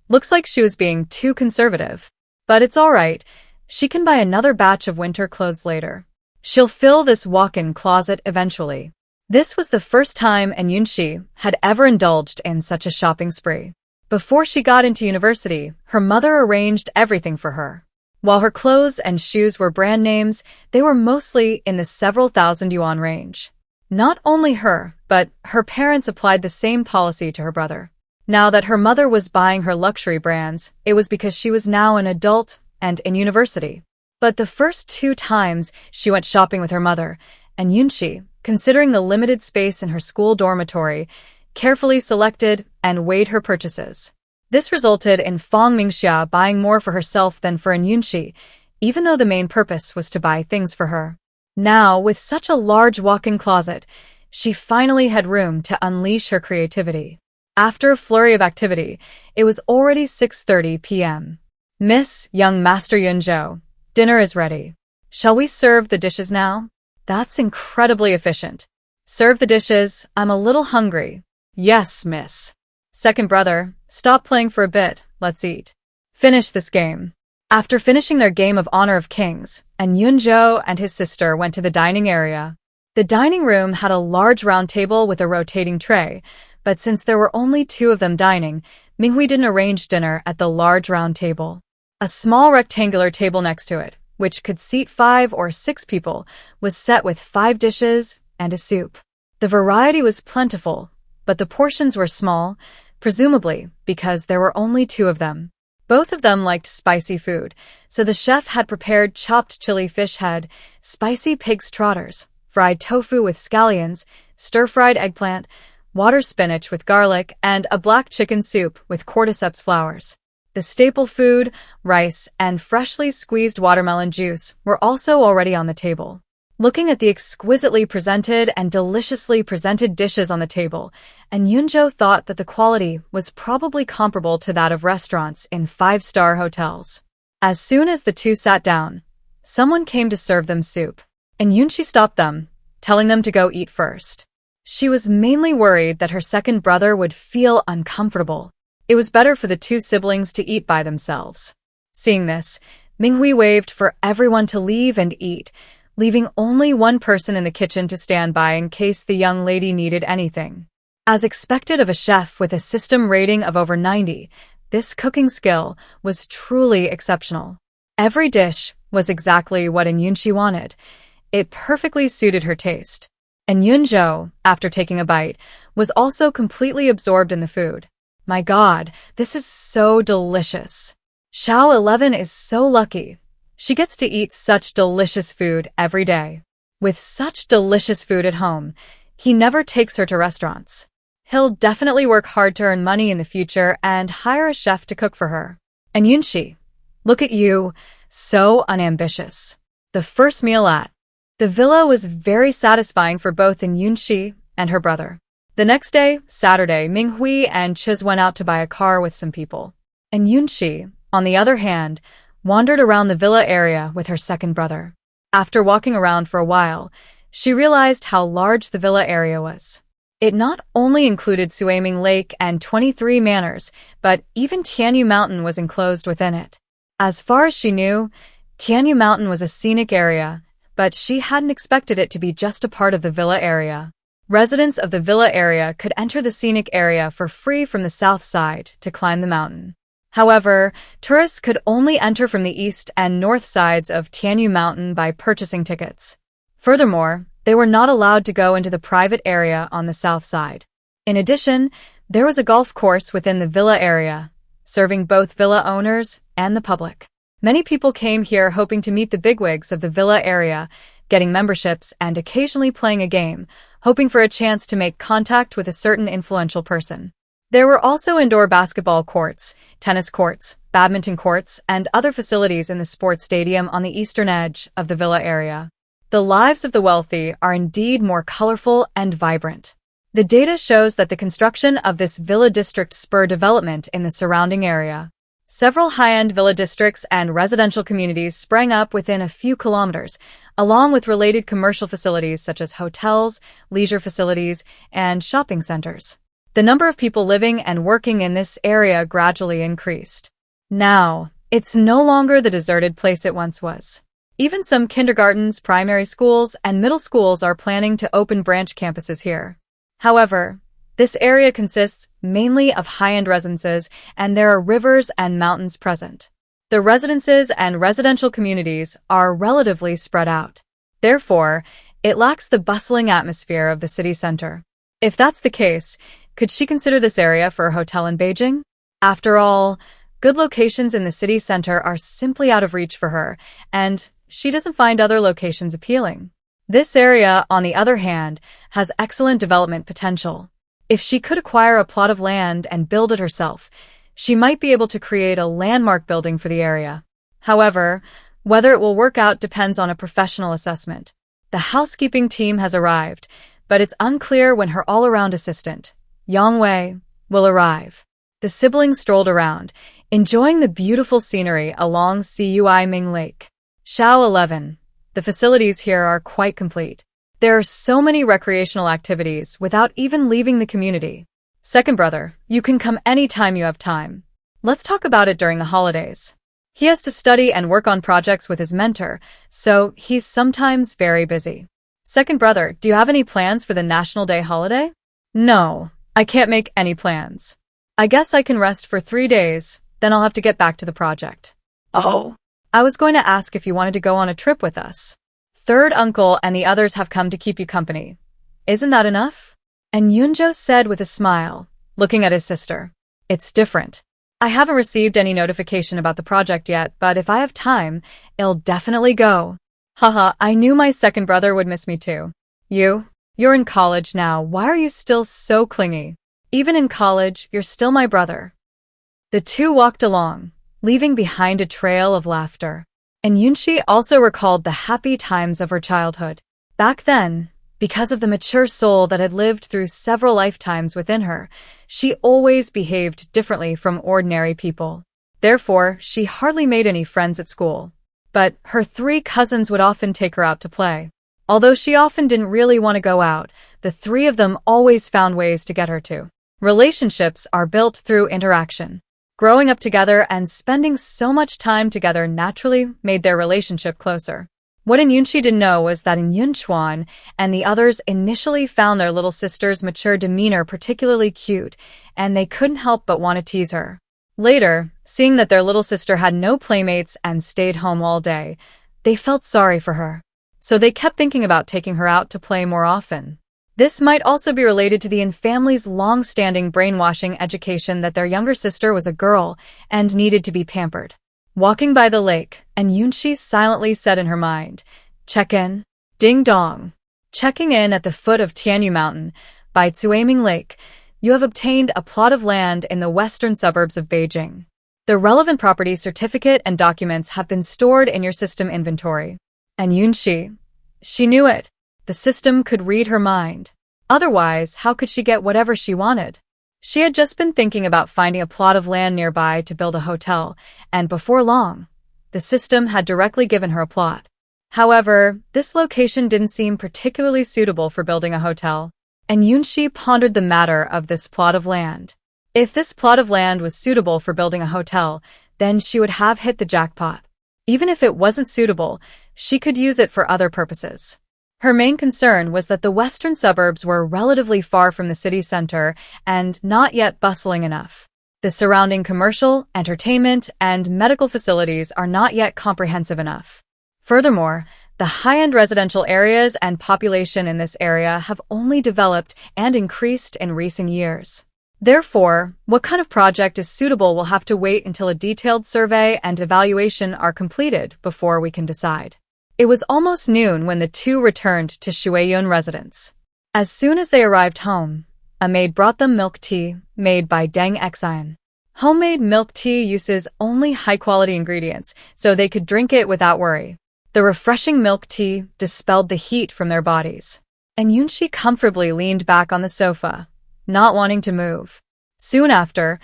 [SPEAKER 1] looks like she was being too conservative. But it's alright, she can buy another batch of winter clothes later. She'll fill this walk-in closet eventually. This was the first time Yunxi had ever indulged in such a shopping spree. Before she got into university, her mother arranged everything for her. While her clothes and shoes were brand names, they were mostly in the several thousand yuan range. Not only her, but her parents applied the same policy to her brother. Now that her mother was buying her luxury brands, it was because she was now an adult and in university. But the first 2 times she went shopping with her mother, Yunxi, considering the limited space in her school dormitory, carefully selected and weighed her purchases. This resulted in Fang Mingxia buying more for herself than for Yunxi, even though the main purpose was to buy things for her. Now, with such a large walk-in closet, she finally had room to unleash her creativity. After a flurry of activity, it was already 6:30 p.m. Miss Young Master Yunzhou, dinner is ready. Shall we serve the dishes now? That's incredibly efficient. Serve the dishes, I'm a little hungry. Yes, miss. Second brother, stop playing for a bit, let's eat. Finish this game. After finishing their game of Honor of Kings, Yunzhou and his sister went to the dining area. The dining room had a large round table with a rotating tray, but since there were only 2 of them dining, Minghui didn't arrange dinner at the large round table. A small rectangular table next to it, which could seat 5 or 6 people, was set with 5 dishes and a soup. The variety was plentiful, but the portions were small, presumably because there were only 2 of them. Both of them liked spicy food, so the chef had prepared chopped chili fish head, spicy pig's trotters, fried tofu with scallions, stir-fried eggplant, water spinach with garlic, and a black chicken soup with cordyceps flowers. The staple food, rice, and freshly squeezed watermelon juice were also already on the table. Looking at the exquisitely presented and deliciously presented dishes on the table, Yunzhou thought that the quality was probably comparable to that of restaurants in 5-star hotels. As soon as the 2 sat down, someone came to serve them soup, and Yunxi stopped them, telling them to go eat first. She was mainly worried that her second brother would feel uncomfortable. It was better for the 2 siblings to eat by themselves. Seeing this, Minghui waved for everyone to leave and eat, leaving only one person in the kitchen to stand by in case the young lady needed anything. As expected of a chef with a system rating of over 90, this cooking skill was truly exceptional. Every dish was exactly what Yunxi wanted. It perfectly suited her taste. And Yunzhou, after taking a bite, was also completely absorbed in the food. My God, this is so delicious. Xiao 11 is so lucky. She gets to eat such delicious food every day. With such delicious food at home, he never takes her to restaurants. He'll definitely work hard to earn money in the future and hire a chef to cook for her. And Yunxi, look at you, so unambitious. The first meal at the villa was very satisfying for both Yunxi and her brother. The next day, Saturday, Minghui and Chiz went out to buy a car with some people. And Yunxi, on the other hand, wandered around the villa area with her second brother. After walking around for a while, she realized how large the villa area was. It not only included Suaming Lake and 23 manors, but even Tianyu Mountain was enclosed within it. As far as she knew, Tianyu Mountain was a scenic area, but she hadn't expected it to be just a part of the villa area. Residents of the villa area could enter the scenic area for free from the south side to climb the mountain. However, tourists could only enter from the east and north sides of Tianyu Mountain by purchasing tickets. Furthermore, they were not allowed to go into the private area on the south side. In addition, there was a golf course within the villa area, serving both villa owners and the public. Many people came here hoping to meet the bigwigs of the villa area, getting memberships and occasionally playing a game, hoping for a chance to make contact with a certain influential person. There were also indoor basketball courts, tennis courts, badminton courts, and other facilities in the sports stadium on the eastern edge of the villa area. The lives of the wealthy are indeed more colorful and vibrant. The data shows that the construction of this villa district spurred development in the surrounding area. Several high-end villa districts and residential communities sprang up within a few kilometers, along with related commercial facilities such as hotels, leisure facilities, and shopping centers. The number of people living and working in this area gradually increased. Now, it's no longer the deserted place it once was. Even some kindergartens, primary schools, and middle schools are planning to open branch campuses here. However, this area consists mainly of high-end residences, and there are rivers and mountains present. The residences and residential communities are relatively spread out. Therefore, it lacks the bustling atmosphere of the city center. If that's the case, could she consider this area for a hotel in Beijing? After all, good locations in the city center are simply out of reach for her, and she doesn't find other locations appealing. This area, on the other hand, has excellent development potential. If she could acquire a plot of land and build it herself, she might be able to create a landmark building for the area. However, whether it will work out depends on a professional assessment. The housekeeping team has arrived, but it's unclear when her all-around assistant, Yang Wei, will arrive. The siblings strolled around, enjoying the beautiful scenery along Cui Ming Lake. Xiao 11. The facilities here are quite complete. There are so many recreational activities without even leaving the community. Second brother, you can come anytime you have time. Let's talk about it during the holidays. He has to study and work on projects with his mentor, so he's sometimes very busy. Second brother, do you have any plans for the National Day holiday? No, I can't make any plans. I guess I can rest for 3 days, then I'll have to get back to the project. Oh. I was going to ask if you wanted to go on a trip with us. Third uncle and the others have come to keep you company. Isn't that enough? And Yunzhou said with a smile, looking at his sister. It's different. I haven't received any notification about the project yet, but if I have time, I'll definitely go. Haha, I knew my second brother would miss me too. You're in college now. Why are you still so clingy? Even in college, you're still my brother. The two walked along, leaving behind a trail of laughter. And Yunxi also recalled the happy times of her childhood. Back then, because of the mature soul that had lived through several lifetimes within her, she always behaved differently from ordinary people. Therefore, she hardly made any friends at school. But her 3 cousins would often take her out to play. Although she often didn't really want to go out, the 3 of them always found ways to get her to. Relationships are built through interaction. Growing up together and spending so much time together naturally made their relationship closer. What Yunxi didn't know was that Yunchuan and the others initially found their little sister's mature demeanor particularly cute, and they couldn't help but want to tease her. Later, seeing that their little sister had no playmates and stayed home all day, they felt sorry for her. So they kept thinking about taking her out to play more often. This might also be related to the family's long-standing brainwashing education that their younger sister was a girl and needed to be pampered. Walking by the lake, Yunxi silently said in her mind, "Check in." Ding dong. Checking in at the foot of Tianyu Mountain, by Tsuaming Lake, you have obtained a plot of land in the western suburbs of Beijing. The relevant property certificate and documents have been stored in your system inventory. And Yunxi, she knew it. The system could read her mind. Otherwise, how could she get whatever she wanted? She had just been thinking about finding a plot of land nearby to build a hotel, and before long, the system had directly given her a plot. However, this location didn't seem particularly suitable for building a hotel, and Yunxi pondered the matter of this plot of land. If this plot of land was suitable for building a hotel, then she would have hit the jackpot. Even if it wasn't suitable, she could use it for other purposes. Her main concern was that the western suburbs were relatively far from the city center and not yet bustling enough. The surrounding commercial, entertainment, and medical facilities are not yet comprehensive enough. Furthermore, the high-end residential areas and population in this area have only developed and increased in recent years. Therefore, what kind of project is suitable will have to wait until a detailed survey and evaluation are completed before we can decide. It was almost noon when the two returned to Shuiyun residence. As soon as they arrived home, a maid brought them milk tea made by Deng Xian. Homemade milk tea uses only high-quality ingredients, so they could drink it without worry. The refreshing milk tea dispelled the heat from their bodies, and Yunxi comfortably leaned back on the sofa, not wanting to move. Soon after,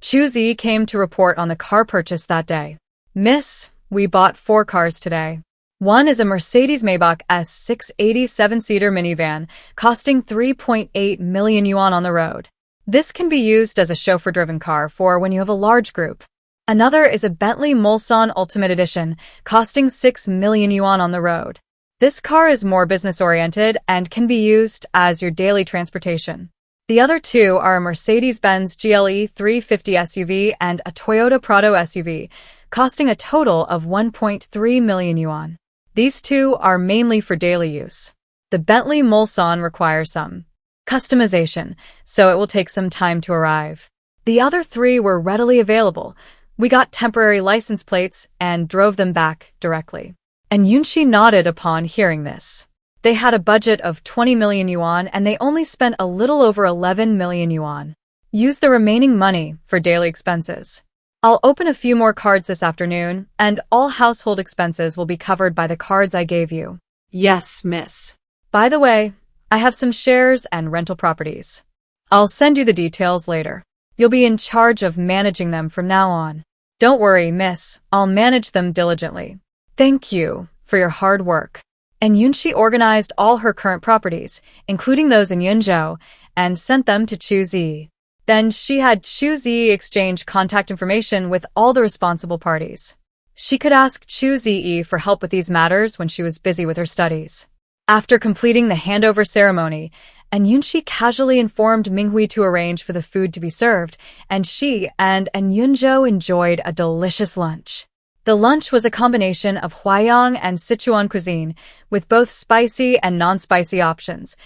[SPEAKER 1] Chu Zi came to report on the car purchase that day. "Miss, we bought 4 cars today. One is a Mercedes-Maybach S680 7-seater minivan, costing 3.8 million yuan on the road. This can be used as a chauffeur-driven car for when you have a large group. Another is a Bentley Mulsanne Ultimate Edition, costing 6 million yuan on the road. This car is more business-oriented and can be used as your daily transportation. The other 2 are a Mercedes-Benz GLE 350 SUV and a Toyota Prado SUV, costing a total of 1.3 million yuan. These 2 are mainly for daily use. The Bentley Mulsanne requires some customization, so it will take some time to arrive. The other 3 were readily available. We got temporary license plates and drove them back directly." And Yunxi nodded upon hearing this. They had a budget of 20 million yuan and they only spent a little over 11 million yuan. Use the remaining money for daily expenses. I'll open a few more cards this afternoon, and all household expenses will be covered by the cards I gave you.
[SPEAKER 2] Yes, miss.
[SPEAKER 1] By the way, I have some shares and rental properties. I'll send you the details later. You'll be in charge of managing them from now on. Don't worry, miss, I'll manage them diligently. Thank you for your hard work. And Yunxi organized all her current properties, including those in Yunzhou, and sent them to Chu Zi. Then she had Chu Zi exchange contact information with all the responsible parties. She could ask Chu Zi for help with these matters when she was busy with her studies. After completing the handover ceremony, Yunxi casually informed Minghui to arrange for the food to be served, and she and Yunzhou enjoyed a delicious lunch. The lunch was a combination of Huaiyang and Sichuan cuisine, with both spicy and non-spicy options,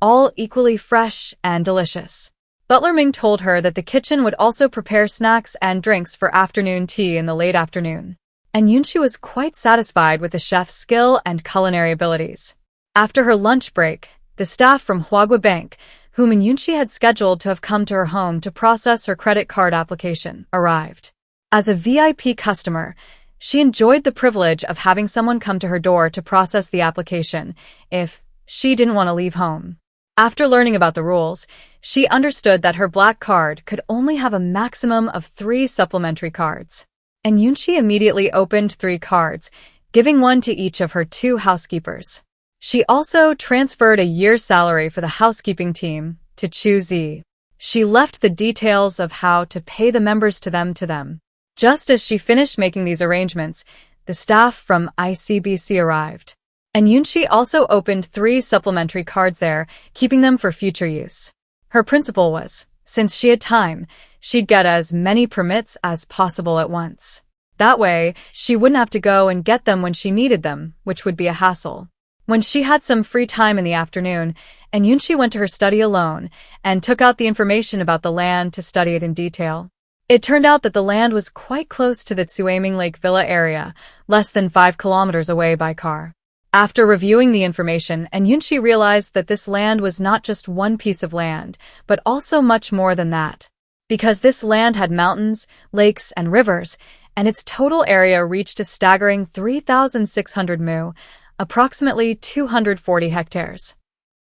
[SPEAKER 1] all equally fresh and delicious. Butler Ming told her that the kitchen would also prepare snacks and drinks for afternoon tea in the late afternoon. And Yunxi was quite satisfied with the chef's skill and culinary abilities. After her lunch break, the staff from Huagua Bank, whom Yunxi had scheduled to have come to her home to process her credit card application, arrived. As a VIP customer, she enjoyed the privilege of having someone come to her door to process the application if she didn't want to leave home. After learning about the rules, she understood that her black card could only have a maximum of 3 supplementary cards. And Yunxi immediately opened 3 cards, giving one to each of her 2 housekeepers. She also transferred a year's salary for the housekeeping team to Chu Zi. She left the details of how to pay the members to them. Just as she finished making these arrangements, the staff from ICBC arrived. And Yunxi also opened 3 supplementary cards there, keeping them for future use. Her principle was, since she had time, she'd get as many permits as possible at once. That way, she wouldn't have to go and get them when she needed them, which would be a hassle. When she had some free time in the afternoon, and Yunxi went to her study alone and took out the information about the land to study it in detail. It turned out that the land was quite close to the Tsuaming Lake Villa area, less than 5 kilometers away by car. After reviewing the information, and Yunxi realized that this land was not just one piece of land, but also much more than that. Because this land had mountains, lakes, and rivers, and its total area reached a staggering 3,600 mu, approximately 240 hectares.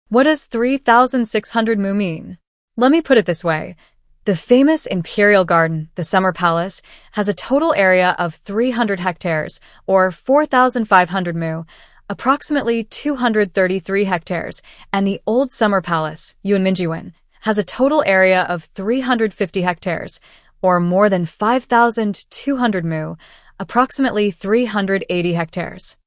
[SPEAKER 1] What does 3,600 mu mean? Let me put it this way. The famous Imperial Garden, the Summer Palace, has a total area of 300 hectares, or 4,500 mu, approximately 233 hectares, and the Old Summer Palace, Yunminjiwen, has a total area of 350 hectares, or more than 5,200 mu, approximately 380 hectares.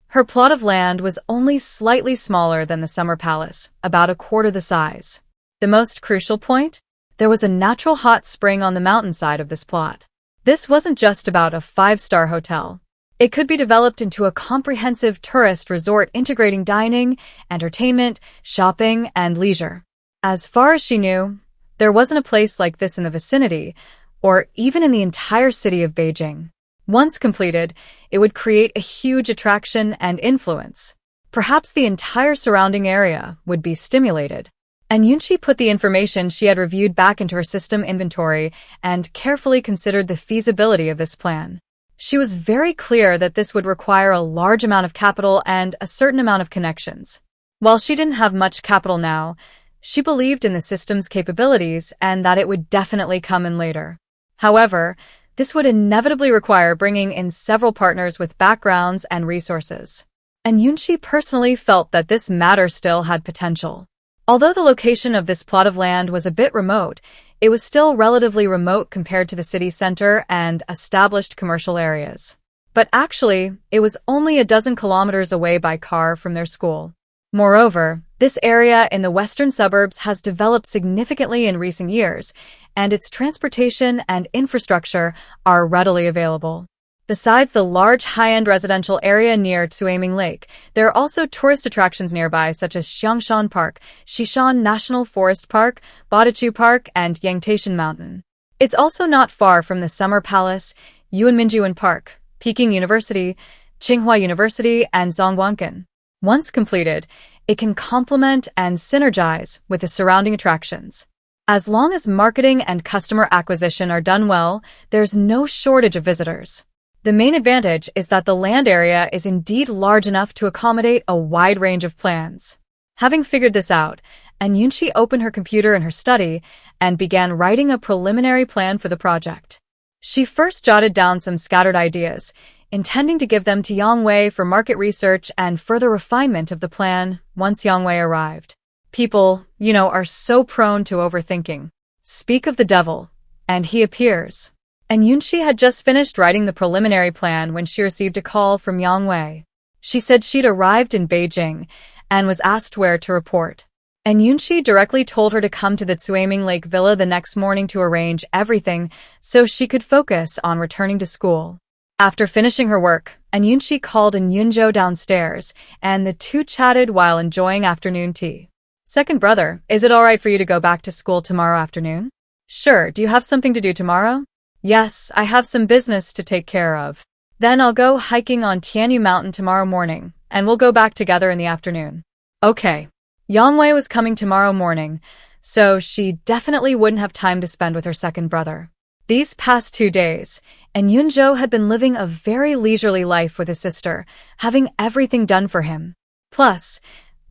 [SPEAKER 1] Her plot of land was only slightly smaller than the Summer Palace, about a quarter the size. The most crucial point? There was a natural hot spring on the mountainside of this plot. This wasn't just about a 5-star hotel. It could be developed into a comprehensive tourist resort integrating dining, entertainment, shopping, and leisure. As far as she knew, there wasn't a place like this in the vicinity, or even in the entire city of Beijing. Once completed, it would create a huge attraction and influence. Perhaps the entire surrounding area would be stimulated. And Yunxi put the information she had reviewed back into her system inventory and carefully considered the feasibility of this plan. She was very clear that this would require a large amount of capital and a certain amount of connections. While she didn't have much capital now, she believed in the system's capabilities and that it would definitely come in later. However, this would inevitably require bringing in several partners with backgrounds and resources. And Yunxi personally felt that this matter still had potential. Although the location of this plot of land was a bit remote, it was still relatively remote compared to the city center and established commercial areas. But actually, it was only a dozen kilometers away by car from their school. Moreover, this area in the western suburbs has developed significantly in recent years, and its transportation and infrastructure are readily available. Besides the large high-end residential area near Tsuaming Lake, there are also tourist attractions nearby such as Xiangshan Park, Xishan National Forest Park, Badachu Park, and Yangtaishan Mountain. It's also not far from the Summer Palace, Yunminjiwen Park, Peking University, Tsinghua University, and Zhongguancun. Once completed, it can complement and synergize with the surrounding attractions. As long as marketing and customer acquisition are done well, there's no shortage of visitors. The main advantage is that the land area is indeed large enough to accommodate a wide range of plans. Having figured this out, Yunxi opened her computer in her study and began writing a preliminary plan for the project. She first jotted down some scattered ideas, intending to give them to Yang Wei for market research and further refinement of the plan once Yang Wei arrived. People, are so prone to overthinking. Speak of the devil, and he appears. And Yunxi had just finished writing the preliminary plan when she received a call from Yang Wei. She said she'd arrived in Beijing and was asked where to report. And Yunxi directly told her to come to the Tsuaming Lake Villa the next morning to arrange everything so she could focus on returning to school. After finishing her work, Yunxi called in Yunzhou downstairs, and the two chatted while enjoying afternoon tea. Second brother, is it all right for you to go back to school tomorrow afternoon? Sure, do you have something to do tomorrow? Yes, I have some business to take care of. Then I'll go hiking on Tianyu Mountain tomorrow morning, and we'll go back together in the afternoon. Okay. Yang Wei was coming tomorrow morning, so she definitely wouldn't have time to spend with her second brother. These past 2 days, Yunzhou had been living a very leisurely life with his sister, having everything done for him. Plus,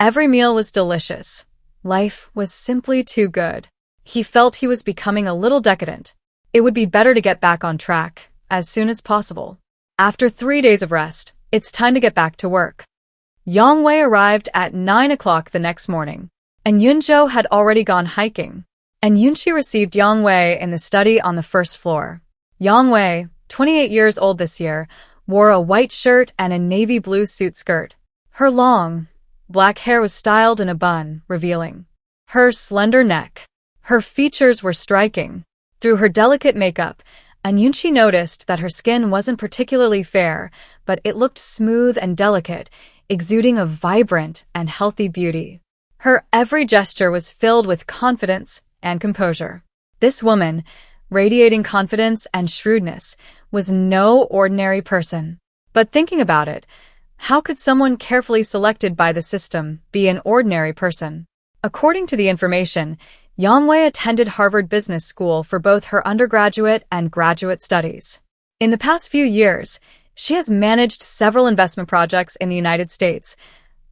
[SPEAKER 1] every meal was delicious. Life was simply too good. He felt he was becoming a little decadent. It would be better to get back on track as soon as possible. After 3 days of rest, it's time to get back to work. Yang Wei arrived at 9 o'clock the next morning, and Yunzhou had already gone hiking. And Yunxi received Yang Wei in the study on the first floor. Yang Wei, 28 years old this year, wore a white shirt and a navy blue suit skirt. Her long, black hair was styled in a bun, revealing her slender neck. Her features were striking. Through her delicate makeup, Yunxi noticed that her skin wasn't particularly fair, but it looked smooth and delicate, exuding a vibrant and healthy beauty. Her every gesture was filled with confidence and composure. This woman, radiating confidence and shrewdness, was no ordinary person. But thinking about it, how could someone carefully selected by the system be an ordinary person? According to the information, Yangwei attended Harvard Business School for both her undergraduate and graduate studies. In the past few years, she has managed several investment projects in the United States,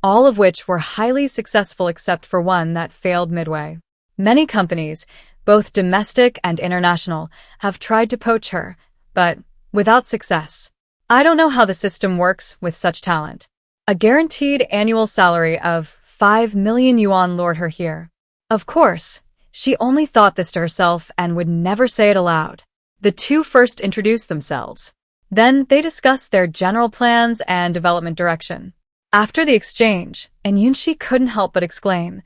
[SPEAKER 1] all of which were highly successful except for one that failed midway. Many companies, both domestic and international, have tried to poach her, but without success. I don't know how the system works with such talent. A guaranteed annual salary of 5 million yuan lured her here. Of course, she only thought this to herself and would never say it aloud. The two first introduced themselves. Then they discussed their general plans and development direction. After the exchange, Yunxi couldn't help but exclaim,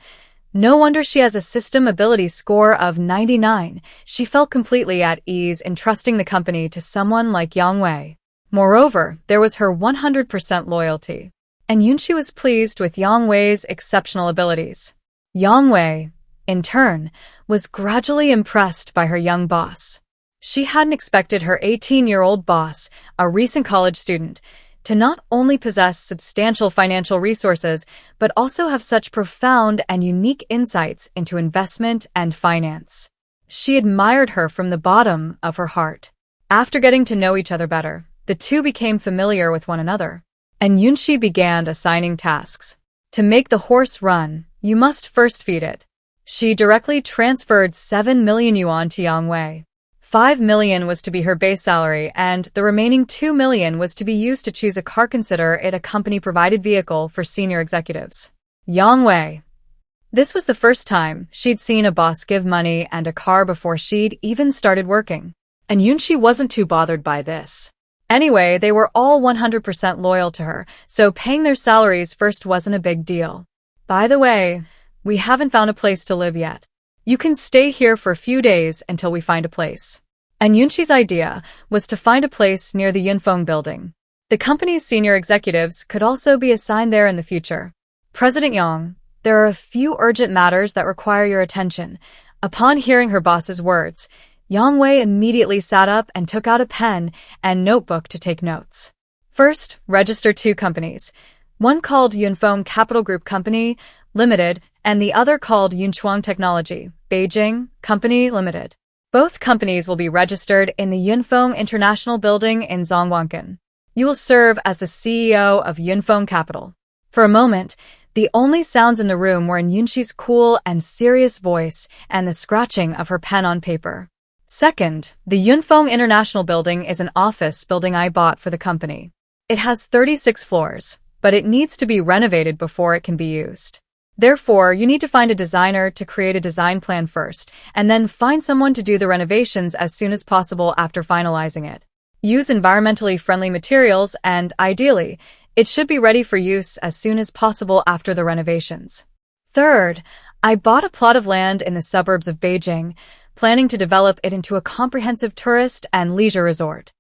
[SPEAKER 1] "No wonder she has a system ability score of 99. She felt completely at ease in trusting the company to someone like Yang Wei. Moreover, there was her 100% loyalty. Yunxi was pleased with Yang Wei's exceptional abilities. Yang Wei, in turn, was gradually impressed by her young boss. She hadn't expected her 18-year-old boss, a recent college student, to not only possess substantial financial resources, but also have such profound and unique insights into investment and finance. She admired her from the bottom of her heart. After getting to know each other better, the two became familiar with one another, and Yunxi began assigning tasks. To make the horse run, you must first feed it. She directly transferred 7 million yuan to Yang Wei. 5 million was to be her base salary, and the remaining 2 million was to be used to choose a car. Consider it a company-provided vehicle for senior executives. Yang Wei. This was the first time she'd seen a boss give money and a car before she'd even started working. And Yunxi wasn't too bothered by this. Anyway, they were all 100% loyal to her, so paying their salaries first wasn't a big deal. By the way, we haven't found a place to live yet. You can stay here for a few days until we find a place. And Yunxi's idea was to find a place near the Yunfeng building. The company's senior executives could also be assigned there in the future. President Yang, there are a few urgent matters that require your attention. Upon hearing her boss's words, Yang Wei immediately sat up and took out a pen and notebook to take notes. First, register 2 companies, one called Yunfeng Capital Group Company, Limited, and the other called Yunchuang Technology, Beijing, Company, Limited. Both companies will be registered in the Yunfeng International Building in Zhongguancun. You will serve as the CEO of Yunfeng Capital. For a moment, the only sounds in the room were in Yunxi's cool and serious voice and the scratching of her pen on paper. Second, the Yunfeng International Building is an office building I bought for the company. It has 36 floors, but it needs to be renovated before it can be used. Therefore, you need to find a designer to create a design plan first, and then find someone to do the renovations as soon as possible after finalizing it. Use environmentally friendly materials and, ideally, it should be ready for use as soon as possible after the renovations. Third, I bought a plot of land in the suburbs of Beijing, planning to develop it into a comprehensive tourist and leisure resort.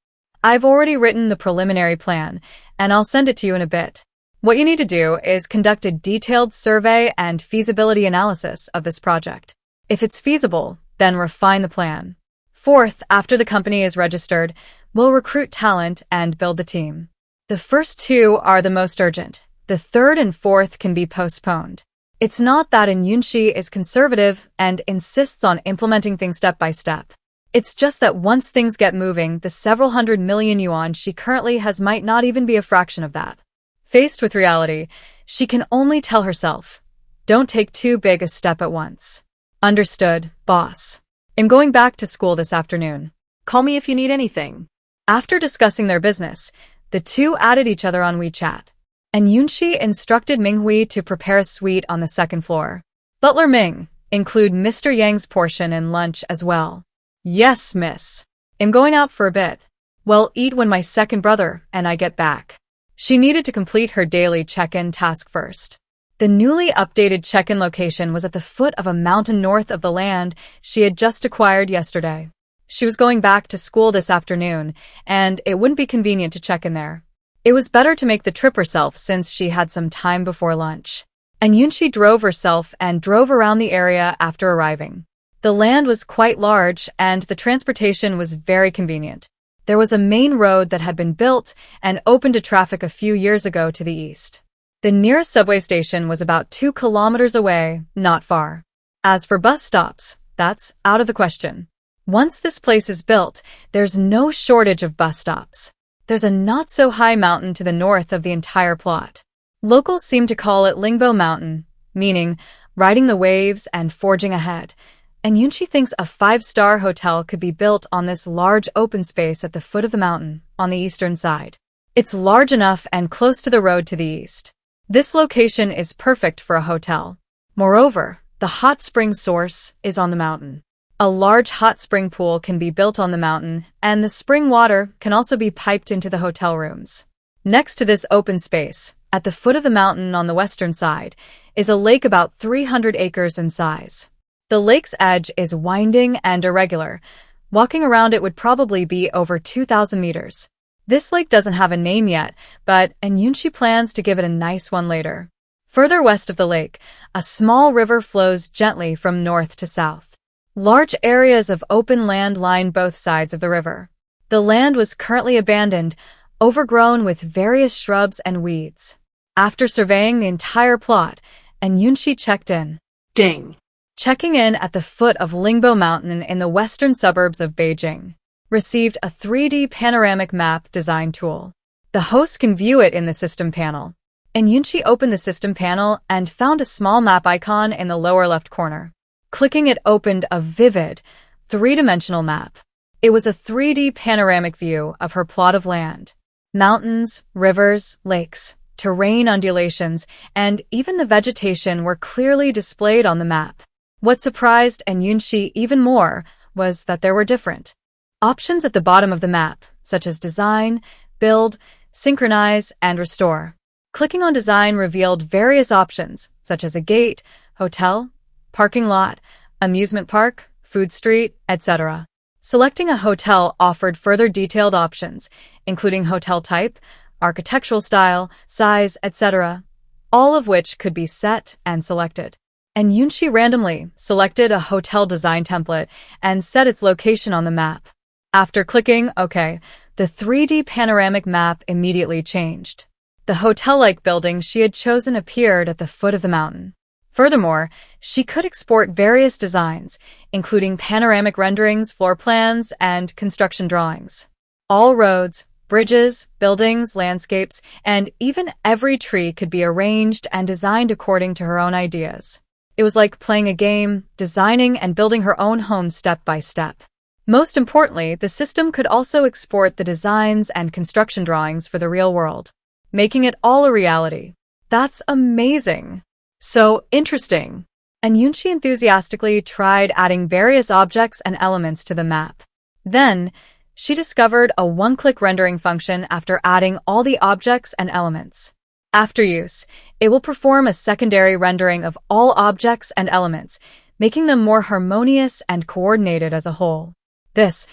[SPEAKER 1] I've already written the preliminary plan, and I'll send it to you in a bit. What you need to do is conduct a detailed survey and feasibility analysis of this project. If it's feasible, then refine the plan. Fourth, after the company is registered, we'll recruit talent and build the team. The first 2 are the most urgent. The third and fourth can be postponed. It's not that Yunxi is conservative and insists on implementing things step by step. It's just that once things get moving, the several 100 million yuan she currently has might not even be a fraction of that. Faced with reality, she can only tell herself, don't take too big a step at once. Understood, boss. I'm going back to school this afternoon.
[SPEAKER 2] Call me if you need anything.
[SPEAKER 1] After discussing their business, the two added each other on WeChat, and Yunxi instructed Minghui to prepare a suite on the 2nd floor. Butler Ming, include Mr. Yang's portion and lunch as well. Yes, miss. I'm going out for a bit. Well, eat when my second brother and I get back. She needed to complete her daily check-in task first. The newly updated check-in location was at the foot of a mountain north of the land she had just acquired yesterday. She was going back to school this afternoon, and it wouldn't be convenient to check in there. It was better to make the trip herself since she had some time before lunch. And Yunxi drove herself and drove around the area after arriving. The land was quite large, and the transportation was very convenient. There was a main road that had been built and opened to traffic a few years ago to the east. The nearest subway station was about 2 kilometers away, not far. As for bus stops, that's out of the question. Once this place is built, there's no shortage of bus stops. There's a not-so-high mountain to the north of the entire plot. Locals seem to call it Lingbo Mountain, meaning riding the waves and forging ahead. And Yunxi thinks a 5-star hotel could be built on this large open space at the foot of the mountain, on the eastern side. It's large enough and close to the road to the east. This location is perfect for a hotel. Moreover, the hot spring source is on the mountain. A large hot spring pool can be built on the mountain, and the spring water can also be piped into the hotel rooms. Next to this open space, at the foot of the mountain on the western side, is a lake about 300 acres in size. The lake's edge is winding and irregular. Walking around it would probably be over 2,000 meters. This lake doesn't have a name yet, but Yunxi plans to give it a nice one later. Further west of the lake, a small river flows gently from north to south. Large areas of open land line both sides of the river. The land was currently abandoned, overgrown with various shrubs and weeds. After surveying the entire plot, Yunxi checked in.
[SPEAKER 2] Ding.
[SPEAKER 1] Checking in at the foot of Lingbo Mountain in the western suburbs of Beijing. Received a 3D panoramic map design tool. The host can view it in the system panel. Yunxi opened the system panel and found a small map icon in the lower left corner. Clicking it opened a vivid, 3-dimensional map. It was a 3D panoramic view of her plot of land. Mountains, rivers, lakes, terrain undulations, and even the vegetation were clearly displayed on the map. What surprised Yunxi even more was that there were different options at the bottom of the map, such as design, build, synchronize, and restore. Clicking on design revealed various options, such as a gate, hotel, parking lot, amusement park, food street, etc. Selecting a hotel offered further detailed options, including hotel type, architectural style, size, etc., all of which could be set and selected. Yunxi randomly selected a hotel design template and set its location on the map. After clicking OK, the 3D panoramic map immediately changed. The hotel-like building she had chosen appeared at the foot of the mountain. Furthermore, she could export various designs, including panoramic renderings, floor plans, and construction drawings. All roads, bridges, buildings, landscapes, and even every tree could be arranged and designed according to her own ideas. It was like playing a game, designing and building her own home step by step. Most importantly, the system could also export the designs and construction drawings for the real world, making it all a reality. That's amazing! So interesting! Yunxi enthusiastically tried adding various objects and elements to the map. Then, she discovered a one-click rendering function after adding all the objects and elements. After use, it will perform a secondary rendering of all objects and elements, making them more harmonious and coordinated as a whole. This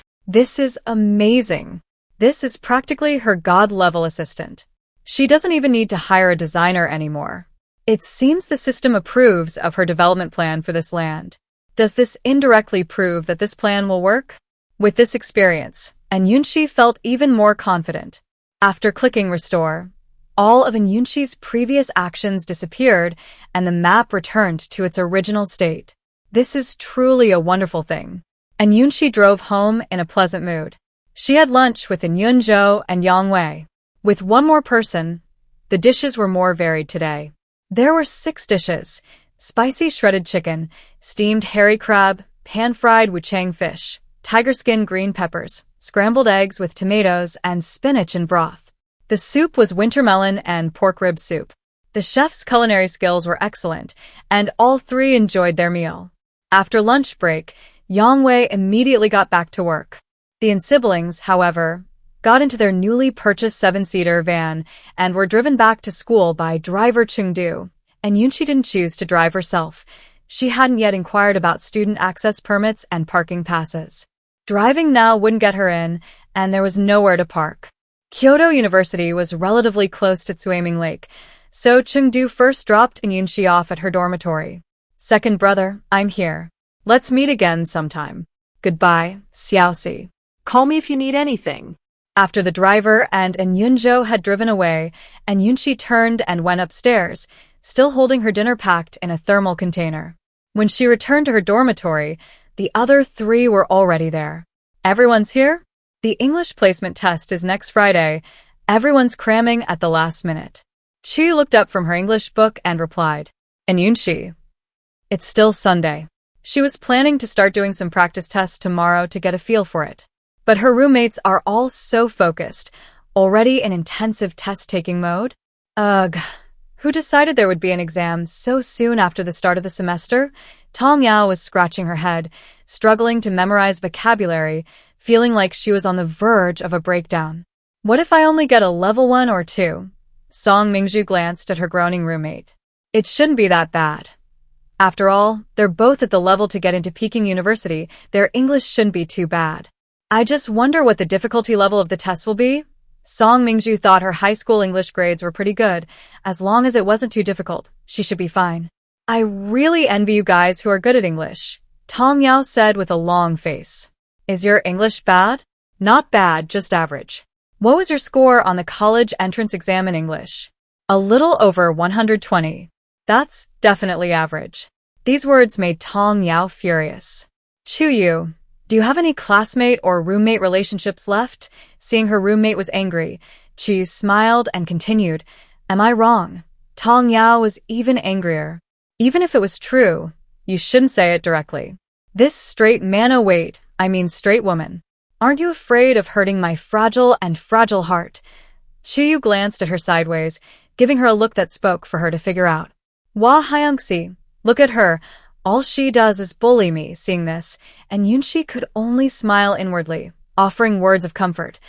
[SPEAKER 1] is amazing. This is practically her god-level assistant. She doesn't even need to hire a designer anymore. It seems the system approves of her development plan for this land. Does this indirectly prove that this plan will work? With this experience, Yunxi felt even more confident. After clicking Restore, all of Yunxi's previous actions disappeared and the map returned to its original state. This is truly a wonderful thing. Yunxi drove home in a pleasant mood. She had lunch with Yunzhou and Yang Wei. With one more person, the dishes were more varied today. There were 6 dishes: spicy shredded chicken, steamed hairy crab, pan-fried wuchang fish, tiger skin green peppers, scrambled eggs with tomatoes, and spinach in broth. The soup was winter melon and pork rib soup. The chef's culinary skills were excellent, and all 3 enjoyed their meal. After lunch break, Yang Wei immediately got back to work. The siblings, however, got into their newly purchased seven-seater van and were driven back to school by driver Chengdu. And Yunxi didn't choose to drive herself. She hadn't yet inquired about student access permits and parking passes. Driving now wouldn't get her in, and there was nowhere to park. Kyoto University was relatively close to Tsuaming Lake, so Chengdu first dropped Yunxi off at her dormitory. Second brother, I'm here. Let's meet again sometime. Goodbye, Xiaoxi.
[SPEAKER 2] Call me if you need anything.
[SPEAKER 1] After the driver and Yunzhou had driven away, Yunxi turned and went upstairs, still holding her dinner packed in a thermal container. When she returned to her dormitory, the other three were already there. Everyone's here? The English placement test is next Friday. Everyone's cramming at the last minute. She looked up from her English book and replied, And Yunxi? It's still Sunday. She was planning to start doing some practice tests tomorrow to get a feel for it. But her roommates are all so focused, already in intensive test-taking mode. Ugh. Who decided there would be an exam so soon after the start of the semester? Tong Yao was scratching her head, struggling to memorize vocabulary, feeling like she was on the verge of a breakdown. What if I only get a level 1 or 2? Song Mingzhu glanced at her groaning roommate. It shouldn't be that bad. After all, they're both at the level to get into Peking University. Their English shouldn't be too bad. I just wonder what the difficulty level of the test will be. Song Mingzhu thought her high school English grades were pretty good. As long as it wasn't too difficult, she should be fine. I really envy you guys who are good at English, Tong Yao said with a long face. Is your English bad? Not bad, just average. What was your score on the college entrance exam in English? A little over 120. That's definitely average. These words made Tong Yao furious. Chuyu, do you have any classmate or roommate relationships left? Seeing her roommate was angry, Chi smiled and continued, Am I wrong? Tong Yao was even angrier. Even if it was true, you shouldn't say it directly. This straight manhwa wait, I mean straight woman. Aren't you afraid of hurting my fragile heart? Chiyu glanced at her sideways, giving her a look that spoke for her to figure out. Wah Hyungxi, look at her. All she does is bully me. Seeing this, and Yunxi could only smile inwardly, offering words of comfort.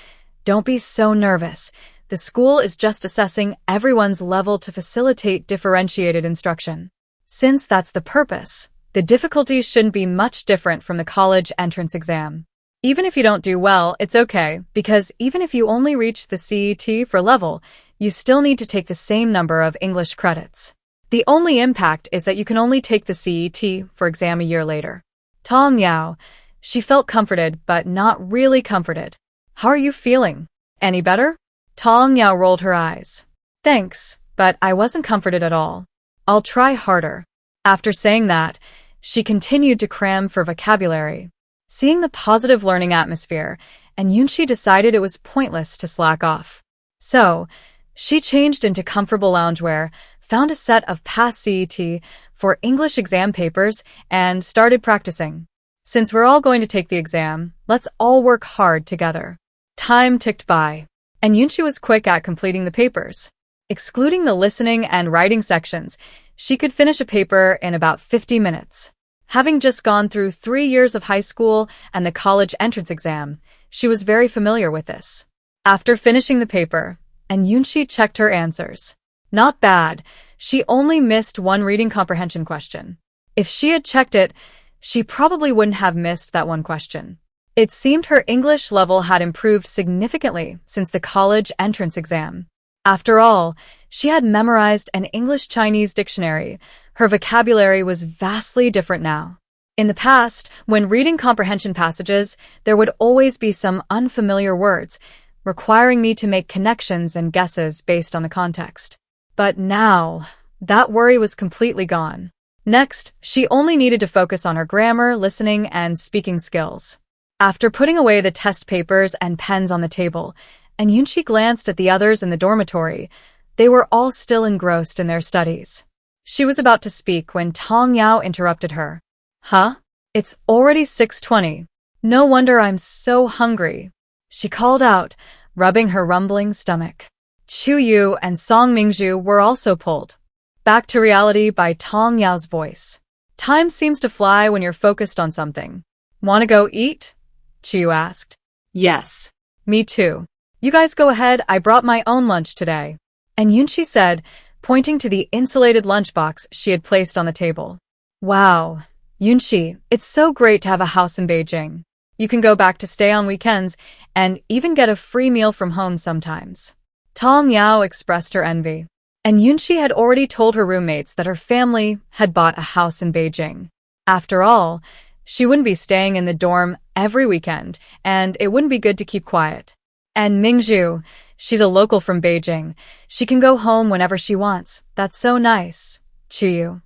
[SPEAKER 1] Don't be so nervous. The school is just assessing everyone's level to facilitate differentiated instruction. Since that's the purpose, the difficulties shouldn't be much different from the college entrance exam. Even if you don't do well, it's okay, because even if you only reach the CET for level, you still need to take the same number of English credits. The only impact is that you can only take the CET for exam a year later. Tong Yao, she felt comforted, but not really comforted. How are you feeling? Any better? Tong Yao rolled her eyes. Thanks, but I wasn't comforted at all. I'll try harder. After saying that, she continued to cram for vocabulary. Seeing the positive learning atmosphere, and Yunxi decided it was pointless to slack off. So, she changed into comfortable loungewear, found a set of past CET for English exam papers, and started practicing. Since we're all going to take the exam, let's all work hard together. Time ticked by, and Yunxi was quick at completing the papers. Excluding the listening and writing sections, she could finish a paper in about 50 minutes. Having just gone through 3 years of high school and the college entrance exam, she was very familiar with this. After finishing the paper, and Yunxi checked her answers. Not bad, she only missed one reading comprehension question. If she had checked it, she probably wouldn't have missed that one question. It seemed her English level had improved significantly since the college entrance exam. After all, she had memorized an English-Chinese dictionary. Her vocabulary was vastly different now. In the past, when reading comprehension passages, there would always be some unfamiliar words, requiring me to make connections and guesses based on the context. But now, that worry was completely gone. Next, she only needed to focus on her grammar, listening, and speaking skills. After putting away the test papers and pens on the table, and Yunxi glanced at the others in the dormitory, they were all still engrossed in their studies. She was about to speak when Tong Yao interrupted her. Huh? It's already 6:20. No wonder I'm so hungry, she called out, rubbing her rumbling stomach. Chu Yu and Song Mingzhu were also pulled back to reality by Tong Yao's voice. Time seems to fly when you're focused on something. Want to go eat? Chu asked.
[SPEAKER 2] Yes.
[SPEAKER 1] Me too. You guys go ahead, I brought my own lunch today. And Yunxi said, pointing to the insulated lunchbox she had placed on the table. Wow, Yunxi, it's so great to have a house in Beijing. You can go back to stay on weekends and even get a free meal from home sometimes. Tong Yao expressed her envy. And Yunxi had already told her roommates that her family had bought a house in Beijing. After all, she wouldn't be staying in the dorm every weekend, and it wouldn't be good to keep quiet. And Mingzhu, she's a local from Beijing. She can go home whenever she wants. That's so nice. Chuyu.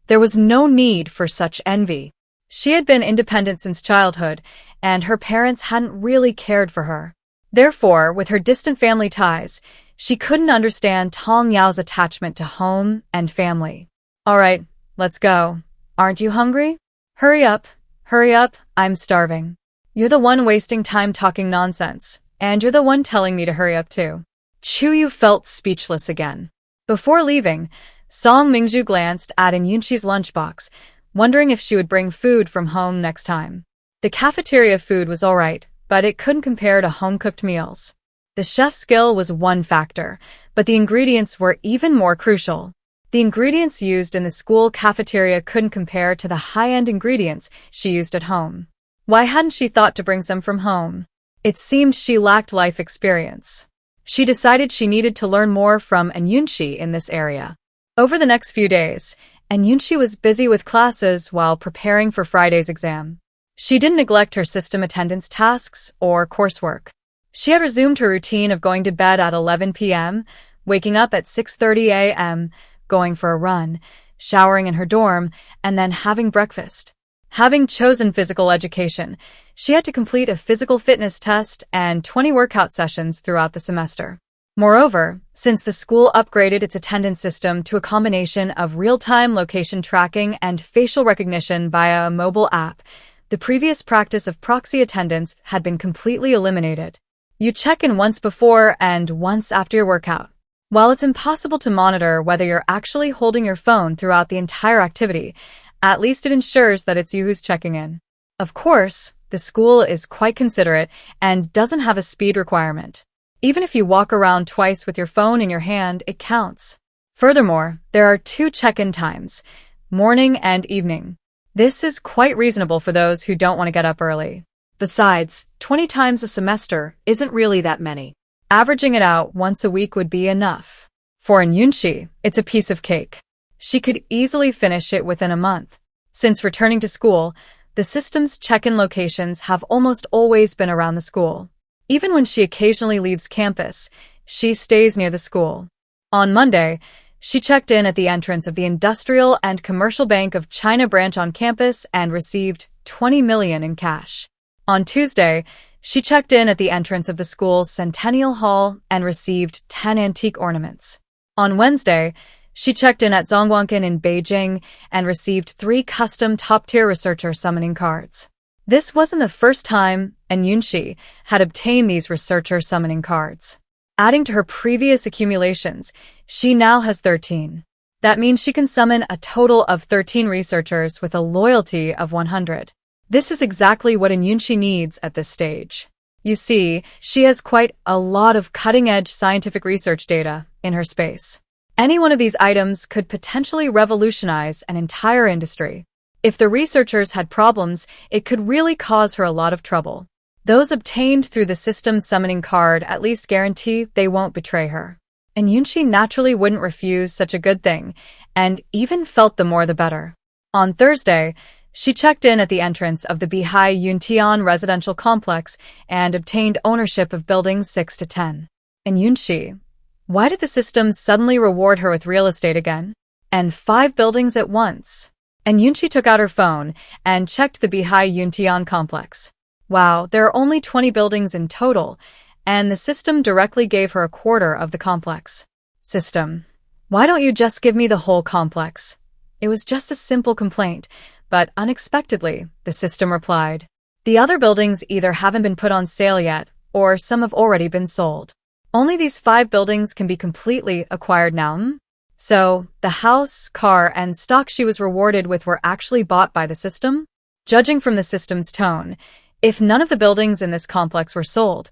[SPEAKER 1] There was no need for such envy. She had been independent since childhood, and her parents hadn't really cared for her. Therefore, with her distant family ties, she couldn't understand Tong Yao's attachment to home and family. All right, let's go. Aren't you hungry? Hurry up, I'm starving. You're the one wasting time talking nonsense, and you're the one telling me to hurry up too. Chuyu felt speechless again. Before leaving, Song Mingzhu glanced at Yunxi's lunchbox, wondering if she would bring food from home next time. The cafeteria food was alright, but it couldn't compare to home-cooked meals. The chef's skill was one factor, but the ingredients were even more crucial. The ingredients used in the school cafeteria couldn't compare to the high-end ingredients she used at home. Why hadn't she thought to bring some from home? It seemed she lacked life experience. She decided she needed to learn more from Yunxi in this area. Over the next few days, Yunxi was busy with classes while preparing for Friday's exam. She didn't neglect her system attendance tasks or coursework. She had resumed her routine of going to bed at 11 p.m., waking up at 6:30 a.m., going for a run, showering in her dorm, and then having breakfast. Having chosen physical education, she had to complete a physical fitness test and 20 workout sessions throughout the semester. Moreover, since the school upgraded its attendance system to a combination of real-time location tracking and facial recognition via a mobile app, the previous practice of proxy attendance had been completely eliminated. You check in once before and once after your workout. While it's impossible to monitor whether you're actually holding your phone throughout the entire activity, at least it ensures that it's you who's checking in. Of course, the school is quite considerate and doesn't have a speed requirement. Even if you walk around twice with your phone in your hand, it counts. Furthermore, there are 2 check-in times, morning and evening. This is quite reasonable for those who don't want to get up early. Besides, 20 times a semester isn't really that many. Averaging it out once a week would be enough. For Yunxi, it's a piece of cake. She could easily finish it within a month. Since returning to school, the system's check-in locations have almost always been around the school. Even when she occasionally leaves campus, she stays near the school. On Monday, she checked in at the entrance of the Industrial and Commercial Bank of China branch on campus and received 20 million in cash. On Tuesday, she checked in at the entrance of the school's Centennial Hall and received 10 antique ornaments. On Wednesday, she checked in at Zhongguancun in Beijing and received 3 custom top-tier researcher summoning cards. This wasn't the first time Yunxi had obtained these researcher summoning cards. Adding to her previous accumulations, she now has 13. That means she can summon a total of 13 researchers with a loyalty of 100. This is exactly what Yunxi needs at this stage. You see, she has quite a lot of cutting-edge scientific research data in her space. Any one of these items could potentially revolutionize an entire industry. If the researchers had problems, it could really cause her a lot of trouble. Those obtained through the system's summoning card at least guarantee they won't betray her. Yunxi naturally wouldn't refuse such a good thing, and even felt the more the better. On Thursday, she checked in at the entrance of the Bihai Yuntian residential complex and obtained ownership of buildings 6 to 10. Yunxi, why did the system suddenly reward her with real estate again? And 5 buildings at once. Yunxi took out her phone and checked the Bihai Yuntian complex. Wow, there are only 20 buildings in total, and the system directly gave her a quarter of the complex. System, why don't you just give me the whole complex? It was just a simple complaint, but unexpectedly, the system replied. The other buildings either haven't been put on sale yet, or some have already been sold. Only these 5 buildings can be completely acquired now. So, the house, car, and stock she was rewarded with were actually bought by the system? Judging from the system's tone, if none of the buildings in this complex were sold,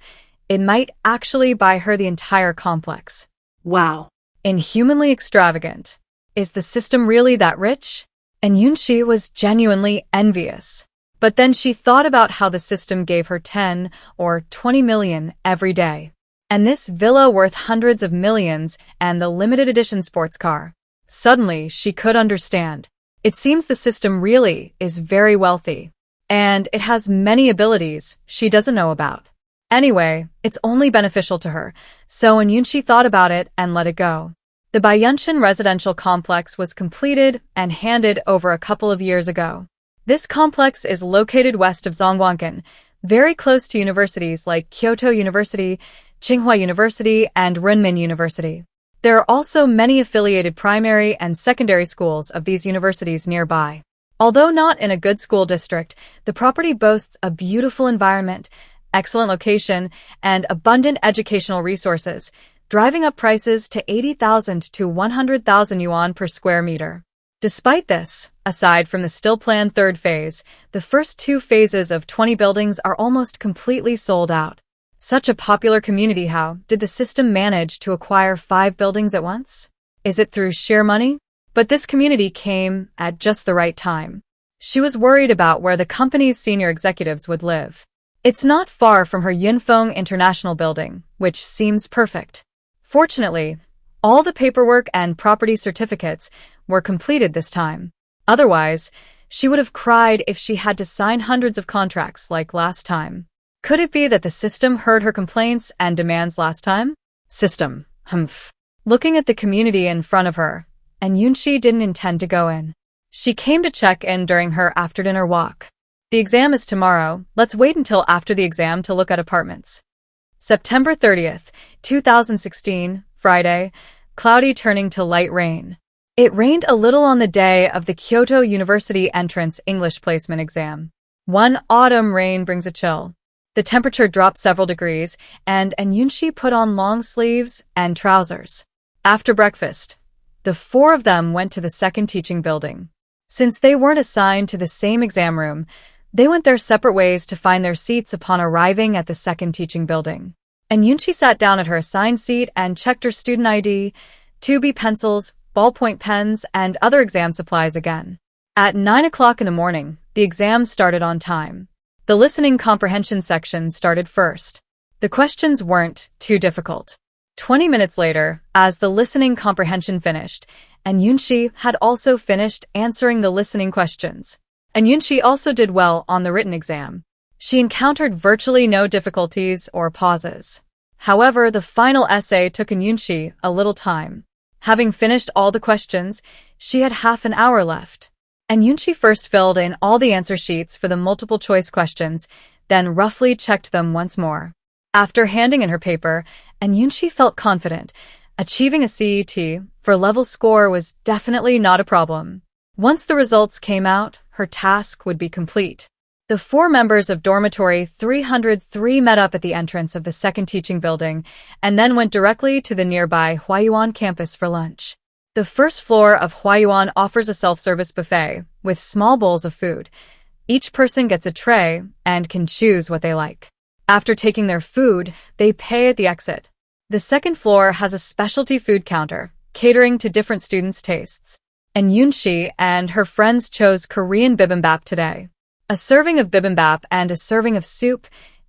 [SPEAKER 1] it might actually buy her the entire complex.
[SPEAKER 2] Wow.
[SPEAKER 1] Inhumanly extravagant. Is the system really that rich? And Yunxi was genuinely envious. But then she thought about how the system gave her 10 or 20 million every day. And this villa worth hundreds of millions and the limited edition sports car. Suddenly, she could understand. It seems the system really is very wealthy. And it has many abilities she doesn't know about. Anyway, it's only beneficial to her, so Yunxi thought about it and let it go. The Baiyunshan residential complex was completed and handed over a couple of years ago. This complex is located west of Zhongguancun, very close to universities like Kyoto University, Tsinghua University, and Renmin University. There are also many affiliated primary and secondary schools of these universities nearby. Although not in a good school district, the property boasts a beautiful environment, excellent location, and abundant educational resources, driving up prices to 80,000 to 100,000 yuan per square meter. Despite this, aside from the still planned third phase, the first two phases of 20 buildings are almost completely sold out. Such a popular community, how did the system manage to acquire 5 buildings at once? Is it through sheer money? But this community came at just the right time. She was worried about where the company's senior executives would live. It's not far from her Yunfeng International building, which seems perfect. Fortunately, all the paperwork and property certificates were completed this time. Otherwise, she would have cried if she had to sign hundreds of contracts like last time. Could it be that the system heard her complaints and demands last time? System, humph. Looking at the community in front of her, and Yunxi didn't intend to go in. She came to check in during her after-dinner walk. The exam is tomorrow. Let's wait until after the exam to look at apartments. September 30th, 2016, Friday, cloudy turning to light rain. It rained a little on the day of the Kyoto University entrance English placement exam. One autumn rain brings a chill. The temperature dropped several degrees, and Yunxi put on long sleeves and trousers. After breakfast, the 4 of them went to the second teaching building. Since they weren't assigned to the same exam room, they went their separate ways to find their seats upon arriving at the second teaching building. And Yunxi sat down at her assigned seat and checked her student ID, 2B pencils, ballpoint pens, and other exam supplies again. At 9 o'clock in the morning, the exam started on time. The listening comprehension section started first. The questions weren't too difficult. 20 minutes later, as the listening comprehension finished, and Yunxi had also finished answering the listening questions. And Yunxi also did well on the written exam. She encountered virtually no difficulties or pauses. However, the final essay took Yunxi a little time. Having finished all the questions, she had half an hour left. And Yunxi first filled in all the answer sheets for the multiple choice questions, then roughly checked them once more. After handing in her paper, Yunxi felt confident. Achieving a CET for level score was definitely not a problem. Once the results came out, her task would be complete. The 4 members of dormitory 303 met up at the entrance of the second teaching building and then went directly to the nearby Huayuan campus for lunch. The first floor of Huayuan offers a self-service buffet with small bowls of food. Each person gets a tray and can choose what they like. After taking their food, they pay at the exit. The second floor has a specialty food counter, catering to different students' tastes. And Yunxi and her friends chose Korean bibimbap today. A serving of bibimbap and a serving of soup,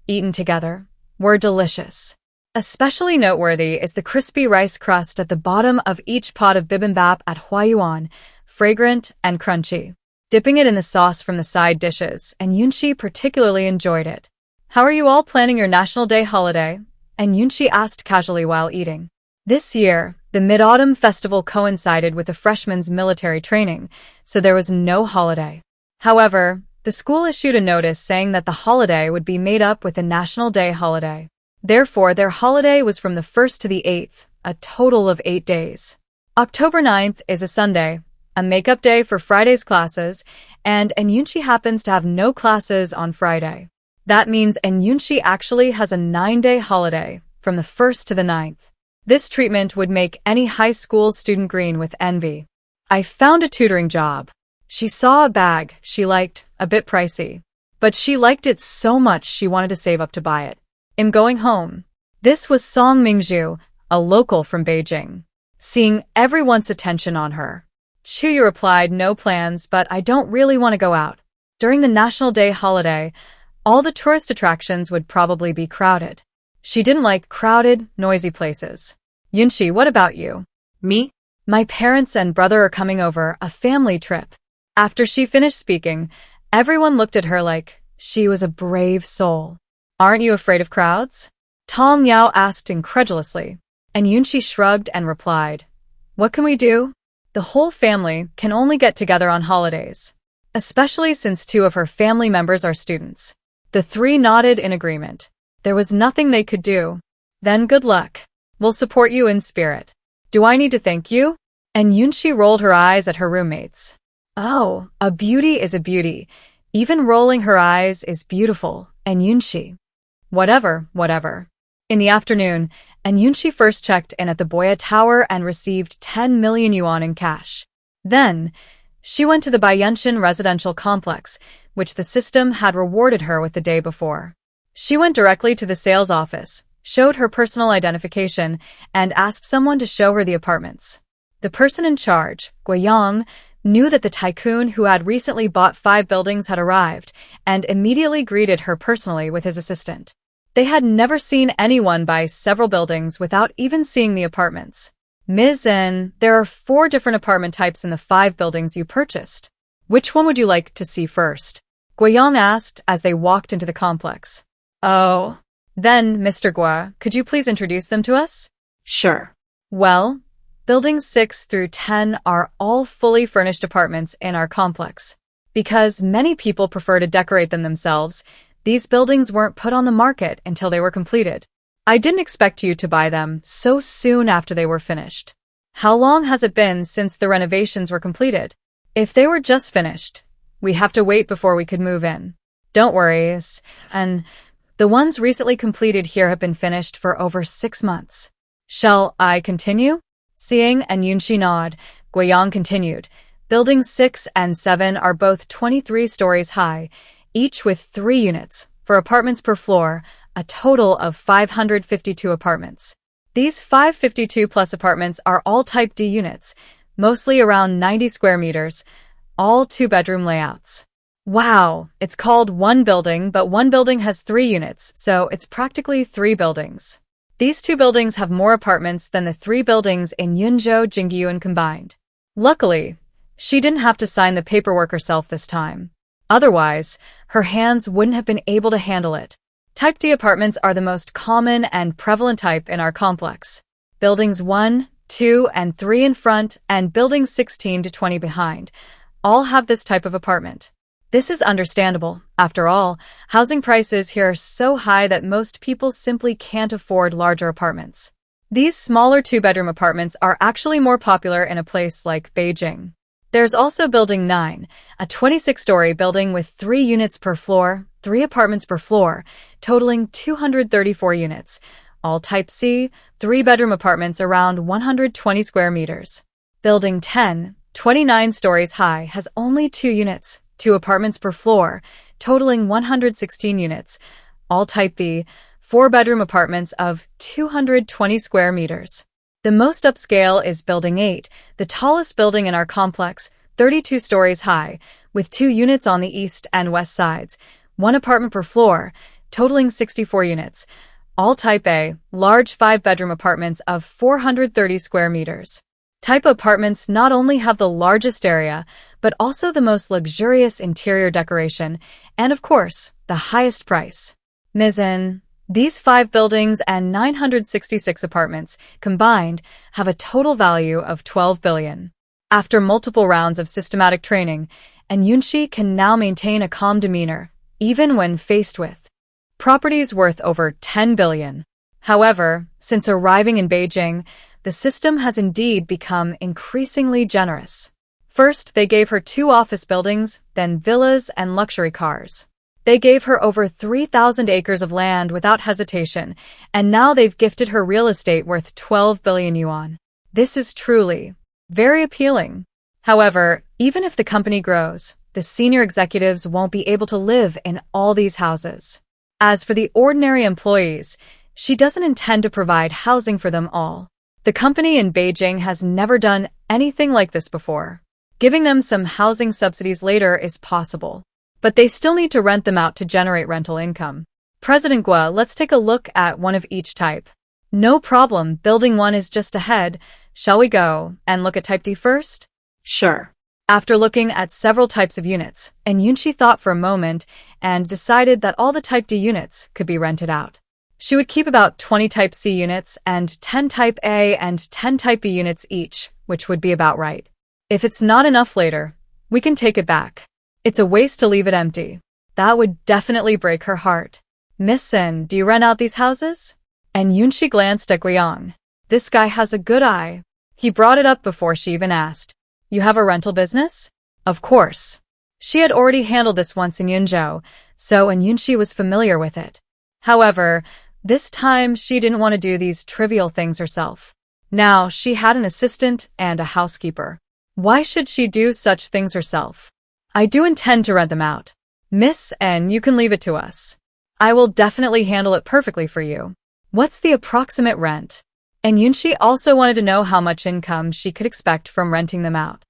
[SPEAKER 1] eaten together, were delicious. Especially noteworthy is the crispy rice crust at the bottom of each pot of bibimbap at Huayuan, fragrant and crunchy. Dipping it in the sauce from the side dishes, and Yunxi particularly enjoyed it. How are you all planning your National Day holiday? And Yunxi asked casually while eating. This year, the Mid-Autumn Festival coincided with the freshmen's military training, so there was no holiday. However, the school issued a notice saying that the holiday would be made up with a National Day holiday. Therefore, their holiday was from the 1st to the 8th, a total of 8 days. October 9th is a Sunday, a makeup day for Friday's classes, and Yunxi happens to have no classes on Friday. That means Yunxi actually has a 9-day holiday, from the 1st to the 9th. This treatment would make any high school student green with envy. I found a tutoring job. She saw a bag she liked, a bit pricey. But she liked it so much she wanted to save up to buy it. I'm going home. This was Song Mingzhu, a local from Beijing. Seeing everyone's attention on her, Chuyu replied, "No plans, but I don't really want to go out. During the National Day holiday, all the tourist attractions would probably be crowded." She didn't like crowded, noisy places. Yunxi, what about you?
[SPEAKER 2] Me?
[SPEAKER 1] My parents and brother are coming over, a family trip. After she finished speaking, everyone looked at her like she was a brave soul. Aren't you afraid of crowds? Tong Yao asked incredulously, and Yunxi shrugged and replied, "What can we do? The whole family can only get together on holidays, especially since 2 of her family members are students." The 3 nodded in agreement. There was nothing they could do. "Then good luck. We'll support you in spirit. Do I need to thank you?" And Yunxi rolled her eyes at her roommates. "Oh, a beauty is a beauty. Even rolling her eyes is beautiful." And Yunxi, whatever. In the afternoon, and Yunxi first checked in at the Boya Tower and received 10 million yuan in cash. Then, she went to the Baiyenshan residential complex, which the system had rewarded her with the day before. She went directly to the sales office, showed her personal identification, and asked someone to show her the apartments. The person in charge, Guiyang, knew that the tycoon who had recently bought 5 buildings had arrived, and immediately greeted her personally with his assistant. They had never seen anyone buy several buildings without even seeing the apartments. "Ms. N, there are 4 different apartment types in the 5 buildings you purchased. Which one would you like to see first?" Guiyang asked as they walked into the complex. "Oh. Then, Mr. Gua, could you please introduce them to us?"
[SPEAKER 2] Sure.
[SPEAKER 1] "Well, buildings 6 through 10 are all fully furnished apartments in our complex. Because many people prefer to decorate them themselves, these buildings weren't put on the market until they were completed. I didn't expect you to buy them so soon after they were finished. How long has it been since the renovations were completed? If they were just finished, we have to wait before we could move in. Don't worry, and the ones recently completed here have been finished for over 6 months. Shall I continue?" Seeing and Yunxi nod, Guiyang continued. "Buildings 6 and 7 are both 23 stories high, each with 3 units, for apartments per floor, a total of 552 apartments. These 552-plus apartments are all Type D units, mostly around 90 square meters, all 2-bedroom layouts." Wow, it's called one building, but one building has 3 units, so it's practically 3 buildings. These 2 buildings have more apartments than the 3 buildings in Yunzhou Jingyuan combined. Luckily, she didn't have to sign the paperwork herself this time. Otherwise, her hands wouldn't have been able to handle it. Type D apartments are the most common and prevalent type in our complex. Buildings 1, 2, and 3 in front, and buildings 16 to 20 behind, all have this type of apartment. This is understandable. After all, housing prices here are so high that most people simply can't afford larger apartments. These smaller 2-bedroom apartments are actually more popular in a place like Beijing. There's also Building 9, a 26-story building with 3 units per floor, 3 apartments per floor, totaling 234 units, all Type C, 3-bedroom apartments around 120 square meters. Building 10, 29 stories high, has only 2 units, 2 apartments per floor, totaling 116 units, all Type B, 4-bedroom apartments of 220 square meters. The most upscale is Building 8, the tallest building in our complex, 32 stories high, with 2 units on the east and west sides, 1 apartment per floor, totaling 64 units, all Type A, large 5-bedroom apartments of 430 square meters. Type apartments not only have the largest area, but also the most luxurious interior decoration, and of course, the highest price. Ms. N, these 5 buildings and 966 apartments, combined, have a total value of 12 billion. After multiple rounds of systematic training, and Yunxi can now maintain a calm demeanor, even when faced with properties worth over 10 billion. However, since arriving in Beijing, the system has indeed become increasingly generous. First, they gave her 2 office buildings, then villas and luxury cars. They gave her over 3,000 acres of land without hesitation, and now they've gifted her real estate worth 12 billion yuan. This is truly very appealing. However, even if the company grows, the senior executives won't be able to live in all these houses. As for the ordinary employees, She doesn't intend to provide housing for them all. The company in Beijing has never done anything like this before. Giving them some housing subsidies later is possible, but they still need to rent them out to generate rental income. President Gua, let's take a look at one of each type. No problem, building 1 is just ahead. Shall we go and look at type D first?
[SPEAKER 2] Sure.
[SPEAKER 1] After looking at several types of units, Yunxi thought for a moment and decided that all the type D units could be rented out. She would keep about 20 type C units and 10 type A and 10 type B units each, which would be about right. If it's not enough later, we can take it back. It's a waste to leave it empty. That would definitely break her heart. Miss Sin, do you rent out these houses? And Yunxi glanced at Guiyang. This guy has a good eye. He brought it up before she even asked. You have a rental business? Of course. She had already handled this once in Yunzhou, so Yunxi was familiar with it. However, this time she didn't want to do these trivial things herself. Now she had an assistant and a housekeeper. Why should she do such things herself? I do intend to rent them out. Miss N, you can leave it to us. I will definitely handle it perfectly for you. What's the approximate rent? And Yunxi also wanted to know how much income she could expect from renting them out.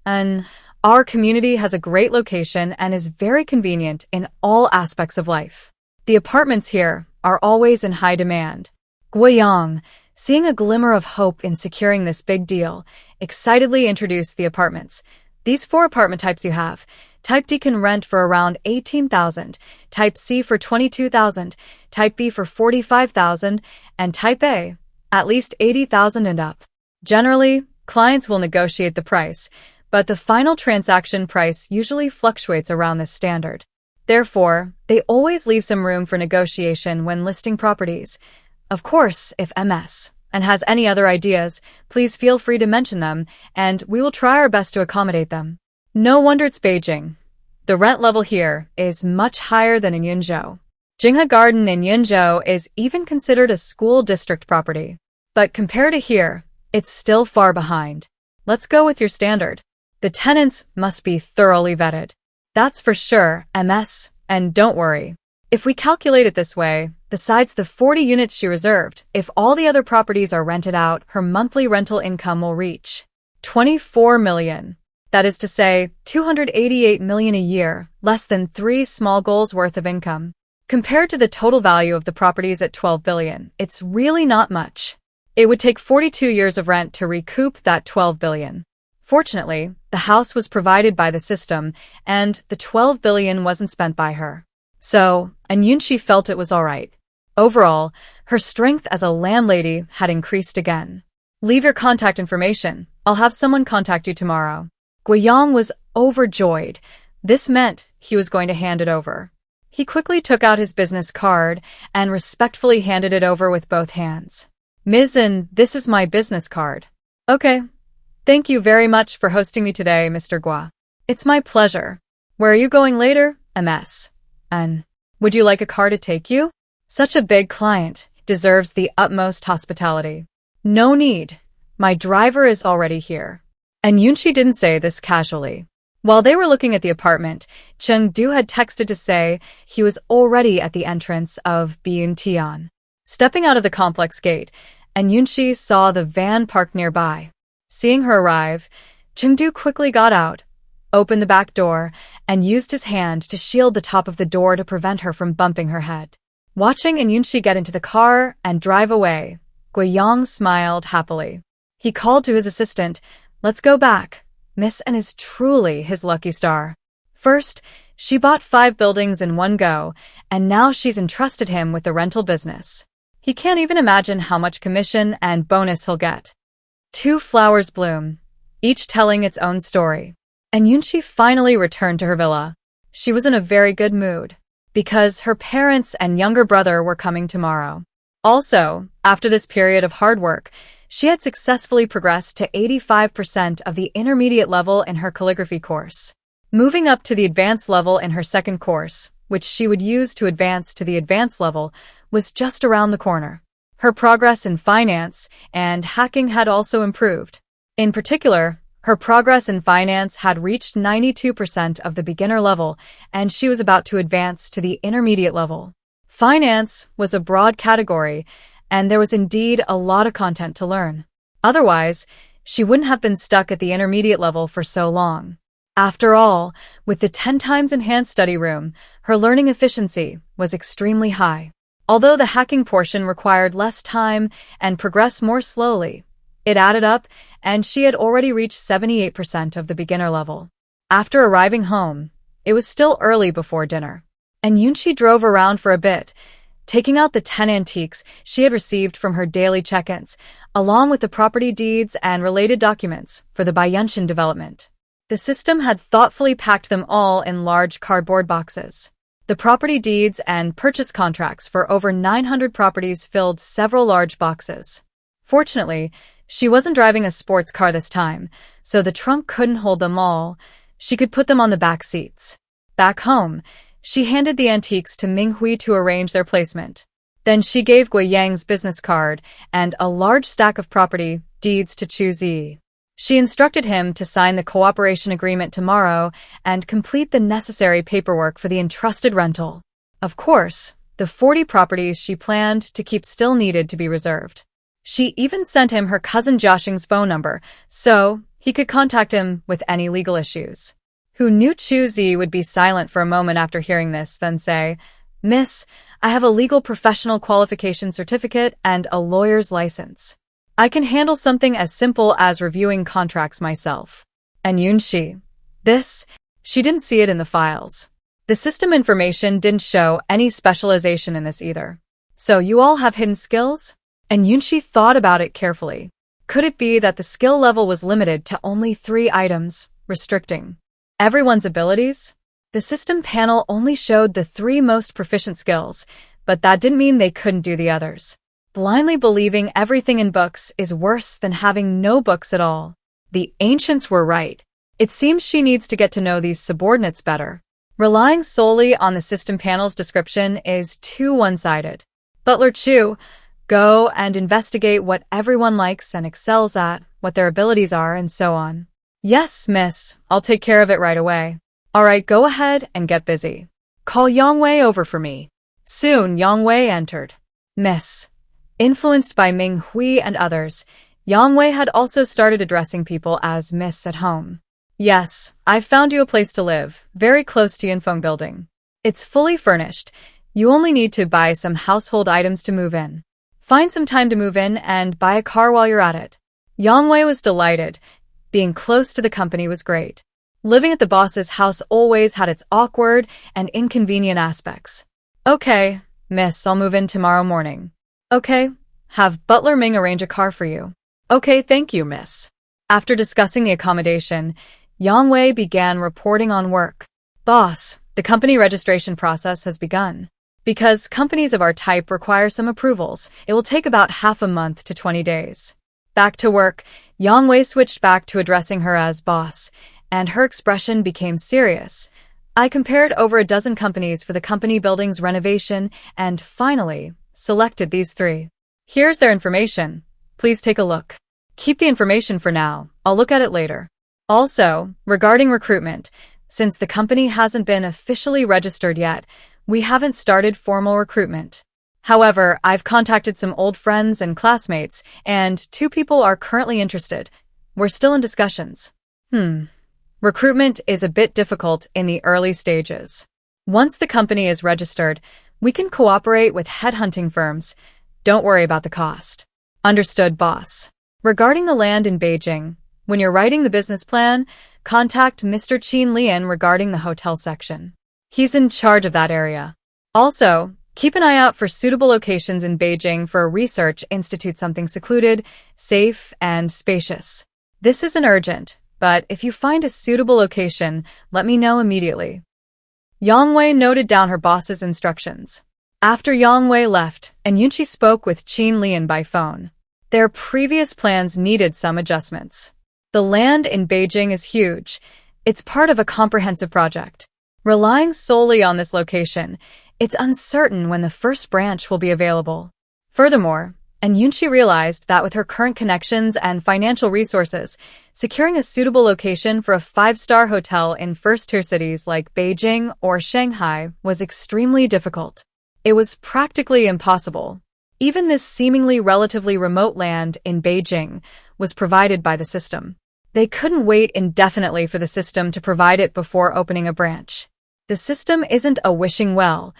[SPEAKER 1] And our community has a great location and is very convenient in all aspects of life. The apartments here are always in high demand. Guiyang, seeing a glimmer of hope in securing this big deal, excitedly introduced the apartments. These 4 apartment types you have. Type D can rent for around 18,000, Type C for 22,000, Type B for 45,000, and Type A, at least 80,000 and up. Generally, clients will negotiate the price, but the final transaction price usually fluctuates around this standard. Therefore, they always leave some room for negotiation when listing properties. Of course, if MS and has any other ideas, please feel free to mention them, and we will try our best to accommodate them. No wonder it's Beijing. The rent level here is much higher than in Yunzhou. Jinghe Garden in Yunzhou is even considered a school district property. But compared to here, it's still far behind. Let's go with your standard. The tenants must be thoroughly vetted. That's for sure, MS, and don't worry. If we calculate it this way, besides the 40 units she reserved, if all the other properties are rented out, her monthly rental income will reach 24 million. That is to say, 288 million a year, less than 3 small goals worth of income. Compared to the total value of the properties at 12 billion, it's really not much. It would take 42 years of rent to recoup that 12 billion. Fortunately, the house was provided by the system, and the 12 billion wasn't spent by her. So, Yunxi felt it was all right. Overall, her strength as a landlady had increased again. Leave your contact information. I'll have someone contact you tomorrow. Guiyang was overjoyed. This meant he was going to hand it over. He quickly took out his business card and respectfully handed it over with both hands. Ms. N, this is my business card. Okay. Thank you very much for hosting me today, Mr. Gua. It's my pleasure. Where are you going later, MS? And would you like a car to take you? Such a big client deserves the utmost hospitality. No need. My driver is already here. And Yunxi didn't say this casually. While they were looking at the apartment, Chengdu had texted to say he was already at the entrance of Biuntian. Stepping out of the complex gate, Yunxi saw the van parked nearby. Seeing her arrive, Chengdu quickly got out, opened the back door, and used his hand to shield the top of the door to prevent her from bumping her head. Watching Yunxi get into the car and drive away, Guiyang smiled happily. He called to his assistant, "Let's go back. Miss N is truly his lucky star." First, she bought 5 buildings in one go, and now she's entrusted him with the rental business. He can't even imagine how much commission and bonus he'll get. 2 flowers bloom, each telling its own story. And Yunxi finally returned to her villa. She was in a very good mood, because her parents and younger brother were coming tomorrow. Also, after this period of hard work, she had successfully progressed to 85% of the intermediate level in her calligraphy course. Moving up to the advanced level in her second course, which she would use to advance to the advanced level, was just around the corner. Her progress in finance and hacking had also improved. In particular, her progress in finance had reached 92% of the beginner level, and she was about to advance to the intermediate level. Finance was a broad category, and there was indeed a lot of content to learn. Otherwise, she wouldn't have been stuck at the intermediate level for so long. After all, with the 10 times enhanced study room, her learning efficiency was extremely high. Although the hacking portion required less time and progressed more slowly, it added up, and she had already reached 78% of the beginner level. After arriving home, it was still early before dinner, and Yunxi drove around for a bit, taking out the 10 antiques she had received from her daily check-ins, along with the property deeds and related documents for the Baiyunshan development. The system had thoughtfully packed them all in large cardboard boxes. The property deeds and purchase contracts for over 900 properties filled several large boxes. Fortunately, she wasn't driving a sports car this time, so the trunk couldn't hold them all. She could put them on the back seats. Back home, she handed the antiques to Minghui to arrange their placement. Then she gave Guiyang's business card and a large stack of property deeds to Chu Zi. She instructed him to sign the cooperation agreement tomorrow and complete the necessary paperwork for the entrusted rental. Of course, the 40 properties she planned to keep still needed to be reserved. She even sent him her cousin Jiaxing's phone number, so he could contact him with any legal issues. Who knew Chu Zi would be silent for a moment after hearing this, then say, "Miss, I have a legal professional qualification certificate and a lawyer's license. I can handle something as simple as reviewing contracts myself." And Yunxi, she didn't see it in the files. The system information didn't show any specialization in this either. "So you all have hidden skills?" And Yunxi thought about it carefully. Could it be that the skill level was limited to only 3 items, restricting everyone's abilities? The system panel only showed the 3 most proficient skills, but that didn't mean they couldn't do the others. Blindly believing everything in books is worse than having no books at all. The ancients were right. It seems she needs to get to know these subordinates better. Relying solely on the system panel's description is too one-sided. Butler Chu, go and investigate what everyone likes and excels at, what their abilities are, and so on. "Yes, miss, I'll take care of it right away." "All right, go ahead and get busy. Call Yang Wei over for me." Soon, Yang Wei entered. "Miss." Influenced by Ming Hui and others, Yang Wei had also started addressing people as Miss at home. "Yes, I've found you a place to live, very close to Yunfeng Building. It's fully furnished. You only need to buy some household items to move in. Find some time to move in and buy a car while you're at it." Yang Wei was delighted. Being close to the company was great. Living at the boss's house always had its awkward and inconvenient aspects. "Okay, miss, I'll move in tomorrow morning." "Okay, have Butler Ming arrange a car for you." "Okay, thank you, miss." After discussing the accommodation, Yang Wei began reporting on work. "Boss, the company registration process has begun. Because companies of our type require some approvals, it will take about half a month to 20 days. Back to work, Yang Wei switched back to addressing her as boss, and her expression became serious. "I compared over a dozen companies for the company building's renovation and finally selected these 3. Here's their information. Please take a look. Keep the information for now. I'll look at it later. Also, regarding recruitment, since the company hasn't been officially registered yet, we haven't started formal recruitment. However, I've contacted some old friends and classmates, and 2 people are currently interested. We're still in discussions." Recruitment is a bit difficult in the early stages. Once the company is registered, we can cooperate with headhunting firms. Don't worry about the cost. "Understood, boss." Regarding the land in Beijing, when you're writing the business plan, contact Mr. Qin Lian regarding the hotel section. He's in charge of that area. Also, keep an eye out for suitable locations in Beijing for a research institute, something secluded, safe, and spacious. This isn't urgent, but if you find a suitable location, let me know immediately. Yang Wei noted down her boss's instructions. After Yang Wei left, and Yunxi spoke with Qin Lian by phone. Their previous plans needed some adjustments. The land in Beijing is huge. It's part of a comprehensive project. Relying solely on this location, it's uncertain when the first branch will be available. Furthermore, and Yunxi realized that with her current connections and financial resources, securing a suitable location for a 5-star hotel in first-tier cities like Beijing or Shanghai was extremely difficult. It was practically impossible. Even this seemingly relatively remote land in Beijing was provided by the system. They couldn't wait indefinitely for the system to provide it before opening a branch. The system isn't a wishing well.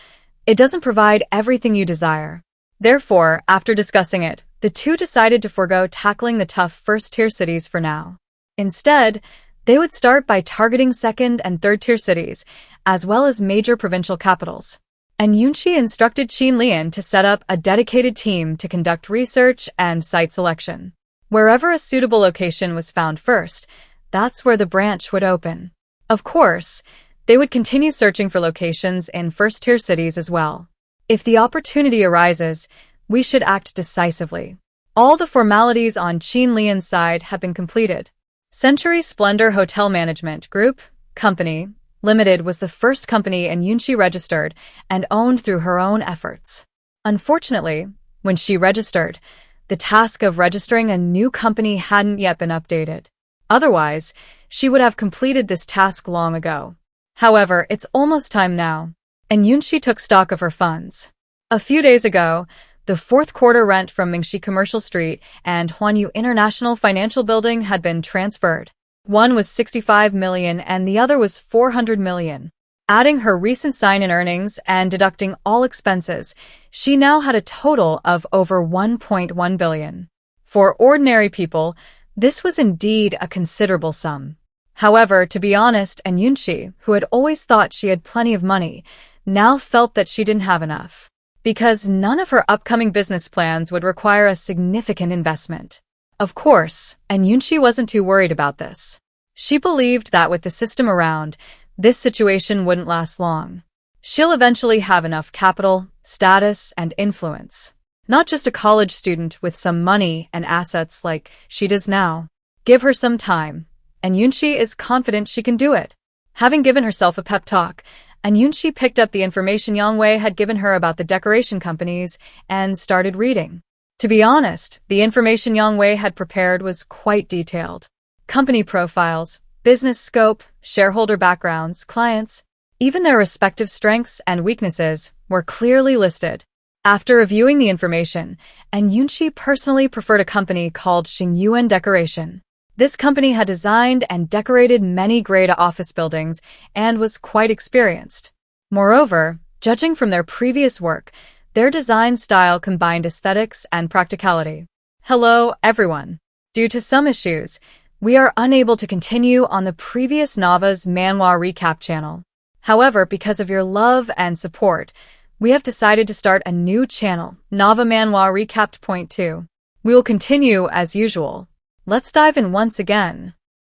[SPEAKER 1] It doesn't provide everything you desire. Therefore, after discussing it, the two decided to forego tackling the tough first-tier cities for now. Instead, they would start by targeting second- and third-tier cities, as well as major provincial capitals. And Yunxi instructed Qin Lian to set up a dedicated team to conduct research and site selection. Wherever a suitable location was found first, that's where the branch would open. Of course, they would continue searching for locations in first-tier cities as well. If the opportunity arises, we should act decisively. All the formalities on Qin Lian's side have been completed. Century Splendor Hotel Management Group, Company, Limited was the first company in Yunxi registered and owned through her own efforts. Unfortunately, when she registered, the task of registering a new company hadn't yet been updated. Otherwise, she would have completed this task long ago. However, it's almost time now, and Yunxi took stock of her funds. A few days ago, the fourth quarter rent from Mingxi Commercial Street and Huanyu International Financial Building had been transferred. One was 65 million and the other was 400 million. Adding her recent sign-in earnings and deducting all expenses, she now had a total of over 1.1 billion. For ordinary people, this was indeed a considerable sum. However, to be honest, and Yunxi, who had always thought she had plenty of money, now felt that she didn't have enough. Because none of her upcoming business plans would require a significant investment. Of course, and Yunxi wasn't too worried about this. She believed that with the system around, this situation wouldn't last long. She'll eventually have enough capital, status, and influence. Not just a college student with some money and assets like she does now. Give her some time, and Yunxi is confident she can do it. Having given herself a pep talk, and Yunxi picked up the information Yang Wei had given her about the decoration companies and started reading. To be honest, the information Yang Wei had prepared was quite detailed. Company profiles, business scope, shareholder backgrounds, clients, even their respective strengths and weaknesses were clearly listed. After reviewing the information, and Yunxi personally preferred a company called Xingyuan Decoration. This company had designed and decorated many great office buildings and was quite experienced. Moreover, judging from their previous work, their design style combined aesthetics and practicality. Hello, everyone. Due to some issues, we are unable to continue on the previous Nava's Manhwa recap channel. However, because of your love and support, we have decided to start a new channel, Nava Manhwa Recapped Point 2. We will continue as usual. Let's dive in once again.